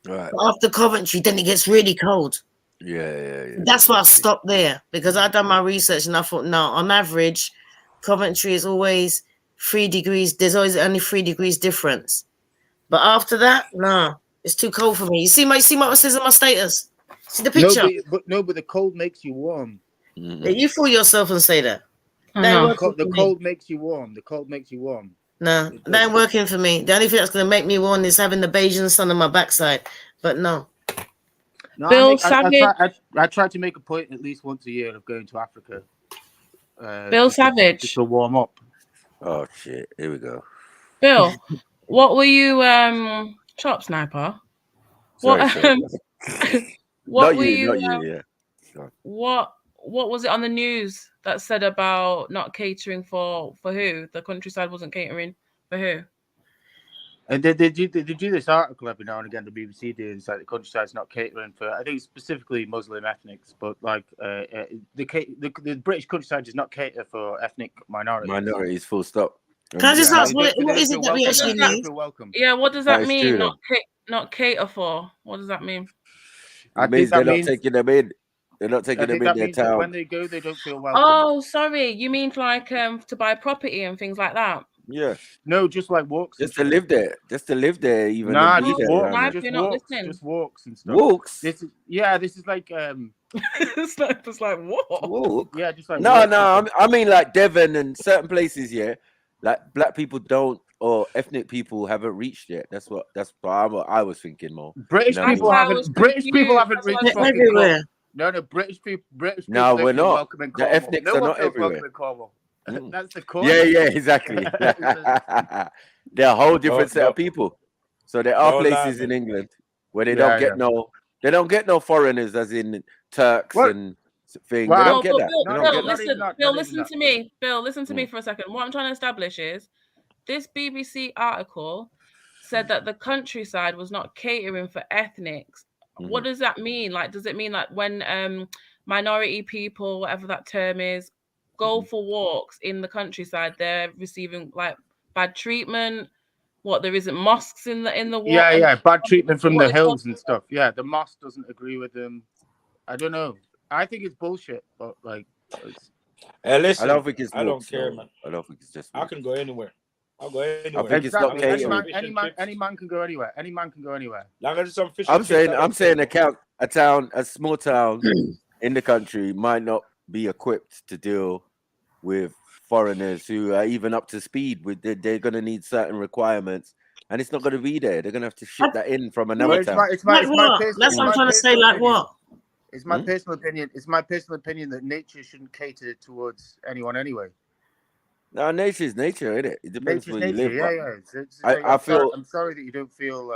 Right. After Coventry, then it gets really cold. Yeah. That's why I stopped there, because I've done my research and I thought, no, on average, Coventry is always 3 degrees. There's always only 3 degrees difference. But after that, no, it's too cold for me. You see what it says in my status? See the picture? But the cold makes you warm. You fool yourself and say that. The cold makes you warm. The cold makes you warm. No, that ain't working for me. The only thing that's going to make me warm is having the Beijing sun on my backside. But no. Bill Savage. I try to make a point at least once a year of going to Africa. Bill Savage. Just to warm up. Oh, shit. Here we go. Bill, what were you, Chop Sniper? What were you? What was it on the news that said about not catering for who? The countryside wasn't catering for who? And they do this article every now and again. The BBC do. It's like the countryside's not catering for, I think specifically Muslim ethnics, but like the British countryside does not cater for ethnic minorities. Minorities, full stop. Can I just ask, what is it that we actually need? Yeah, what does that mean? Not cater for. What does that mean? It means they're not taking them in. They're not taking them in their town. When they go, they don't feel welcome. Oh, sorry. You mean like to buy property and things like that? Yeah. No, just like walks. Just to live there. Even. Nah, just walks and stuff. Walks? This is like it's like what? Walk? Yeah, just like No, I mean like Devon and certain places, yeah. Like black people don't, or ethnic people haven't reached yet. That's what I was thinking more. British people haven't reached everywhere. No, British people. No, we're not. The ethnics are not everywhere. That's the core. Yeah, exactly. They're a whole different set of people. So there are places in England. where they don't get no foreigners, as in Turks and thing. They don't get that. Bill, listen to me. Bill, listen to me for a second. What I'm trying to establish is this BBC article said that the countryside was not catering for ethnics. What does that mean? Like, does it mean like when minority people, whatever that term is, go for walks in the countryside, they're receiving like bad treatment? What, there isn't mosques in the walk? Yeah, bad treatment from the hills and stuff. Yeah, the mosque doesn't agree with them. I don't know. I think it's bullshit, but like, listen, I don't think it's. I don't care, man. I don't think it's just. I can go anywhere. I'll go anywhere. I think it's not catering. Any man can go anywhere. Any man can go anywhere. I'm saying a small town in the country might not be equipped to deal with foreigners who are even up to speed with. They're going to need certain requirements, and it's not going to be there. They're going to have to ship that in from another town. That's what I'm trying to say. Like what? It's my personal opinion. It's my personal opinion that nature shouldn't cater towards anyone anyway. No, nature is nature, isn't it? It depends where you live. Yeah. I'm sorry that you don't feel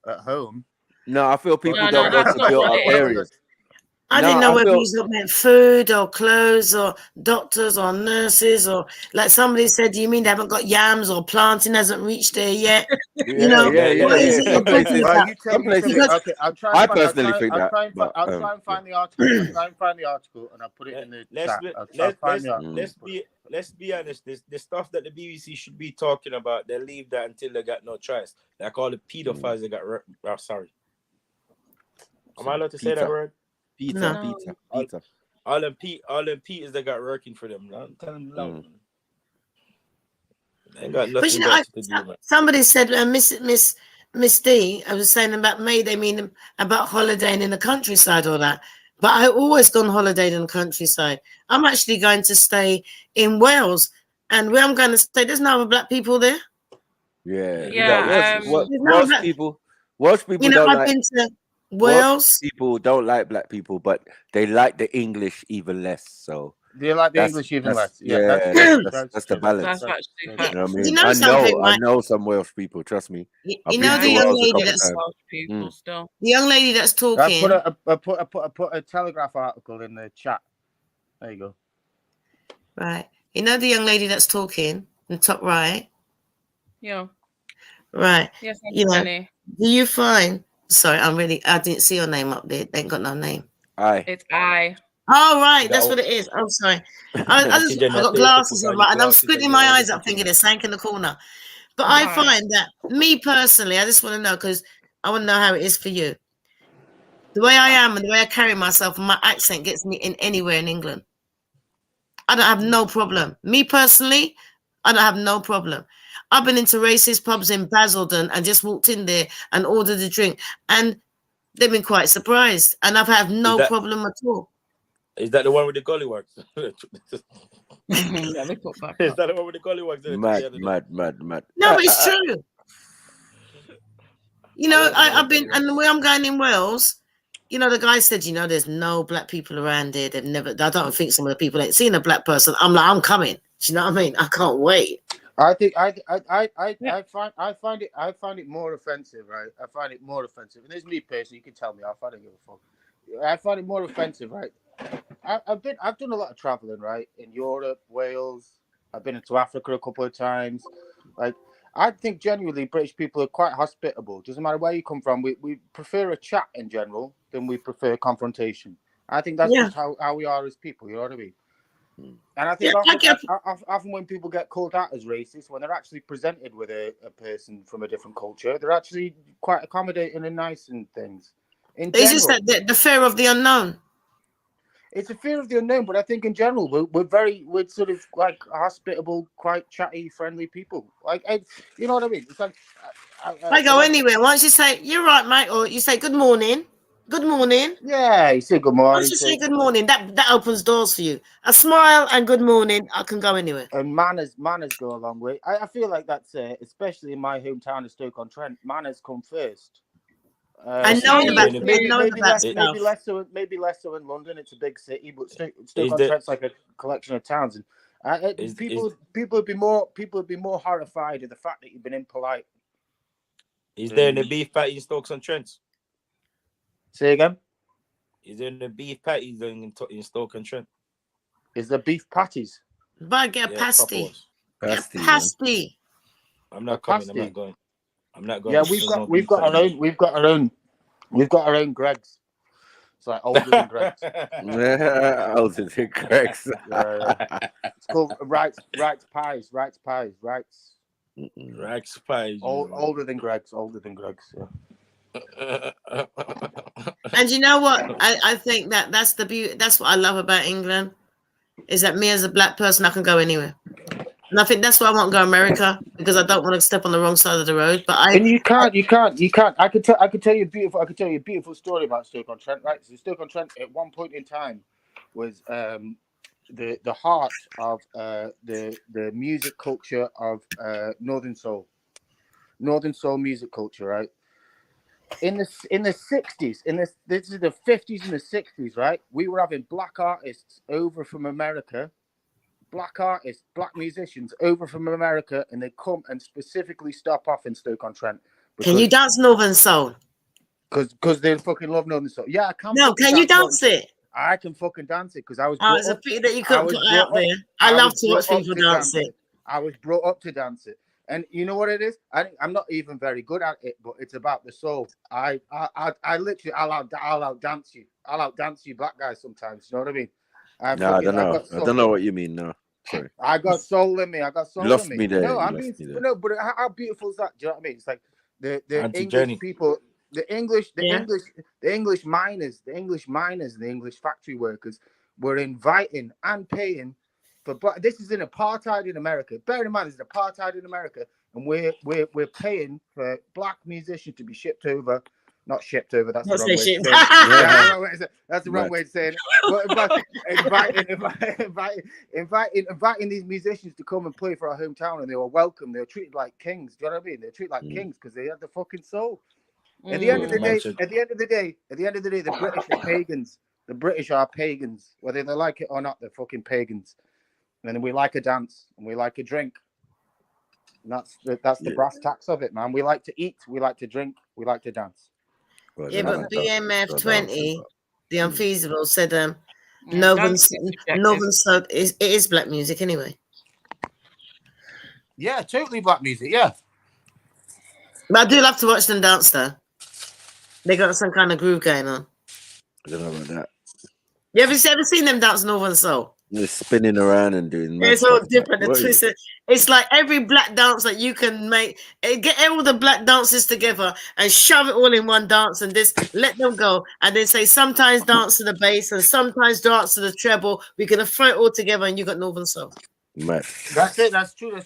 at home. No, I feel people don't go to built up areas. I didn't know whether you meant food or clothes or doctors or nurses or like somebody said, do you mean they haven't got yams or planting hasn't reached there yet? You know, what is it you're talking about? I personally think that. I'll try and find the article. And I'll put it in the chat. Let's be honest. The stuff that the BBC should be talking about, they leave that until they got no choice. Like all the pedophiles they got. Sorry. Am I allowed to say that word? Peter. All them Peters that got working for them. I'm telling them, they got nothing else to do. Somebody said, Miss D, I was saying about May, they mean about holidaying in the countryside or that. But I always gone holidaying in the countryside. I'm actually going to stay in Wales, and where I'm going to stay, there's no other black people there. Welsh people. You know, I've been to Wales. People don't like black people, but they like the English even less. So they like the English even less. That's the balance. You know what I mean? I know some Welsh people. Trust me. You know the young lady that's the young lady that's talking. I put a Telegraph article in the chat. There you go. Right. You know the young lady that's talking in the top right. Yeah. Right. Yes. You know, do you find? Sorry, I didn't see your name up there. They ain't got no name. It's I. Oh, right. That's what it is. I'm sorry. I got glasses on, and I'm squinting my eyes up thinking it's sank in the corner. But I find that, me personally, I just want to know, because I want to know how it is for you. The way I am and the way I carry myself and my accent gets me in anywhere in England. I don't have no problem. Me personally, I don't have no problem. I've been into racist pubs in Basildon and just walked in there and ordered a drink, and they've been quite surprised, and I've had no problem at all. Is that the one with the gollywogs? Is that the one with the gollywogs? Mad. No, but it's true. You know, I've been, and the way I'm going in Wales, you know, the guy said, you know, there's no black people around here. They've never, I don't think some of the people ain't seen a black person. I'm like, I'm coming. Do you know what I mean? I can't wait. I think I find it more offensive, right? I find it more offensive. And this is me personally, you can tell me off, I don't give a fuck. I find it more offensive, right? I've done a lot of traveling, right? In Europe, Wales. I've been into Africa a couple of times. Like, I think genuinely British people are quite hospitable. Doesn't matter where you come from. We prefer a chat in general than we prefer confrontation. I think that's just how we are as people. You know what I mean? And I think often when people get called out as racist, when they're actually presented with a person from a different culture, they're actually quite accommodating and nice and things. It's just that the fear of the unknown. It's a fear of the unknown, but I think in general we're sort of like hospitable, quite chatty, friendly people. Like, you know what I mean? It's like I go anywhere. Once you say you're right, mate, or you say good morning. Good morning. Yeah, you say good morning. Once you say good morning, that opens doors for you. A smile and good morning, I can go anywhere. And manners go a long way. I feel like that's especially in my hometown of Stoke-on-Trent. Manners come first. I know maybe less so in London. It's a big city, but Stoke-on-Trent's like a collection of towns. And people would be more horrified at the fact that you've been impolite. Is there any beef patty in Stoke-on-Trent? Say again. Is there any beef patties in Stoke-on-Trent? Is there beef patties? But get a pasty. Get a pasty. I'm not coming. I'm not going. I'm not going. Yeah, we've got our own Greg's. It's like older than Greg's. Older than Greg's. Yeah. It's called Wright's Pies. Rags pies. Older than Greg's. Yeah. And you know what? I think that's the beauty. That's what I love about England, is that me as a black person, I can go anywhere. And I think that's why I want to go to America, because I don't want to step on the wrong side of the road. But and you can't. I could tell you a beautiful story about Stoke-on-Trent, right? So Stoke-on-Trent at one point in time was the heart of the music culture of Northern Soul music culture, right? In the 60s, this is the 50s and the 60s, right? We were having black artists over from America. Black musicians over from America, and they come and specifically stop off in Stoke-on-Trent. Can you dance Northern Soul? Because they fucking love Northern Soul. Yeah, I can. No, can you dance it? I can fucking dance it because I was. Oh, it's a pity that you couldn't put it out there. I love to watch people dance it. I was brought up to dance it, and you know what it is? I'm not even very good at it, but it's about the soul. I literally, I'll outdance you. I'll outdance you, black guys. Sometimes, you know what I mean? I don't know what you mean. No. Sorry. I got soul in me. Lost me there. No, but how beautiful is that? Do you know what I mean? It's like the English people, the English miners, the English factory workers were inviting and paying for. But this is in apartheid in America. Bear in mind, there's apartheid in America, and we're paying for black musicians to be shipped over. Not shipped over. That's the wrong way to say it. That's the wrong way to say it. But inviting these musicians to come and play for our hometown, and they were welcome. They were treated like kings. Do you know what I mean? They were treated like kings because they had the fucking soul. At the end of the day, the British are pagans. The British are pagans, whether they like it or not. They're fucking pagans. And we like a dance and we like a drink. And that's the brass tacks of it, man. We like to eat, we like to drink, we like to dance. Yeah, but BMF 20, the unfeasible, said Northern Soul it is black music anyway. Yeah, totally black music, yeah. But I do love to watch them dance though. They got some kind of groove going on. I don't know about that. You ever seen them dance Northern Soul? They're spinning around and doing. It's all different. It's like every black dance that you can make. Get all the black dances together and shove it all in one dance, and just let them go. And then say sometimes dance to the bass and sometimes dance to the treble. We're gonna throw it all together, and you got Northern Soul. Mad. That's it. That's true.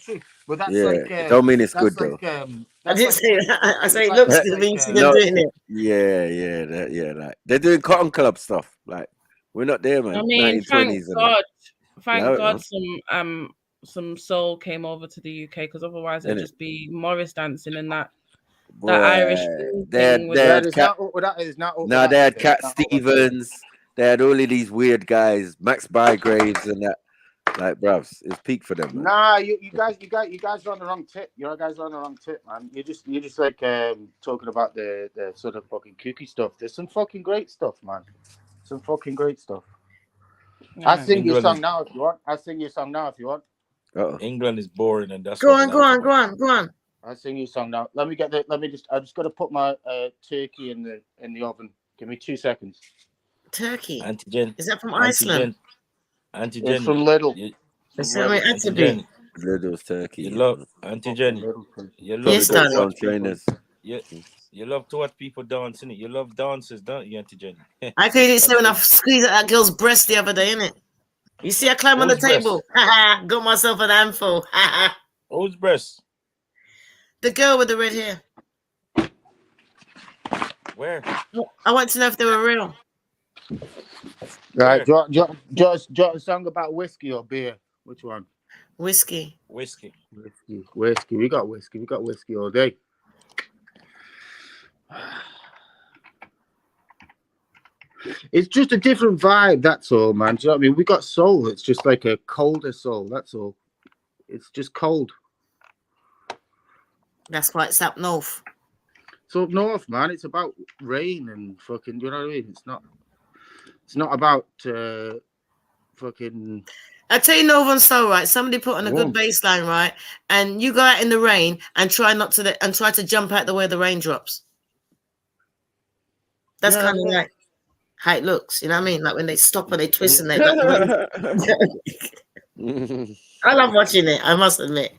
But that's like. Don't mean it's good like, though. I didn't say that. I say it looks good when you see them doing it. Yeah. Like they're doing cotton club stuff. Like we're not there, man. I mean, thank God, some soul came over to the UK, because otherwise it'd just be Morris dancing and that Irish thing. They had Cat Stevens. They had all of these weird guys, Max Bygraves and that. Like, bruvs, it's peak for them. Man. Nah, you guys are on the wrong tip. You guys are on the wrong tip, man. You're just like talking about the sort of fucking kooky stuff. There's some fucking great stuff, man. Some fucking great stuff. Yeah. I'll sing your song now if you want. England is boring, and that's go on. I'll sing you a song now. I just got to put my turkey in the oven. Give me 2 seconds. Turkey. Antigen. Is that from Iceland? Antigen. It's from Lidl. Lidl's turkey. You love Antigen. You love to watch people dancing. You love dances, don't you, Antigen? I couldn't say when I squeezed at that girl's breast the other day, innit? You see, I climb on the table. Got myself an handful. Whose breast? The girl with the red hair. Where? I want to know if they were real. Right, just a song about whiskey or beer. Which one? Whiskey. We got whiskey all day. It's just a different vibe, that's all, man. Do you know what I mean? We got soul. It's just like a colder soul, that's all. It's just cold. That's why it's up north. It's up north, man. It's about rain and fucking. You know what I mean? It's not about fucking. I tell you, Northern Soul, right? Somebody put on a good bass line, right? And you go out in the rain and try to jump out the way the rain drops. That's kind of like how it looks. You know what I mean? Like when they stop and they twist and they. I love watching it. I must admit.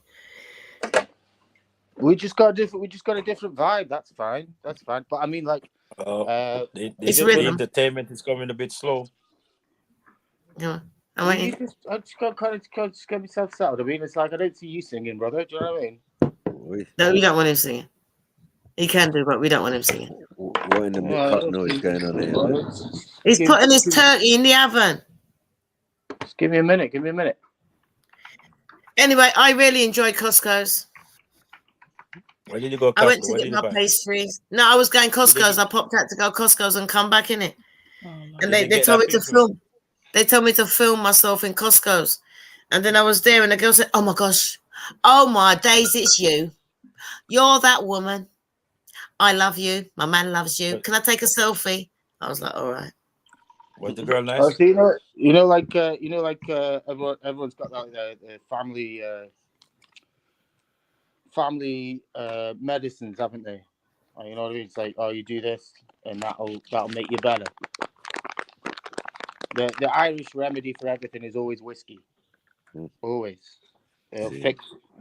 We just got a different vibe. That's fine. But I mean, like, it's the entertainment is coming a bit slow. Yeah. I just got kind of get myself settled. I mean, it's like I don't see you singing, brother. Do you know what I mean? No, we don't want him singing. He can do, but we don't want him singing. What in the cut noise going on here? He's putting his turkey in the oven. Just give me a minute. Anyway, I really enjoyed Costco's. Where did you go? I went to get my pastries. No, I was going Costco's. I popped out to go Costco's and come back in it. And they told me to film. They told me to film myself in Costco's. And then I was there and the girl said, oh my gosh. Oh my days, it's you. You're that woman. I love you. My man loves you. Can I take a selfie? I was like, all right. Was the girl nice? So you know, everyone's got like the family medicines, haven't they? You know what I mean? It's like, oh, you do this and that'll make you better. The Irish remedy for everything is always whiskey. Always.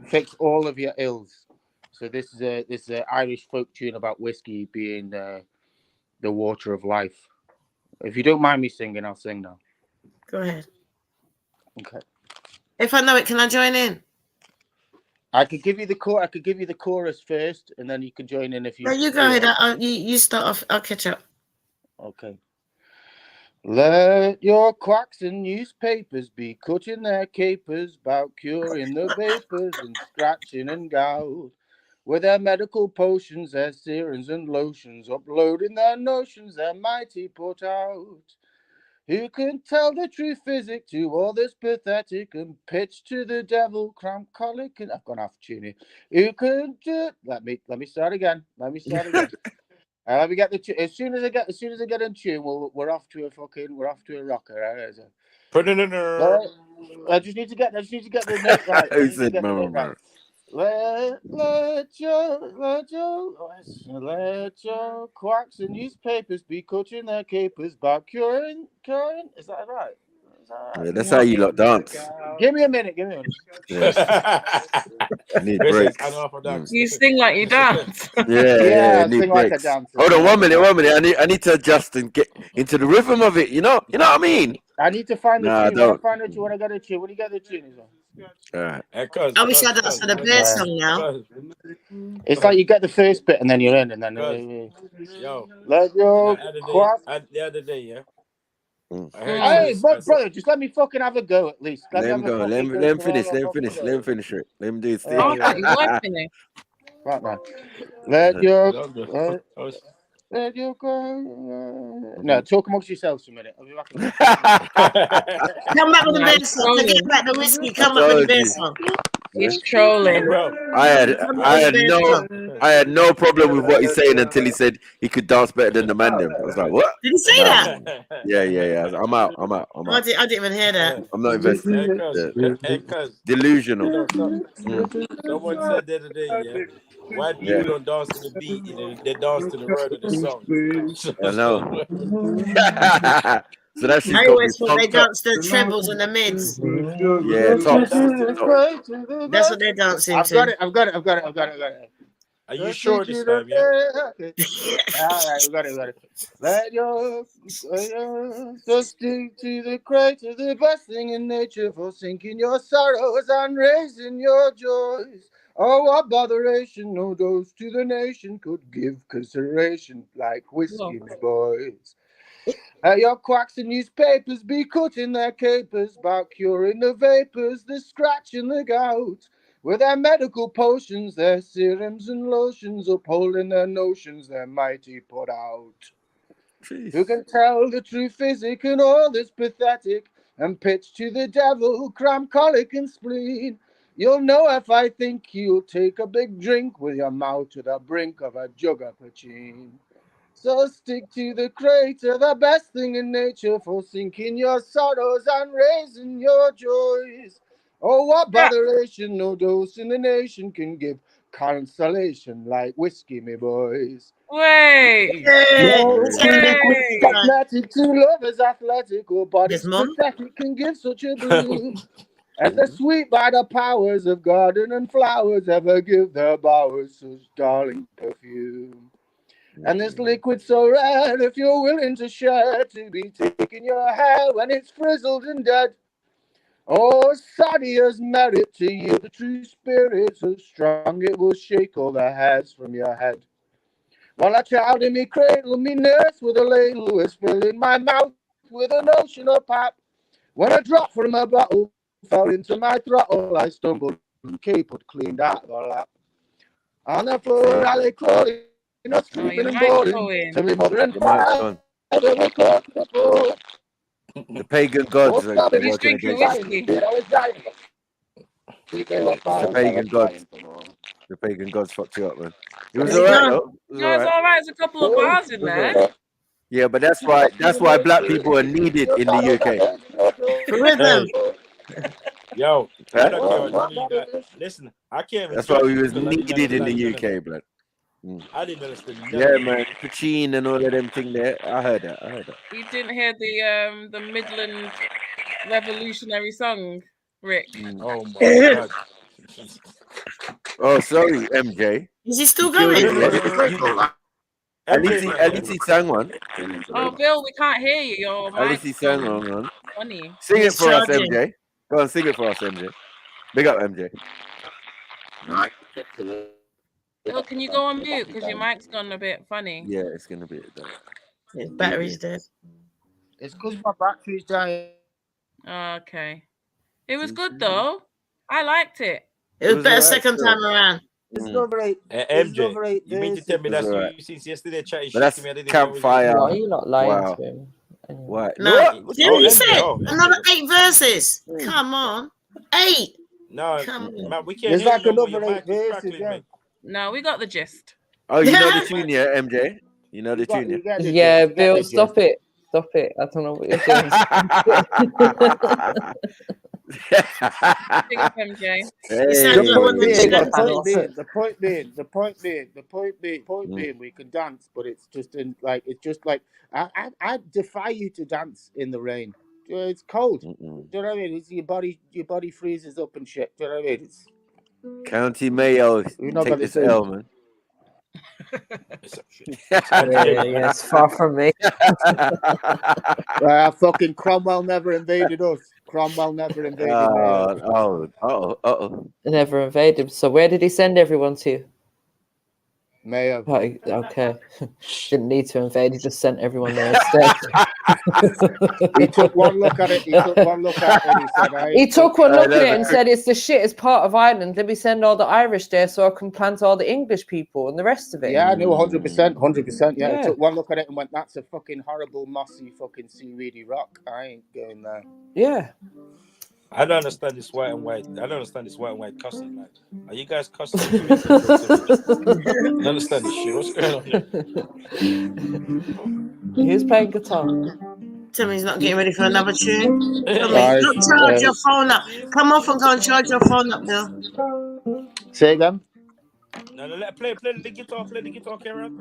Fix all of your ills. So this is a Irish folk tune about whiskey being the water of life. If you don't mind me singing, I'll sing now. Go ahead. Okay. If I know it, can I join in? I could give you the chorus first, and then you can join in if you. No, you go ahead. You start off. I'll catch up. Okay. Let your quacks and newspapers be cutting their capers about curing the vapors and scratching and gout. With their medical potions, their serums and lotions, uploading their notions, their mighty put out. Who can tell the true physic to all this pathetic and pitch to the devil, cramp colic? And I've gone off tune here. Who can do? Let me start again. Let me get the tune. As soon as I get in tune, we're off to a rocker. Right? I just need to get the note right. Who said mama? Let your quacks and newspapers be cutting their capers by curing. Is that right? Yeah, that's how you lot dance. Give me a minute. Yeah. Need breaks. You sing like you dance. Yeah, I sing like a dancer. Hold on, one minute. I need to adjust and get into the rhythm of it. You know what I mean? I need to find the tune. When I find the tune, when I got the tune, when you get the tune, all right. I wish I danced for the bear song now. It's like you get the first bit and then you're in, and then let your the other day, yeah. Hey, brother, just let me fucking have a go at least. Let him go. Let him finish. Let him finish it. Let him do his thing. Right, man. Let your go. No, talk amongst yourselves for a minute. I'll be back. Come back with the bear song. Forget about the whiskey. Come back with the bear song. He's trolling, bro. I had no problem with what he's saying until he said he could dance better than the man. I was like, what? Did he say that? Yeah. I'm out. I didn't even hear that. I'm not invested. Delusional. Someone said the other day, yeah. White people don't dance to the beat, they dance to the word of the song. I know. So that's I always thought they danced the trebles and the mids. Yeah, tops. That's what they're dancing to. I've got it. Are you sure this time, yeah? All right, we got it. Let your just stick to the crater, the best thing in nature for sinking your sorrows and raising your joys. Oh, what botheration, no dose to the nation could give consideration like whiskey, boys. Your quacks and newspapers be cutting their capers about curing the vapors, the scratch and the gout. With their medical potions, their serums and lotions, upholding their notions, their mighty put out. Jeez. Who can tell the true physic and all this pathetic, and pitch to the devil, cramp, colic, and spleen? You'll know if I think you'll take a big drink with your mouth to the brink of a jug of poutine. So stick to the crater, the best thing in nature for sinking your sorrows and raising your joys. Oh, what botheration, no dose in the nation can give consolation like whiskey, me boys. Wait. No, two liquids magnetic, two lovers athletic, oh, bodies pathetic can give such a boon. And the sweet by the powers of garden and flowers ever give their bowers such darling perfume. And this liquid so red, if you're willing to share, to be taking your hair when it's frizzled and dead. Oh, Sadia's merit to you, the true spirit so strong it will shake all the hairs from your head. While a child in me cradle, me nurse with a ladle was filling my mouth with an ocean of pap. When a drop from a bottle fell into my throttle, I stumbled and capered clean out the lap. On the floor, I lay crawling, not sleeping and boring, till my mother and father were caught the floor. The pagan gods are He's working drinking against whiskey. the pagan gods. The pagan gods fucked you up, man. It was No, alright though. It was it's all right. There's a couple of bars in there. Yeah, but that's why black people are needed in the UK. Rhythm. Yo, I don't care what none of you guys. Listen, I can't even. That's why we was needed in the UK, blood. I didn't understand. Yeah, man, Pachin and all of them thing there. I heard that. You didn't hear the Midland revolutionary song, Rick? Oh my god. Oh, sorry, MJ. Is he still going? At least he sang one. Oh, Bill, we can't hear you. Your At least he mic's sang one, man. funny. Sing it for us, MJ. Go on, sing it for us, MJ. Big up, MJ. Bill, can you go on mute because your mic's gone a bit funny? Yeah, it's gonna be. His battery's dead. It's because my battery's dying. Okay. It was good though. I liked it. It was better second time around. It's over 8. MJ, you mean to tell me that's you since yesterday chatting shit to me? I didn't Campfire. No, you're not lying Wow. to him. What? No, What? didn't you say another 8 verses? Come on, 8. No, man, we can't There's hear like you no more. another Your 8 mic is verses, crackling, yeah. man. No, we got the gist. Oh, you know the tune, yeah, MJ? You know the tune, yeah? Yeah, Bill, stop it. Stop it. I don't know what you're doing. Big up, MJ. The point being, we can dance, but it's just I defy you to dance in the rain. It's cold. Do you know what I mean? It's your body freezes up and shit. Do you know what I mean? It's County Mayo, take this L, man. Yeah, it's far from me. Fucking Cromwell never invaded us. Never invaded. So where did he send everyone to? Mayo. Okay. Didn't need to invade. He just sent everyone there instead. He took one look at it. He took one look at it. He took one look at it and said, "It's the shit. It's part of Ireland. Let me send all the Irish there so I can plant all the English people and the rest of it." Yeah, I knew 100%. Yeah, he took one look at it and went, "That's a fucking horrible, mossy, fucking seaweedy rock. I ain't going there." Yeah. I don't understand this white and white. I don't understand this white and white cussing. Like, are you guys cussing? I don't understand this shit. What's going on here? Who's playing guitar? Tell me he's not getting ready for another tune. Don't charge your phone up. Come off and go and charge your phone up, Bill. Say again. No, let play the guitar, Karen.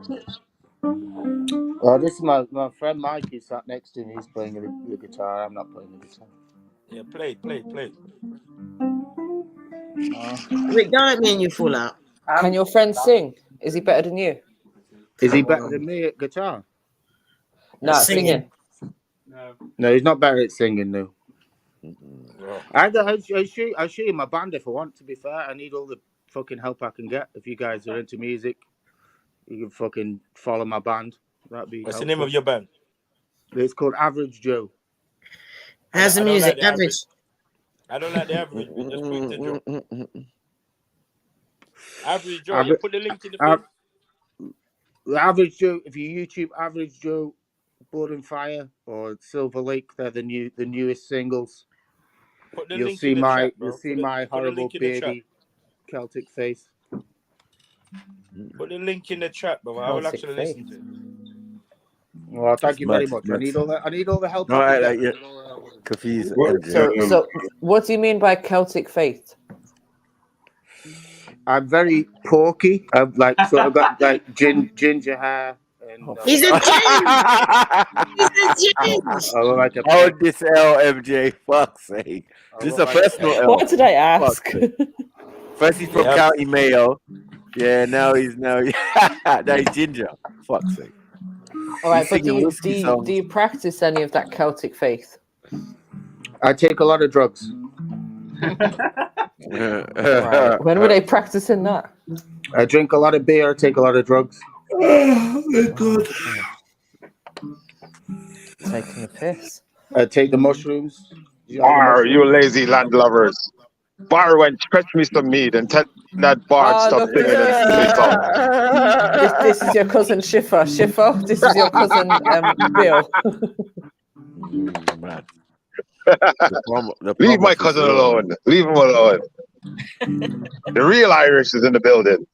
Oh, this is my friend Mike. He's sat next to me. He's playing the guitar. I'm not playing the guitar. Yeah, play. Rick, don't let me and you fall out. Can your friend sing? Is he better than you? Is he better than me at guitar? No, singing. No, he's not better at singing, no. I'll show you my band if I want, to be fair. I need all the fucking help I can get. If you guys are into music, you can fucking follow my band. That'd be What's the name of your band? It's called Average Joe. How's the music? Average. I don't like the average. Just put the Joe. Average Joe. You put the link in the thing. Average Joe. If you YouTube Average Joe, Blood and Fire or Silver Lake, they're the newest singles. You'll see my horrible baby Celtic face. Put the link in the chat, bro. I will actually listen to it. Well, thank you very much. I need all the help No, I can get. Confused. So, what do you mean by Celtic faith? I'm very porky. I've got like ginger hair. And, He's a gin. He's a gin. Oh, this L, MJ. Fuck's sake. This is a personal L. What did I ask? First he's from County Mayo. Yeah, now he's ginger. Fuck's sake. All right, but do you practice any of that Celtic faith? I take a lot of drugs. Right. When were they practicing that? I drink a lot of beer, take a lot of drugs. Oh, good. Taking a piss. I take the mushrooms. Bar, you lazy land lovers. Bar went fetch me some meat and tell that Bart stop singing and song. This is your cousin Schiffer. Schiffer, this is your cousin Bill. Leave my cousin alone. Leave him alone. The real Irish is in the building.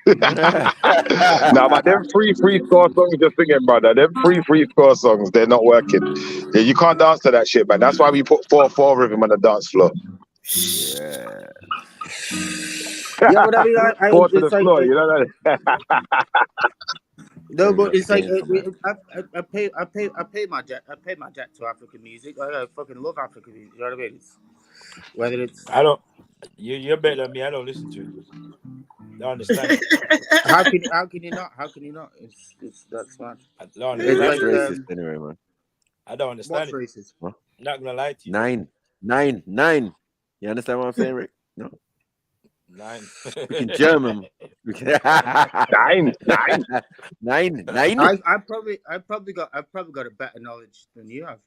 Nah, but them free score songs you're singing, brother. Them free score songs, they're not working. Yeah, you can't dance to that shit, man. That's why we put 4/4 rhythm on the dance floor. Yeah, but I mean, Four to the floor, you know that? No, but it's like I pay my debt to African music. I fucking love African music. You know what I mean? Whether it's You're better than me. I don't listen to it. I understand. How can you not? How can you not? It's that's mad. It's like, racist anyway, man. I don't understand. What's racist? What? Not gonna lie to you. 9. You understand what I'm saying, Rick? No. 9. We can German. We can 9. I've probably got a better knowledge than you have.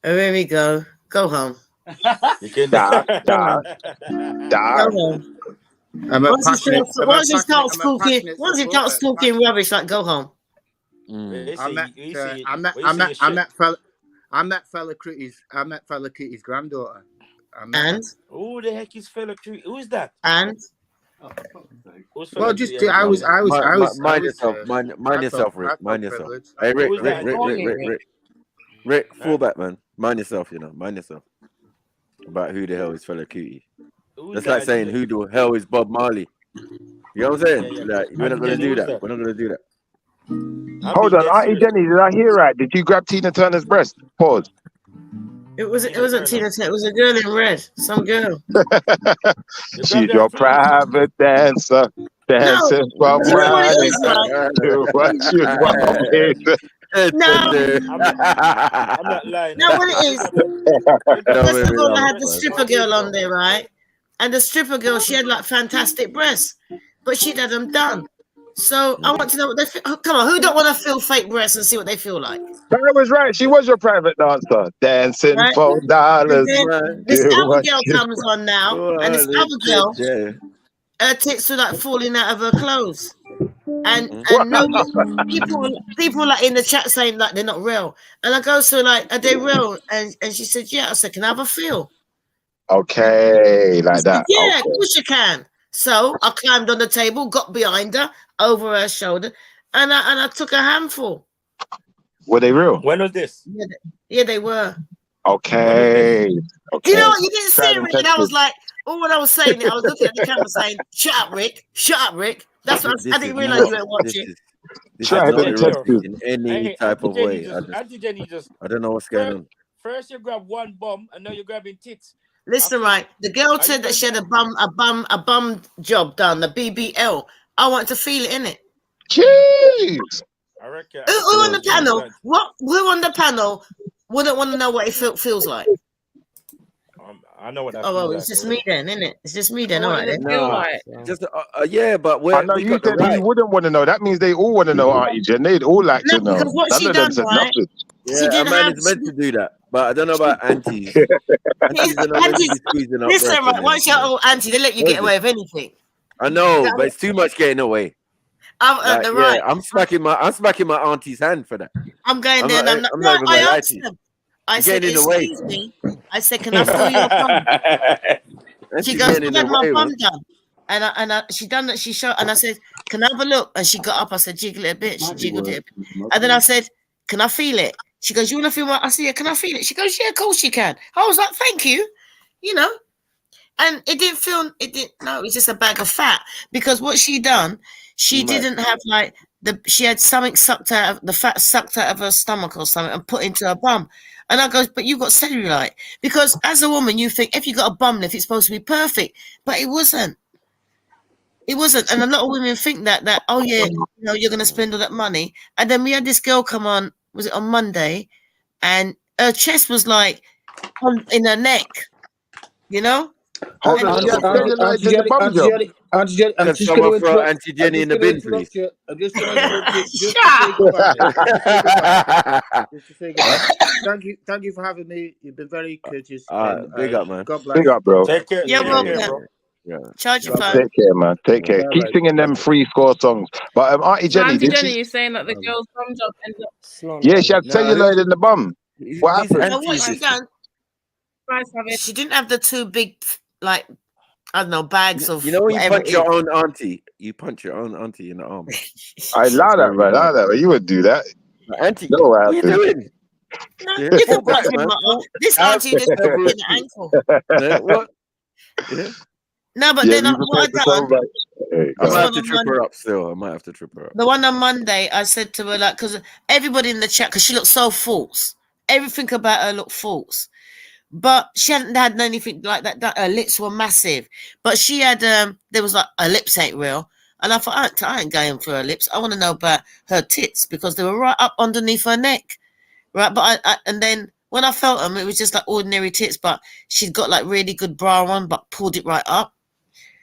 Oh, here we go. Go home. You can Go home. Once he starts talking rubbish, like go home. I met fella Critty's granddaughter. Who the heck is fella Critty? Who is that? And well, just I was mind yourself, Rick. Mind yourself. Hey, Rick, fullback, man. Mind yourself, mind yourself. About who the hell is fella Cootie. That's like saying who the hell is Bob Marley. You know what I'm saying? Yeah. Like, we're not gonna do that. We're not gonna do that. Hold on, Auntie Jenny, did I hear right? Did you grab Tina Turner's breast? Pause. It wasn't Tina Turner. It was a girl in red. Some girl. She's your private dancer. Dancing from Friday. Do what you want. No, I'm not lying. No, what it is, first of all, I had the stripper girl on there, right? And the stripper girl, she had like fantastic breasts, but she'd had them done. So I want to know what they feel. Come on, who don't want to feel fake breasts and see what they feel like? That was right. She was your private dancer, dancing right? for dollars. This other girl comes on now, and this other girl, her tits were like falling out of her clothes. And people like in the chat saying like they're not real, and I go, so like, are they real? And she said, yeah. I said, can I have a feel? Okay, like that. Yeah, of course you can. So I climbed on the table, got behind her, over her shoulder, and I took a handful. Were they real? When was this? Yeah, they were. Okay. You know what? You didn't see it, Rick, and I was like, when I was saying it, I was looking at the camera saying, "Shut up, Rick! Shut up, Rick!" That's what I didn't realize you weren't watching. This is in any type of way. I don't know what's going on. First you grab one bum, and now you're grabbing tits. Listen, right? The girl said that she had a bum job done, the BBL. I want to feel it in it. Jeez. I reckon. Who on the panel? Who on the panel wouldn't want to know what it feels like? I know what that. Oh, well, it's just me then, isn't it? It's just me then, all right. Then. No, just yeah, but I know you said you wouldn't want to know. That means they all want to know, Auntie Jen. They'd all like to know. Because what she done, right? Yeah, a man is meant to do that, but I don't know about aunties. Listen, right? Once you're old auntie, they let you get away with anything. I know, but it's too much getting away. Right. I'm smacking my auntie's hand for that. I'm going there. I'm not. I asked them. I said, excuse me. I said, can I feel your bum? She goes, I've had my bum done. And she done that. She showed, and I said, can I have a look? And she got up. I said, jiggle it a bit. She jiggled it a bit. And then I said, can I feel it? She goes, you want to feel what? I said, yeah, can I feel it? She goes, yeah, of course you can. I was like, thank you. You know, and it didn't feel, it was just a bag of fat, because what she done, she didn't have like, she had something sucked out of, the fat sucked out of her stomach or something and put into her bum. And I goes, but you got cellulite. Because as a woman, you think if you got a bum lift, it's supposed to be perfect. But it wasn't. It wasn't. And a lot of women think that oh yeah, you know, you're gonna spend all that money. And then we had this girl come on, was it on Monday? And her chest was like in her neck, you know? Hold on, Can someone throw Auntie Jenny in the bin, please? I'm just going to interrupt you just to say goodbye. Just to say goodbye. Thank you for having me. You've been very courteous. Big up, man. God bless. Big up, bro. Take care. You're welcome. Yeah. Charge your phone. Take care, man. Take care. Keep singing them free score songs. But Auntie Jenny, Auntie Jenny, you're saying that the girl's bum job ended up. Yeah, she had celluloid in the bum. What happened? So what she done? She didn't have the two big, like, I don't know, bags of. You know when you punch your own auntie, you punch your own auntie in the arm. I allow that, man. Allow that. You would do that. Auntie, no, what are you doing? No, you can punch me in my arm. This auntie just put me in the ankle. What? No, but then what I done. I might have to trip her up still. I might have to trip her up. The one on Monday, I said to her, like, because everybody in the chat, because she looked so false. Everything about her looked false. But she hadn't had anything like that. Her lips were massive. But she had, there was like, her lips ain't real. And I thought, I ain't going for her lips. I want to know about her tits, because they were right up underneath her neck. Right? But and then when I felt them, it was just like ordinary tits. But she'd got like really good bra on, but pulled it right up.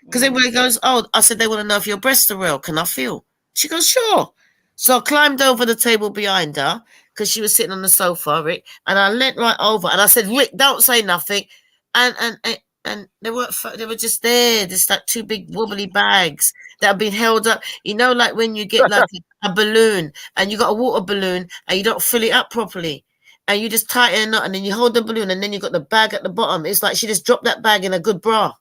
Because everybody goes, oh, I said, they want to know if your breasts are real. Can I feel? She goes, sure. So I climbed over the table behind her, because she was sitting on the sofa, Rick, and I leant right over and I said, Rick, don't say nothing. And they were just there, just like two big wobbly bags that have been held up. You know, like when you get like a balloon and you got a water balloon and you don't fill it up properly. And you just tighten it up and then you hold the balloon and then you got the bag at the bottom. It's like she just dropped that bag in a good bra.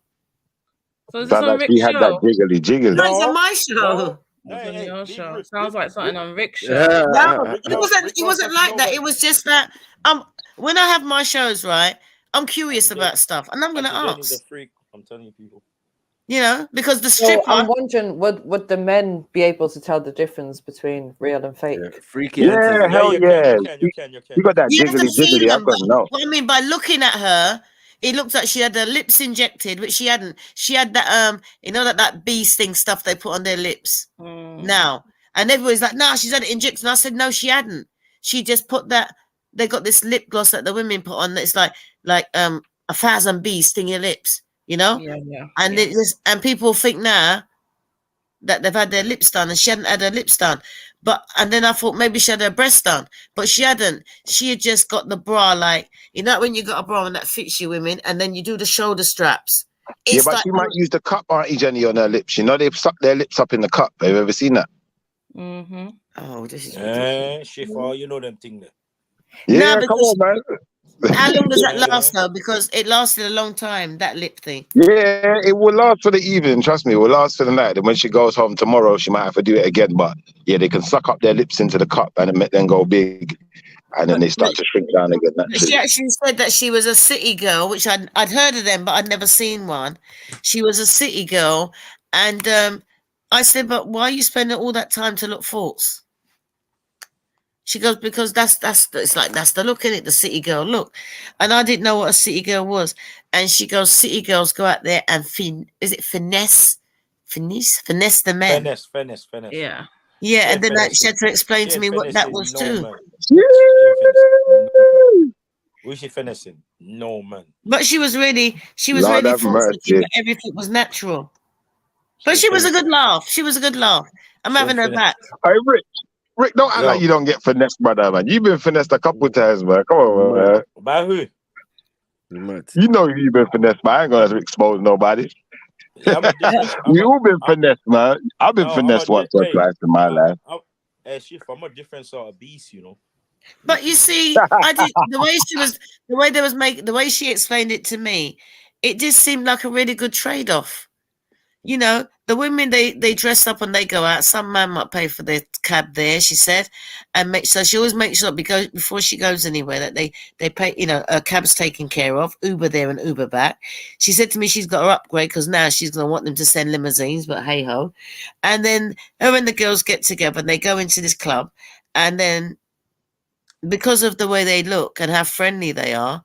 So is this on Rick's she show? had that jiggly. No, it's on my show. It's on your show. Sounds like something on Rick's show. No, it wasn't like that. It was just that when I have my shows, right, I'm curious about stuff and I'm gonna ask. I'm telling you, people. You know, because the stripper. So I'm wondering, would the men be able to tell the difference between real and fake? Freaky. Yeah, hell yeah. You can. You got that jiggly. I don't know. What I mean by looking at her, it looks like she had her lips injected, but she hadn't. She had that you know that bee sting stuff they put on their lips now, and everybody's like, "Nah, she's had it injected." And I said, "No, she hadn't. She just put that. They got this lip gloss that the women put on. That's like 1,000 bees sting your lips, you know." Yeah. And it just, and people think now that they've had their lips done, and she hadn't had her lips done. And then I thought maybe she had her breast done, but she hadn't. She had just got the bra, like, you know, when you got a bra and that fits you, women, and then you do the shoulder straps. Yeah, but she might use the cup, Auntie Jenny, on her lips. You know, they suck their lips up in the cup. Have you ever seen that? Mm-hmm. Oh, this is shit, you know them thing there. Yeah, come on, man. How long does that last though? Because it lasted a long time, that lip thing. Yeah, it will last for the evening. Trust me, it will last for the night. And when she goes home tomorrow, she might have to do it again. But yeah, they can suck up their lips into the cup and make them go big, and then they start to shrink down again. She actually said that she was a city girl, which I'd heard of them, but I'd never seen one. She was a city girl, and I said, "But why are you spending all that time to look false?" She goes, because that's the look in it, the city girl look. And I didn't know what a city girl was. And she goes, city girls go out there and finesse the men. Finesse. Yeah. Yeah, and then she had to explain to me what that was too. Was she finessing? No, man. But she was really false looking, but everything was natural. But she was a good laugh. I'm having her back. Hey, Rick, don't act like you don't get finessed, brother, man. You've been finessed a couple times, man. Come on, man. By who? You know you've been finessed, man. I ain't gonna expose nobody. We all been finessed, man. I've been finessed once or twice in my life. Chief, I'm a different sort of beast, you know. But you see, I did the way she explained it to me, it just seemed like a really good trade-off. You know, the women they dress up and they go out. Some man might pay for their cab there, she said, and she always makes sure before she goes anywhere that they pay. You know, a cab's taken care of, Uber there and Uber back. She said to me she's got her upgrade because now she's gonna want them to send limousines, but hey ho. And then her and the girls get together and they go into this club, and then because of the way they look and how friendly they are,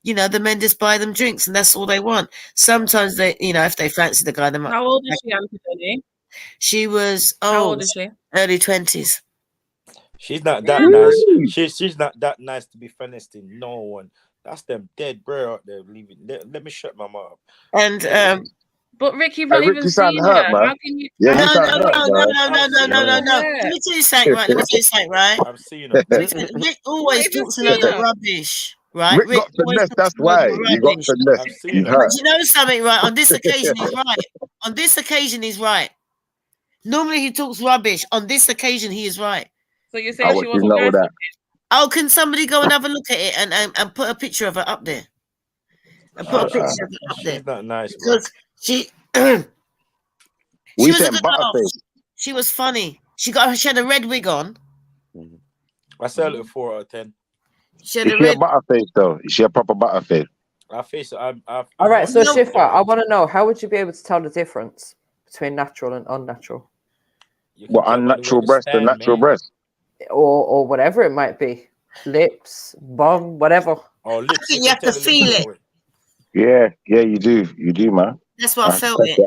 you know, the men just buy them drinks and that's all they want. Sometimes they, you know, if they fancy the guy, they might. How old is she, Anthony? She was How old is she? early 20s. She's not that nice. She's not that nice to be finessing no one. That's them dead bro out there leaving. Let me shut my mouth. And but Rick, you've not even seen her. hurt, man. How can you? Yeah, no. you sound hurt, Let me tell you something, right? I've seen her. Rick always talks a lot of rubbish. Right, Rick got finesse. That's why you got finesse. He's hurt. But you know something, right? On this occasion, he's right. On this occasion, he's right. Normally, he talks rubbish. On this occasion, he is right. So you're saying she wasn't nice? Oh, can somebody go and have a look at it and put a picture of her up there? And put a picture of her up there. She's not nice, because she. We was a said good laugh. butterface. She was funny. She had a red wig on. I sell it 4 out of 10. Is she a butterface though? Is she a proper butterface? All right, so Shifa, I want to know, how would you be able to tell the difference between natural and unnatural? What, unnatural breast and natural breast? Or whatever it might be. Lips, bum, whatever. Oh, lips. I think you have to feel it. Yeah, you do. You do, man. That's what I felt it.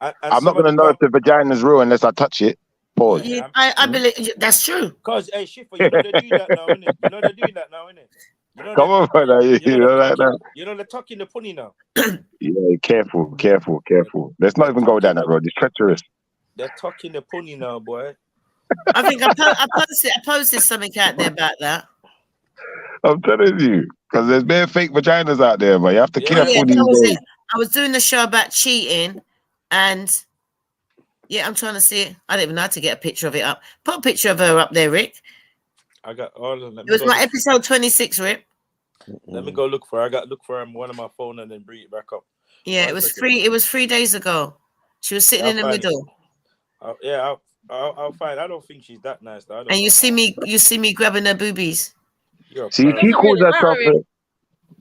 I'm not going to know if the vagina's real unless I touch it. Pause. Yeah, I believe that's true. Because, hey, Shifa, you know they're doing that now, innit? You know they're doing that now, innit? You know come on, brother. You know that. You know they're tucking the punny now. Yeah, careful. Let's not even go down that road. It's treacherous. They're tucking the punny now, boy. I think I posted something out there about that. I'm telling you, because there's bare fake vaginas out there, but you have to careful these days. I was doing the show about cheating, and yeah, I'm trying to see it. I don't even know how to get a picture of it up. Put a picture of her up there, Rick. I got all of them. It was my episode 26, Rick. Let me go look for her. I got to look for her on one of my phone and then bring it back up. Yeah, it was free. It was 3 days ago. She was sitting in the middle. I'll find. I don't think she's that nice though. And you see me grabbing her boobies. See, he calls herself. It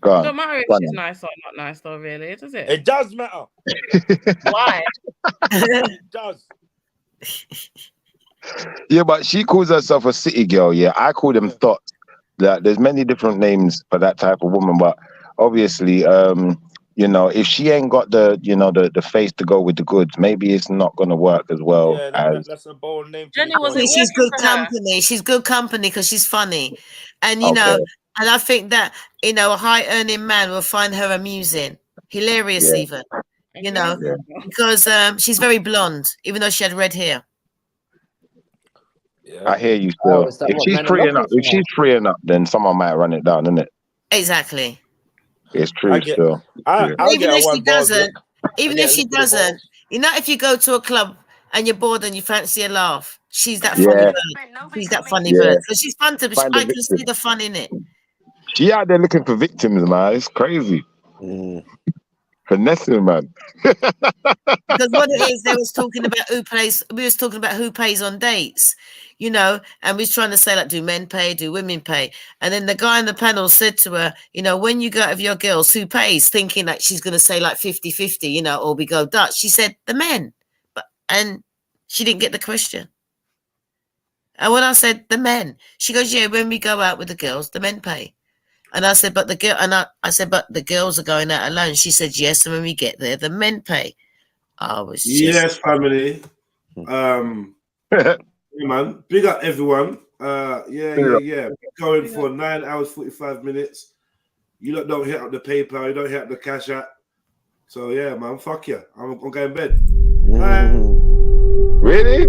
don't matter if she's nice or not nice, though. Really, does it? It does matter. Why? It does. Yeah, but she calls herself a city girl. Yeah, I call them thoughts. There's many different names for that type of woman, but obviously, you know, if she ain't got the face to go with the goods, maybe it's not gonna work as well. Yeah, that's a bold name. Jenny she's good company. She's good company because she's funny, and you know, and I think that a high earning man will find her amusing, hilarious, even, you know, because she's very blonde, even though she had red hair. I hear you still. If she's freeing up, then someone might run it down, isn't it? Exactly. It's true still. Even if she doesn't, you know, if you go to a club and you're bored and you fancy a laugh, she's that funny bird. She's that funny bird. So she's fun to. I can see the fun in it. She out there looking for victims, man. It's crazy. Finessing, man. Because what it is, we was talking about who pays on dates, you know, and we was trying to say, like, do men pay, do women pay? And then the guy on the panel said to her, you know, when you go out with your girls, who pays? Thinking like she's going to say like 50-50, you know, or we go Dutch. She said the men, and she didn't get the question. And when I said the men, she goes, yeah, when we go out with the girls, the men pay. And I said, but the girls are going out alone. She said, yes, and when we get there, the men pay. I was just... Yes, family. Yeah, man, big up everyone. Yeah. Going for 9 hours 45 minutes. You don't hit up the PayPal, you don't hit up the Cash App. So yeah, man, fuck you. I'm going in bed. Bye. Really?